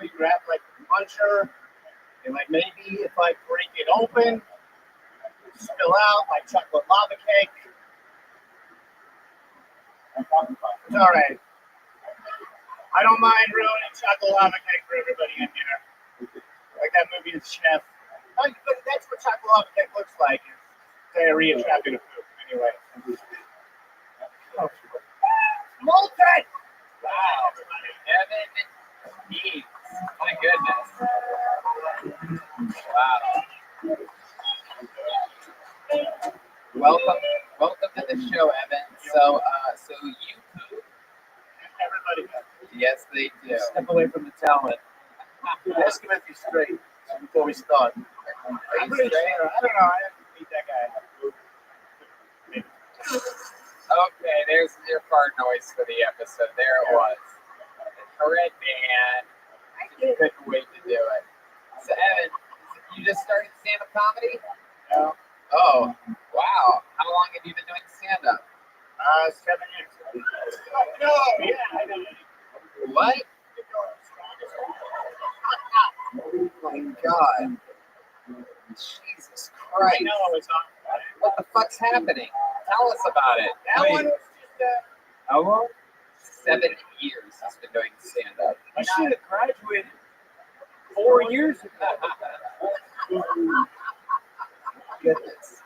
You grab like a puncher, And like maybe if I break it open, spill out my chocolate lava cake. It's all right. I don't mind ruining chocolate lava cake for everybody in here. Like that movie, The Chef. Like, but that's what chocolate lava cake looks like. It's diarrhea trapped in a poop. Anyway. Molten! Wow. Evan Eats. My goodness. Wow. Welcome to the show, Evan. So you poop? Everybody does. Yes, they do. Step away from the talent. Ask him if he's straight before we start. I'm pretty sure. I don't know. I have to meet that guy. Okay, there's your fart noise for the episode. There it was. Red band. Just couldn't wait to do it. So Evan, you just started stand-up comedy? No. Oh, wow. How long have you been doing stand-up? 7 years. No, yeah, I know. What? Oh my God. Jesus Christ. I know it's on. What the fuck's happening? Tell us about it. That one was just how long? 7 years he's been doing stand-up. I should have graduated 4 years ago. Goodness.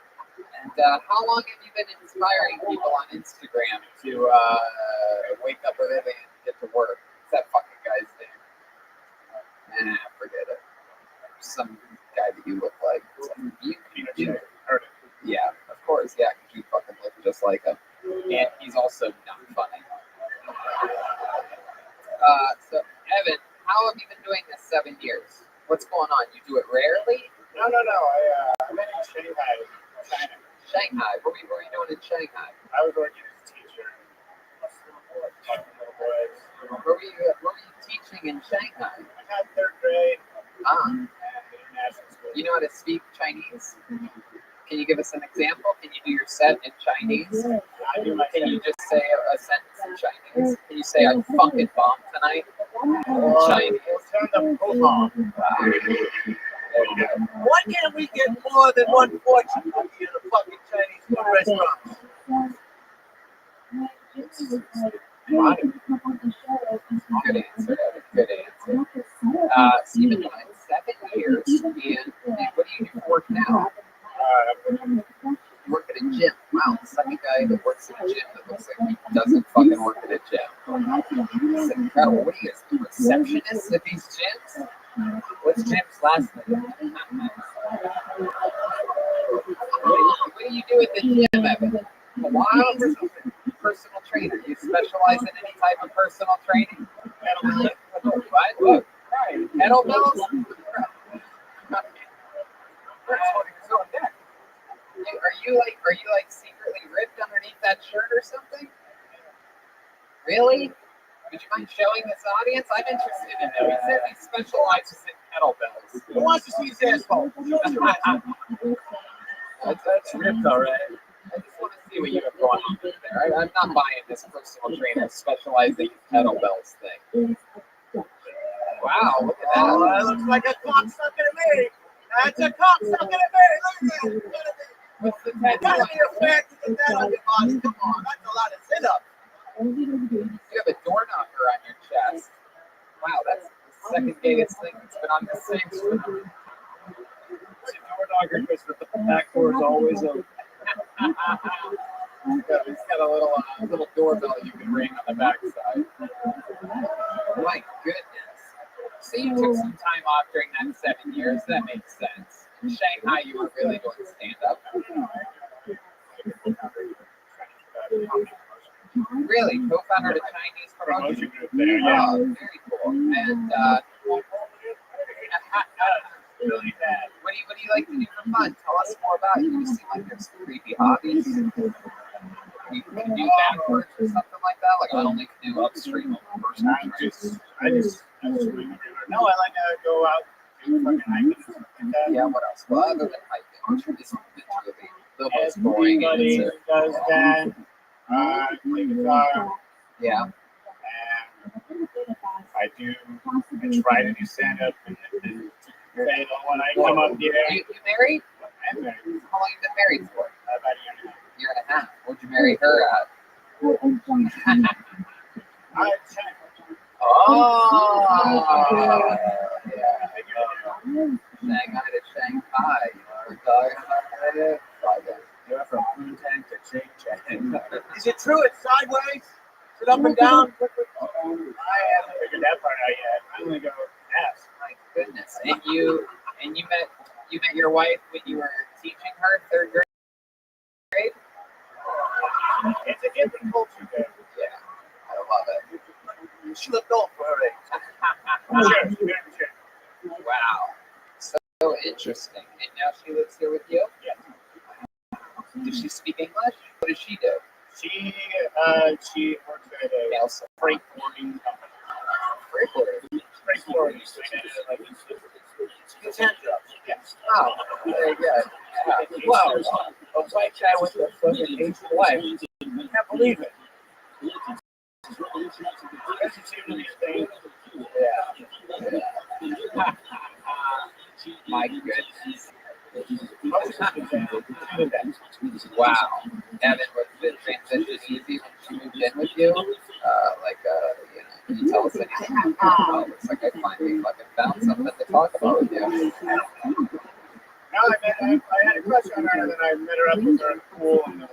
And how long have you been inspiring people on Instagram to wake up early and get to work? What's that fucking guy's name? Nah, forget it. Some guy that you look like. You yeah, of course, yeah, because you fucking look just like him. And he's also not funny. So, Evan, how have you been doing this 7 years? What's going on? You do it rarely? No. I'm in Shanghai, China. Shanghai? What were you doing in Shanghai? I was working as a teacher. Where were you teaching in Shanghai? I had 3rd grade. International school. You know how to speak Chinese? Can you give us an example? Can you do your set in Chinese? Can you just say a sentence in Chinese? Can you say I fucking bombed tonight? In Chinese. Why can't we get more than one fortune cookie in a fucking Chinese food restaurant? Good answer. Good answer. So you've been doing it 7 years, and what do you do for work now? You work at a gym. Wow, the second guy that works at a gym that looks like he doesn't fucking work at a gym. It's incredible. What are you guys, receptionists at these gyms? What's Jim's last name? What do you do at the gym, Evan? A while or something? Personal trainer. You specialize in any type of personal training? What? Look. Kettlebells? Are you like secretly ripped underneath that shirt or something? Really? Would you mind showing this audience? I'm interested in it. He says he specializes in kettlebells. Who wants to see his asshole? That's ripped already. I just want to see what you have going on there. I'm not buying this personal trainer specializing in kettlebells thing. Wow, look at that. Oh, that looks like a cocksucker to me. That's a cocksucker to me. Look at that. What's the You gotta be a fan to get that on your body. Come on, that's a lot of sit-ups. You have a door knocker on your chest. Wow, that's the second gayest thing that's been on this stage. It's a door knocker because the back door is always open. It's got a little doorbell you can ring on the backside. My goodness. So you took some time off during that 7 years. That makes sense. In Shanghai, you were really doing stand-up. Really? Co-founder of the Chinese promotion group there, yeah. Oh, very cool. And Really bad. what do you like to do for fun? Tell us more about you. You seem like there's some creepy hobbies. You can do backwards or something like that. Like I only can do upstream of personal training. I just swing everywhere. No, I like to go out and fucking hiking and stuff like that. Yeah, what else? Well, other than hiking, which is really the most boring Everybody answer. does that. Play guitar. Yeah. And I try to do stand-up. And say that when I come up here. You married? I'm married. How long you been married for? About a year and a half. Year and a half. Where'd you marry her at? Oh, yeah. Shanghai to Shanghai. You You're from Poontang to Ching Chang. Is it true it's sideways? Is it up and down? I haven't figured that part out yet. I'm gonna go ask. My goodness. And you met your wife when you were teaching her third grade? It's a different culture there. Yeah, I love it. She looked old for her age. Sure. Wow. So interesting. And now she lives here with you? Yeah. Does she speak English? What does she do? She works at a freight forwarding company. Freight forwarding? Freight forwarding. It's hand jobs. Yes. Oh, very good. Yeah. Wow. A white guy with a fucking Asian wife. I can't believe it. Doesn't seem to be a thing. Yeah. My goodness. Wow. Evan, was the transition easy when she moved in with you? Can you tell us anything? Oh, looks like I finally fucking found something to talk about with you. No, I had a crush on her, and then I met her up with her in the pool, and then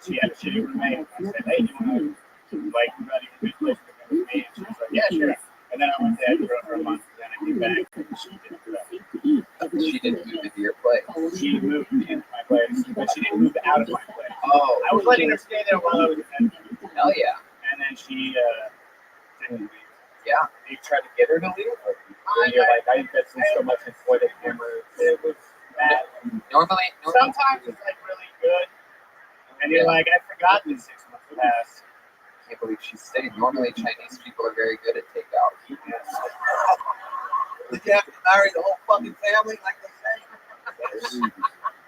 she had a shitty roommate, and I said, hey, you want to, not even be place to come with me? And she was like, yeah, sure. And then I went to Edinburgh for a month, and then I came back, and she didn't do that. She didn't move into your place. She moved into my place, but she didn't move out of my place. Oh. I was letting her stay there while I was in Edinburgh. Hell yeah. And then she didn't leave. Yeah. You tried to get her to leave? You're like, I invested so much in toilet cameras. It was bad. Normally, sometimes it's like really good, and you're like, I forgot this 6 months passed. I can't believe she stayed. Normally, Chinese people are very good at takeout. Did you have to marry the whole fucking family, like they say?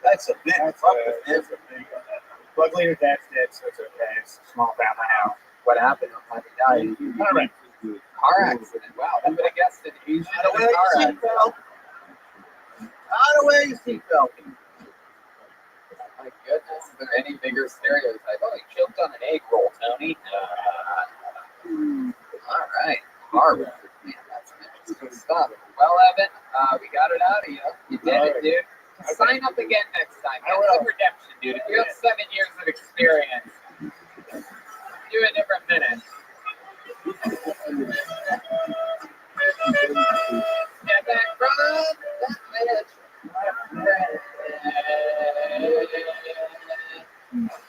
That's a big fucking. Luckily, her dad's dead, so it's okay. It's a small family now. What happened? How did he die? All right. Car accident. Wow, who would have guessed an Asian Out of in a car accident? Out of where your seatbelt. My goodness, is there any bigger stereotype? Oh, he choked on an egg roll, Tony. All right, Harvard. Man, that's interesting stuff. Well, Evan, we got it out of you. You did it, dude. Sign up again next time. Get some redemption, dude. If you have 7 years of experience, do a different minute. Get back from that minute.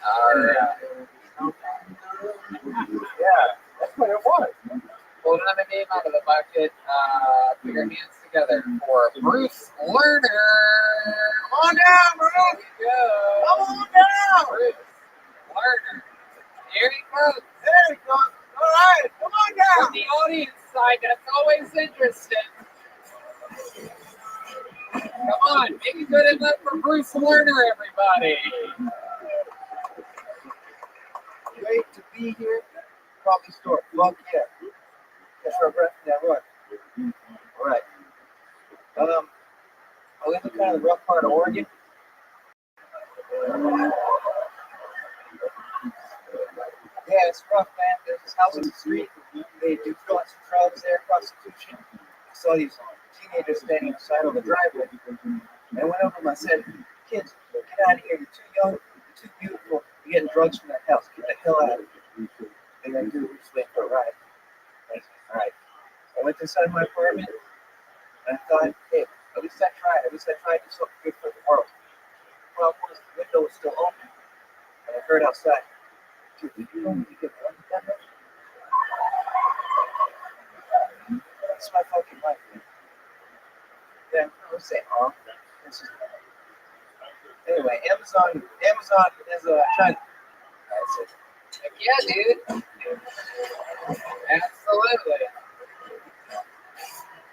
All right. Yeah, that's what it was. Pull another name out of the bucket. Put your hands together for Bruce Lerner. Come on down, Bruce. Here we go. Come on down. Bruce Lerner. Here he goes. There he goes. All right, come on down. From the audience side, that's always interesting. Come on, make a good inlet for Bruce Lerner, everybody. Great to be here. Coffee store. Fuck yeah. Catch our breath in that run. All right. I live in kind of the rough part of Oregon. Yeah, it's rough, man. There's this house on the street. They do lots of drugs there, prostitution. I saw these teenagers standing outside on the driveway. And I went over and I said, kids, get out of here. You're too young, you're too beautiful. You're getting drugs from that house. Get the hell out of here. And then do just wait for a ride. All right. I went inside my apartment and I thought, hey, at least I tried. At least I tried to do something good for the world. The problem was the window was still open. And I heard outside, dude, did you know you get one that much? That's my fucking life, man. Yeah, I was saying, anyway, Amazon is trying. Yeah, dude. Absolutely.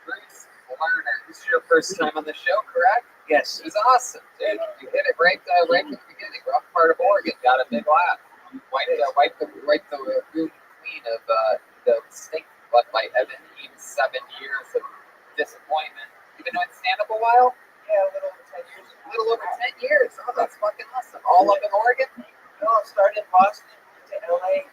Bruce Lerner. This is your first time on the show, correct? Yes. It was awesome, dude. You hit it right from the beginning. Rough part of Oregon. Got a big laugh. Wipe the room clean of the stink left by Evan. 7 years of disappointment. You've been doing stand-up a while? Yeah, a little over 10 years. A little over 10 years. Oh, that's fucking awesome. All up in Oregon? No, I started in Boston, moved to LA.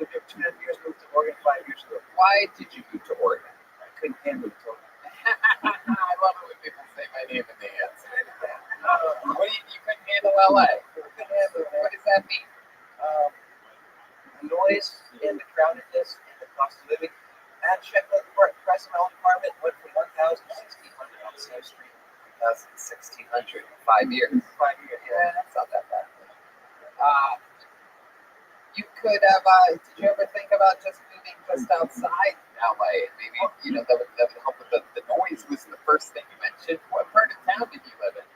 Lived here 2.5 years, moved to Oregon 5 years ago. Why did you move to Oregon? I couldn't handle it. I love it when people say my name in the answer. What do you couldn't handle LA? Couldn't handle it. What does that mean? The noise and the crowdedness and the cost of living. I had to check out the price of my own apartment. Went from 1,000 to 1,600 on the same street. 1,600 in 5 years. 5 years. Yeah, that's not that bad. You could have. Did you ever think about just moving just outside LA? Maybe that would help with the noise. Was the first thing you mentioned. What part of town did you live in?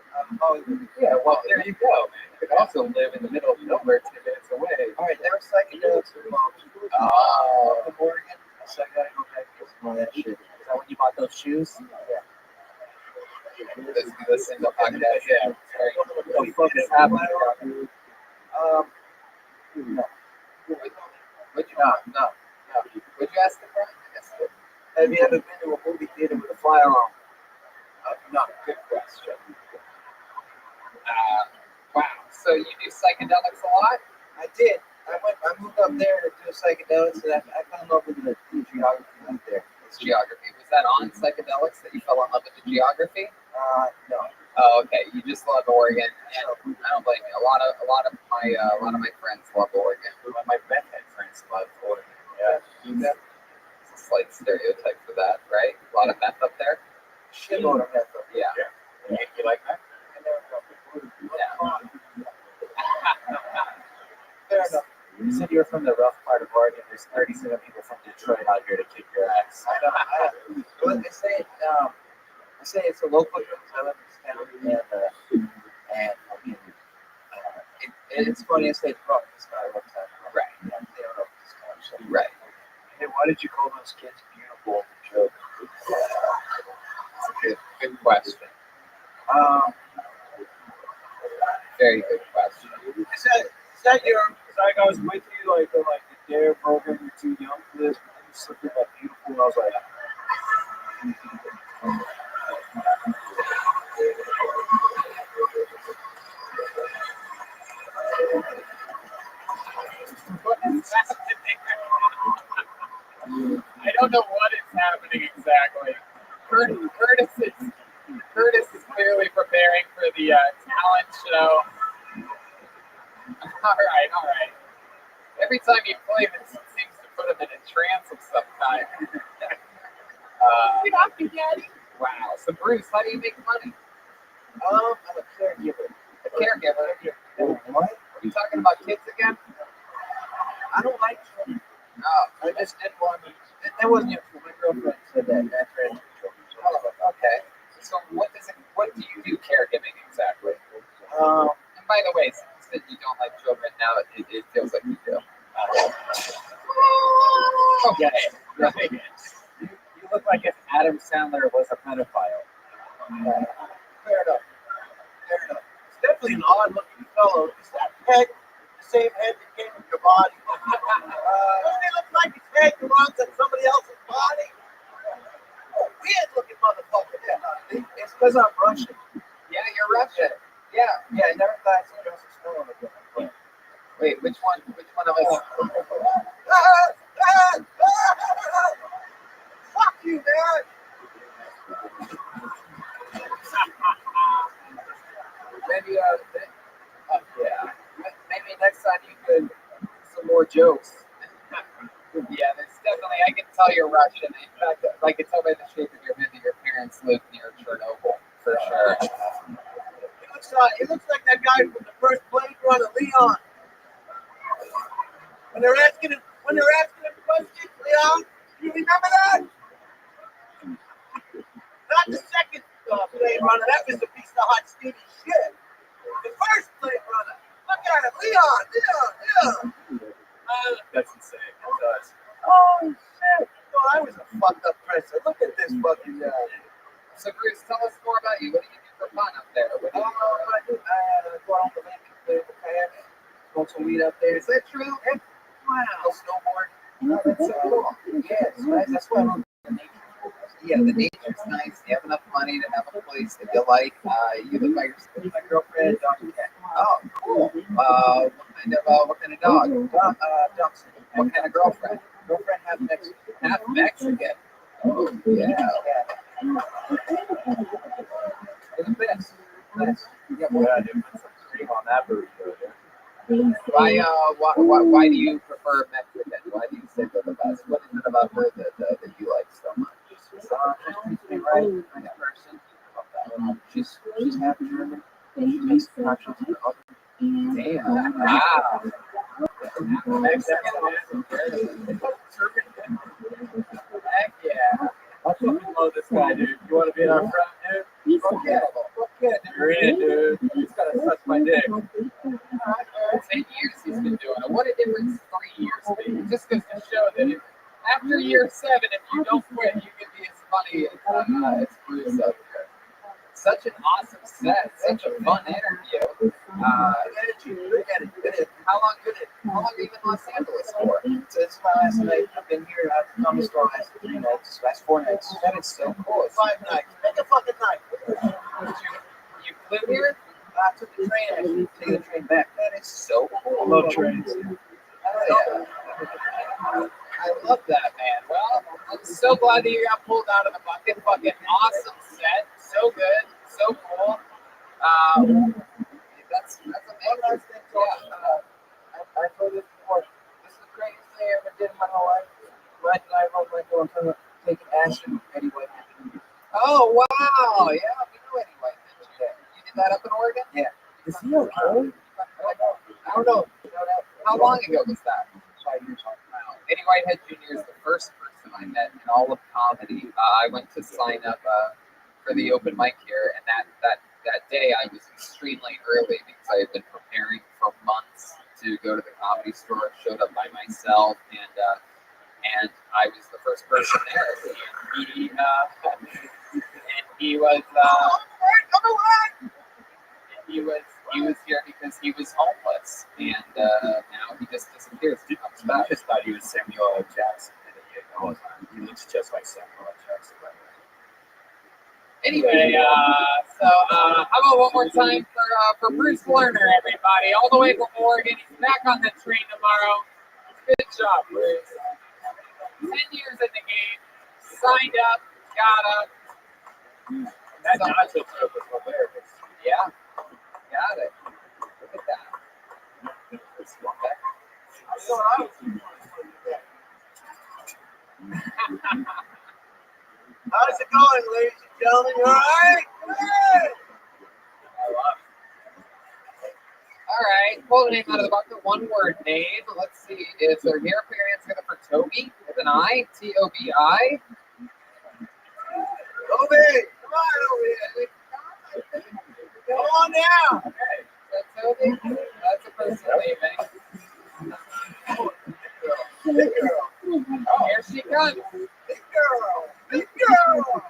Yeah, well, there you go, man. You could also live in the middle of nowhere 10 minutes away. All right, there were psychedelics involved. Oh. In Oregon, so I gotta go back and get some of that shit. Is that when you bought those shoes? Yeah. Listen to podcast. Yeah. What the fuck is happening? No. Would you not? No. Would you ask the friend? Have you ever been to a movie theater with a firearm? No. Good question. Wow. So you do psychedelics a lot? I did. I moved up there to do psychedelics, and I fell in love with the geography up there. It's geography. Was that on psychedelics that you fell in love with the geography? No. Oh, okay. You just love Oregon, and I don't blame you. A lot of my friends love Oregon. My meth head friends love Oregon. Yeah. It's a slight stereotype for that, right? A lot of meth up there. Shitload of meth up there. Yeah. You like that? Yeah. Fair enough. You said you were from the rough part of Oregon. There's 37 people from Detroit out here to kick your ass. I know. They say it's a local joke. I live in this town, and it's funny. I say it's rough. It's not a rough time. Right. They don't know this time. So. Right. Hey, why did you call those kids beautiful joke? That's a good question. Very good question. Is that your? Like I was with you, like the Dare program. You're too young for this. But you just looked at that beautiful. And I was like. I don't know what is happening exactly. Curtis is clearly preparing for the talent show. All right. Every time you play this, it seems to put him in a trance of some kind. Get off me, Daddy. Wow. So Bruce, how do you make money? I'm a caregiver. A caregiver? What? Are we talking about kids again? I don't like children. No. I just didn't want to. That wasn't it. My girlfriend said that. That's right. Oh, okay. So what do you do caregiving exactly? And by the way, since you don't like children now, it feels like you do. Okay. Right. You look like if Adam Sandler was a pedophile. Fair enough. It's definitely an odd-looking fellow. Is that head the same head that came with your body? Doesn't he look like his head belongs in somebody else's body? Weird-looking motherfucker. Yeah, it's because I'm Russian. Yeah, you're Russian. Yeah. I never thought I'd see Joseph Stone again. Wait, which one of us? Fuck you, man! Maybe, maybe next time you could some more jokes. Yeah, there's definitely. I can tell you're Russian. In fact, I can tell by the shape of your head that your parents lived near Chernobyl for sure. He looks like that guy from the first Blade Runner, Leon. When they're asking him questions, Leon, you remember that? Not the second Blade Runner. That was a piece of hot steamy shit. The first Blade Runner. Look at him, Leon. That's insane. It does. Oh shit! No, I was a fucked up person. Look at this fucking guy. So Bruce, tell us more about you. What do you do for fun up there? What do you I do. Go out on the lake and play with the kayak. Smoke some weed up there. Is that true? Yeah. Wow. Go snowboard. Oh, that's so cool. Yeah, it's nice. That's why I love the nature. Yeah, the nature's nice. You have enough money to have a place that you like. You live by yourself. My girlfriend, dog and cat. Oh, cool. What kind of dog? Ducks. What kind of girlfriend? Girlfriend half Mexican. Half Mexican. Oh, yeah. Look at this. Nice. Yeah, Yeah, dude, put some cream on that burrito, dude. why do you prefer Mexican? Why do you say they're the best? What is it about her that you like so much? Just treats me right. Nice person. She's half German. She makes nachos in the oven. Damn. Wow. Heck yeah. I fucking love this guy, dude. You want to be in our front, dude? Fuck yeah. Fuck yeah, dude. You're in, dude. You just gotta suck my dick. 10 years he's been doing it. What a difference 3 years made. Just goes to show that after year 7, if you don't quit, you can be as funny as Bruce up here. Such an awesome set. Such a fun interview. How long have you been in Los Angeles for? So this is my last night. I've been here at the comedy store last 3 nights, last 4 nights. That is so cool. 5 nights. Make a fucking night. You flew here? I took the train. I should take the train back. That is so cool. I love trains. Oh, yeah. I love that, man. Well, I'm so glad that you got pulled out of the bucket. Fucking awesome set. So good. So cool. That's amazing. One last thing, I told you before. This is the greatest thing I ever did in my whole life. Right tonight, I wrote my door. I'm talking about taking acid anyway. Oh, wow. Yeah, we know anyway. You did that up in Oregon? Yeah. Is he okay? I don't know. How long ago was that? 5 years. Wow. Eddie Whitehead Jr. is the first person I met in all of comedy. I went to sign up for the open mic here, and that day I was extremely early because I had been preparing for months to go to the Comedy Store. Showed up by myself, and I was the first person there. He was here because he was homeless, and now he just disappears. He comes I back. just thought he was Samuel L. Jackson. He looks just like Samuel L. Jackson. Anyway, how about one more time for Bruce Lerner, everybody, all the way from Oregon. He's back on the train tomorrow. Good job, Bruce. 10 years in the game, signed up, got up. That nacho trip was hilarious. Yeah, got it. Look at that. How's it going, ladies and gentlemen? You all right? Good. All right, pull the name out of the bucket. One word name. Let's see. Is there here? Parents gonna for Toby with an I? Tobi. Toby, come on over here. Come on down. Okay, that's Toby. That's a person leaving. Big girl. Oh, here she comes. Big girl. Big girl.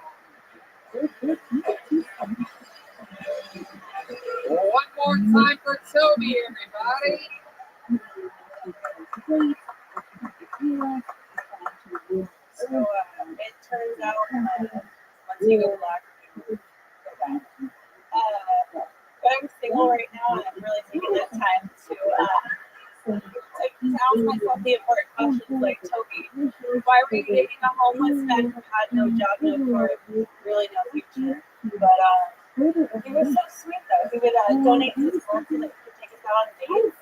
One more time for Toby, everybody. So it turns out once you go black, you go back. But I'm single right now, and I'm really taking this time to ask myself the important questions, like Toby, why were you dating a homeless man who had no job, no car, really no future? But he was so sweet though. He would donate his phone so that he could take us out on dates.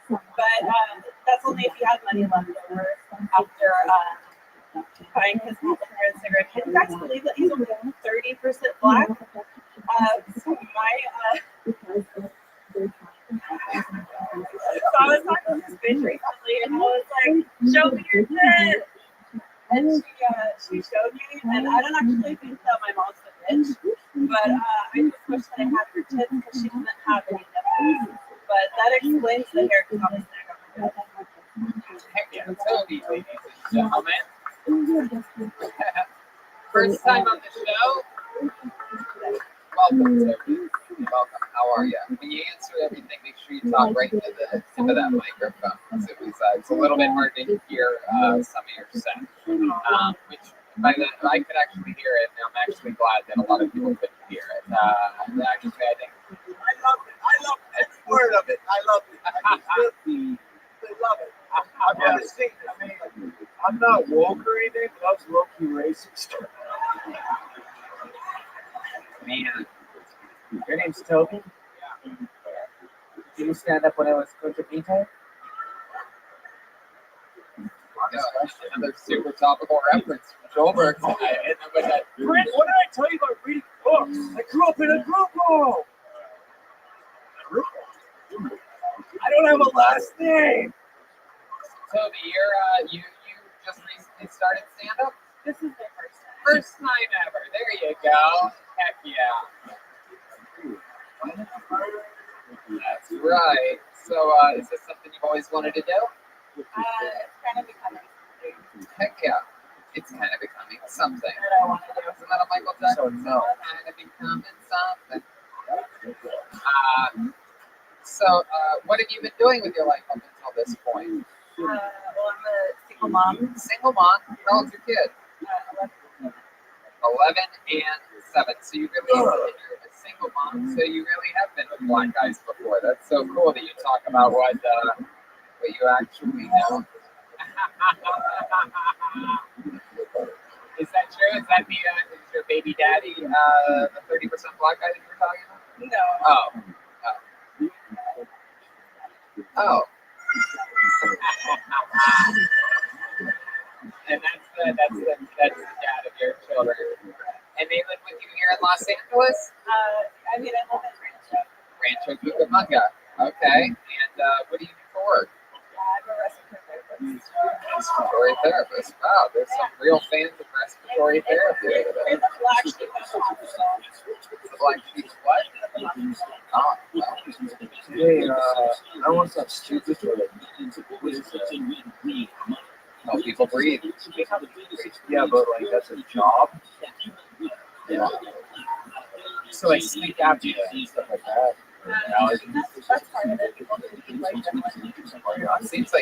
But that's only if he had money left over after buying his health care and cigarette. Can you guys believe that he's only 30% black? So I was talking to this bitch recently, and I was like, "Show me your tits." And she showed me, and I don't actually think that my mom's a bitch, but I just wish that I had her tits because she doesn't have any nipples. But that explains the hair comment I got. Heck yeah, Toby, ladies and gentlemen. First time on the show. Welcome, Toby. Welcome. How are you? When you answer everything, make sure you talk right into that microphone. So it's a little bit hard to hear some of your set, which by then I could actually hear it, and I'm actually glad that a lot of people couldn't hear it. Actually, I think I love it. I love every word of it. I love it. I love it. I've never seen it. I mean, I'm not woke or anything, but I was low-key racist. Man, Your name's Toby? Did you stand up when I was going to meet her? another super topical reference from Joelberg tonight. And with that, Brent, what did I tell you about reading books? I grew up in a group home. I don't have a last name. Toby, you just recently started stand-up? This is my first time. First time ever. There you go. Heck yeah. That's right. So, is this something you've always wanted to do? It's kind of becoming something Heck yeah. It's kind of becoming something. that I want to do. Isn't that a Michael Jackson? So no. Kind of becoming something. What have you been doing with your life up until this point? Well, I'm a single mom. Single mom? How old's your kid? 11. 11 and 7. So you really, you're a single mom. So you really have been with black guys before. That's so cool that you talk about what you actually know. Is that true? Is that is your baby daddy the 30% black guy that you were talking about? No. Oh. And that's the dad of your children. And they live with you here in Los Angeles? I mean, I live in Rancho. Rancho Cucamonga. Okay. And what do you do for work? I'm a respiratory therapist. Respiratory therapist. Wow, there's some real fans of respiratory therapy. We're the black sheep of the hospital. The black sheep what? Oh, well. Hey, I want some stupid toilet. What is that? Help people breathe. Yeah, but like that's a job. Yeah. So like sleep apnea and stuff like that. That's part of it. People can be like It seems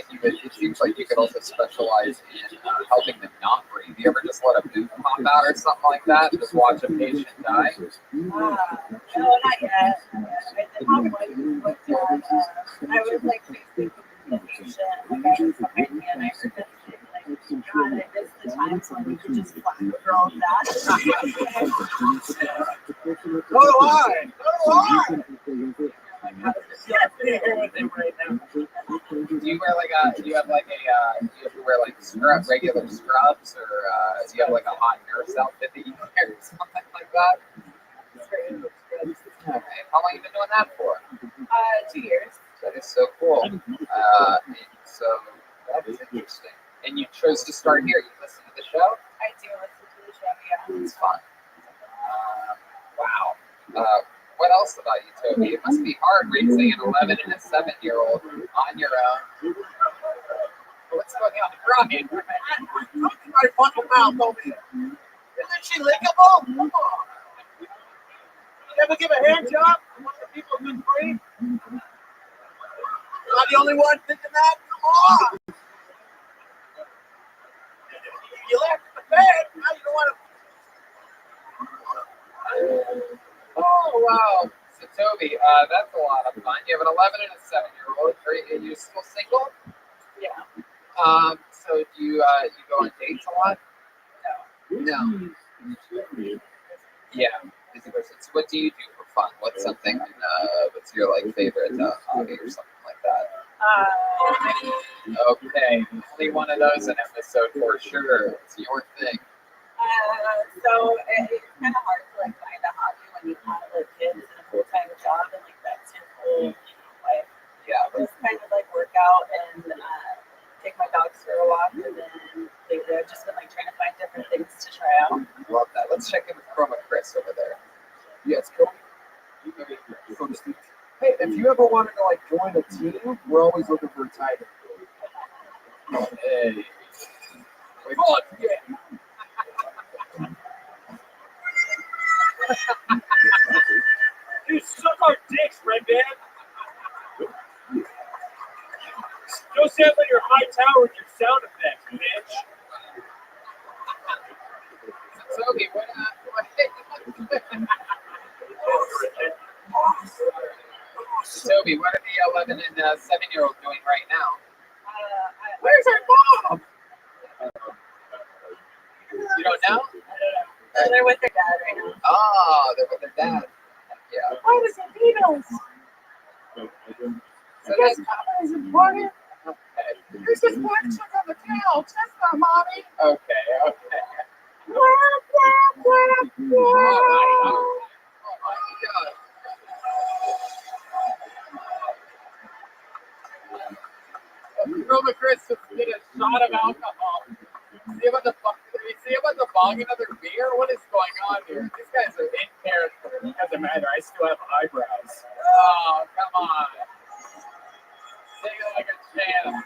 like you could also specialize in helping them not breathe. You ever just let a boob pop out or something like that? Just watch a patient die? no, not yet. I did have one with I was like basically the patient. Like I was behind me and I heard this thing like, God, I miss the times when we could just flap the girl that. So do I. Here with him right now. Do you wear do you have to wear like regular scrubs, or do you have like a hot nurse outfit that you wear or something like that? Okay. How long have you been doing that for? 2 years. That is so cool. And so that is interesting. And you chose to start here. You listen to the show? I do listen to the show, yeah. It's fun. Wow. What else about you, Toby? It must be hard raising an 11 and a 7-year-old on your own. What's going on, Brian? Something my fucking mouth over here. Isn't she lickable? Come on. You ever give a hand job to one of the people who's free? Not the only one thinking that? Come on. You left the bed, now you don't want to. Oh, wow. So, Toby, that's a lot of fun. You have an 11 and a 7-year-old. Are you still single? Yeah. So do you go on dates a lot? No. Yeah. Busy person. So what do you do for fun? What's something, what's your favorite hobby or something like that? Okay. Only one of those an episode for sure. It's your thing. So it's kind of hard to find a hobby when you have kids and a full-time job and that's your whole life. Yeah. Just kind of work out and take my dogs for a walk, and then lately I've just been trying to find different things to try out. Love that. Let's check in with Chroma Chris over there. Yes, cool. Hey, if you ever wanted to join a team, we're always looking for a title. Hey. Fuck yeah. You suck our dicks, Red Man. Go stand on your high tower with your sound effects, bitch. Toby, what Toby, what are the 11 and 7-year-olds doing right now? Where's our mom? You don't know? They're with their dad right now. Oh, they're with their dad. Yeah. Why was it Beatles? So Yes, Papa is important. okay. There's this one chick on the couch. That's not mommy. Okay. Wah, wah, wah, wah. All right. Oh my God. Roma Chris just did a shot of alcohol. See about the bong another beer? What is going on here? These guys are in character. It doesn't matter. I still have eyebrows. Oh, come on. Take it like a champ.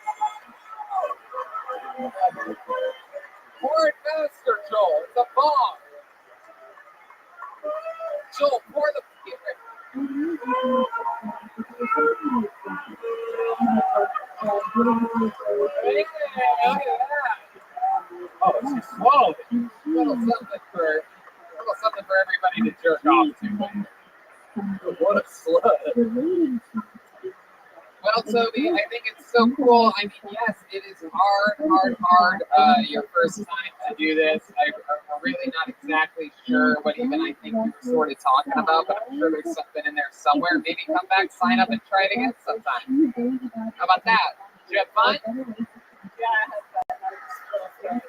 Pour it faster, Joel. It's a bong. Joel, pour the beer. Hey, look at that. Oh, she swallowed it. Little something for everybody to jerk off to. What a slut. Well, Toby, I think it's so cool. I mean, yes, it is hard. Your first time to do this. I'm really not exactly sure what even I think you were sort of talking about, but I'm sure there's something in there somewhere. Maybe come back, sign up, and try it again sometime. How about that? Did you have fun? Yeah, I have fun. I'm just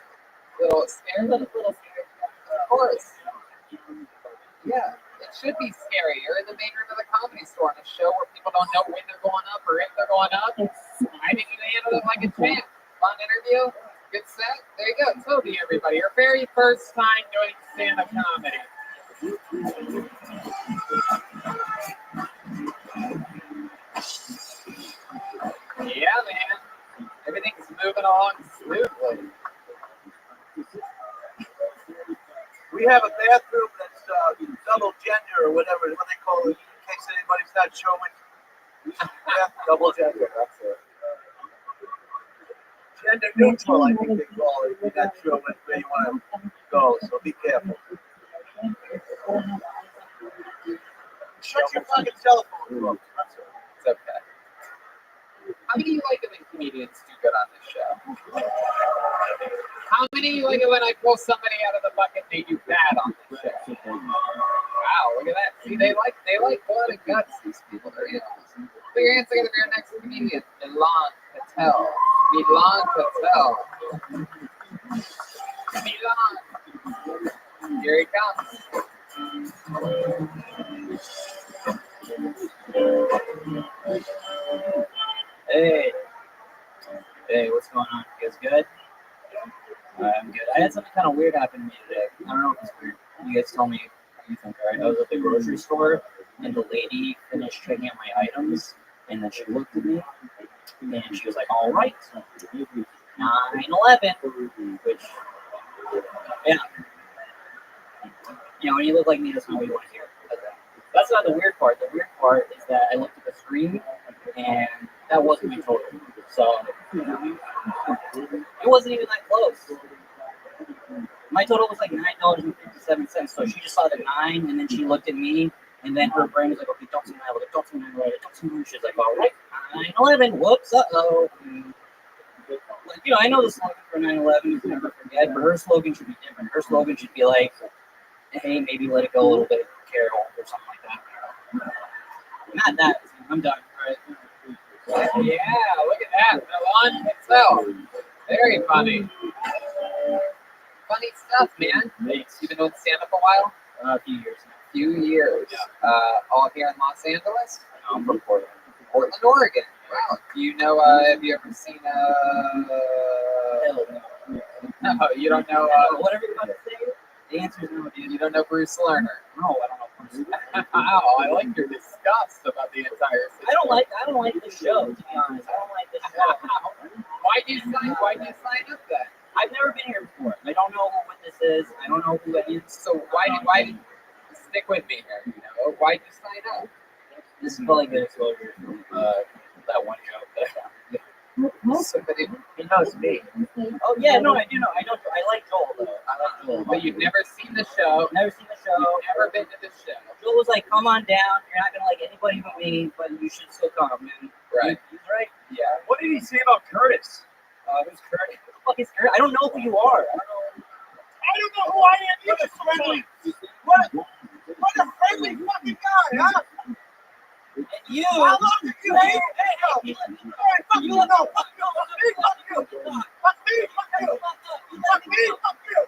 A little scared? a little scared. Of course. Yeah, it should be scary. You're in the main room of the Comedy Store on a show where people don't know when they're going up or if they're going up. I think you handled it like a champ. Fun interview. Good set. There you go. Toby, everybody. Your very first time doing stand-up comedy. Yeah, man. Everything's moving along smoothly. We have a bathroom that's double gender or whatever, what they call it, in case anybody's not showing. Double gender, that's it. Gender neutral, I think they call it. If you're not sure where you want to go, so be careful. Shut your fucking cell phone off. It's okay. How many of you like it when comedians do good on this show? How many of you like it when I pull somebody out of the bucket and they do bad on this show? Wow, look at that. See, they like blood and guts, these people. They're animals. Put your hands together for your next comedian, Milan Patel. Milan. Here he comes. Hey, what's going on? You guys good? I'm good. I had something kind of weird happen to me today. I don't know if it's weird. You guys tell me what you think, all right? I was at the grocery store, and the lady finished checking out my items, and then she looked at me, and she was like, all right, 9/11, which, yeah. You know, when you look like me, that's not what you want to hear. That's not the weird part. The weird part is that I looked at the screen, and that wasn't my total. So, it wasn't even that close. My total was like $9.57. So she just saw the 9, and then she looked at me, and then her brain was like, okay, don't say 9/11, don't say 9/11, don't say 9/11. She's like, all right, 9/11, whoops, uh-oh. Like, you know, I know the slogan for 9/11 is never forget, but her slogan should be different. Her slogan should be like, hey, maybe let it go a little bit, Carol, or something like that. Not that. I'm done. All right. Yeah, look at that. Milan Patel. Very funny. Funny stuff, man. Thanks. You've been doing stand-up a while? A few years now. Few years. All here in Los Angeles? No, I'm from Portland. Portland, Oregon. Wow. Do you know, have you ever seen, no, you don't know, whatever you're about to say, the answer is no, dude. You don't know Bruce Lerner? No, I don't know Bruce Lerner. Wow, I like your disgust about the entire situation. I don't like the show, to be honest. I don't like the show. Why'd you sign up then? I've never been here before. I don't know what this is. I don't know who it is. So why did stick with me here? You know, why'd you sign up? This is probably good exposure from that one joke that I got. Somebody, He knows me. Oh yeah, no, I do know. I like Joel though. I like Joel. but you've never seen the show. Never seen the show. You've never been to the show. Joel was like, "Come on down. You're not gonna like anybody but me, but you should still come." And Right. he's right. Yeah. What did he say about Curtis? Who's Curtis? Who the fuck is Curtis? I don't know who you are. I don't know who I am. You're a friendly. What a friendly fucking guy, huh? You. I love you. Hey, yo. Hey, fuck you. No, fuck you. Fuck me. Fuck you. Fuck me. Fuck you. Fuck me. Fuck you.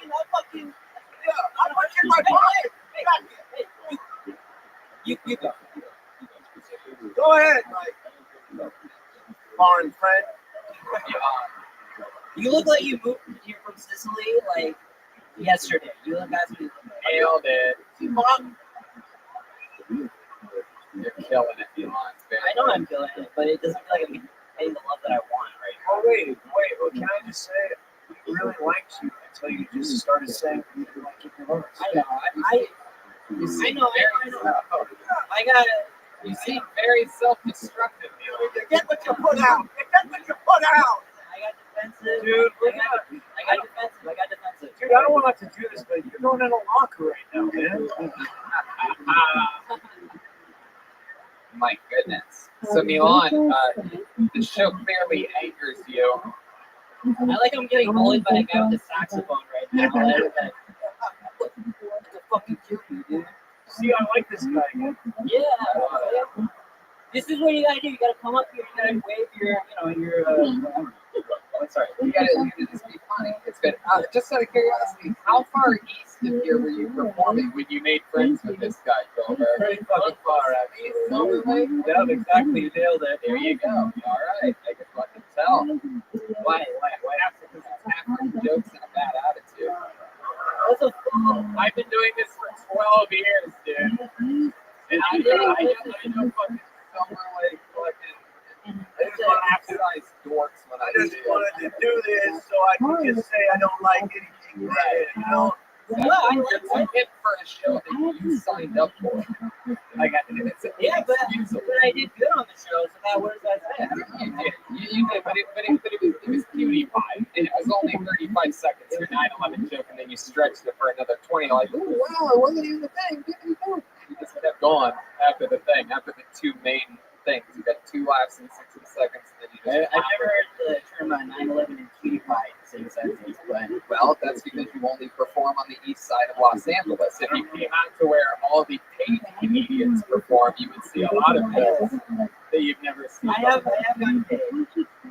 I'm fucking. Yeah, I'm fucking my pocket. You go. Go ahead, Mike. Foreign friend. You look like you moved here from Sicily like yesterday. You look absolutely Nailed it. Mom. You're killing it, Elon. I know I'm feeling it, but it doesn't feel like I'm getting the love that I want right now. Oh wait. Well, can I just say, he really liked you until you just started saying you didn't like it the most. I know. I know. I got. You seem very self-destructive, Elon. You get what you put out. You get what you put out. I got defensive. Dude, I got defensive. Dude, I don't want to do this, but you're going in a locker right now, man. My goodness. So, Milan, the show clearly angers you. I like I'm getting bullied by a guy with a saxophone right now. What the fucking kill you, dude? See, I like this guy again. Yeah. This is what you gotta do. You gotta come up here. You gotta wave your. Sorry, you gotta just be funny. It's good. Just out of curiosity, how far east of here were you performing when you made friends with this guy, Gilbert? Pretty fucking far, actually. Silver Lake? Yep, exactly. You nailed it. There you go. All right, I can fucking tell. Why? Because it's half your jokes and a bad attitude. I've been doing this for 12 years, dude. And I know fucking Silver Lake fucking. There's half-sized dorks when I just wanted to do this so I could just say I don't like anything red, you know? It's a hit for a show that you signed up for. Like, Yeah, but I did good on the show, so that what does that say? You did, but it was cutie pie, and it was only 35 seconds for 9/11 joke, and then you stretched it for another 20. Like, oh wow, it wasn't even a thing. You just kept going after the thing, after the two main things. You got 2 laughs in 60 seconds, and then you just. I've never heard the term 9/11 and cutie pie in the same sentence, but well, that's because you only perform on the east side of Los Angeles. If you came out to where all the paid comedians perform, you would see a lot of things that you've never seen. I have gotten paid.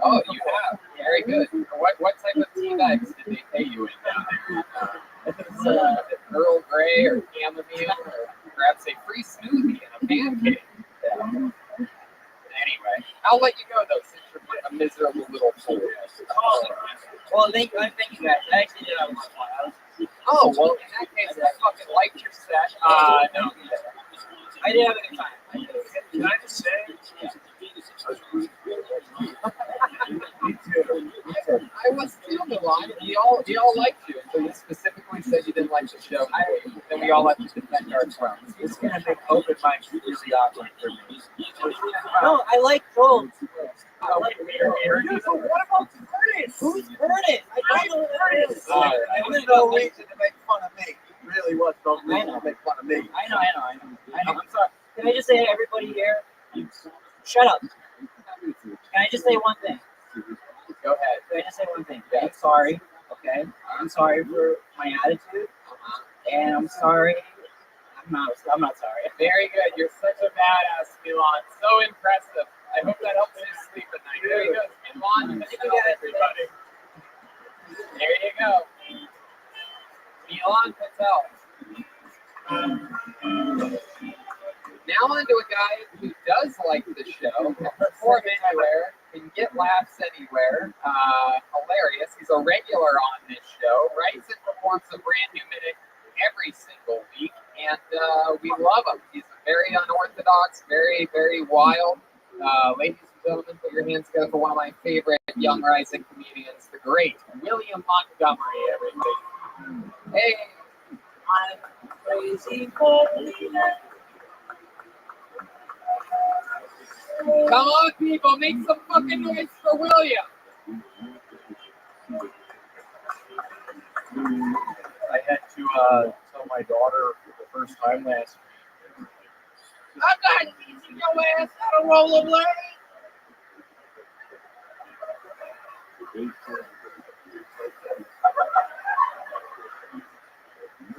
Oh, you have. Very good. What type of tea bags did they pay you in down there? Earl Grey or chamomile, or perhaps a free smoothie and a pancake. Anyway, I'll let you go though, since you're a miserable little fool. Well, thank you guys. I actually did have a lot of fun. Oh, well, in that case, I fucking liked your set. No. I did have a good time. Can I just say? Yeah. Me too. I was too, Milan. We all liked you until you specifically said you didn't like the show. Then we all have to defend ourselves. It's gonna make open mics really awkward for me. No, I like Joel. What about Curtis? Who's Curtis? I don't know who that is. There was no reason to make fun of me. It really was no reason to make fun of me. I know. I'm sorry. Can I just say to everybody here, shut up. Can I just say one thing? Go ahead. Can I just say one thing? I'm sorry, okay? I'm sorry for my attitude, and I'm sorry. I'm not sorry. Very good. You're such a badass, Milan. So impressive. I hope that helps you sleep at night. There you go. Milan, everybody. There you go. Milan Patel. Now on to a guy who does like the show, can perform anywhere, can get laughs anywhere. Hilarious. He's a regular on this show, writes and performs a brand new minute every single week, and we love him. He's very unorthodox, very, very wild. Ladies and gentlemen, put your hands together for one of my favorite young rising comedians, the great William Montgomery, everybody. Hey, I'm crazy for you. Come on, people, make some fucking noise for William. I had to tell my daughter for the first time last week. I'm not teaching your ass how to rollerblade.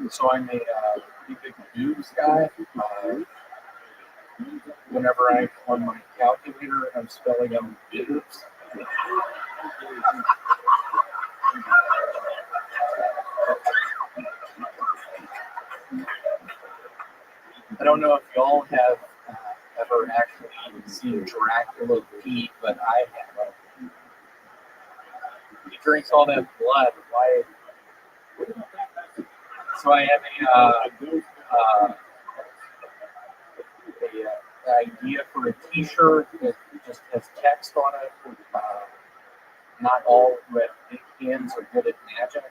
So I'm a pretty big boobs guy. Whenever I'm on my calculator, I'm spelling out boobs. I don't know if y'all have ever actually seen Dracula pee, but I have. He drinks all that blood. Why? So I have an idea for a T-shirt that just has text on it. Not all who have big hands are good at magic.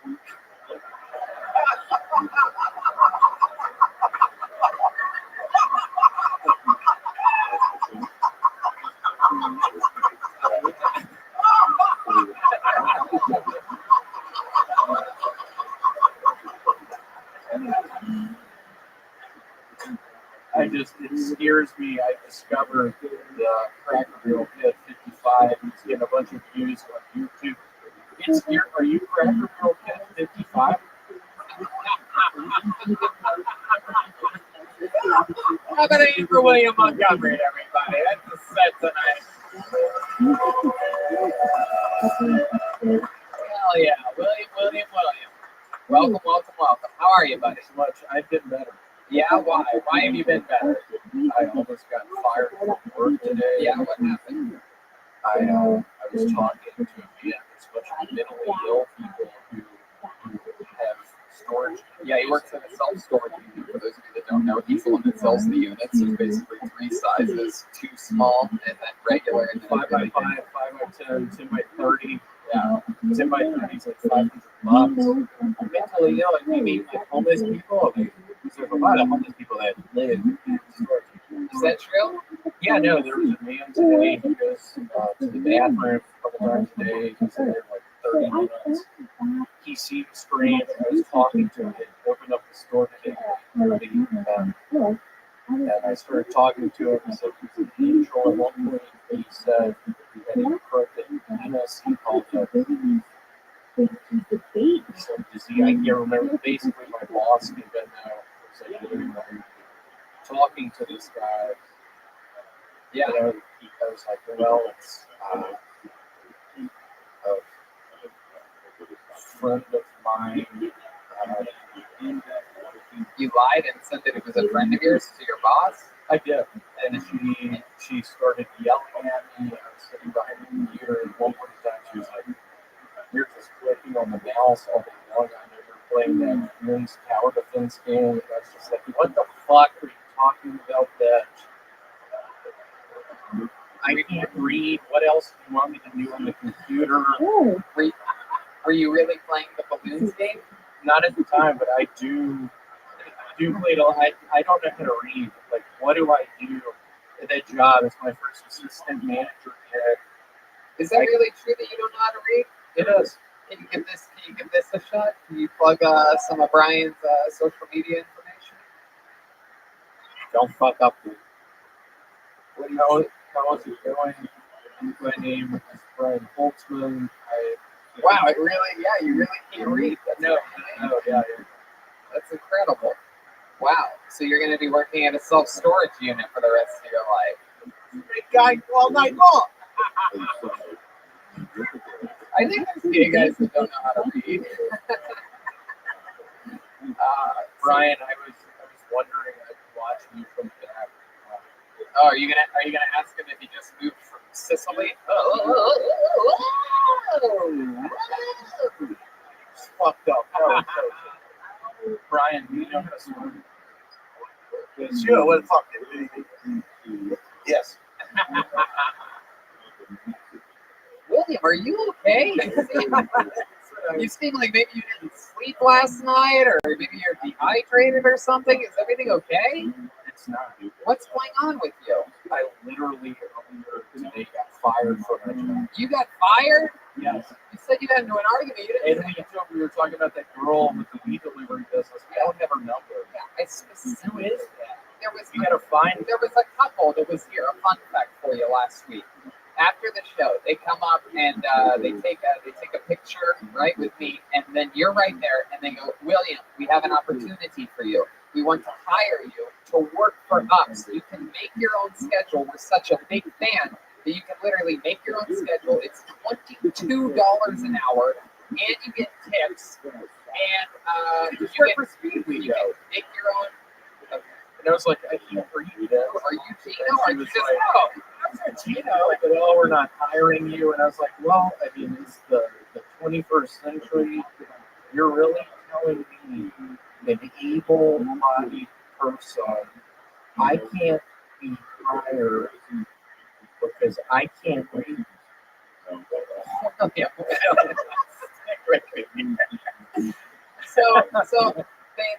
It scares me. I discovered the Cracker Barrel Pit 55. He's getting a bunch of views on YouTube. It's here. Are you Cracker Barrel Pit 55? How about an for William Montgomery, everybody? That's the set tonight. Hell yeah, William. Welcome. How are you, buddy? So much. I've been better. Yeah, why? Why have you been better? I almost got fired from work today. Yeah, what happened? I was talking to a man. There's a bunch of mentally ill people who have storage. Yeah, he works in a self-storage unit. For those of you that don't know, he's the one that sells the units. There's basically three sizes: too small, and then regular, and then 5 by 5, 5 by 10, 10 by 30. Yeah, 10 by 30 is like $500. Mentally ill, and you mean like homeless people? Like, there's a lot of homeless people that live in storage. Is that true? Yeah, no, there was a man today who goes to the bathroom a couple times a day. He's there like 30 minutes. He seemed strange. I was talking to him. He opened up the store today. And I started talking to him. He said he's an angel. At one point, he said that he corrected penis. He called it. So I can't remember. Basically, my boss even talking to this guy. Yeah. I was like, well, it's a friend of mine. You lied and said that it was a friend of yours to your boss? I did. And she started yelling at me. I was sitting behind the computer, and one more time she was like, you're just clicking on the mouse all day long. I know you're playing that men's tower defense game. And I was just like, what the fuck are you talking about that? I can't read. What else do you want me to do on the computer? Were you really playing the balloons game? Not at the time, but I do play it all. I don't know how to read. Like, what do I do at that job? It's my first assistant manager yet. Is that really true that you don't know how to read? It is. Can you give this a shot? Can you plug some of Brian's social media information? Don't fuck up, dude. How is it going? My name is Brian Holtzman. Wow, you really can't read. No, yeah. That's incredible. Wow. So you're going to be working at a self-storage unit for the rest of your life. Big guy all night long. I think there's gay guys that don't know how to read. Brian, I was wondering. I've been watching you from the back. Oh, are you gonna ask him if he just moved from Sicily? It's fucked up. Brian, do you know how to swim? Sure, what the fuck? Yes. William, are you okay? You seem like maybe you didn't sleep last night, or maybe you're dehydrated or something. Is everything okay? It's not. What's going on with you? I literally only fired from the job. You got fired? Yes. You said you got into an argument. You didn't. And we were talking about that girl with the weed delivery business. We don't have her number. Yeah, I specifically. Who is that? There was. You gotta find. There was a couple that was here. A fun fact for you last week. After the show, they come up and they take a picture right with me, and then you're right there, and they go, William, we have an opportunity for you. We want to hire you to work for us. You can make your own schedule. We're such a big fan that you can literally make your own schedule. It's $22 an hour, and you get tips, and you can make your own. And I was like, I can't read that. Are you Tino? Are you just Tino? Like, oh, we're not hiring you. And I was like, well, I mean, it's the 21st century. You're really telling me, an able-bodied person, I can't be hired because I can't read. So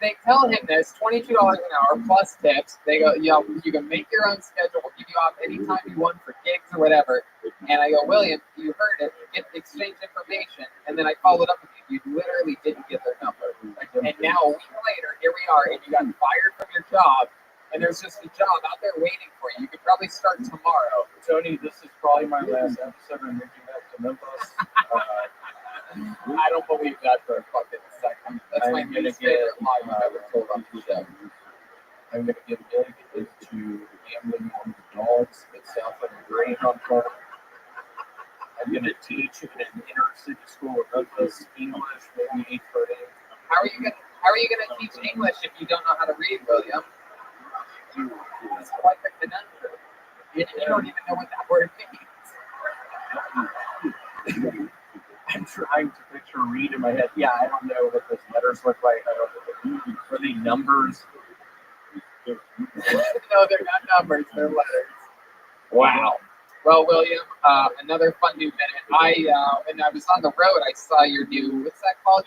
they tell him this, $22 an hour plus tips. They go, yeah, you can make your own schedule. We'll give you off anytime you want for gigs or whatever. And I go, William, you heard it. Exchange information. And then I followed up with you. You literally didn't get their number. And now a week later, here we are, and you got fired from your job. And there's just a job out there waiting for you. You could probably start tomorrow. Tony, this is probably my last episode. I'm making back to Memphis. I don't believe that for a fucking second. That's my least favorite lie I've ever told on the show. I'm going to get dedicated to gambling on the dogs at South and Greyhound Park. I'm going to teach in an inner city school in Memphis English, maybe 8th grade. How are you gonna teach English if you don't know how to read, William? It's quite the conundrum. You don't even know what that word means. I'm trying to picture read in my head. Yeah, I don't know what those letters look like. I don't know. Are they numbers? No, they're not numbers. They're letters. Wow. Well, William, another fun new minute. When I was on the road, I saw your new, what's that called?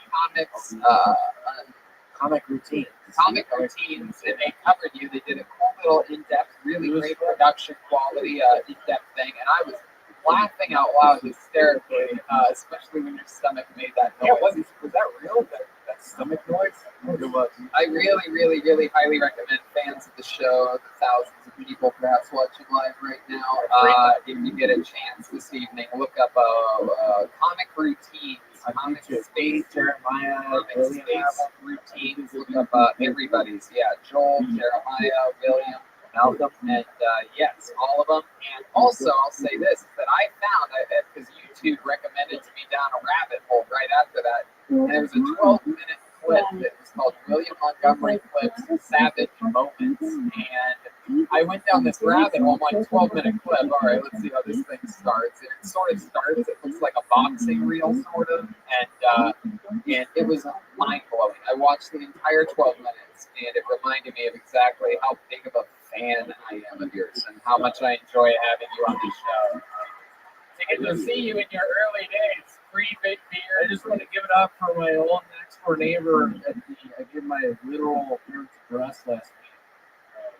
Comic routines. Comic routines, and they covered you. They did a cool little in-depth, really great production quality in-depth thing, and I was laughing out loud hysterically, especially when your stomach made that noise. Yeah, was that real? That stomach noise? It was. I really, really, really highly recommend fans of the show, the thousands of people perhaps watching live right now, if you get a chance this evening, look up Comic Routines, Comic Space, Jeremiah, Comic Space Routines, look up everybody's, Joel, Jeremiah, William, Malcolm, and yes, all of them. And also, I'll say this, that I found, because YouTube recommended to me down a rabbit hole right after that, and there was a 12-minute clip that was called William Montgomery Clips Savage Moments, and I went down this rabbit hole, like 12-minute clip. All right, let's see how this thing starts. And it sort of starts, it looks like a boxing reel, sort of, and it was mind-blowing. I watched the entire 12 minutes, and it reminded me of exactly how big of a fan I am of yours and how much I enjoy having you on the show. To get to see you in your early days, free big beer. I just want to give it up for my old next door neighbor. I gave my literal parents' address last week.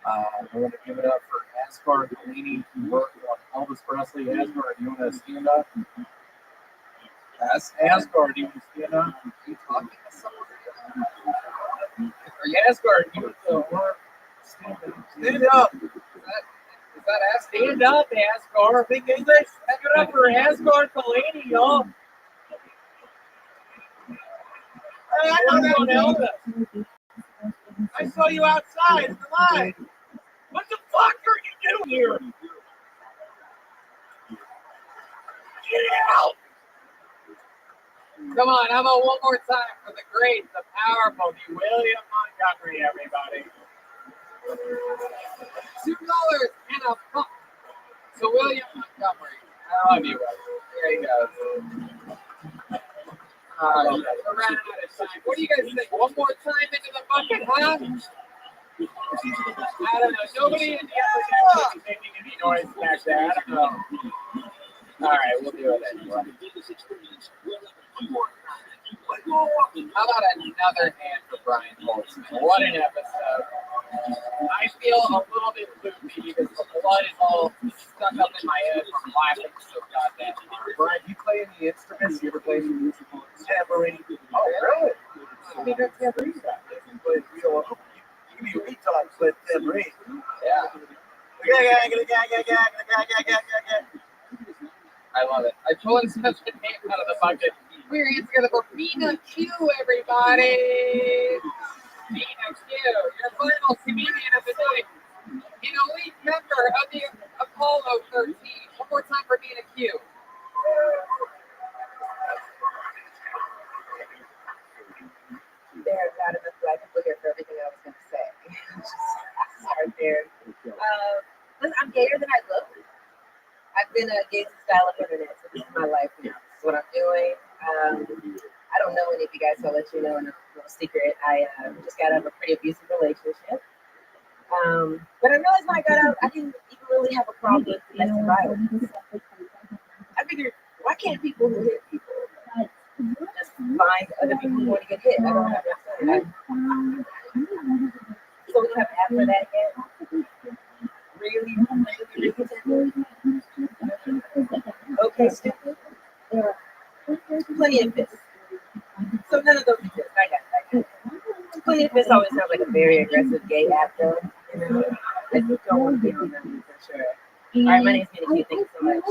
I want to give it up for Asgard Delaney, who worked on Elvis Presley. Asgard, do you want to stand up? Asgard, do you want to stand up? Are you talking to someone? Asgard, you want to stand up? Stand up. Is that Asgard? Stand up, Asgard. Big English. Give it up for Asgard Delaney, y'all. Hey, I know that Elvis. I saw you outside in the line. What the fuck are you doing here? Get out! Come on, how about one more time for the great, the powerful, the William Montgomery, everybody. $2 and a buck. So William Montgomery, I love you, William. There he goes. We're running out of time. What do you guys think? One more time into the bucket, huh? I don't know. Nobody in the other is making any noise back there. I don't know. All right, we'll do it anyway. How about another hand for Brian Holtzman? What an episode. I feel a little bit loopy because the blood is all stuck up in my head from laughing so goddamn hard. Brian, you play any instruments? You ever play any musical tambourine? Oh, really? I mean, that's tambourine. You play real. You can be a retard playing tambourine. Yeah. I love it. I pulled some of the tape out of the bucket. We're hands together for Mina Q, everybody. Mina Q, your final comedian of the night. An elite member of the Apollo 13. One more time for Mina Q. There are not enough black people here for everything I was going to say. Just start there. Listen, I'm gayer than I look. I've been a gay style of internet, so this is my life now. This is what I'm doing. I don't know any of you guys, so I'll let you know in a little secret. I just got out of a pretty abusive relationship. But I realized when I got out, I didn't even really have a problem with domestic violence. I figured, why can't people who hit people just find other people who want to get hit? I don't have that. So we don't have to ask for that yet. Really? Okay, stupid. Plenty of fists. So none of those exist. I got it. Plenty of fists always sounds like a very aggressive gay actor. You know, I just don't want to be on them for sure. All right, my name's Mina Q. Thank you so much.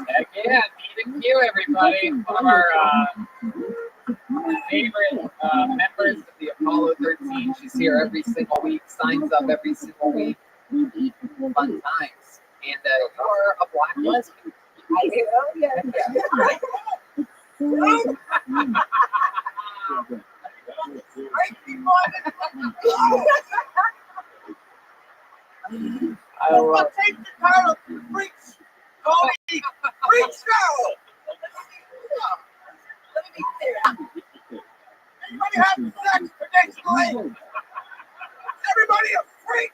Heck yeah, Mina Q, everybody. One of our favorite members of the Apollo 13. She's here every single week, signs up every single week. Fun times. And you're a black lesbian. Oh, yeah. I love take the title Freaks. Call me Freak Show. Let me be clear. Anybody have sex traditionally? Everybody a freak.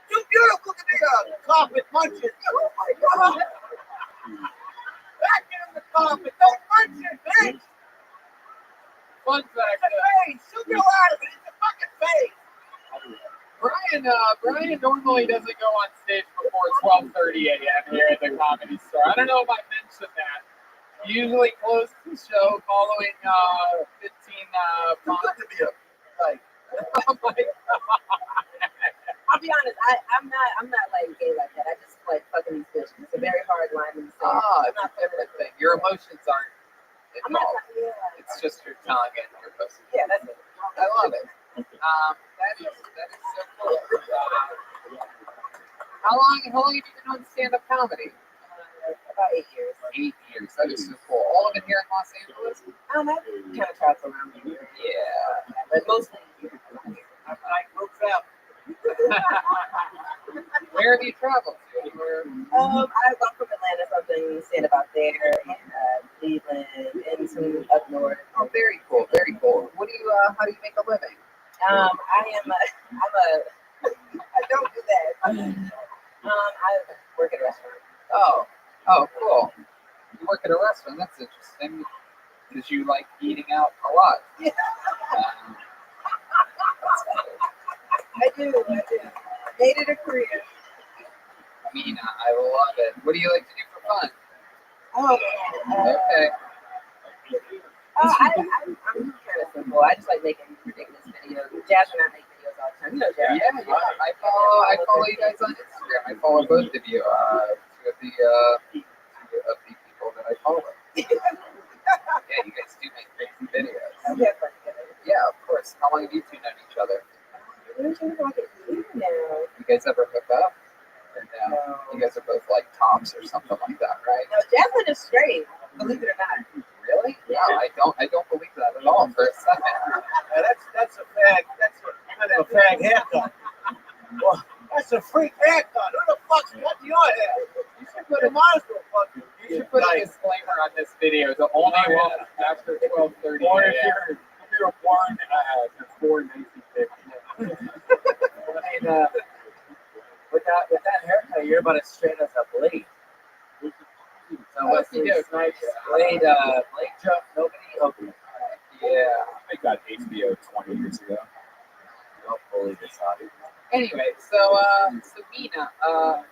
Too beautiful to be a carpet muncher. Oh my God. Back in the carpet. Don't munch it, bitch. Fun fact. It's a face. She'll go out of it. It's a fucking face. Brian normally doesn't go on stage before 12:30 a.m. here at the Comedy Store. I don't know if I mentioned that. He usually closes the show following 15 Good to be a like. Oh my God. I'll be honest, I'm not like gay like that. I just like fucking these bitches. It's a very hard line to say. It's not everything. Your emotions aren't I'm not. involved. Yeah. It's just your tongue and your pussy. Yeah, that's it. I love it. That is so cool. How long have you been doing stand-up comedy? About 8 years. 8 years. That is so cool. All of it here in Los Angeles? I kind of travel around here. Yeah. But mostly I'm like folks out. Where have you traveled to? Anywhere? I'm from Atlanta, so I've been stand up out there, and Cleveland, and some up north. Oh, very cool. Very cool. What do you? How do you make a living? I don't do that. I work at a restaurant. Oh, cool. You work at a restaurant. That's interesting. Because you like eating out a lot. Yeah. I do. Made it a career. Mina, I love it. What do you like to do for fun? Okay. I'm kind of simple. I just like making ridiculous videos. Jazz and I make videos all the time. You know Jazz. Yeah. I follow you guys on Instagram. I follow both of you. Two of the people that I follow. Yeah, you guys do make crazy videos. Yeah, of course. How long have you two known each other? You guys ever hook up? Or no? You guys are both like tops or something like that, right? No, Jasmine is straight. Believe it or not. Really? Yeah, I don't believe that at all for a second. That's a fag. That's a fag haircut. Well, that's a freak haircut. Who the fuck's cutting your hair? You should put a monster fucking. You should put a disclaimer on this video to only watch after 12:30. Or if you're born before 1950. I mean, with that haircut, you're about as straight as a blade. So what's you this do? nice blade jump? Nobody. Okay. Yeah. I got HBO 20 years ago. bully this audience. Anyway, so Sabina,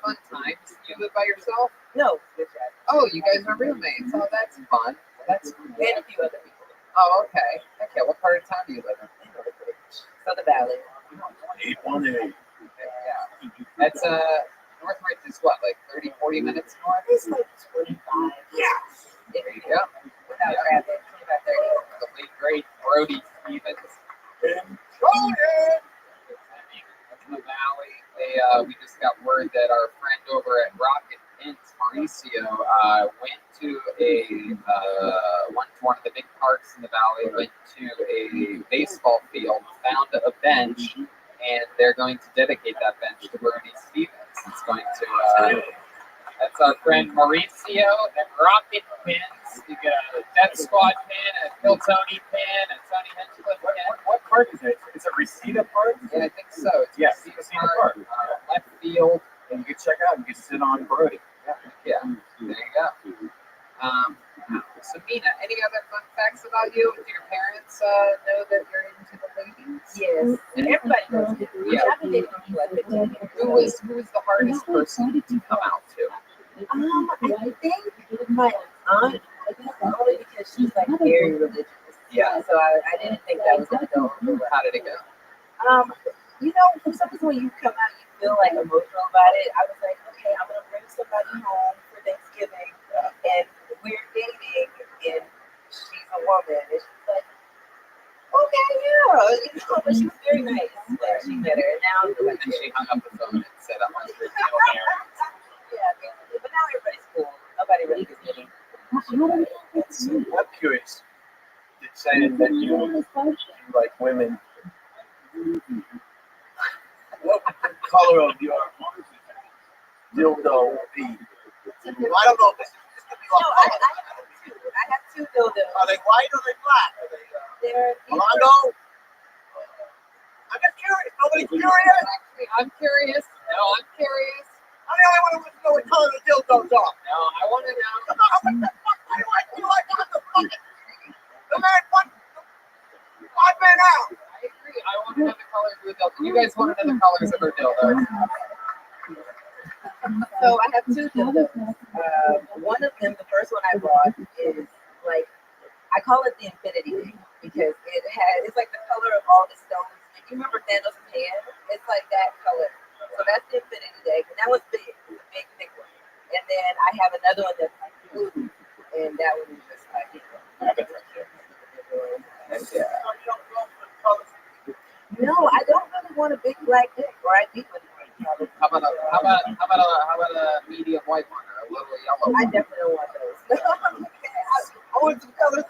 fun times. You live by yourself? No, with that. Oh, you guys are roommates. Oh, that's fun. That's cool. And a few other people. Oh, okay. Okay, what part of town do you live in? Southern Valley. 818. Yeah. That's Northridge is what, like 30, 40 minutes north? It's like 25. Yeah. There you go. Without traffic, 25, 30. The late great Brody Stevens. In the valley, we just got word that our friend over at Rocket Int, Mauricio, went to one of the big parks in the valley, went to a baseball field, found a bench, and they're going to dedicate that bench to Brody Stevens. It's going to, that's our friend Mauricio and Rocket Pins. You get a Death Squad pin, a Kill Tony pin, a Tony Hinchcliffe pin. What park is it? Is it Reseda Park? Yeah, I think so. It's Yes, Reseda Park. Left field. And you can check out, you can sit on Brody. Yeah, there you go. Sabina, any other fun facts about you? Do your parents know that you're into the ladies? Yes. And everybody knows it. Yeah. I've been dating for like 15 years. Who was the hardest person to come out to? I think my aunt, only because she's like very religious. Yeah. So I didn't think that was gonna go over well. How did it go? You know, for some reason when you come out, you feel like emotional about it. I was like, okay, I'm gonna bring somebody home for Thanksgiving, and we're dating, and she's a woman, and she's like, okay, yeah, you know, but she was very nice when she met her, and now And then she hung up the phone and said, I'm on your deal parents. yeah, basically. But now everybody's cool. Nobody really gets me. I'm curious. You're saying that you like women. What would the color of your dildo be? Well, I don't know if this could be No, I have two dildos. Are they white or are they black? Are they They're Mondo? I'm just curious. Nobody's curious. I'm curious. No, I'm curious. I'm the only one who wants to know what color the dildos are. No, I want to know. Come on, what the fuck do you like? What the fuck? The man, what? Odd man out. I agree. I want to know the colors of the dildos. You guys want to know the colors of her dildos? So I have two dildos. One of them, the first one I bought, is like, I call it the infinity ring because it's like the color of all the stones. If you remember Thanos' hand, it's like that color. So that's the infinity deck, and that was big. It's a big, thick one. And then I have another one that's like blue, and that one is just like, no, I don't really want a big black dick, or I do want a How about a medium white one or a little yellow one? I definitely don't want those. I want some colors.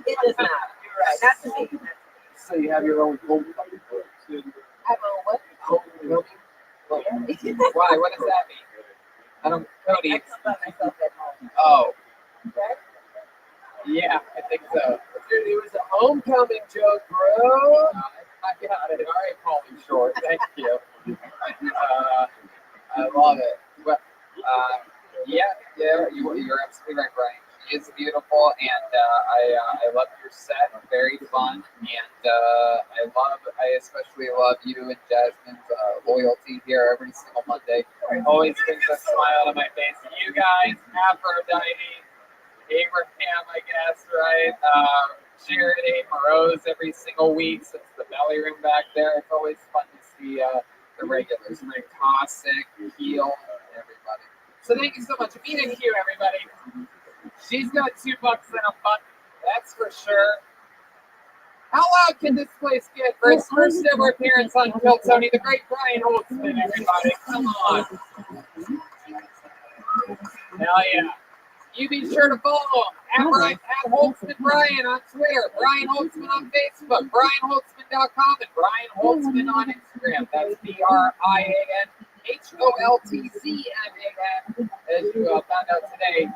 It does not. You're right. Not to me. So you have your own homecoming book. I have a what? Homecoming? Why? What does that mean? I don't. Cody. I come by myself at home. Oh. Okay? Yeah, I think so. It was a homecoming joke, bro. I got it. All right, Paulie Short. Thank you. I love it. But you're absolutely right, Brian. She is beautiful, and I love your set. Very fun, and I especially love you and Jasmine's loyalty here every single Monday. Always brings a smile to my face. You guys, Aphrodite, Abraham, I guess, right? Charity, Morose every single week since the belly room back there. It's always fun to see the regulars, Rick Cossack, Keel, everybody. So thank you so much. Amina Q, everybody. She's got $2 and a buck, that's for sure. How loud can this place get for its first ever appearance on Kill Tony? The great Brian Holtzman, everybody. Come on. Hell yeah. You be sure to follow at Holtzman Brian on Twitter, Brian Holtzman on Facebook, BrianHoltzman.com, and Brian Holtzman on Instagram. That's BrianHoltzman. As you found out today,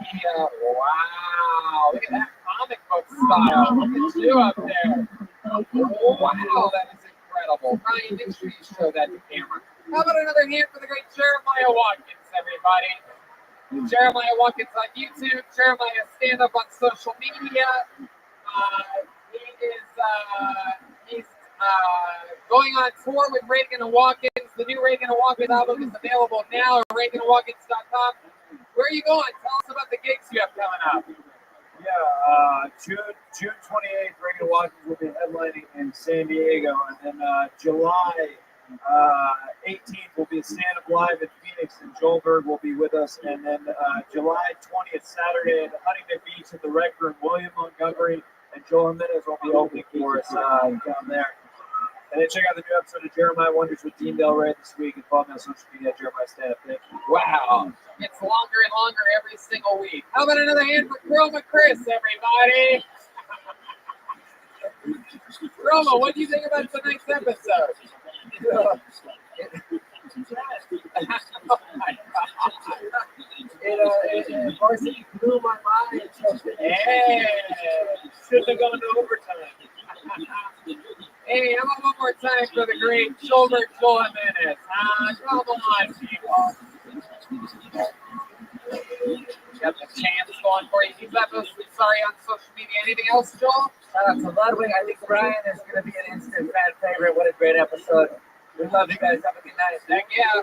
wow, look at that comic book style. Look at you up there. Wow, that is incredible. Brian, make sure you show that to camera. How about another hand for the great Jeremiah Watkins, everybody? Jeremiah Watkins on YouTube. Jeremiah stand up on social media. He he's going on tour with Reagan and Watkins. The new Reagan and Watkins album is available now at ReaganandWatkins.com. Where are you going? Tell us about the gigs you have coming up. Yeah, June 28th, Reagan Watkins will be headlining in San Diego, and then July 18th will be stand-up live in Phoenix, and Joel Berg will be with us, and then July 20th, Saturday at Huntington Beach at the Rec Room, William Montgomery and Joel Jimenez will be opening for us down there. And then check out the new episode of Jeremiah Wonders with Dean Del Rey this week, and follow me on social media at Jeremiah Stand-Up. Thank you. Wow. It's longer and longer every single week. How about another hand for Chroma Chris, everybody? Chroma, what do you think about tonight's episode? Oh my God. Of course, it blew my mind. Hey. Shouldn't have gone to overtime. Hey, how about one more time for the great Shoulder Joel Jimenez? Come on, people. Got the chance going for you. Keep that sorry on social media. Anything else, Joel? Shout out to Ludwig. I think Brian is going to be an instant fan favorite. What a great episode. We love you guys. Have a good night. Heck yeah.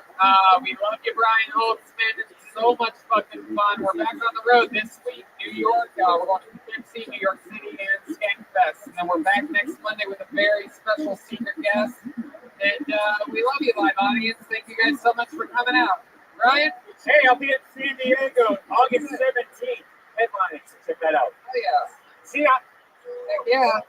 We love you, Brian Holtz, man. It's so much fucking fun. We're back on the road this week. New York. We're going to Poughkeepsie, New York City, and Skankfest. And then we're back next Monday with a very special secret guest. And we love you, live audience. Thank you guys so much for coming out. Brian? Hey, I'll be at San Diego August 17th. Headlining, so check that out. Oh, yeah. See ya. Heck yeah.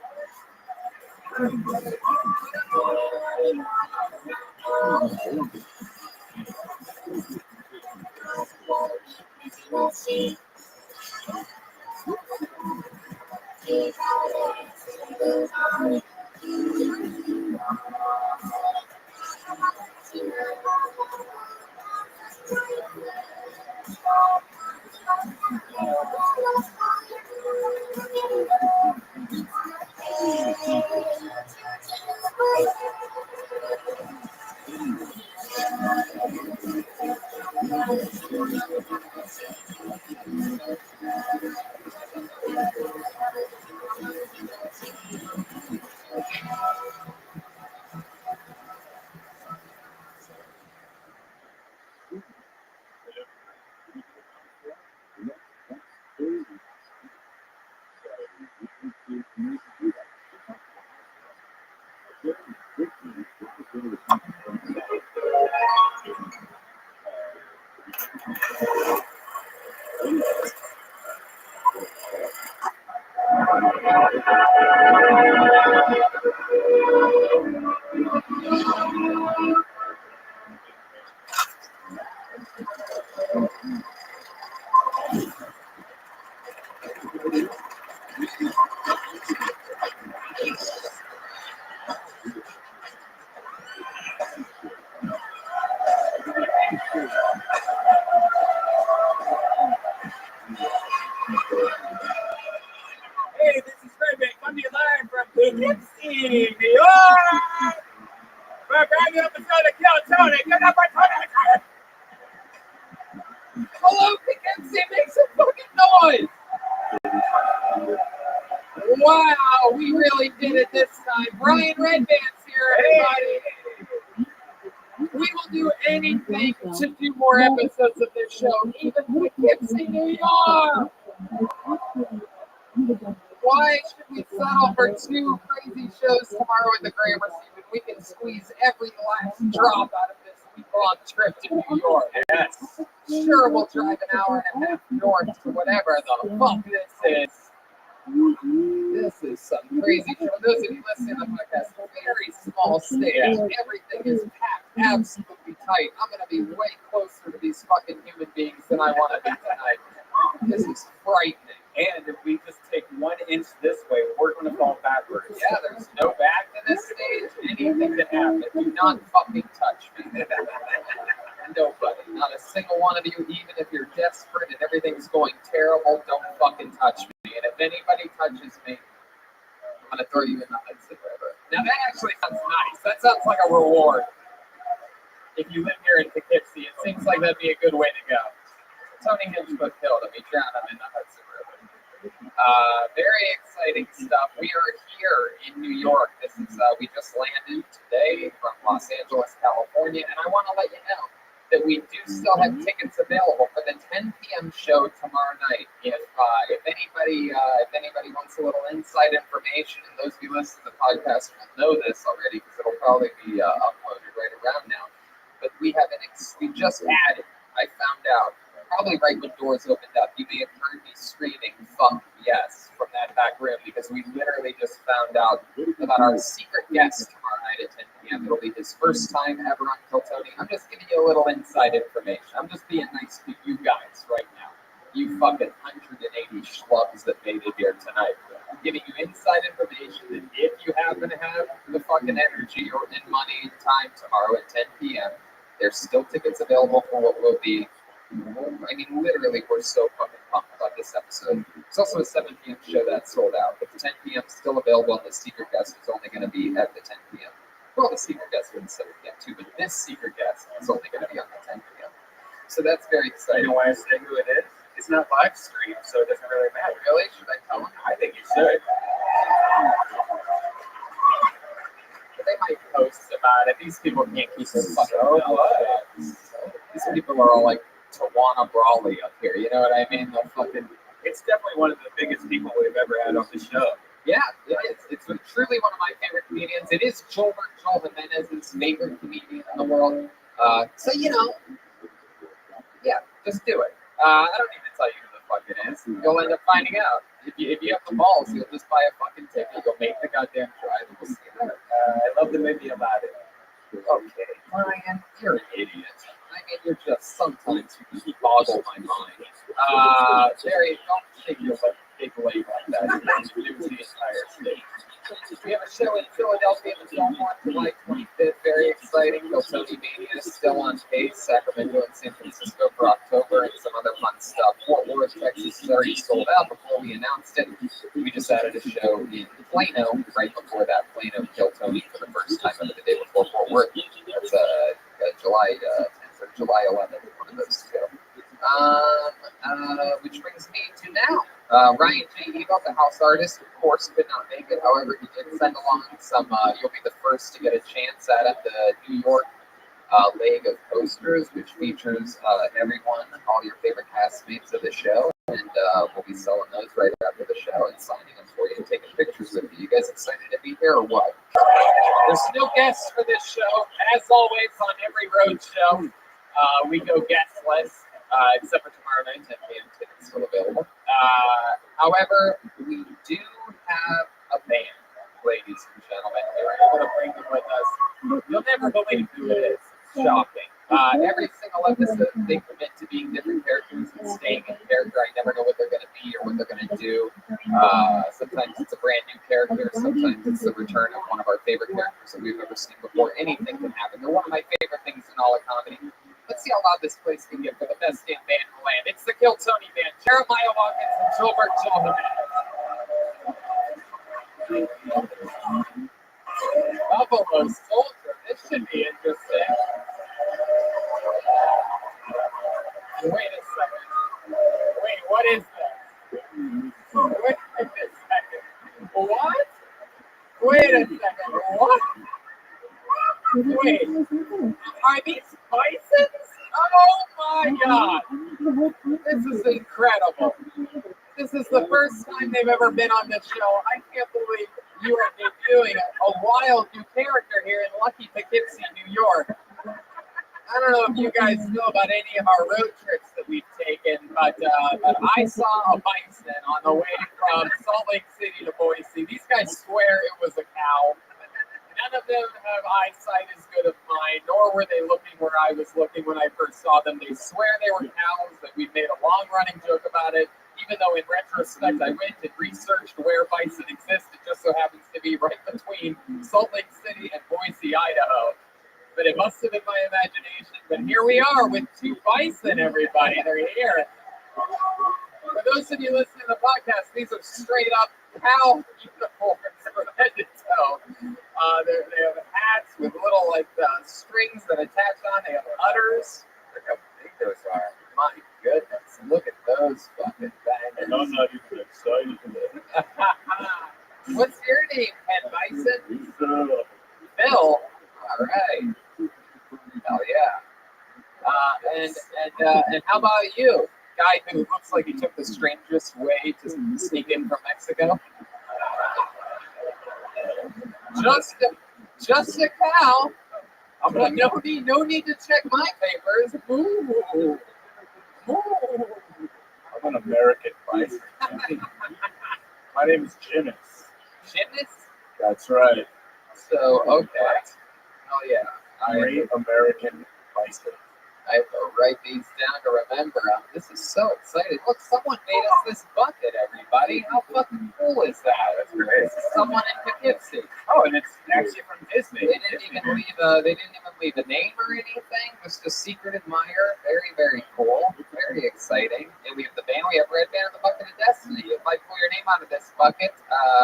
Hey, this is Rabbi coming live from Poughkeepsie, New York. For a brand new episode of Kill Tony. Get up and Tony. Hello, Poughkeepsie, make some fucking noise. Wow, we really did it this time. Brian Redband's here, everybody. We will do anything to do more episodes of this show, even Poughkeepsie, New York. Why should we settle for 2 crazy shows tomorrow at the Gramercy when we can squeeze every last drop out of this week-long trip to New York? Yes. Sure, we'll drive an hour and a half north to whatever the fuck this is. This is some crazy show. Those of you listening to the podcast, very small stage. Everything is packed absolutely tight. I'm going to be way closer to these fucking human beings than I want to be tonight. This is frightening. And if we just take 1 inch this way, we're going to fall backwards. Yeah, there's no back to this stage. Anything can happen. Do not fucking touch me. Nobody. Not a single one of you, even if you're desperate and everything's going terrible, don't fucking touch me. And if anybody touches me, I'm going to throw you in the Hudson River. Now, that actually sounds nice. That sounds like a reward. If you live here in Poughkeepsie, it seems like that'd be a good way to go. Tony Hinchcliffe killed him. He drowned him in the Hudson River. Very exciting stuff. We are here in New York. This is we just landed today from Los Angeles, California, and I want to let you know that we do still have tickets available for the 10 p.m. show tomorrow night. If anybody wants a little inside information, and those of you listening to the podcast will know this already because it'll probably be uploaded right around now. But we have we just added. I found out probably right when doors opened up. You may have heard me screaming "fuck yes" from that back room because we literally just found out about our secret guest tomorrow night at 10 p.m. It'll be his first time ever on Kill Tony. I'm just giving you a little inside information. I'm just being nice to you guys right now. You fucking 180 schlubs that made it here tonight. I'm giving you inside information that if you happen to have the fucking energy or in money and time tomorrow at 10 p.m., there's still tickets available for what will be. I mean, literally, we're so fucking pumped about this episode. It's also a 7 p.m. show that's sold out, but the 10 p.m. is still available, and the secret guest is only going to be at the 10 p.m. Well, the secret guest is the 7 p.m. too, but this secret guest is only going to be on the 10 p.m. So that's very exciting. You know why I say who it is? It's not live stream, so it doesn't really matter. Really? Should I tell them? I think you should. But they might post about it. These people can't keep their fucking These people are all like Tawana Brawley up here, you know what I mean? It's definitely one of the biggest people we've ever had on the show. Yeah, it is. It's truly one of my favorite comedians. It is Joel Jimenez's favorite comedian in the world. So, you know, yeah, just do it. I don't need to tell you who the fuck it is. You'll end up finding out. If you have the balls, you'll just buy a fucking ticket. You'll make the goddamn drive and we'll see you there. I love the movie about it. Okay, Ryan, you're an idiot. I mean, you're just sometimes you boggle my mind. Jerry, don't take your big leg like that. You lose the entire state. We have a show in Philadelphia in the Belmont, July 25th. Very exciting. Kill Tony Mania is still on pace. Sacramento and San Francisco for October and some other fun stuff. Fort Worth, Texas is already sold out before we announced it. We just added a show in Plano right before that. Plano Kill Tony for the first time ever the day before Fort Worth. That's July 10th or July 11th, one of those two. Which brings me to now. Ryan J. Eagle, the house artist, of course, could not make it. However, he did send along some, you'll be the first to get a chance at the New York leg of posters, which features everyone, all your favorite castmates of the show. And we'll be selling those right after the show and signing them for you and taking pictures with you. You guys excited to be here or what? There's no guests for this show. As always, on every road show, we go guestless. Except for tomorrow night, 10 p.m. tickets still available. However, we do have a band, ladies and gentlemen. We were able to bring them with us. You'll never believe who it is. It's shocking. Every single episode, they commit to being different characters and staying in character. I never know what they're going to be or what they're going to do. Sometimes it's a brand new character. Sometimes it's the return of one of our favorite characters that we've ever seen before. Anything can happen. They're one of my favorite things in all of comedy. Let's see how loud this place can get for the best damn band in the land. It's the Kill Tony Band. Jeremiah Watkins and Gilbert Jimenez. Buffalo Soldier. This should be interesting. Wait a second. Wait, what is this? Wait a second. What? Wait a second. What? Wait, are these bisons? Oh my God! This is incredible. This is the first time they've ever been on this show. I can't believe you are debuting a wild new character here in Lucky Poughkeepsie, New York. I don't know if you guys know about any of our road trips that we've taken, but I saw a bison on the way from Salt Lake City to Boise. These guys swear it was a cow. None of them have eyesight as good as mine, nor were they looking where I was looking when I first saw them. They swear they were cows, that we've made a long-running joke about it, even though in retrospect I went and researched where bison exist. It just so happens to be right between Salt Lake City and Boise, Idaho. But it must have been my imagination. But here we are with two bison, everybody. They're here. For those of you listening to the podcast, these are straight up cow uniforms from head to toe. They have hats with little strings that attach on. They have udders. Look how big those are. My goodness. Look at those fucking bangers. And I'm not even excited. What's your name, Ken Bison? Phil. All right. Hell yeah. And how about you, guy who looks like he took the strangest way to sneak in from Mexico? Just a cow. No need to check my papers. Ooh. I'm an American bison. My name is Jimmis. Jimmis? That's right. So, okay. Oh, yeah. Great American bison. I have to write these down to remember. This is so exciting. Look, someone made us this bucket, everybody. How fucking cool is that? That's great. Someone in Poughkeepsie. Oh, and it's actually from Disney. They didn't even leave a name or anything. Just a secret admirer. Very, very cool. Very exciting. And we have the band. We have Red Band of the Bucket of Destiny. If I pull your name out of this bucket,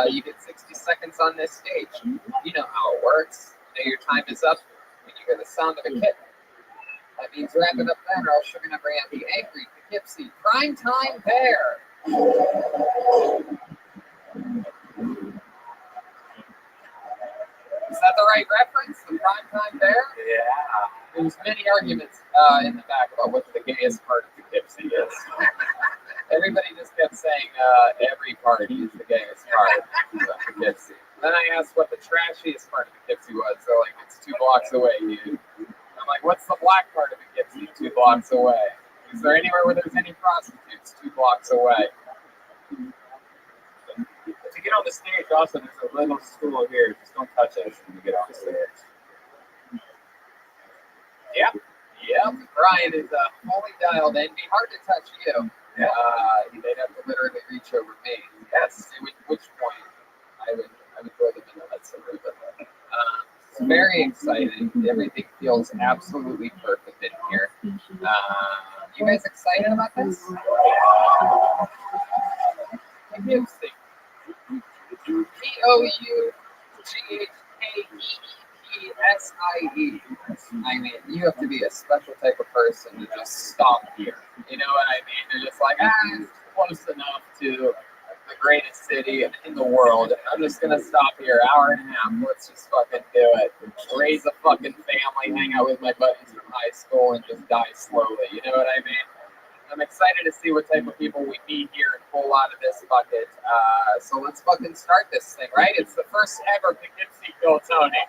you get 60 seconds on this stage. You know how it works. You know your time is up when you hear the sound of a kitten. That means wrap it up then, or else you're going to bring out the angry Poughkeepsie primetime bear. Is that the right reference? The primetime bear? Yeah. There's many arguments in the back about what the gayest part of Poughkeepsie is. Everybody just kept saying every party is the gayest part of Poughkeepsie. Then I asked what the trashiest part of Poughkeepsie was. They're like, it's 2 blocks away, dude. I'm like, what's the black part of Poughkeepsie? 2 blocks away. Is there anywhere where there's any prostitutes? 2 blocks away. To get on the stage, also, there's a little stool here. Just don't touch it when you get on stage. Yep. Brian is fully dialed in. It'd be hard to touch you. Yeah. They'd have to literally reach over me. Yes. At which point I would throw them in the let's it's very exciting. Everything feels absolutely perfect in here. You guys excited about this? Poughkeepsie. Poughkeepsie. I mean, you have to be a special type of person to just stop here. You know what I mean? They're just like, it's close enough to the greatest city in the world. I'm just gonna stop here, hour and a half. Let's just fucking do it. Raise a fucking family, hang out with my buddies from high school, and just die slowly. You know what I mean? I'm excited to see what type of people we meet here and pull out of this bucket. So let's fucking start this thing, right? It's the first ever Poughkeepsie Phil Tony.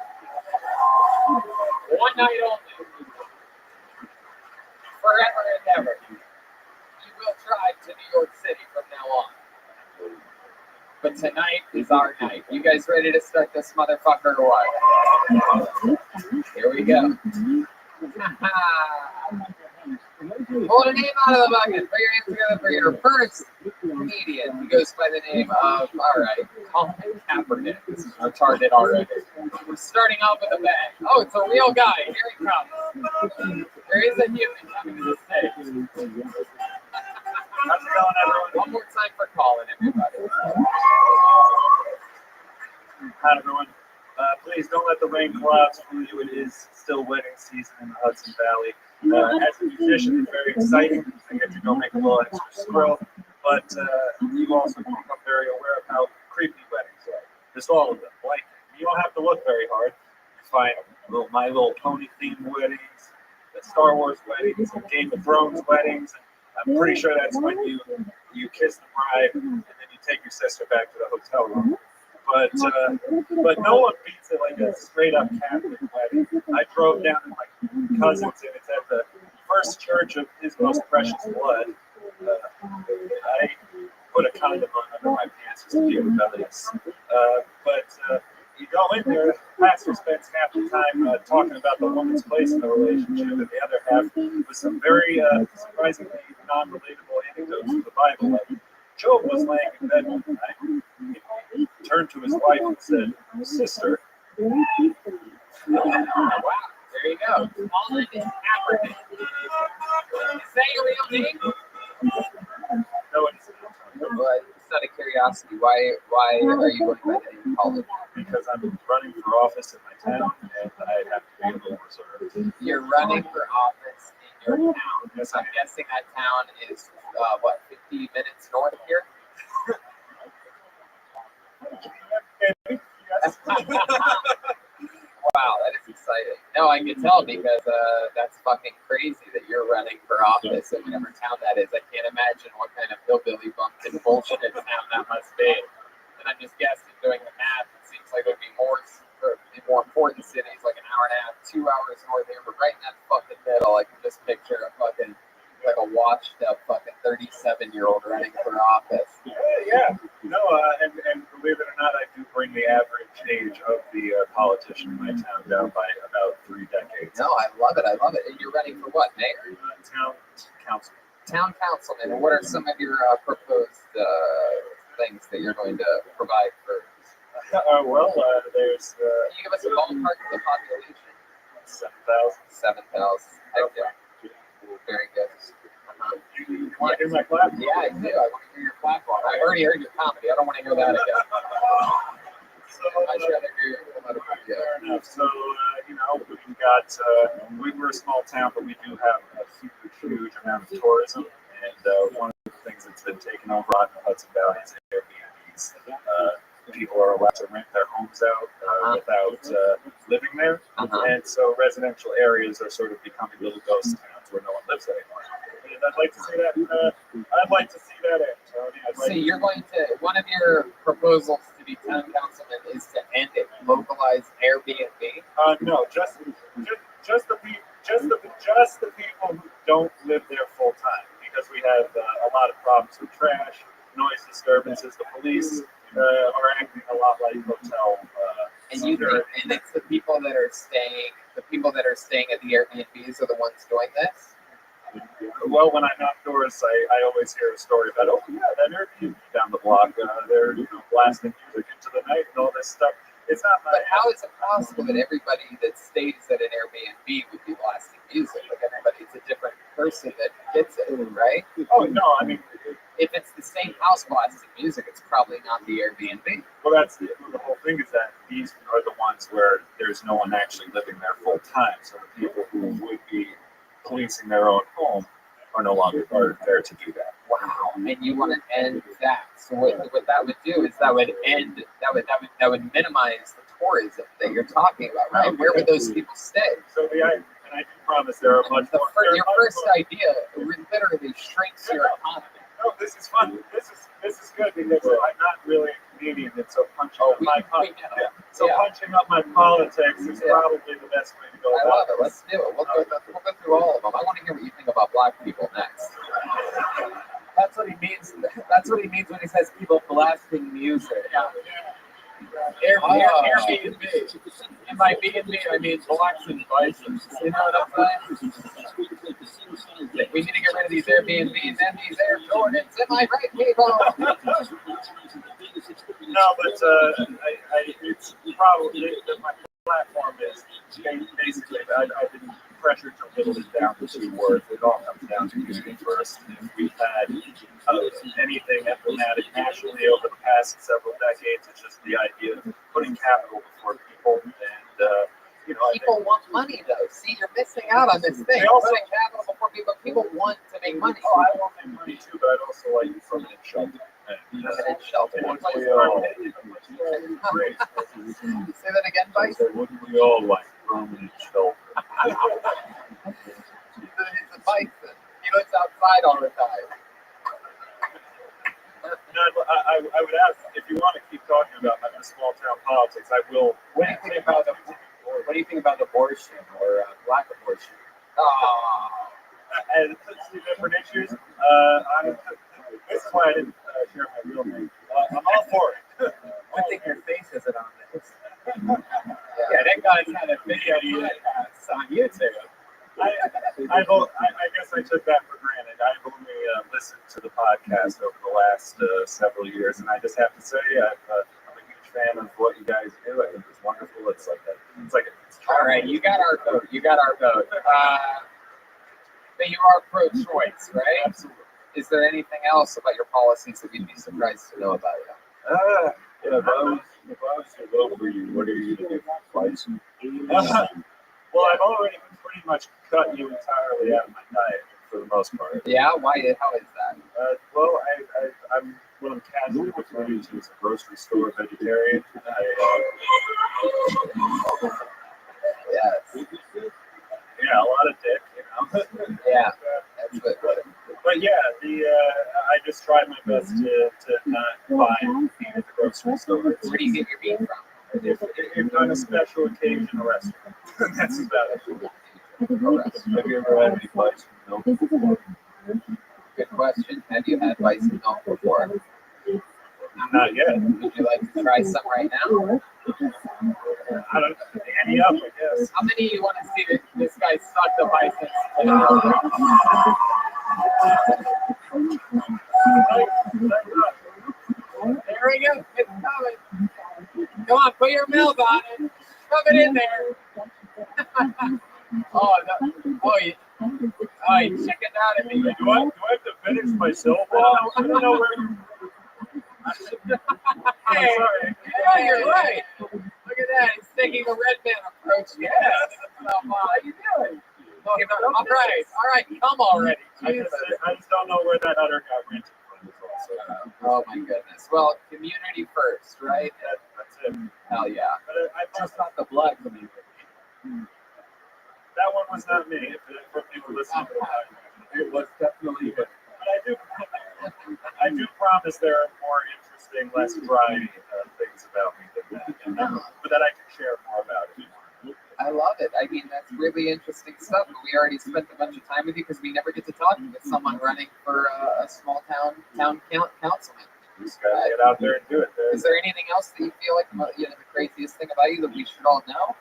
One night only. Forever and ever. You will drive to New York City from now on. But tonight is our night. You guys ready to start this motherfucker or what? Here we go. Pull a name out of the bucket. Put your hands together for your first comedian. He goes by the name of, Colin Kaepernick. This is retarded already. We're starting off with a bang. Oh, it's a real guy. Here he comes. There is a human coming to the stage. How's it going, everyone? One more time for Colin, everybody. Hi, everyone. Please don't let the rain clouds fool you. It is still wedding season in the Hudson Valley. As a musician, it's very exciting. I get to go make a little extra skrill. But you also become very aware of how creepy weddings are. Just all of them. Like, you don't have to look very hard. You find My Little Pony themed weddings, the Star Wars weddings, the Game of Thrones weddings. I'm pretty sure that's when you kiss the bride and then you take your sister back to the hotel room. But no one beats it like a straight up Catholic wedding. I drove down to my cousin's and it's at the First Church of His Most Precious Blood. I put a condom on under my pants just to be rebellious. But you go in there, the pastor spends half the time talking about the woman's place in the relationship, and the other half with some very surprisingly non-relatable anecdotes from the Bible. Like Job was laying in bed one night. He turned to his wife and said, "Sister." Wow, there you go. Colin Kaepernick. Is that your real name? No, it's not. Just out of curiosity, why are you going by the name Colin? Because I'm running for office in my town, and I have to be a little reserved. You're running for office in your town. Yes, I'm guessing that town is, 50 minutes north of here? Wow, that is exciting. No, I can tell because that's fucking crazy that you're running for office in whatever town that is. I can't imagine what kind of hillbilly bumpkin bullshit town that must be. And I'm just guessing, doing the math, it seems like it would be more in more important cities, like an hour and a half, 2 hours north here, but right in that fucking middle, I can just picture a fucking, like a washed up fucking 37-year-old running for office. Yeah. No, and believe it or not, I do bring the average age of the politician in my town down by about 3 decades. No, I love it. I love it. And you're running for what, mayor? Town council. Town councilman. And what are some of your proposed things that you're going to provide for? There's. Can you give us a ballpark of the population? 7,000. 7,000. Heck yeah. Very good. You want to hear my platform? Yeah, I do. I want to hear your platform. I've already heard your comedy. I don't want to hear that again. I'd rather hear your political. Fair enough. So, we've got, we're a small town, but we do have a huge amount of tourism. And one of the things that's been taken over on the Hudson Valley is Airbnbs. People are allowed to rent their homes out without living there. And so residential areas are sort of becoming little ghost towns where no one lives anymore. And I'd like to see that. I'd like to see that end, Tony. So you're going to, one of your proposals to be town councilman is to end it, localize Airbnb? No, just the people who don't live there full time, because we have a lot of problems with trash, noise disturbances. The police are acting a lot like hotel. And you think, and it's the people that are staying at the Airbnbs are the ones doing this? Well, when I knock doors, I always hear a story about, oh yeah, that Airbnb down the block, they're blasting music into the night and all this stuff. It's not. But how is it possible that everybody that stays at an Airbnb would be blasting music? Like everybody's a different person that gets it, right? Oh no, I mean, if it's the same house blasting music, it's probably not the Airbnb. Well, that's the whole thing is that these are the ones where there's no one actually living there full time. So the people who would be policing their own home are no longer there to do that. Wow, and you want to end that? So what that would do is that would minimize the tourism that you're talking about, right? Where would those people stay? So and I do promise there are much more. Your first idea literally shrinks your economy. No, this is fun. This is good because I'm not really a Canadian, and so punching up my politics is probably the best way to go. I love it. Let's do it. We'll go through all of them. I want to hear what you think about black people next. That's what he means. That's what he means when he says people blasting music. Airbnb. In my B&B, I mean blacks and bisons. You know what I'm saying? We need to get rid of these Airbnbs and these Air Jordans. Am I right, people? No, but it's probably my platform is basically I've been pressured to whittle it down to 2 words. It all comes down to unity first. If we've had anything emblematic nationally over the past several decades, it's just the idea of putting capital before people. And people want money, though. See, you're missing out on this thing. Putting capital before people. People want to make money. Oh, I want to make money too, but I'd also like permanent shelter. Permanent shelter. Say that again, Vice. Wouldn't we all like permanent shelter? He's a bison. He lives outside all the time. I would ask if you want to keep talking about the small town politics. I will. What do you think about abortion or black abortion? And two different issues. This is why I didn't share my real name. I'm all for it. I think your face isn't on this. Yeah, that guy's had a video on YouTube. I guess I took that for granted. I've only listened to the podcast over the last several years, and I just have to say I'm a huge fan of what you guys do. I think it's wonderful. It's all right. You got our vote. But you are pro-choice, right? Absolutely. Is there anything else about your policies that you'd be surprised to know about? If I was to vote for you, what are you going to do? Bison? Well, I've already pretty much cut you entirely out of my diet for the most part. Yeah, why? How is that? Well, what I'm casually referring to as a grocery store vegetarian. Yes. Yeah, a lot of dick, you know. Yeah, that's good. But yeah, I just try my best to not buy meat at the grocery store. Where do you get your meat from? If on a special occasion, a restaurant. That's about it. Have you ever had any bison milk before? Good question. Have you had bison milk before? Not yet. Would you like to try some right now? I don't know. Any up, I guess. How many of you want to see this guy suck the bison? There we go. It's coming. Come on, put your mouth on it. Shove it in there. Oh, no. You chickened out at me. Do I have to finish my syllable? I don't know where. Hey, yeah, you're right. Look at that. He's taking a red man approach. Yes. How you doing? All right. Come already. I just don't know where that udder got rented from. Oh my goodness. Well, community first, right? That's it. Hell yeah. But I Just not the blood community. that one was not me. For people listening to that, it was definitely good. But I do promise there are more interesting, less dry things about me than that, but that I can share more about it. I love it. I mean, that's really interesting stuff. But we already spent a bunch of time with you because we never get to talk with someone running for a small town councilman. You just gotta get out there and do it. Is there anything else that you feel like the craziest thing about you that we should all know?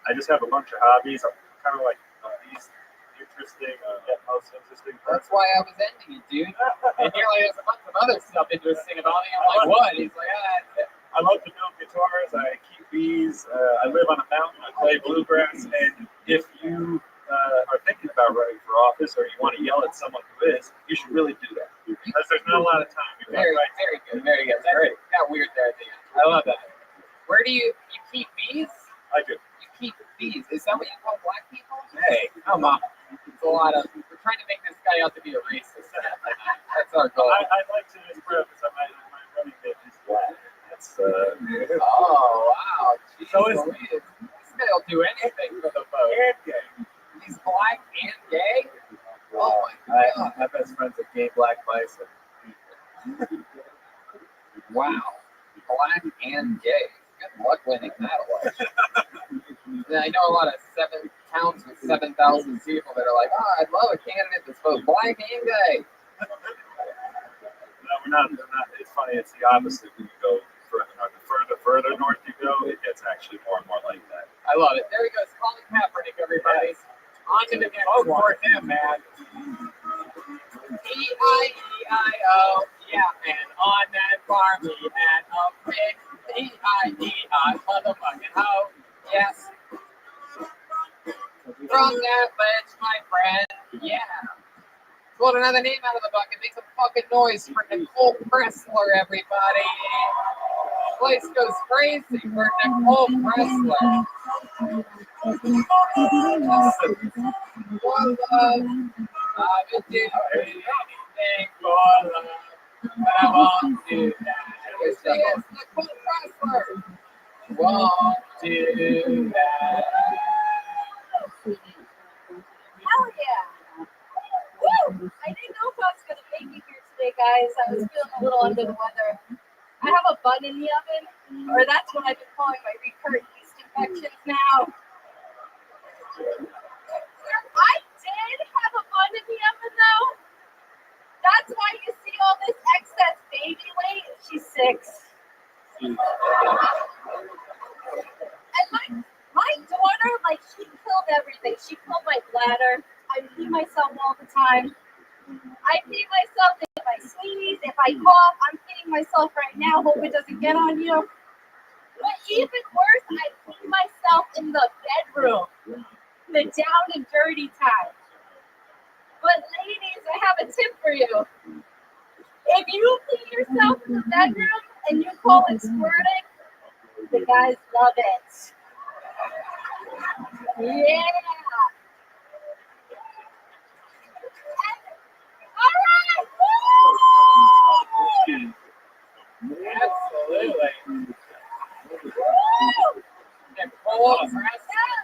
I just have a bunch of hobbies. I'm kind of like these interesting, most interesting. That's why I was ending it, dude. And you're like, there's a bunch of other stuff interesting about me. I'm like, what? He's like, I love to build guitars. I keep bees. I live on a mountain. I play bluegrass. And if you are thinking about running for office or you want to yell at someone who is, you should really do that because there's not a lot of time. Very good. That's great. Got weird there at the end. I love that. Where do you keep bees? I do. You keep bees. Is that what you call black people? Hey, come on. It's a lot of. We're trying to make this guy out to be a racist. That's our goal. I'd like to just preface that my running mate is black. That's Oh wow. Jeez, so is this guy will do anything for the vote. And gay. He's black and gay. Oh my god. My best friend's a gay black bison. Wow. Black and gay. Good luck winning that election. I know a lot of towns with 7,000 people that are like, I'd love a candidate that's both black and gay. No, we're not. It's funny. It's the opposite when you go further north. The further north you go, it gets actually more and more like that. I love it. There he goes. Colin Kaepernick, everybody. On to the next one. For him, man. E-I-E-I-O. Yeah, man. On that farm, he had a big E-I-E-I motherfucking hoe. Yes. From that ledge, my friend. Yeah. Pulled another name out of the bucket. Make some fucking noise for Nicole Pressler, everybody. Place goes crazy for Nicole Pressler. For love, I would do anything for love, but I won't do that. Here she is, Nicole Pressler. Won't do that. Hell yeah. Woo! I didn't know if I was going to make it here today, guys. I was feeling a little under the weather. I have a bun in the oven, or that's what I've been calling my recurrent yeast infections now. I did have a bun in the oven, though. That's why you see all this excess baby weight. She's 6. And my daughter, like, she killed everything. She killed my bladder. I pee myself all the time. I pee myself if I sneeze, if I cough. I'm peeing myself right now. Hope it doesn't get on you. But even worse, I pee myself in the bedroom. The down and dirty time. But ladies, I have a tip for you. If you pee yourself in the bedroom and you call it squirting, the guys love it. Yeah. I Absolutely. Nicole Preston.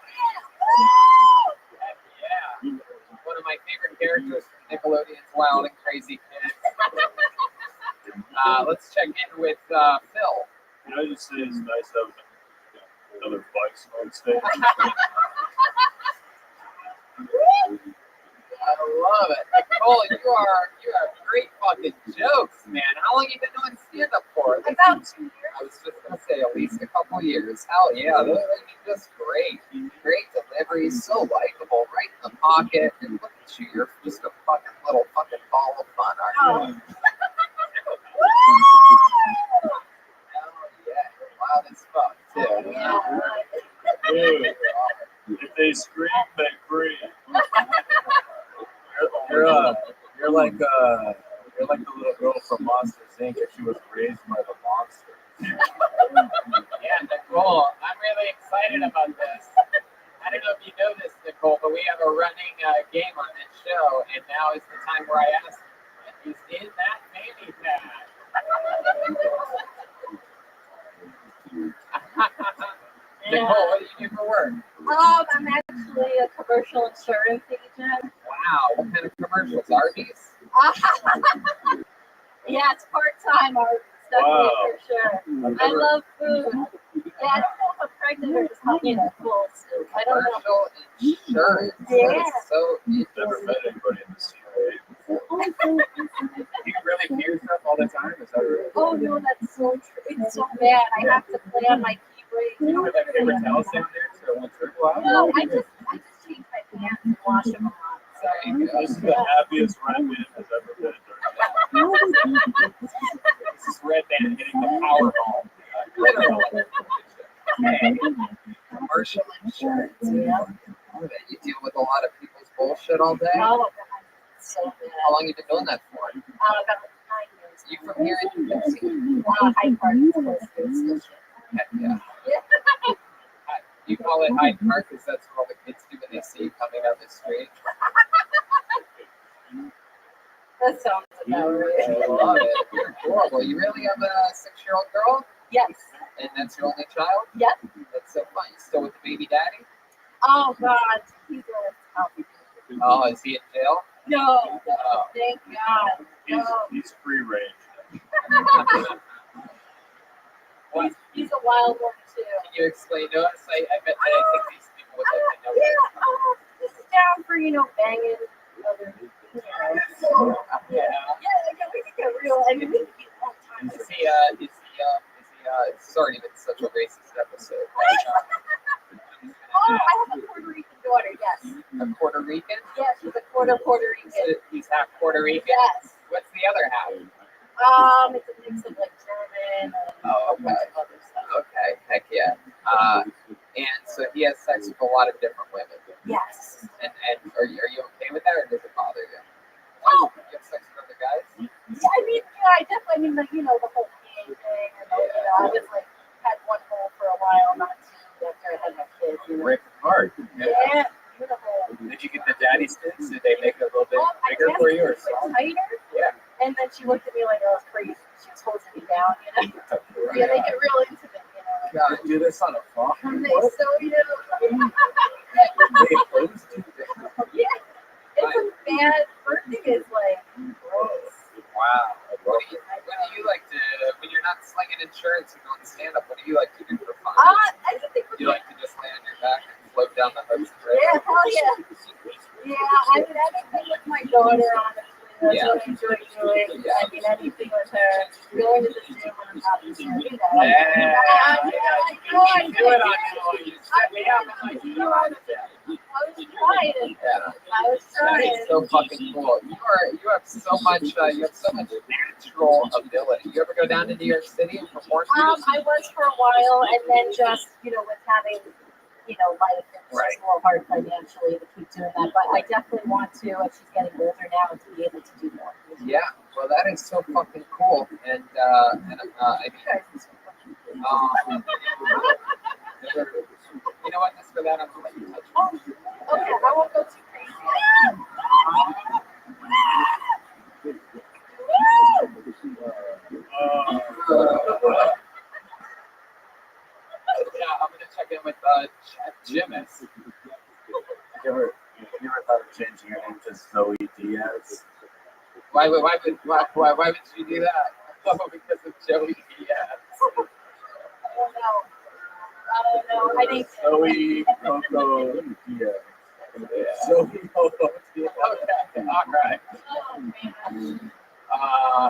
Yeah. One of my favorite characters from Nickelodeon's Wild and Crazy Kids. Let's check in with Phil. Can I just say it's nice having another bison on stage? I love it. Nicole, you have great fucking jokes, man. How long have you been doing stand-up for? About 2 years. I was just gonna say at least a couple years. Hell yeah, those are just great. Great delivery, so likable, right in the pocket. And look at you, you're just a fucking little fucking ball of fun, aren't you? Hell yeah, you're loud as fuck too. Dude, if they scream, they breathe. You're like the little girl from Monsters Inc. If she was raised by the monster. Yeah, Nicole, I'm really excited about this. I don't know if you know this, Nicole, but we have a running game on this show, and now is the time where I ask, what is in that fanny pack? Nicole, what do you do for work? I'm actually a commercial insurance agent. Wow, what kind of commercials are these? Yeah, it's part-time art. Definitely for sure. I love food. Yeah, I don't know if I'm pregnant or just having a full soup. I don't know. Commercial insurance. Yeah. That's so Never met anybody in the CIA. Do you really hear stuff all the time? Is that really? Oh no, that's so true. It's so bad. I have to play on my keyboard. Do you ever tell someone there to once or twice? No, I just change my pants and wash them a lot. So This is the happiest Red Man has ever been during This is Red Band hitting the Powerball. literally. Hey, commercial insurance. Yeah. I bet you deal with a lot of people's bullshit all day. Oh god, it's so bad. How long have you been doing that for? About 9 years. You from here in New Hyde Park is close to it, still shit. Heck yeah. You call it Hyde Park because that's what all the kids do when they see you coming down the street. That sounds about right. I love it. You're adorable. You really have a 6-year-old girl? Yes. And that's your only child? Yep. That's so fun. You still with the baby daddy? Oh god, he's a Oh, is he in jail? no. Oh. Thank God. No. He's free range. He's a wild one too. Can you explain to us? I bet that I think these people would like to know. Yeah, this is down for, banging other, Yeah. Yeah, we can get real. I mean, we can get all kinds of Is he, sorry, it's such a racist episode. Oh, I have a Puerto Rican daughter, yes. A Puerto Rican? Yeah, she's a quarter Puerto Rican. He's half Puerto Rican? Yes. What's the other half? It's a mix of like German and Oh, a bunch of other stuff. Okay, heck yeah. And so he has sex with a lot of different women. Yes. And are you okay with that, or does it bother you? Oh. You have sex with other guys? Yeah, I mean, I definitely, the whole gay thing, and I was like, had one hole for a while, not two, after I had my kids. Rick Hart. Yeah, beautiful. Did you get the daddy sticks? Did they make it a little bit I bigger guess for you, or it's like something? tighter. Yeah. And then she looked at me like I was crazy. She was holding me down, Yeah, they get real intimate, God, do this on a phone. And they What? sew you. They opposed you. Yeah, it's a bad. First thing is like gross. Wow. What do you like to, when you're not slinging insurance and doing stand-up, what do you like to do for fun? I just think. You like to just lay on your back and float down the Hudson River? Yeah, hell yeah. Yeah, I mean anything with my daughter, honestly. That's what I enjoy doing. I mean anything with her. Going to the gym when I'm not in gym, Yeah. I Do it on your own. You set me up. I'm like, you are the I was trying. Yeah. I was That trying. is so fucking cool. You have so much natural ability. You ever go down to New York City and perform? I was for a while, and then just with having life, it's Right. just a little hard financially to keep doing that. But I definitely want to, as she's getting older now, to be able to do more. Yeah. Well, that is so fucking cool. And I mean, you know what? Just for that, I'm gonna let you touch me. Okay, I won't go too crazy. Yeah, I'm gonna check in with Jimis. You ever thought of changing your name to Zoe Diaz? Why would you do that? Oh, because of Joey Diaz. I don't know. I think Zoe Coco Diaz. Zoe Coco Diaz. Okay, all right.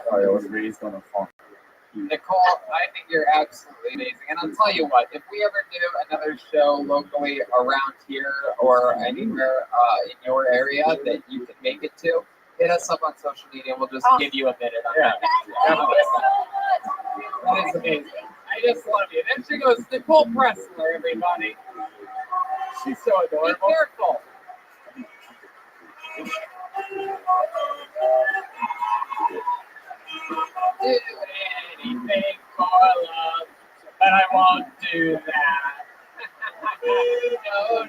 Sorry, I was raised on a farm. Nicole, I think you're absolutely amazing. And I'll tell you what, if we ever do another show locally around here or anywhere in your area that you can make it to, hit us up on social media and we'll just give you a minute on that. That is amazing. I just love you. Then she goes, Nicole Pressler, everybody. She's so adorable. Be careful. Do anything for love, but I won't do that.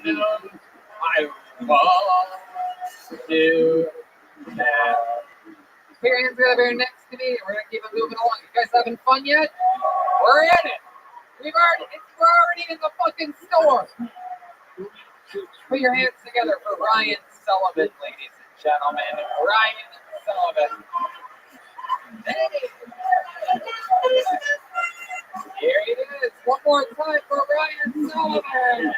No, I won't do that. Put your hands together here next to me, and we're gonna keep it moving along. You guys having fun yet? We're in it. We're already in the fucking store. Put your hands together for Ryan Sullivan, ladies and gentlemen. Ryan Sullivan. Hey. Here it is. One more time for Ryan Sullivan.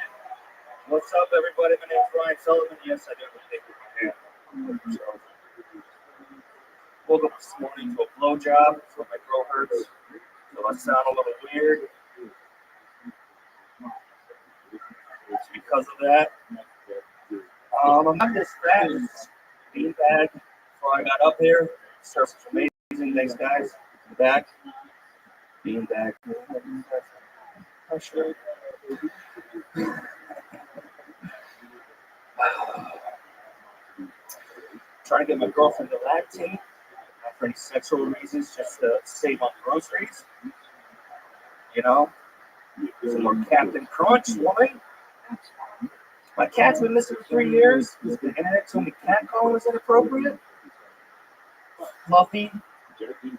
What's up, everybody? My name's Ryan Sullivan. Yes, I do have a thing with my hand. So, woke up this morning to a blowjob, so my throat hurts. So I sound a little weird. It's because of that. I'm not this fat. Beanbag. Before I got up here, service was amazing. Thanks, guys. Back. Beanbag. Oh, sure. Trying to get my girlfriend to lactate, not for any sexual reasons, just to save on groceries. You know, some more Captain Crunch, woman. My cat's been missing for 3 years. The internet told me cat calling was inappropriate. Fluffy.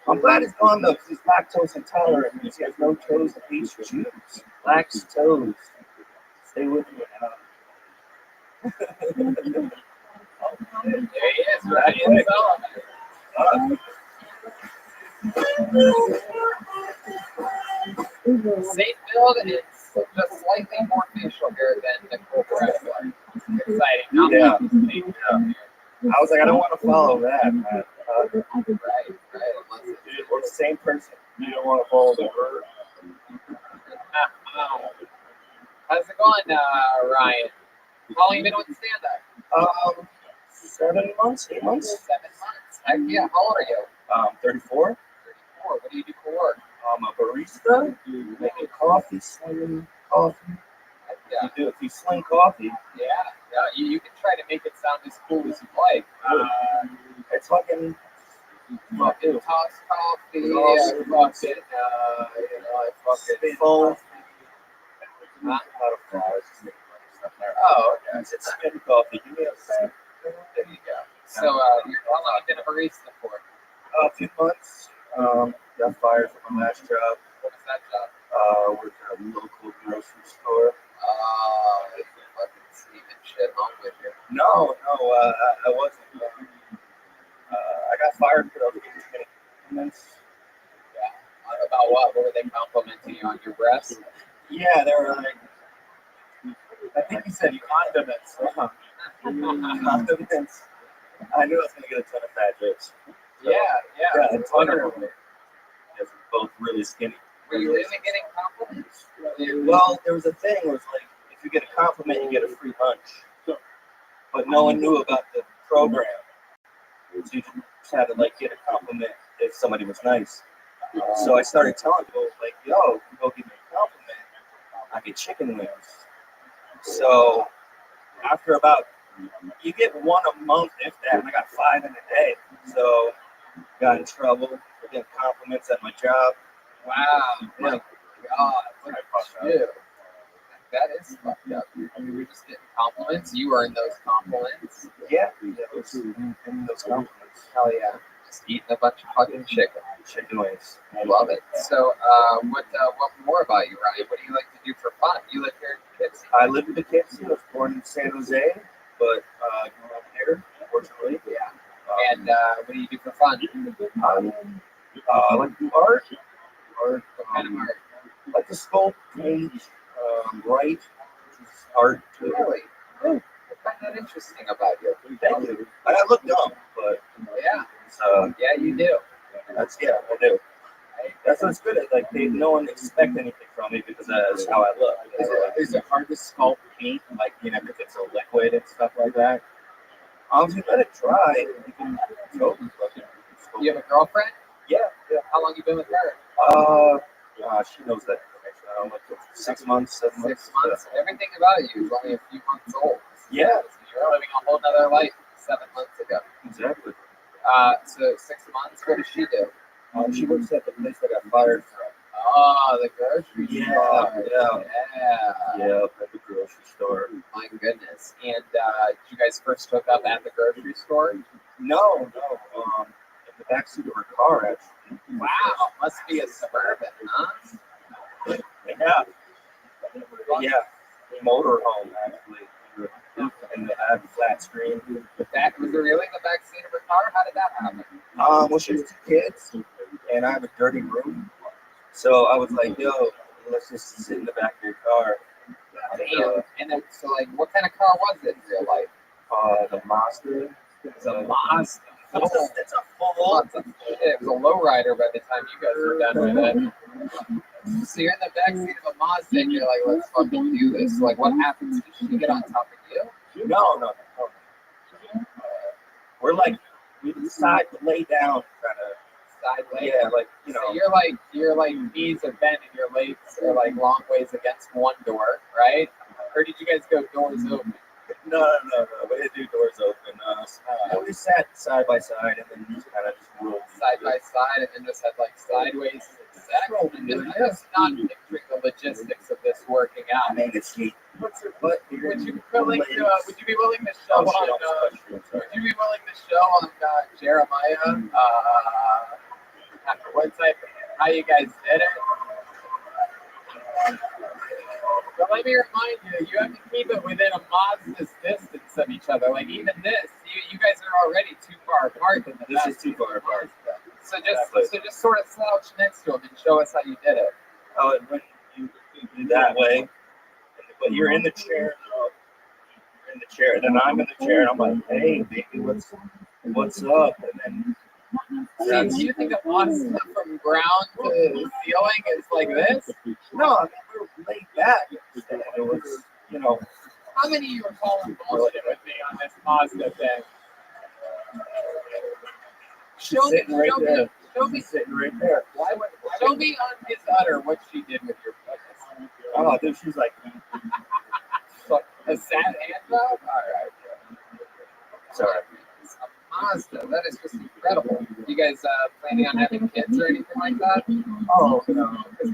I'm glad it's gone though, because he's lactose intolerant. He has no toes and hates juice. Lacks toes. Stay with me now. There he is, Ryan Sullivan. Same build, it's just slightly more facial hair than Nicole Pressler. Exciting. Yeah. I was like, I don't want to follow that, man. Right. We're the same person. You don't want to follow the herd. How's it going, Ryan? How long you been with stand-up? 7 months, 8 months. 7 months. Heck yeah. How old are you? 34. 34. What do you do for work? I'm a barista. Making coffee, slinging coffee. Yeah. If you sling coffee. Yeah. You can try to make it sound as cool as you like. It's fucking toss coffee. I fucking full. Not of flowers. Oh, okay. It's spin coffee. Give me a sip. There you go. So, how long have you been a barista for? A few months. Got fired from my last job. What was that job? Worked at a local grocery store. It's fucking steaming shit home with you. No, I wasn't. I got fired because I was getting too many compliments. Yeah. About what? What were they complimenting you on? Your breasts? Yeah, they were like, I think he said condiments. Condiments. I knew I was going to get a ton of fat jokes. So, yeah, a ton of them. Because we're both really skinny. Were you really getting compliments? Well, there was a thing where it's like, if you get a compliment, you get a free lunch. But no one knew about the program. So you just had to like get a compliment if somebody was nice. So I started telling people, like, yo, go give me a compliment. I get chicken wings. So after about, you get one a month, if that, and I got 5 in a day. So got in trouble for getting compliments at my job. Wow, my God, what a shit. That is fucked up. I mean, we're just getting compliments. You earned those compliments. Yeah, those compliments. Hell yeah. Just eating a bunch of fucking chicken. Chicken wings. I love it. So, what more about you, Ryan? What do you like to do for fun? You live here in Poughkeepsie. I live in Poughkeepsie. I was born in San Jose, but grew up here, unfortunately. Yeah. And what do you do for fun? I like to do art. What kind of art? I like to sculpt, paint, write, art. Really? I find that interesting about you. Thank you. I look dumb, but yeah, yeah, you do. I do. That's what's good. Like no one expect anything from me because that's how I look. Is it hard to sculpt paint, like if it's a liquid and stuff like that? If you let it dry, you can totally fucking sculpt. You have a girlfriend? Yeah. How long you been with her? She knows that information. I don't know, like 6 months, 7 months. 6 months. Everything about you is only a few months old. Yeah. So you're living a whole nother life 7 months ago. Exactly. So 6 months. What does she do? She works at the place I got fired from. Oh, the grocery store. Yeah, at the grocery store. My goodness. And did you guys first hook up at the grocery store? No. In the backseat of her car, actually. Wow, must be a Suburban, huh? Yeah. Motorhome, actually. And I have a flat screen. Was it really in the backseat of her car? How did that happen? Well, she has 2 kids, and I have a dirty room. So I was like, yo, let's just sit in the back of your car. Damn. And then, so, like, what kind of car was it in real life? The Mazda. It's a Mazda. It's a full. It was a lowrider by the time you guys were done with it. So you're in the backseat of a Mazda, and you're like, let's fucking do this. Like, what happens? Did she get on top of you? No. We're like, we decide to lay down, kind of. Sideways. Yeah, like, So you're like knees are bent and your legs are like long ways against one door, right? Or did you guys go doors open? No. We didn't do doors open. We sat side by side and then just kind of rolled side by side and then just had like sideways sex. I'm just not picturing the logistics of this working out. I mean, it's she puts her butt here. Would you be willing to show on Jeremiah what type how you guys did it? But let me remind you, you have to keep it within a Mazda's distance of each other. Like even this, you guys are already too far apart. This is too far apart. So just sort of slouch next to him and show us how you did it. Oh, and when you do that way, but you're in the chair. And then I'm in the chair, and I'm like, "Hey, baby, what's up?" And then do you think a Mazda from ground to ceiling is like this? No, I mean we were laid back. It was, How many of you are calling bullshit with me on this Mazda thing? She's sitting right there. Show me on his udder what she did with your penis. Oh, dude, she's like, a sad hand job? All right. Sorry. A Mazda. That is just incredible. You guys planning on having kids or anything like that? Oh, no. Because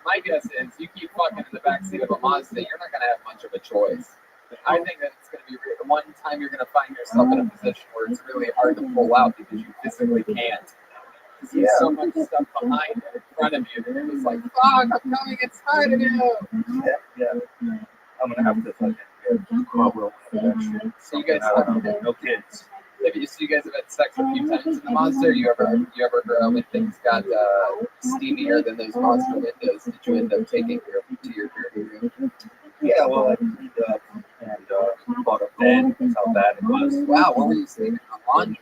my guess is, you keep fucking in the backseat of a Mazda, you're not going to have much of a choice. I think that it's going to be the one time you're going to find yourself in a position where it's really hard to pull out because you physically can't. Because there's so much stuff behind it, in front of you, that you're just like, fuck, I'm coming inside of you. Yeah. I'm going to have to fucking cobble that shit. So you guys no kids. So you guys have had sex a few times in the Mazda, or you ever when things got steamier than those Mazda windows, did you end up taking her to your dirty room? Yeah, well, I cleaned up and bought a bed. That's how bad it was. Wow, what were you sleeping on?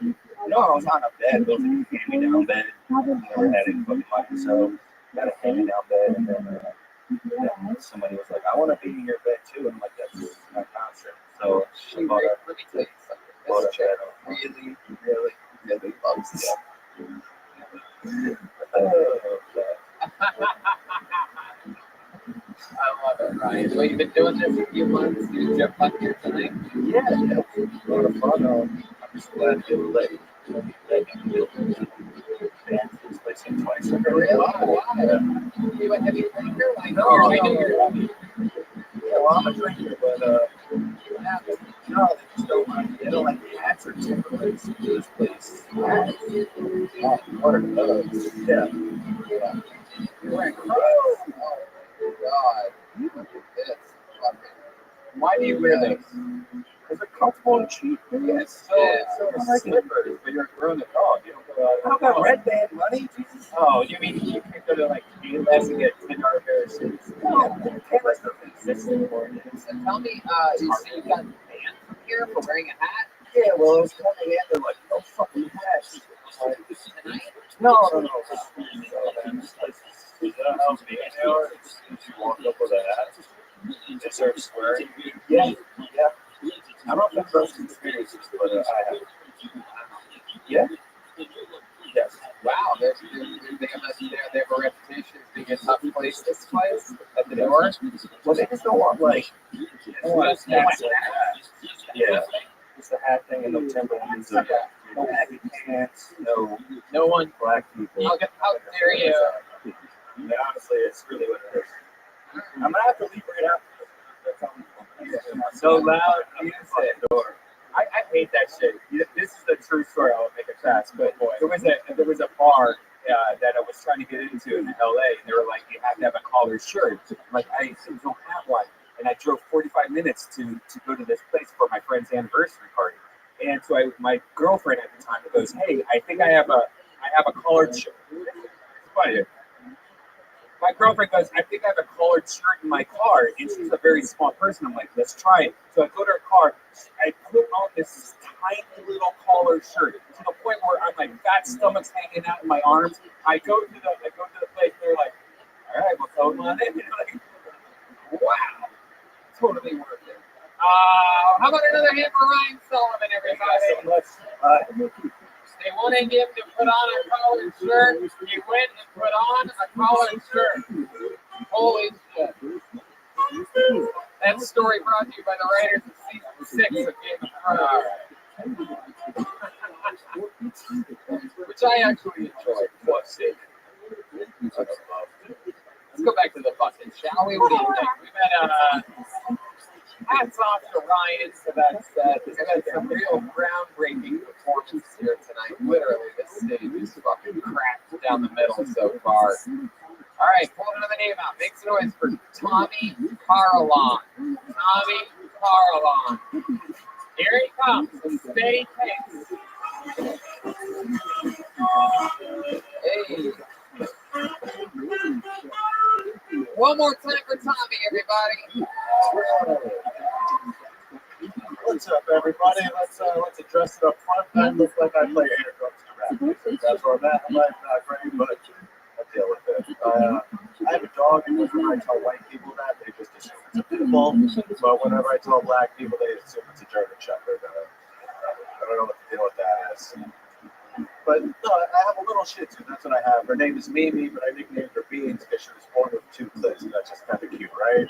No, I was on a bed. It was like a hand-me-down bed. I never had any fucking money, so I got a hand-me-down bed. And then somebody was like, I want to be in your bed too. And I'm like, that's not nonsense. So let me tell you something. This chick really, really, really loves you. I love it, Ryan. So you've been doing this a few months. Did you have fun here tonight? Yeah. A lot of fun. I'm just glad to let me this place in 20 Really? Wow. You a heavy drinker? Like, no. Yeah, well, I'm a drinker, but no, they just don't like. They don't like the hats or Timberlands to this place. What are those? Yeah. You're wearing Crocs. Oh my god. Look at this. Why do you wear those? Because they're comfortable and cheap. Yes. So are slippers, but you're a grown adult. You don't go out. I got Red Band money. Oh, you mean you can go to like Payless and get $10 pair of shoes? No, Payless doesn't exist anymore. So tell me, so you got banned from here for wearing a hat? Yeah, well, it was coming in. They're like, no fucking hats. Tonight? No. Is that how big they are? Did you walk up with a hat? They start swearing? Yeah. I don't think those experiences, but I have. Yeah. Yes. Wow, they have a reputation as being a tough place. This place at the door. Well, they just don't want like. Yeah. It's the hat thing and no Timberlands. No baggy pants. No one. Black people. How dare you? Yeah, honestly, it's really what it is. I'm gonna have to leave right after this. So loud music. I hate that shit. This is a true story. I'll make it fast. But there was a bar that I was trying to get into in LA, and they were like, you have to have a collared shirt. Like, I don't have one. And I drove 45 minutes to go to this place for my friend's anniversary party. And so my girlfriend at the time goes, hey, I think I have a collared shirt. It's funny. My girlfriend goes, I think I have a collared shirt in my car. And she's a very small person. I'm like, let's try it. So I go to her car. I put on this tiny little collared shirt to the point where I'm like, fat stomach's hanging out in my arms. I go to the place. They're like, all right, well, come on in. Like, wow, totally worth it. How about another hand for Ryan Sullivan, everybody? They wanted him to put on a collared shirt. He went and put on a collared shirt. Holy shit. That story brought to you by the writers of season 6 of Game of Thrones. Which I actually enjoyed. Let's go back to the busting, shall we? What do you think? We've had hats off to Ryan for that set. We've had some real groundbreaking performances here tonight. Literally, this stage is fucking cracked down the middle so far. All right, pull another name out. Make some noise for Tommy Carlon. Tommy Carlon. Here he comes, a steady pace. Hey. One more time for Tommy, everybody. What's up, everybody? Let's address it up front. I look like I play air drums in rap. That's where I'm at. I'm not great, but I deal with it. I have a dog, and whenever I tell white people that, they just assume it's a pit bull. But whenever I tell black people, they assume it's a German Shepherd. I don't know what the deal with that is. But no, I have a little Shih Tzu. That's what I have. Her name is Mimi, but I nicknamed her Beans because she was born with 2 clits, and that's just kind of cute, right?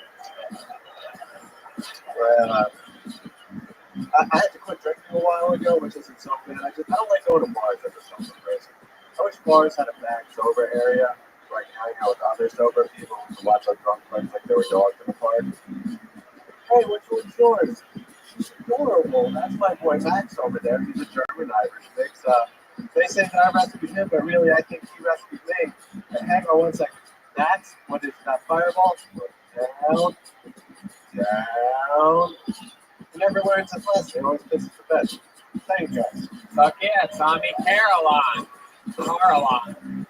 I had to quit drinking a while ago, which isn't so bad. I don't like going to bars after something crazy. I wish bars had a back sober area where I can hang out with other sober people to watch our drunk friends like they were dogs in the park. Hey, which one's yours? Adorable. That's my boy Max over there. He's a German Irish mix. They say that I rescued him, but really I think he rescued me. And hang on one second. That's what is that fireball? Down. He never learns his lesson. He always pisses the bed. Thank you. Fuck yeah, Tommy Carlon. Carlon.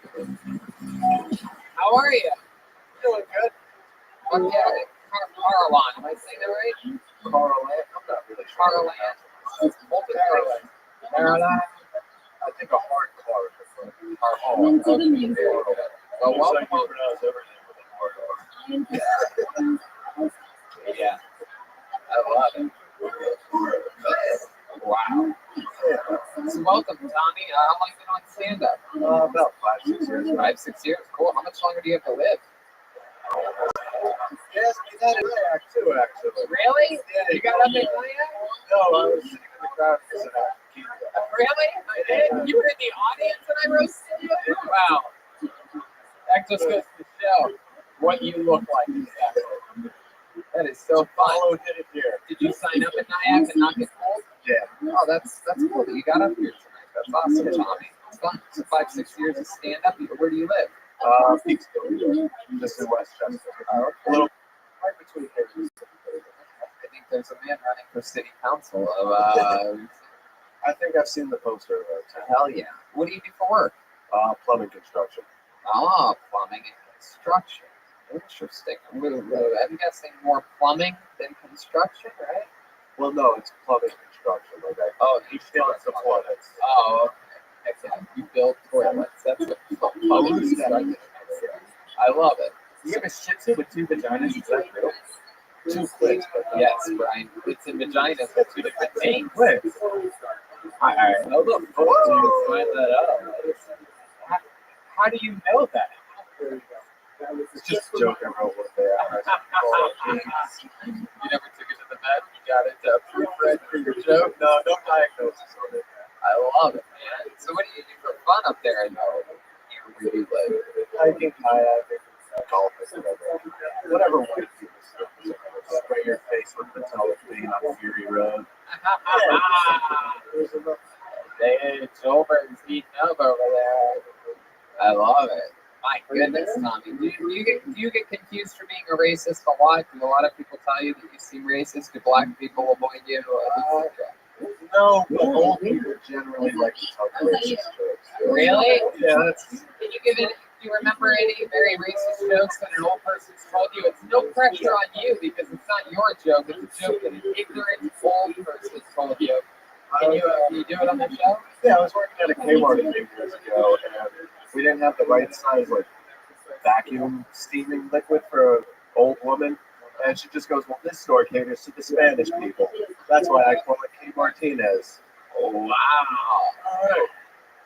How are you? Doing good. Fuck yeah. Carlon. Am I saying that right? Carlon. I'm not really sure. Carlon. Carolyn. I think a hard car is the hard. Well, welcome. Yeah. I love it. Wow. So welcome, Tommy. How long have you been on stand-up? About 5-6 years. 5-6 years. Cool. How much longer do you have to live? Yes, we had an act too, actually. Really? Yeah, you got up at night? No, I was sitting in the crowd because Really? I did? You were in the audience and I roasted you? Wow. That just goes to show what you look like exactly. That is so fun. Did you sign up at NIAC and not get pulled? Yeah. Oh, that's cool that you got up here tonight. That's awesome, Tommy. fun. So 5-6 years of stand up. Where do you live? Peekskill, just in Westchester. A little right between here. I think there's a man running for city council of. I think I've seen the poster of it. Hell yeah! What do you do for work? Plumbing construction. Oh, plumbing and construction. Interesting. I'm guessing more plumbing than construction, right? Well, no, it's plumbing construction. You build the toilets. Oh, okay. Heck yeah. You build toilets. That's what plumbing construction is. I love it. You have a shih tzu with 2 vaginas? Is that real? 2 clicks, but yes, Brian. It's in vaginas with 2 different names. Clicks. All right. Oh, look. You find that out. How do you know that? It's just a joke I wrote one day. You never took it to the vet? You got it proofread for your joke? No diagnosis on it. I love it, man. So what do you do for fun up there in where you live? Hiking, kayaking, golfing, whatever white people do. Spray your face with metallic paint on Fury Road. It's over. It's heating up over there. I love it. My goodness, Tommy. Do you get confused for being a racist a lot? Do a lot of people tell you that you seem racist? Do black people avoid you? No, but old people generally like to tell racist jokes. Really? Yeah, that's. Can you give it? Do you remember any very racist jokes that an old person's told you? It's no pressure on you because it's not your joke. It's a joke that an ignorant old person told you. Can you do it on the show? Yeah, I was working at a Kmart a few years ago, and we didn't have the right size vacuum steaming liquid for an old woman, and she just goes, "Well, this store caters to the Spanish people. That's why I call it K Martinez." Oh, wow! All right.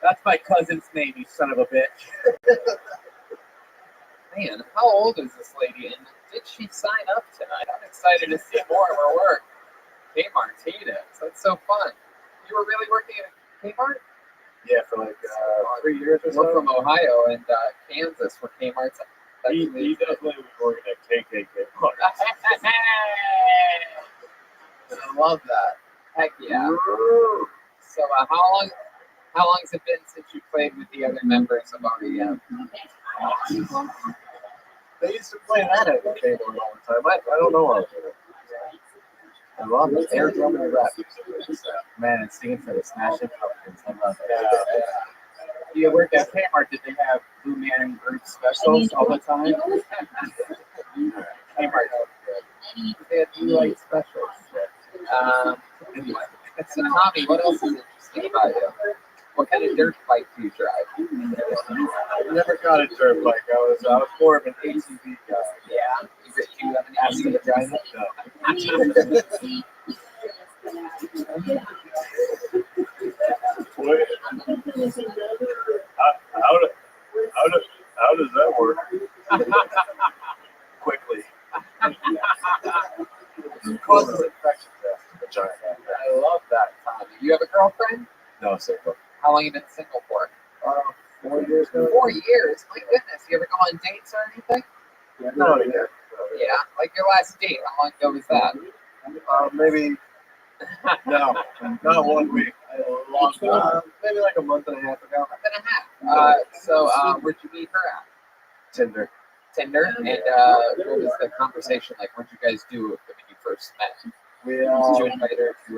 That's my cousin's name, you son of a bitch. Man, how old is this lady? And did she sign up tonight? I'm excited to see more of her work. K Martinez. That's so fun. You were really working at Kmart? Yeah, for 3 years or so. We're from Ohio and Kansas, where Kmart's. He definitely was working at KKK Mart. I love that. Heck yeah. So how long has it been since you played with the other members of REM? They used to play that at the Kmart all the time. I don't know all of it. I love it. Air drum and rap. Man, and singing for the Smashing Pumpkins. I love it. You worked at Kmart. Did they have Blue Man Group specials all the time? Kmart. They had blue light specials. Anyway. So Tommy, what else is interesting about you? What kind of dirt bike do you drive? I never got a dirt bike. I was more of an ATV guy. Yeah. You have an Asking the guy? How does that work? Quickly. Causes infection. Vagina. I love that, Tommy. You have a girlfriend? No, single. How long have you been single for? 4 years now. 4 years? My goodness. You ever go on dates or anything? No, yeah. Yeah, like your last date. How long ago was that? Maybe. No, not 1 week. Maybe like a month and a half ago. Month and a half. So where'd you meet her at? Tinder. Tinder? And what was the conversation like? What'd you guys do when you first met? Did you invite her to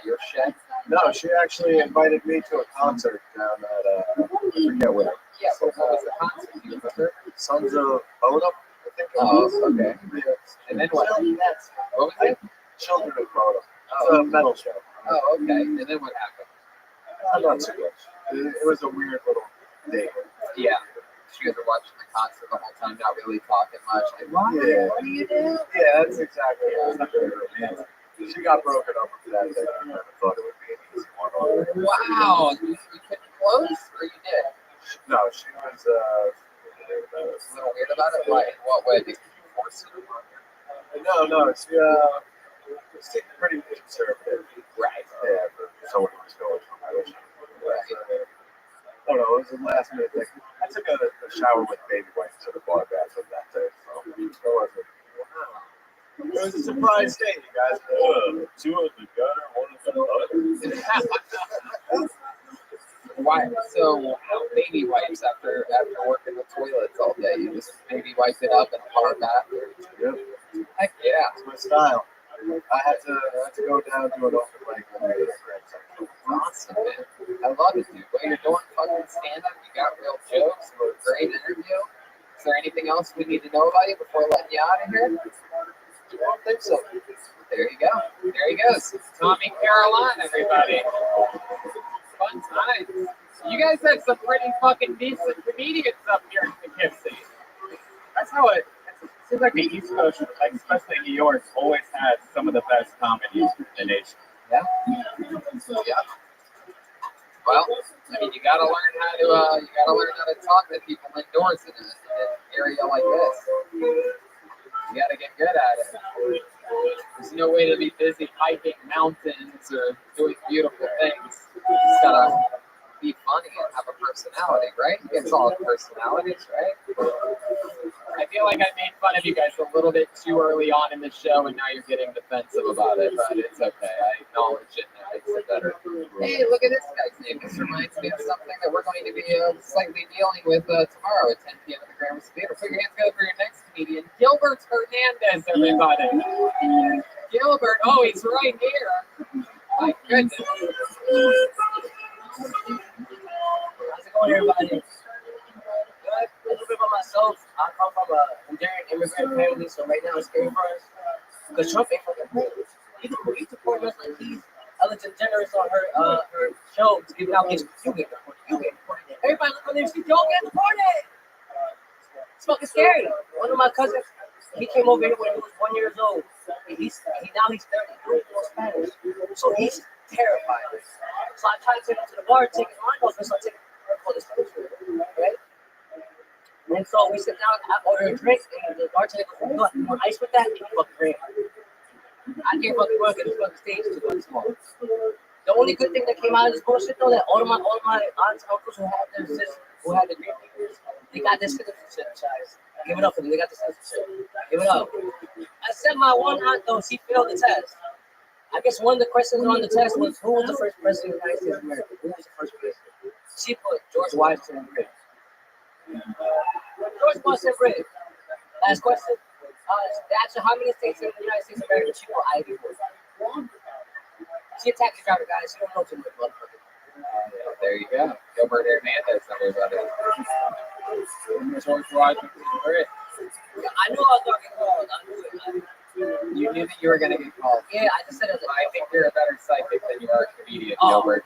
your shed? No, she actually invited me to a concert down at, I forget where. Yeah, what was the concert? Do you remember? Sons of Bodom, I think it Oh, was. okay. And then what? What was it? Children of Bodom. It's a metal show. Oh, okay. And then what happened? Not too much. It was a weird little date. Yeah. You guys are watching the concert the whole time, not really talking much. Like, what? Yeah. What do you do? Yeah, that's exactly it. She got broken up with that day. I never thought it would be an easy one. Wow. You couldn't close, or you did? No, she was a little weird about it. Why? In what way? Did you force it on her? No, she pretty conservative. Right. Yeah, for someone who was going through my relationship. Right. I don't know, it was a last minute thing. I took a shower with baby wipes to the bar bathroom that day. So it was a surprise date, you guys. 2 in the gutter, 1 in the oven. Why? So baby wipes after working the toilets all day. You just baby wipe it up in a hard bath. Yep. Heck yeah. It's my style. I had to go down to an open mic one day. Awesome, man. I love it, dude. Well, you're doing fucking stand-up. You got real jokes. It was a great interview. Is there anything else we need to know about you before letting you out of here? I don't think so. There you go. There he goes. Tommy Caroline, everybody. Fun times. You guys had some pretty fucking decent comedians up here in Poughkeepsie. That's how it seems like the East Coast, like especially New York, always has some of the best comedies in the nation. Yeah. Yeah. Well, I mean, you gotta learn how to talk to people indoors in an area like this. You gotta get good at it. There's no way to be busy hiking mountains or doing beautiful things. You just gotta be funny and have a personality, right? It's all personalities, right? I feel like I made fun of you guys a little bit too early on in the show, and now you're getting defensive about it, but it's okay. I acknowledge it, and it makes it better. Hey, look at this guy's name. This reminds me of something that we're going to be slightly dealing with tomorrow at 10 p.m. at the Gramercy Theater. Put your hands together for your next comedian, Gilbert Hernandez, everybody. Gilbert, oh, he's right here. My goodness. How's it going, everybody? Good. A little bit about myself. I come from a Hungarian immigrant family, so right now it's scary for us. Because Trump ain't fucking playing. He support us like he's Ellen DeGeneres on her show to give out gifts. You get deported. You get deported. Everybody look on there and see Joe get deported. It's fucking scary. One of my cousins, he came over here when he was 1 year old. Now he's 30. He knows Spanish. So he's terrified. So I tried to take him to the bar, take his mind off, and so I take him for this country, right? And so we sit down, I order a drink, and the bartender goes, "Look, you want ice with that?" And fucking drink. I can't fucking work at this fucking stage too fucking small. The only good thing that came out of this bullshit though, that all of my aunts and uncles who had their who had the green fingers, they got their citizenship, guys. Give it up for them. They got the citizenship. Give it up. I said my one aunt though, she failed the test. I guess one of the questions on the test was who was the first president of the United States of America? Who was the first president? She put George Washington Bridge. George Washington Bridge. Last question. They asked her how many states in the United States of America. She put Ivy. She a taxi driver, guys. She don't know too much, motherfucker. There you go. Gilbert Hernandez, everybody. George Washington Bridge. I knew I was going to get called. I knew it. You knew that you were going to get called. Yeah, I just said it. I think you're a better psychic than you are a comedian, Gilbert.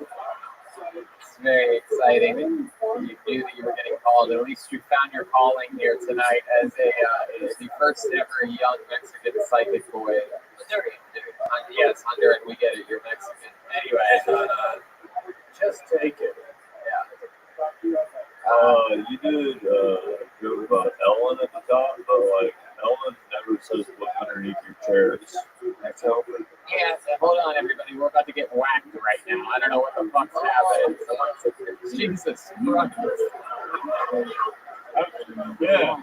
It's very exciting that you knew that you were getting called. At least you found your calling here tonight as the first ever young Mexican psychic boy. Yes, Honduran, we get it. You're Mexican. Anyway, Just take it. Yeah. You did joke about Ellen at the top, but like Ellen never says look underneath your chairs. That's how. Yeah, hold on, everybody. We're about to get whacked right now. I don't know what the fuck's happening. Jesus Christ. Yeah.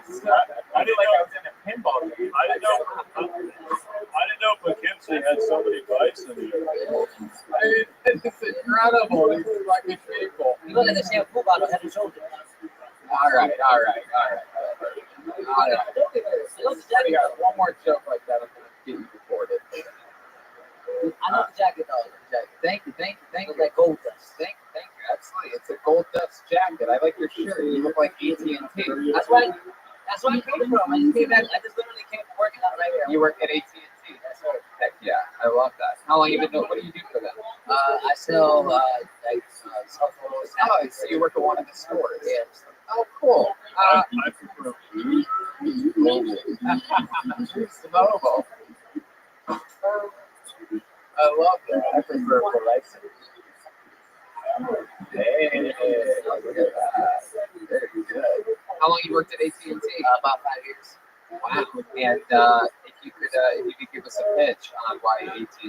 I feel like I was in a pinball game. I didn't know Poughkeepsie had so many bison here. It's incredible. These fucking people. You look at the shampoo bottle head and shoulders. All right. We got one more joke like that. I'm gonna get you recorded. I know the jacket though. Thank you. Like gold dust. Thank you. Absolutely. It's a gold dust jacket. I like your shirt. You look like AT&T. That's why I came from. I just literally came from working out right here. You work at AT&T. That's right. Heck yeah. I love that. How long you been doing? What do you do for them? I sell cell phones. Oh, so you work at one of the stores. Yeah. Oh, cool. I prefer Mobile. I love that. I prefer for license. Hey, look at that. Very good. How long you worked at AT&T? About 5 years. Wow. And if you could give us a pitch on why AT&T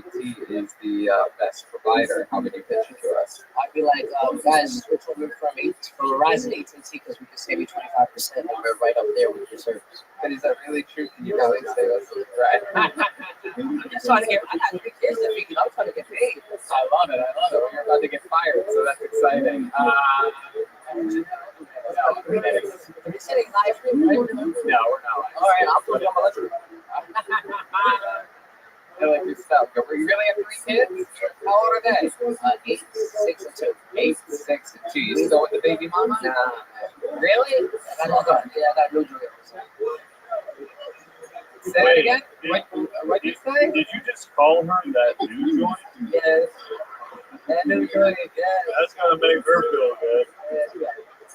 is the best provider. How would you pitch it to us? I'd be like, guys, switch over from Verizon to AT&T because we can save you 25% and we're right up there with your service. But is that really true? Can you really say that's right? I'm just trying to get, I got 3 kids to feed, I'm trying to get paid. I love it. Well, you're about to get fired, so that's exciting. Are we sitting live stream? Right? No, we're not. All right, I'll put it on my list. I like your stuff. You really have 3 kids? How old are they? 8, 6, and 2. 8, 6, and 2. You still with the baby mama? Nah. Really? I got no joy. Say it again? What did you say? Did you just call her that new joint? Yes. That new joint, yeah. That's gonna make her feel good.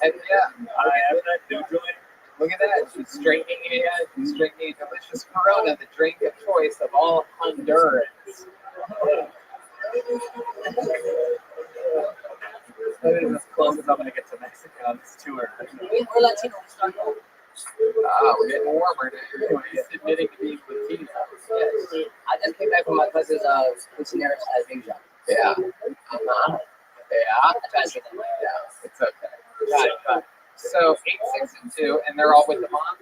And yeah, I have that new joint. Look at that. She's straightening a delicious Corona, the drink of choice of all Hondurans. That is as close as I'm going to get to Mexico on this tour. We're Latino. We're getting warmer now. He's admitting to being Latino. Yes. I just came back from my cousin's quinceañera at Big Shop. Yeah. Uh-huh. Yeah. I tried to say that. Yeah. It's okay. Got it. So 8, 6, and 2, and they're all with the mom?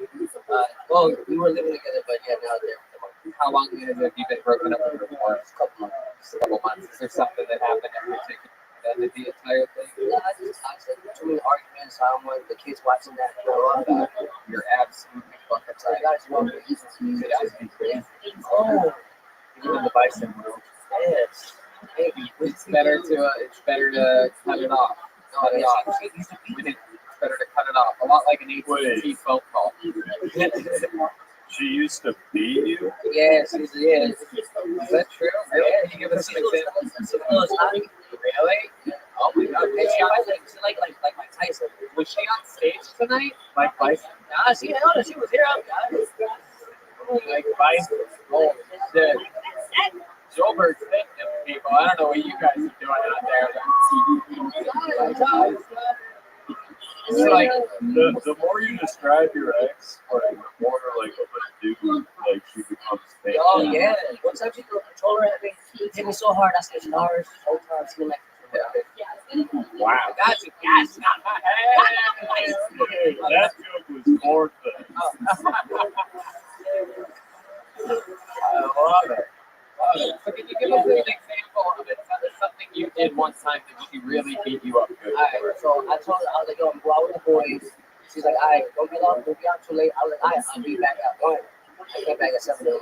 Well, we were living together, but yeah, now they're with the mom. How long have you been broken up with her for? A couple months. A couple months. Is there something that happened in particular that ended the entire thing? Yeah, I just toxic. Too many arguments. I don't want the kids watching that. You're absolutely fucking So you right. guys want me. Oh, even in the bison world. Yes. It's better to cut it off. Cut it off. It's better to cut it off. A lot like an AT&T phone call. She used to beat you? Yes. Is that true? Really? Can you give us some examples? Really? Oh my God. And she like Mike Tyson. Was she on stage tonight? Mike Bison? Nah, she was here out, guys. Mike Bison. Oh shit. Joelberg's hitting them people. I don't know what you guys are doing out there. It's like the more you describe your ex, like the more like of a dude, like she becomes fake. Oh yeah. One time she control her at me, hit me so hard I said stars. Whole time she like Wow. I got you. Yes. That joke was more than. I love it. So can you give us an example of it? Something you did one time that she really beat you up good? Alright, so I told her, I was like, yo, I'm go out with the boys. She's like, alright, don't be out too late. I was like, alright, I'll be back at 1. I came back at 7 a.m.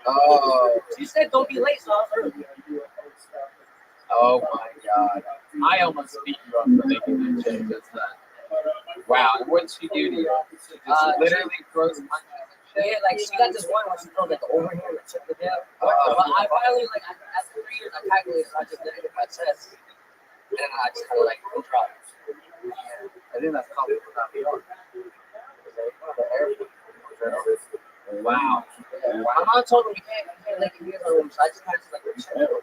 Oh. She said, don't be late, so I was early. Oh my God. I almost beat you up for making that change. That's not. Wow. And what did she do to you? She just literally throws punches. Yeah, like she got this one where she throws like the overhand and took the down. But I finally, like, after 3 years, I calculated, so I just did it in my chest. And then I just kind of like dropped. I think that's called New York. Wow. My mom told me we can't let you use our room, so I just kind of like chill.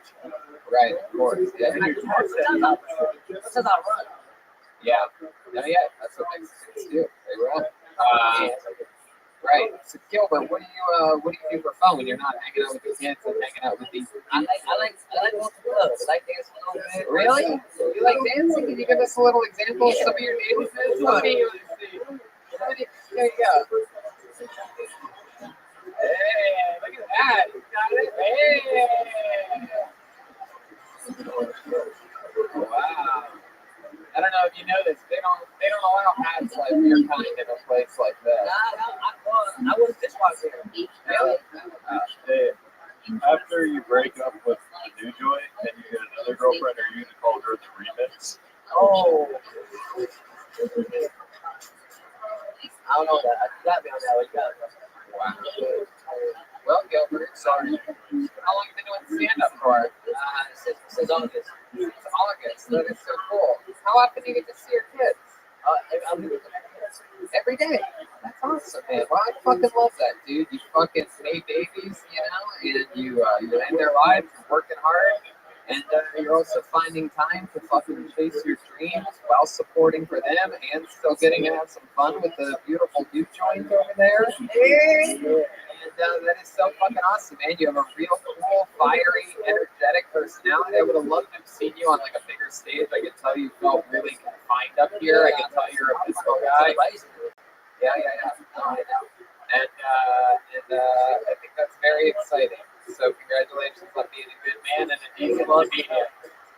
Right, of course. Yeah. That's how I run. Yeah. Yeah, that's what makes sense too. They run. Right. So Gilbert, what do you do for fun when you're not hanging out with your kids and hanging out with these? I like going to clubs. I like dancing a little bit. Really? You like dancing? Can you give us a little example of some of your dances? Let me see. There you go. Hey, look at that. You got it. Hey. Wow. I don't know if you know this. They don't allow hats like your kind in a place like that. I was dishwasher. Really? After you break up with the new joint and you get another girlfriend, are you gonna call her the remix? Oh. I don't know that. You got me on that one. You got me. Wow. Well, Gilbert, sorry. How long have you been doing stand-up for? Since August. Since August. That is so cool. How often do you get to see your kids? Every day. That's awesome, man. Well, I fucking love that, dude. You fucking made babies, you know, and you're in their lives, working hard, And you're also finding time to fucking chase your dreams while supporting for them and still getting to have some fun with the beautiful new joint over there. And that is so fucking awesome, man. You have a real cool, fiery, energetic personality. I would have loved to have seen you on like a bigger stage. I could tell you felt really confined up here. I could tell you're a physical guy. Yeah. And I think that's very exciting. So congratulations on being a good man and a decent comedian.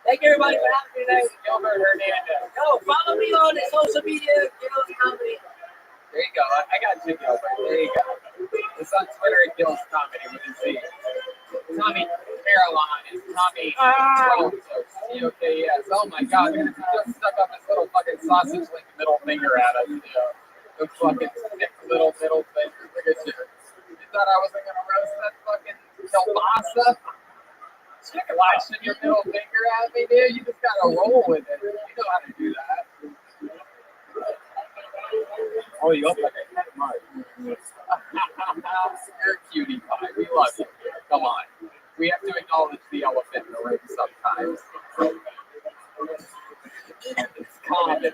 Thank you everybody for having me tonight. Gilbert Hernandez. Yo, follow me on social media, Gil's Comedy. There you go. I got you, Gilbert. There you go. It's on Twitter at Gil's Comedy with a Z. Tommy Caroline and Tommy COKS. Oh my God, he just stuck up his little fucking sausage link middle finger at us. The fucking thick little middle finger. Look at you. You thought I wasn't gonna roast that fucking kielbasa? Stick a lash in your middle finger at me, dude. You just gotta roll with it. You know how to do that. Oh, you look like a cat mark. You're a cutie pie. We love you. Come on. We have to acknowledge the elephant in the room sometimes. It's comedy.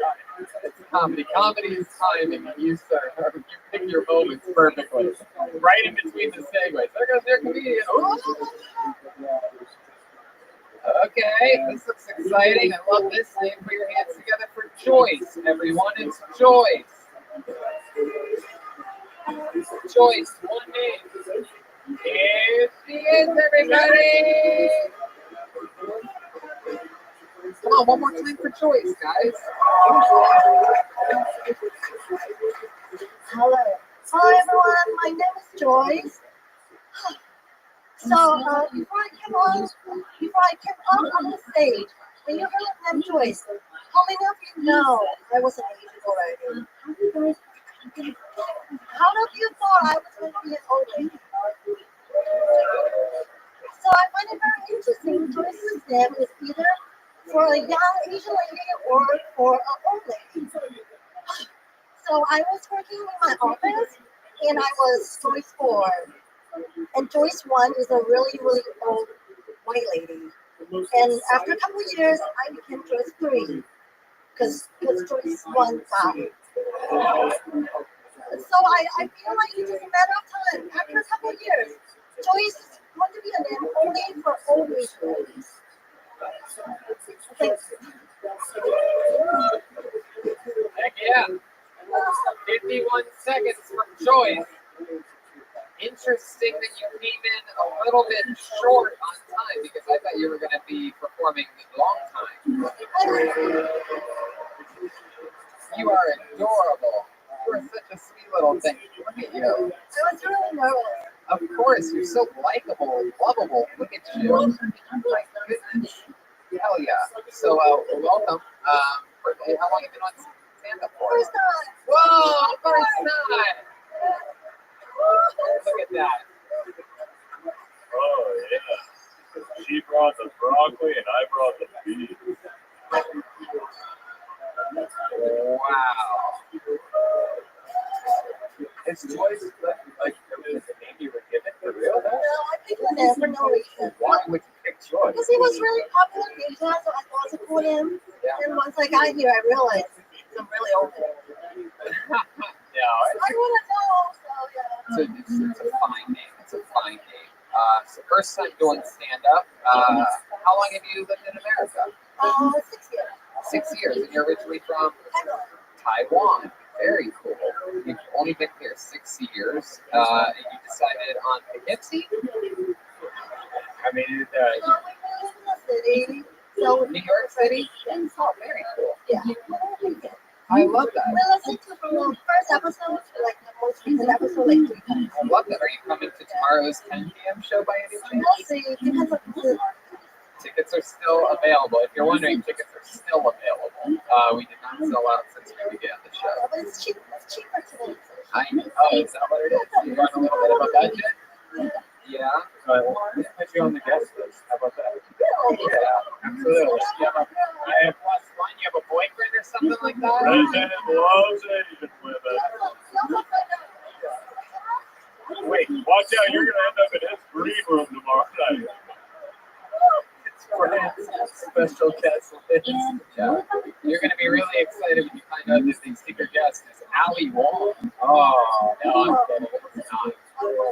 It's comedy. Comedy is timing, and you, sir, you pick your moments perfectly. Right in between the segues. There goes their comedian. Okay, this looks exciting. I love this name. Put your hands together for Joyce, everyone. It's Joyce. Joyce, one name. Here she is, everybody. Come on, one more time for Joyce, guys. Hello. Hi, everyone. My name is Joyce. So, before I came up on the stage, when you heard the name Joyce, how many of you know I was an agent already? How many of you thought I was going to be an old lady? So I find it very interesting. Joyce's name is either for a young Asian lady or for an old lady. So I was working in my office, and I was Joyce 4. And Joyce 1 is a really, really old white lady. And after a couple of years, I became Joyce 3 because Joyce 1 died. So I feel like it's just a matter of time. After a couple of years, Joyce is going to be a name only for old ladies. Heck yeah. 51 seconds from Joyce. Interesting that you came in a little bit short on time because I thought you were going to be performing a long time. You are adorable. You are such a sweet little thing. Look at you. I was really nervous. Of course, you're so likable and lovable. Look at you. My goodness. Hell yeah. So, welcome. How long have you been on stand-up for? First time. Whoa, first time. Look at that. Oh, yeah. She brought the broccoli and I brought the beef. Wow. It's Joyce, like, the name you were given for real? No, I picked the name for no reason. Why would you pick Joyce? Because he was really popular in Asia, so I thought to call him. Yeah. And once I got here, I realized it's a really old name. No, I wouldn't know, so yeah. It's a fine name. It's a fine name. So first time doing stand-up. How long have you lived in America? 6 years. 6 years. And you're originally from? Taiwan. Very cool. You've only been here 6 years. And you decided on Poughkeepsie? I mean, We live in the city. So New York City? Oh, very cool. Yeah. I love that. We listened to from the first episode to like the most recent episode, like 3 times. I love that. Are you coming to tomorrow's 10 p.m. show by any chance? We'll see. Depends on the Tickets are still available. If you're wondering, tickets are still available. We did not sell out since we began the show. But it's cheap. It's cheaper today. I know. Oh, is that what it is? You run a little bit of a budget? Yeah. Let's put you on the guest list. How about that? Really? Yeah, absolutely. I have plus one. You have a boyfriend or something like that? President loves Asian women. Wait, watch out. You're going to end up in his green room tomorrow night. It's Special guest list. Yeah. You're going to be really excited when you find out that the secret guest is Ali Wong. Oh, no, I'm kidding. It's not. It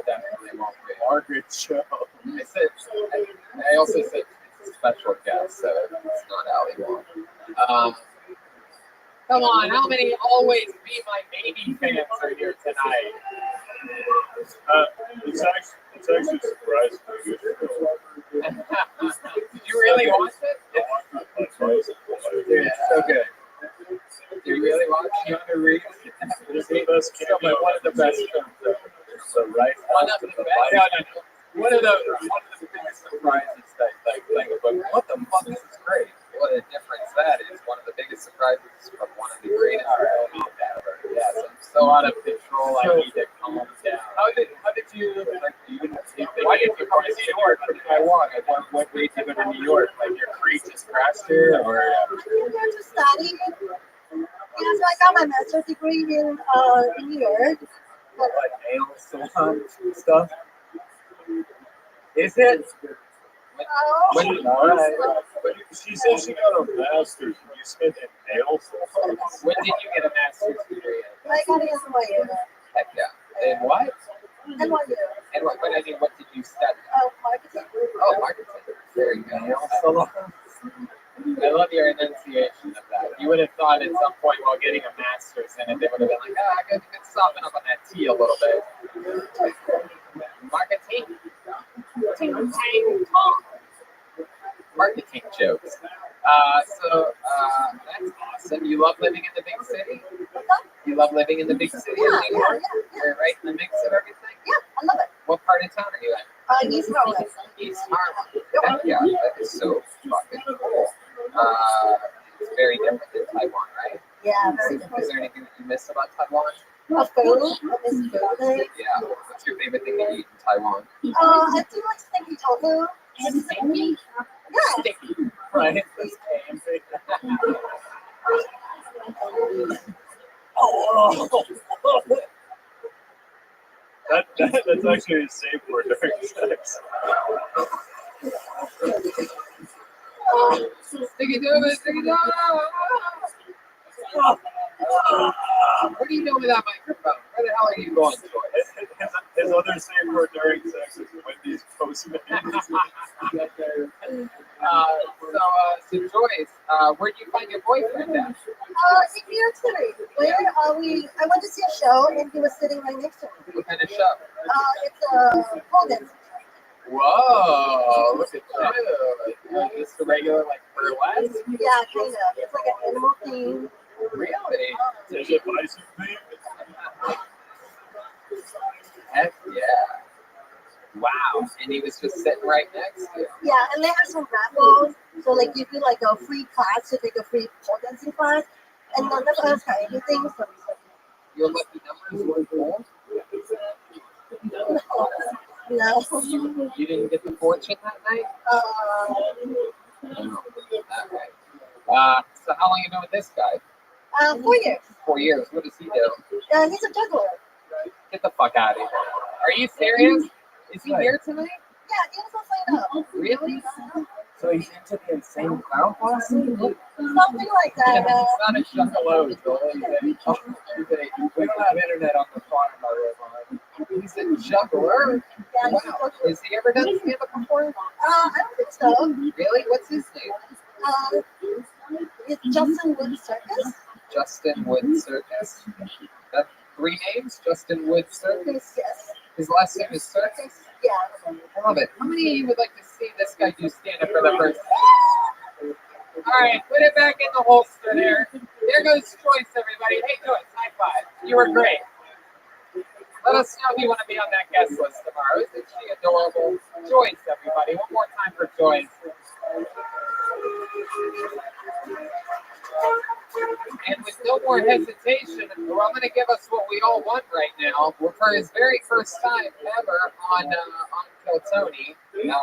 definitely won't be. Margaret Cho. I also said it's a special guest, so it's not Ali Wong. Come on, how many Always Be My Baby fans are here tonight? It's actually surprising. Did you really watch it? Dude, it's so good. Do you really watch Keanu Reeves? It's the best cameo. One of the best films ever. So right One of the best. No. One of the biggest surprises that what the fuck, this is great. What a difference that is. One of the biggest surprises from one of the greatest films ever. Yes, I'm so out of control. I need to calm down. How did you why did you come to New York from Taiwan? And what made you go to New York? Like your creek just crashed here, or? I came here to study. Yeah, so I got my master's degree in New York. Like nail salon stuff. Is it? All right. She said she got a master's. You spent in nail salons. When did you get a master's degree? I got it in NYU. Heck yeah. And what? NYU. And what did you study? Marketing. Oh, marketing. Very good. Nail salon. I love your enunciation of that. You would have thought at some point while getting a master's in it, they would have been like, I could soften up on that T a little bit. Marketing. Marketing jokes. So that's awesome. You love living in the big city? You love living in the big city of New York? You're right in the mix of everything? Yeah, I love it. What part of town are you in? East Harlem. East Harlem. Heck yeah, that is so fucking cool. It's very different than Taiwan, right? Yeah, very different. Is there anything that you miss about Taiwan? Food. I miss food. Yeah. What's your favorite thing to eat in Taiwan? I do like stinky tofu. Stinky? Yeah. Sticky. Right. That's actually a safe word during sex. Sticky doobie, sticky doobie. What are you doing with that microphone? Where the hell are you going, Joyce? His other safe word during sex is Wendy's Postmates. So Joyce, where do you find your boyfriend at? In New York City. Where I went to see a show and he was sitting right next to me. What kind of show? It's a pole dance. Whoa, look at you. Is this the regular, like, burlesque? Yeah, kind of. It's like an animal theme. Really? Is it bison theme? Heck yeah. Wow. And he was just sitting right next to you. Yeah, and they have some raffles. So, like, you do, like, a free class to take a free pole dancing class. And none of us got anything. So your lucky numbers were full? No. You didn't get the fortune that night? No. Alright. So how long have you been with this guy? 4 years. 4 years. What does he do? He's a juggler. Get the fuck out of here. Are you serious? Is he here tonight? Yeah, he was all signed up. Really? So he's into the insane clown posse? Something like that. It's not a juggalo, Joel. We don't have internet on the farm, He's a juggler. Yeah, wow. Has he ever done stand-up before? I don't think so. Really? What's his name? It's Justin Wood Circus. Justin Wood Circus? That's 3 names? Justin Wood Circus? Yes. His last name is Circus? Yeah. I love it. How many of you would like to see this guy do stand-up for the first time? All right, put it back in the holster there. There goes Joyce, everybody. Hey, Joyce, high five. You were great. Let us know if you want to be on that guest list tomorrow. Isn't she adorable? Joyce, everybody. One more time for Joyce. And with no more hesitation, I'm going to give us what we all want right now. For his very first time ever on Kill Tony, put your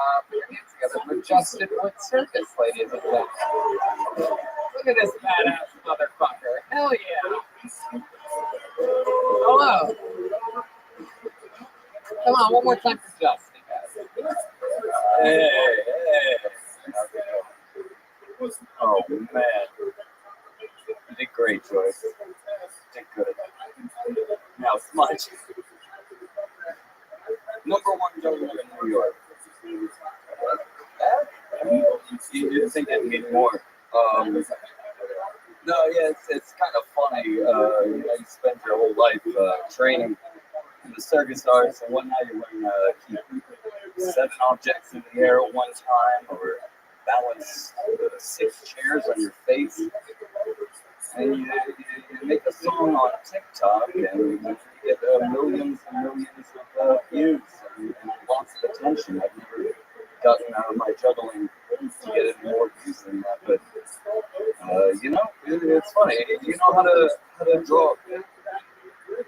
hands together for Justin Wood Circus, ladies and gentlemen. Look at this badass motherfucker. Hell yeah. Hello. Come on, one more time for Justin, guys. Hey. Oh man, you did great, Joyce. You did good. Now, Smudge, #1 juggler in New York. You didn't think I'd need more. No, yeah, it's kind of funny. You know, you spend your whole life training in the circus arts, and one night you learn keep 7 objects in the air at one time, or balance 6 chairs on your face. And you make a song on TikTok, and you get millions and millions of views and lots of attention. I've never gotten out of my juggling to get any more views than that, but you know, it's funny. You know how to draw.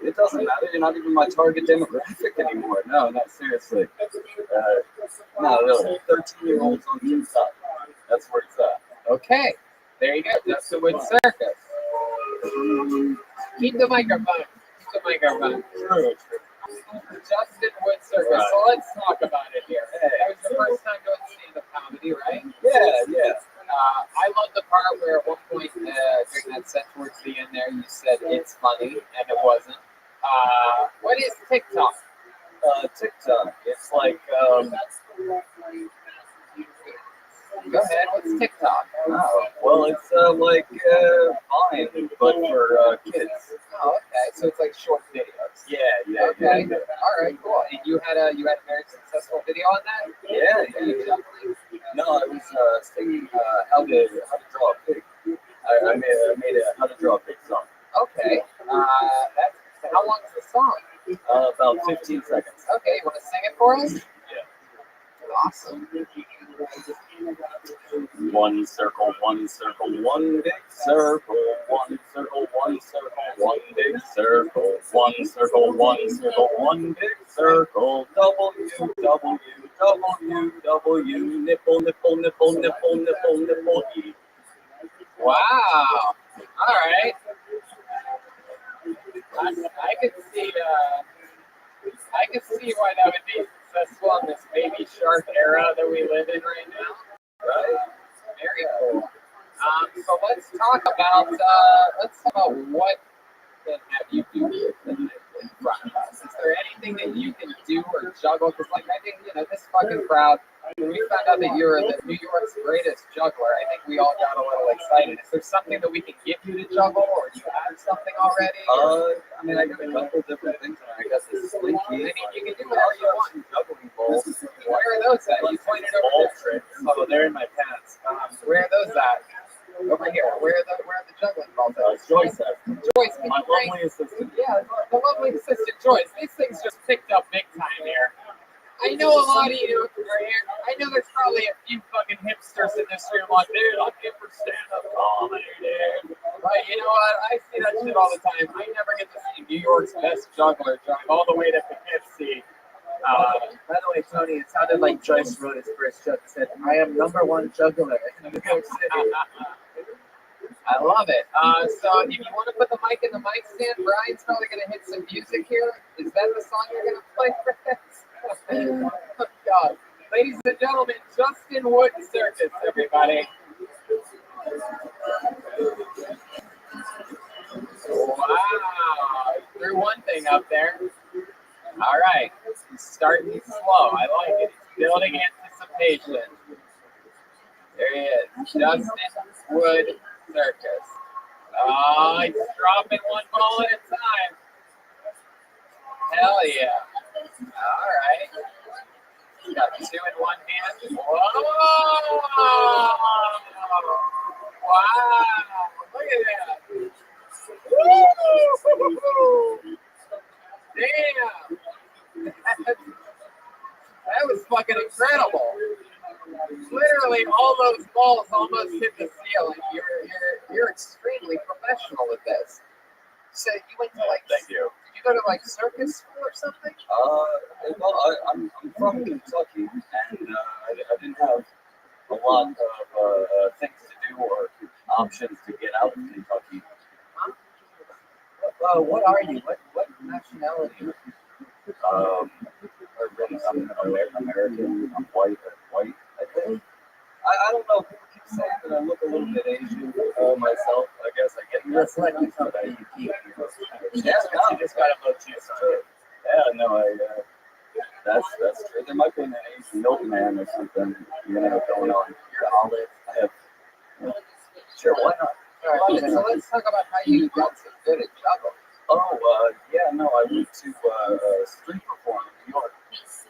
It doesn't matter. You're not even my target demographic anymore. No, seriously. No, really. 13-year-olds on TikTok. That's where it's at. Okay, there you go. That's the Wood Circus. Keep the microphone. True. Justin Wood Circus. So let's talk about it here. That was your first time doing stand-up comedy, right? Yeah. I love the part where at one point during that set towards the end there, you said it's funny, and it wasn't. What is TikTok? TikTok. It's like Go ahead. What's TikTok? Oh, well, it's like Vine, but for kids. Oh, okay. So it's like short videos. Yeah. Okay. All right. Cool. And you had a very successful video on that. Yeah. No, I was singing how to draw a pig. I made a how to draw a pig song. Okay. How long is the song? About 15 seconds. Okay. You want to sing it for us? Yeah. Awesome. One circle, one big circle, one circle, one big circle, one circle, one big circle, W, nipple, E. Wow. All right. I could see why that would be successful in this baby shark era that we live in right now. Right? Very cool. So let's talk about what can have you do in front of us. Is there anything that you can do or juggle? Because I think this fucking crowd. When we found out that you were New York's greatest juggler, I think we all got a little excited. Is there something that we can give you to juggle, or do you have something already? I got a couple different things. I got this slinky. You can do whatever you want. Juggling balls. Where are those at? You pointed over there. Oh, they're in my pants. Where are those at? Over here. Where are the juggling balls at? Joyce. Joyce, my lovely assistant. Yeah, the lovely assistant Joyce. These things just picked up big time here. I know a lot of you are here. I know there's probably a few fucking hipsters in this room like, dude, I'm here for stand-up comedy, dude. But you know what? I see that shit all the time. I never get to see New York's best juggler drive all the way to Poughkeepsie. By the way, Tony, it sounded like Joyce wrote his first joke. It said, I am #1 juggler in New York City. I love it. So if you want to put the mic in the mic stand, Brian's probably going to hit some music here. Is that the song you're going to play for this? Oh, God. Ladies and gentlemen, Justin Wood Circus, everybody. Wow. Threw one thing up there. All right. He's starting slow. I like it. He's building anticipation. There he is. Justin Wood Circus. Oh, he's dropping one ball at a time. Hell yeah. All right. Got 2 in one hand. Whoa! Wow! Look at that. Woo! Damn! That was fucking incredible. Literally, all those balls almost hit the ceiling. You're extremely professional with this. So you went to Thank you. Did you go to circus school or something? Well, I'm from Kentucky, and I didn't have a lot of things to do or options to get out of Kentucky. What are you? What nationality are you? I'm American. I'm white. I think. I don't know. People keep say that I look a little bit Asian myself. I guess I get You're reflecting something you keep. Yeah, You just got a vote to yeah, no, that's true. There might be an Asian milkman or something, going on. You're olive. I have, sure, why not? All right, so let's talk about how you got so good at juggle. Oh, yeah, no, I went to street perform in New York,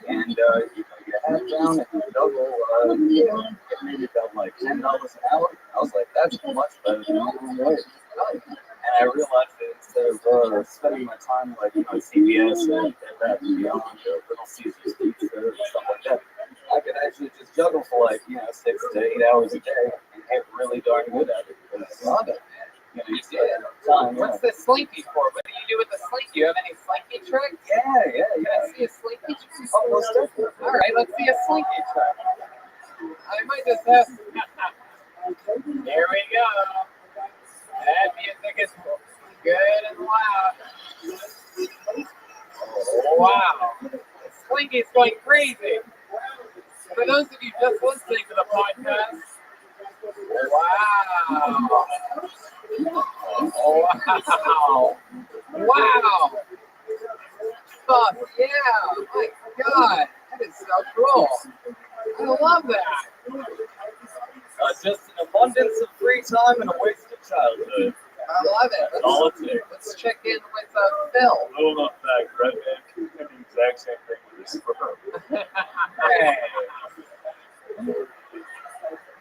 and you head down and you juggle, get maybe about like $10 an hour. I was like, that's much better than minimum wage. And I realized that instead of spending my time like on CBS and that and beyond, Little Caesars Pizza and stuff like that, I could actually just juggle for like 6 to 8 hours a day and get really darn good at it. Because I love it, man. You get time. What's the slinky for? What do you do with the slinky? Do you have any slinky tricks? Yeah. Can I see a slinky trick? Oh, most definitely. All right, let's see a slinky trick. I might just have. There we go. That music is good and loud. Wow. The slinky's going crazy. For those of you just listening to the podcast, wow. Wow. Fuck yeah. My God. That is so cool. I love that. Just an abundance of free time and a wasted childhood. I love it. All it takes. Let's check in with Phil. Little known fact, Red Man did the exact same thing with his sperm. Hey.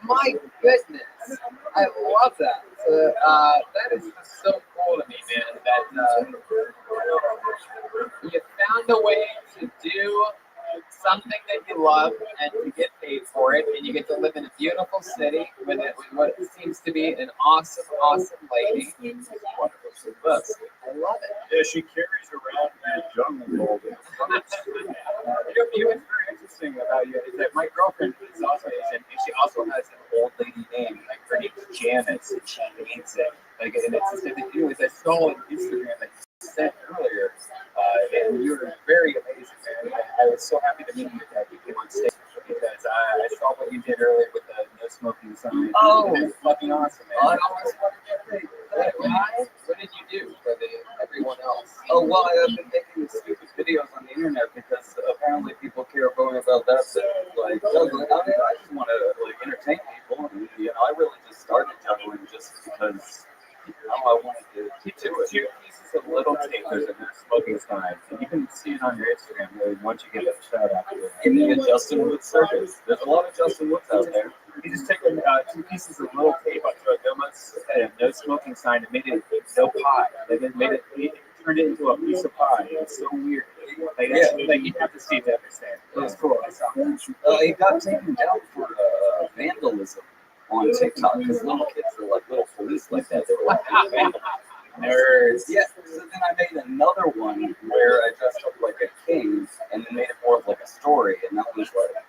My goodness. I love that. That is just so cool to me, man, that you found a way to do something that you love and to get paid for it, and you get to live in a beautiful city with what seems to be an awesome lady. Wonderful success. I love it. Yeah, she carries around that jungle gold. You know what's very interesting about you is that my girlfriend is also Asian, and she also has an old lady name. Like her name's Janice, and she hates it. Like, and it's the same thing too. Is I saw on Instagram that you sent earlier, and you were very amazing, man. I was so happy to meet you that you came on stage because I saw what you did earlier with the no smoking sign. Oh, and it's fucking awesome, man. I always wanted to get paid. What did you do for everyone else? Oh, well, I've been making stupid videos on the internet because apparently people care more about that than like juggling. I mean, I just want to like entertain people, and I really just started juggling just because I wanted to do it. 2 pieces of little tape. There's a no smoking sign, and you can see it on your Instagram. Really, once you get a shout out to it. Give me a Justin Wood circus. There's a lot of Justin Woods out there. You just take 2 pieces of little tape onto a no smoking sign and made it no pie. Like it turned it into a piece of pie. It's so weird. Like, like you have to see to understand. It was cool. I saw it. It got taken down for vandalism on TikTok because little kids are like little police like that. They were like vandals. Nerds. Yeah, so then I made another one where I dressed up like a king and then made it more of like a story, and that was like,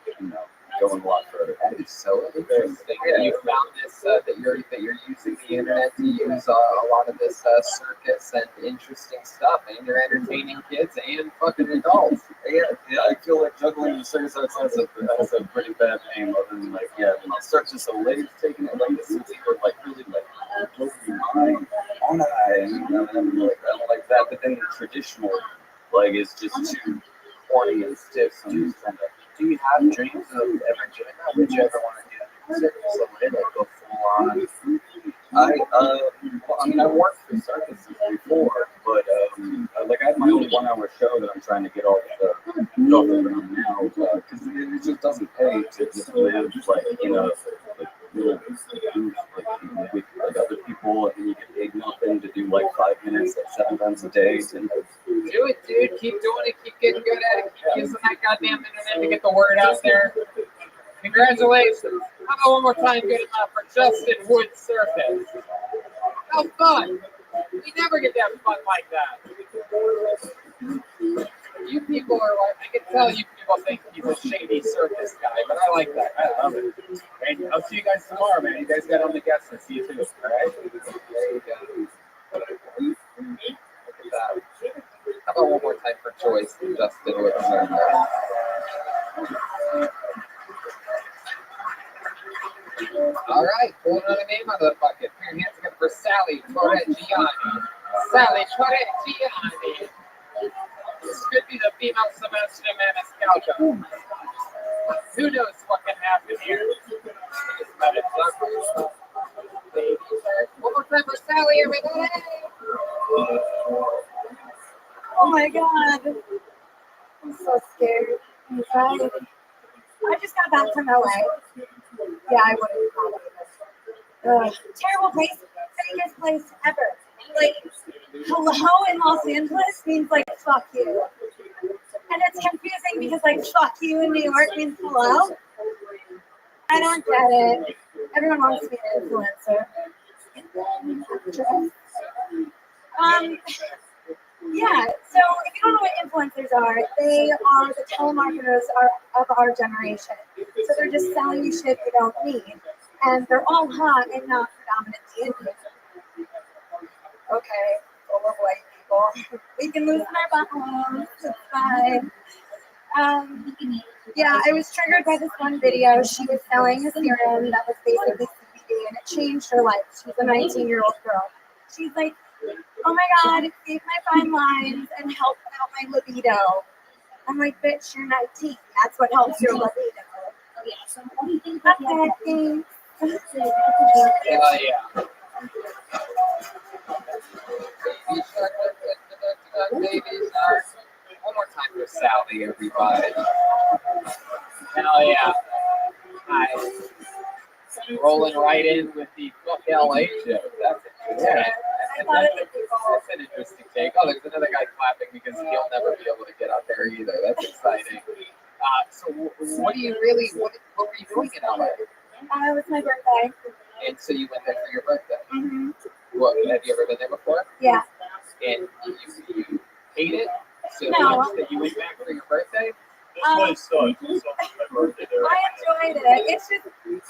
going a lot further. That is so interesting. Yeah. You found this that you're using the internet to use a lot of this circus and interesting stuff, and you're entertaining kids and fucking adults. Yeah, I feel like juggling in circus arts has a pretty bad name, other than like, circus so late taking it like this, and people are like really like blowing your mind. And I don't like that. But then the traditional like is just too corny and stiff. So I'm just trying to. Do you have dreams of ever doing that? Would you ever want to do circus somewhere like go full on? I worked for circuses before, but like I have my own 1 hour show that I'm trying to get off the ground now because it just doesn't pay to just live like little with like other people, and you get paid nothing to do like 5 minutes like 7 times a day. And do it, dude. Keep doing it. Keep getting good at it. Keep using that goddamn internet to get the word out there. Congratulations. How about one more time good enough for Justin Wood Circus? How fun. We never get to have fun like that. You people are like, I can tell you people think he's a shady circus guy, but I like that. I love it. And I'll see you guys tomorrow, man. You guys got on the guest list. See you too. All right? There you go. Look at that. How about one more time for Joyce and Justin Wood Circus? All right, pull another name out of the bucket. Put your hands together for Sally Torreggiani. Sally Torreggiani. This could be the female Sebastian Maniscalco. Who knows what can happen here? One more time for Sally, everybody. Oh my god. I'm so scared. I'm excited. I just got back from LA. Yeah, I wouldn't call it. Terrible place. Biggest place ever. Like, hello in Los Angeles means like fuck you. And it's confusing because like fuck you in New York means hello. I don't get it. Everyone wants to be an influencer. Yeah, so if you don't know what influencers are, they are the telemarketers of our generation. So they're just selling you shit you don't need. And they're all hot and not predominantly Indian. Okay, full of white people. We can loosen our buttholes. It's fine. Yeah, I was triggered by this one video. She was selling a serum that was basically CBD, and it changed her life. She's a 19-year-old girl. She's like, oh my god, it saved my fine lines and helped out my libido. I'm like, bitch, you're 19. That's what helps your libido. Okay. Yeah. One more time for Sally, everybody. Hell yeah. Nice. Rolling right in with the fuck LA joke. That's interesting. That's an interesting take. Oh, there's another guy clapping because he'll never be able to get out there either. That's exciting. So what do you really, what were you doing in LA? It was my birthday. And so you went there for your birthday? Mm-hmm. What, have you ever been there before? Yeah. And you hate it so No. much that you went back for your birthday? I enjoyed it. It's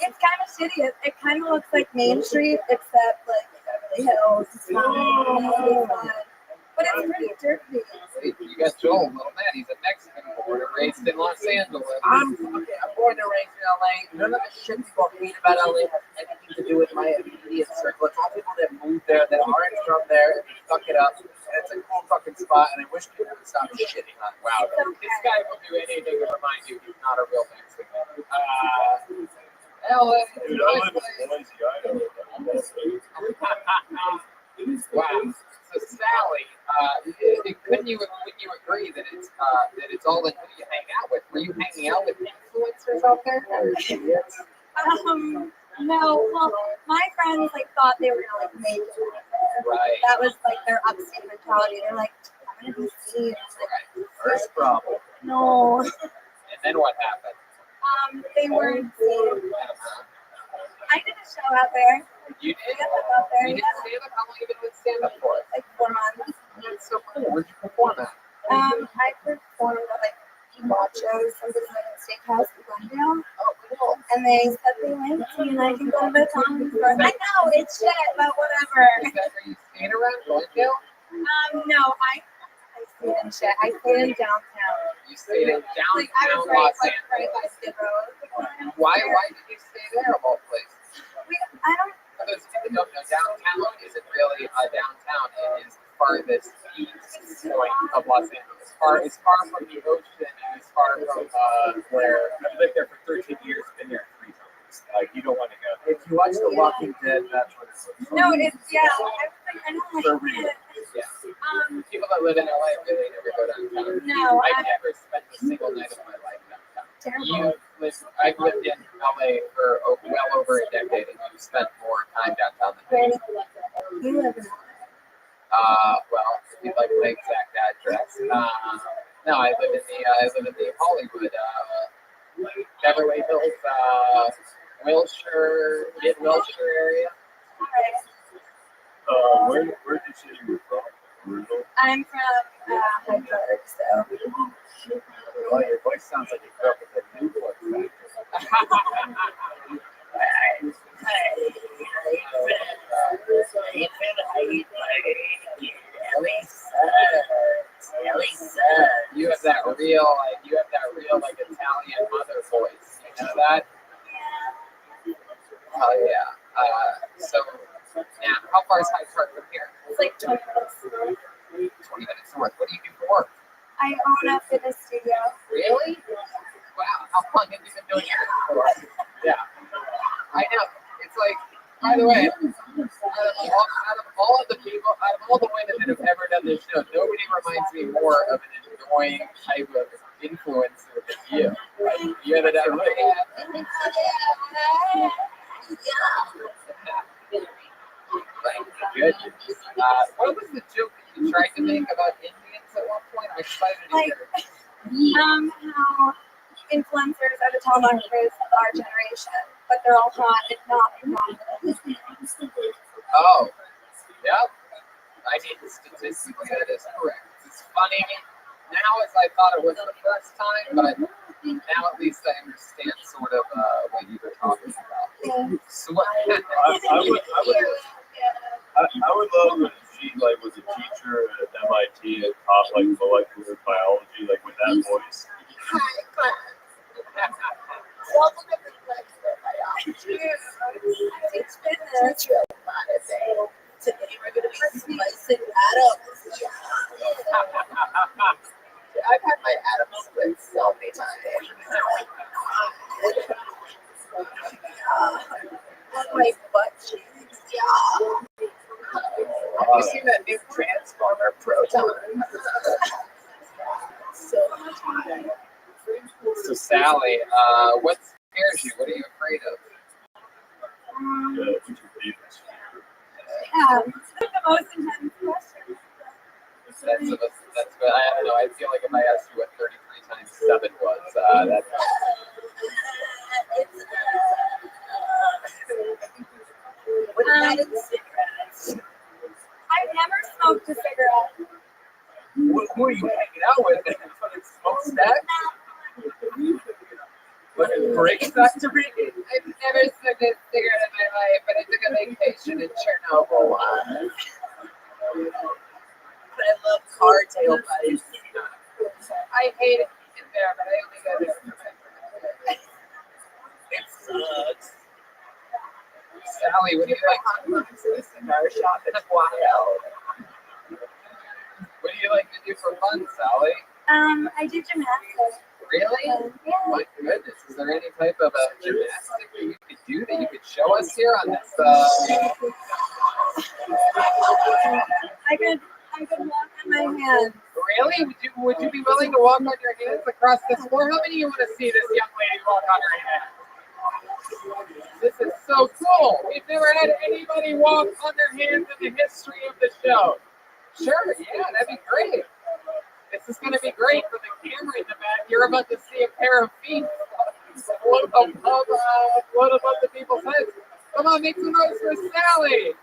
kind of shitty. It kind of looks like Main Street, except like Beverly Hills. It's fun. But it's pretty dirty. You got Joel, little man. He's a Mexican born and raised in Los Angeles. I'm born and raised in LA. None of the shit people hate about LA has anything to do with my immediate circle. It's all people that moved there, that aren't from there, and they fuck it up. And it's a cool fucking spot, and I wish people would stop shitting on it. Wow, this guy will do anything to remind you he's not a real Mexican. LA. Dude, I live in Boise, Idaho. Wow. So Sally, wouldn't you agree that it's all in who you hang out with? Were you hanging out with influencers out there? No. Well, my friends like thought they were gonna like make it. Right. That was like their upstate mentality. They're like, I'm gonna be seen. Like, first problem. No. And then what happened? They weren't seen. I did a show out there. You did? Out there, you did stand up? How long have you been with stand up for? Like 4 months. That's so cool. Where'd you perform at? I performed at like Machos, something like a steakhouse in Glendale. Oh, cool. And they said they linked me and I can go to the time. I know, it's shit, but whatever. Is that where you stayed around Glendale? No, I stayed in shit. I stayed in downtown. You stayed in downtown like, I was Los right Angeles. by Skid Row. Why did you stay there of all places? I don't. For those people that don't know, downtown isn't really a downtown. It is the farthest east point of Los Angeles. It's far from the ocean and it's far from where I've lived there for 13 years. Been there 3 times. Like you don't want to go. If you watch The Walking Dead, that's what it's like. No, it's I don't like it. Yeah. People that live in LA really never go downtown. No, I've never spent a single night of my life downtown. I've lived in LA for well over a decade, and you've spent more time downtown than me. You live in Well, if you'd like my exact address, no, I live in the Hollywood, Beverly Hills, Wilshire, mid-Wilshire area. Where did you say you were from? I'm from Hyde Park, so. Well, your voice sounds like you grew up with a Newport You have that real, like Italian mother voice. You know that? Oh yeah. So now, how far is Hyde Park from here? It's like 20 minutes. 20 minutes north. What do you do for work? I own a fitness studio. Really? Wow. How long have you been doing it for? Yeah. I know. It's like, by the way, out of all of the people, out of all the women that have ever done this show, nobody reminds me more of an annoying type of influencer than you. Like, you ended up Thank goodness. What was the joke that you tried to make about Indians at one point? I'm excited to hear. How influencers are the telemarketers of our generation, but they're all hot and not wrong. Oh, yep. I mean, statistically, that is correct. It's funny now as I thought it was the first time, but now at least I understand sort of what you were talking about. So what? I would love if she like was a teacher at MIT and taught like molecular biology, like with that voice. Hi, class. Welcome to the molecular biology. It's been such a lot of day. Today we're going to be slicing atoms. Yeah. I've had my atoms split so many times. On my butt cheeks. Yeah. Have you seen that new Transformer proton? So much fun. So Sally, what scares you? What are you afraid of? The most intense question. That's good. I don't know. I feel like if I asked you what 33 times 7 was, that's. What kind of cigarettes? I've never smoked a cigarette. Who are you hanging out with? Smoke stack? What is Brick Factory? I've never smoked a cigarette in my life, but I took a vacation in Chernobyl once. But I love car tailpipes. I hate it in there, but I only go there for my birthday. It sucks. Sally, what do you like to do? Cigar shop, it's wild. What do you like to do for fun, Sally? I do gymnastics. Really? Yeah. My goodness, is there any type of gymnastic that you could do that you could show us here on this? I could walk on my hands. Really? Would you be willing to walk on your hands across this floor? How many of you want to see this young lady walk on her hands? This is so cool. We've never had anybody walk on their hands in the history of the show. Sure, yeah, that'd be great. This is going to be great for the camera in the back. You're about to see a pair of feet float above the people's heads. Come on, make some noise for Sally.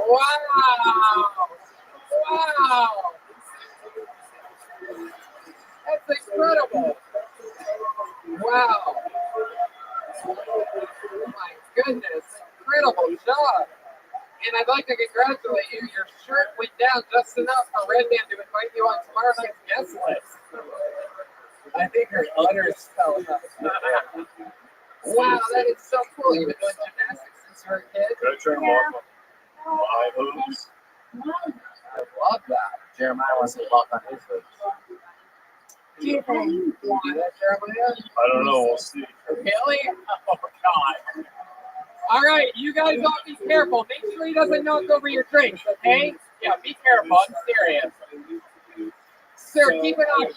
Wow. Wow. That's incredible. Wow. Oh my goodness. Incredible job. And I'd like to congratulate you. Your shirt went down just enough for Redman to invite you on tomorrow night's guest list. I think her udders fell out. Wow, that is so cool. You've been doing gymnastics since you were a kid? Can I try and walk on my hooves? I love that. Jeremiah wants to walk on his hooves. Do you think? Do that, Jeremiah? I don't know. We'll see. Really? Oh, God. All right, you guys all be careful. Make sure he doesn't knock over your drinks, okay? Yeah, be careful. I'm serious. Sir, keep it on.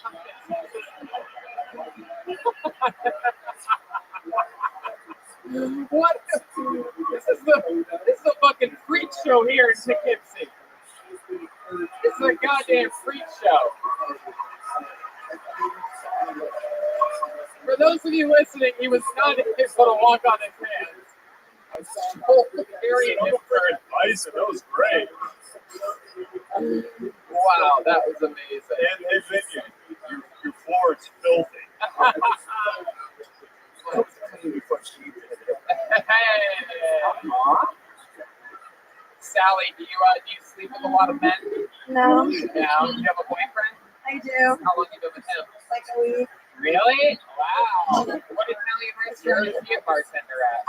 What? This is a fucking freak show here in Poughkeepsie. This is a goddamn freak show. For those of you listening, he was not able to walk on his hands. I was carrying him for advice, and that was great. Wow, that was amazing. And hey, Vicky, your floor is filthy. Sally, do you sleep with a lot of men? No. No. Do you have a boyfriend? I do. How long have you been with him? Like a week. Really? Wow. What Italian restaurant is he a bartender at?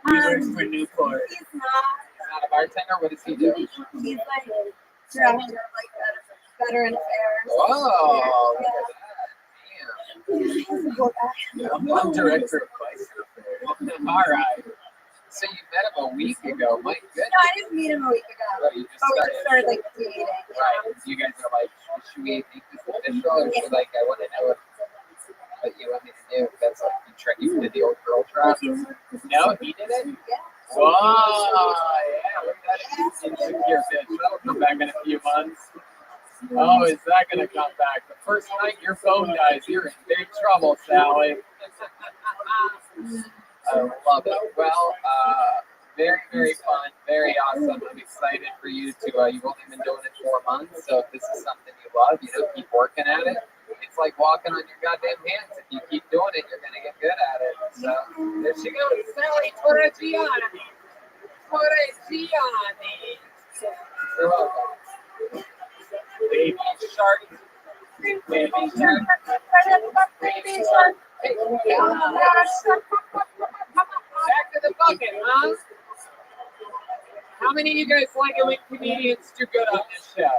He works for Newport. He's not. He's not a bartender? What does he do? He's like director of like veteran affairs. Oh, look at He's a cool guy. that. I'm director of bicycle affairs. All right. So you met him a week ago. My goodness. No, I didn't meet him a week ago. Right, you just But we started. just started like dating. Right. You guys are like, should we make this official? Or should, like, I want to know what you want me to do. That's like, you did the old girl trap. No, he did it? Yeah. Whoa, yeah, look at that insecure bitch. That'll come back in a few months. Oh, is that going to come back? The first night your phone dies, you're in big trouble, Sally. I love it. Well, very, very fun, very awesome. I'm excited for you to, you've only been doing it 4 months, so if this is something you love, keep working at it. It's like walking on your goddamn hands. If you keep doing it, you're going to get good at it. So, there she goes, Sally Torreggiani. Torreggiani. You're welcome. Baby shark. Baby shark. Baby shark. Hey, back to the bucket, huh? How many of you guys like it when comedians do good on this show?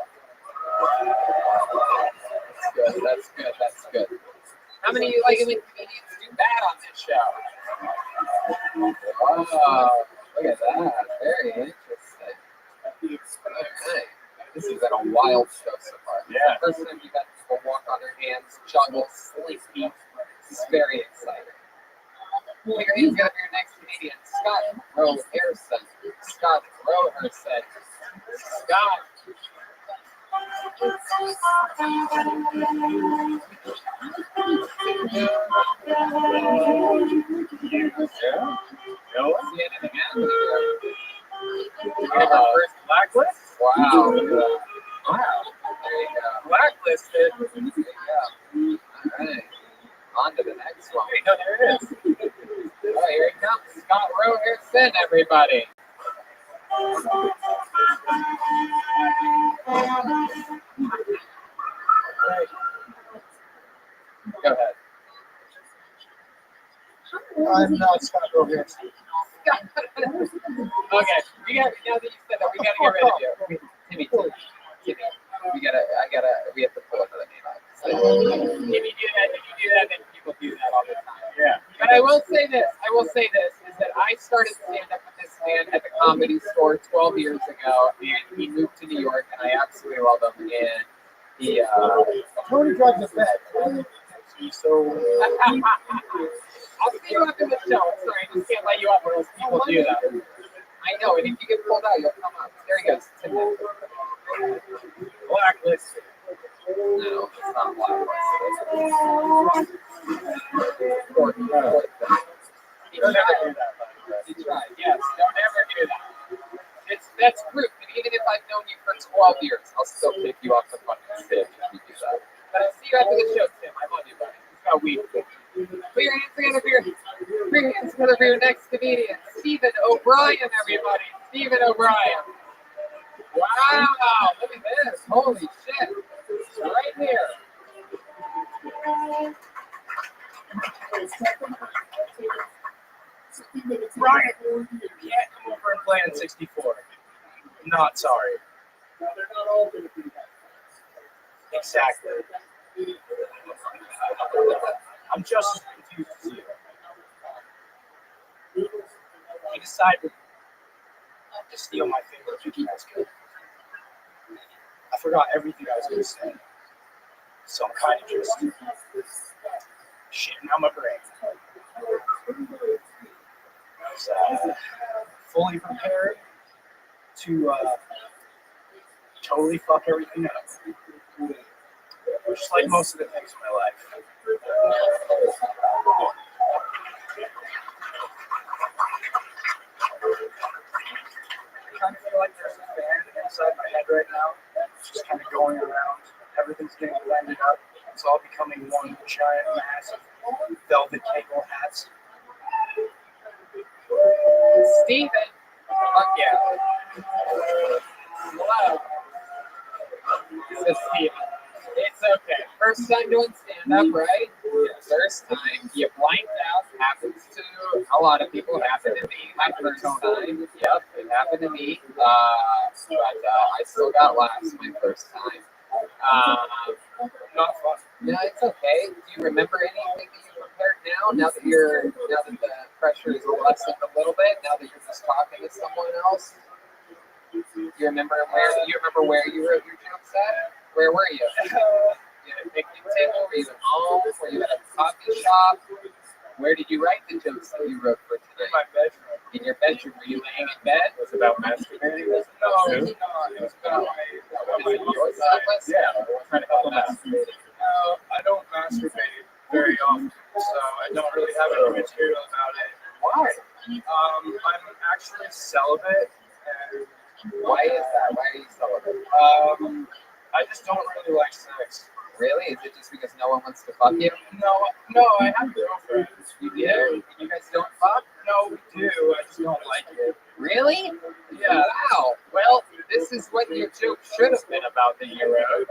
That's good. That's good. That's good. How many of you like it when comedians do bad on this show? Oh, look at that. Very interesting. Okay. This has been a wild show so far. Yeah. First time you got people walk on their hands, juggle, slice feet. This is very exciting. Put your hands together for your next comedian, Scott Roherson. Scott Roherson. Scott. No, Anything happening there? First blacklist? Wow. Wow. There you go. Blacklisted. There you go. All right. On to the next one. no, there it is. Oh, here he comes. Scott Roherson, everybody. Go ahead. I'm not Scott Rothschild. Okay, now that you said that, we gotta get rid of you. Timmy, we have to pull another name out. So, if you do that, then people do that all the time. Yeah. But I will say this, is that I started stand-up with this man at the Comedy Store 12 years ago, and he moved to New York, and I absolutely love him, and he, Tony drives a bet. So I'll see you after the show. I'm sorry, I just can't let you up or else people do that. I know, and if you get pulled out, you'll come up. There he goes. Blacklisted. No, it's not blacklisted. He tried. Yes, don't ever do that. That's proof. And even if I've known you for 12 years, I'll still pick you off the fucking stage if you do that. But I'll see you after the show, Tim. I love you, buddy. It's got weed. Put your hands together for your next comedian, Stephen O'Brien, everybody. Stephen O'Brien. Wow, look at this. Holy shit. It's right here. Brian, you can't come over and play on 64. Not sorry. Exactly. I'm just as confused as you. He decided to steal my favorite Vicky Ice cream. I forgot everything I was going to say. So I'm kind of just shitting out my brain. I was fully prepared to totally fuck everything up. Just like most of the things in my life. I kind of feel like there's a fan inside my head right now. It's just kind of going around. Everything's getting blended up. It's all becoming one giant mass of velvet cable hats. Stephen. Fuck yeah. Hello. This is Stephen. It's okay. First time doing stand-up, right? First time. You blanked out. Happens to a lot of people. Happened to me my first time. Yep, it happened to me. But I still got laughs my first time. Not fun. Yeah, it's okay. Do you remember anything that you prepared now that the pressure is lessened a little bit? Now that you're just talking to someone else? Do you remember where you wrote your jokes at? Where were you? You at a picnic table? Were you at home? Were you at a coffee shop? Where did you write the jokes that you wrote for today? In my bedroom. In your bedroom? Were you laying in bed? Was it about masturbating? Was it about food? No, it was about yours. Yeah, we're trying to help them masturbate. No, I don't masturbate very often, so I don't really have any material about it. Why? I'm actually celibate. And why is that? Why are you celibate? I just don't really like sex. Really? Is it just because no one wants to fuck you? No, I have a girlfriend. You do? You guys don't fuck? No, we do. I just don't like it. Really? Yeah. Wow. Well, this is what your joke should have been about the year road.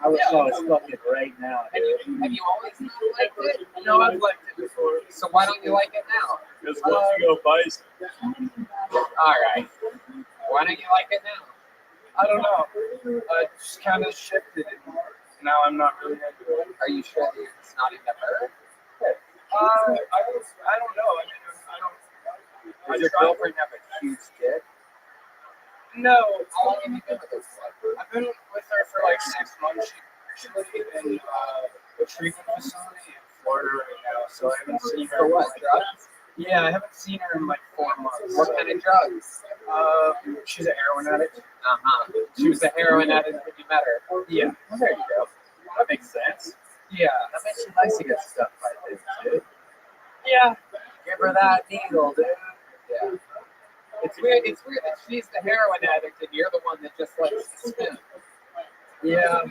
I wish I was fucking right now. Have you always not liked it? No, I've liked it before. So why don't you like it now? Because once you go bison. All right. Why don't you like it now? I don't know. I just kind of shifted it. Now I'm not really into it. Are you sure that it's not into her? I don't know. I mean, I don't. Does your girlfriend have a huge dick? No. How long have you been with her for? I've been with her for like 6 months. She's actually in a treatment facility in Florida right now, so I haven't seen her. For what, drugs? Yeah, I haven't seen her in like 4 months. What kind of drugs? She's a heroin addict. She was a heroin addict when you met her. Yeah. There you go. That makes sense. Yeah. That makes you nice to get stuff like this, dude. Yeah. Give her that needle, dude. Yeah. It's weird that she's the heroin addict and you're the one that just likes to spin. Yeah.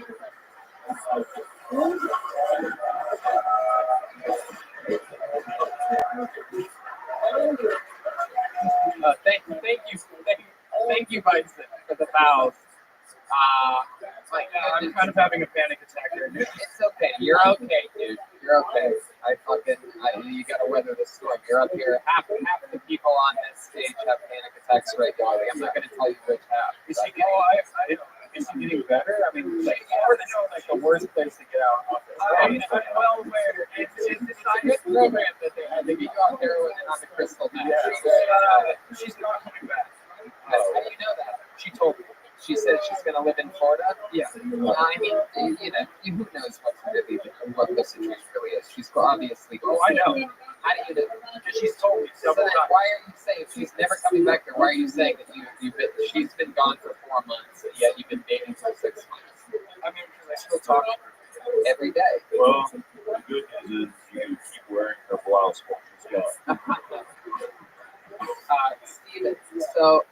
Thank you, Bison, for the vows. I'm kind of having a panic attack right now. It's okay. You're okay, dude. You're okay. You gotta weather the storm. You're up here. Half of the people on this stage have panic attacks regularly. I'm not gonna tell you which half. Is he getting better? I mean, like the worst place to get out of office. I'm well aware. It's a good program that they have. They get you on heroin and on the crystal meth. She's not coming back. How do you know that? She told me. She said she's going to live in Florida. Yeah. I mean, who knows what the situation really is? She's obviously. Oh, I know. How do you know? Because she's told me several times. Why are you saying she's never coming back there? Why are you saying that she's been gone for 4 months, yet you've been dating for 6 months? I mean, because I still talk to her every day. Well, the good news is you can keep wearing her blouse while she's gone. Steven, so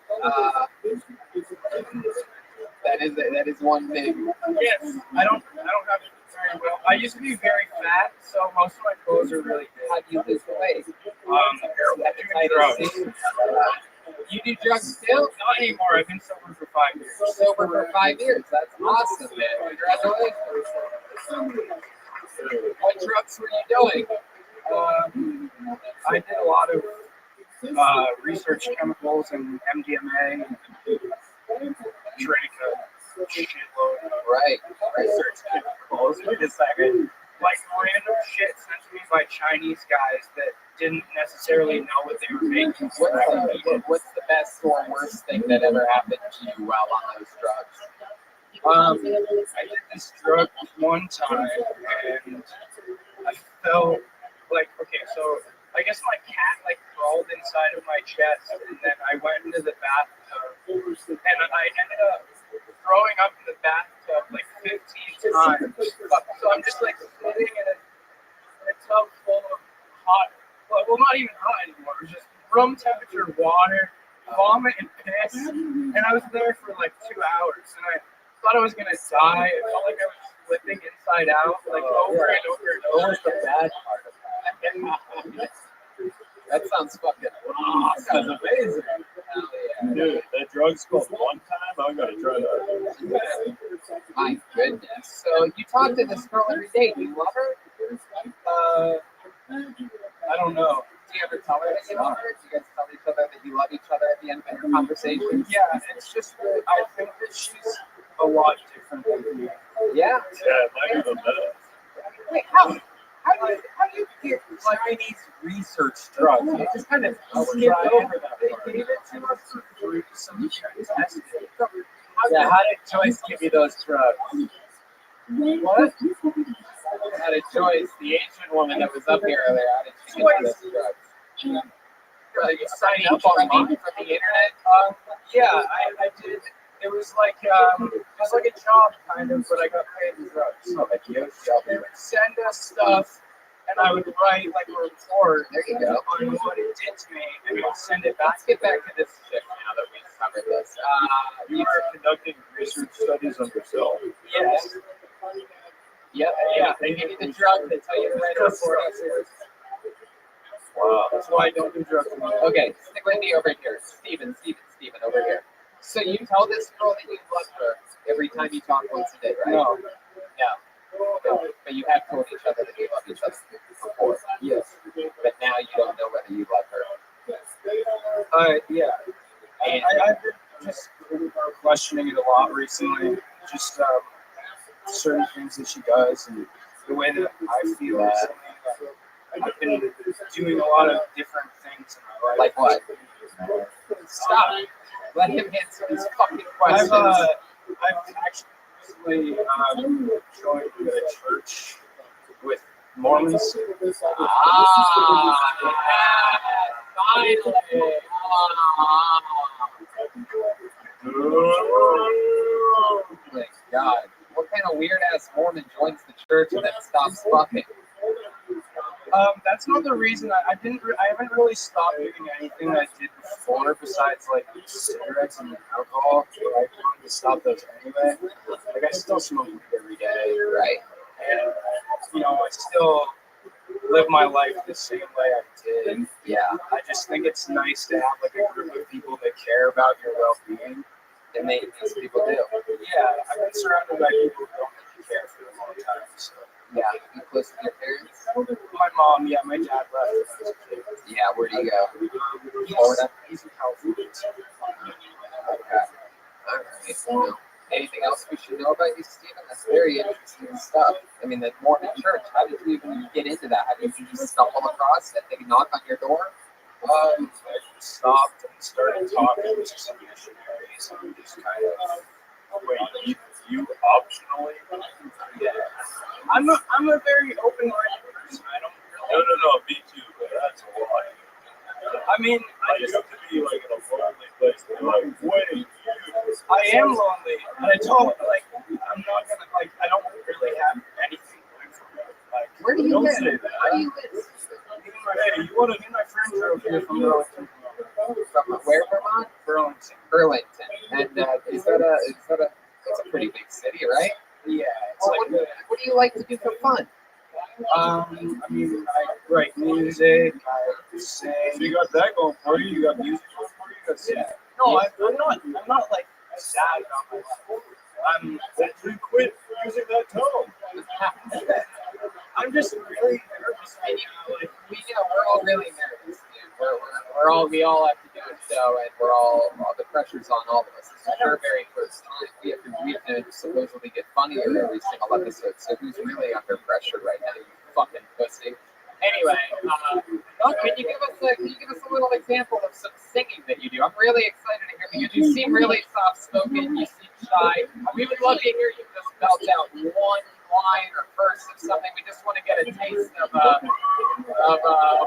that is one thing. Yes, I don't have it very well. I used to be very fat, so most of my clothes are really big. How do you lose the weight? Drugs. You do drugs still? Not anymore. I've been sober for 5 years. Sober for 5 years. That's awesome, man. Congratulations. What drugs were you doing? I did a lot of research chemicals and MDMA and drank a shitload. Right. Research chemicals. Wait a second. Like random shit sent to me by Chinese guys that didn't necessarily know what they were making. What's the best or worst thing that ever happened to you while on those drugs? I did this drug one time and I felt like, okay, so I guess my cat crawled inside of my chest and then I went into the bathtub and I ended up throwing up in the bathtub 15 times. So I'm just sitting in a tub full of hot, well not even hot anymore, it was just room temperature water, vomit and piss, and I was there for 2 hours and I thought I was gonna die. It felt like I was flipping inside out over and over and over. What was the bad part of that? That sounds fucking awesome. That's amazing. Hell yeah. Dude, that drug's called one time. I'm gonna try that. My goodness. So you talk to this girl every day. Do you love her? I don't know. Do you ever tell her that you love her? Do you guys tell each other that you love each other at the end of your conversation? Yeah, it's just that I think that she's a lot different than me. Yeah. Yeah, it might be the best. Wait, how do you hear Chinese research drugs? You just kind of skip over that. They gave it to us for free, so we tested it. Yeah, how did Joyce give you those drugs? What? How did Joyce, the Asian woman that was up here earlier, how did she give you those drugs? You signed up on from the internet? Yeah, I did. It was like a job kind of, but I got paid in drugs. Oh, like you? They would send us stuff, and I would write like a report. There you go. On what it did to me, and we would send it back. Let's get back to this shit now that we've covered this. You are conducting research studies on yourself. Yes. Yep. Yeah. They give you the drug. They tell you to write a report. Wow. That's why I don't do drugs anymore. Okay, stick with me over here. Steven, over here. So you tell this girl that you love her every time you talk once a day, right? No. But you have told each other that you love each other before. Yes. But now you don't know whether you love her. Yeah. And I've been just questioning it a lot recently. Just certain things that she does and the way that I feel recently. I've been doing a lot of different things in my life. Like what? Stop. Let him answer these fucking questions. I've actually recently joined a church with Mormons. Finally. Thank God. What kind of weird ass Mormon joins the church and then stops fucking? That's not the reason. I haven't really stopped doing anything that I did before, besides like cigarettes and alcohol. But I wanted to stop those anyway. Like I still smoke weed every day, right? And I still live my life the same way I did. Yeah. I just think it's nice to have like a group of people that care about your well-being. And these people do. Yeah, I've been surrounded by people who don't really care for a long time. So. Yeah, you close to your parents? My mom, yeah, my dad left when I was a kid. Yeah, where do you go? Florida. He's in California. Okay. Alright. So, anything else we should know about you, Stephen? That's very interesting stuff. I mean, the Mormon church, how did you even get into that? How did you just stumble across it? They knock on your door? I stopped and started talking to some missionaries and just kind of. Wait, you optionally? Yeah. I'm a very open-minded person. I don't really. No, me too, but that's a lot. I mean, I just have to be like in a lonely place. Like, wait, I am lonely, and I don't like. I'm not gonna like. I don't really have anything going for me. Like, where do you don't live? say that. Where do you live? Hey, you want to be my friend drove here from Burlington? From where, Vermont? Burlington. And is that a? It's a pretty big city, right? Yeah. It's Well, like what do you like to do for fun? I mean, I write music. I sing. So you got that going for you. You got music going for you. Yeah. No, I'm not like sad about my life. You quit using that tone. I'm just really nervous right now. Like, we're all really nervous, dude. We all have to do a show, and all the pressure's on all of us. This is our very first time. We have to supposedly get funnier every single episode. So who's really under pressure right now? You fucking pussy. Anyway, can you give us a little example of some singing that you do? I'm really excited to hear because you seem really soft spoken. You seem shy. We would love to hear you just belt out one line or verse of something. We just want to get a taste of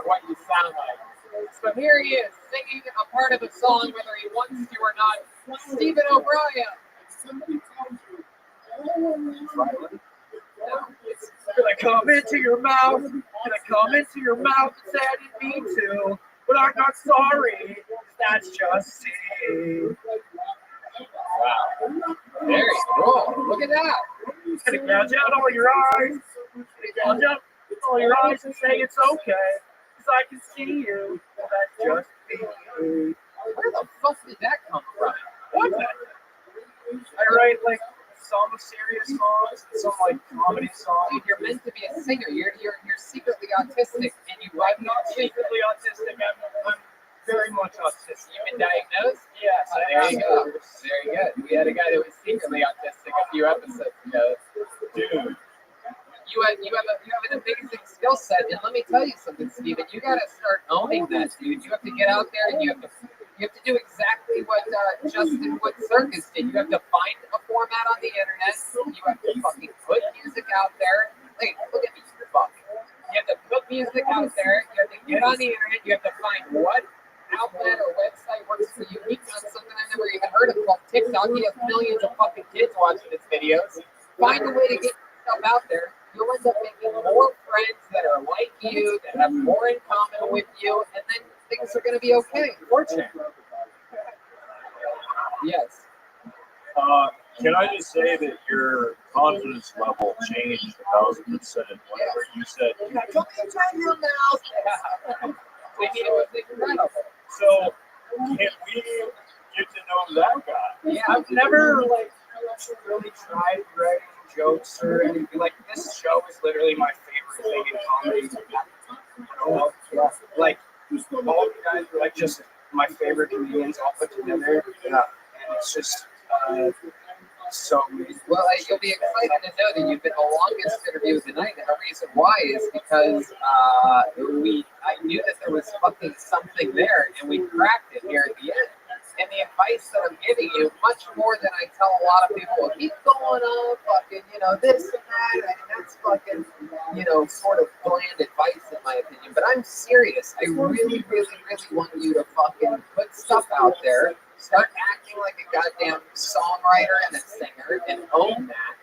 what you sound like. So here he is, singing a part of a song, whether he wants to or not. Stephen O'Brien. It's gonna come into your mouth. Gonna come into your mouth and say I didn't mean to, but I'm not sorry. That's just it. Wow. Very cool. Look at that. It's gonna gouge out all your eyes. It's gonna gouge out all your eyes and say it's okay. Because I can see you. That's just me. Where the fuck did that come from? What the? I write like some serious songs, and some like comedy songs. Dude, you're meant to be a singer. You're secretly autistic, and I'm not secretly autistic. I'm very much autistic. You've been diagnosed? Yes. There you go. Very good. We had a guy that was secretly autistic a few episodes ago. Dude. You have an amazing skill set, and let me tell you something, Steven. You got to start owning that, dude. You have to get out there, and you have to do exactly what Justin Wood Circus did. You have to find a format on the internet. You have to fucking put music out there. Hey, look at me, you're fucking. You have to put music out there. You have to get on the internet. You have to find what outlet or website works for you. We've done something I never even heard of called TikTok. He has millions of fucking kids watching his videos. Find a way to get yourself out there. You'll end up making more friends that are like you, that have more in common with you, and then things are going to be okay. Fortunately. Yes. Can I just say that your confidence level changed 1,000% whenever you said, "Come inside your mouth." I mean, it was incredible. So, can we get to know that guy? Yeah, I've never really tried writing jokes or anything. Like, this show is literally my favorite thing in comedy. I don't know. Like, all you guys are like just my favorite comedians all put together. Yeah. And it's just so amazing. Well, you'll be excited to know that you've been the longest interview of the night, and the reason why is because I knew that there was fucking something there, and we cracked it here at the end. And the advice that I'm giving you, much more than I tell a lot of people, well, keep going on, fucking, this and that, and that's fucking, sort of bland advice in my opinion. But I'm serious. I really, really, really want you to fucking put stuff out there, start acting like a goddamn songwriter and a singer, and own that.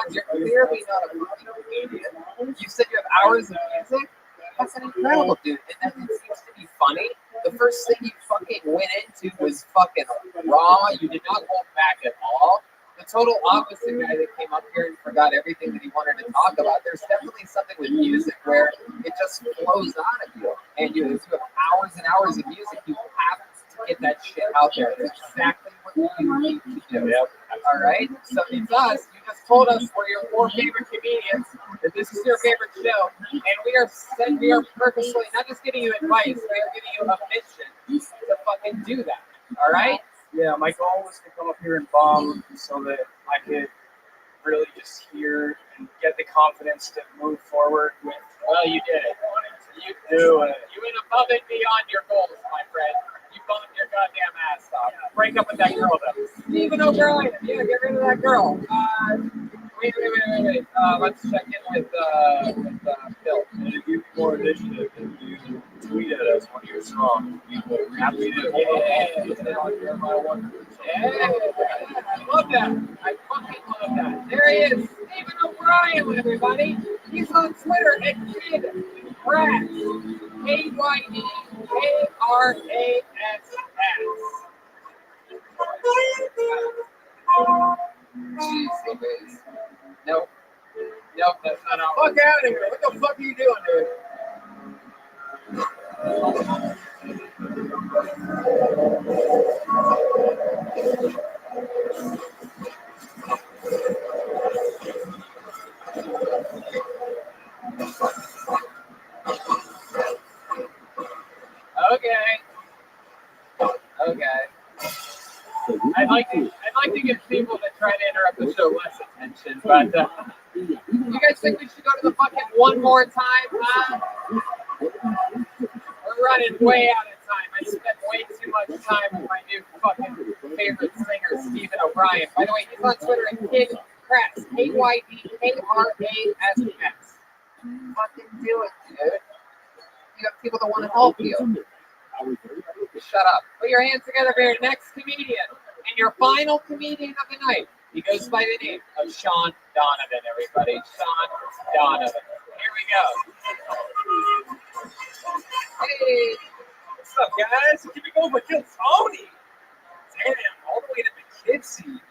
You're clearly not a fucking comedian. You said you have hours of music? That's an incredible, dude. And then it seems to be funny. The first thing you fucking went into was fucking raw. You did not hold back at all. The total opposite guy that came up here and forgot everything that he wanted to talk about. There's definitely something with music where it just flows out of you. And if you have hours and hours of music, you have to get that shit out there. That's exactly what you need to do. Yep. All right? So it's us. You just told us we're your 4 favorite comedians, that this is your favorite show, and we are purposely not just giving you advice, we are giving you a mission to fucking do that. All right? Yeah, my goal was to come up here and bomb so that I could really just hear and get the confidence to move forward with. Well, you did it. You do it. You went above and beyond your goals, my friend. You bumped your goddamn ass off. Break up with that girl, though. Stephen O'Brien. Yeah, get rid of that girl. Wait. Let's check in with Phil. And if you more initiative, if you tweet at us when you're strong, we will happy to. Yeah, I love that. I fucking love that. There he is, Stephen O'Brien, everybody. He's on Twitter at KidKrass. KYDKRASS. Jeez, Louise. Nope, that's not how. Fuck out of here. What the fuck are you doing, dude? Okay. I'd like to give people that try to interrupt the show less attention, but you guys think we should go to the bucket one more time? We're running way out of time. I spent way too much time with my new fucking favorite singer, Stephen O'Brien. By the way, he's on Twitter at KidKrass, KYDKRASS. Fucking do it, dude. You have people that want to help you. Shut up. Put your hands together for your next comedian. And your final comedian of the night. He goes by the name of Sean Donovan, everybody. Sean Donovan. Here we go. Hey. What's up, guys? Keep it going for Kill Tony. Damn, all the way to the kids scene.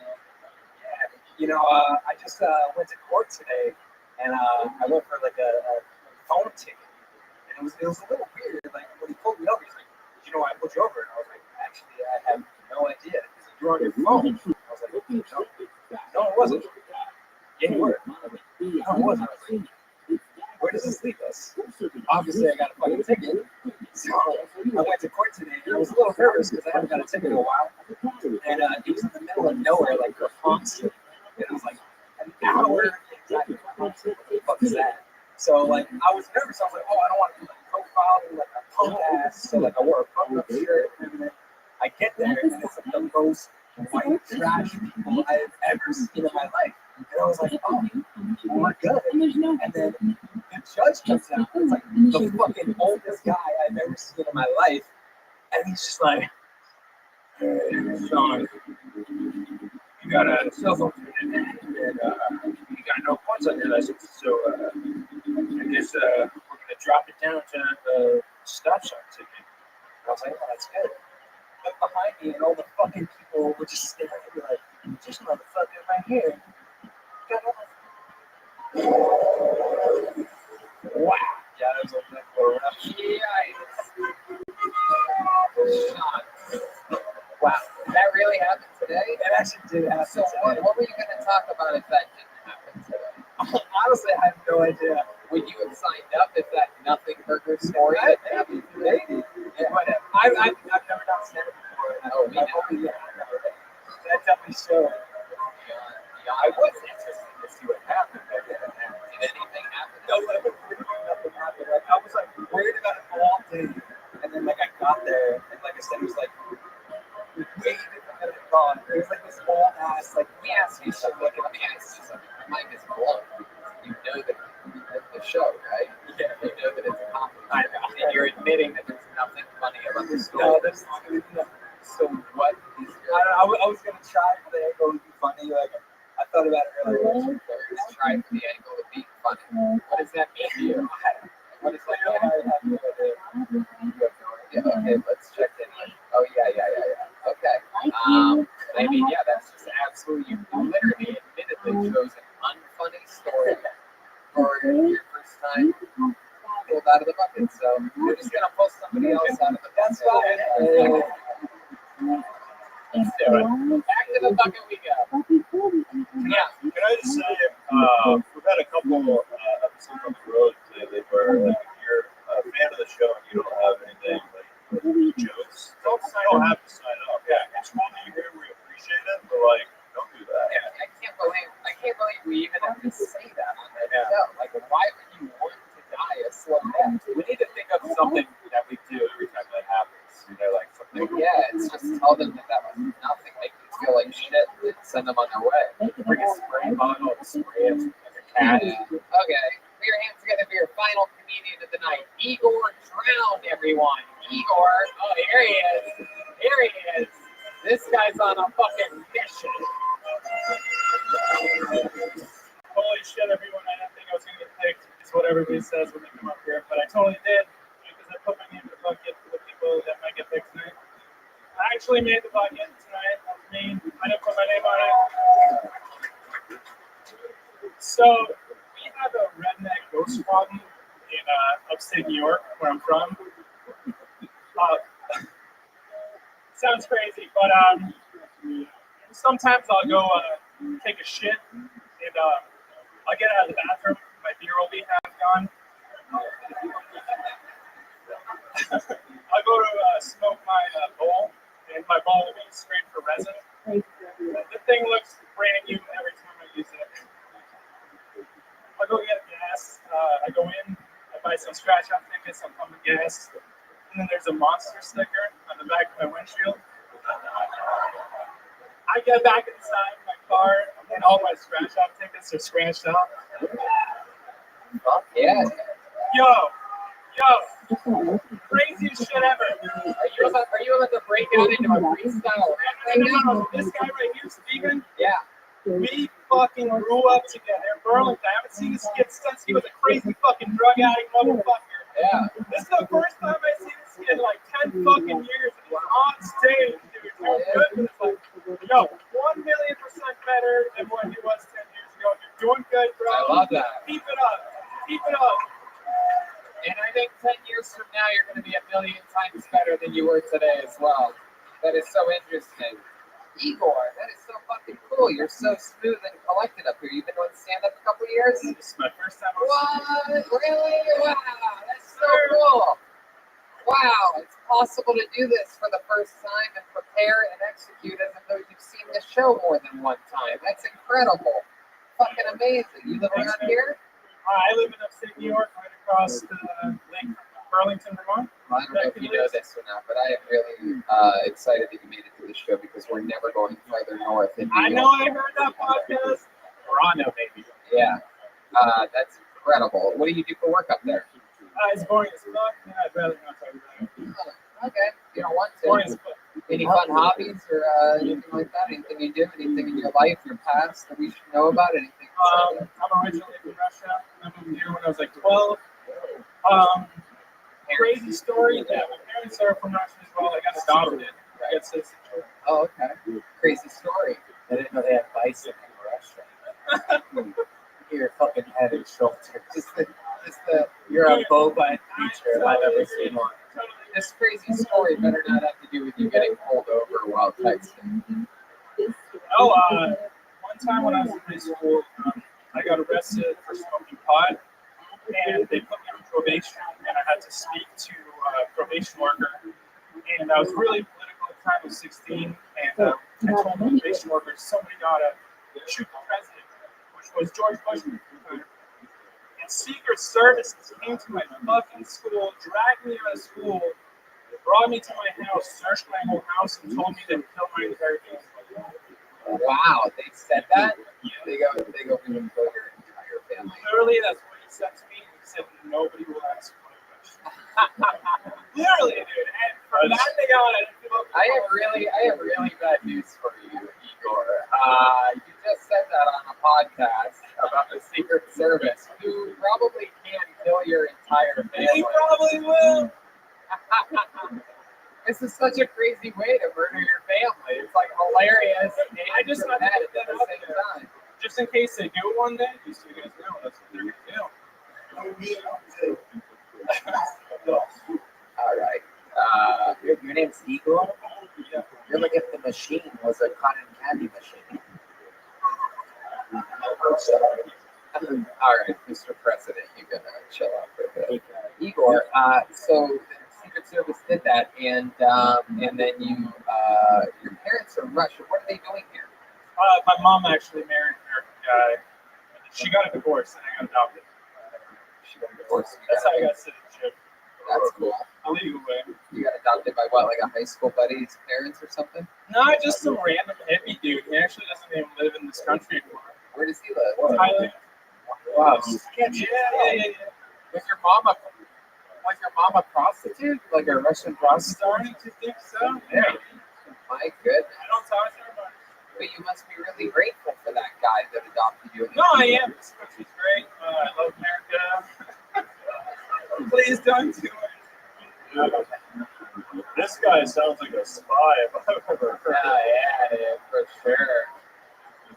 Yeah. I just went to court today, and I went for like a phone ticket. And it was a little weird. Like, when he pulled me over, he's like, "Did you know I pulled you over?" And I was like, "Actually, I have no idea. You're on your phone." I was like, "No, was it? Yeah, you were. No, it wasn't. Where does this leave us? Obviously, I got a fucking ticket. So I went to court today, and I was a little nervous because I haven't got a ticket in a while. And it was in the middle of nowhere, like Rothschild. And it was like an hour. What the fuck is that? So like, I was nervous. I was like, oh, I don't want to be profiled in like a punk ass. So like, I wore a punk up shirt, and then I get there, and it's like the most white trash people I've ever seen in my life. And I was like, oh, we're good. And then the judge comes out. It's like the fucking oldest guy I've ever seen in my life. And he's just like, hey, Sean, you got a cell phone and you got no points on your license. So I guess we're going to drop it down to stop sign ticket. I was like, oh, that's good. Look behind me, and all the fucking people were just staring at me like, just motherfucker right here. Wow. Yeah, that was a little rough. Wow. Did that really happen today? It actually did happen So today. what were you going to talk about if that didn't happen today? Honestly, I have no idea. Would you have signed up if that nothing burger story had happened today? Maybe. Yeah. But I've never done stand-up before. Oh, me neither. That definitely showed. I was interested to see what happened. But yeah, did anything happen? No, nothing happened. Like, I was like worried about it all day, and then like I got there, and like I said, it was like way different than I thought. It was like this whole ass like. Let me ask you something. Let me ask you something. My mind is blown. You know that the show, right? Yeah. You know that it's a compliment. And you're admitting that there's nothing funny about the story. No, there's nothing. So what is your... I was gonna try for the angle to be funny. Like I thought about it earlier. Just try for the angle of being funny. What does that mean to you? What is that? I have no idea. Yeah, okay, let's check in. Oh yeah. Okay. I mean, yeah, that's just absolutely. You literally, admittedly, chose an unfunny story for your first time pulled out of the bucket. So you're just gonna pull somebody else out of the bucket. That's fine. Let's do it. Back to the bucket we go. Yeah. Can I just say, we've had a couple episodes on the road lately where like, if you're a fan of the show and you don't have anything like jokes, don't have to sign up. Yeah, it's cool that you're here. We appreciate it, but like, don't do that. Yeah, I can't believe we even have to say that on that show. Like, why would you want to die a slow death? We need to think of something that we do every time that happens. You know, like something. Yeah, it's just tell them that was nothing. Make them feel like shit and send them on their way. Bring a spray bottle and spray it like a cat. Okay, put your hands together for your final comedian of the night. Igor drowned, everyone. Igor, oh, here he is. Here he is. This guy's on a fucking mission. Holy shit, everyone. I didn't think I was going to get picked. It's what everybody says when they come up here, but I totally did because I put my name in the bucket for the people that might get picked tonight. I actually made the bucket tonight. That was me. I didn't put my name on it. So, we have a redneck ghost problem in upstate New York, where I'm from. Sounds crazy, but sometimes I'll go take a shit, and I'll get out of the bathroom. My beer will be half gone. I'll go to smoke my bowl, and my bowl will be sprayed for resin. The thing looks brand new every time I use it. I'll go get gas. I go in, I buy some scratch-off tickets, I'm pumping gas, and then there's a monster sticker on the back of my windshield. I get back inside my car, and all my scratch-off tickets are scratched off. Fuck yeah. Yo, craziest shit ever. Are you about to break out into a freestyle rap right now? No, this guy right here, Steven. Yeah. We fucking grew up together in Burlington. I haven't seen this kid since he was a crazy fucking drug addict motherfucker. Yeah. This is the first time I see this kid in like 10 fucking years, and he's on stage, dude. Doing good. It's like, yo, 1,000,000% better than what he was 10 years ago. You're doing good, bro. I love that. Keep it up. Keep it up. And I think 10 years from now, you're going to be 1,000,000 times better than you were today as well. That is so interesting. Igor, that is so fucking cool. You're so smooth and collected up here. You've been doing stand-up a couple years? This is my first time. What? Really? Wow, that's so cool. Wow, it's possible to do this for the first time and prepare and execute as though you've seen the show more than one time. That's incredible. Fucking amazing. You live around here? I live in upstate New York, right across the lake from Burlington, Vermont. Well, I don't know if you know this or not, but I am really excited that you made it to the show because we're never going further north. I know I heard that podcast. Toronto, maybe. Yeah. That's incredible. What do you do for work up there? It's boring as fuck. I'd rather not talk about it. Okay. You don't want Boring as to. fuck. Any fun hobbies or anything like that? Anything you do? Anything in your life, your past that we should know about? Anything? I'm originally from Russia. I moved here when I was like 12. Crazy story. Yeah, my parents are from Russia as well. I got adopted. I got citizenship. Oh, okay. Crazy story. I didn't know they had bison in Russia. Your fucking head and shoulders. You're a boba teacher if I've ever seen one. This crazy story better not have to do with you getting pulled over while texting. Oh, one time when I was in high school, I got arrested for smoking pot, and they put me on probation, and I had to speak to a probation worker. And I was really political at the time. I was 16, and I told the probation worker somebody got to shoot the president, which was George Bush at the time. And Secret Service came to my fucking school, dragged me out of school, brought me to my house, searched my whole house, and told me to kill my entire family. Wow, they said that? Yeah. They go, we will kill your entire family. Literally, that's what he said to me. He said, nobody will ask one question. Literally, dude. And from that thing on, I didn't feel like I have really bad news for you, Igor. You just said that on a podcast about the Secret Service, who probably can kill your entire family. He probably will. This is such a crazy way to murder your family. It's like hilarious. I just mad at it at the same time. Just in case they do one day, just so you guys know, that's what they're going to do. All right. Your name's Igor? Yeah. You're like if the machine was a cotton candy machine. All right, Mr. President, you gotta chill out for a bit. Igor, so the Secret Service did that, and then your parents are Russian. What are they doing here? My mom actually married an American guy. She got a divorce, and I got adopted. She got a divorce. That's how I got citizenship. That's cool. A legal way. You got adopted by what, like a high school buddy's parents or something? No, just some random hippie dude. He actually doesn't even live in this country anymore. Where does he live? Thailand. Wow. Yeah. Was your mom a prostitute? Like a Russian prostitute? Starting to think so. Yeah. My goodness. I don't talk to her about it. But you must be really grateful for that guy that adopted you. No, I am. This country's great. I love America. Please don't do it. This guy sounds like a spy if I've ever heard. Yeah, for sure.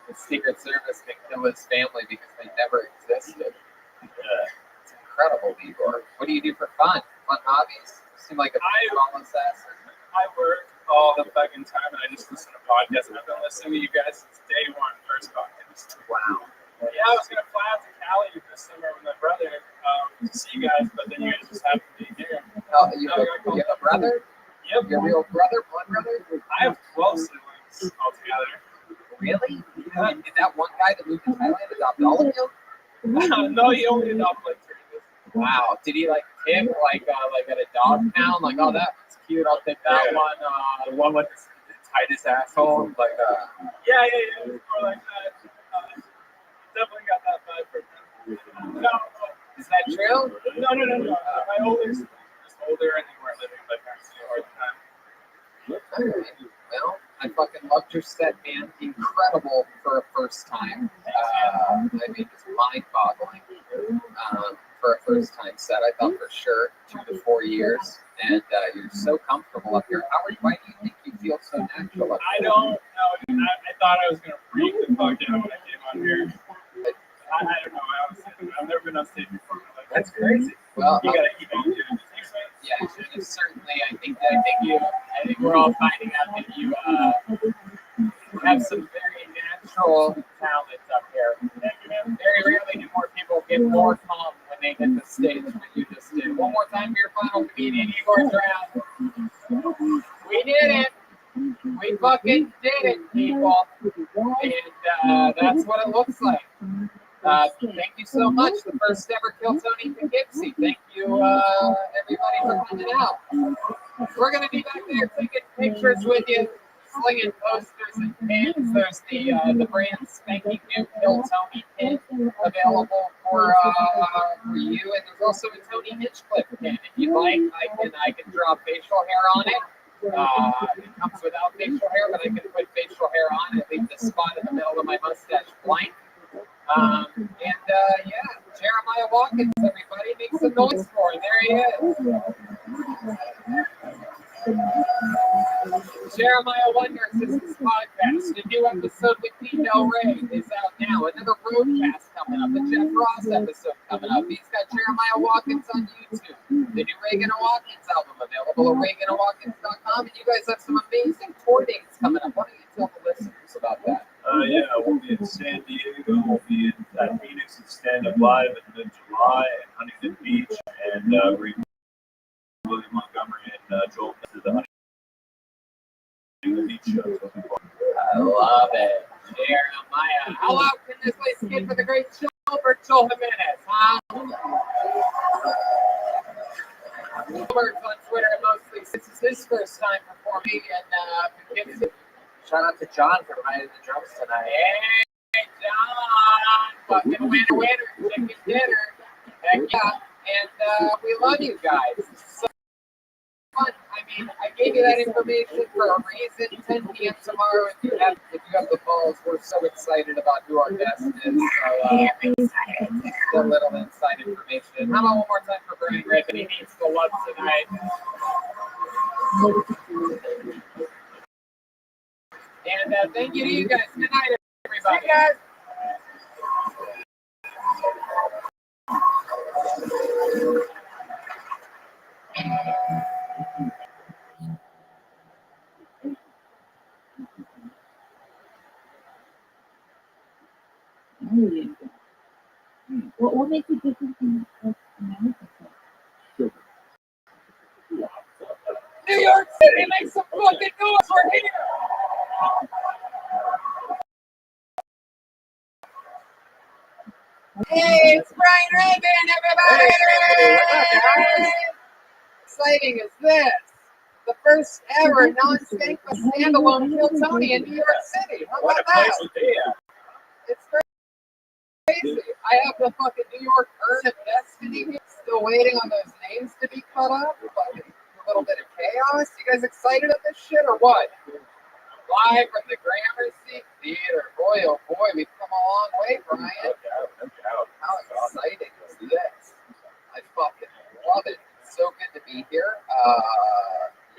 The Secret Service can kill his family because they never existed. Yeah. It's incredible, Igor. What do you do for fun? Fun hobbies? You seem like a baseball assassin. I work all the fucking time, and I just listen to podcasts. And I've been listening to you guys since day one, first podcast. Wow. Yeah, I was gonna fly out to Cali this summer with my brother to see you guys, but then you guys just happened to be here. Oh, you have a brother? Yep. Your real brother, blood brother? I have 12 siblings altogether. Really? Did that one guy that moved to Thailand adopt all of you? No, he only adopted like 3 of us. Wow. Did he like pick like at a dog pound? Like, oh, that's cute. I'll take that one. The one with the tightest asshole. Like, Yeah. Or like that. Definitely got that vibe from him. No. Is that true? No. My older siblings are just older, and they weren't living with my parents all the time. Well, I fucking loved your set, man. Incredible for a first time. I mean, it's mind-boggling for a first-time set. I thought for sure 2 to 4 years, and you're so comfortable up here. Why do you think you feel so natural up I here? don't know. I thought I was gonna freak the fuck out when I came on here. I don't know. I've never been on stage before. That's crazy. Well, you gotta keep on doing it. Yeah, and certainly, I think we're all finding out that you have some very natural talent up here. Very rarely do more people get more calm when they hit the stage than you just did. One more time for your final comedian, Igor Drown. We did it. We fucking did it, people. And that's what it looks like. Thank you so much. The first ever Kill Tony Poughkeepsie. Thank you, everybody, for coming out. We're going to be back there taking pictures with you, slinging posters and pins. There's the brand spanking new Kill Tony pin available for you. And there's also a Tony Hinchcliffe pin. If you'd like, I can draw facial hair on it. It comes without facial hair, but I can put facial hair on and leave the spot in the middle of my mustache blank. Yeah, Jeremiah Watkins, everybody, make some noise for him. There he is. Jeremiah Wonders is his podcast. A new episode with P. Del Rey is out now. Another Roadcast coming up. A Jeff Ross episode coming up. He's got Jeremiah Watkins on YouTube. The new Reagan and Watkins album available at ReaganandWatkins.com. And you guys have some amazing tour dates coming up. Why don't you tell the listeners about that? Yeah, we'll be in San Diego. We'll be at Phoenix and Stand Up Live in mid-July, and Huntington Beach, and William Montgomery and Joel to the Huntington Beach shows. I love it. Jeremiah. How loud can this place get for the great Gilbert Joel Jimenez, huh? Gilbert's on Twitter mostly. This is his first time performing in Poughkeepsie. Shout out to John for riding the drums tonight. Hey, John! Fucking winner, chicken dinner. Heck yeah. And we love you guys. So fun. I mean, I gave you that information for a reason. 10 p.m. tomorrow. If you have the balls, we're so excited about who our guest is. So, a little inside information. How about one more time for Brian Griffin? He needs the love tonight. And thank you to you guys. Good night, everybody. Hey, guys. What makes it different from America? New York City, make some fucking noise. We're here. Hey, it's Brian Rabbi, everybody. Hey, what's up, guys? Exciting is this? The first ever non-skankless standalone Kill Tony in New York City. How about that? It's crazy. I have the fucking New York Urn of Destiny here, still waiting on those names to be cut up. Fucking a little bit of chaos. You guys excited at this shit or what? Live from the Gramercy Theater. Boy, oh boy, we've come a long way, Brian. How exciting is this? I fucking love it. It's so good to be here.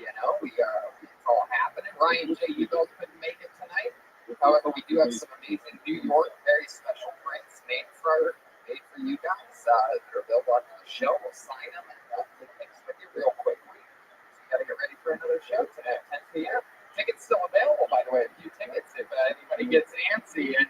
It's all happening. Ryan J. You both couldn't make it tonight. However, we do have some amazing New York, very special prints made for you guys that are available after the show. We'll sign them and take things with you real quickly. So you got to get ready for another show today at 10 p.m. Tickets still available, by the way. A few tickets if anybody gets antsy and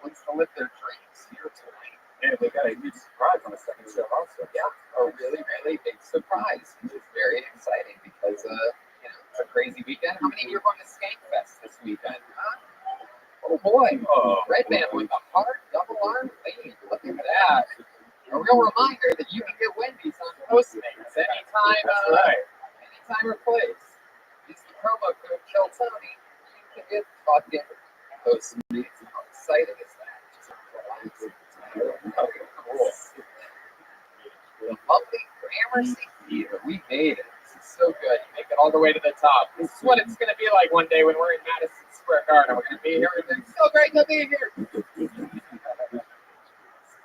wants to live their dreams here tonight. And they got a huge surprise on the second show also. Yeah, a really, really big surprise, which is very exciting because it's a crazy weekend. How many of you are going to Skankfest this weekend? Huh? Oh boy, Red Band with a hard double arm lead. Look at that. A real reminder that you can get Wendy's on Postmates anytime. That's right. Anytime or place. Use the promo code Kill Tony. You can get fucking Postmates. How exciting is that? Cool. The Public Gramercy Theater. We made it. This is so good. You make it all the way to the top. This is what it's going to be like one day when we're in Madison Square Garden. We're going to be here and it's so great to be here. It's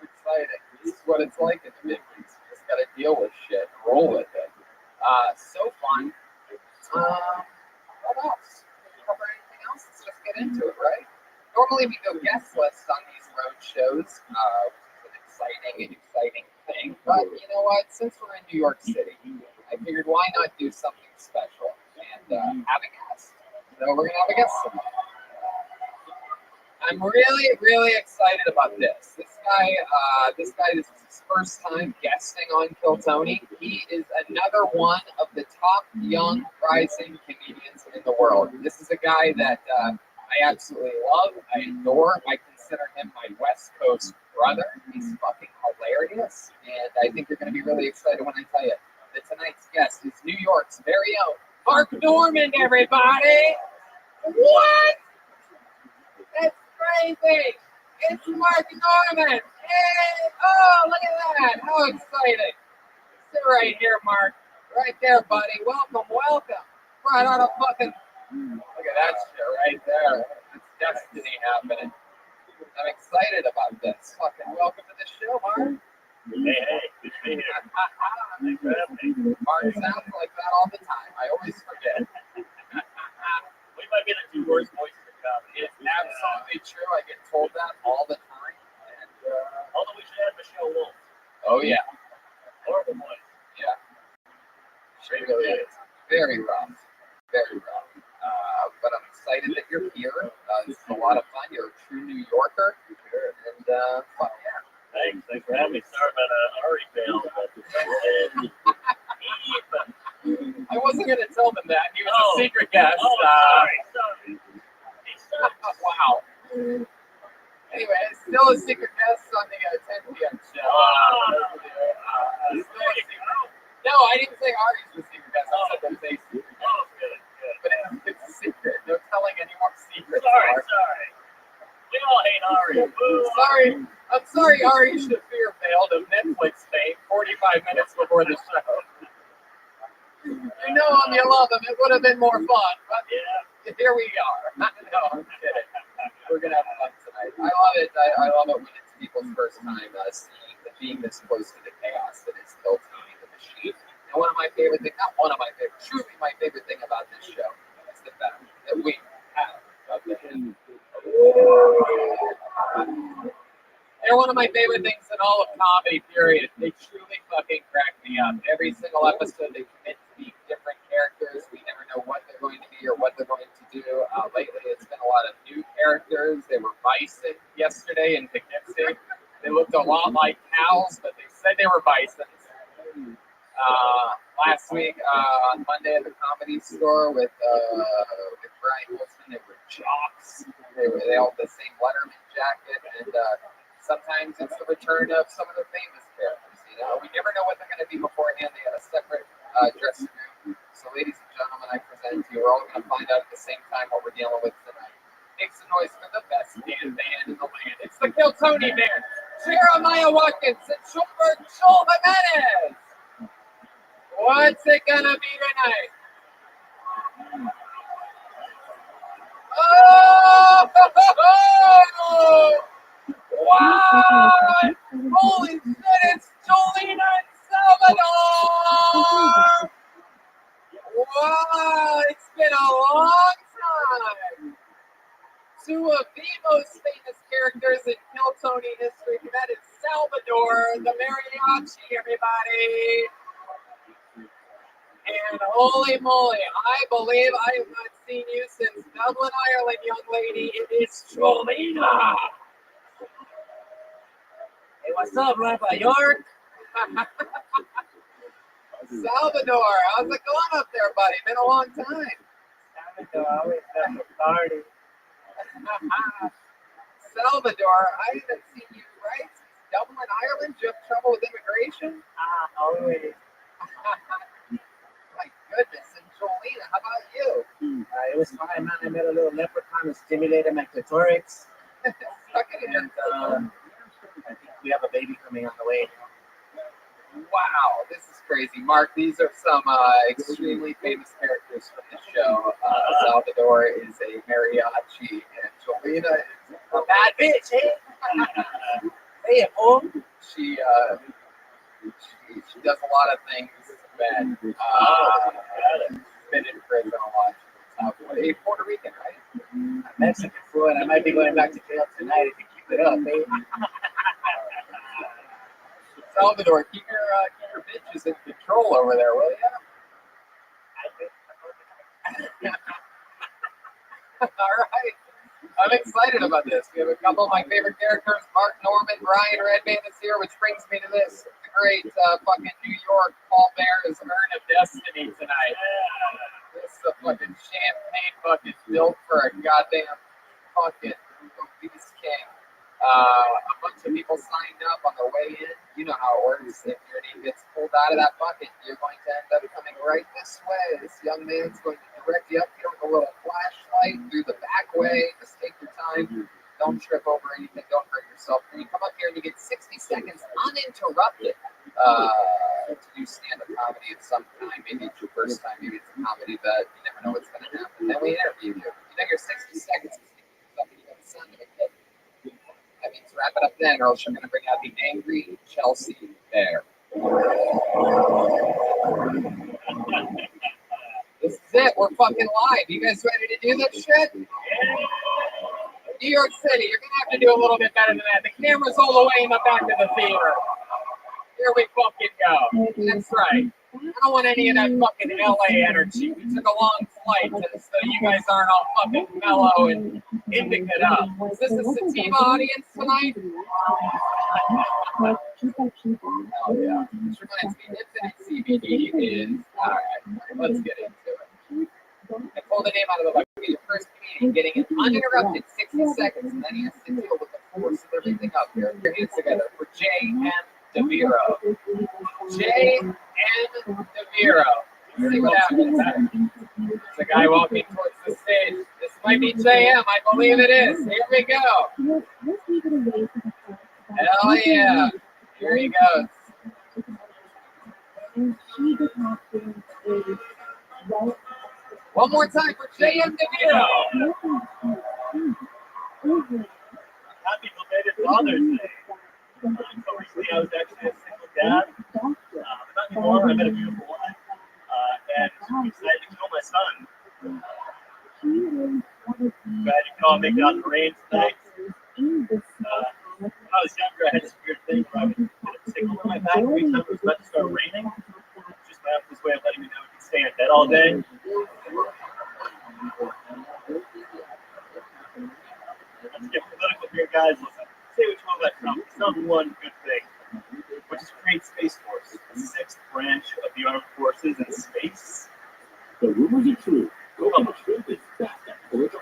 exciting. This is what it's like in the Midwest. You just got to deal with shit. Roll with it. So fun. What else? Did we cover anything else? Let's just get into it, right? Normally we go guest lists on these road shows, which is an exciting thing. But you know what? Since we're in New York City, I figured why not do something special and have a guest. So we're gonna have a guest tonight. I'm really, really excited about this. This guy, this is his first time guesting on Kill Tony. He is another one of the top young rising comedians in the world. This is a guy that I absolutely love. I adore. I consider him my West Coast brother. He's fucking hilarious, and I think you're going to be really excited when I tell you that tonight's guest is New York's very own Mark Normand. Everybody, what? That's crazy! It's Mark Normand! Hey! Oh, look at that! How exciting! Sit right here, Mark. Right there, buddy. Welcome, welcome. Right on a fucking... Look at that shit right there. It's destiny happening. I'm excited about this. Fucking welcome to the show, Mark. Hey, good to be here. Thanks for having me. Mark sounds like that all the time. I always forget. We might be the two worst voices in comedy. It's absolutely true. I get told that all the time. And, although we should have Michelle Wolf. Oh, yeah. Horrible voice. Yeah. She really is. Very rough. Very rough. But I'm excited that you're here. This is a lot of fun. You're a true New Yorker. And, fuck yeah. Thanks for having me. Sorry about Ari fail. I wasn't going to tell them that. He was a secret guest. Sorry. Wow. Anyway, it's still a secret guest on the 10 p.m. show. No, I didn't say Ari's the secret guest. I said there's a secret guest. Good. But it's a secret. No telling any more secrets. Sorry. We all hate Ari. I'm sorry Ari Shafir failed of Netflix fame 45 minutes before the show. You know him, you love him. It would have been more fun, but here we are. No, I'm kidding. We're gonna have fun tonight. I love it. I love it when it's people's first time seeing being this close to the chaos that is Kill Tony the Machine. And one of my favorite things, not one of my favorite, truly my favorite thing about this show is the fact that we have they're one of my favorite things in all of comedy, period. They truly fucking crack me up. Every single episode, they commit to be different characters. We never know what they're going to be or what they're going to do. Lately, it's been a lot of new characters. They were bison yesterday in Poughkeepsie. They looked a lot like cows, but they said they were bisons. Last week, on Monday at the Comedy Store with Brian Wilson, they were jocks. They all had the same Letterman jacket, and sometimes it's the return of some of the famous characters. You know, we never know what they're going to be beforehand. They had a separate dressing room. So, ladies and gentlemen, I present to you. We're all going to find out at the same time what we're dealing with tonight. Make some noise for the best band in the land. It's the Kill Tony Band. Jeremiah Watkins and Joel Jimenez. What's it gonna be tonight? Oh! What? Holy shit, it's Jolena and Salvador! Wow, it's been a long time. Two of the most famous characters in Kill Tony history. That is Salvador, the mariachi, everybody. And holy moly, I believe I have not seen you since Dublin, Ireland, young lady. It is Jolena. Hey, what's up, Rabbi York? Salvador, how's it going up there, buddy? Been a long time. Salvador, always at the party. Salvador, I haven't seen you, right? Dublin, Ireland, you have trouble with immigration? Always. My goodness, and Jolena, how about you? It was fine, man. I met a little leprechaun who stimulated my clitoris. Stuck it in your I think we have a baby coming on the way. Wow, this is crazy. Mark, these are some extremely famous characters from the show. Salvador is a mariachi, and Jolena is a bad bitch, hey? Hey, home. She does a lot of things bad. Been in prison a lot. A Puerto Rican, right? I'm Mexican fluent. I might be going back to jail tonight if you keep it up, baby. Salvador, keep your bitches in control over there, will ya? All right. I'm excited about this. We have a couple of my favorite characters, Mark Norman, Brian Redband is here, which brings me to this. The great fucking New York Paul Bear's Urn of Destiny tonight. This is a fucking champagne bucket built for a goddamn fucking obese king. A bunch of people signed up on their way in. You know how it works. If your name gets pulled out of that bucket, you're going to end up coming right this way. This young man's going to direct you up here with a little flashlight through the back way. Just take your time. Don't trip over anything. Don't hurt yourself. And you come up here and you get 60 seconds uninterrupted to do stand-up comedy of some kind. Maybe it's your first time. Maybe it's a comedy bet. You never know what's going to happen. Then we interview you. You know your 60 seconds is going to the sound of a kid. That means wrap it up then, or else you're going to bring out the angry Chelsea Bear. This is it. We're fucking live. You guys ready to do this shit? New York City, you're going to have to do a little bit better than that. The camera's all the way in the back of the theater. Here we fucking go. That's right. I don't want any of that fucking LA energy. We took a long flight so you guys aren't all fucking mellow and indicate up. Is this a sativa audience tonight? Oh yeah. Which reminds me, Infinite CBD is, alright, let's get into it. I pull the name out of the bucket. Your first comedian getting it uninterrupted 60 seconds, and then he has to deal with the force of everything up here. Put your hands together for J.M. DeViro. J.M. DeViro. See what happens. There's a guy walking towards the stage. This might be J.M. I believe it is. Here we go. Hell yeah. Here he goes. One more time for J.M. DeViro. Happy belated Father's Day. So recently I was actually a single dad. Not anymore. I met a beautiful wife. And we decided to kill my son. I had to go make it out in the rain tonight. When I was younger, I had this weird thing where I would put a signal on my back every time it was about to start raining. Just my uncle's way of letting me know I could stay in bed all day. Let's get political here, guys. Listen, say what you want about Trump. He's done one good thing, which is create Space Force, the sixth branch of the armed forces in space. The rumors are true. I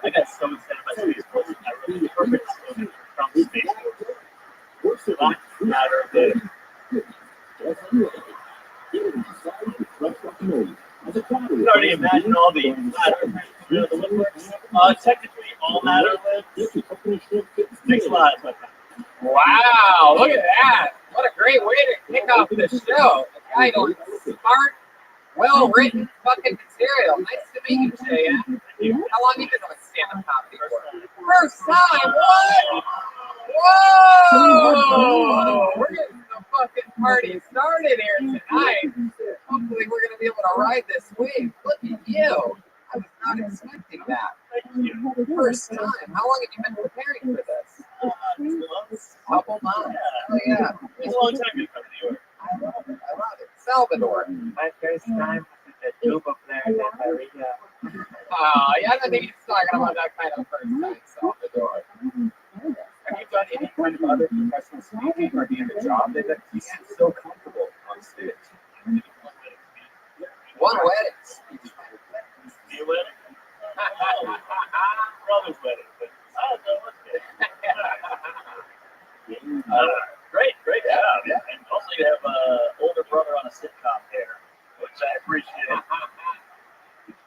got so excited about Space Force. I wrote the perfect slogan for Trump's Space Force. Black matter live. You can already imagine all the matter coming out of the woodworks. Technically, all matter lives. Thanks a lot. Wow, look at that. What a great way to kick off the show. A guy doing smart, well-written fucking material. Nice to meet you, J.M. How long have you been doing stand-up comedy for? First time, what? Whoa! We're getting the fucking party started here tonight. Hopefully we're going to be able to ride this wave. Look at you. I was not expecting that. First time. How long have you been preparing for this? 2 months. Couple months. Oh, yeah. It's a long time to come to New York. I love it. I love it. Salvador. My first time with the tuba player in Maria. Oh, yeah, I don't think he's talking about that kind of first time, Salvador. Have you done any kind of other professional speaking or do you have a job that you get so comfortable on stage? One wedding speech. Your wedding? Brother's wedding, but I don't know what's good. Great job. Yeah. And also you have an older brother on a sitcom there, which I appreciate.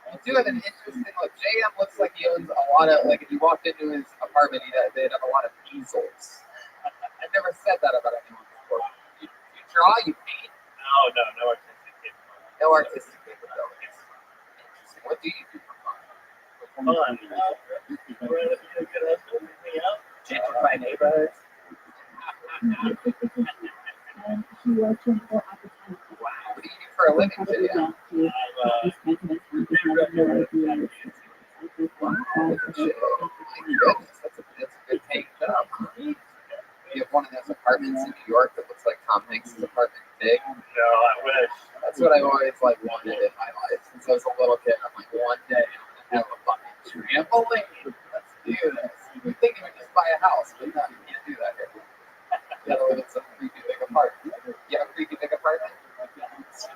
You do have an interesting look. JM looks like he owns a lot of, like if you walked into his apartment, they'd have a lot of easels. I've never said that about anyone before. You draw, you paint? No artistic capabilities. No artistic capabilities. Interesting. What do you do for fun? Gentrify neighborhoods. Wow. What do you do for a living, JM? That's a good paying job. You have one of those apartments in New York that looks like Tom Hanks' apartment big. No, I wish. That's what I've always wanted in my life since I was a little kid. I'm like, one day I'm gonna have a fucking trampoline. Let's do this. You think you would just buy a house, but no, you can't do that here. You gotta live in some creepy big apartment. You have a creepy big apartment? Just a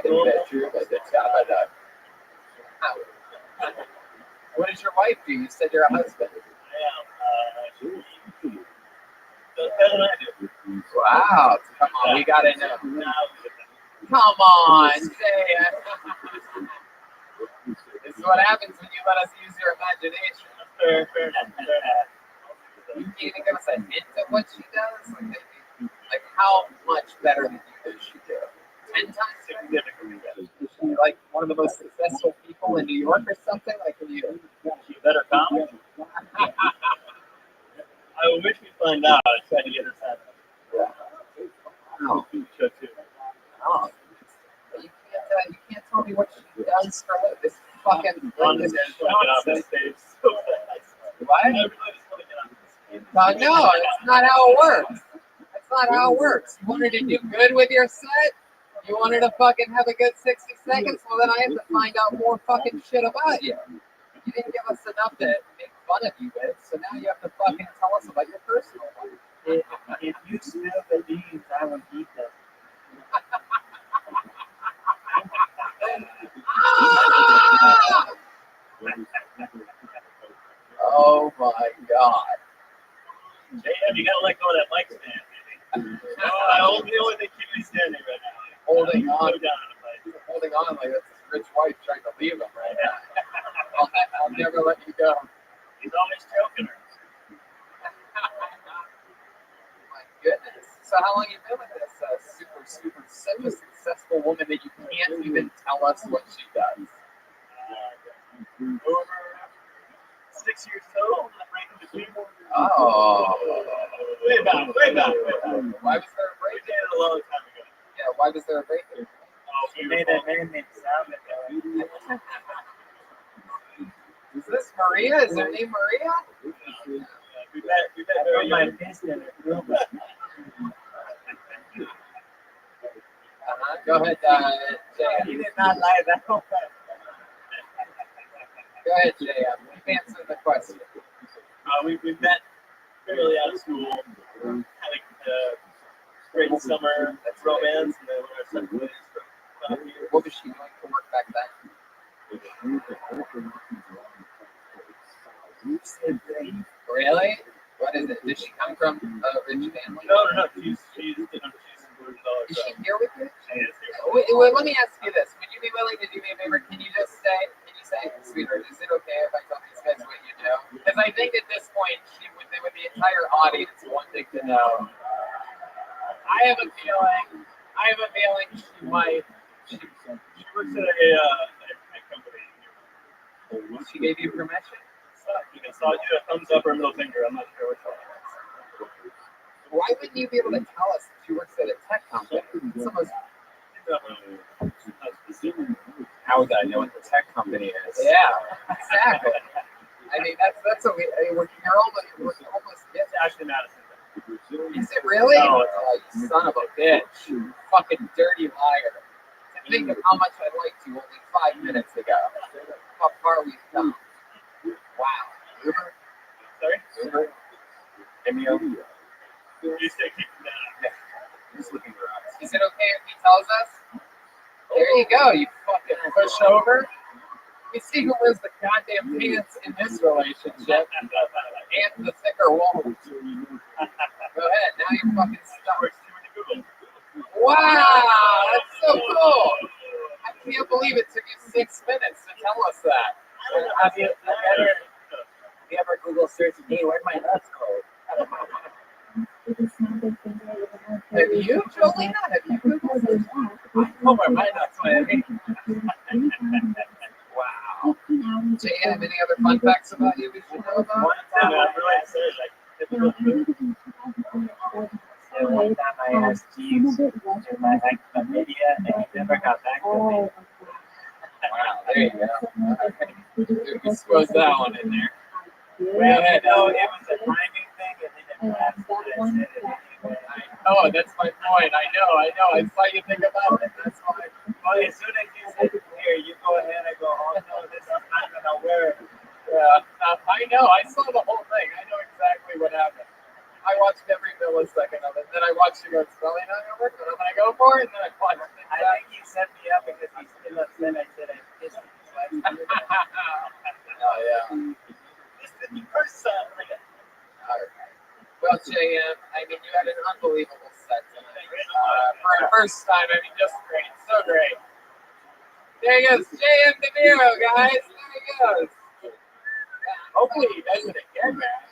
7-bedroom, but it's got about a house. What does your wife do? You said you're a husband. Wow, come on, we gotta know. Come on, say it. This is what happens when you let us use your imagination. Fair. You can't even give us a hint of what she does? Like how much better than you does she do? 10 times significantly better. Is she like one of the most successful people in New York or something? Like you? She better comment. I wish we'd find out. I tried to get her signed up. Yeah. Oh. Show too. Oh. You can't tell me what she does for this fucking British nonsense. What? No, it's not how it works. That's not how it works. You wanted to do good with your set? You wanted to fucking have a good 60 seconds? Well, then I have to find out more fucking shit about you. You didn't give us enough to make fun of you with, so now you have to fucking tell us about your personal life. If you smell the beans, I will eat them. Oh my god. Damn, you gotta let go of that mic stand, baby. The only thing keeping me standing right now. Holding on like that's his rich wife trying to leave him right now. I'll never let you go. He's always joking her. My goodness. So how long have you been with this such a successful woman that you can't even tell us what she does? Over 6 years total. Oh. Way back. Why was there a break? We did it a long time ago. Yeah, why was there a break? She made that name sound. Is this Maria? Is her name Maria? We met very young. Go ahead, Jay. He did not lie that whole time. Go ahead, Jay. You've answered the question. We met fairly out of school. Had a great summer romance, and then our second ways for 5 years. What was she doing for work back then? Really? What is it? Did she come from a rich family? No. She's Is she here with you? She is here. Well, let me ask you this. Would you be willing to do me a favor? Can you say, sweetheart, is it okay if I tell these guys what you do? Because I think at this point, with the entire audience wanting to know, I have a feeling she might. She works at a company. She gave you permission? You can saw you a thumbs up or a middle finger. I'm not sure which one. Why wouldn't you be able to tell us that she works at a tech company? It's almost. How would I know what the tech company is? Yeah, exactly. I mean, that's what you're almost It's Ashley Madison. Is it really? No, oh, you son of a bitch. You fucking dirty liar. To think of how much I liked you only 5 minutes ago. How far we've come. Wow. Uber? Sorry? Uber? Emil? You say keep them down. Yeah. Just looking around. Is it okay if he tells us? There you go, you fucking pushover. We see who wears the goddamn pants in this relationship. And the thicker woman. Go ahead, now you're fucking stuck. Wow, that's so cool. I can't believe it took you 6 minutes to tell us that. Have you ever Google search, hey, where'd my nuts go? Have you, Jolena? Have you Googled it? Oh, where my nuts went. Wow. Jay, have any other fun facts about you we should know about? One time I'm really excited. So one time I asked Jeeves if I liked the media, and he never got back to me. Wow, there you go. You squeeze that one in there. Well, no, it was a timing thing, and then it passed, and I said it anyway. Oh, that's my point. I know. I saw you think about it. That's why. Well, as soon as you said, here, you go ahead, I go, oh no, this is not going to work. Yeah, I I know. I saw the whole thing. I know exactly what happened. I watched every millisecond of it. Then I watched you go spelling homework, and I'm gonna go for it. And then I watched it. I think he set me up because he's still upset. I said I kissed him. So I didn't do that. Oh yeah. This is the first time. All right. Well, JM, I mean, you had an unbelievable set tonight. For a first time, I mean, just great. So great. There he goes, JM DeNiro, guys. There he goes. Hopefully he does it again, man.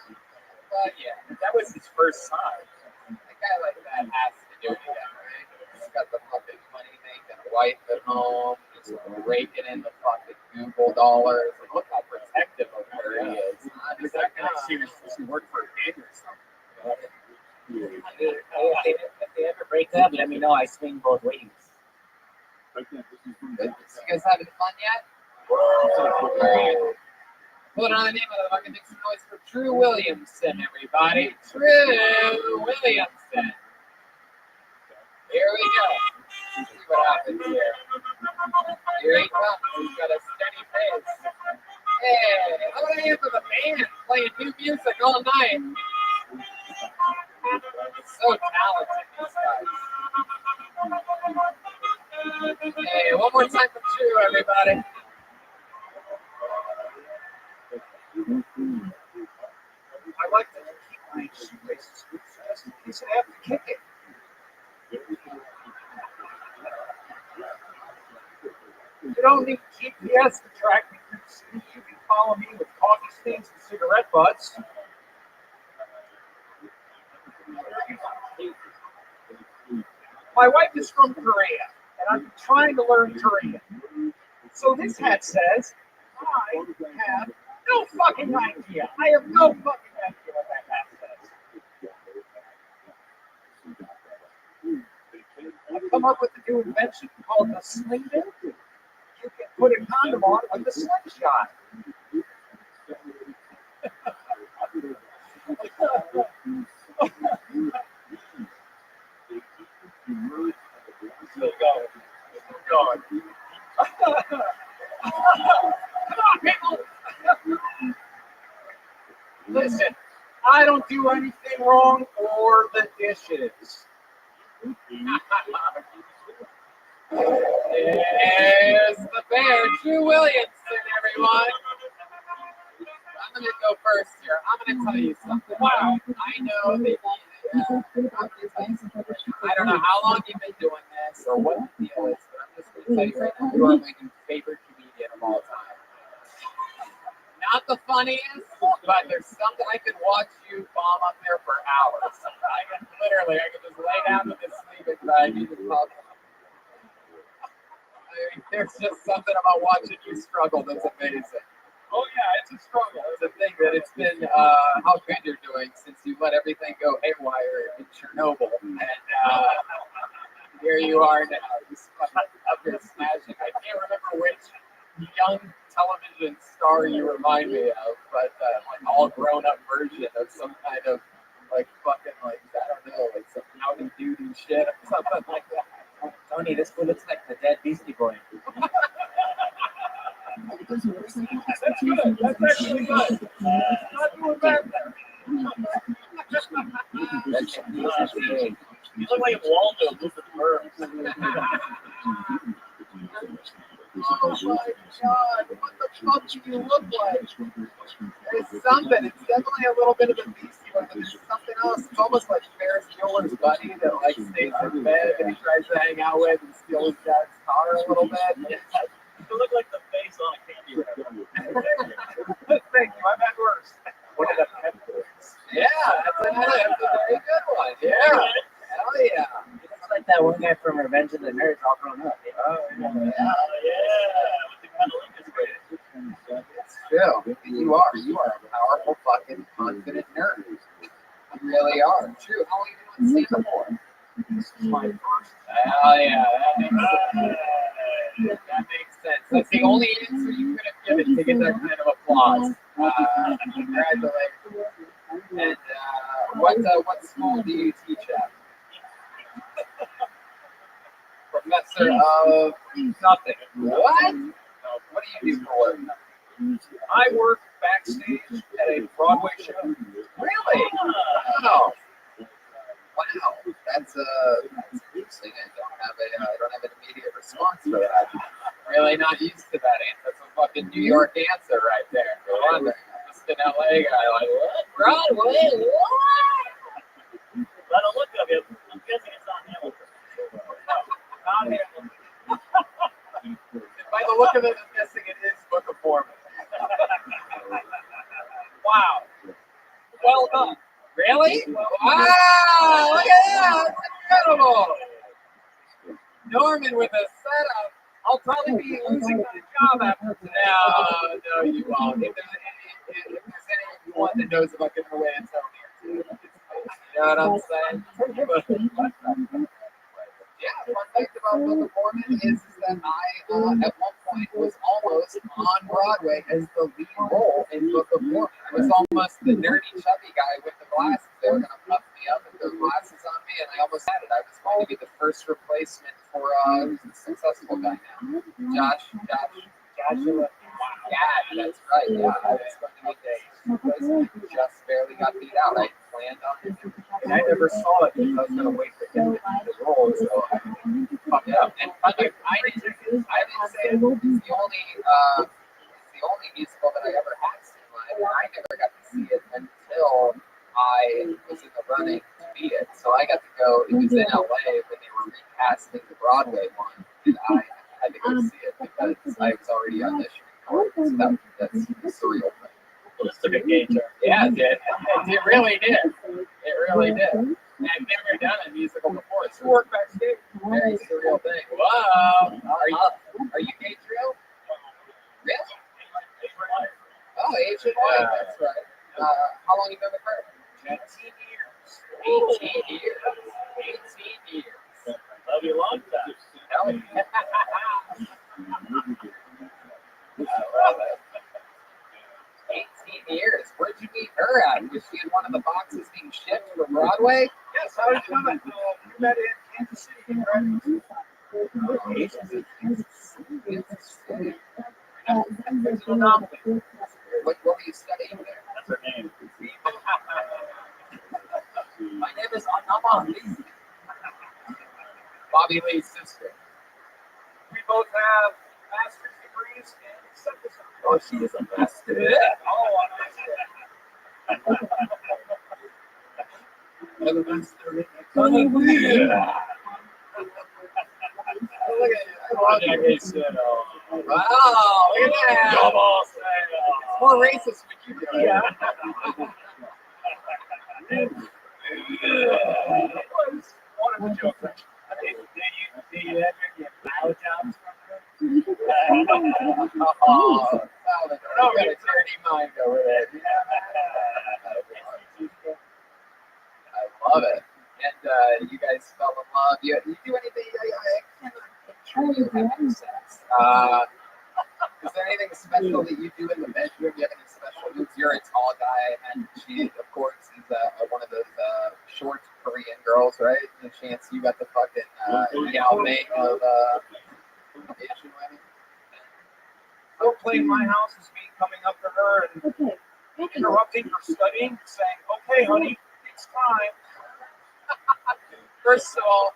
But yeah, That was his first time. a guy like that has to do it again, right? He's got the fucking money making a wife at home, just raking in the fucking Google dollars. And look how protective of her he is. He's that guy seriously worked for a gig or something. If they ever break up, let me know. I swing both ways. You guys having fun yet? All right. Put on the name of the fucking Dixie Noise for Drew Williamson, everybody. Drew Williamson. Here we go. Let's see what happens here. Here he comes. He's got a steady pace. Hey, how about I hear for the band playing new music all night? So talented, these guys. Hey, one more time for Drew, everybody. I like to keep my shoelaces loose just in case I have to kick it. You don't need GPS to track me through the city. You can follow me with coffee stains and cigarette butts. My wife is from Korea, and I've been trying to learn Korean. So this hat says, I have no fucking idea. I have no fucking idea what that hat says. I've come up with a new invention called the sling bit. You can put a condom on with the slingshot. Still going. Still going. Come on, people. Listen, I don't do anything wrong or the dishes. There's the bear, Drew Williamson, everyone. I'm going to go first here. I'm going to tell you something. Wow. I know that I don't know how long you've been doing this or what the deal is, but I'm just going to tell you right now, you are my new favorite comedian of all time. Not the funniest, but there's something I could watch you bomb up there for hours. I could just lay down with this sleeping bag and just pop. I mean, there's just something about watching you struggle that's amazing. Oh yeah, it's a struggle. It's a thing that it's been how good you're doing since you let everything go haywire in Chernobyl, and here you are now, just up there smashing. I can't remember which young television star you remind me of, but like all grown up version of some kind of like fucking like I don't know, like some Howdy Doody shit or something like that. Tony, this one looks like the dead Beastie Boy. That's good. That's actually good. Not doing bad there. You look like Waldo moving the birds. Oh my God, what the fuck do you look like? There's something, it's definitely a little bit of a beastie, but there's something else. It's almost like Ferris Bueller's buddy that like stays in bed and he tries to hang out with and steal his dad's car a little bit. You look like the face on a candy wrapper. Thank you, I've had worse. What did that Yeah, that's a very good one. Yeah. Hell yeah. It's like that one guy from Revenge of the Nerds all grown up. Oh, yeah. With the cunnilingus braid. It's true. You are a powerful, fucking, confident nerd. You really are. True. How long have you been on stand-up for? My first. Oh, yeah. That makes sense. That's the only answer you could have given to get that kind of applause. Congratulations. And what school do you teach at? Professor of nothing. What? What do you do for work? I work backstage at a Broadway show. Really? Wow. Wow. That's interesting. I don't have an immediate response for that. Really not used to that. That's a fucking New York answer right there. No wonder. I'm just an LA guy. Like, what? Broadway? What? By the look of it, I'm guessing it's on Hamilton. No, not Hamilton. By the look of it, I'm guessing it is Book of Mormon. Wow. Well done. Really? Wow! Look at that! That's incredible! Norman with a setup. I'll probably be losing my job after today. No, you won't. If there's anyone you want that knows about giving away a tell me. You know what I'm saying? Yeah, fun fact about Book of Mormon is that I, at one point, was almost on Broadway as the lead role in Book of Mormon. I was almost the nerdy, chubby guy with the glasses. They were going to puff me up and throw glasses on me, and I almost had it. I was going to be the first replacement for who's the successful guy now? Joshua. Yeah, that's right. Yeah, I was going to be the replacement. Just barely got beat out. I planned on it. And I never saw it because I was going to wait for him to do the role, so I fucked up. And I didn't say it. It's the only musical that I ever had seen live, and I never got to see it until I was in the running to be it. So I got to go. It was in LA when they were recasting the Broadway one, and I had to go see it because I was already auditioning for it. So that's a surreal thing. Well, this took a game turn. Yeah, it did. It really did. It really did. And I've never done a musical before. It's work backstage. Very surreal thing. Whoa. Are you Gabriel? Really? Oh, Asian White. That's right. How long you been with her? 18 years. 18 years. 18 years. Love you long time. Hell yeah. I love it. 18 years. Where'd you meet her at? Was she in one of the boxes being shipped from Broadway? Yes, how did you know that? You met in Kansas City, right? What were you studying there? That's her name. My name is Anama Lee. Bobby Lee's sister. We both have master's degrees in synthesis. Oh, she is a master. Oh, I'm a master in economy. Look at it. Wow, look at that. It's more racist when you do it. Yeah. One of the jokes. Did you ever get loud jobs from her? Oh, no, we got a dirty mind over there. I love it. And you guys fell in love. You do anything? I cannot picture you having sex. Is there anything special that you do in the bedroom? Do you have any special moves? You're a tall guy, and she, of course, is one of those short Korean girls, right? And Chance, you got the fucking yao mate of Asian women. Role playing my house is me coming up to her and interrupting her studying, saying, "Okay, honey, it's time." First of all,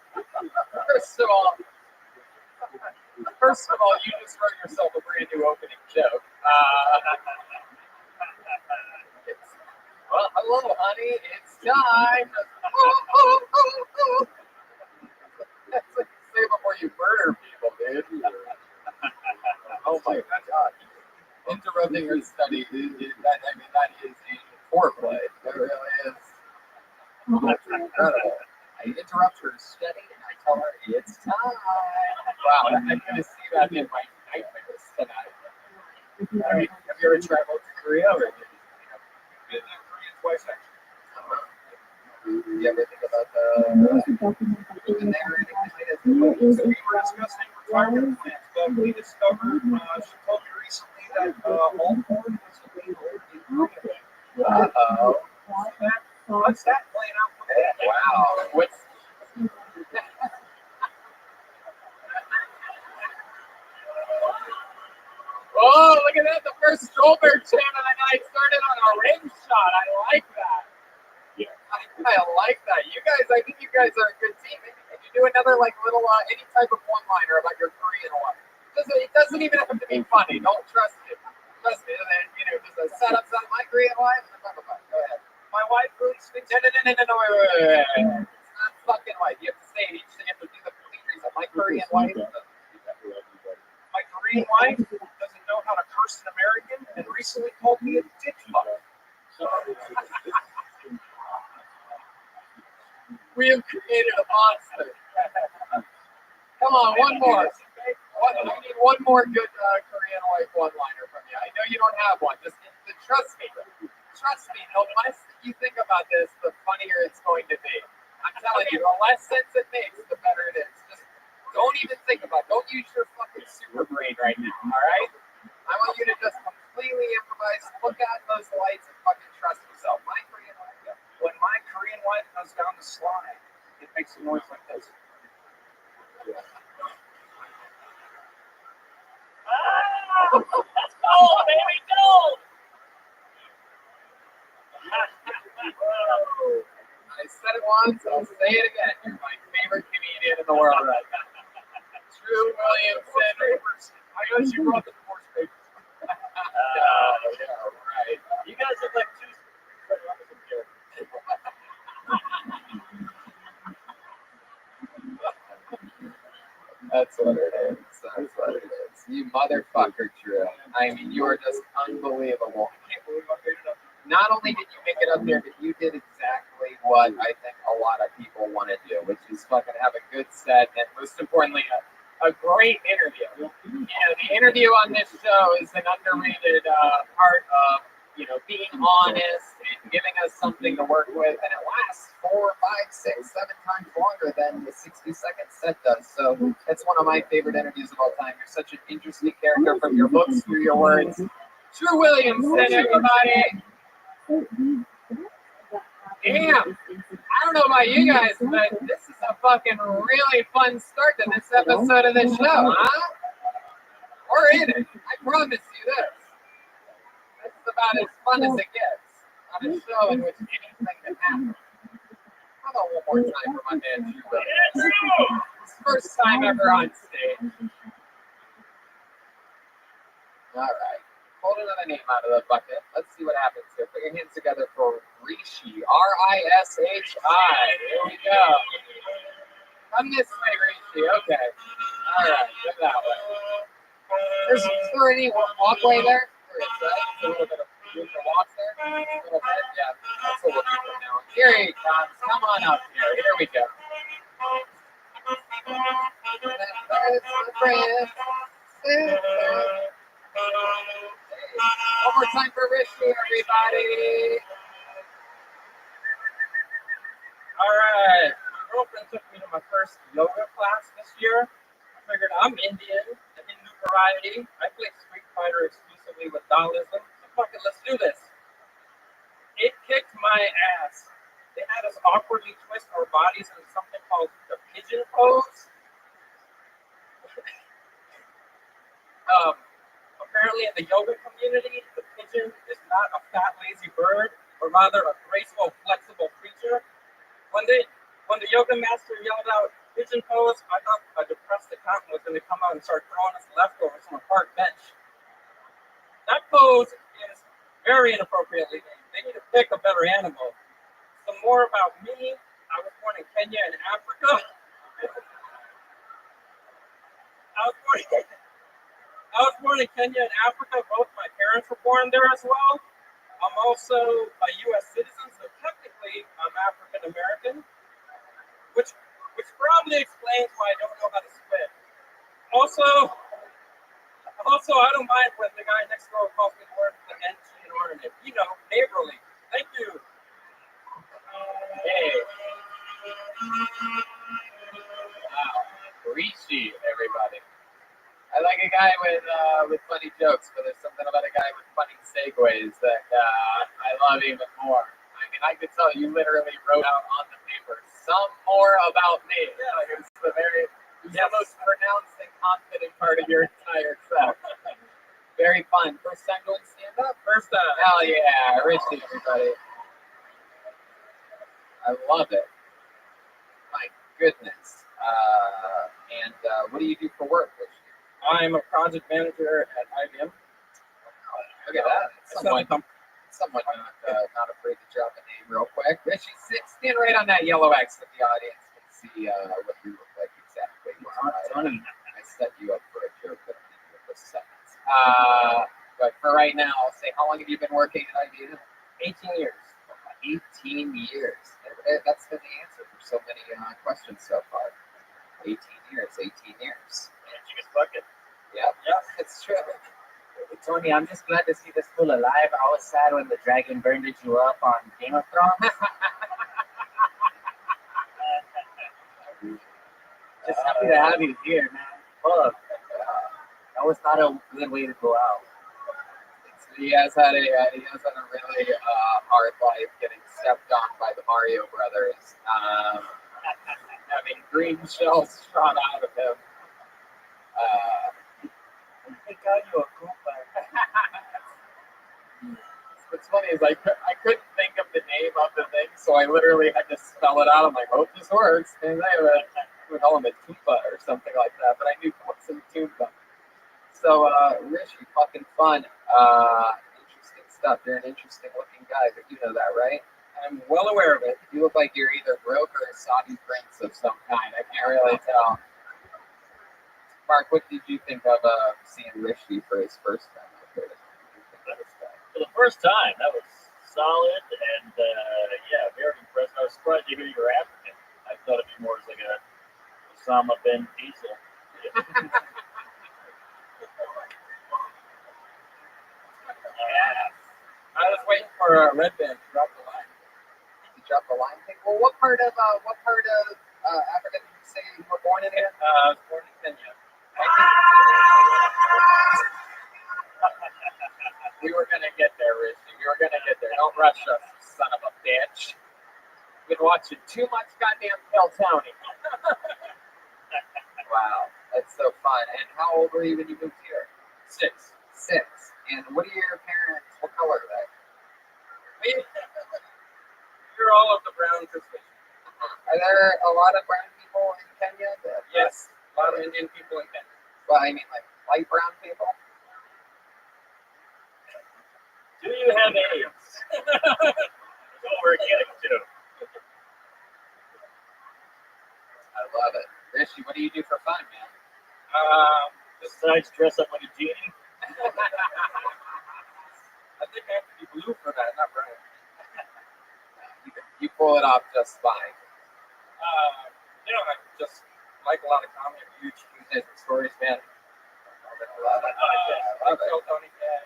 you just wrote yourself a brand new opening joke. Well, hello, honey. It's time. That's like say before you murder people, dude. Oh my God. Interrupting her study, that is a foreplay. That really is. That's incredible. I interrupt her study and I tell her it's time. Wow, I'm going to see that in my nightmares tonight. Have you ever traveled to Korea? Or Been to Korea twice, actually. do you ever think about moving there or anything like that? So we were discussing retirement plans, but we discovered, she told me recently that home porn was illegal in Korea. Uh-oh. What's that playing out? Wow. What's Oh, look at that. The first Stolberg chant of the night started on a ring shot. I like that. Yeah. I like that. You guys, I think you guys are a good team. Maybe can you do another like little any type of one-liner about your Korean wife? It doesn't even have to be funny. Don't trust me. Trust me. And then, you know, just a setup on my Korean wife. Go ahead. My wife really speaks. No, wait. It's not fucking wife. You have to say it each thing. You have to do the complete reason. My Korean wife. My Korean wife doesn't know how to curse an American and recently called me a dick fucker. We have created a monster. Come on, one more. I need one more good Korean wife one-liner from you. I know you don't have one. Just trust me. Trust me. The less you think about this, the funnier it's going to be. I'm telling you, the less sense it makes, the better it is. Just don't even think about it. Don't use your fucking super brain right now, all right? I want you to just completely improvise, look at those lights, and fucking trust yourself. My Korean wife, when my Korean wife goes down the slide, it makes a noise like this. Ah, let's go, baby, go! I said it once, I'll say it again. You're my favorite comedian in the world right now. True Williamson. I guess you brought the divorce papers. Yeah, right. You guys look like two. That's what it is. That's what it is. You motherfucker, Drew. I mean, you are just unbelievable. I can't believe I made it up. Not only did you make it up there, but you did exactly what I think a lot of people want to do, which is fucking have a good set and most importantly, a great interview. You know, the interview on this show is an underrated part of, you know, being honest and giving us something to work with, and it lasts 4, 5, 6, 7 times longer than the 60-second set does. So it's one of my favorite interviews of all time. You're such an interesting character from your books through your words. Drew Williamson, everybody. Damn. I don't know about you guys, but this is a fucking really fun start to this episode of the show, huh? We're in it. I promise you this. This is about as fun as it gets on a show in which anything can happen. How about one more time for my man Drew Williamson? It's first time ever on stage. All right. Pull another name out of the bucket. Let's see what happens here. Put your hands together for Rishi. R-I-S-H-I. Here we go. Come this way, Rishi. Okay. All right. Go that way. Is there any walkway there? There is, right? It's a little bit of room for walk there. A little bit. Yeah. That's a little deeper now. Here he comes. Come on up here. Here we go. One more time for Rishi, everybody. All right. My girlfriend took me to my first yoga class this year. I figured I'm Indian, an Hindu variety. I play Street Fighter exclusively with Taoism. So fuck it, let's do this. It kicked my ass. They had us awkwardly twist our bodies into something called the pigeon pose. Apparently in the yoga community, the pigeon is not a fat, lazy bird, but rather a graceful, flexible creature. When the yoga master yelled out pigeon pose, I thought a depressed accountant was going to come out and start throwing us leftovers from a park bench. That pose is very inappropriately named. They need to pick a better animal. Some more about me. I was born in Kenya and Africa. I was born in Kenya and Africa. Both my parents were born there as well. I'm also a U.S. citizen, so technically I'm African American, which probably explains why I don't know how to spit. Also, I don't mind when the guy next door calls me the word with the NG in ornament. You know, neighborly. Thank you. Hey. Wow. Rishi, everybody. I like a guy with funny jokes, but there's something about a guy with funny segues that I love even more. I mean, I could tell you literally wrote out on the paper some more about me. Yeah, like it was the most pronounced and confident part of your entire set. Very fun. First time doing stand-up? First time. Hell yeah. Richie, everybody. I love it. My goodness. What do you do for work, Richie? I'm a project manager at IBM. Look at that. Someone not afraid to drop a name real quick. Richie, stand right on that yellow X so the audience can see what you look like exactly. Tony. I set you up for a joke that I'll give you in just seconds. But for right now, I'll say, how long have you been working at IBM? 18 years. 18 years. That's been the answer for so many questions so far. 18 years. And you can fuck it. Yeah, it's true. Tony, I'm just glad to see this fool alive. I was sad when the dragon burned you up on Game of Thrones. Just happy to have you here, man. Fuck. That was not a good way to go out. He has had a really hard life, getting stepped on by the Mario brothers, having green shells shot out of him. They got you a Koopa. What's funny is I couldn't think of the name of the thing, so I literally had to spell it out. I'm like, hope this works. And I would call him a Toompa or something like that, but I knew it wasn't Toompa. So, Richie, fucking fun. Interesting stuff. You're an interesting looking guy, but you know that, right? I'm well aware of it. You look like you're either broke or a Saudi prince of some kind. I can't really tell. Mark, what did you think of seeing Richie for his first time out there? For the first time, that was solid and very impressed. I was surprised to hear you were African. I thought it'd be more as like a Osama bin Diesel. I was waiting for Red Band to drop the line. Did you drop the line thing? Well, what part of Africa did you say you were born in? I was born in Kenya. We were gonna get there, Richie. We were gonna get there. Don't rush us, son of a bitch. You've been watching too much goddamn Phil Tony. Wow, that's so fun. And how old were you when you moved here? 6. And what are your parents? What color are they? You're all of the brown persuasion. Are there a lot of brown people in Kenya? Yes, a lot of Indian people in Kenya. Well, I mean, like light brown people. Do you have AIDS? That's what we're getting to. I love it. Richie, what do you do for fun, man? Besides dress up like a genie. I think I have to be blue for that, not brown. You pull it off just fine. I just like a lot of comedy. I'm a huge Tuesdays with Stories fan. Tony fan.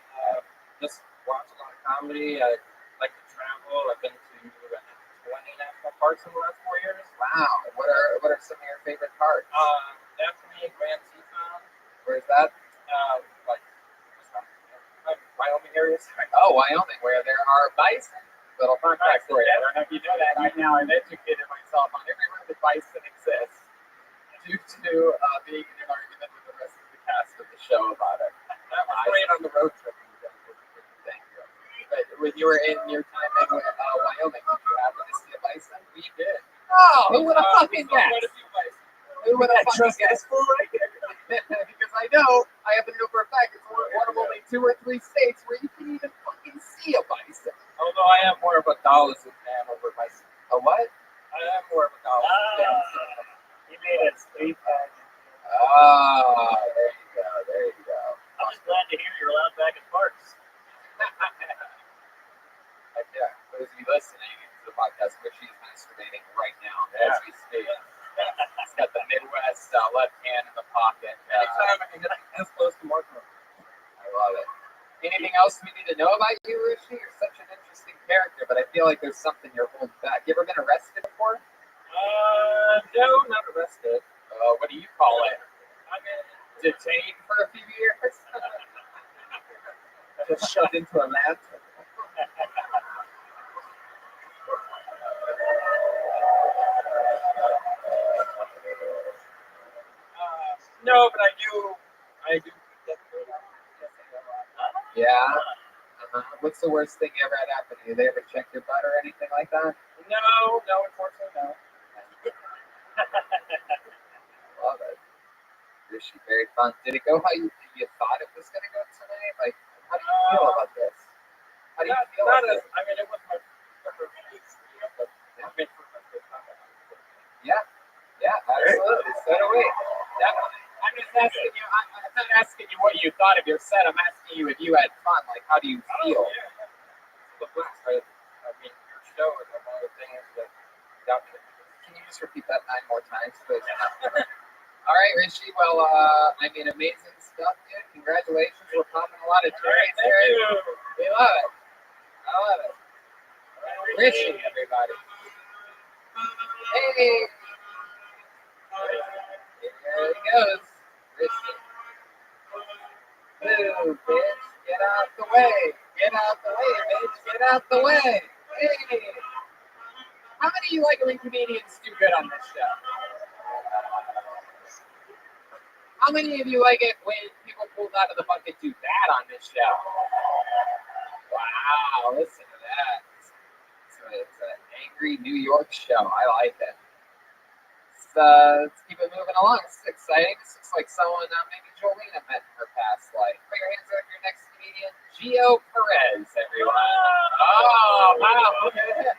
Just watch a lot of comedy. I like to travel. I've been to 20 national parks in the last 4 years. Wow. What are some of your favorite parks? Definitely Grand Teton. Where's that? Wyoming areas. Oh, Wyoming, where there are bison. Little fun fact for you. I don't know if you know that. Right now, I've educated myself on everywhere that bison exists due to being in an argument with the rest of the cast of the show about it. That was great on the road trip. Thank you. But when you were in your time in Wyoming, did you happen to see a bison? We did. Oh, who would have fucking guessed? Quite a few bison. Who would have fucking guessed? Because I know, I happen to know for a fact, it's one of only 2 or 3 states where you can even fucking see a bison. Although I am more of a Dallasan fan over bison. A what? I am more of a Dallasan fan. He made it sleep. Ah, there you go. I'm just glad to hear you're allowed back in parks. Yeah, those of you listening to the podcast, where she's masturbating right now as we speak. He's got the Midwest left hand in the pocket. Anytime I can get as close to Mark. I love it. Anything else we need to know about you, Richie? You're such an interesting character, but I feel like there's something you're holding back. You ever been arrested before? No, not arrested. What do you call it? I mean, Detained for a few years? Just shoved into a lab? No, but I do get through that. Yeah. What's the worst thing ever had happened to you? They ever check your butt or anything like that? No, unfortunately, no. Love it. Rishi, very fun. Did it go how you thought it was going to go tonight? Like, how do you feel about this? How do you feel about this? I mean, it was my first but I mean, for my first time. Yeah, absolutely. So do we. Definitely. I'm just asking you. I'm not asking you what you thought of your set. I'm asking you if you had fun. Like, how do you feel? The blast, right? I mean, your show and a lot of things that got me. Can you just repeat that 9 more times, please? All right, Rishi. Well, I mean, amazing stuff, dude. Congratulations. We're popping a lot of cherries here. Thank you. We love it. I love it. Rishi, everybody. Hey. There he goes. Rishi. Move, bitch. Get out the way. Get out the way, bitch. Get out the way. Hey. How many of you like when comedians do good on this show? How many of you like it when people pulled out of the bucket do bad on this show? Wow, listen to that. It's an angry New York show. I like it. Let's keep it moving along. This is exciting. This looks like someone maybe Jolena met in her past life. Put your hands up your next comedian, Gio Perez, everyone. Oh, wow, look at this.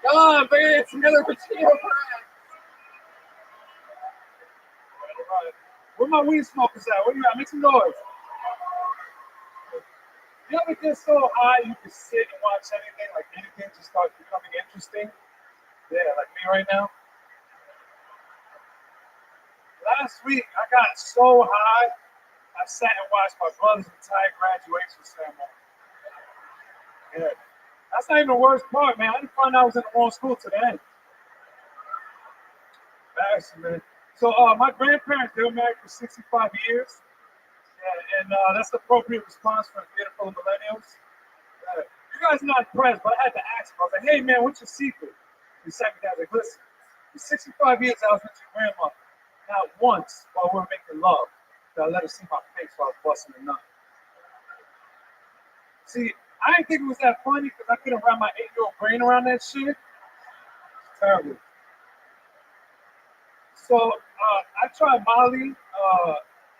Come on, bring it together for Gio Perez. Where my weed smokers at? Where you at? Make some noise. You ever get so high you can sit and watch anything, like anything just starts becoming interesting? Yeah, like me right now. Last week, I got so high, I sat and watched my brother's entire graduation ceremony. Yeah. That's not even the worst part, man. I didn't find out I was in the wrong school today. Embarrassing, man. So my grandparents, they were married for 65 years. Yeah, and that's the appropriate response for a theater full of millennials. You guys are not impressed, but I had to ask him. I was like, hey, man, what's your secret? He said, like, listen, for 65 years I was with your grandmother. Not once while we were making love did I let her see my face while I was busting a nut. See, I didn't think it was that funny because I couldn't wrap my 8-year-old brain around that shit. It's terrible. So I tried Molly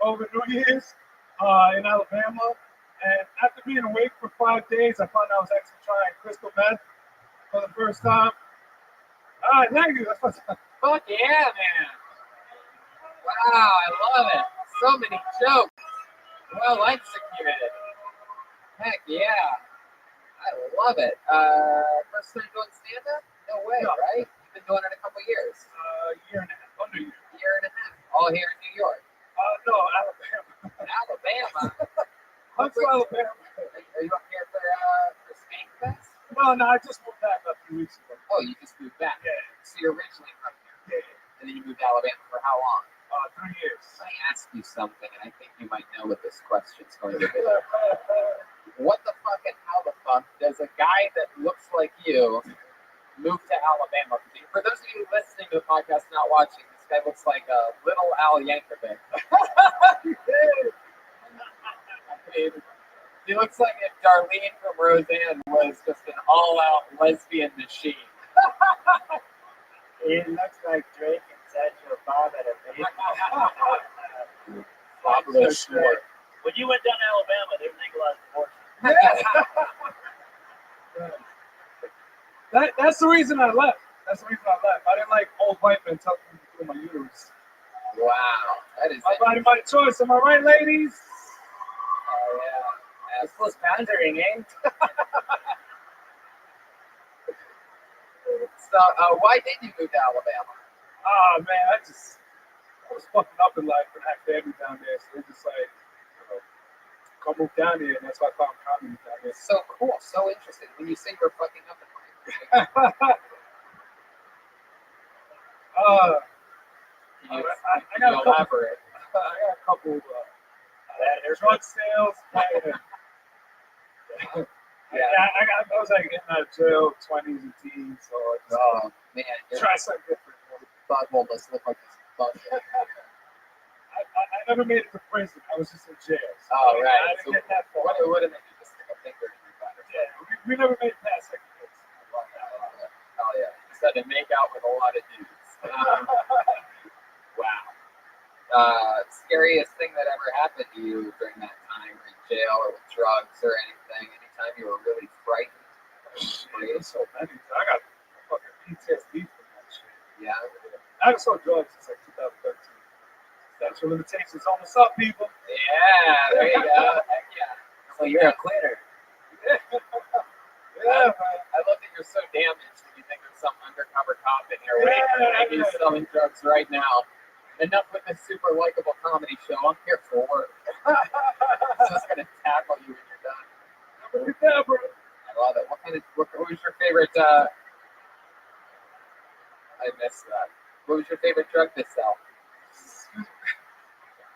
over New Year's in Alabama, and after being awake for 5 days, I found out I was actually trying crystal meth for the first time. All right, thank you. Fuck yeah, man. Wow, I love it. So many jokes. Well executed. Heck yeah. I love it. First time doing stand-up? No way, right? You've been doing it a couple years. Year and a half. Under a year. Year and a half. All here in New York. No, Alabama. Alabama? I'm from Alabama. Are you up here for Spank Fest? No, I just moved back a few weeks ago. Oh, you just moved back? Yeah. So you're originally from here? Yeah. And then you moved to Alabama for how long? 3 years. Let me ask you something, and I think you might know what this question's going to be. What the fuck and how the fuck does a guy that looks like you move to Alabama? For those of you listening to the podcast, not watching, this guy looks like a little Al Yankovic. He looks like if Darlene from Roseanne was just an all-out lesbian machine. He looks like Drake and Satchel Bob at a baby. When you went down to Alabama, they legalized abortion. That's the reason I left. I didn't like old white men tucking me through my uterus. Wow. That is my body, my choice. Am I right, ladies? Oh, yeah. This was pandering, eh? So, why did you move to Alabama? Man, I was fucking up in life and I had family down there, so it's just like, come move down here, and that's why I found comedy down there. So cool, so interesting. When you say you're fucking up in life. I got a couple drug sales. I was like in jail, 20s and teens, so oh man, try something different. buttholeless look like this bucket. I never made it to prison. I was just in jail. So Oh, I right. didn't So get that far. what did they do? Just stick a finger in your butt? Yeah, we never made it past second base. Oh, yeah. You said to make out with a lot of dudes. Wow. Scariest thing that ever happened to you during that time in jail or with drugs or anything? Anytime you were really frightened? So many. I got fucking PTSD from that shit. Yeah. I haven't sold drugs since like 2013. Statute of limitations almost up, people. Yeah, there you go. Heck yeah. So you're a quitter. Yeah, I love that you're so damaged that you think there's some undercover cop in here waiting. He's selling drugs right now. Enough with this super likable comedy show. I'm here for work. I'm just gonna tackle you when you're done. I love it. What was your favorite? I missed that. What was your favorite drug to sell?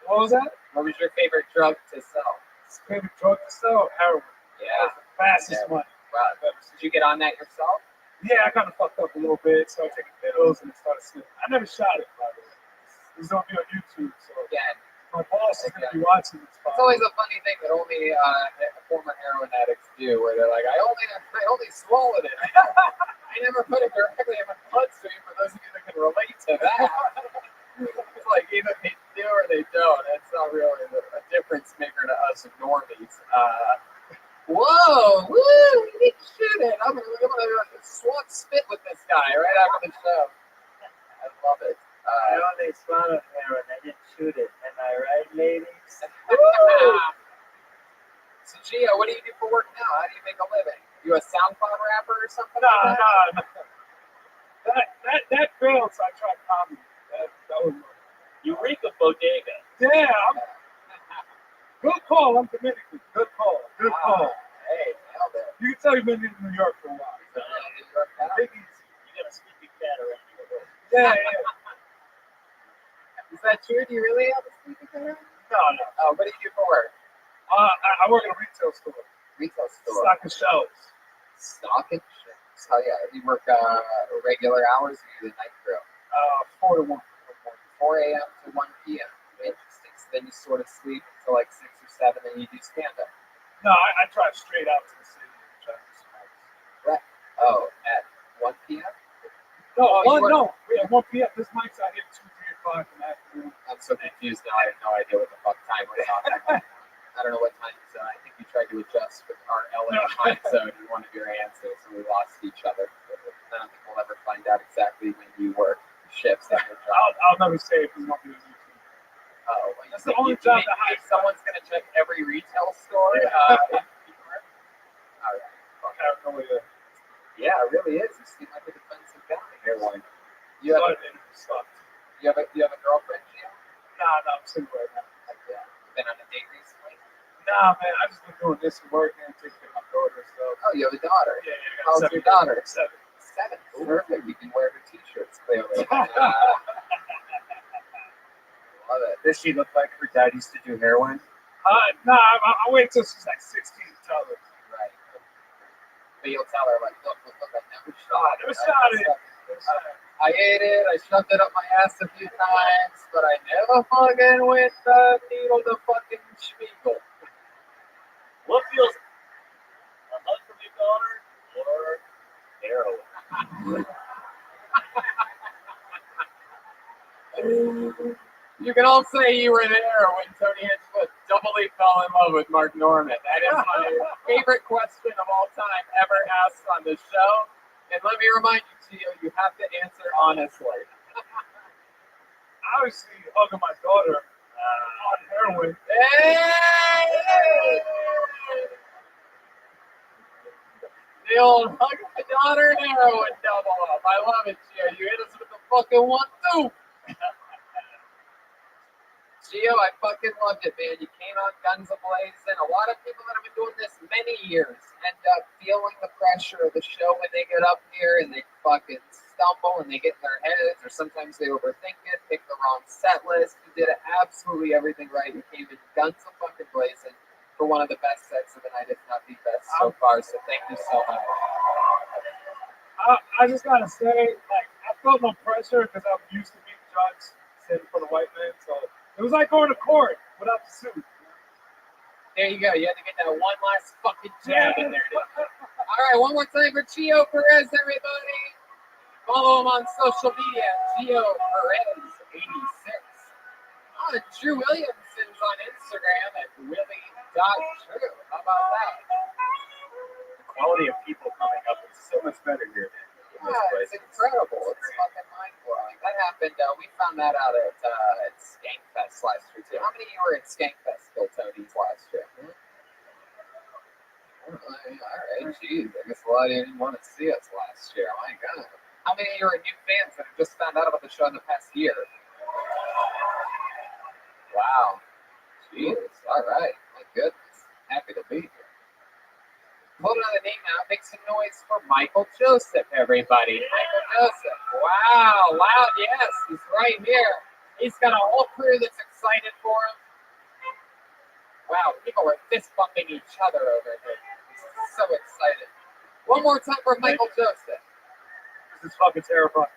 What was that? What was your favorite drug to sell? Favorite drug to sell? Heroin. Yeah. Fastest one. Wow. Did you get on that yourself? Yeah, I kind of fucked up a little bit. Started taking pills and it started slipping. I never shot it, by the way. It's on me on YouTube. So again, my boss is going to be watching this. It's always a funny thing that only former heroin addicts do, where they're like, I only swallowed it. I never put it directly in my bloodstream. For those of you that can relate to that, it's like either they do or they don't. It's not really a difference maker to us normies. Whoa, woo, you need to shoot it. I'm gonna swat spit with this guy right after the show. I love it. I only swallowed heroin. I didn't shoot it. Am I right, ladies? So, Gio, what do you do for work now? How do you make a living? You a SoundCloud rapper or something? No. That failed, so I tried comedy. That was Eureka Bodega. Yeah. Good call. I'm Dominican. Good call. Good call. Hey, nailed it. You can tell you've been in New York for a while. Big easy. You got to speak your cat around here. Yeah. Is that true? Do you really have a speaker there? No. Oh, what do you do for work? I work in a retail store. Retail store. Stock and shelves. Stock and shelves. Oh yeah. You work regular hours or you do the night crew? 4 to 1. 4 a.m. to 1 p.m. Interesting. So then you sort of sleep until like 6 or 7, and you do stand up. No, I drive straight out to the city and try to do some. Right. Oh, at 1 p.m. No. Yeah, 1 p.m. This mic's out here 2, 3 o'clock in the afternoon. I'm so confused now. I have no idea what the fuck time we're talking about. I don't know what time it's I think we tried to adjust with our LA time zone in one of your answers, and we lost each other. I don't think we'll ever find out exactly when you work shifts at your job. I'll never say if it's not on YouTube. Oh, well, that's the only job that if someone's going to check every retail store. Yeah. All right. Paranoia. Yeah, it really is. You seem like a defensive guy. Everyone. You have a girlfriend, Gio? No, I'm single right now. Been on a date recently? Nah, man, I just been doing this and working and taking care of my daughter. So. Oh, you have a daughter? Yeah. How's your daughter? 7. 7. Perfect. You can wear her t-shirts clearly. Love it. Does she look like her dad used to do heroin? Nah, I wait till she's like 16 to tell her. Right. But you'll tell her, like, look, I never shot it. I ate it, I shoved it up my ass a few times, but I never fucking went the needle to fucking Spiegel. What feels a hug from your daughter or heroin? You can all say you were there when Tony Hinchcliffe doubly fell in love with Mark Norman. That is my favorite question of all time ever asked on the show. And let me remind you, Gio, you have to answer honestly. Obviously, hugging my daughter on heroin. Hey! The old hug my daughter and heroin double up. I love it, Gio. You hit us with the fucking 1-2. Gio, I fucking loved it, man. You came out guns a-blazing. A lot of people that have been doing this many years end up feeling the pressure of the show when they get up here and they fucking stumble and they get in their heads, or sometimes they overthink it, pick the wrong set list. You did absolutely everything right. You came in guns a-fucking-blazing for one of the best sets of the night, if not the best so far. So thank you so much. I just gotta say, like, I felt no pressure because I'm used to being judged sitting for the white man. So it was like going to court without the suit. There you go. You had to get that one last fucking jab in there. All right, one more time for Gio Perez, everybody. Follow him on social media, Gio Perez 86. Drew Williamson's on Instagram at willie.drew. How about that? The quality of people coming up is so much better here than in this Yeah, place. it's incredible. It's fucking mind-blowing. That happened, we found that out at Skankfest last year, too. How many of you were at Skankfest, Bill Toadies, last year? All right, geez. I guess a lot didn't want to see us last year. My God. How many of you are new fans that have just found out about the show in the past year? Wow. Jesus. All right. My goodness. Happy to be here. Hold on the name now. Make some noise for Michael Joseph, everybody. Michael Joseph. Wow. Loud. Yes. He's right here. He's got a whole crew that's excited for him. Wow. People are fist bumping each other over here. He's so excited. One more time for Michael Joseph. This is fucking terrifying.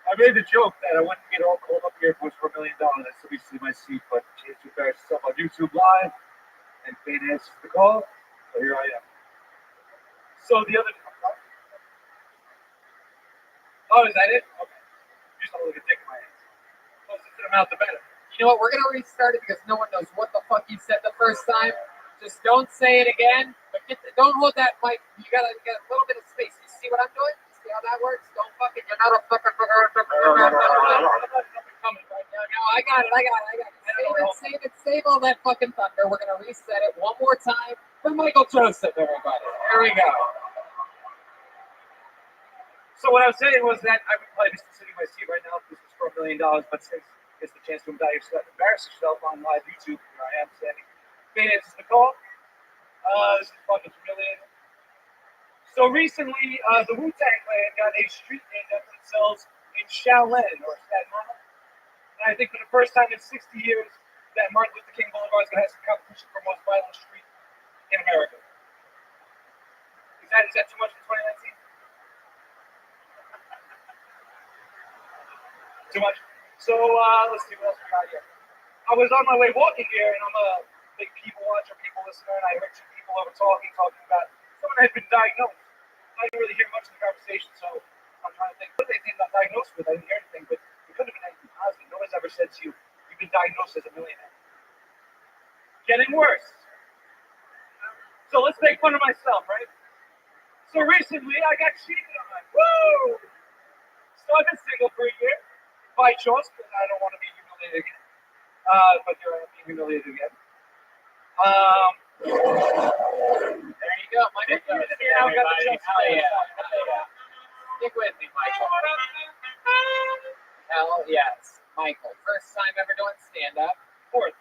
I made the joke that I wouldn't get all cold up here if it was for $1 million. That's obviously my seat, but Chase Embarrassed stuff on YouTube Live, and Fane answers the call. So here I am. So the other. Oh, is that it? Okay. You just don't look a dick in my hands. Closer to the mouth, the better. You know what? We're gonna restart it because no one knows what the fuck you said the first time. Just don't say it again. But don't hold that mic. You gotta get a little bit of space. You see what I'm doing? See how that works? Don't fucking. You're not a fucking. No, I got it. Save all that fucking thunder. We're gonna reset it one more time for Michael Joseph, everybody. There we go. So what I was saying was that I would probably be sitting in my seat right now if this was for $1 million, but since it's the chance to embarrass yourself on live YouTube, here I am standing. Fane answers the call. This is fucking humiliating. So recently, the Wu-Tang Clan got a street named after themselves in Shaolin, or Staten Island. And I think for the first time in 60 years, that Martin Luther King Boulevard is going to have some competition for most violent street in America. Is that too much for 2019? Too much? So let's see what else we got here. I was on my way walking here, and I'm a big people watcher, people listener, and I heard two people over talking about someone had been diagnosed. I didn't really hear much of the conversation, so I'm trying to think, what they think got diagnosed with? I didn't hear anything, but it could have been anything positive. No one's ever said to you, you've been diagnosed as a millionaire. Getting worse. So let's make fun of myself, right? So recently, I got cheated on. Woo! So I've been single for a year, by choice, because I don't want to be humiliated again. But here I am being humiliated again. There you go, Michael Joseph. Hell yeah. Stick with me, Michael. Hell yes, Michael. First time ever doing stand-up. Fourth.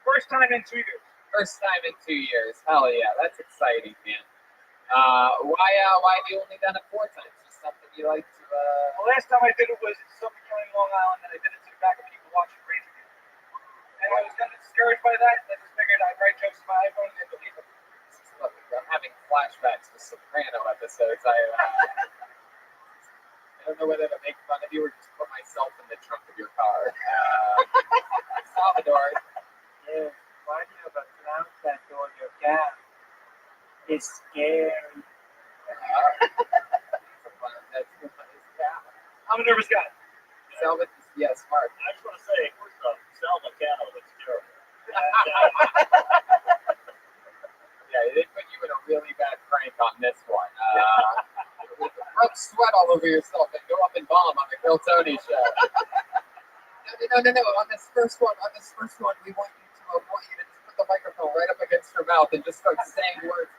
First time in 2 years. First time in 2 years. Hell yeah, that's exciting, man. Why have you only done it 4 times? Just something you like to. The last time I did it was in Suffolk County, Long Island, and I did it to the back of people watching Crazy People. And I was kind of discouraged by that. I just figured I'd write jokes on my iPhone and delete them. I'm having flashbacks to Soprano episodes. I don't know whether to make fun of you or just put myself in the trunk of your car. Salvador. Yeah, why do you have a clown tattoo on your calf? It's scary. I'm a nervous guy. Salvador, yes, Mark. I just want to say, first off, Sal Macano looks terrible. Yeah, they put you in a really bad prank on this one. Rub sweat all over yourself and go up and bomb on the Bill Tony show. No. On this first one, we want you to just put the microphone right up against your mouth and just start saying words.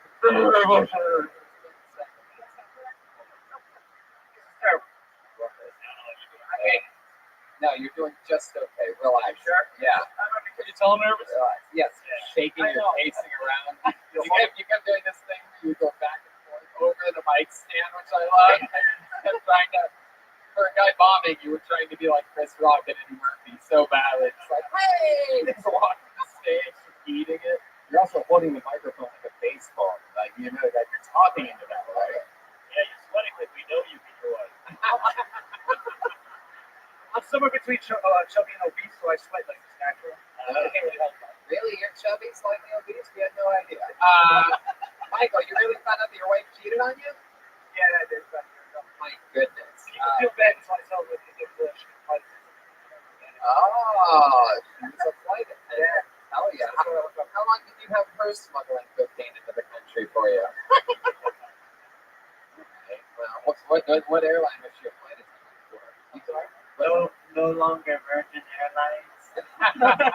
No, you're doing just okay. Relax. Sure? Yeah. Can you tell I'm nervous? Yes. Shaking, you're pacing around. You kept doing this thing where you go back and forth over the mic stand, which I love. For a guy bombing, you were trying to be like Chris Rock and Eddie Murphy so badly. It's like, hey! Just walking the stage, just eating it. You're also holding the microphone like a baseball. Like, you know that you're talking into that, right? Yeah, you're sweating like we know you can between chubby and obese, so I sweat like it's natural. I can't really help that. Really? You're chubby, slightly obese? We had no idea. Michael, you really found out that your wife cheated on you? Yeah, I did. My goodness. I feel bad until I tell her that she can fight. Oh, she's a flight attendant. Hell yeah. How long did you have her smuggling cocaine into the country for you? Okay, well, what airline was she a flight attendant for? You sorry? No longer Virgin Airlines. Yeah.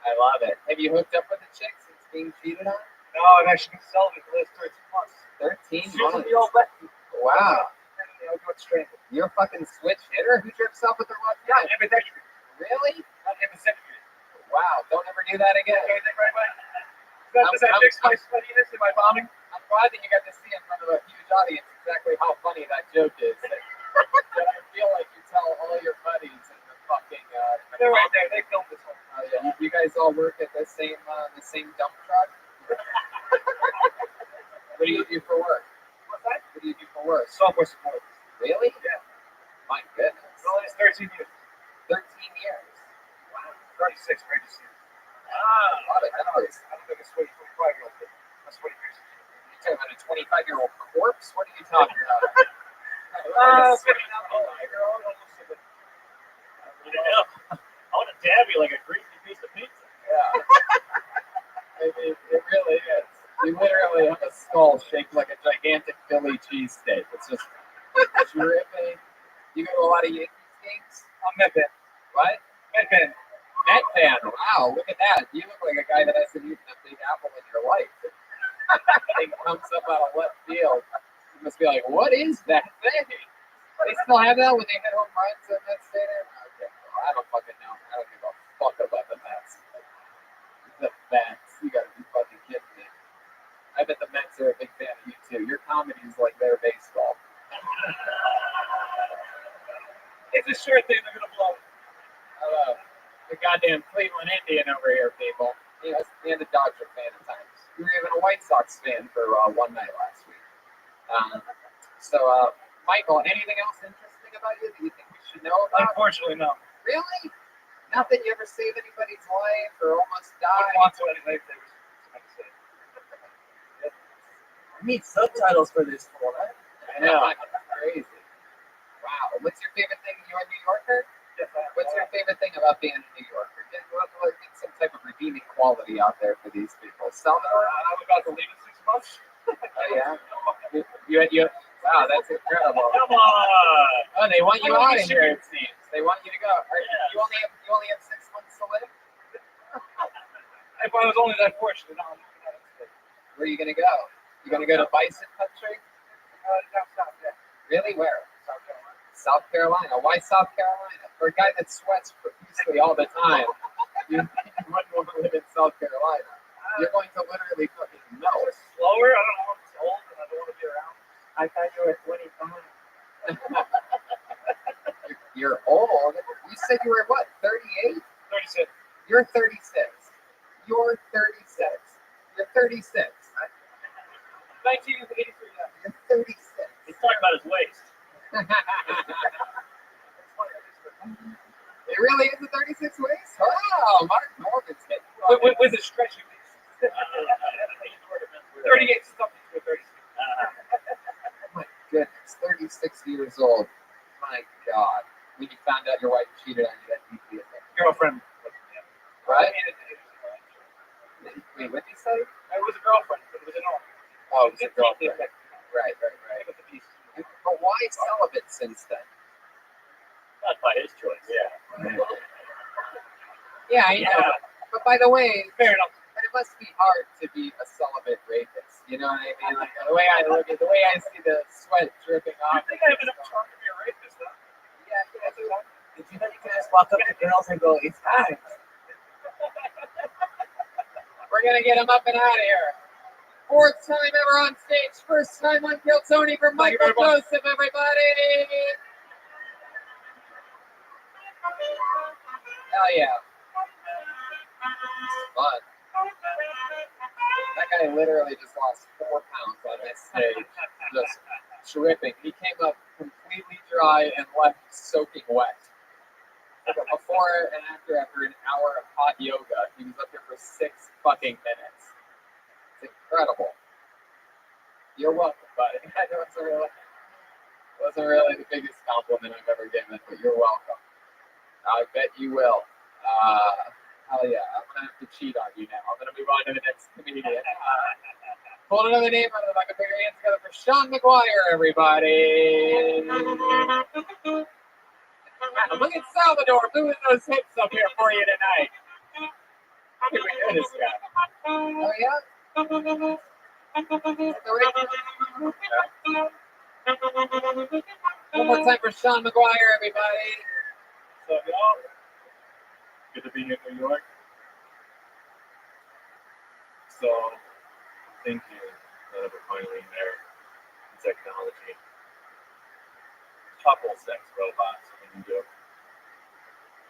I love it. Have you hooked up with a chick since being cheated on? No, I've actually been celibate for the last 13 months. 13 She's months? the old lefty. Wow. I'll go straight. You're a fucking switch hitter who trips up with the left Yeah, hand? ambidextrous. Really? Not ambidextrous. Wow. Don't ever do that again. Okay, thank you very much. Does that fix my sweatiness and my vomiting? I'm glad that you got to see in front of a huge audience exactly how funny that joke is. That I feel like you tell all your buddies in the fucking. They're right there. They filmed this one. Yeah. You guys all work at the same dump truck. What do you do for work? What's that? What do you do for work? Software support. Really? Yeah. My goodness. The last 13 years. 13 years. Wow. 36 right this year. A lot of numbers. I don't think it's 25-year-old. That's 20 years. You're talking about a 25-year-old corpse? What are you talking about? I want to dab you like a greasy piece of pizza. Yeah. I mean, it really is. You literally have a skull shaped like a gigantic Philly cheesesteak. It's just dripping. You go to a lot of Yankees games? I'm Metban. What? Metban. Met fan. Wow, look at that. You look like a guy that hasn't eaten a big apple in your life. It comes up out of left field. You must be like, what is that thing? They still have that when they hit home runs at Met Stadium? Okay, well, I don't fucking know. I don't give a fuck about the Mets. The Mets. You gotta be fucking kidding me. I bet the Mets are a big fan of you too. Your comedy is like their baseball. It's a sure thing they're gonna blow. Hello. The goddamn Cleveland Indian over here, people. Yes, and a Dodger fan at times. You were even a White Sox fan for one night last week. Michael, anything else interesting about you that you think we should know about? Unfortunately, no. Really? Nothing you ever saved anybody's life or almost I died? don't want to anyway if they were somebody to say. I need subtitles for this for that. I know. That's crazy. Wow. What's your favorite thing? You're a New Yorker? Yes, What's your favorite thing about being a New Yorker? Get some type of redeeming quality out there for these people. Salvador? I'm about to leave in 6 months. Oh, yeah? Wow, that's incredible. Come on. Oh, they want you out I wanna be of here, serious. it seems. They want you to go. You only have 6 months to live? If I was only that fortunate, no, I'm not upstate. Where are you going to go? You going to go to Bison Country? Down south, yeah. Really? Where? South Carolina. South Carolina. Why South Carolina? For a guy that sweats profusely all the time, you wouldn't want to live in South Carolina. You're going to literally fucking melt. Slower, I don't know if it's old and I don't want to be around. I thought you were 25. You're old. You said you were what? 38? 36. You're 36. You're 36. You're 36. 1983, yeah. You're 36. He's talking about his waist. It really is a 36 waist? Wow, Mark Norman's getting With a stretchy waist. 38 something to a 36. My goodness, 36 years old. My God. When you found out your wife cheated on you, that deeply affected you. Girlfriend. Right? Wait, what did you say? It was a girlfriend, but it was an all. Oh, it was a girlfriend. Right. But why celibate since then? Not by his choice. Yeah. Yeah, I know. But by the way, fair enough. But it must be hard to be a celibate rapist. You know what I mean? Like the way I look at, the way I see the sweat dripping off. I think I have enough charm to be a rapist, though. Yeah. Did you know you can just walk up to girls and go, it's time? We're gonna get him up and out of here. 4th time ever on stage. 1st time on Kill Tony for Michael Joseph, everybody. Hell yeah. Fun. That guy literally just lost 4 pounds on this stage. Just dripping. He came up completely dry and left soaking wet. But before and after an hour of hot yoga, he was up here for 6 fucking minutes. It's incredible. You're welcome, buddy. I know it wasn't really the biggest compliment I've ever given, but you're welcome. I bet you will. Hell yeah, I'm gonna have to cheat on you now. I'm gonna move on to the next comedian. Hold another name out of the bucket. Put your hands together for Sean McGuire, everybody. Look at Salvador moving those hips up here for you tonight. How did we do this guy? Oh yeah. One more time for Sean McGuire, everybody. What's up, y'all? Good to be here in New York. So, thinking that we're finally there in technology. Couple sex robots we can do.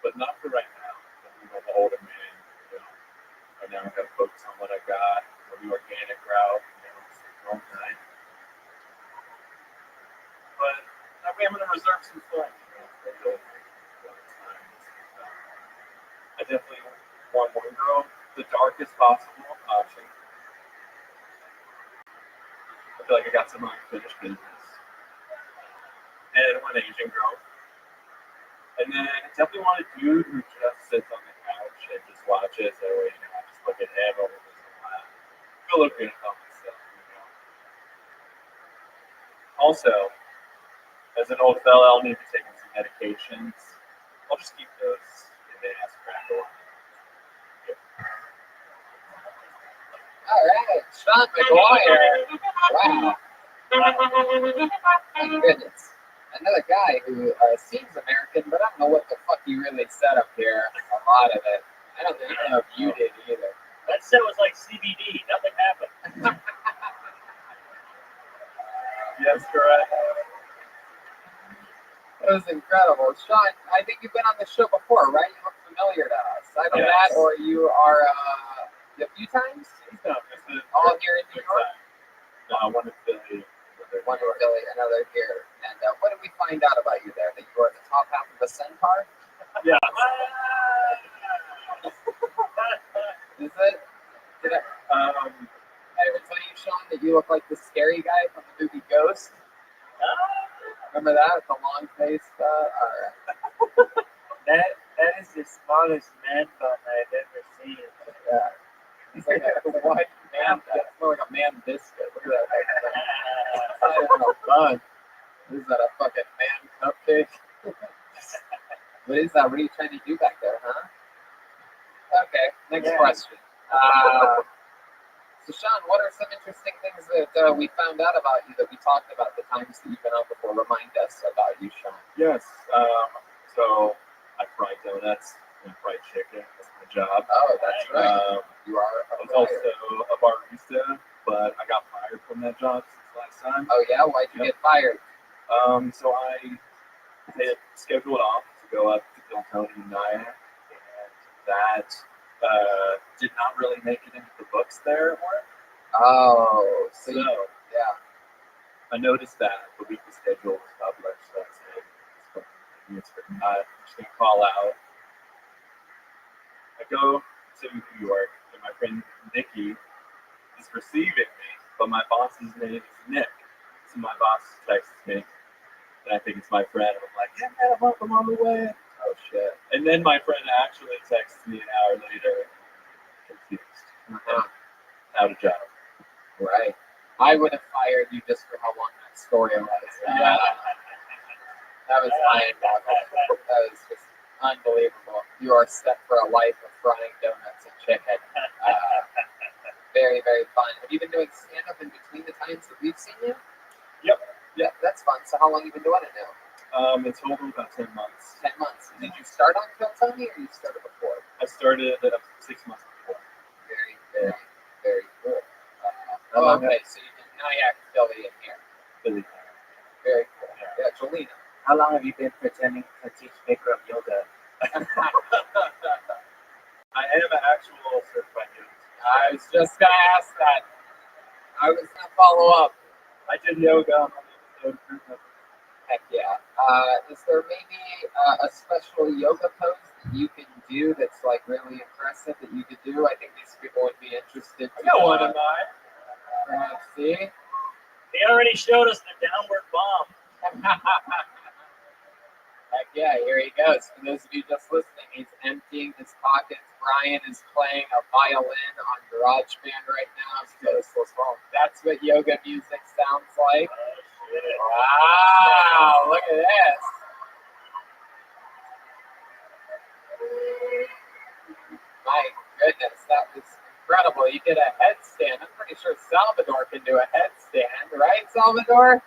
But not for right now. I'm an older man, you know. Right now I gotta focus on what I got, for the organic route, you know, it's a long time. But I'm gonna reserve some fun, you know, for the old time. I definitely want one girl, the darkest possible option. I feel like I got some unfinished business. And one Asian girl. And then I definitely want a dude who just sits on the couch and just watches, or you know, I just look at him over this and that. Feel good about myself, you know. Also, as an old fella, I'll need to take some medications. I'll just keep those in the ass crack a while. All right, Sean McGuire. Wow. My goodness. Another guy who seems American, but I don't know what the fuck he really said up here. A lot of it. I don't know if you did either. That set was like CBD. Nothing happened. Yes, correct. It was incredible. Sean, I think you've been on the show before, right? You look familiar to us. Either that or you are a few times? All here in New York? No, one in Philly. One in Philly, another here. And what did we find out about you there? That you were at the top half of the centaur? Yeah. Is it? Did I ever tell you, Sean, that you look like the scary guy from the movie Ghost? Remember that? The long-faced. That is the smallest man bun I've ever seen. Yeah. He's like a white man. It's more like a man biscuit. Look at that. It's not even a bun. Is that a fucking man cupcake? What is that? What are you trying to do back there, huh? Okay, next question. So, Sean, what are some interesting things that we found out about you that we talked about the times that you've been on before? Remind us about you, Sean. Yes. So I fry donuts and fried chicken. That's my job. Oh, that's right. You are. I was also a barista, but I got fired from that job since last time. Oh yeah, why'd you get fired? So I had scheduled off to go up to Bill Tony and Nyack, and that did not really make it into the books there at work. Oh, so yeah. I noticed that the weekly schedule was published, so I said, I'm just gonna call out. I go to New York, and my friend Nikki is receiving me, but my boss's name is Nick. So my boss texts me, and I think it's my friend. I'm like, yeah, man, I'm on the way. Oh shit! And then my friend actually texts me an hour later, confused, out of job. Right. I would have fired you just for how long that story was. That was mind-boggling. That was just unbelievable. You are set for a life of frying donuts and chicken. Very, very fun. Have you been doing stand-up in between the times that we've seen you? Yep. Yeah, that's fun. So how long have you been doing it now? In total, about 10 months. 10 months. Did you start on Kill Tony or you started before? I started 6 months before. Very, very, very cool. Okay, so you did Nyack, Philly, and here. Philly. Very cool. Yeah, Jolena. How long have you been pretending to teach Bikram yoga? I am an actual certified yoga. I was just going to ask that. I was going to follow up. I did yoga on Heck yeah. Is there maybe a special yoga pose that you can do that's like really impressive that you could do? I think these people would be interested. I got one in mind. Perhaps see. They already showed us the downward bomb. Heck yeah, here he goes. For those of you just listening, he's emptying his pockets. Brian is playing a violin on GarageBand right now. So that's what yoga music sounds like. Wow, look at this. My goodness, that was incredible. You did a headstand. I'm pretty sure Salvador can do a headstand, right, Salvador?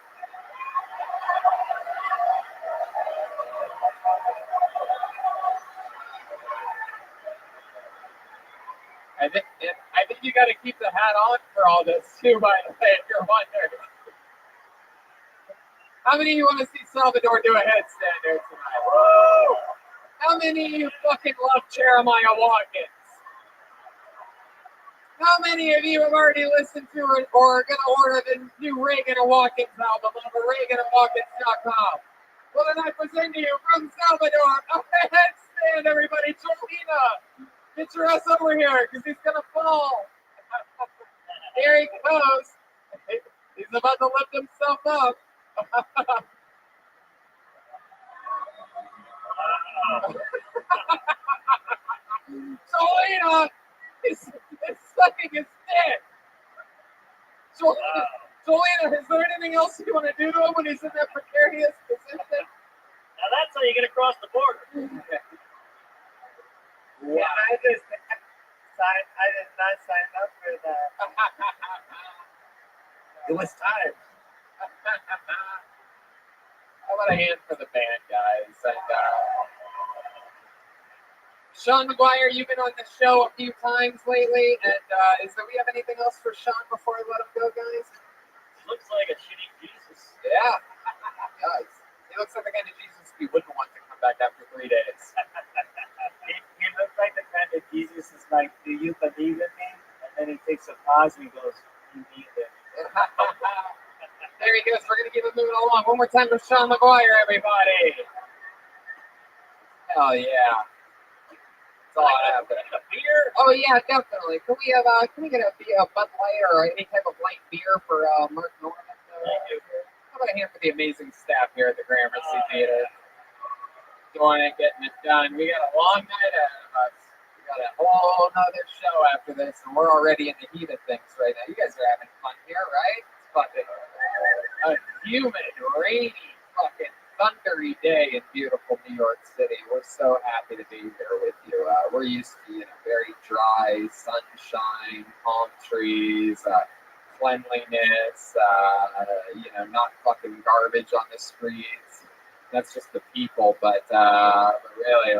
I think you got to keep the hat on for all this too, by the way, if you're wondering. How many of you want to see Salvador do a headstand there tonight? Woo! How many of you fucking love Jeremiah Watkins? How many of you have already listened to it or are going to order the new Reagan and Watkins album over ReaganandWatkins.com? Well, then I present to you from Salvador a headstand, everybody. Jolina, get your ass over here because he's going to fall. Here he goes. He's about to lift himself up. Jolina is sucking his dick. Jolina, is there anything else you want to do to him when he's in that precarious position? Now that's how you get across the border. Wow. Yeah, I did not sign up for that. It was time. How about a hand for the band, guys? And, Sean McGuire, you've been on the show a few times lately, and do we have anything else for Sean before I let him go, guys? He looks like a shitty Jesus. Yeah, he does. He looks like the kind of Jesus we wouldn't want to come back after 3 days. He looks like the kind of Jesus is like, do you believe in me? And then he takes a pause and he goes, you need it. There he goes. We're going to keep it moving along. One more time for Sean McGuire, everybody. Hell yeah. That's all I have. A beer? Oh yeah, definitely. Can we get a Bud Light or any type of light beer for Mark Norman? How about a hand for the amazing staff here at the Gramercy Theater? Doing it, getting it done. We got a long night ahead of us. We got a whole nother show after this, and we're already in the heat of things right now. You guys are having fun here, right? It's fucking a humid, rainy, fucking thundery day in beautiful New York City. We're so happy to be here with you. We're used to very dry, sunshine, palm trees, cleanliness, not fucking garbage on the streets. That's just the people, but really,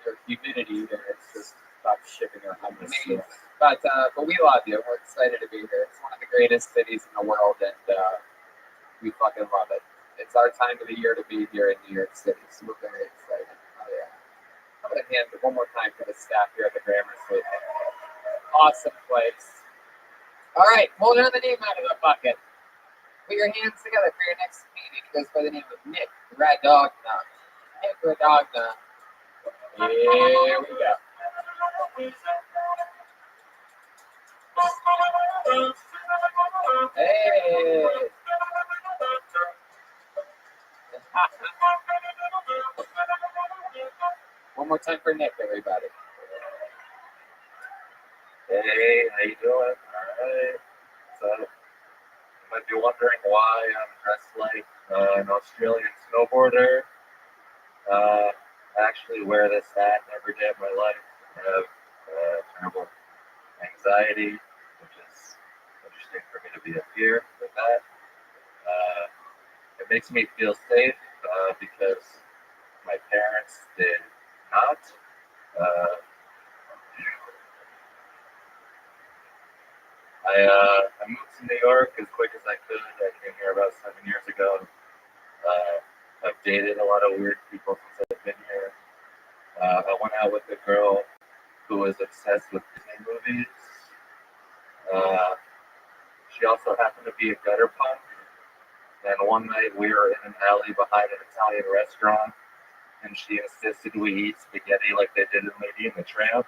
your humidity there is just about shipping our homeless. But we love you. We're excited to be here. It's one of the greatest cities in the world, and we fucking love it. It's our time of the year to be here in New York City, so we're very excited. Oh yeah. I'm gonna hand it one more time for the staff here at the Gramercy. Awesome place. All right, hold another name out of the bucket. Put your hands together for your next meeting. It goes by the name of Nick Radogna. Nick Radogna. Here we go. Hey. One more time for Nick, everybody. Hey, how you doing? All right. So, you might be wondering why I'm dressed like an Australian snowboarder. I actually wear this hat every day of my life. I have terrible anxiety, which is interesting for me to be up here with that. It makes me feel safe because my parents did not. I moved to New York as quick as I could. I came here about 7 years ago. I've dated a lot of weird people since I've been here. I went out with a girl who was obsessed with Disney movies. She also happened to be a gutter punk. And one night we were in an alley behind an Italian restaurant, and she insisted we eat spaghetti like they did in Lady and the Tramp.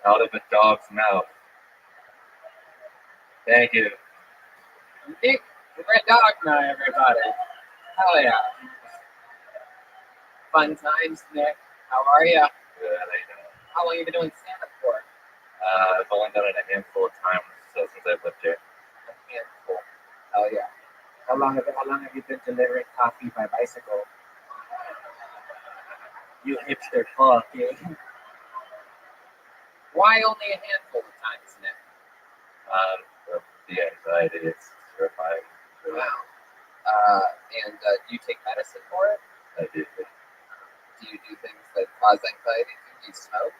Out of a dog's mouth. Thank you. Nick, red dog now, everybody. Hell yeah. Fun times, Nick. How are ya? Good, how you doing? How long you been doing stand-up for? I've only done it a handful of times since I've lived here. A handful. Hell yeah. How long have you been delivering coffee by bicycle? You hipster fuck, eh? Why only a handful of times, Nick? The anxiety, it's terrifying. Wow. And do you take medicine for it? I do. Do you do things that cause anxiety? Do you smoke?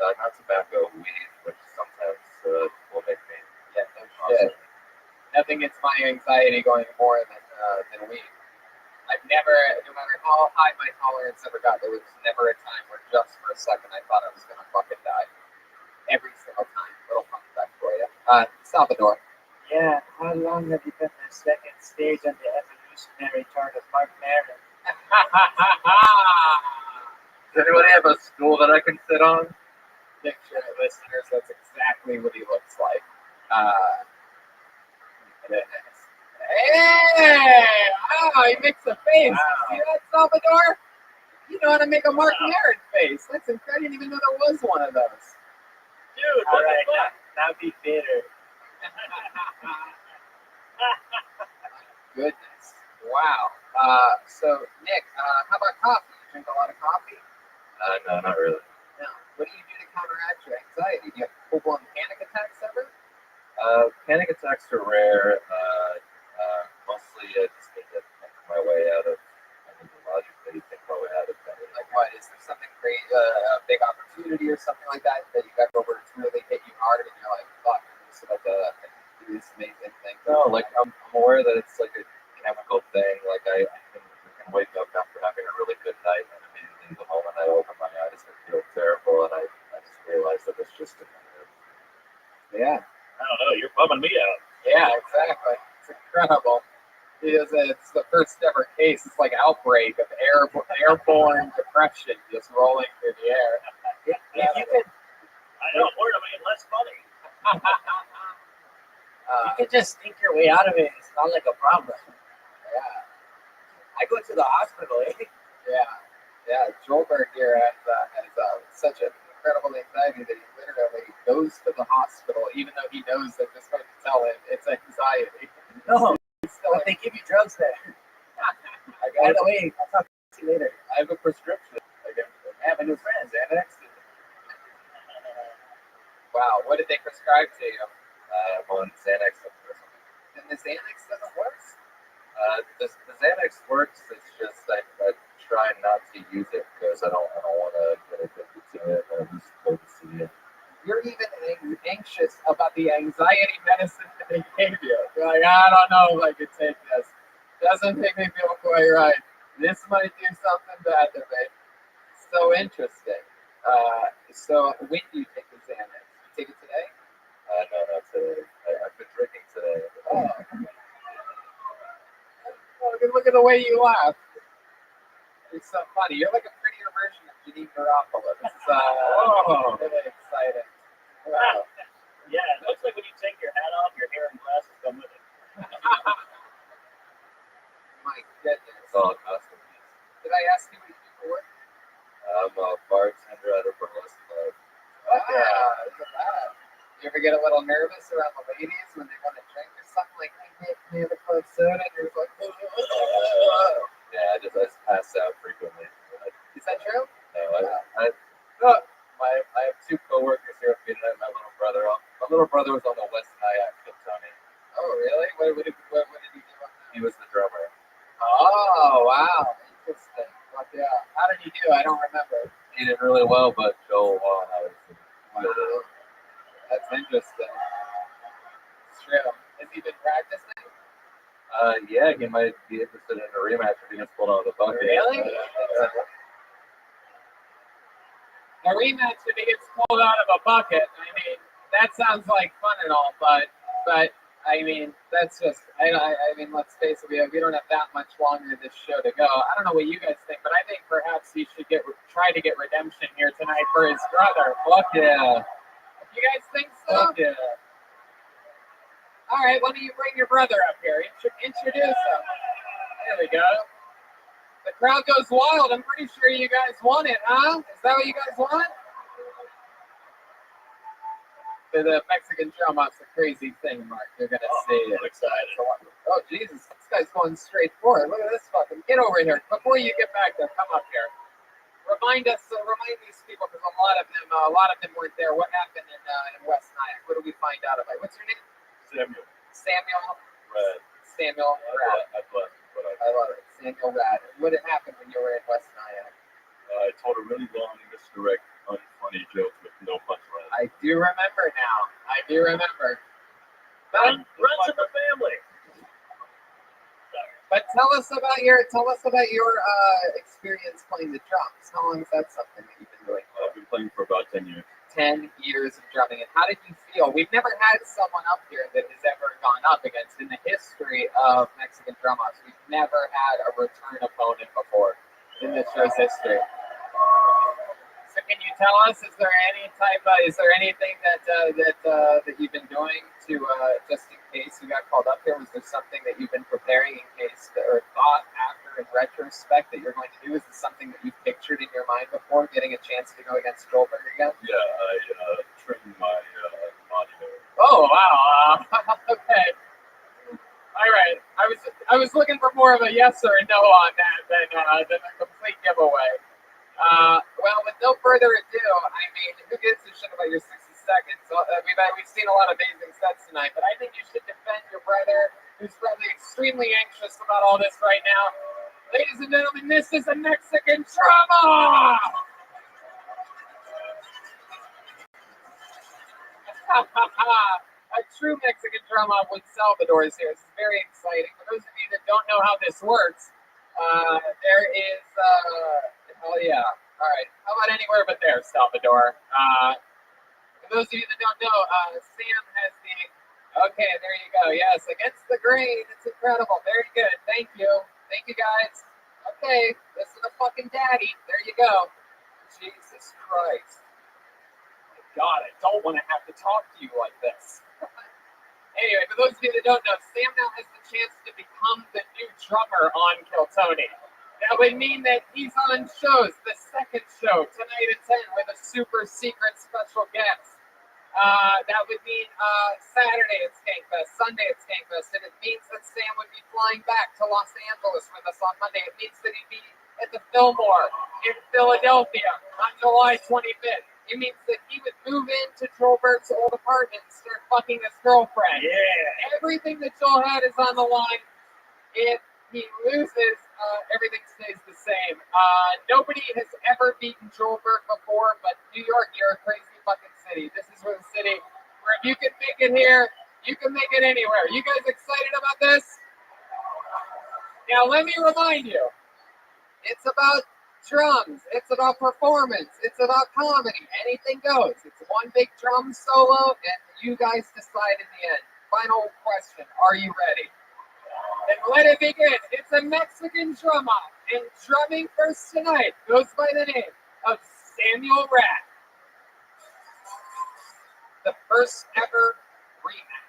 Not tobacco, weed, which sometimes will make me. Yeah, no shit. Nothing gets my anxiety going more than weed. I've never, no matter how high my tolerance ever got, there was never a time where just for a second I thought I was going to fucking die. Every single time. Little fun fact for you. Salvador. Yeah, how long have you been the second stage on the evolutionary chart of Mark Maron? Does anybody have a stool that I can sit on? Picture, listeners, that's exactly what he looks like. Hey! Oh, he makes a face. Wow. See that, Salvador? You know how to make a Mark Maron face. That's incredible. I didn't even know there was one of those. Dude, all right, now be bitter. Goodness. Wow. So, Nick, how about coffee? You drink a lot of coffee? No, not really. No. What do you do to counteract your anxiety? Do you have full-blown panic attacks ever? Panic attacks are rare. Mostly I just need to think my way out of, logically think my way out of that. Like what? Is there something great, a big opportunity or something like that you've ever where it's really hit you hard and you're like, fuck, I'm just about to do this amazing thing? No, like I'm aware that it's like a chemical thing. Like I can wake up after having a really good night and immediately the moment I open my eyes I feel terrible and I just realize that it's just a Yeah. I don't know. You're bumming me out. Yeah, exactly. It's incredible. It's the first ever case. It's like outbreak of airborne depression just rolling through the air. If you could, I know. More to me, less funny. you could just think your way out of it. It's not like a problem. Yeah. I go to the hospital. Yeah. Joelberg here has such an incredible anxiety that he literally goes to the hospital, even though he knows that they're going to tell him it's anxiety. No, but they give you drugs there. By the way, I'll talk to you later. I have a prescription. I have a new friend, Xanax. Wow, what did they prescribe to you? One Xanax. And the Xanax doesn't work? The Xanax works. It's just I try not to use it because I don't want to get addicted to it. I just go to see it. You're even anxious about the anxiety medicine that they gave you. You're like, I don't know if I can take this. Doesn't make me feel quite right. This might do something bad to me. So interesting. So when do you take the Xanax? You take it today? No, not today. I've been drinking today. Look at the way you laugh. It's so funny. You're like a prettier version of Janine Garoppolo. It's really exciting. Wow. Yeah, it looks like when you take your hat off, your hair and glasses come with it. My goodness. It's all a costume piece. Did I ask you what you do for work? I'm a bartender at a burlesque club. Look at that. You ever get a little nervous around the ladies when they want to drink or something like, hey, can you have a club soda? And you're like, yeah, I just pass out frequently. Is that true? No, I have two coworkers here with me tonight. My little brother. My little brother was on the West Nyack with Tony. Oh, really? What did he do? He was the drummer. Oh, wow. Interesting. But, yeah. How did he do? I don't remember. He did really well, but Joel won. Wow. That's interesting. It's true. Has he been practicing? Yeah, he might be interested in a rematch if he gets pulled out of the bucket. Really? A rematch if he gets pulled out of a bucket. I mean, that sounds like fun and all, but I mean, that's just I mean, let's face it, we don't have that much longer of this show to go. I don't know what you guys think, but I think perhaps he should try to get redemption here tonight for his brother. Fuck yeah! You guys think so? Fuck yeah! All right, why don't you bring your brother up here? Introduce him. There we go. The crowd goes wild. I'm pretty sure you guys want it, huh? Is that what you guys want? The Mexican drum off's a crazy thing, Mark. You're gonna see it. I'm excited. Oh Jesus, this guy's going straight for it. Look at this fucking. Get over here before you get back there. Come up here. Remind these people because a lot of them weren't there. What happened in West Nyack? What did we find out about? What's your name? Samuel. Samuel. Red. Samuel Rad. I love it. Samuel Rad. What had happened when you were in West Nyack? I told a really long, misdirect, unfunny joke with no punchline. I do remember now. I do remember. Runs in the family. But tell us about your experience playing the drums. How long is that something that you've been doing? I've been playing for about 10 years. 10 years of drumming. And how did you feel? We've never had someone up here that has ever gone up against in the history of Mexican drum offs. We've never had a return opponent before in this show's history. So can you tell us, is there anything that you've been doing to just in case you got called up here? Was there something that you've been preparing in case or thought after in retrospect that you're going to do? Is this something that you've pictured in your mind before getting a chance to go against Goldberg again? Yeah, I trimmed my body hair. Oh wow! Okay. All right. I was looking for more of a yes or a no on that than a complete giveaway. Well, with no further ado, I mean, who gives a shit about your 60 seconds? We've seen a lot of amazing sets tonight, but I think you should defend your brother, who's probably extremely anxious about all this right now. Ladies and gentlemen, this is a Mexican drama! A true Mexican drama with Salvador's here. This is very exciting. For those of you that don't know how this works, there is, oh yeah, all right. How about anywhere but there, Salvador? For those of you that don't know, Sam has the, okay, there you go. Yes, against the grain. It's incredible. Very good. Thank you. Thank you, guys. Okay, this is a fucking daddy. There you go. Jesus Christ. God, I don't want to have to talk to you like this. Anyway, for those of you that don't know, Sam now has the chance to become the new drummer on Kill Tony. That would mean that he's on shows, the second show, tonight at 10, with a super secret special guest. That would mean Saturday at Skankfest, Sunday at Skankfest, and it means that Sam would be flying back to Los Angeles with us on Monday. It means that he'd be at the Fillmore in Philadelphia on July 25th. It means that he would move into Joelberg's old apartment and start fucking his girlfriend. Yeah. Everything that Joel had is on the line. If he loses, everything stays the same. Nobody has ever beaten Joelberg before, but New York, you're a crazy fucking city. This is where the city where if you can make it here, you can make it anywhere. You guys excited about this? Now, let me remind you, it's about drums, it's about performance, it's about comedy. Anything goes. It's one big drum solo, and you guys decide in the end. Final question, are you ready? Then let it begin. It's a Mexican drum off, and drumming first tonight goes by the name of Samuel Rat. The first ever rematch.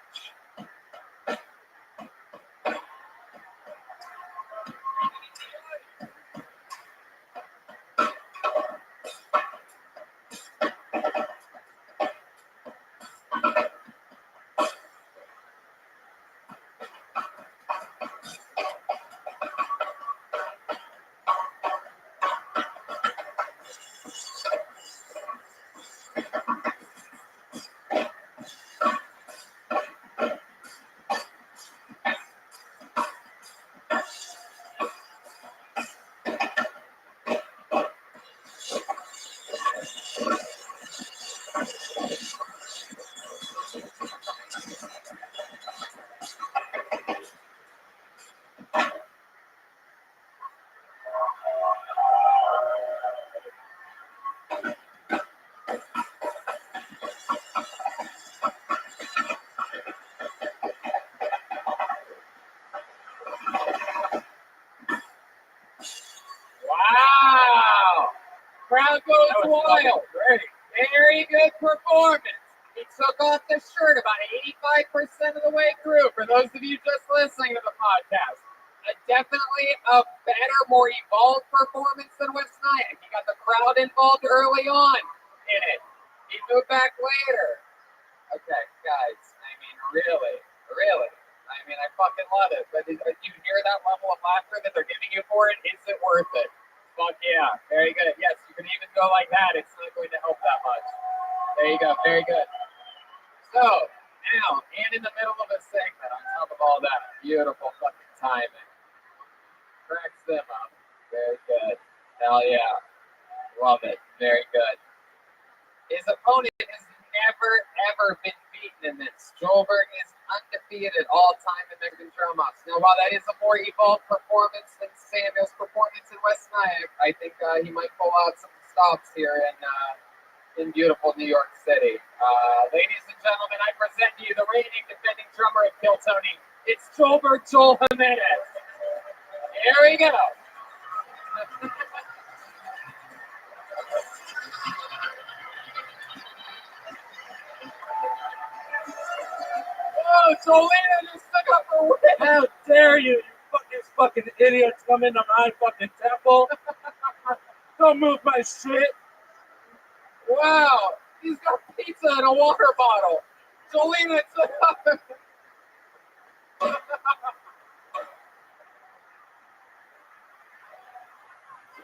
crowd goes That was wild. fucking great. Very good performance. He took off the shirt about 85% of the way through. For those of you just listening to the podcast, definitely a better, more evolved performance than West Nyack. He got the crowd involved early on in it. He moved back later. Okay, guys. I mean, really. I mean, I fucking love it. But if you hear that level of laughter that they're giving you for it, is it worth it? Fuck yeah. Very good. Yes, you can even go like that. It's not going to help that much. There you go. Very good. So, now, and in the middle of a segment, on top of all that, beautiful fucking timing. Cracks them up. Very good. Hell yeah. Love it. Very good. His opponent has never, ever been beaten in this. Joelberg is undefeated at all time in Mexican drum-offs. Now, while that is a more evolved performance than Samuel's performance in West Nyack, I think he might pull out some stops here in beautiful New York City. Ladies and gentlemen, I present to you the reigning defending drummer of Kill Tony. It's Joelberg Joel Jimenez. Here we go. Oh, Jolena just took up her win. How dare you fucking idiots come into my fucking temple. Don't move my shit. Wow, he's got pizza in a water bottle. Jolena took up.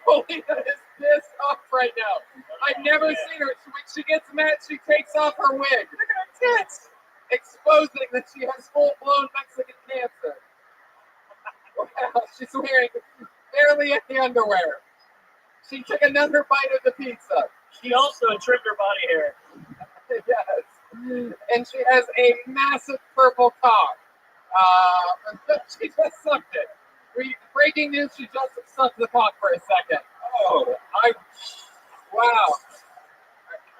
Jolena is pissed off right now. I've never seen her. When she gets mad, she takes off her wig. Look at her tits. Exposing that she has full-blown Mexican cancer. Wow, she's wearing barely any underwear. She took another bite of the pizza. She also trimmed her body hair. Yes. And she has a massive purple cock. She just sucked it. Breaking news, she just sucked the cock for a second. Oh, wow.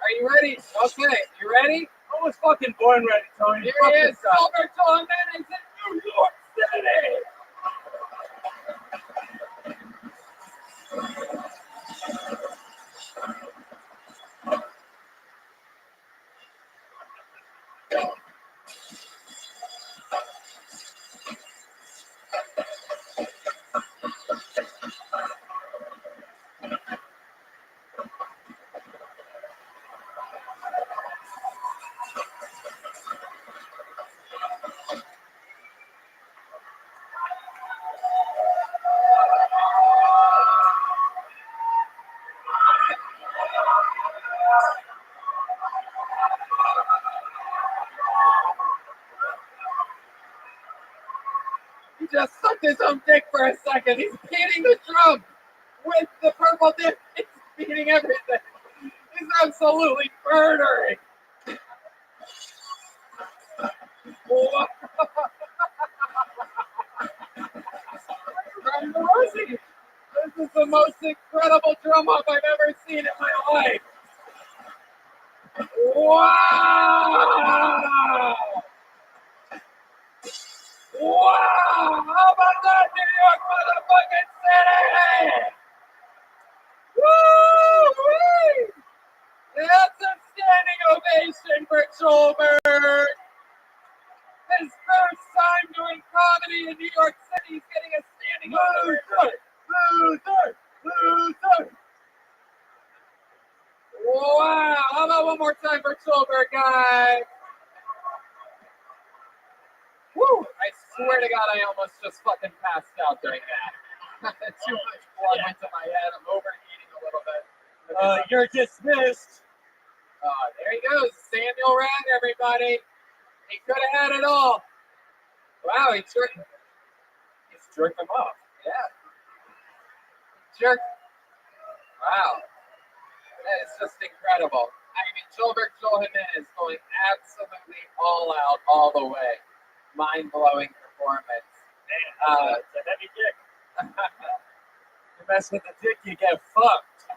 Are you ready? Okay, you ready? I was fucking born ready, Tony. Here he is, Joelberg Joel Jimenez in New York City. He just sucked his own dick for a second. He's beating the drum with the purple dick. He's beating everything. He's absolutely murdering. This is the most incredible drum up I've ever seen in my life. Wow! Wow! How about that, New York motherfucking City? Woo! That's a standing ovation for Joelberg. His first time doing comedy in New York City, he's getting a standing ovation. Loser! Wow! How about one more time for Joelberg, guys? Woo! I swear to God, I almost just fucking passed out during that. Too much blood went to my head. I'm overheating a little bit. You're dismissed. There he goes. Samuel Rad, everybody. He could have had it all. Wow, he's jerked him off. Yeah. Jerked. Wow. That is just incredible. I mean, Joelberg Joel Jimenez going absolutely all out, all the way. Mind-blowing performance. Man, it's a heavy dick. You mess with the dick, you get fucked.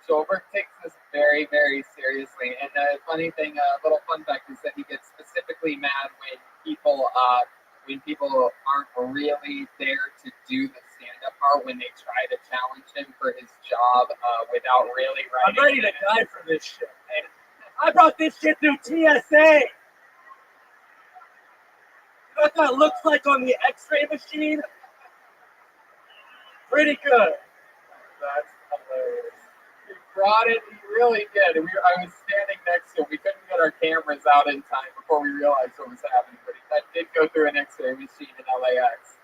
Joelberg takes this very, very seriously. And the funny thing, a little fun fact, is that he gets specifically mad when people aren't really there to do the stand-up are when they try to challenge him for his job without really I'm writing. ready to die for this shit, man. I brought this shit through TSA. You know what that looks like on the X-ray machine? Pretty good. That's hilarious. He brought it. He really did. I was standing next to him. We couldn't get our cameras out in time before we realized what was happening. But that did go through an X-ray machine in LAX.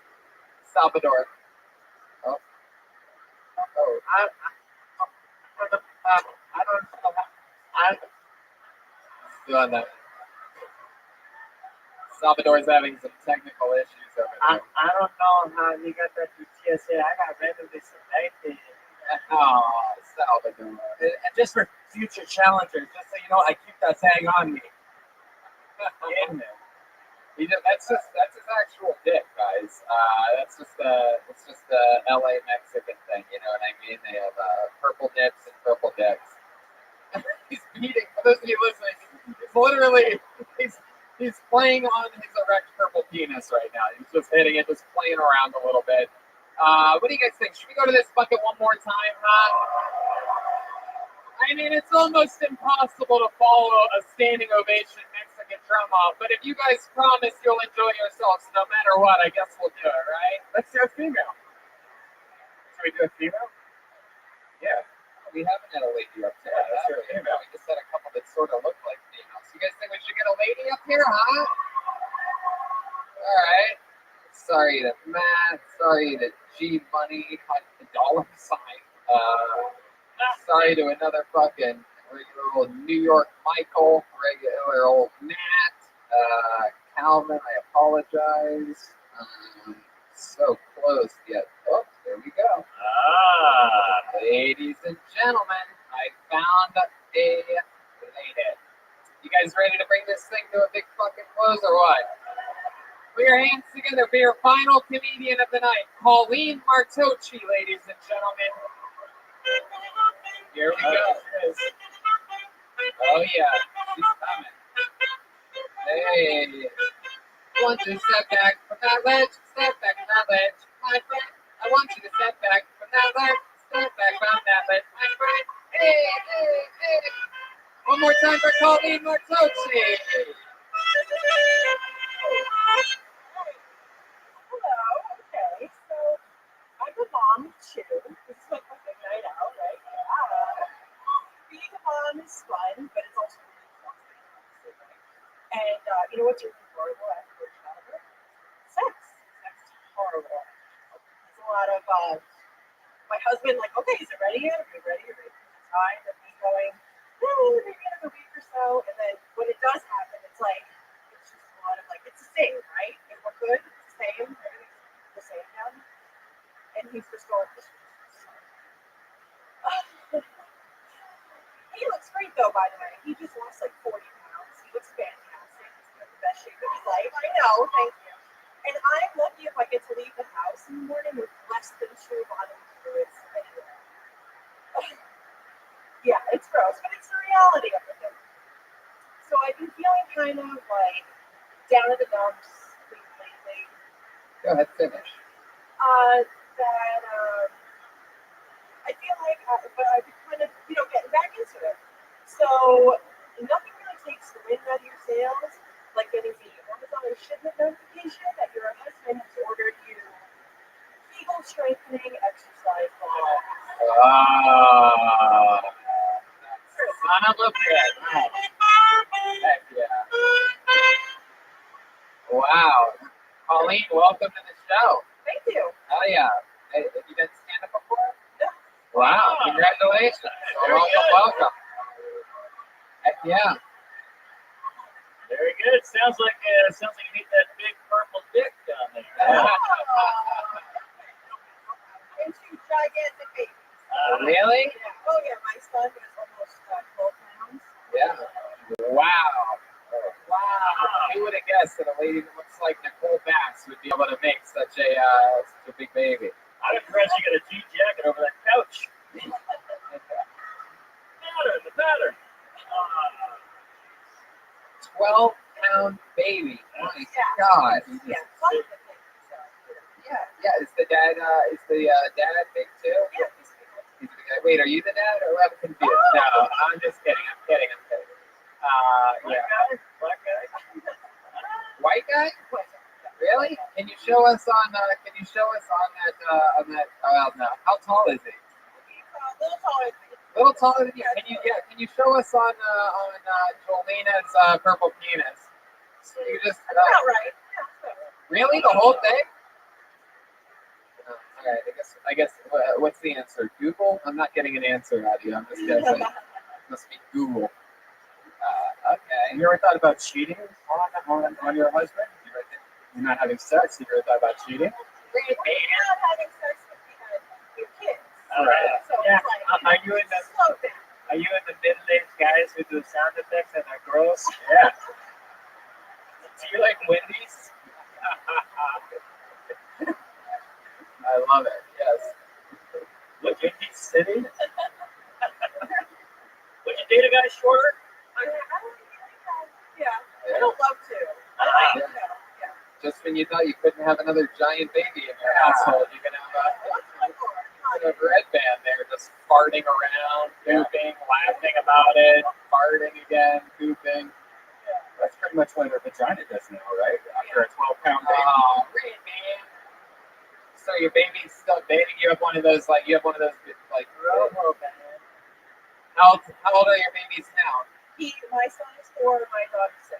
Salvador. Oh. I don't know. I'm doing that. Salvador's having some technical issues over there. I don't know how you got that through TSA. I got randomly selected. Oh, Salvador. And just for future challengers, just so you know, I keep that tag on me. In there. That's his actual dick, guys. It's just the LA Mexican thing, you know what I mean? They have purple nips and purple dicks. He's beating. For those of you listening, it's literally he's playing on his erect purple penis right now. He's just hitting it, just playing around a little bit. What do you guys think? Should we go to this bucket one more time, huh? I mean, it's almost impossible to follow a standing ovation Mexican drum off, but if you guys promise you'll enjoy yourselves no matter what, I guess we'll do it, right? Let's do a female. Should we do a female? Yeah. We haven't had a lady up here. That's a female. We just had a couple that sort of look like females. You guys think we should get a lady up here, huh? All right. Sorry to Matt. Sorry to G Money. The dollar sign. Sorry to another fucking regular old New York Michael. Regular old Matt. Calvin, I apologize. So close yet. Oh, there we go. Ladies and gentlemen, I found a lady. You guys ready to bring this thing to a big fucking close or what? Put your hands together for your final comedian of the night, Pauline Martocci, ladies and gentlemen. Here we go. Oh yeah, she's coming. Hey. I want you to step back from that ledge, step back from that ledge, my friend. I want you to step back from that ledge, step back from that ledge, my friend. Hey, hey, hey. One more time for Pauline Martocci. Hello. Okay, so I'm a mom too. This is my perfect night out, right? Being a mom is fun, but it's also really exhausting. And you know what's really horrible after childbirth? Sex. Sex is horrible. There's a lot of my husband like, okay, is it ready yet? Are you ready? Are you ready for the time? And me going, maybe another week or so. And then when it does happen, it's like it's just a lot of like it's the same, right? If we're good, it's the same. Everything's the same now. And he's just going, he looks great though, by the way. He just lost like 40 pounds. He looks fantastic. He's in the best shape of his life. I know, thank you. And I'm lucky if I get to leave the house in the morning with less than 2 bottom fluids anywhere. Yeah, it's gross, but it's the reality of it. So I've been feeling kind of like down in the dumps lately. Go ahead, finish. I feel like but I've been kind of, getting back into it. So nothing really takes the wind out of your sails like getting the Amazon shipment notification that your husband has ordered you Kegel strengthening exercise balls. Son of a bitch. Heck yeah. Wow. Pauline, welcome to the show. Thank you. Oh yeah. Hey, have you done stand-up before? No. Wow. Congratulations. Welcome. Heck yeah. Very good. Sounds like you need that big purple dick down there. And 2 gigantic babies. Really? Yeah. Oh yeah, my son is almost 12 pounds. Yeah. Wow. Who would have guessed that a lady that looks like Nicole Bass would be able to make such a big baby? I'm impressed you got a jean jacket over that couch. The pattern. 12-pound baby. My God. Yeah. Yeah. Yeah, is the dad big too? Yeah, He's the guy. Wait, are you the dad? Or I'm confused. No, I'm just kidding. I'm kidding. Yeah. Black guy. White guy? Really? Can you show us on? Can you show us on that? Oh no. How tall is he? a little taller than me. A little taller than you. Can you show us on Jolina's purple penis? So you just. That's about right. Yeah. Really? The whole thing? All right. I guess. What's the answer? Google? I'm not getting an answer out of you. I'm just guessing. Must be Google. Okay. You ever thought about cheating on your husband? You're not having sex. You ever thought about cheating? You're not having sex with your kids. All right. So Yeah. it's like, Are you in the slow down. Are you in the middle-aged guys who do sound effects and are gross? Yeah. Do you like Wendy's? I love it. Yes. Would you be sitting? Would you date a guy shorter? Yeah. I don't love to. I like it though. Yeah. Just when you thought you couldn't have another giant baby in your household, you can have a red band there just farting around, pooping, laughing about it, farting again, pooping. That's pretty much what a vagina does now, right? After a 12-pound baby. Oh, great, man. So your baby's still baby. You have one of those like how old are your babies now? My son is 4 and my daughter's 6.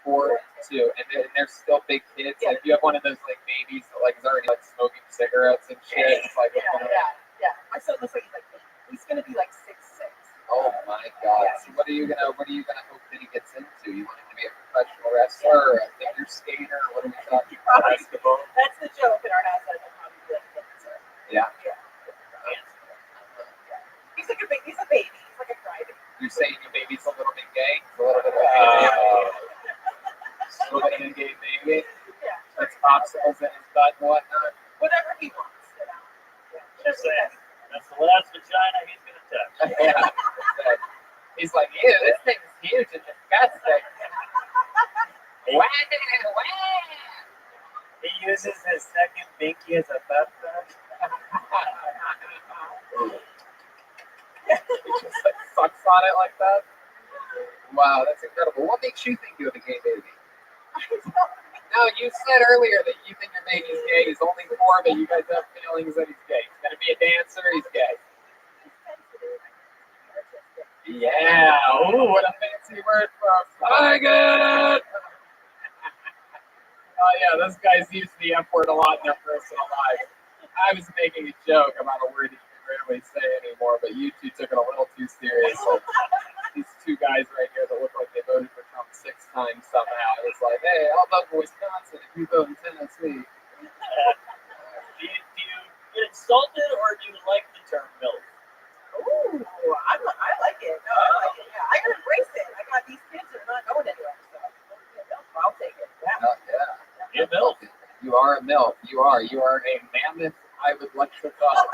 4, 2, and they're still big kids. Yeah. Like you have one of those like babies that like is already like smoking cigarettes and shit. It's like Yeah. My son looks like he's gonna be like 6'6". oh my god. Yeah. So what are you gonna hope that he gets into? You want him to be a professional wrestler or a figure skater? What are we talking about? Basketball? That's the joke in our house. That he'll probably be like a dancer. Yeah. He's like a baby. He's a baby. He's like a crybaby. You're saying your baby's a little bit gay? A little bit of a little bit of a gay baby? Yeah. Puts popsicles in his butt and whatnot? Whatever he wants, you know. Just saying. That's the last vagina he's gonna touch. Yeah. He's like, ew, this thing's huge and disgusting. Wow. He uses his second binky as a butt plug. He just like sucks on it like that. Wow, that's incredible. What makes you think you have a gay baby? No, you said earlier that you think your baby's gay. He's only 4, but you guys have feelings that he's gay. He's gonna be a dancer. He's gay. Yeah. Ooh, what a fancy word for a faggot. Oh yeah, those guys use the F word a lot in their personal lives. I was making a joke about a word that you can rarely say anymore, but you two took it a little too seriously. These 2 guys right here that look like they voted for Trump 6 times somehow. It's like, hey, I'll vote for Wisconsin if you vote in Tennessee. Do you get insulted or do you like the term MILF? Ooh, I like it. No, I like it. Yeah, I can embrace it. I got these kids that are not going anywhere, so I'll take it. Yeah. You're a MILF. You are a MILF. You are a mammoth. I would like to talk.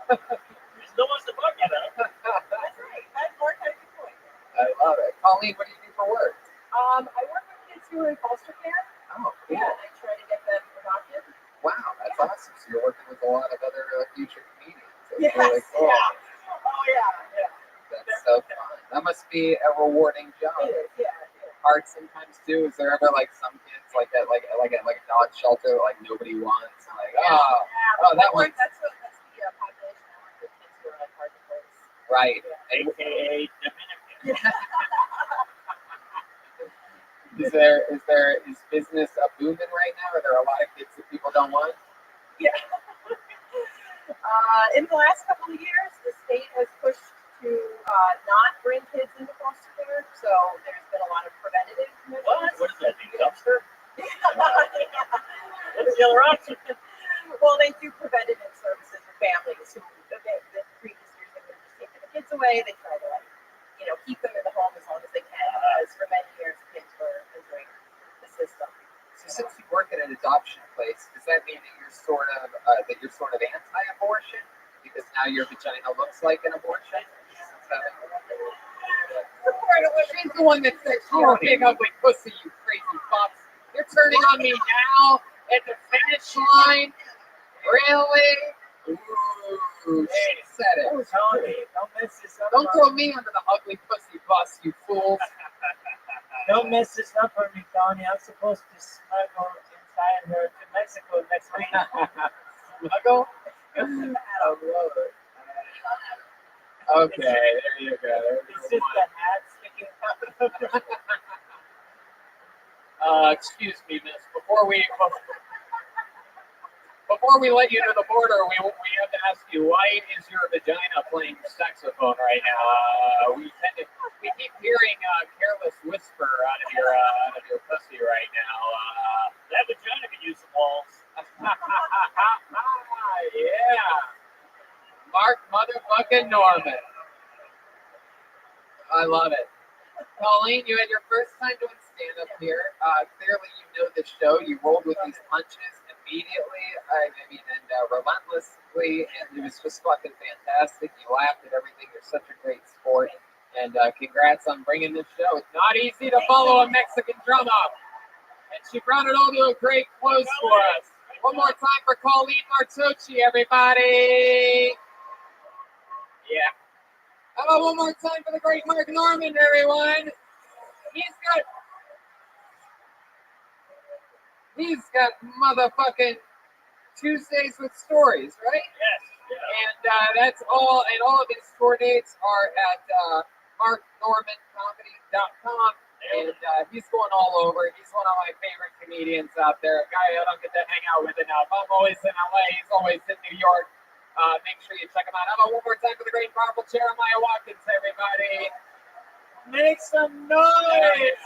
There's no one to fuck you though. That's right. That's more kind of point. I love it. Colleen, what do you do for work? I work with kids who are in foster care. Oh, cool. Yeah, and I try to get them adopted. Wow, that's awesome. So you're working with a lot of other future comedians. That's Yes. really cool. Yeah. Oh yeah. That's so fun. That must be a rewarding job. It is. Yeah. Hard sometimes too. Is there ever like some kids like that, like a dog shelter, like nobody wants, like that one. That's the population I work with, kids who are like hard to place. Right. AKA Dominican. Is business booming right now? Are there a lot of kids that people don't want? Yeah. In the last couple of years, the state has pushed to not bring kids into foster care, so there's been a lot of preventative measures. What is that? The dumpster? What's the other option? Well, they do preventative services for families who the previous years they would have just taken the kids away. They try to keep them in the home as long as they can, because for many years kids were entering the system. So since you work at an adoption place, does that mean that you're sort of anti-abortion because now your vagina looks like an abortion? Support She's the one that said you're a big ugly pussy, you crazy fucks. You're turning on me now at the finish line? Really? Ooh, she said it. Tony, don't mess this up. Don't throw me under the ugly pussy bus, you fools. Don't mess this up for me, Tony. I'm supposed to smuggle inside her to Mexico next week. Smuggle? Okay, there you go. It's just the hat sticking out. Excuse me, miss. Before we let you to the border, we have to ask you, why is your vagina playing saxophone right now? We keep hearing careless whisper out of your pussy right now. That vagina could use some walls. Yeah. Mark motherfucking Norman. I love it. Colleen, you had your first time doing stand-up here. Clearly you know the show. You rolled with these punches immediately, and relentlessly, and it was just fucking fantastic. You laughed at everything. You're such a great sport. And congrats on bringing this show. It's not easy to follow a Mexican drum up. And she brought it all to a great close for us. One more time for Colleen Martucci, everybody. Yeah. How about one more time for the great Mark Norman, everyone? He's got motherfucking Tuesdays with Stories, right? Yes. And that's all. And all of his tour dates are at marknormancomedy.com. And he's going all over. He's one of my favorite comedians out there. A guy I don't get to hang out with enough. I'm always in LA. He's always in New York. Make sure you check him out. How about one more time for the great powerful Jeremiah Watkins, everybody? Make some noise!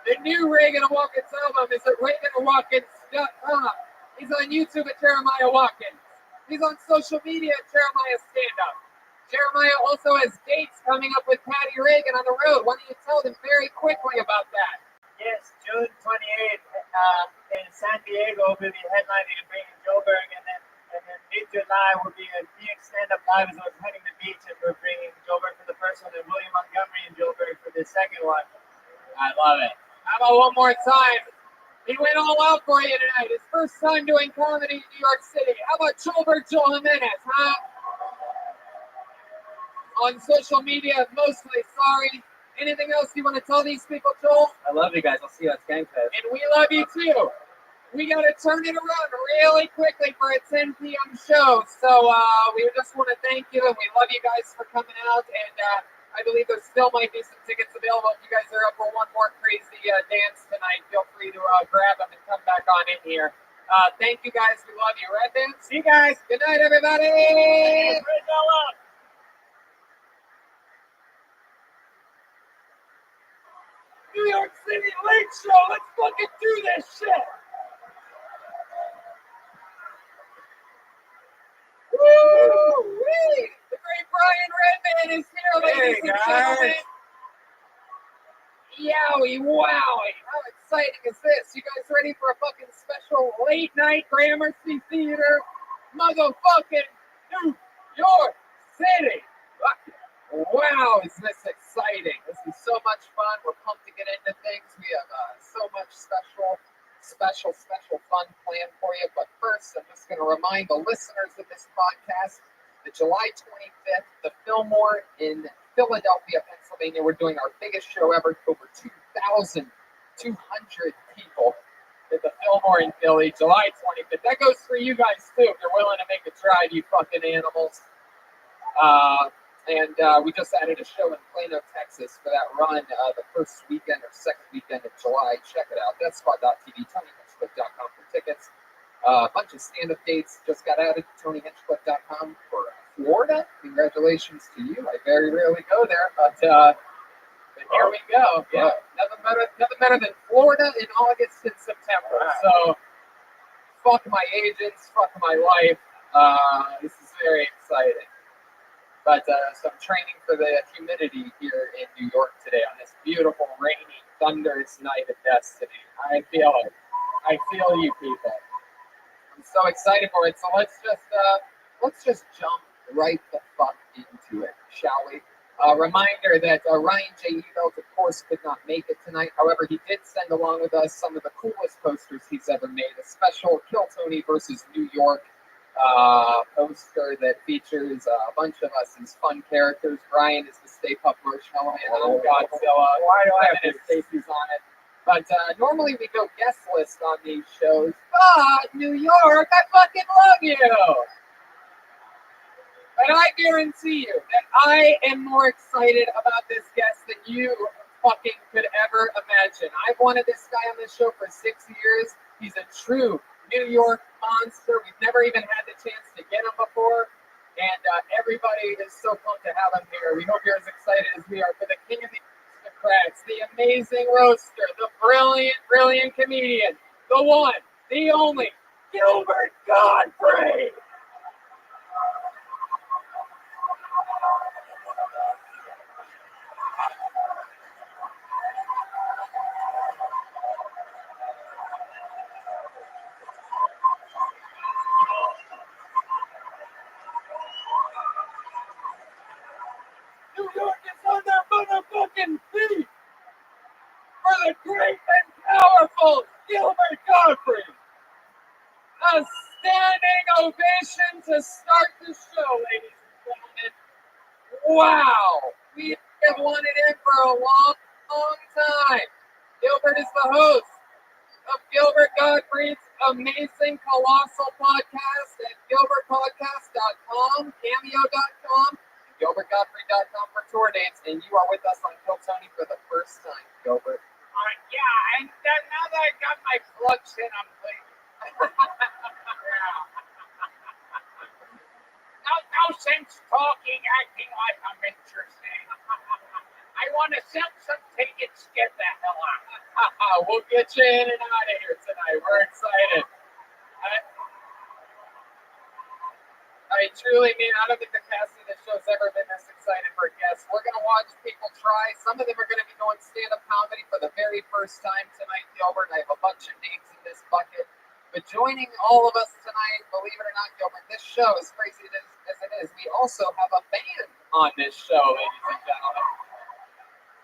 The new Reagan and Watkins album is at ReaganandWatkins.com. He's on YouTube at Jeremiah Watkins. He's on social media at Jeremiah Stand Up. Jeremiah also has dates coming up with Patty Reagan on the road. Why don't you tell them very quickly about that? Yes, June 28th in San Diego, we'll be headlining and bringing Joburg, and then mid-July will be a big stand-up live as I was heading to the beach, and we're bringing Joburg for the first one and William Montgomery and Joburg for the second one. I love it. How about one more time? He went all out for you tonight. His first time doing comedy in New York City. How about Joel Jimenez, huh? On social media, mostly. Sorry. Anything else you want to tell these people, Joel? I love you guys. I'll see you at Skankfest. And we love you too. We got to turn it around really quickly for a 10 p.m. show. So we just want to thank you, and we love you guys for coming out. And I believe there still might be some tickets available. If you guys are up for one more crazy dance tonight, feel free to grab them and come back on in here. Thank you guys. We love you. Right, Ben? See you guys. Good night, everybody. New York City Late Show. Let's fucking do this shit. Woo-wee! The great Brian Redman is here, ladies and gentlemen. Yowie, wowie. How exciting is this? You guys ready for a fucking special late night Gramercy Theater? Motherfucking New York City. Wow, is this exciting. This is so much fun. We're pumped to get into things. We have so much special fun planned for you. But first, I'm just going to remind the listeners of this podcast that July 25th, the Fillmore in Philadelphia, Pennsylvania, we're doing our biggest show ever. Over 2,200 people at the Fillmore in Philly, July 25th. That goes for you guys, too, if you're willing to make a drive, you fucking animals. And we just added a show in Plano, Texas for that run the first weekend or second weekend of July. Check it out. That's spot.tv, TonyHinchcliffe.com for tickets. A bunch of stand-up dates just got added to TonyHinchcliffe.com for Florida. Congratulations to you. I very rarely go there, but here we go. Yeah, nothing better than Florida in August and September. So fuck my agents, fuck my life. This is very exciting. But some training for the humidity here in New York today on this beautiful, rainy, thunderous night of destiny. I feel it. I feel you people. I'm so excited for it. So let's just jump right the fuck into it, shall we? A reminder that Ryan J. Ebelt, of course, could not make it tonight. However, he did send along with us some of the coolest posters he's ever made. A special Kill Tony versus New York poster that features a bunch of us as fun characters. Brian is the Stay Puft Marshmallow Man. I'm Godzilla. Why do I have his faces on it? But normally we go guest list on these shows. But New York, I fucking love you. But I guarantee you that I am more excited about this guest than you fucking could ever imagine. I've wanted this guy on this show for 6 years. He's a true New York monster. We've never even had the chance to get him before. And everybody is so pumped to have him here. We hope you're as excited as we are for the king of the aristocrats, the amazing roaster, the brilliant, brilliant comedian, the one, the only, Gilbert Gottfried. New York is on their motherfucking feet for the great and powerful Gilbert Gottfried. A standing ovation to start the show, ladies and gentlemen. Wow, we have wanted him for a long, long time. Gilbert is the host of Gilbert Gottfried's amazing colossal podcast at gilbertpodcast.com, cameo.com, gilbertgottfried.com for tour dates, and you are with us on Kill Tony for the first time, Gilbert. Yeah, and now that I got my plugs in, I'm like, no sense talking, acting like I'm interesting. I want to sell some tickets, get the hell out. We'll get you in and out of here tonight. We're excited. I truly mean, I don't think the cast of this show's ever been this excited for guests. We're going to watch people try. Some of them are going to be doing stand-up comedy for the very first time tonight, Gilbert. I have a bunch of names in this bucket. But joining all of us tonight, believe it or not, Gilbert, this show, as crazy as it is, we also have a band on this show, ladies and gentlemen.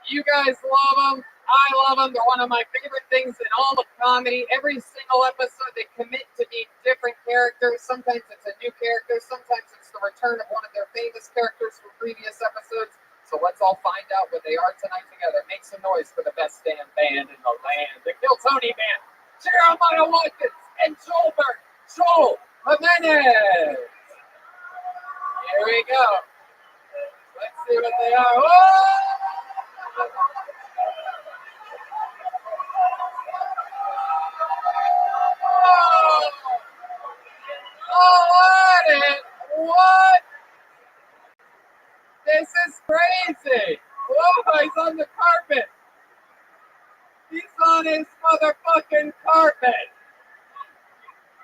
You guys love them. I love them. They're one of my favorite things in all of comedy. Every single episode, they commit to being different characters. Sometimes it's a new character. Sometimes it's the return of one of their famous characters from previous episodes. So let's all find out what they are tonight together. Make some noise for the best damn band in the land, the Kill Tony Band. Jeremiah Watkins and Joel Jimenez. Here we go. Let's see what they are. Whoa! What? This is crazy. Whoa, he's on the carpet. He's on his motherfucking carpet.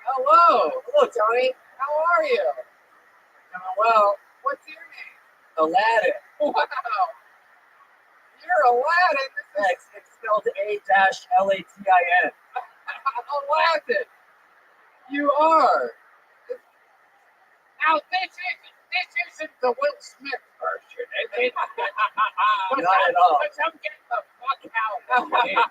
Hello. Hello, Tony. How are you? Well, what's your name? Aladdin. Wow. You're Aladdin. It's spelled A-L-A-T-I-N. Aladdin. You are. Now, this isn't the Will Smith version. Not at all. But I'm getting the fuck out of here.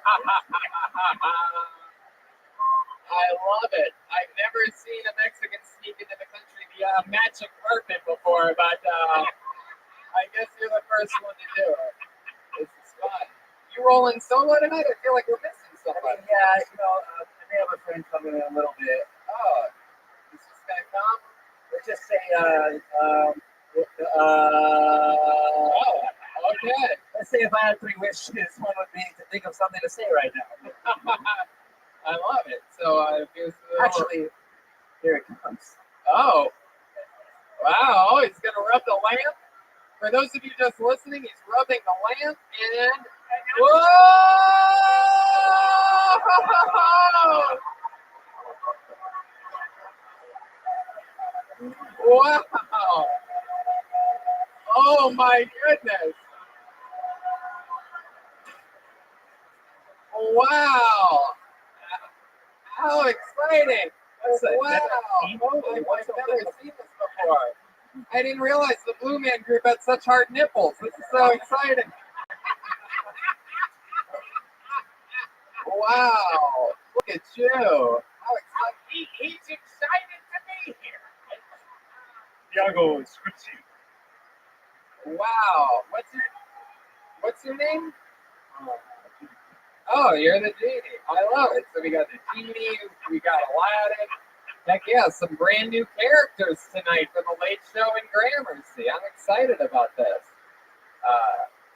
I love it. I've never seen a Mexican sneak into the country via magic carpet before, but I guess you're the first one to do it. This is fun. You rolling solo tonight? I feel like we're missing somebody. Yeah, I may have a friend coming in a little bit. Oh, is this guy come? Let's just say, okay. Let's say if I had 3 wishes, one would be to think of something to say right now. I love it. So actually, here it comes. Oh, wow! Oh, he's gonna rub the lamp. For those of you just listening, he's rubbing the lamp and whoa! Wow! Oh my goodness! Wow! How exciting! Wow! I've never seen this before. I didn't realize the Blue Man Group had such hard nipples. This is so exciting. Wow. Look at you. How exciting. He's excited to be here. Iago is Scripty. Wow. What's your name? Oh, you're the genie. I love it. So we got the genie, we got Aladdin. Heck yeah, some brand new characters tonight for the Late Show in Gramercy. I'm excited about this.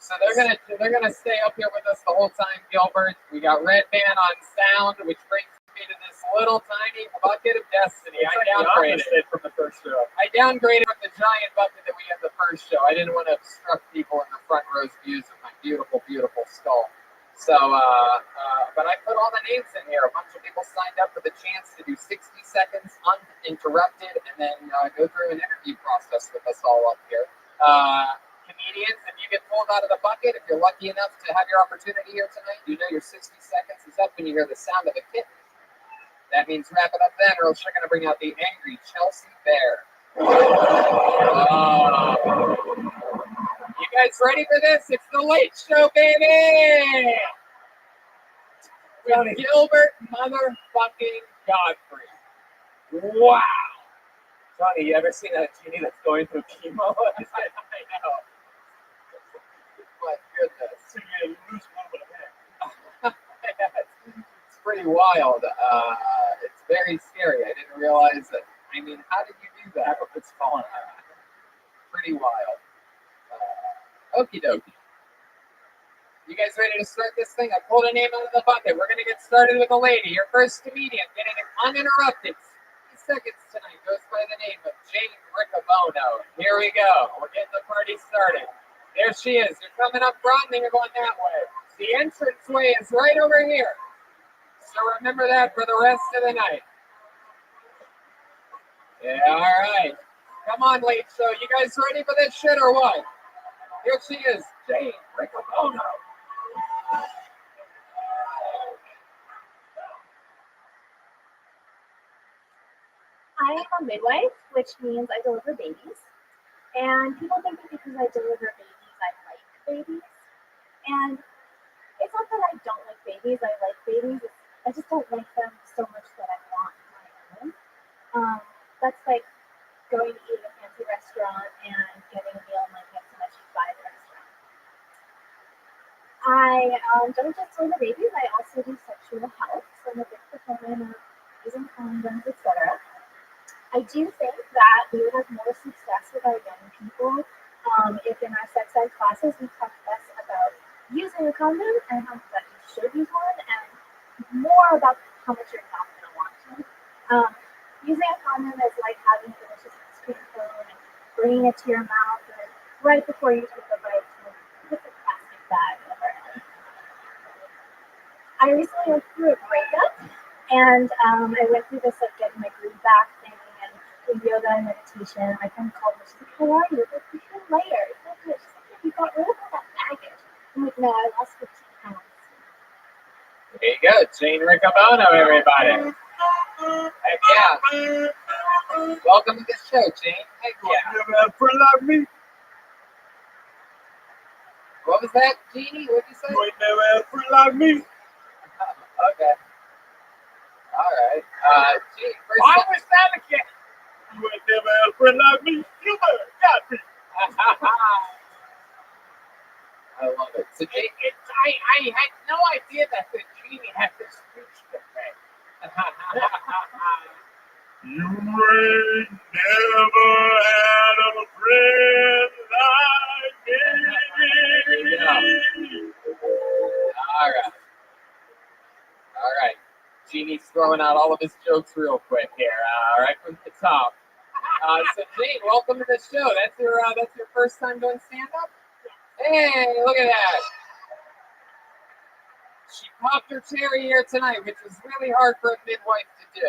So they're gonna stay up here with us the whole time, Gilbert. We got Red Band on sound, which brings me to this little tiny bucket of destiny. I downgraded it from the first show. I downgraded from the giant bucket that we had the first show. I didn't want to obstruct people in the front row's views of my beautiful, beautiful skull. So, but I put all the names in here. A bunch of people signed up for the chance to do 60 seconds uninterrupted and then go through an interview process with us all up here. Comedians, if you get pulled out of the bucket, if you're lucky enough to have your opportunity here tonight, you know your 60 seconds is up when you hear the sound of a kitten. That means wrap it up then, or else you're going to bring out the angry Chelsea Bear. You guys ready for this? It's the Late Show, baby! With Gilbert motherfucking Godfrey. Wow! Johnny, you ever seen that genie that's going through chemo? I know. My goodness. It's pretty wild. It's very scary. I didn't realize that. I mean, how did you do that? It's falling out. Pretty wild. Okie dokie. You guys ready to start this thing? I pulled a name out of the bucket. We're going to get started with a lady. Your first comedian, getting it uninterrupted. 60 seconds tonight goes by the name of Jane Riccobono. Here we go. We're getting the party started. There she is. You're coming up front, and then you're going that way. The entranceway is right over here. So remember that for the rest of the night. Yeah, all right. Come on, Late Show. You guys ready for this shit or what? Here she is, Jane Riccobono. I am a midwife, which means I deliver babies. And people think that because I deliver babies, I like babies. And it's not that I don't like babies. I like babies. I just don't like them so much that I want my own. That's like going to eat at a fancy restaurant and getting a meal like next to my cheap buy at the restaurant. I don't just deliver babies. I also do sexual health. So I'm a big proponent of using condoms, etc. I do think that we would have more success with our young people if in our sex ed classes we talk less about using a condom and how that you should use one, and more about how much you're not going to want to. Using a condom is like having a delicious ice cream cone and bringing it to your mouth, and right before you take a bite, put the plastic bag over it. I recently went through a breakup, and I went through this like getting my groove back thing, and with yoga and meditation. My friend called me. She's like, "How are you?" I'm like, "You feel lighter. You feel good." She's like, "You got rid of all that baggage." I'm like, "No, I lost 15 pounds." There you go, Jane Riccobono, everybody. Heck yeah. Welcome to the show, Jane. Heck yeah. You ever had a friend like me? What was that, Jeannie? What did you say? You ain't never had a friend like me. Okay. All right. Gene, first Why was that again? You ain't never had a friend like me. You better got me. I love it. So, Jane, I had no idea that the genie had this speech to make. You ain't never had a friend like me. All right. All right. Genie's throwing out all of his jokes real quick here. Right from the top. So, Jane, welcome to the show. That's your first time doing stand-up? Hey, look at that. She popped her cherry here tonight, which was really hard for a midwife to do.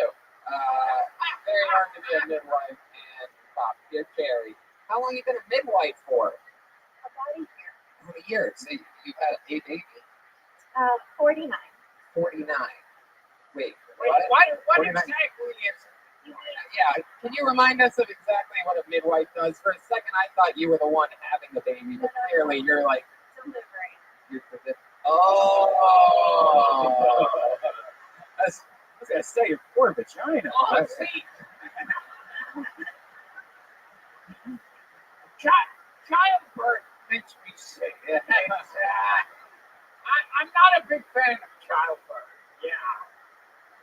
Very hard to be a midwife and pop your cherry. How long have you been a midwife for? About a year. About a year. So you've had a baby? 49. 49. Wait, What 49? exactly is it? Yeah, can you remind us of exactly what a midwife does? For a second, I thought you were the one having the baby, but clearly you're like, oh. I was gonna say your poor vagina. Oh, see. Childbirth makes me sick. I'm not a big fan of childbirth. Yeah.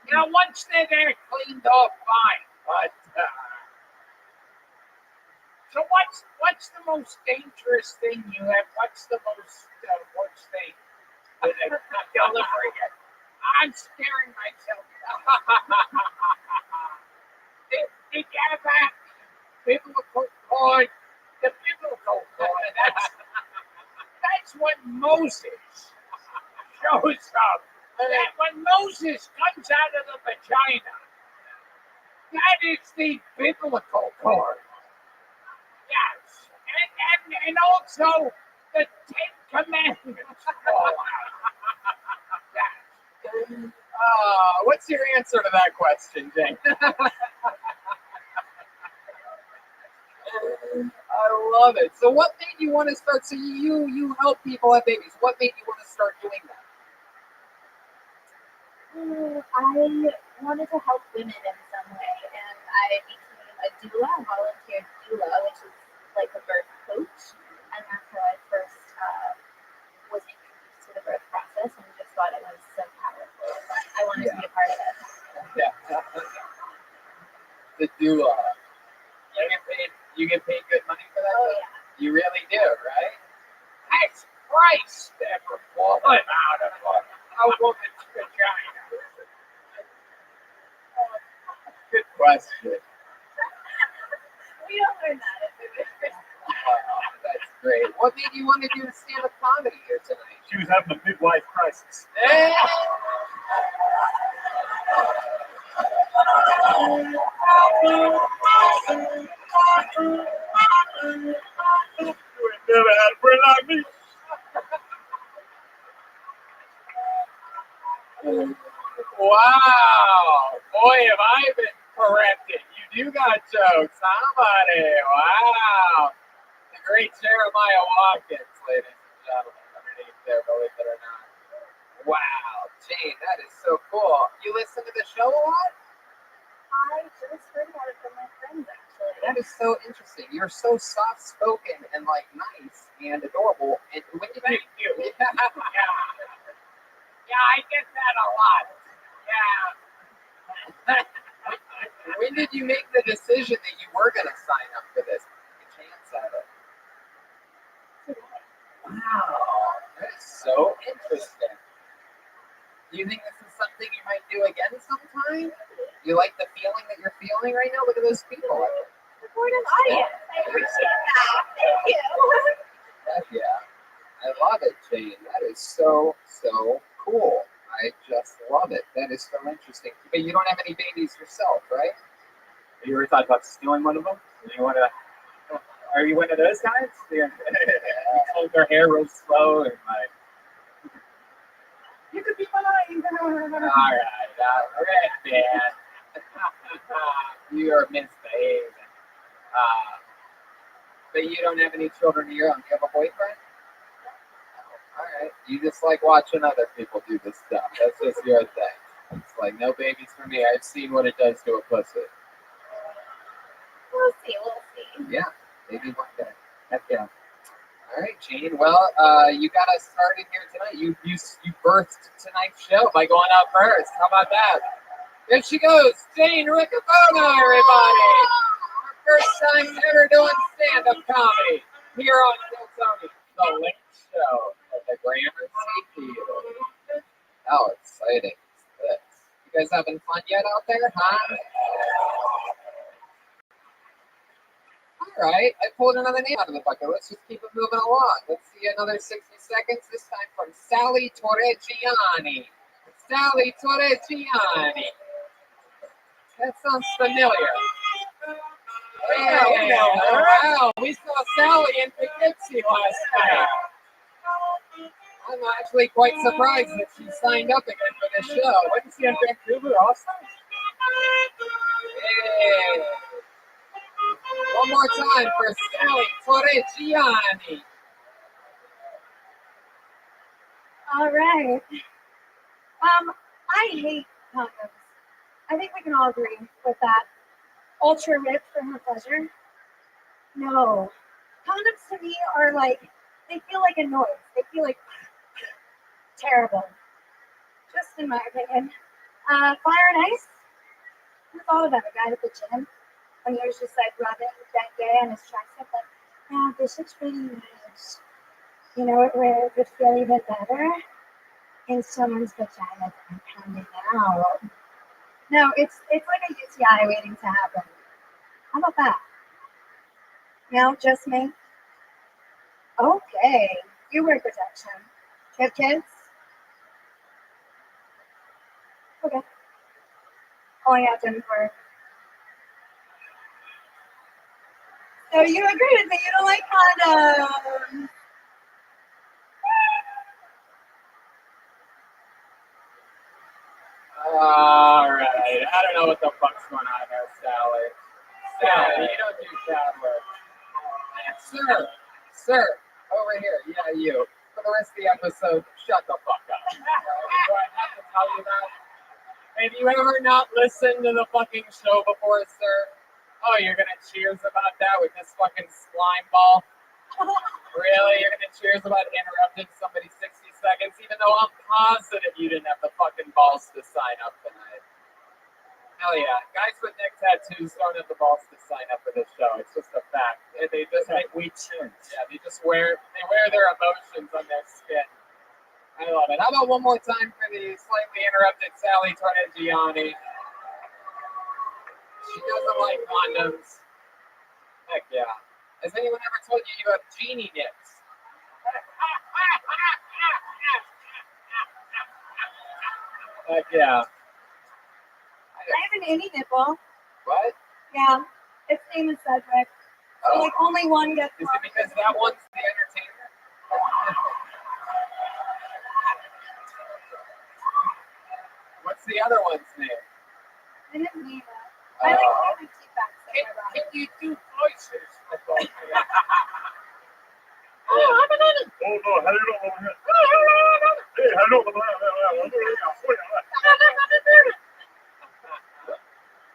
You know, once they're there, cleaned off fine. But so what's the most dangerous thing you have? What's the most worst thing with a delivery? I'm scaring myself. Did you have that biblical cord? The biblical cord. That's when Moses shows up. That when Moses comes out of the vagina, that is the biblical cord. Yes. And also the Ten Commandments fall out. Yes. What's your answer to that question, Jane? I love it. So what made you want to start? So you help people have babies. What made you want to start doing that? I wanted to help women in some way, and I became a doula, a volunteer doula, which is like a birth coach, and that's how I first was introduced to the birth process, and just thought it was so powerful. I wanted to be a part of it. Yeah. The doula. You get paid good money for that? Oh yeah. You really do, right? That's Christ ever fallen out of a woman's vagina. Good question. We don't learn that at the That's great. What made you want to do stand-up comedy here tonight? She was having a midwife crisis. Hey! You ain't never had a friend like me. Wow! Boy, have I been corrected. You do got jokes, huh, buddy? Wow! The great Jeremiah Watkins, ladies and gentlemen, underneath there, believe it or not. Wow, Jane, that is so cool. You listen to the show a lot? I just heard about it from my friends, actually. That is so interesting. You're so soft-spoken and like nice and adorable. And when did Thank you. Yeah. Yeah, I get that a lot. Yeah. When did you make the decision that you were going to sign up for this? Take a chance at it. Wow, that is so interesting. Do you think this is something you might do again sometime? You like the feeling that you're feeling right now? Look at those people. Supportive audience. I appreciate that. Thank you. Heck yeah. I love it, Jane. That is so cool. I just love it. That is so interesting. But you don't have any babies yourself, right? Have you ever thought about stealing one of them? You want to? Are you one of those guys? Yeah. You comb their hair real slow and like. You could be mine. All right, man. You are misbehaving. But you don't have any children of your own. Do you have a boyfriend? All right. You just like watching other people do this stuff. That's just your thing. It's like, no babies for me. I've seen what it does to a pussy. We'll see. Yeah, maybe one day. Heck yeah. All right, Jane. Well, you got us started here tonight. You birthed tonight's show by going out first. How about that? There she goes, Jane Riccobono, everybody. Her first time ever doing stand-up comedy here on Hilltony, the Link Show at the Gramercy Theater. How exciting is this? You guys having fun yet out there, huh? All right, I pulled another name out of the bucket. Let's just keep it moving along. Let's see another 60 seconds, this time from Sally Torreggiani. Sally Torreggiani. That sounds familiar. Hey, wow, we saw Sally in Poughkeepsie last night. I'm actually quite surprised that she signed up again for this show. Wasn't she in Vancouver also? Hey. One more time for Sally Torreggiani. All right. I hate condoms. I think we can all agree with that. Ultra ripped for her pleasure. No. Condoms to me are like, they feel like a noise. They feel like terrible. Just in my opinion. Fire and ice? Who thought about a guy at the gym when he was just like rubbing that day on his chest? Like, yeah, this looks really nice. You know where it would feel even better? In someone's vagina and pounding out. No, it's like a UTI waiting to happen. How about that? No, just me? Okay. You wear protection. You have kids? Okay. Oh yeah, didn't work. So you agree with me, you don't like condoms. All right. I don't know what the fuck's going on there, Sally. Sally, you don't do crowd work. Sir, over here. Yeah, you. For the rest of the episode, shut the fuck up. Do I have to tell you that? Have you ever not listened to the fucking show before, sir? Oh, you're gonna cheers about that with this fucking slime ball? Really? You're gonna cheers about interrupting somebody 60 seconds, even though I'm positive you didn't have the fucking balls to sign up tonight. Hell yeah. Guys with neck tattoos don't have the balls to sign up for this show. It's just a fact. They just we tint. Yeah, they wear their emotions on their skin. I love it. How about one more time for the slightly interrupted Sally Torreggiani? She doesn't like condoms. Heck yeah. Has anyone ever told you you have genie nips? Heck yeah. I have an innie nipple. What? Yeah. Its name is Cedric. So like only one gets. Is it because that one's the entertainer? What's the other one's name? I didn't name it. I like to my teeth back. Can you do voices? Oh, no, how do you know over here? Hey, how do you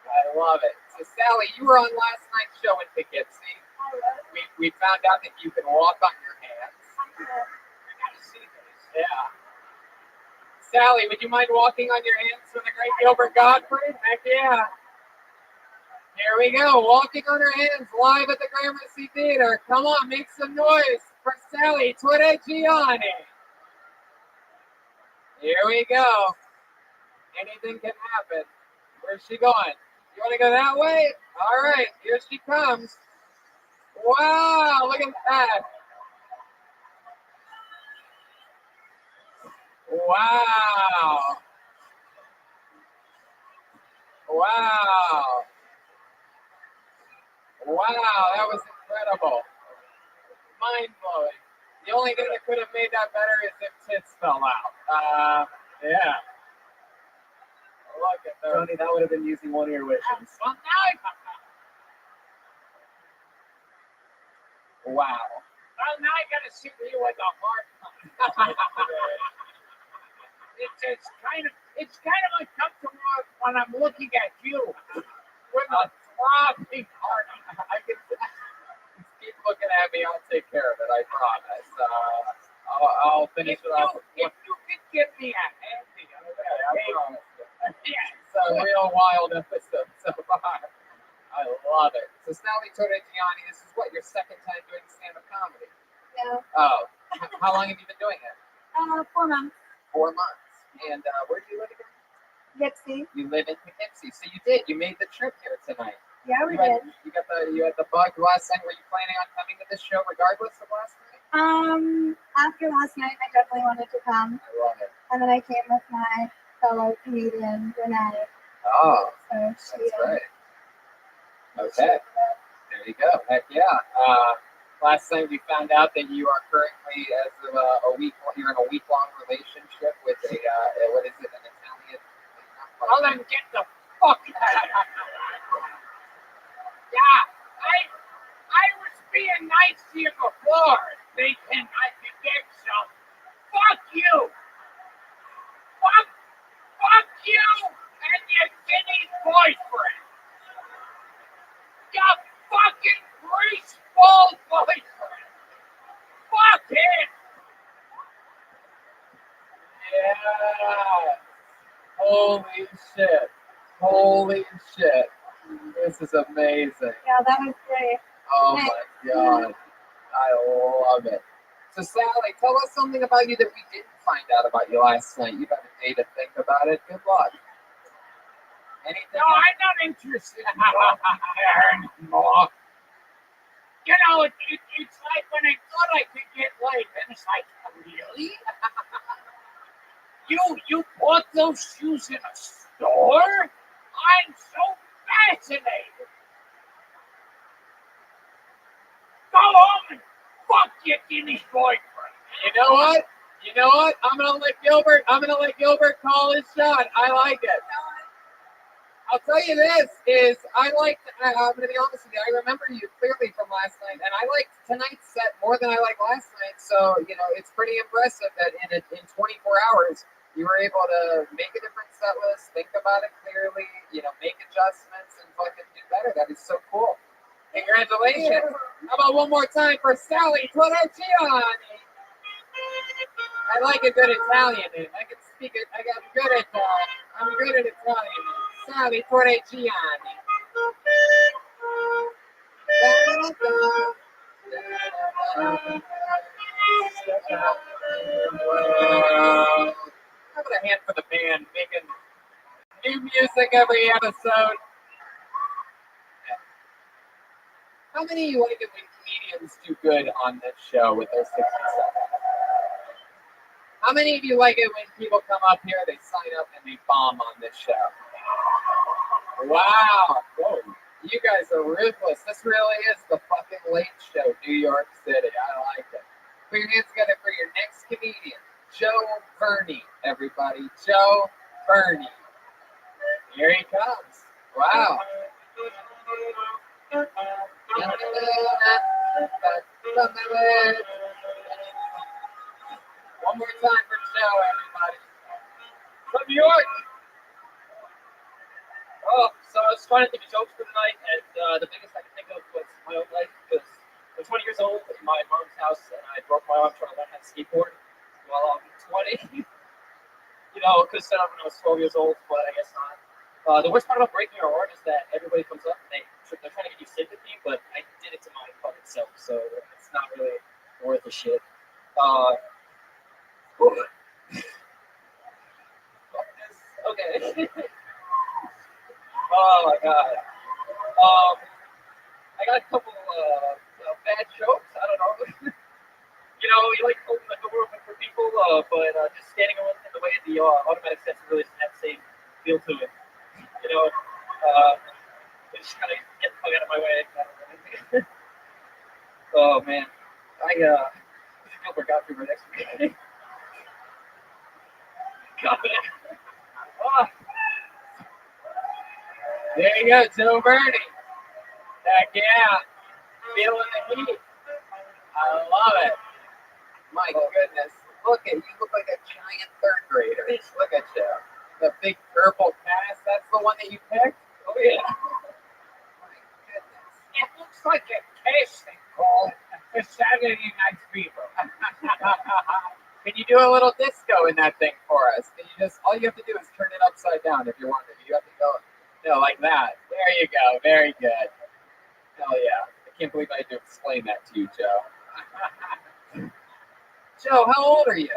I love it. So, Sally, you were on last night's show in Poughkeepsie. We found out that you can walk on your hands. Yeah. Sally, would you mind walking on your hands for the great Gilbert Gottfried? Heck yeah. Here we go, walking on her hands live at the Gramercy Theater. Come on, make some noise for Sally Torreggiani. Here we go. Anything can happen. Where's she going? You want to go that way? All right, here she comes. Wow, look at that. Wow. Wow. Wow, that was incredible. Mind-blowing. The only thing that could have made that better is if tits fell out. Yeah. Look at those. Tony, that would have been using one of your wishes. Well, now Wow. I gotta see you with a hard it's kind of uncomfortable when I'm looking at you with a throbbing heart. I can keep looking at me. I'll take care of it. I promise. I'll finish it off. If you could give me a handy, Okay, I promise. yeah. It's a real wild episode so far. I love it. So, Sally Torreggiani, this is what, your second time doing stand-up comedy? Yeah. Oh. How long have you been doing it? 4 months. 4 months. And where do you live again? Poughkeepsie. You live in Poughkeepsie. So you did. You made the trip here tonight. Yeah, we did. did. You had the bug last night. Were you planning on coming to this show regardless of last night? After last night, I definitely wanted to come. I love it. And then I came with my fellow comedian, Renee. Oh, So that's right. Okay. There you go. Heck yeah. Last night we found out that you are currently, as of you're in a week-long relationship with what is it, an Italian? Well, then get the fuck out. Yeah, I was being nice to you before, thinking I could get some. Fuck you! Fuck you and your Guinea's boyfriend! Your fucking greaseball boyfriend! Fuck him! Yeah. Holy shit. Holy shit. This is amazing. Yeah, that was great. Oh Nice. my god. I love it. So Sally, tell us something about you that we didn't find out about you last night. You've had a day to think about it. Good luck. Anything? No, I'm not interested in talking there anymore. You know, it's like when I thought I could get laid, and it's like, really? You bought those shoes in a store? I'm so fascinated. Go home and fuck your Guinea's boyfriend. You know what? You know what? I'm gonna let Gilbert call his shot. I like it. I'll tell you this is I'm gonna be honest with you. I remember you clearly from last night, and I liked tonight's set more than I liked last night. So it's pretty impressive that in 24 hours you were able to make a different set list, think about it clearly, make adjustments, and fucking do better. That is so cool. Congratulations! How about one more time for Sally Torrecciani? I like a good Italian name. I can speak it. I'm good at Italian names. Sally Torrecciani. How about a hand for the band making new music every episode? How many of you like it when comedians do good on this show with their 60 seconds? How many of you like it when people come up here, they sign up, and they bomb on this show? Wow. Whoa. You guys are ruthless. This really is the fucking Late Show, New York City. I like it. Put your hands together for your next comedian, Joe Verney, everybody. Joe Verney. Here he comes. Wow. One more time for Joe, everybody. From New York. Oh, so I was trying to think of jokes for tonight, and the biggest I could think of was my own life, because I was 20 years old in my mom's house, and I broke my arm trying to learn how to skateboard while I'm 20. Could have set up when I was 12 years old, but I guess not. The worst part about breaking your arm is that everybody comes up and they're trying to give you sympathy, but I did it to my fucking self, so it's not really worth a shit. Okay. Oh my god. I got a couple bad jokes. I don't know. You like open the door open for people, but just standing in the way of the automatic sensor really doesn't have the same feel to it. Just kind of get the fuck out of my way. Oh man, Gilbert got through my next week. Got it. Oh. There you go, Joe Verney. Heck yeah. Feeling the heat. I love it. My goodness. Look at you. Look like a giant third grader. Look at you. The big purple cast. That's the one that you picked? Oh, yeah. My goodness. It looks like a casting call for Saturday Night Fever. Can you do a little disco in that thing for us? All you have to do is turn it upside down if you want to. You have to go like that. There you go. Very good. Hell yeah. I can't believe I had to explain that to you, Joe. Joe, how old are you?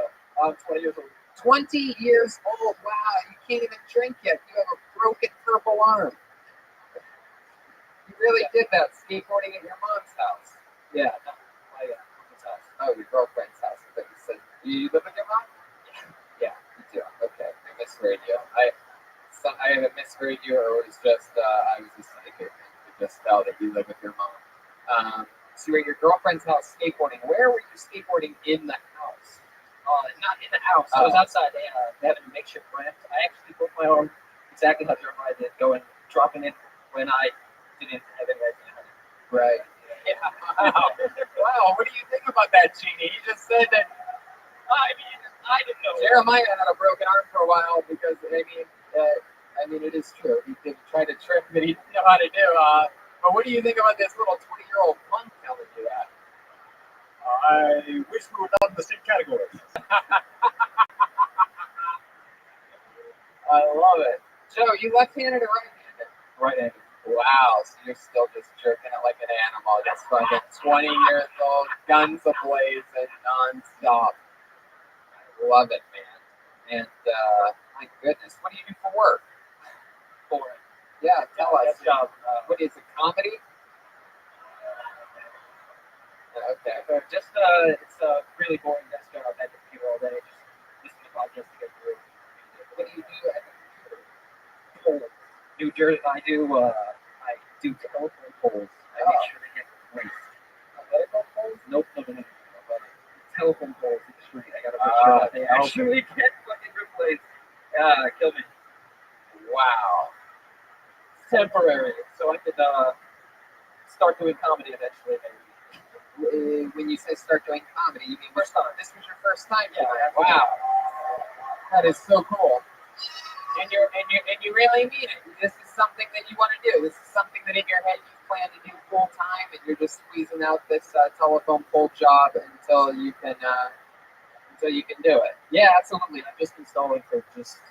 I'm 20 years old. 20 years old. Wow, you can't even drink yet. You have a broken purple arm. You really did that skateboarding at your mom's house. Yeah, no, my mom's house. Oh, your girlfriend's house. I thought you said, do you live with your mom? Yeah, you do. Okay, I misread you. I either misread you or it was just, I was just psychic. I could just tell that you live with your mom. So you're at your girlfriend's house skateboarding. Where were you skateboarding in the house? Not in the house. I was outside. They had a makeshift ramp. I actually broke my arm exactly how Jeremiah did, dropping it when I didn't have any idea that, Jeannie. You just said that. I mean, I didn't know. Jeremiah had a broken arm for a while because, it is true. He did try to trick that he didn't know how to do. But what do you think about this little 20-year-old punk telling you that? I wish we were not in the same category. I love it. Joe, you left-handed or right-handed? Right-handed. Wow, so you're still just jerking it like an animal. Just fucking 20 years old, guns ablaze and non-stop. I love it, man. And, my goodness, what do you do for work? Yeah, tell us. What is it, comedy? Okay. Just it's a really boring desk job. I have to computer all day. Just listen to podcasts to get through. What do you do at the computer? New Jersey. I do telephone poles. I make sure they get replaced. Telephone poles? Nope. No. Telephone poles in the street. I gotta make sure that they actually get fucking replaced. Kill me. Wow. Temporary, so I could start doing comedy eventually. Maybe. When you say start doing comedy, you mean First time. This was your first time? Yeah. Wow. That is so cool. And you really mean it. This is something that you want to do. This is something that in your head you plan to do full time, and you're just squeezing out this telephone pole job until you can do it. Yeah, absolutely. I'm just installing for just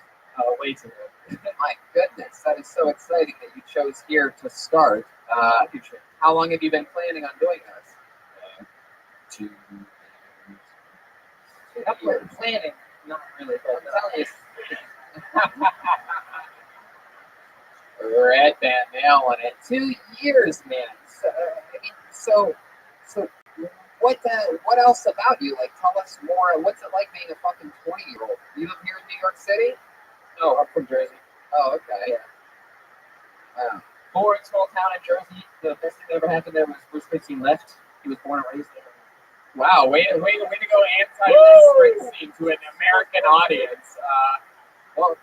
way too long. My goodness, that is so exciting that you chose here to start. How long have you been planning on doing this? 2 years. Planning, not really. But I'm telling you. Red Band nailing it. 2 years, man. So what else about you? Like, tell us more. What's it like being a fucking 20-year-old? You live here in New York City? No, I'm from Jersey. Oh, okay. Yeah. Wow. Born in a small town in Jersey. The best thing that ever happened there was Bruce Springsteen left. He was born and raised there. Wow, way to go anti-Bruce Springsteen to an American audience. Wow,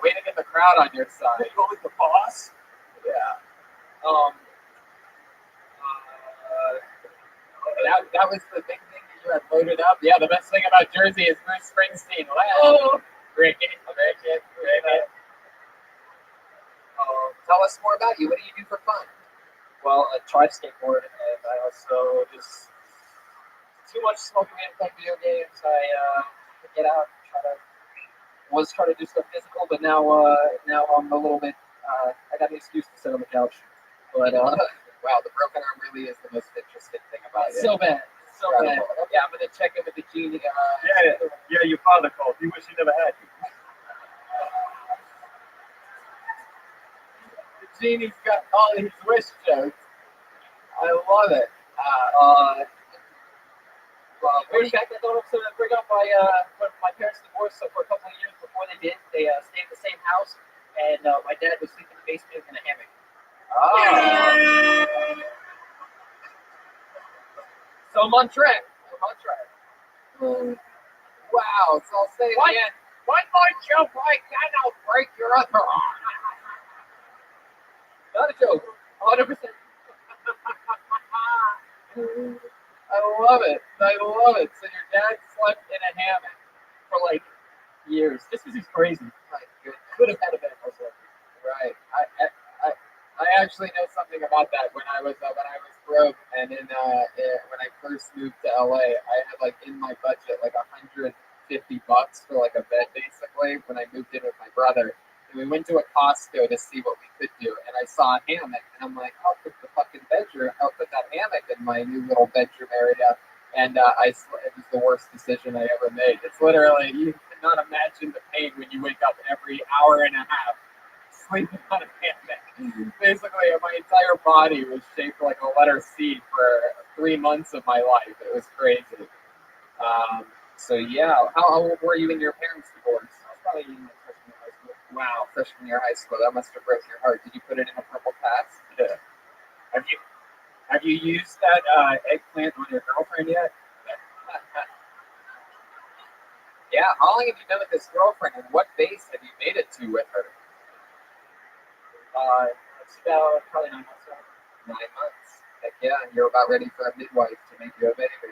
way to get the crowd on your side. You go with the boss? Yeah. That was the big thing that you had loaded up. Yeah, the best thing about Jersey is Bruce Springsteen. Oh, Ricky. Tell us more about you. What do you do for fun? Well, I try to skateboard, and I also just too much smoking and playing video games. I get out, try to do stuff physical, but now I'm a little bit. I got an excuse to sit on the couch. But wow, the broken arm really is the most interesting thing about it. So bad. Yeah, I'm gonna check in with the genie. Yeah, your father called. He wish he never had you. The genie's got all his wish jokes. I love it. In fact, I thought I was going to bring up when my parents divorced. So for a couple of years before they did, they stayed in the same house, and my dad was sleeping in the basement in a hammock. So I'm on track. Wow, so I'll say it again. One more joke like that, I'll break your other arm. Not a joke. 100%. I love it. So your dad slept in a hammock for like years. This is crazy. My goodness. Could have had a better hustle. Right. I actually know something about that. When I was broke and when I first moved to LA, I had like in my budget like $150 for like a bed basically when I moved in with my brother. And we went to a Costco to see what we could do, and I saw a hammock, and I'm like, I'll put that hammock in my new little bedroom area, and it was the worst decision I ever made. It's literally, you cannot imagine the pain when you wake up every hour and a half sleeping on a hammock. Basically, my entire body was shaped like a letter C for 3 months of my life. It was crazy. So yeah, how old were you in your parents' divorce? I was probably in freshman year high school. Wow, freshman year high school. That must have broken your heart. Did you put it in a purple patch? Yeah. Have you used that eggplant on your girlfriend yet? Yeah. How long have you been with this girlfriend, and what base have you made it to with her? It's about probably 9 months now. 9 months. Heck yeah, you're about ready for a midwife to make you a baby.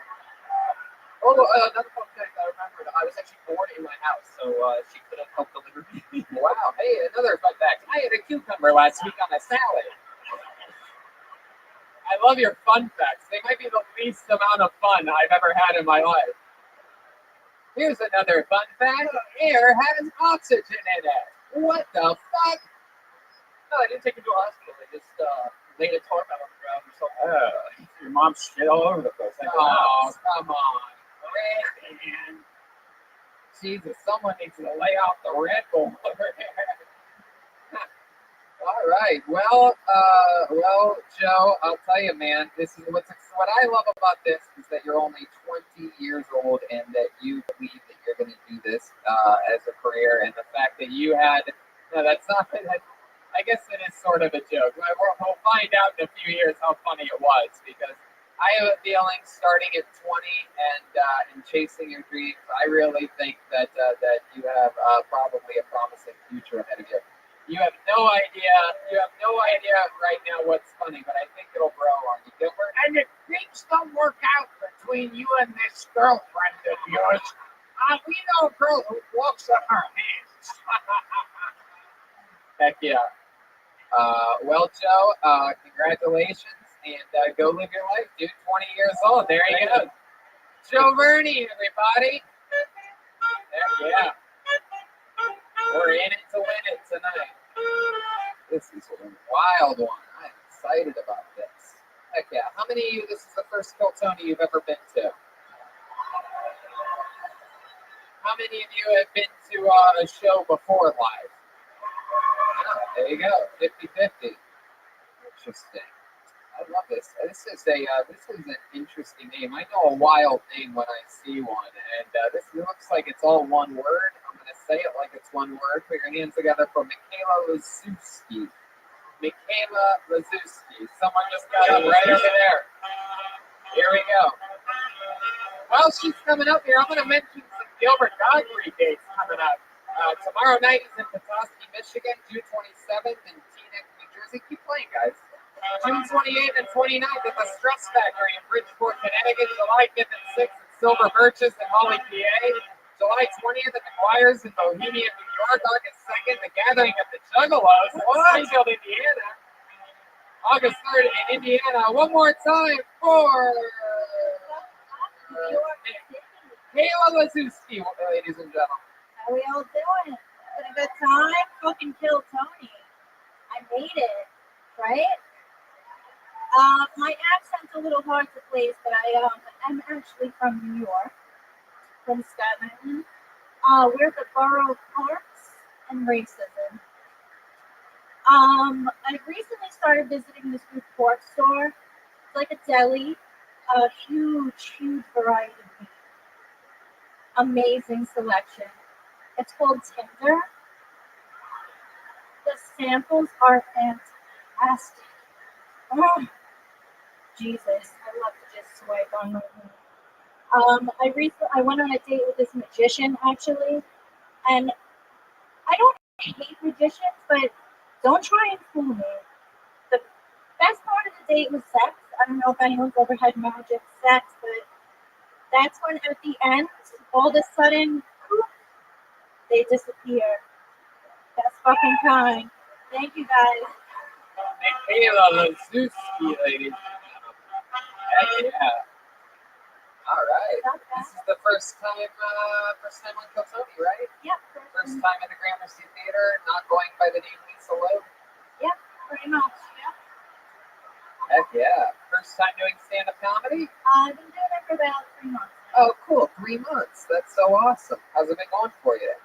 Oh, another fun fact I remembered. I was actually born in my house, so she could have helped deliver me. Wow, hey, another fun fact. I had a cucumber last week on a salad. I love your fun facts. They might be the least amount of fun I've ever had in my life. Here's another fun fact. Air has oxygen in it. What the fuck? No, I didn't take him to a hospital. I just laid a tarp out on the ground or something. Your mom's shit all over the place. Oh, come on. Red man. Jesus, someone needs to lay off the Red Bull over here. All right. Well, Joe, I'll tell you, man. This is what I love about this is that you're only 20 years old and that you believe that you're going to do this as a career, and the fact that you had. No, that's not. I guess it is sort of a joke. We'll find out in a few years how funny it was because I have a feeling starting at 20 and chasing your dreams, I really think that you have probably a promising future ahead of you. You have no idea right now what's funny, but I think it'll grow on you, Gilbert. And if things don't work out between you and this girlfriend of yours, we know a girl who walks on her hands. Heck yeah. Well, Joe, congratulations, and go live your life, dude. 20 years old. There you go. Joe Verney, everybody. Yeah. We're in it to win it tonight. This is a wild one. I'm excited about this. Heck yeah. How many of you, this is the first Kill Tony you've ever been to? How many of you have been to a show before live? Oh, there you go. 50-50. Interesting. I love this. This is an interesting name. I know a wild name when I see one, and this looks like it's all one word. I'm gonna say it like it's one word. Put your hands together for Michaela Lazewski. Michaela Lazewski. Someone just got up right over there. Here we go. While she's coming up here, I'm gonna mention some Gilbert Godfrey dates coming up. Tomorrow night is in Petoskey, Michigan, June 27th, and Teaneck, New Jersey. Keep playing, guys. June 28th and 29th at the Stress Factory in Bridgeport, Connecticut. July 5th and 6th at Silver Birches in Holly, PA. July 20th at McGuire's in Bohemia, New York. August 2nd, the Gathering of the Juggalos in Springfield, Indiana. August 3rd in Indiana. One more time for Kayla Lazewski, ladies and gentlemen. How we all doing? Had a good time? Fucking Kill Tony. I made it, right? My accent's a little hard to place, but I'm actually from New York, from Staten Island. We're the borough of parks and racism. I recently started visiting this food court store. It's like a deli, a huge variety of meat. Amazing selection. It's called Tinder. The samples are fantastic. Oh, Jesus, I love to just swipe on my phone. I went on a date with this magician actually, and I don't hate magicians, but don't try and fool me. The best part of the date was sex. I don't know if anyone's ever had magic sex, but that's when at the end, all of a sudden, poof, they disappear. That's fucking kind. Thank you guys. Michaela Lazewski, ladies. Heck yeah. All right. This is the first time on Kill Tony, right? Yep. First time in the Gramercy Theater, not going by the name Lisa Loeb. Yep, pretty much. Yep. Heck yeah. First time doing stand-up comedy? I've been doing it for about 3 months. Oh, cool. 3 months. That's so awesome. How's it been going for you?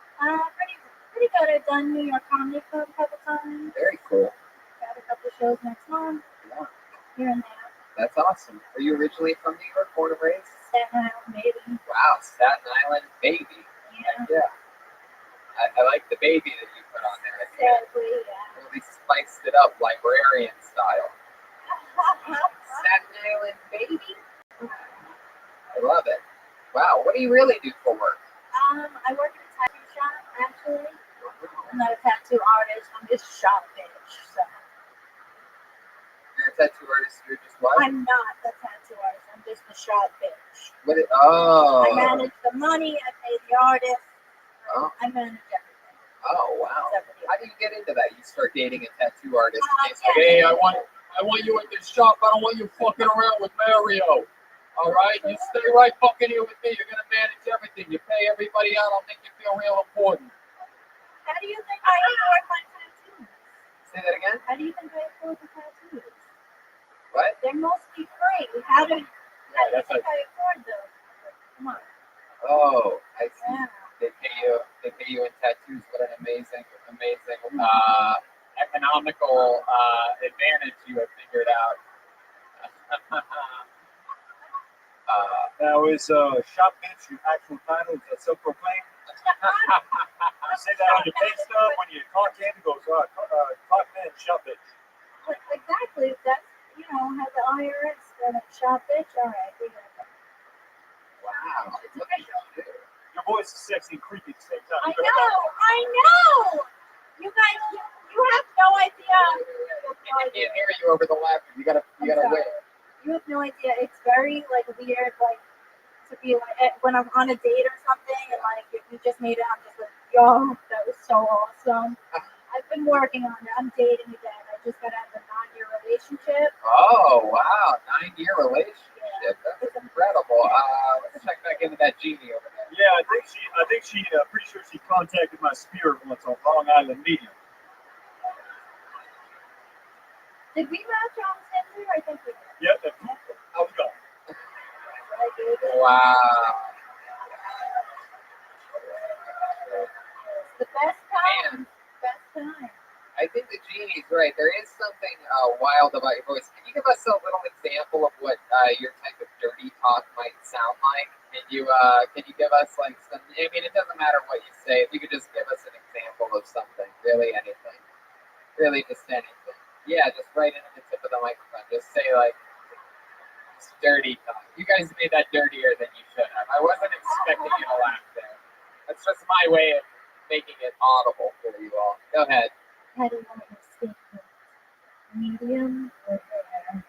Pretty good. I've done New York Comedy Club a couple times. Very cool. Got a couple shows next month. Yeah. Here and there. That's awesome. Are you originally from New York, born and raised? Staten Island, baby. Wow, Staten Island, baby. Yeah. Yeah. I like the baby that you put on there. Exactly, yeah. Really spiced it up, librarian style. Staten Island, baby. I love it. Wow, what do you really do for work? I work at a tattoo shop, actually. I'm not a tattoo artist. I'm just shop bitch. So. You're a tattoo artist. You're just what? I'm not a tattoo artist. I'm just a shop bitch. What? Oh. I manage the money. I pay the artist. Oh. I manage everything. Oh wow. How do you get into that? You start dating a tattoo artist. And it's Hey, I want you at the shop. I don't want you fucking around with Mario. All right, you stay right fucking here with me. You're gonna manage everything. You pay everybody out. I'll make you feel real important. How do you think I afford my tattoos? Say that again. How do you think I afford the tattoos? What? They're mostly free. How do you think I afford them? Come on. Oh, I see. Yeah. They pay you in tattoos. What an amazing economical advantage you have figured out. Now is shop bitch your actual title? Is that self-proclaimed? You say that on your pay stub when you clock in, it goes, clock in, shop bitch. Exactly. That's, have the IRS done it. Shop bitch. All right, we got that. Wow. Look at you. Your voice is sexy and creepy at the same time. I know. You guys, you have no idea. I can't hear you over the lap. You gotta wait. You have no idea. It's very weird, to be when I'm on a date or something, and if you just made it, I'm just like, yo, that was so awesome. I've been working on it. I'm dating again. I just got out of a 9-year relationship. Oh wow, 9-year relationship. That's incredible. Let's check back into that genie over there. Yeah, I think she pretty sure she contacted my spirit once on Long Island Medium. Did we match on Tinder? I think we did. Yep. How's it going? Wow. The best time. Best time. I think the genie's right. There is something wild about your voice. Can you give us a little example of what your type of dirty talk might sound like? Can you give us some? I mean, it doesn't matter what you say. If you could just give us an example of something, really anything, really just anything. Yeah, just right into the tip of the microphone. Just say dirty talk. You guys made that dirtier than you should have. I wasn't expecting you to laugh there. That's just my way of making it audible for you all. Go ahead. How do you want your steak cooked? Medium or rare?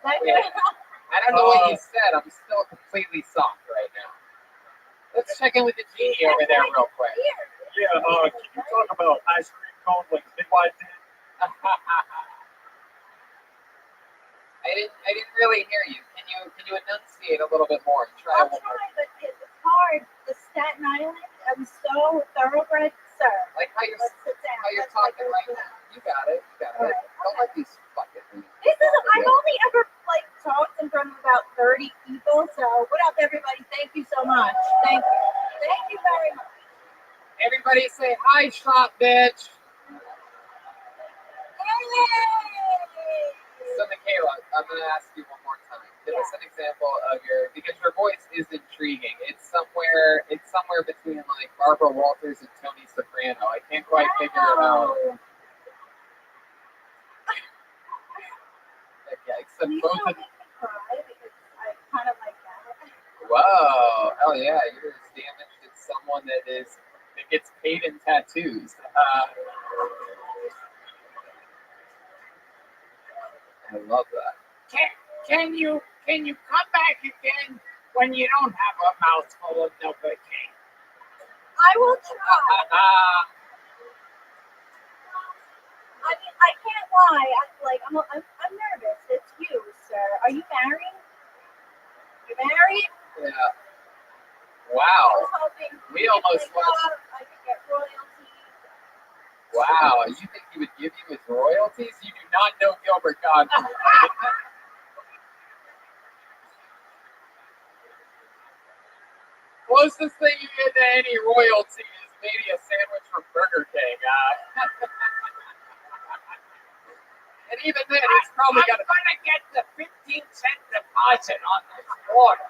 I don't know what you said. I'm still completely soft right now. Let's check in with the genie over there real quick. Yeah, can you talk about ice cream cones like the Big White did? I didn't really hear you. Can you enunciate a little bit more? I'll try, but it's hard. The Staten Island, I'm so thoroughbred, sir. Like how you're talking right now. You got it. Right. Don't let these fucking things. I've only ever talked in front of about 30 people. So what up, everybody? Thank you so much. Thank you. Thank you very much. Everybody say hi, shop bitch. So Michaela, I'm going to ask you one more time. Give us an example of because your voice is intriguing. It's somewhere between Barbara Walters and Tony Soprano. I can't quite figure it out. Okay, except both of them. I kind of like that. Whoa, hell yeah, you're as damaged as someone that gets paid in tattoos. I love that. Can you come back again when you don't have a mouthful of Novocaine? I will try. I mean, I can't lie. I'm nervous. It's you, sir. Are you married? You married? Yeah. Wow. I was hoping We almost watched. I could get royalties. Wow, you think he would give you his royalties? You do not know Gilbert Gottfried. Closest thing you get to any royalty is maybe a sandwich from Burger King. And even then, it's probably got to. I'm gonna get the 15-cent deposit on this order.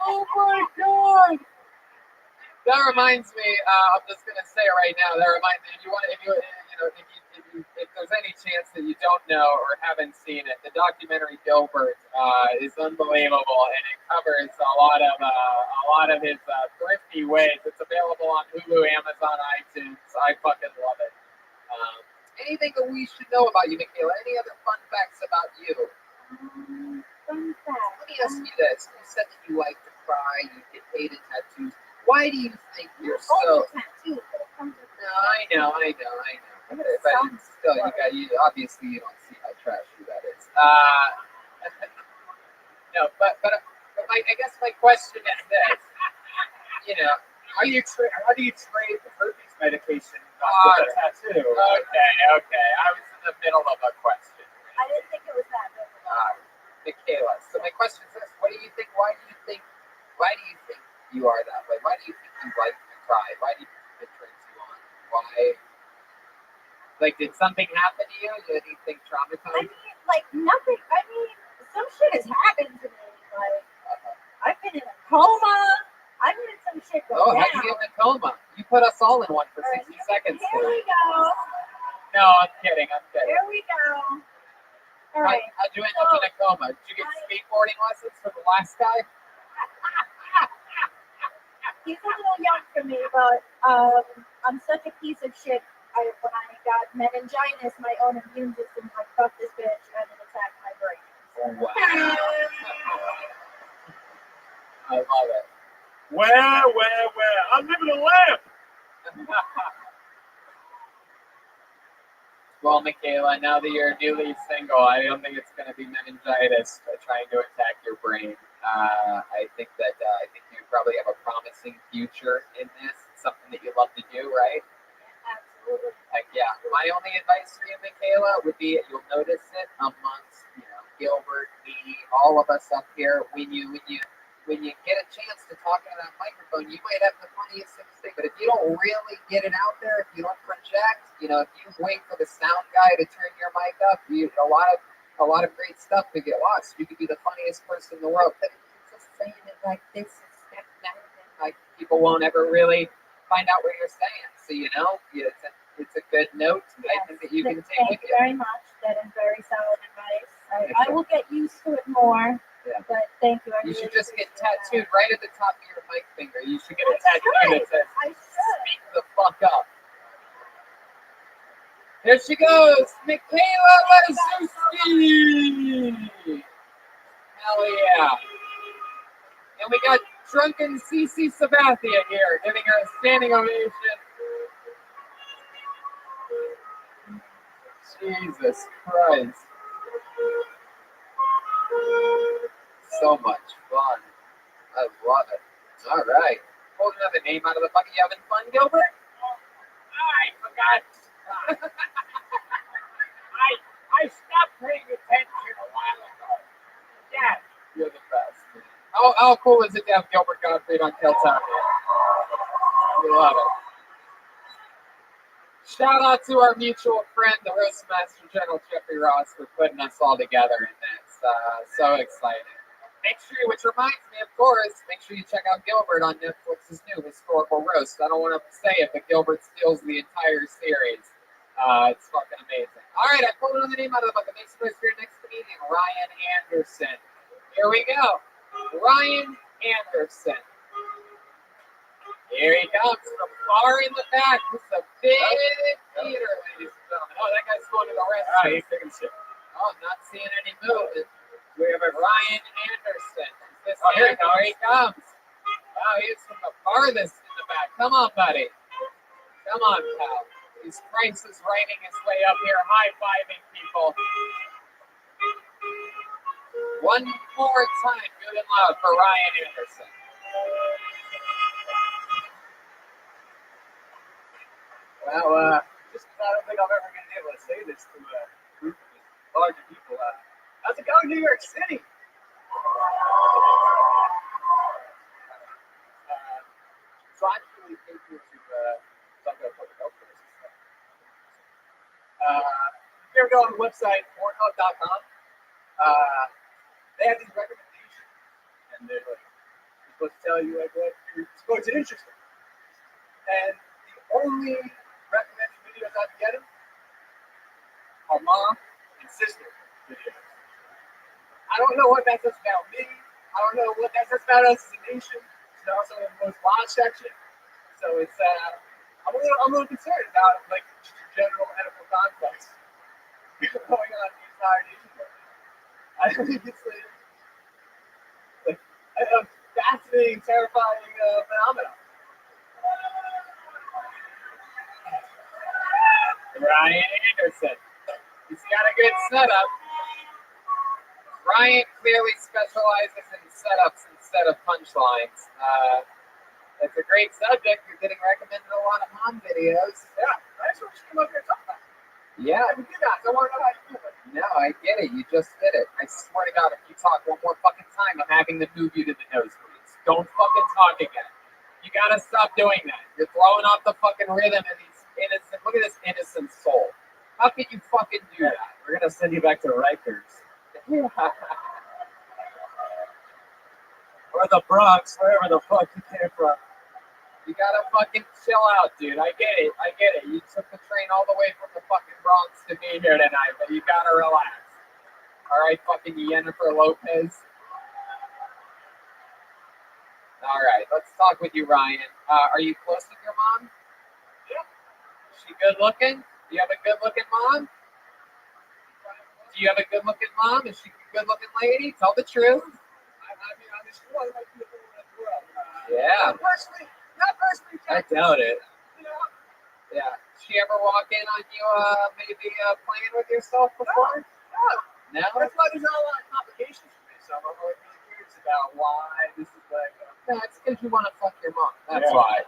Oh my God! That reminds me. I'm just gonna say right now. That reminds me. If you if there's any chance that you don't know or haven't seen it, the documentary Gilbert is unbelievable, and it covers a lot of his thrifty ways. It's available on Hulu, Amazon, iTunes. I fucking love it. Anything that we should know about you, Michaela? Any other fun facts about you? Fun fact. Let me ask you this: you said that you like to cry, you get hated tattoos. Why do you think you're so? Tattoo, but it comes with No, I know. But still, you obviously you don't see how trashy that is. No, but I guess my question is this: how do you trade the herpes medication with a tattoo? Okay. I was in the middle of a question. I didn't think it was that big. Michaela. So my question is this: what do you think? Why do you think you are that way? Why do you think you like to cry? Why do you think it turns you on? Why? Like, did something happen to you? Did anything traumatized? Nothing. Some shit has happened to me. I've been in a coma. I've been in some shit go down. How'd you get in a coma? You put us all in one for 60 seconds. Here we go. No, I'm kidding. Here we go. All right. How'd you end up in a coma? Did you get skateboarding lessons from the last guy? He's a little young for me, but I'm such a piece of shit. When I got meningitis, my own immune system was like, fuck this bitch, and it attacked my brain. Wow. I love it. Where? I'm living a lamp. Well, Michaela, now that you're newly single, I don't think it's going to be meningitis trying to attack your brain. I think you probably have a promising future in this. It's something that you love to do, right? Absolutely. Heck yeah. My only advice for you, Michaela, would be you'll notice it amongst Gilbert, me, all of us up here. When you get a chance to talk into that microphone, you might have the funniest thing to say. But if you don't really get it out there, if you don't project, if you wait for the sound guy to turn your mic up, a lot of great stuff could get lost. You could be the funniest person in the world, but if you're just saying it like this, like people won't ever really find out what you're saying. So it's a good note. I think that you can take with you. Thank you very much. That is very solid advice. I will get used to it more. Yeah. But thank you. You should just get tattooed right at the top of your mic finger. You should get a tattoo that says "Speak the fuck up." There she goes, Michaela Lesuski. Hell yeah! And we got drunken Cece Sabathia here, giving her a standing ovation. Jesus Christ. So much fun. I love it. All right. Pulling another name out of the bucket. You having fun, Gilbert? I forgot. I stopped paying attention a while ago. Yeah. You're the best. How cool is it to have Gilbert Gottfried on Keltown? We love it. Shout out to our mutual friend, the Roastmaster General Jeffrey Ross, for putting us all together in this. So exciting. Which reminds me, of course, make sure you check out Gilbert on Netflix's new historical roast. I don't want to say it, but Gilbert steals the entire series. It's fucking amazing. All right, I pulled another name out of the bucket. Make some noise for your next comedian, Ryan Anderson. Here we go. Ryan Anderson. Here he comes from far in the back. This is a big theater, ladies and gentlemen. Oh, that guy's going to the restroom. He's taking a shit. Oh, I'm not seeing any movement. We have a Ryan Anderson. Here he comes. Wow, he's from the farthest in the back. Come on, buddy. Come on, pal. He's Price is writing his way up here, high-fiving people. One more time, good and loud for Ryan Anderson. Well, just because I don't think I'm ever going to be able to say this to a group of larger people. How's it going, New York City? So I actually came here to talk about public health services. If you ever go on the website, pornhub.com, they have these recommendations, and they're like, supposed to tell you like what you're supposed to interest in. And the only recommended videos I'm getting brother-in-law and sister videos. I don't know what that says about me. I don't know what that says about us as a nation. It's also in the most watched section. So it's I'm a little concerned about like just general ethical conflicts going on in the entire nation. I think it's like a fascinating, terrifying phenomenon. Ryan Anderson. He's got a good setup. Ryan clearly specializes in setups instead of punchlines. It's a great subject. You're getting recommended a lot of mom videos. Yeah, that's what you came up here to talk about. Yeah. I want to know how you do it. No, I get it. You just did it. I swear to God, if you talk one more fucking time, I'm having to move you to the nosebleeds. Don't fucking talk again. You gotta stop doing that. You're throwing off the fucking rhythm and these innocent. Look at this innocent soul. How could you fucking do that? We're gonna send you back to Rikers. Or the Bronx, wherever the fuck you came from. You gotta fucking chill out, dude. I get it. You took the train all the way from the fucking Bronx to be here tonight, but you gotta relax. All right, fucking Jennifer Lopez. All right, let's talk with you, Ryan. Are you close with your mom? Yeah. Is she good looking? Do you have a good looking mom? Do you have a good looking mom? Is she a good looking lady? Tell the truth. Yeah. Not personally. I doubt it. Yeah. She ever walk in on you maybe playing with yourself before? No. That's why there's not a lot of complications for me, so I'm really curious about why this is like. No, it's because you want to fuck your mom. That's why.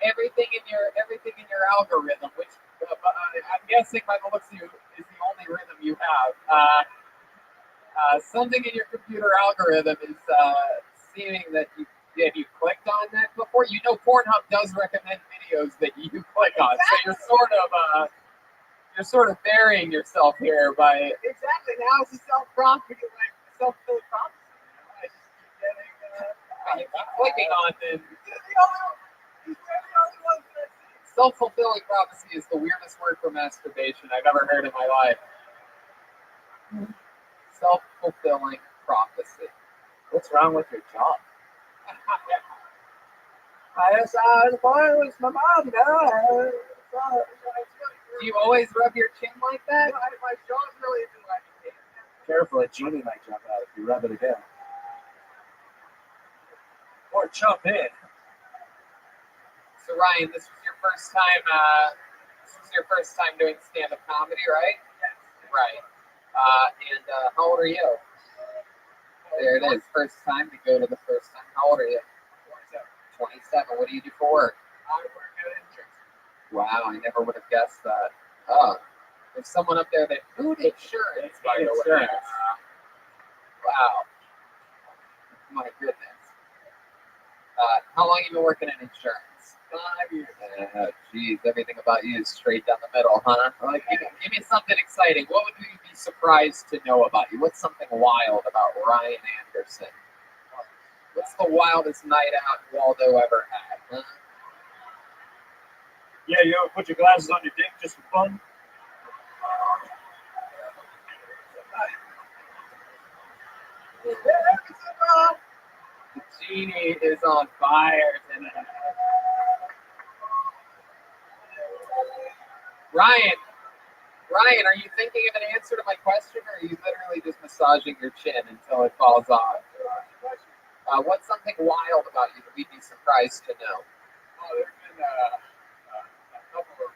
Everything in your algorithm, which I'm guessing by the looks of you is the only rhythm you have. Something in your computer algorithm is seeming that have you clicked on that before? You know, Pornhub does recommend videos that you click on, exactly. So you're sort of burying yourself here by exactly. Now it's a self-fulfilling prophecy. I just keep getting you keep clicking on them. Self-fulfilling prophecy is the weirdest word for masturbation I've ever heard in my life. Self-fulfilling prophecy. What's wrong with your job? I was born with my mom. Do you always rub your chin like that? My jaw's really into like. Careful, a genie might jump out if you rub it again. Or jump in. So Ryan, this was your first time. Doing stand-up comedy, right? Yes. Right. And how old are you? There it is. First time to go to the first time. How old are you? 27. What do you do for work? I work at insurance. Wow, I never would have guessed that. Oh, there's someone up there that food insurance, by the way. Wow. My goodness. How long have you been working in insurance? 5 years. Geez, everything about you is straight down the middle, huh? Give me something exciting. What would you be surprised to know about you? What's something wild about Ryan Anderson? What's the wildest night out Waldo ever had? Huh? Yeah, you ever put your glasses on your dick just for fun? The genie is on fire tonight. Ryan, are you thinking of an answer to my question, or are you literally just massaging your chin until it falls off? What's something wild about you that we'd be surprised to know? There's been a couple of...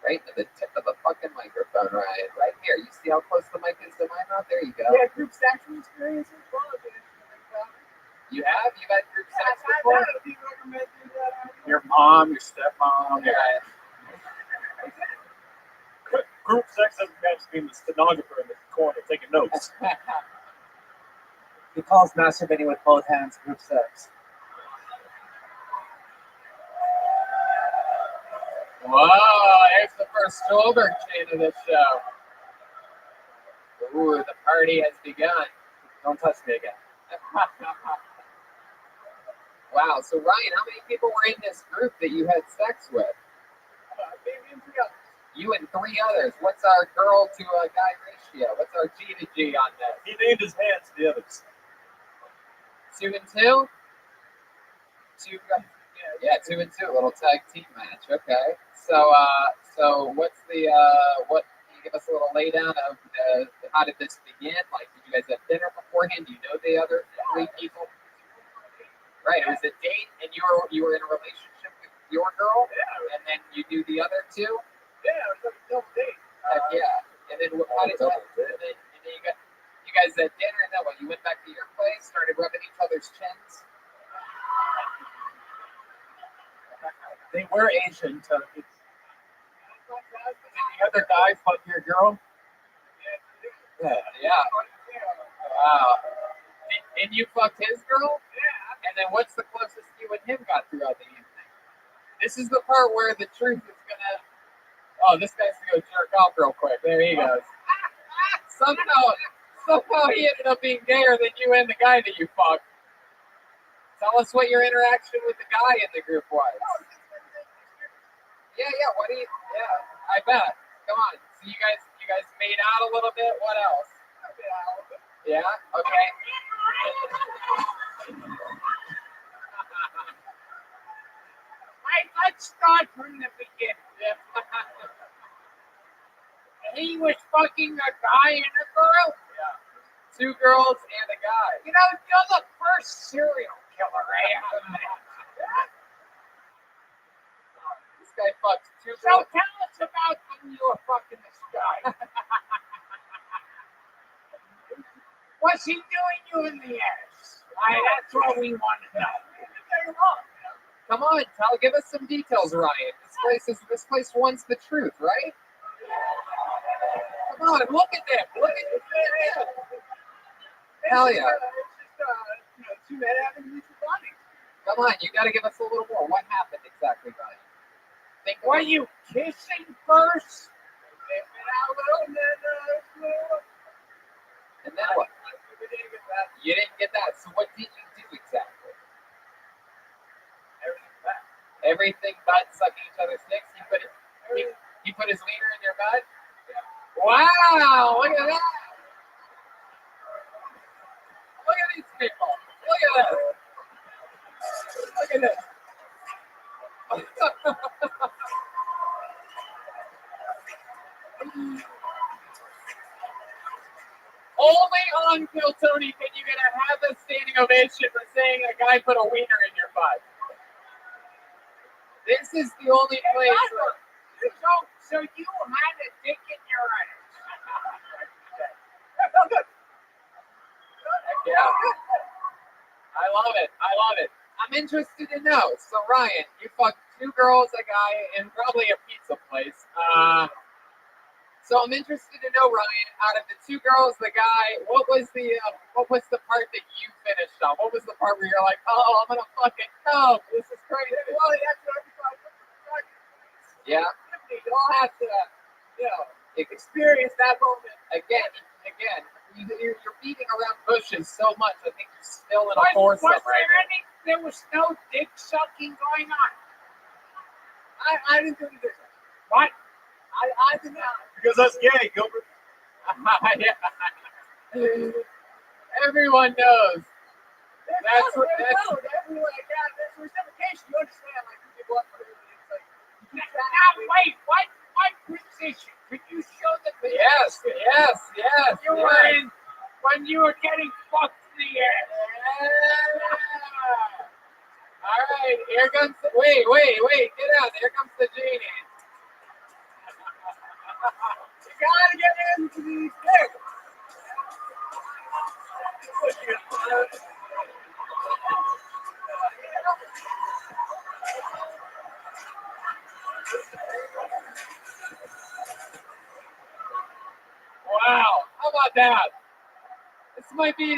Right to the tip of the fucking microphone, Ryan. Right here. You see how close the mic is to my mouth? There you go. Yeah, group sexual experiences. You have? You've had group sex before? Your mom, your stepmom. Yeah. Group sex doesn't have to be the stenographer in the corner taking notes. He calls masturbating with both hands group sex. Whoa, there's the first shoulder chain of this show. Ooh, the party has begun. Don't touch me again. Wow, so Ryan, how many people were in this group that you had sex with? You and 3 others. What's our girl to a guy ratio? What's our G to G on this? He named his hands to the others. 2 and 2? Yeah, 2 and 2. A little tag team match. Okay. So what's the what? Can you give us a little laydown of how did this begin? Like, did you guys have dinner beforehand? Do you know the other 3 people? Right. It was a date, and you were in a relationship with your girl, and then you do the other 2. Yeah, it was like a double date. Heck yeah. And then how did that? And then you guys had dinner, and then what? You went back to your place, started rubbing each other's chins. They were Asian, so it's. Did the other guy fuck your girl? Yeah. Wow. And you fucked his girl? Yeah. And then what's the closest you and him got throughout the evening? This is the part where the truth is gonna. Oh, this guy's gonna go jerk off real quick. There he goes. Somehow he ended up being gayer than you and the guy that you fucked. Tell us what your interaction with the guy in the group was. Yeah. What do you? Yeah, I bet. Come on. So you guys made out a little bit. What else? Yeah. Okay. Let's start from the beginning. He was fucking a guy and a girl. Yeah. 2 girls and a guy. You know, you're the first serial killer I ever met. This guy fucked 2 So girls. tell us about when you were fucking this guy. Was he doing you in the ass? That's what we want to know. Come on, give us some details, Ryan. This place wants the truth, right? Come on, look at that. Look at this. Hell yeah. It's just, 2 men having mutual bonding. Come on, you got to give us a little more. What happened exactly, Ryan? Were you kissing first? And then what? You didn't get that. So what did you do exactly? Everything but sucking each other's dicks. He put his wiener in your butt? Wow, look at that. Look at these people. Look at this. Look at this. Only on Kill Tony can you get a standing ovation for saying a guy put a wiener in your butt. This is the only place. So you had a dick in your ass. Yeah. I love it. I'm interested to know. So Ryan, you fucked 2 girls, a guy, and probably a pizza place. So I'm interested to know, Ryan, out of the 2 girls, the guy, what was the part that you finished on? What was the part where you're like, oh, I'm gonna fucking come. This is crazy. Well, that's what yeah. You all have to, experience that moment again. You're beating around bushes so much. I think you're still in a foursome right now. There was no dick sucking going on. I didn't do anything. What? I did not. Because that's gay, Gilbert. Yeah. Everyone knows. That's what. Everyone, there's reciprocation. You understand? Like people up for it. Now wait, what position? Could you show the position? Yes. You were in when you were getting fucked in the ass. Yeah. All right, here comes. Wait, get out. Here comes the genie. You gotta get into these things. Wow, how about that? This might be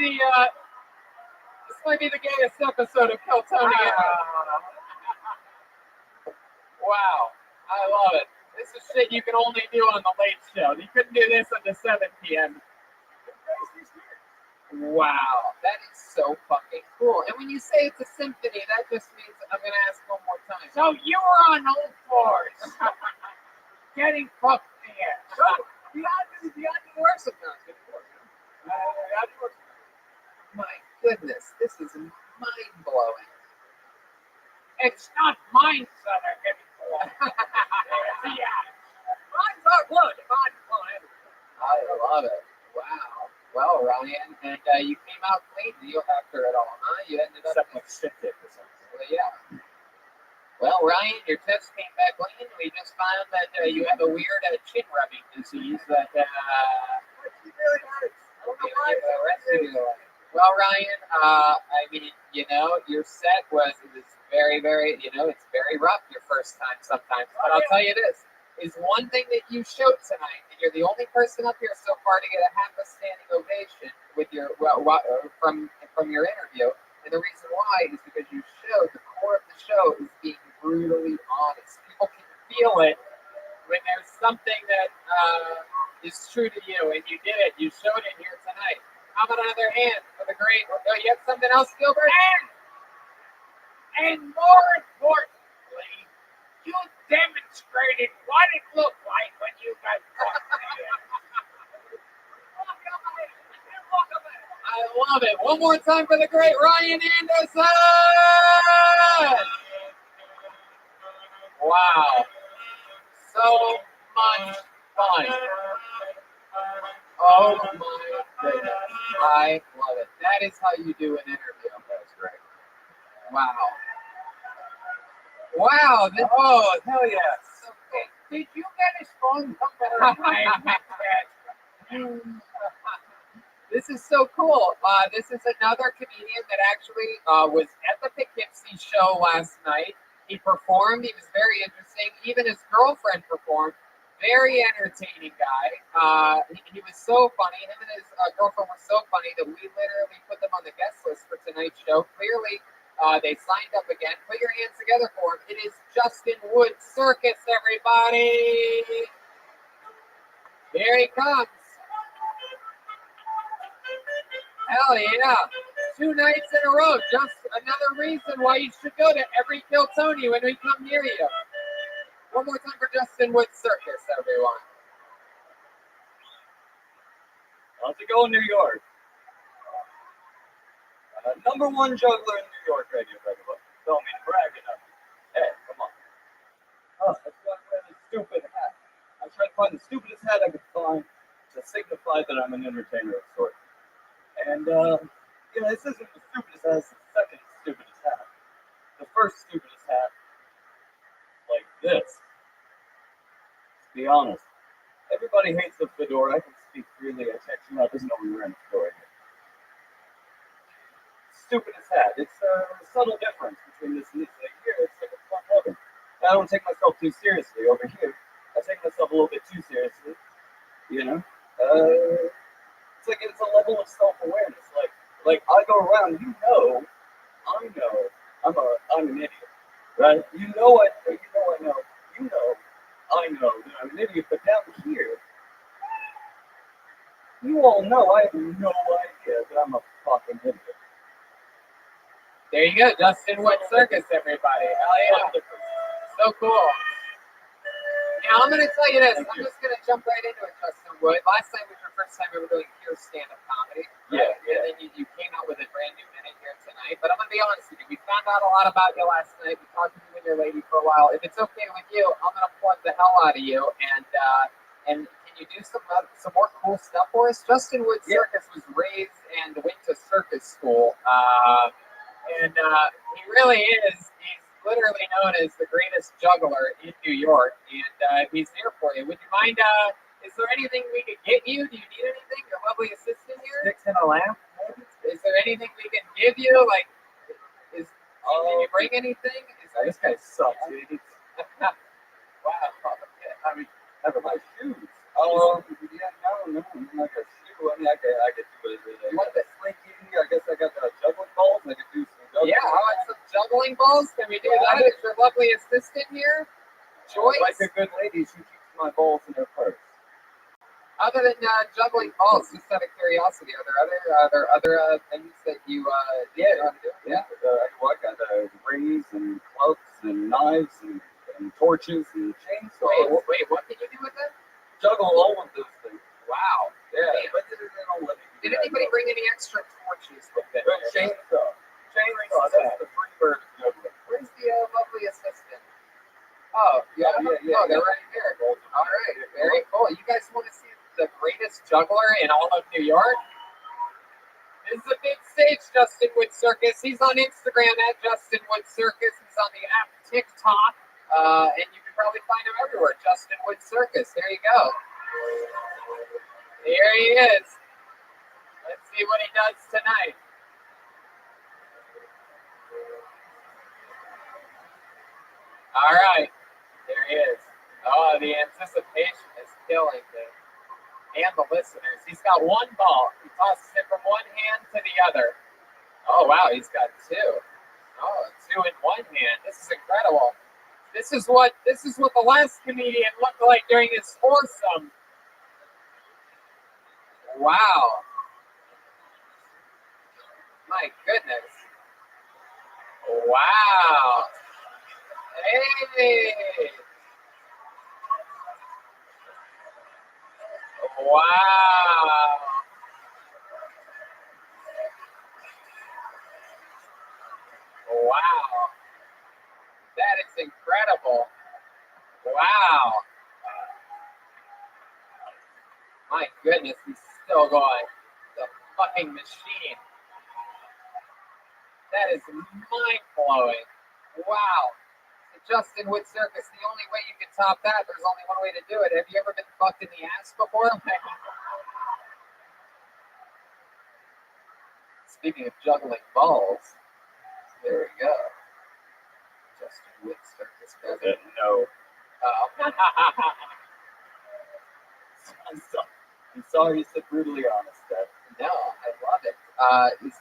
the gayest episode of Kill Tony ever. Wow, I love it. This is shit you can only do on the late show. You couldn't do this at the 7 p.m. Wow, that is so fucking cool. And when you say it's a symphony, that just means I'm gonna ask one more time. So you were on all fours. getting fucked in the ass. So, you had to work sometimes. My goodness, this is mind blowing. It's not mine, son. I'm getting mine's are good. Mine's fine. I love it. Wow. Well, Ryan, and you came out clean after it all, huh? You ended up like shit dip or something. Well, yeah. Well, Ryan, your test came back clean. We just found that you have a weird chin rubbing disease that really hurts. I don't know why. Well, Ryan, I mean, your set was very, very, it's very rough your first time sometimes. But I'll tell you this, is one thing that you showed tonight, and you're the only person up here so far to get a half a standing ovation with your from your interview. And the reason why is because you showed the core of the show is being brutally honest. People can feel it when there's something that is true to you, and you did it. You showed it here tonight. How about another hand for the great? Oh, you have something else, Gilbert? And more importantly, you demonstrated what it looked like when you got fucked in. I love it. One more time for the great Ryan Anderson. Wow. So much fun. Oh my goodness. I love it. That is how you do an interview. That's great. Wow. Wow. Oh, hell yes. Okay. Did you get a strong comeback? This is so cool. This is another comedian that actually was at the Poughkeepsie show last night. He performed. He was very interesting. Even his girlfriend performed. Very entertaining guy. He was so funny. Him and his girlfriend were so funny that we literally put them on the guest list for tonight's show. Clearly, they signed up again. Put your hands together for him. It is Justin Wood Circus, everybody. Here he comes. Hell yeah. 2 nights in a row. Just another reason why you should go to every Kill Tony when we come near you. One more time for Justin Wood Circus, everyone. How's it going, New York? Number one juggler in New York radio, everybody. Don't mean to brag enough. Hey, come on. Oh, that's why I wear this stupid hat. I tried to find the stupidest hat I could find to signify that I'm an entertainer of sorts. And, this isn't the stupidest hat, it's the second stupidest hat. The first stupidest hat, like this. Let's be honest. Everybody hates the fedora. I can speak freely. I checked you out. There's no one wearing a fedora here. Stupidest hat. It's a subtle difference between this and this. Like here, it's like a fun logo. I don't take myself too seriously. Over here, I take myself a little bit too seriously. It's like it's a level of self-awareness. Like I go around, I know I'm an idiot, right? I know that I'm an idiot, but down here, you all know I have no idea that I'm a fucking idiot. There you go, Justin Wood Circus, everybody. Hell yeah. So cool. Now, I'm going to tell you this. I'm just going to jump right into it, Justin Wood. Last night was your first time ever doing pure stand-up comedy. Right? Yeah. And then you came out with a brand new minute here tonight. But I'm going to be honest with you. We found out a lot about you last night. We talked to you and your lady for a while. If it's okay with you, I'm going to plug the hell out of you. And can you do some more cool stuff for us? Justin Wood Circus was raised and went to circus school. And he really is. He's literally known as the greatest juggler in New York, and he's here for you. Would you mind, is there anything we could get you? Do you need anything? Your lovely assistant here? Sticks in a lamp? Is there anything we can give you? Like, did you bring anything? This guy sucks, dude. Wow. I mean, never mind. Shoes. No, like a shoe. I mean, I could do it. You want the slinky? I guess I got the juggling balls. I could do some juggling. Yeah, how about some juggling balls? Can we do that? Is your lovely assistant here? Joyce? Like a good lady, she keeps my balls in her purse. Other than juggling balls, just out of curiosity, are there other things that you did? Yeah. I got rings and clubs and knives and and torches and chainsaws. Wait, what did you do with that? Juggle all of those things. Wow. Yeah, but they don't let me do Did that. anybody bring any extra torches with them? Chainsaw. Chainsaw, that's the free bird juggling. Where's the lovely assistant? Oh, yeah. Oh, they're right here. All right, very cool. You guys want to see the greatest juggler in all of New York? This is a big stage, Justin Wood Circus. He's on Instagram at Justin Wood Circus. He's on the app TikTok, and you can probably find him everywhere. Justin Wood Circus. There you go. Here he is. Let's see what he does tonight. All right, there he is. Oh, the anticipation is killing me. And the listeners. He's got one ball. He tosses it from one hand to the other. Oh, wow, he's got two. Oh, two in one hand. This is incredible. This is what the last comedian looked like during his foursome. Wow. My goodness. Wow. Hey. Wow. Wow. That is incredible. Wow. My goodness, he's still going. The fucking machine. That is mind-blowing. Wow. Justin Wood Circus, the only way you can top that, there's only one way to do it. Have you ever been fucked in the ass before? Speaking of juggling balls, there we go. Justin Wood Circus. No. Oh. I'm sorry you said brutally honest, Dad. No, I love it. Is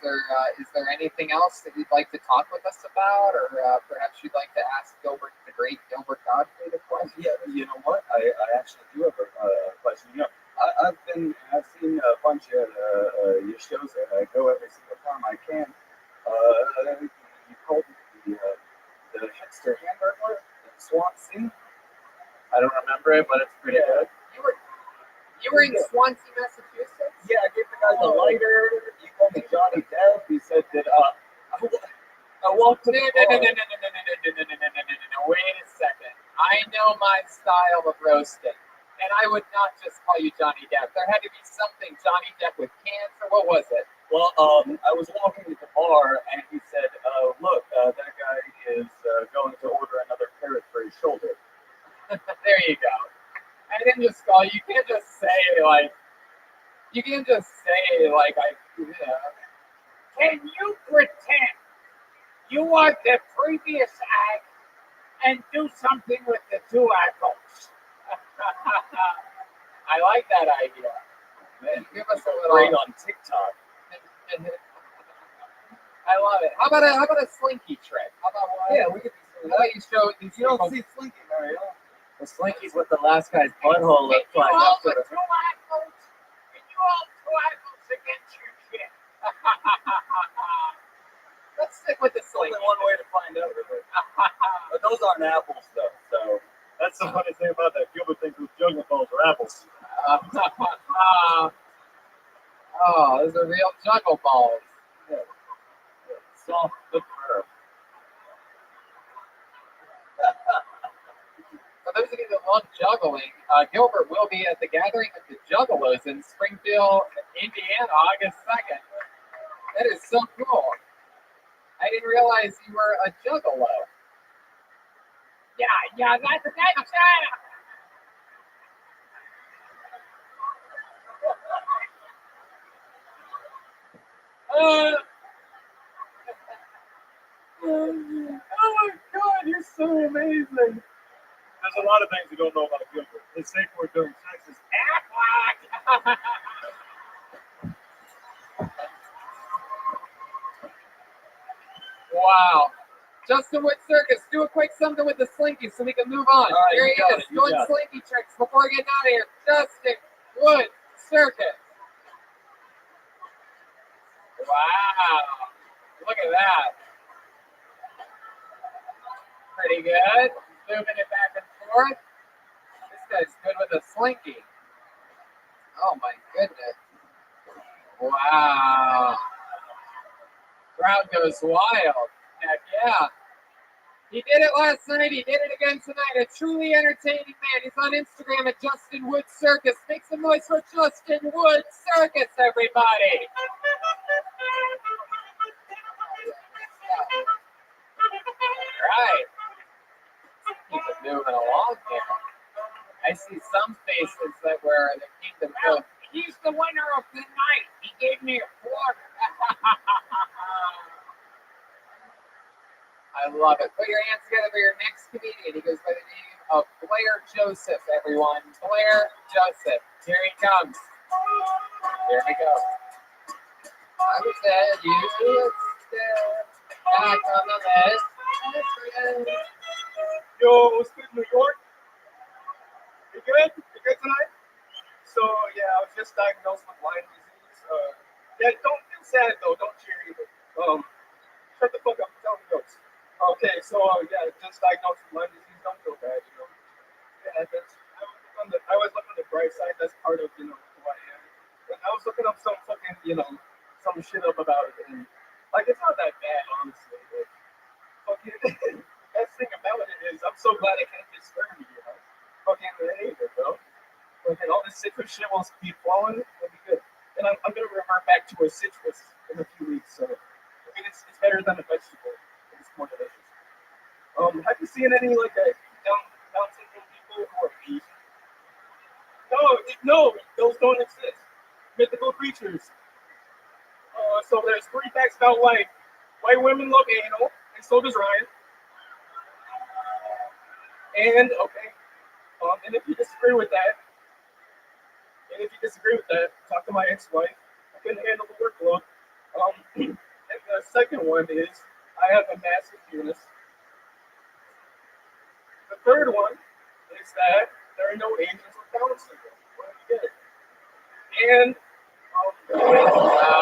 there anything else that you'd like to talk with us about, or perhaps you'd like to ask Gilbert, the great Gilbert Godfrey, the question? Yeah, you know what? I actually do have a question. You know, I've seen a bunch of your shows. I go every single time I can. You called it the hipster hamburger in Swansea. I don't remember it, but it's pretty good. You were in Swansea, Massachusetts? Yeah, I gave the guy the lighter. You called me Johnny Depp. He said that I walked to the bar. No. Wait a second. I know my style of roasting, and I would not just call you Johnny Depp. There had to be something Johnny Depp with cancer. What was it? Well, I was walking to the bar, and he said, "Look, that guy is going to order another carrot for his shoulder." There you go. I didn't just call you. You can't just say like. Can you pretend you are the previous act and do something with the two apples? I like that idea. Man, give us a little. Great on TikTok. I love it. How about a slinky trick? How about one? Yeah, we could do How about you show these You don't people- see Slinky very often. The slinky's what the last guy's butthole looked like all after the the. two apples? Can you all two apples against your shit? Let's stick with the slinky. Only one way to find out, really. But those aren't apples, though. So That's the funny thing about that. Gilbert thinks those juggling balls are apples. Oh, those are real juggle balls. soft the curve. For those of you that love juggling, Gilbert will be at the gathering of the Juggalos in Springfield, Indiana, August 2nd. That is so cool. I didn't realize you were a juggalo. Yeah, that's oh my God, you're so amazing. There's a lot of things you don't know about Gilbert. His safe word during sex is Wow. Justin Wood Circus, do a quick something with the slinky so we can move on. All right, There he you got is, it, you doing got it. slinky tricks before getting out of here. Justin Wood Circus. Wow. Look at that. Pretty good. moving it back and forth. This guy's good with a slinky. Oh my goodness. Wow. Crowd goes wild. Heck yeah. He did it last night. He did it again tonight. A truly entertaining man. He's on Instagram at Justin Wood Circus. Make some noise for Justin Wood Circus, everybody. All right. Keep it moving along here. I see some faces that were the kingdom of. He's the winner of the night. He gave me a quarter. I love it. Put your hands together for your next comedian. He goes by the name of Blair Joseph, everyone. Blair Joseph. Here he comes. Here we go. I would tell you back on the list. Yo, what's good, New York? You good? You good tonight? So, yeah, I was just diagnosed with Lyme disease. Yeah, don't feel sad, though. Don't cheer either. Shut the fuck up. Tell me jokes. Okay, so, yeah, just diagnosed with Lyme disease. Don't feel bad, you know. Yeah, I always look on the bright side. That's part of, who I am. And I was looking up some fucking, some shit up about it. And, it's not that bad, honestly. But, fucking, best thing about it is I'm so glad I can't get scurvy, Fucking hate it, bro. Fucking all this citrus shit will be flowing. It'll be good. And I'm going to revert back to a citrus in a few weeks. So, it's better than a vegetable. It's more delicious. Have you seen any, Down syndrome people who are Asian? No, those don't exist. Mythical creatures. So there's 3 facts about life. White women love anal, and so does Ryan. And, and if you disagree with that, talk to my ex-wife. I couldn't handle the workload. And the second one is I have a massive penis. The third one is that there are no Asians with Down syndrome. Where did you get it? And all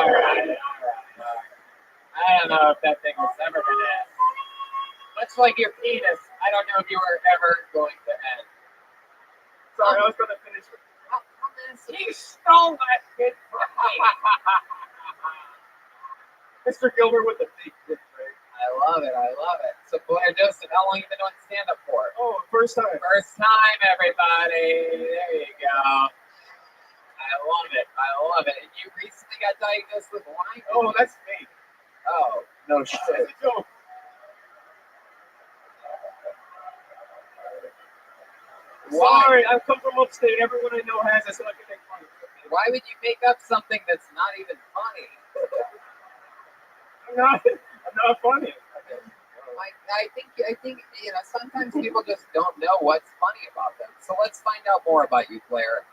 right. I don't know if that thing was ever going to end. Much like your penis, I don't know if you were ever going to end. Sorry, I was going to finish with he stole that kid from me. Mr. Gilbert with the big dick, right? I love it. So, Blair Joseph, how long have you been doing stand-up for? Oh, first time. First time, everybody. There you go. I love it. And you recently got diagnosed with Lyme? Oh, that's fake. Oh, no shit. That's a joke. Sorry, I come from upstate. Everyone I know has it, so I can make fun of it. Why would you make up something that's not even funny? I'm not funny. I think sometimes people just don't know what's funny about them. So let's find out more about you, Blair.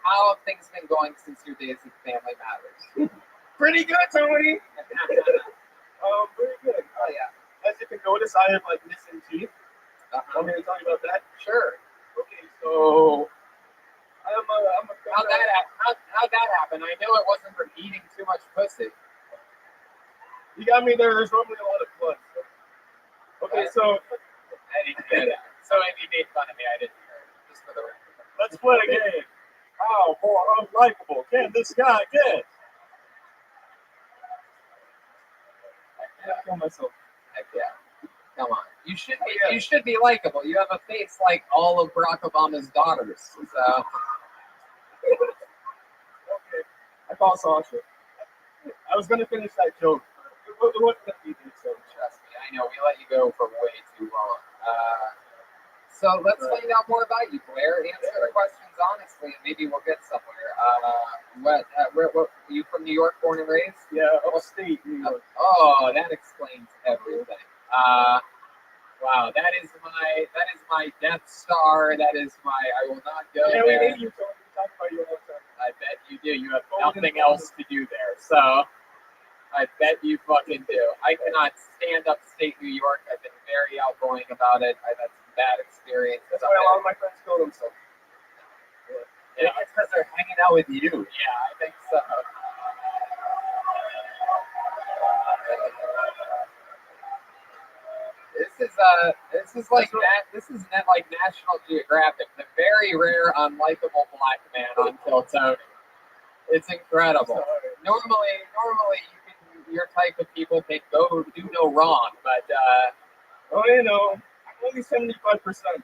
How have things been going since your days at Family Matters? Pretty good, Tony. Pretty good. Oh yeah. As you can notice, I have missing teeth. Want me to tell you about that? Sure. Okay, so I'm a How'd that happen? I know it wasn't from eating too much pussy. You got me there. There's normally a lot of blood. So. Okay, so I didn't hear that. So if you made fun of me, I didn't hear it. Just for the record. Let's play a game. How more unlikable can this guy get? I gotta kill myself. Heck yeah. Come on. You should be likable. You have a face like all of Barack Obama's daughters. So okay. I call Sasha. I was gonna finish that joke. It wasn't that easy, so trust me, I know we let you go for way too long. So let's find out more about you, Blair. Answer the questions honestly, and maybe we'll get somewhere. Where you from? New York, born and raised? Yeah, upstate New York. Oh, that explains everything. Wow, that is my Death Star. That is my. I will not go there. We hate you, Tony. We talk about you all the time. I bet you do. You have nothing else to do there, so I bet you fucking do. I cannot stand upstate New York. I've been very outgoing about it. I've had some bad experiences. That's why a lot of my friends kill themselves. Yeah, it's because they're hanging out with you. Yeah, I think so. This This is net like National Geographic, the very rare unlikable black man on Kill Tony. It's incredible. Normally your type of people can do no wrong, but oh, you know, I'm only 75%,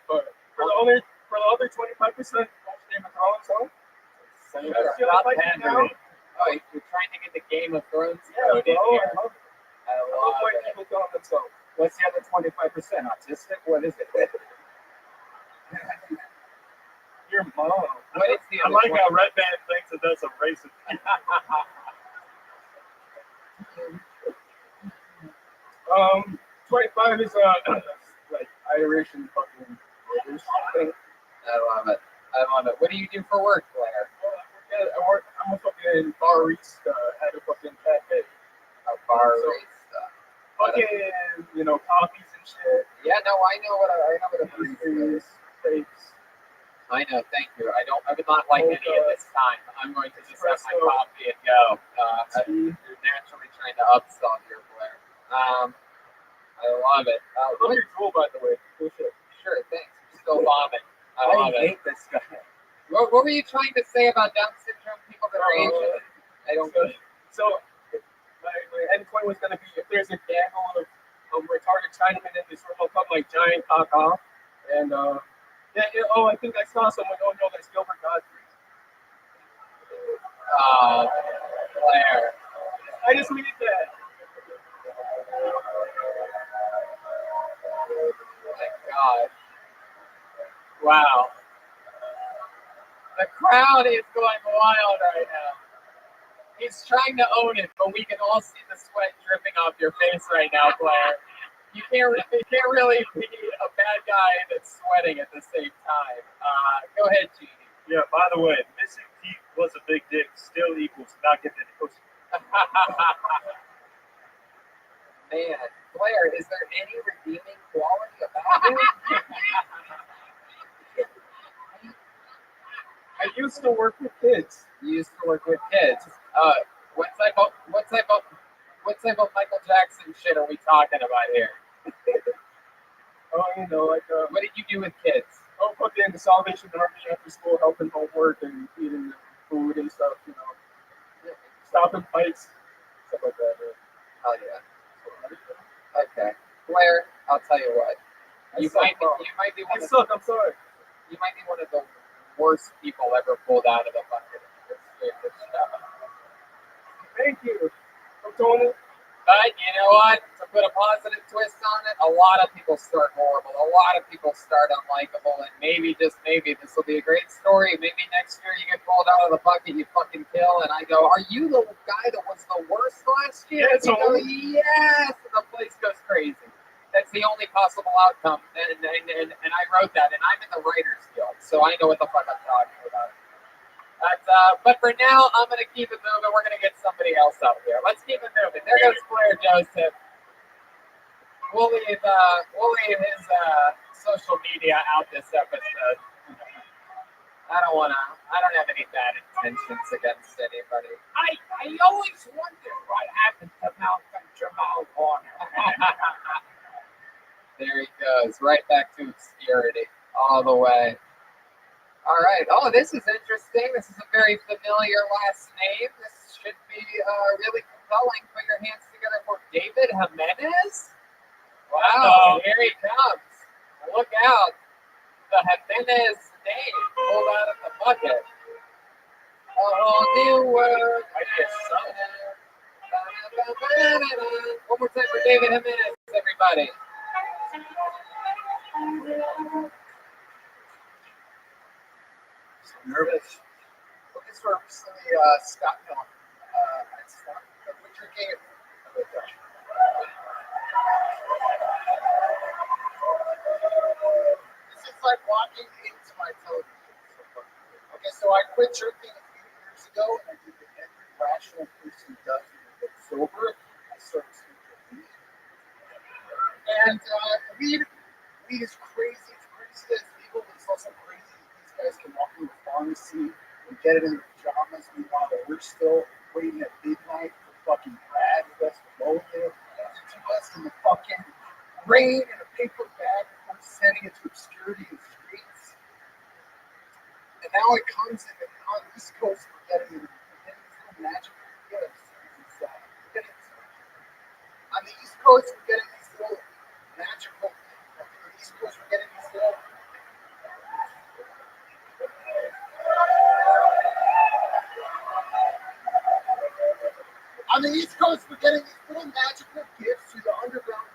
but for the other 25%, watch Game of Thrones, huh? Stop pandering. Oh, you're trying to get the Game of Thrones code in here. I love it. People telling themselves. What's the other 25%? Autistic? What is it? Your mom. What is the I other like how Red Band thinks that that's a racist. 25 is like Irish and fucking British thing. I love it. What do you do for work, Blair? I'm a fucking barista at a fucking cafe. A barista. Fucking, you know, coffees and shit. Yeah, no, I know what a barista is. Steaks. I know, thank you. I would not like any of this time. I'm going to just have my coffee and go. You're naturally trying to upsell here, Blair. I love it. Love your tool, by the way. Cool shit. Sure, thanks. You're still bombing. I love it. Hate this guy. What were you trying to say about Down syndrome people that are Asian? I don't get it. So, my endpoint was going to be if there's a gaggle of retarded Chinamen in this room, I'll put my giant cock off. And, I think I saw someone. Oh, no, that's Gilbert Godfrey. Blair. I just needed that. Oh, my God. Wow. The crowd is going wild right now. He's trying to own it, but we can all see the sweat dripping off your face right now, Blair. You can't really be a bad guy that's sweating at the same time. Go ahead, Genie. Yeah, by the way, missing teeth plus a big dick still equals not getting any pussy. Man, Blair, is there any redeeming quality about it? I used to work with kids. You used to work with kids. What type of Michael Jackson shit are we talking about here? What did you do with kids? Oh, fucking the Salvation Army after school, helping homework and eating food and stuff, you know. Stopping fights, stuff like that. Hell yeah. Okay. Blair, I'll tell you what. You might be one of the worst people ever pulled out of the bucket. Thank you. I'm Tony. But you know what? To put a positive twist on it, a lot of people start horrible. A lot of people start unlikable, and maybe, just maybe, this will be a great story. Maybe next year you get pulled out of the bucket, you fucking kill, and I go, "Are you the guy that was the worst last year?" Yeah, you go, "Yes," and the place goes crazy. That's the only possible outcome, and I wrote that, and I'm in the Writers Guild, so I know what the fuck I'm talking about. But for now, I'm going to keep it moving. We're going to get somebody else up here. Let's keep it moving. There goes Blair Joseph. We'll leave his social media out this episode. I don't have any bad intentions against anybody. I always wondered what happened to Malcolm Jamal Warner. There he goes, right back to obscurity, all the way. All right. Oh, this is interesting. This is a very familiar last name. This should be really compelling. Put your hands together for David Jimenez. Wow, here he comes. Look out. The Jimenez name pulled out of the bucket. A whole new world. I guess so. One more time for David Jimenez, everybody. Nervous. Looking for silly Scott Miller. We're drinking it. This is like walking into my television. Okay, so I quit drinking a few years ago, and I did what every rational person does when they get sober. I started smoking weed. And weed is crazy. It's crazy that it's legal, but it's also crazy that these guys can walk into a pharmacy and get it in their pajamas. Meanwhile, we're still waiting at midnight for fucking Brad with us to go there. To us in the fucking rain and a big now it comes in on the East Coast, we're getting these magical gifts. On the East Coast, we're getting these little magical. On the East Coast, we're getting these little. On the East Coast, we're getting these little magical gifts through the Underground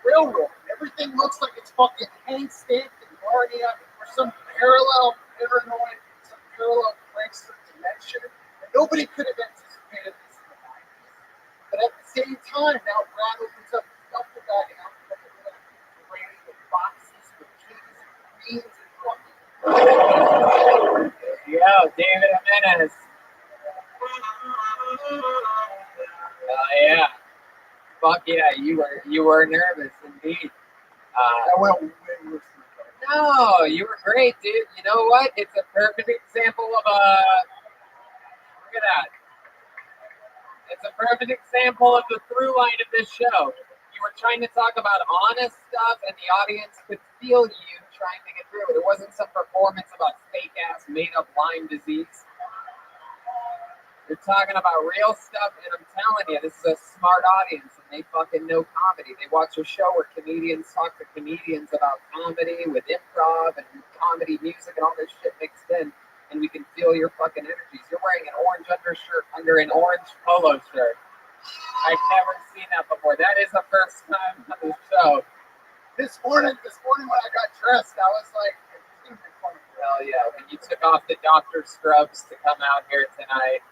Railroad. Everything looks like it's fucking Hank Stanton, Narnia, or some parallel paranoid, some parallel prankster dimension. And nobody could have anticipated this in the 90s. But at the same time, now Brad opens up the duffel bag and out of the brain with boxes with keys and beans and fucking. Yo, David Jimenez. Yeah. Fuck yeah, you were nervous indeed. I went way worse than that. No, you were great, dude. You know what? It's a perfect example of a. Look at that. It's a perfect example of the through line of this show. You were trying to talk about honest stuff, and the audience could feel you trying to get through it. It wasn't some performance about fake ass made up Lyme disease. You're talking about real stuff, and I'm telling you, this is a smart audience, and they fucking know comedy. They watch a show where comedians talk to comedians about comedy with improv and comedy music and all this shit mixed in, and we can feel your fucking energies. You're wearing an orange undershirt under an orange polo shirt. I've never seen that before. That is the first time on the show. This morning when I got dressed, I was like, hell yeah, when you took off the doctor scrubs to come out here tonight.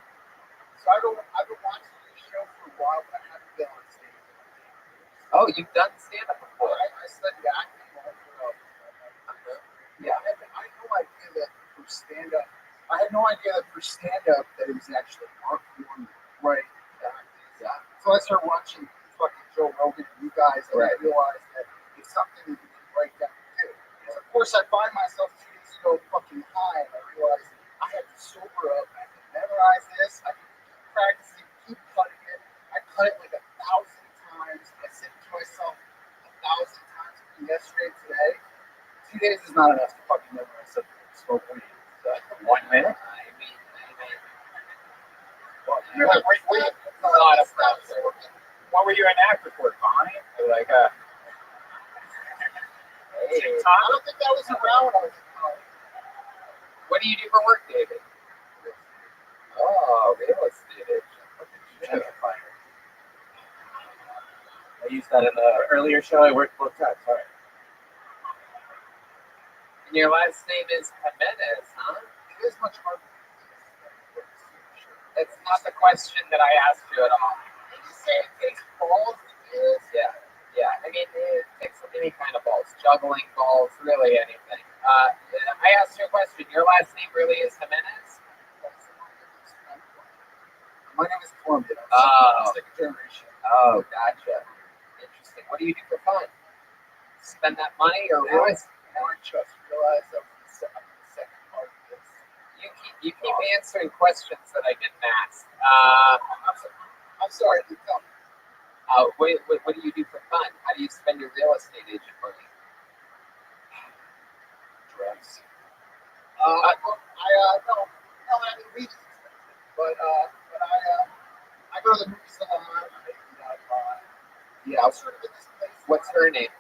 So I've been watching this show for a while, but I haven't been on stage. Oh, you've done stand-up before? I studied acting all throughout. Yeah, I had no idea that for stand-up, that it was actually art form, right? Yeah. So I started watching fucking Joe Rogan and you guys, and I realized that it's something that you can break down and do. So of course, I find myself 2 days ago fucking high, and I realized I had to sober up. I had to memorize this. I practicing, keep cutting it. I cut it like 1,000 times. I said to myself 1,000 times between yesterday and today. 2 days is not enough to fucking memorize something. Smoke weed. So, 1 minute? I mean. Well, you're like, wait, a lot of stuff. What were you an actor for, Bonnie? Or like a. Hey, I don't think that was around when I was in college. What do you do for work, David? Oh, real estate agent. I used that in the earlier show. I worked both times. Sorry. And your last name is Jimenez, huh? It is much harder. That's not the question that I asked you at all. Did you say it takes balls to do this? Yeah. I mean, it takes any kind of balls. Juggling balls, really anything. I asked you a question. Your last name really is Jimenez? My name is Columbia. Second generation. Oh, gotcha. Interesting. What do you do for fun? Spend that money or realize? Now I just realized I'm the second part of this. You keep answering questions that I didn't ask. I'm sorry. Tell me. What do you do for fun? How do you spend your real estate agent money? Drugs. I haven't reached it, but I go to the movies a lot. Yeah, I was sort of in this place. What's her name?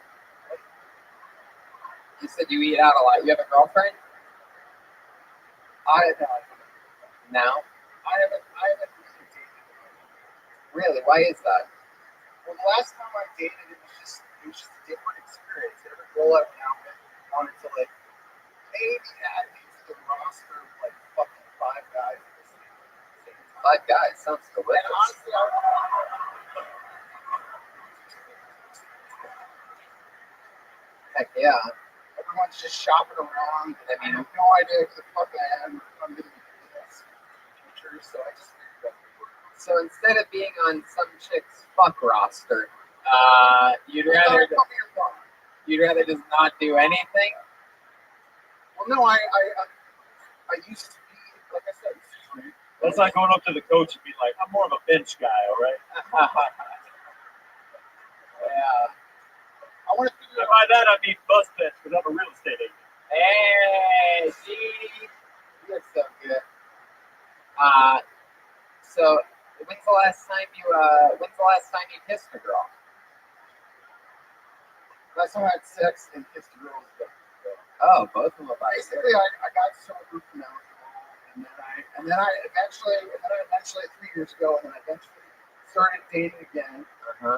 You said you eat out a lot. You have a girlfriend? Now? I haven't really dated. Really? Why is that? Well, the last time I dated, it was just a different experience. Every girl I went out with wanted to maybe add me to the roster of fucking 5 guys. 5 guys sounds delicious. And honestly, heck yeah. Everyone's just shopping around. I mean, I have no idea who the fuck I am. I'm going to be this future, so I just figured out. So instead of being on some chick's fuck roster, you'd rather just not do anything? Well, no, I used to be, like I said, straight. That's like going up to the coach and being like, I'm more of a bench guy, all right? Yeah. I want to figure out. By that, I mean bus bench, because I'm a real estate agent. Hey, see? You're so good. So when's the last time you kissed a girl? Last time I had sex and kissed a girl was about a year ago. Oh, both of them about Basically, I got sober from alcohol, and then I eventually 3 years ago, and then I eventually started dating again. I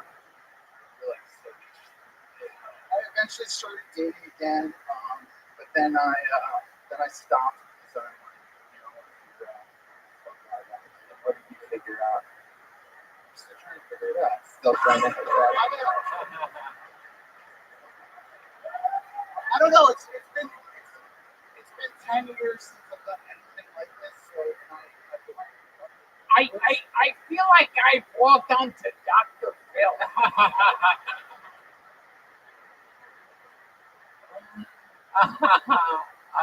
eventually started dating again, but then I stopped because I What did you figure out? I'm still trying to figure it out. Still trying to figure out. I don't know. It's been 10 years since I've done anything like this, so I feel like I've walked onto Dr. Phil.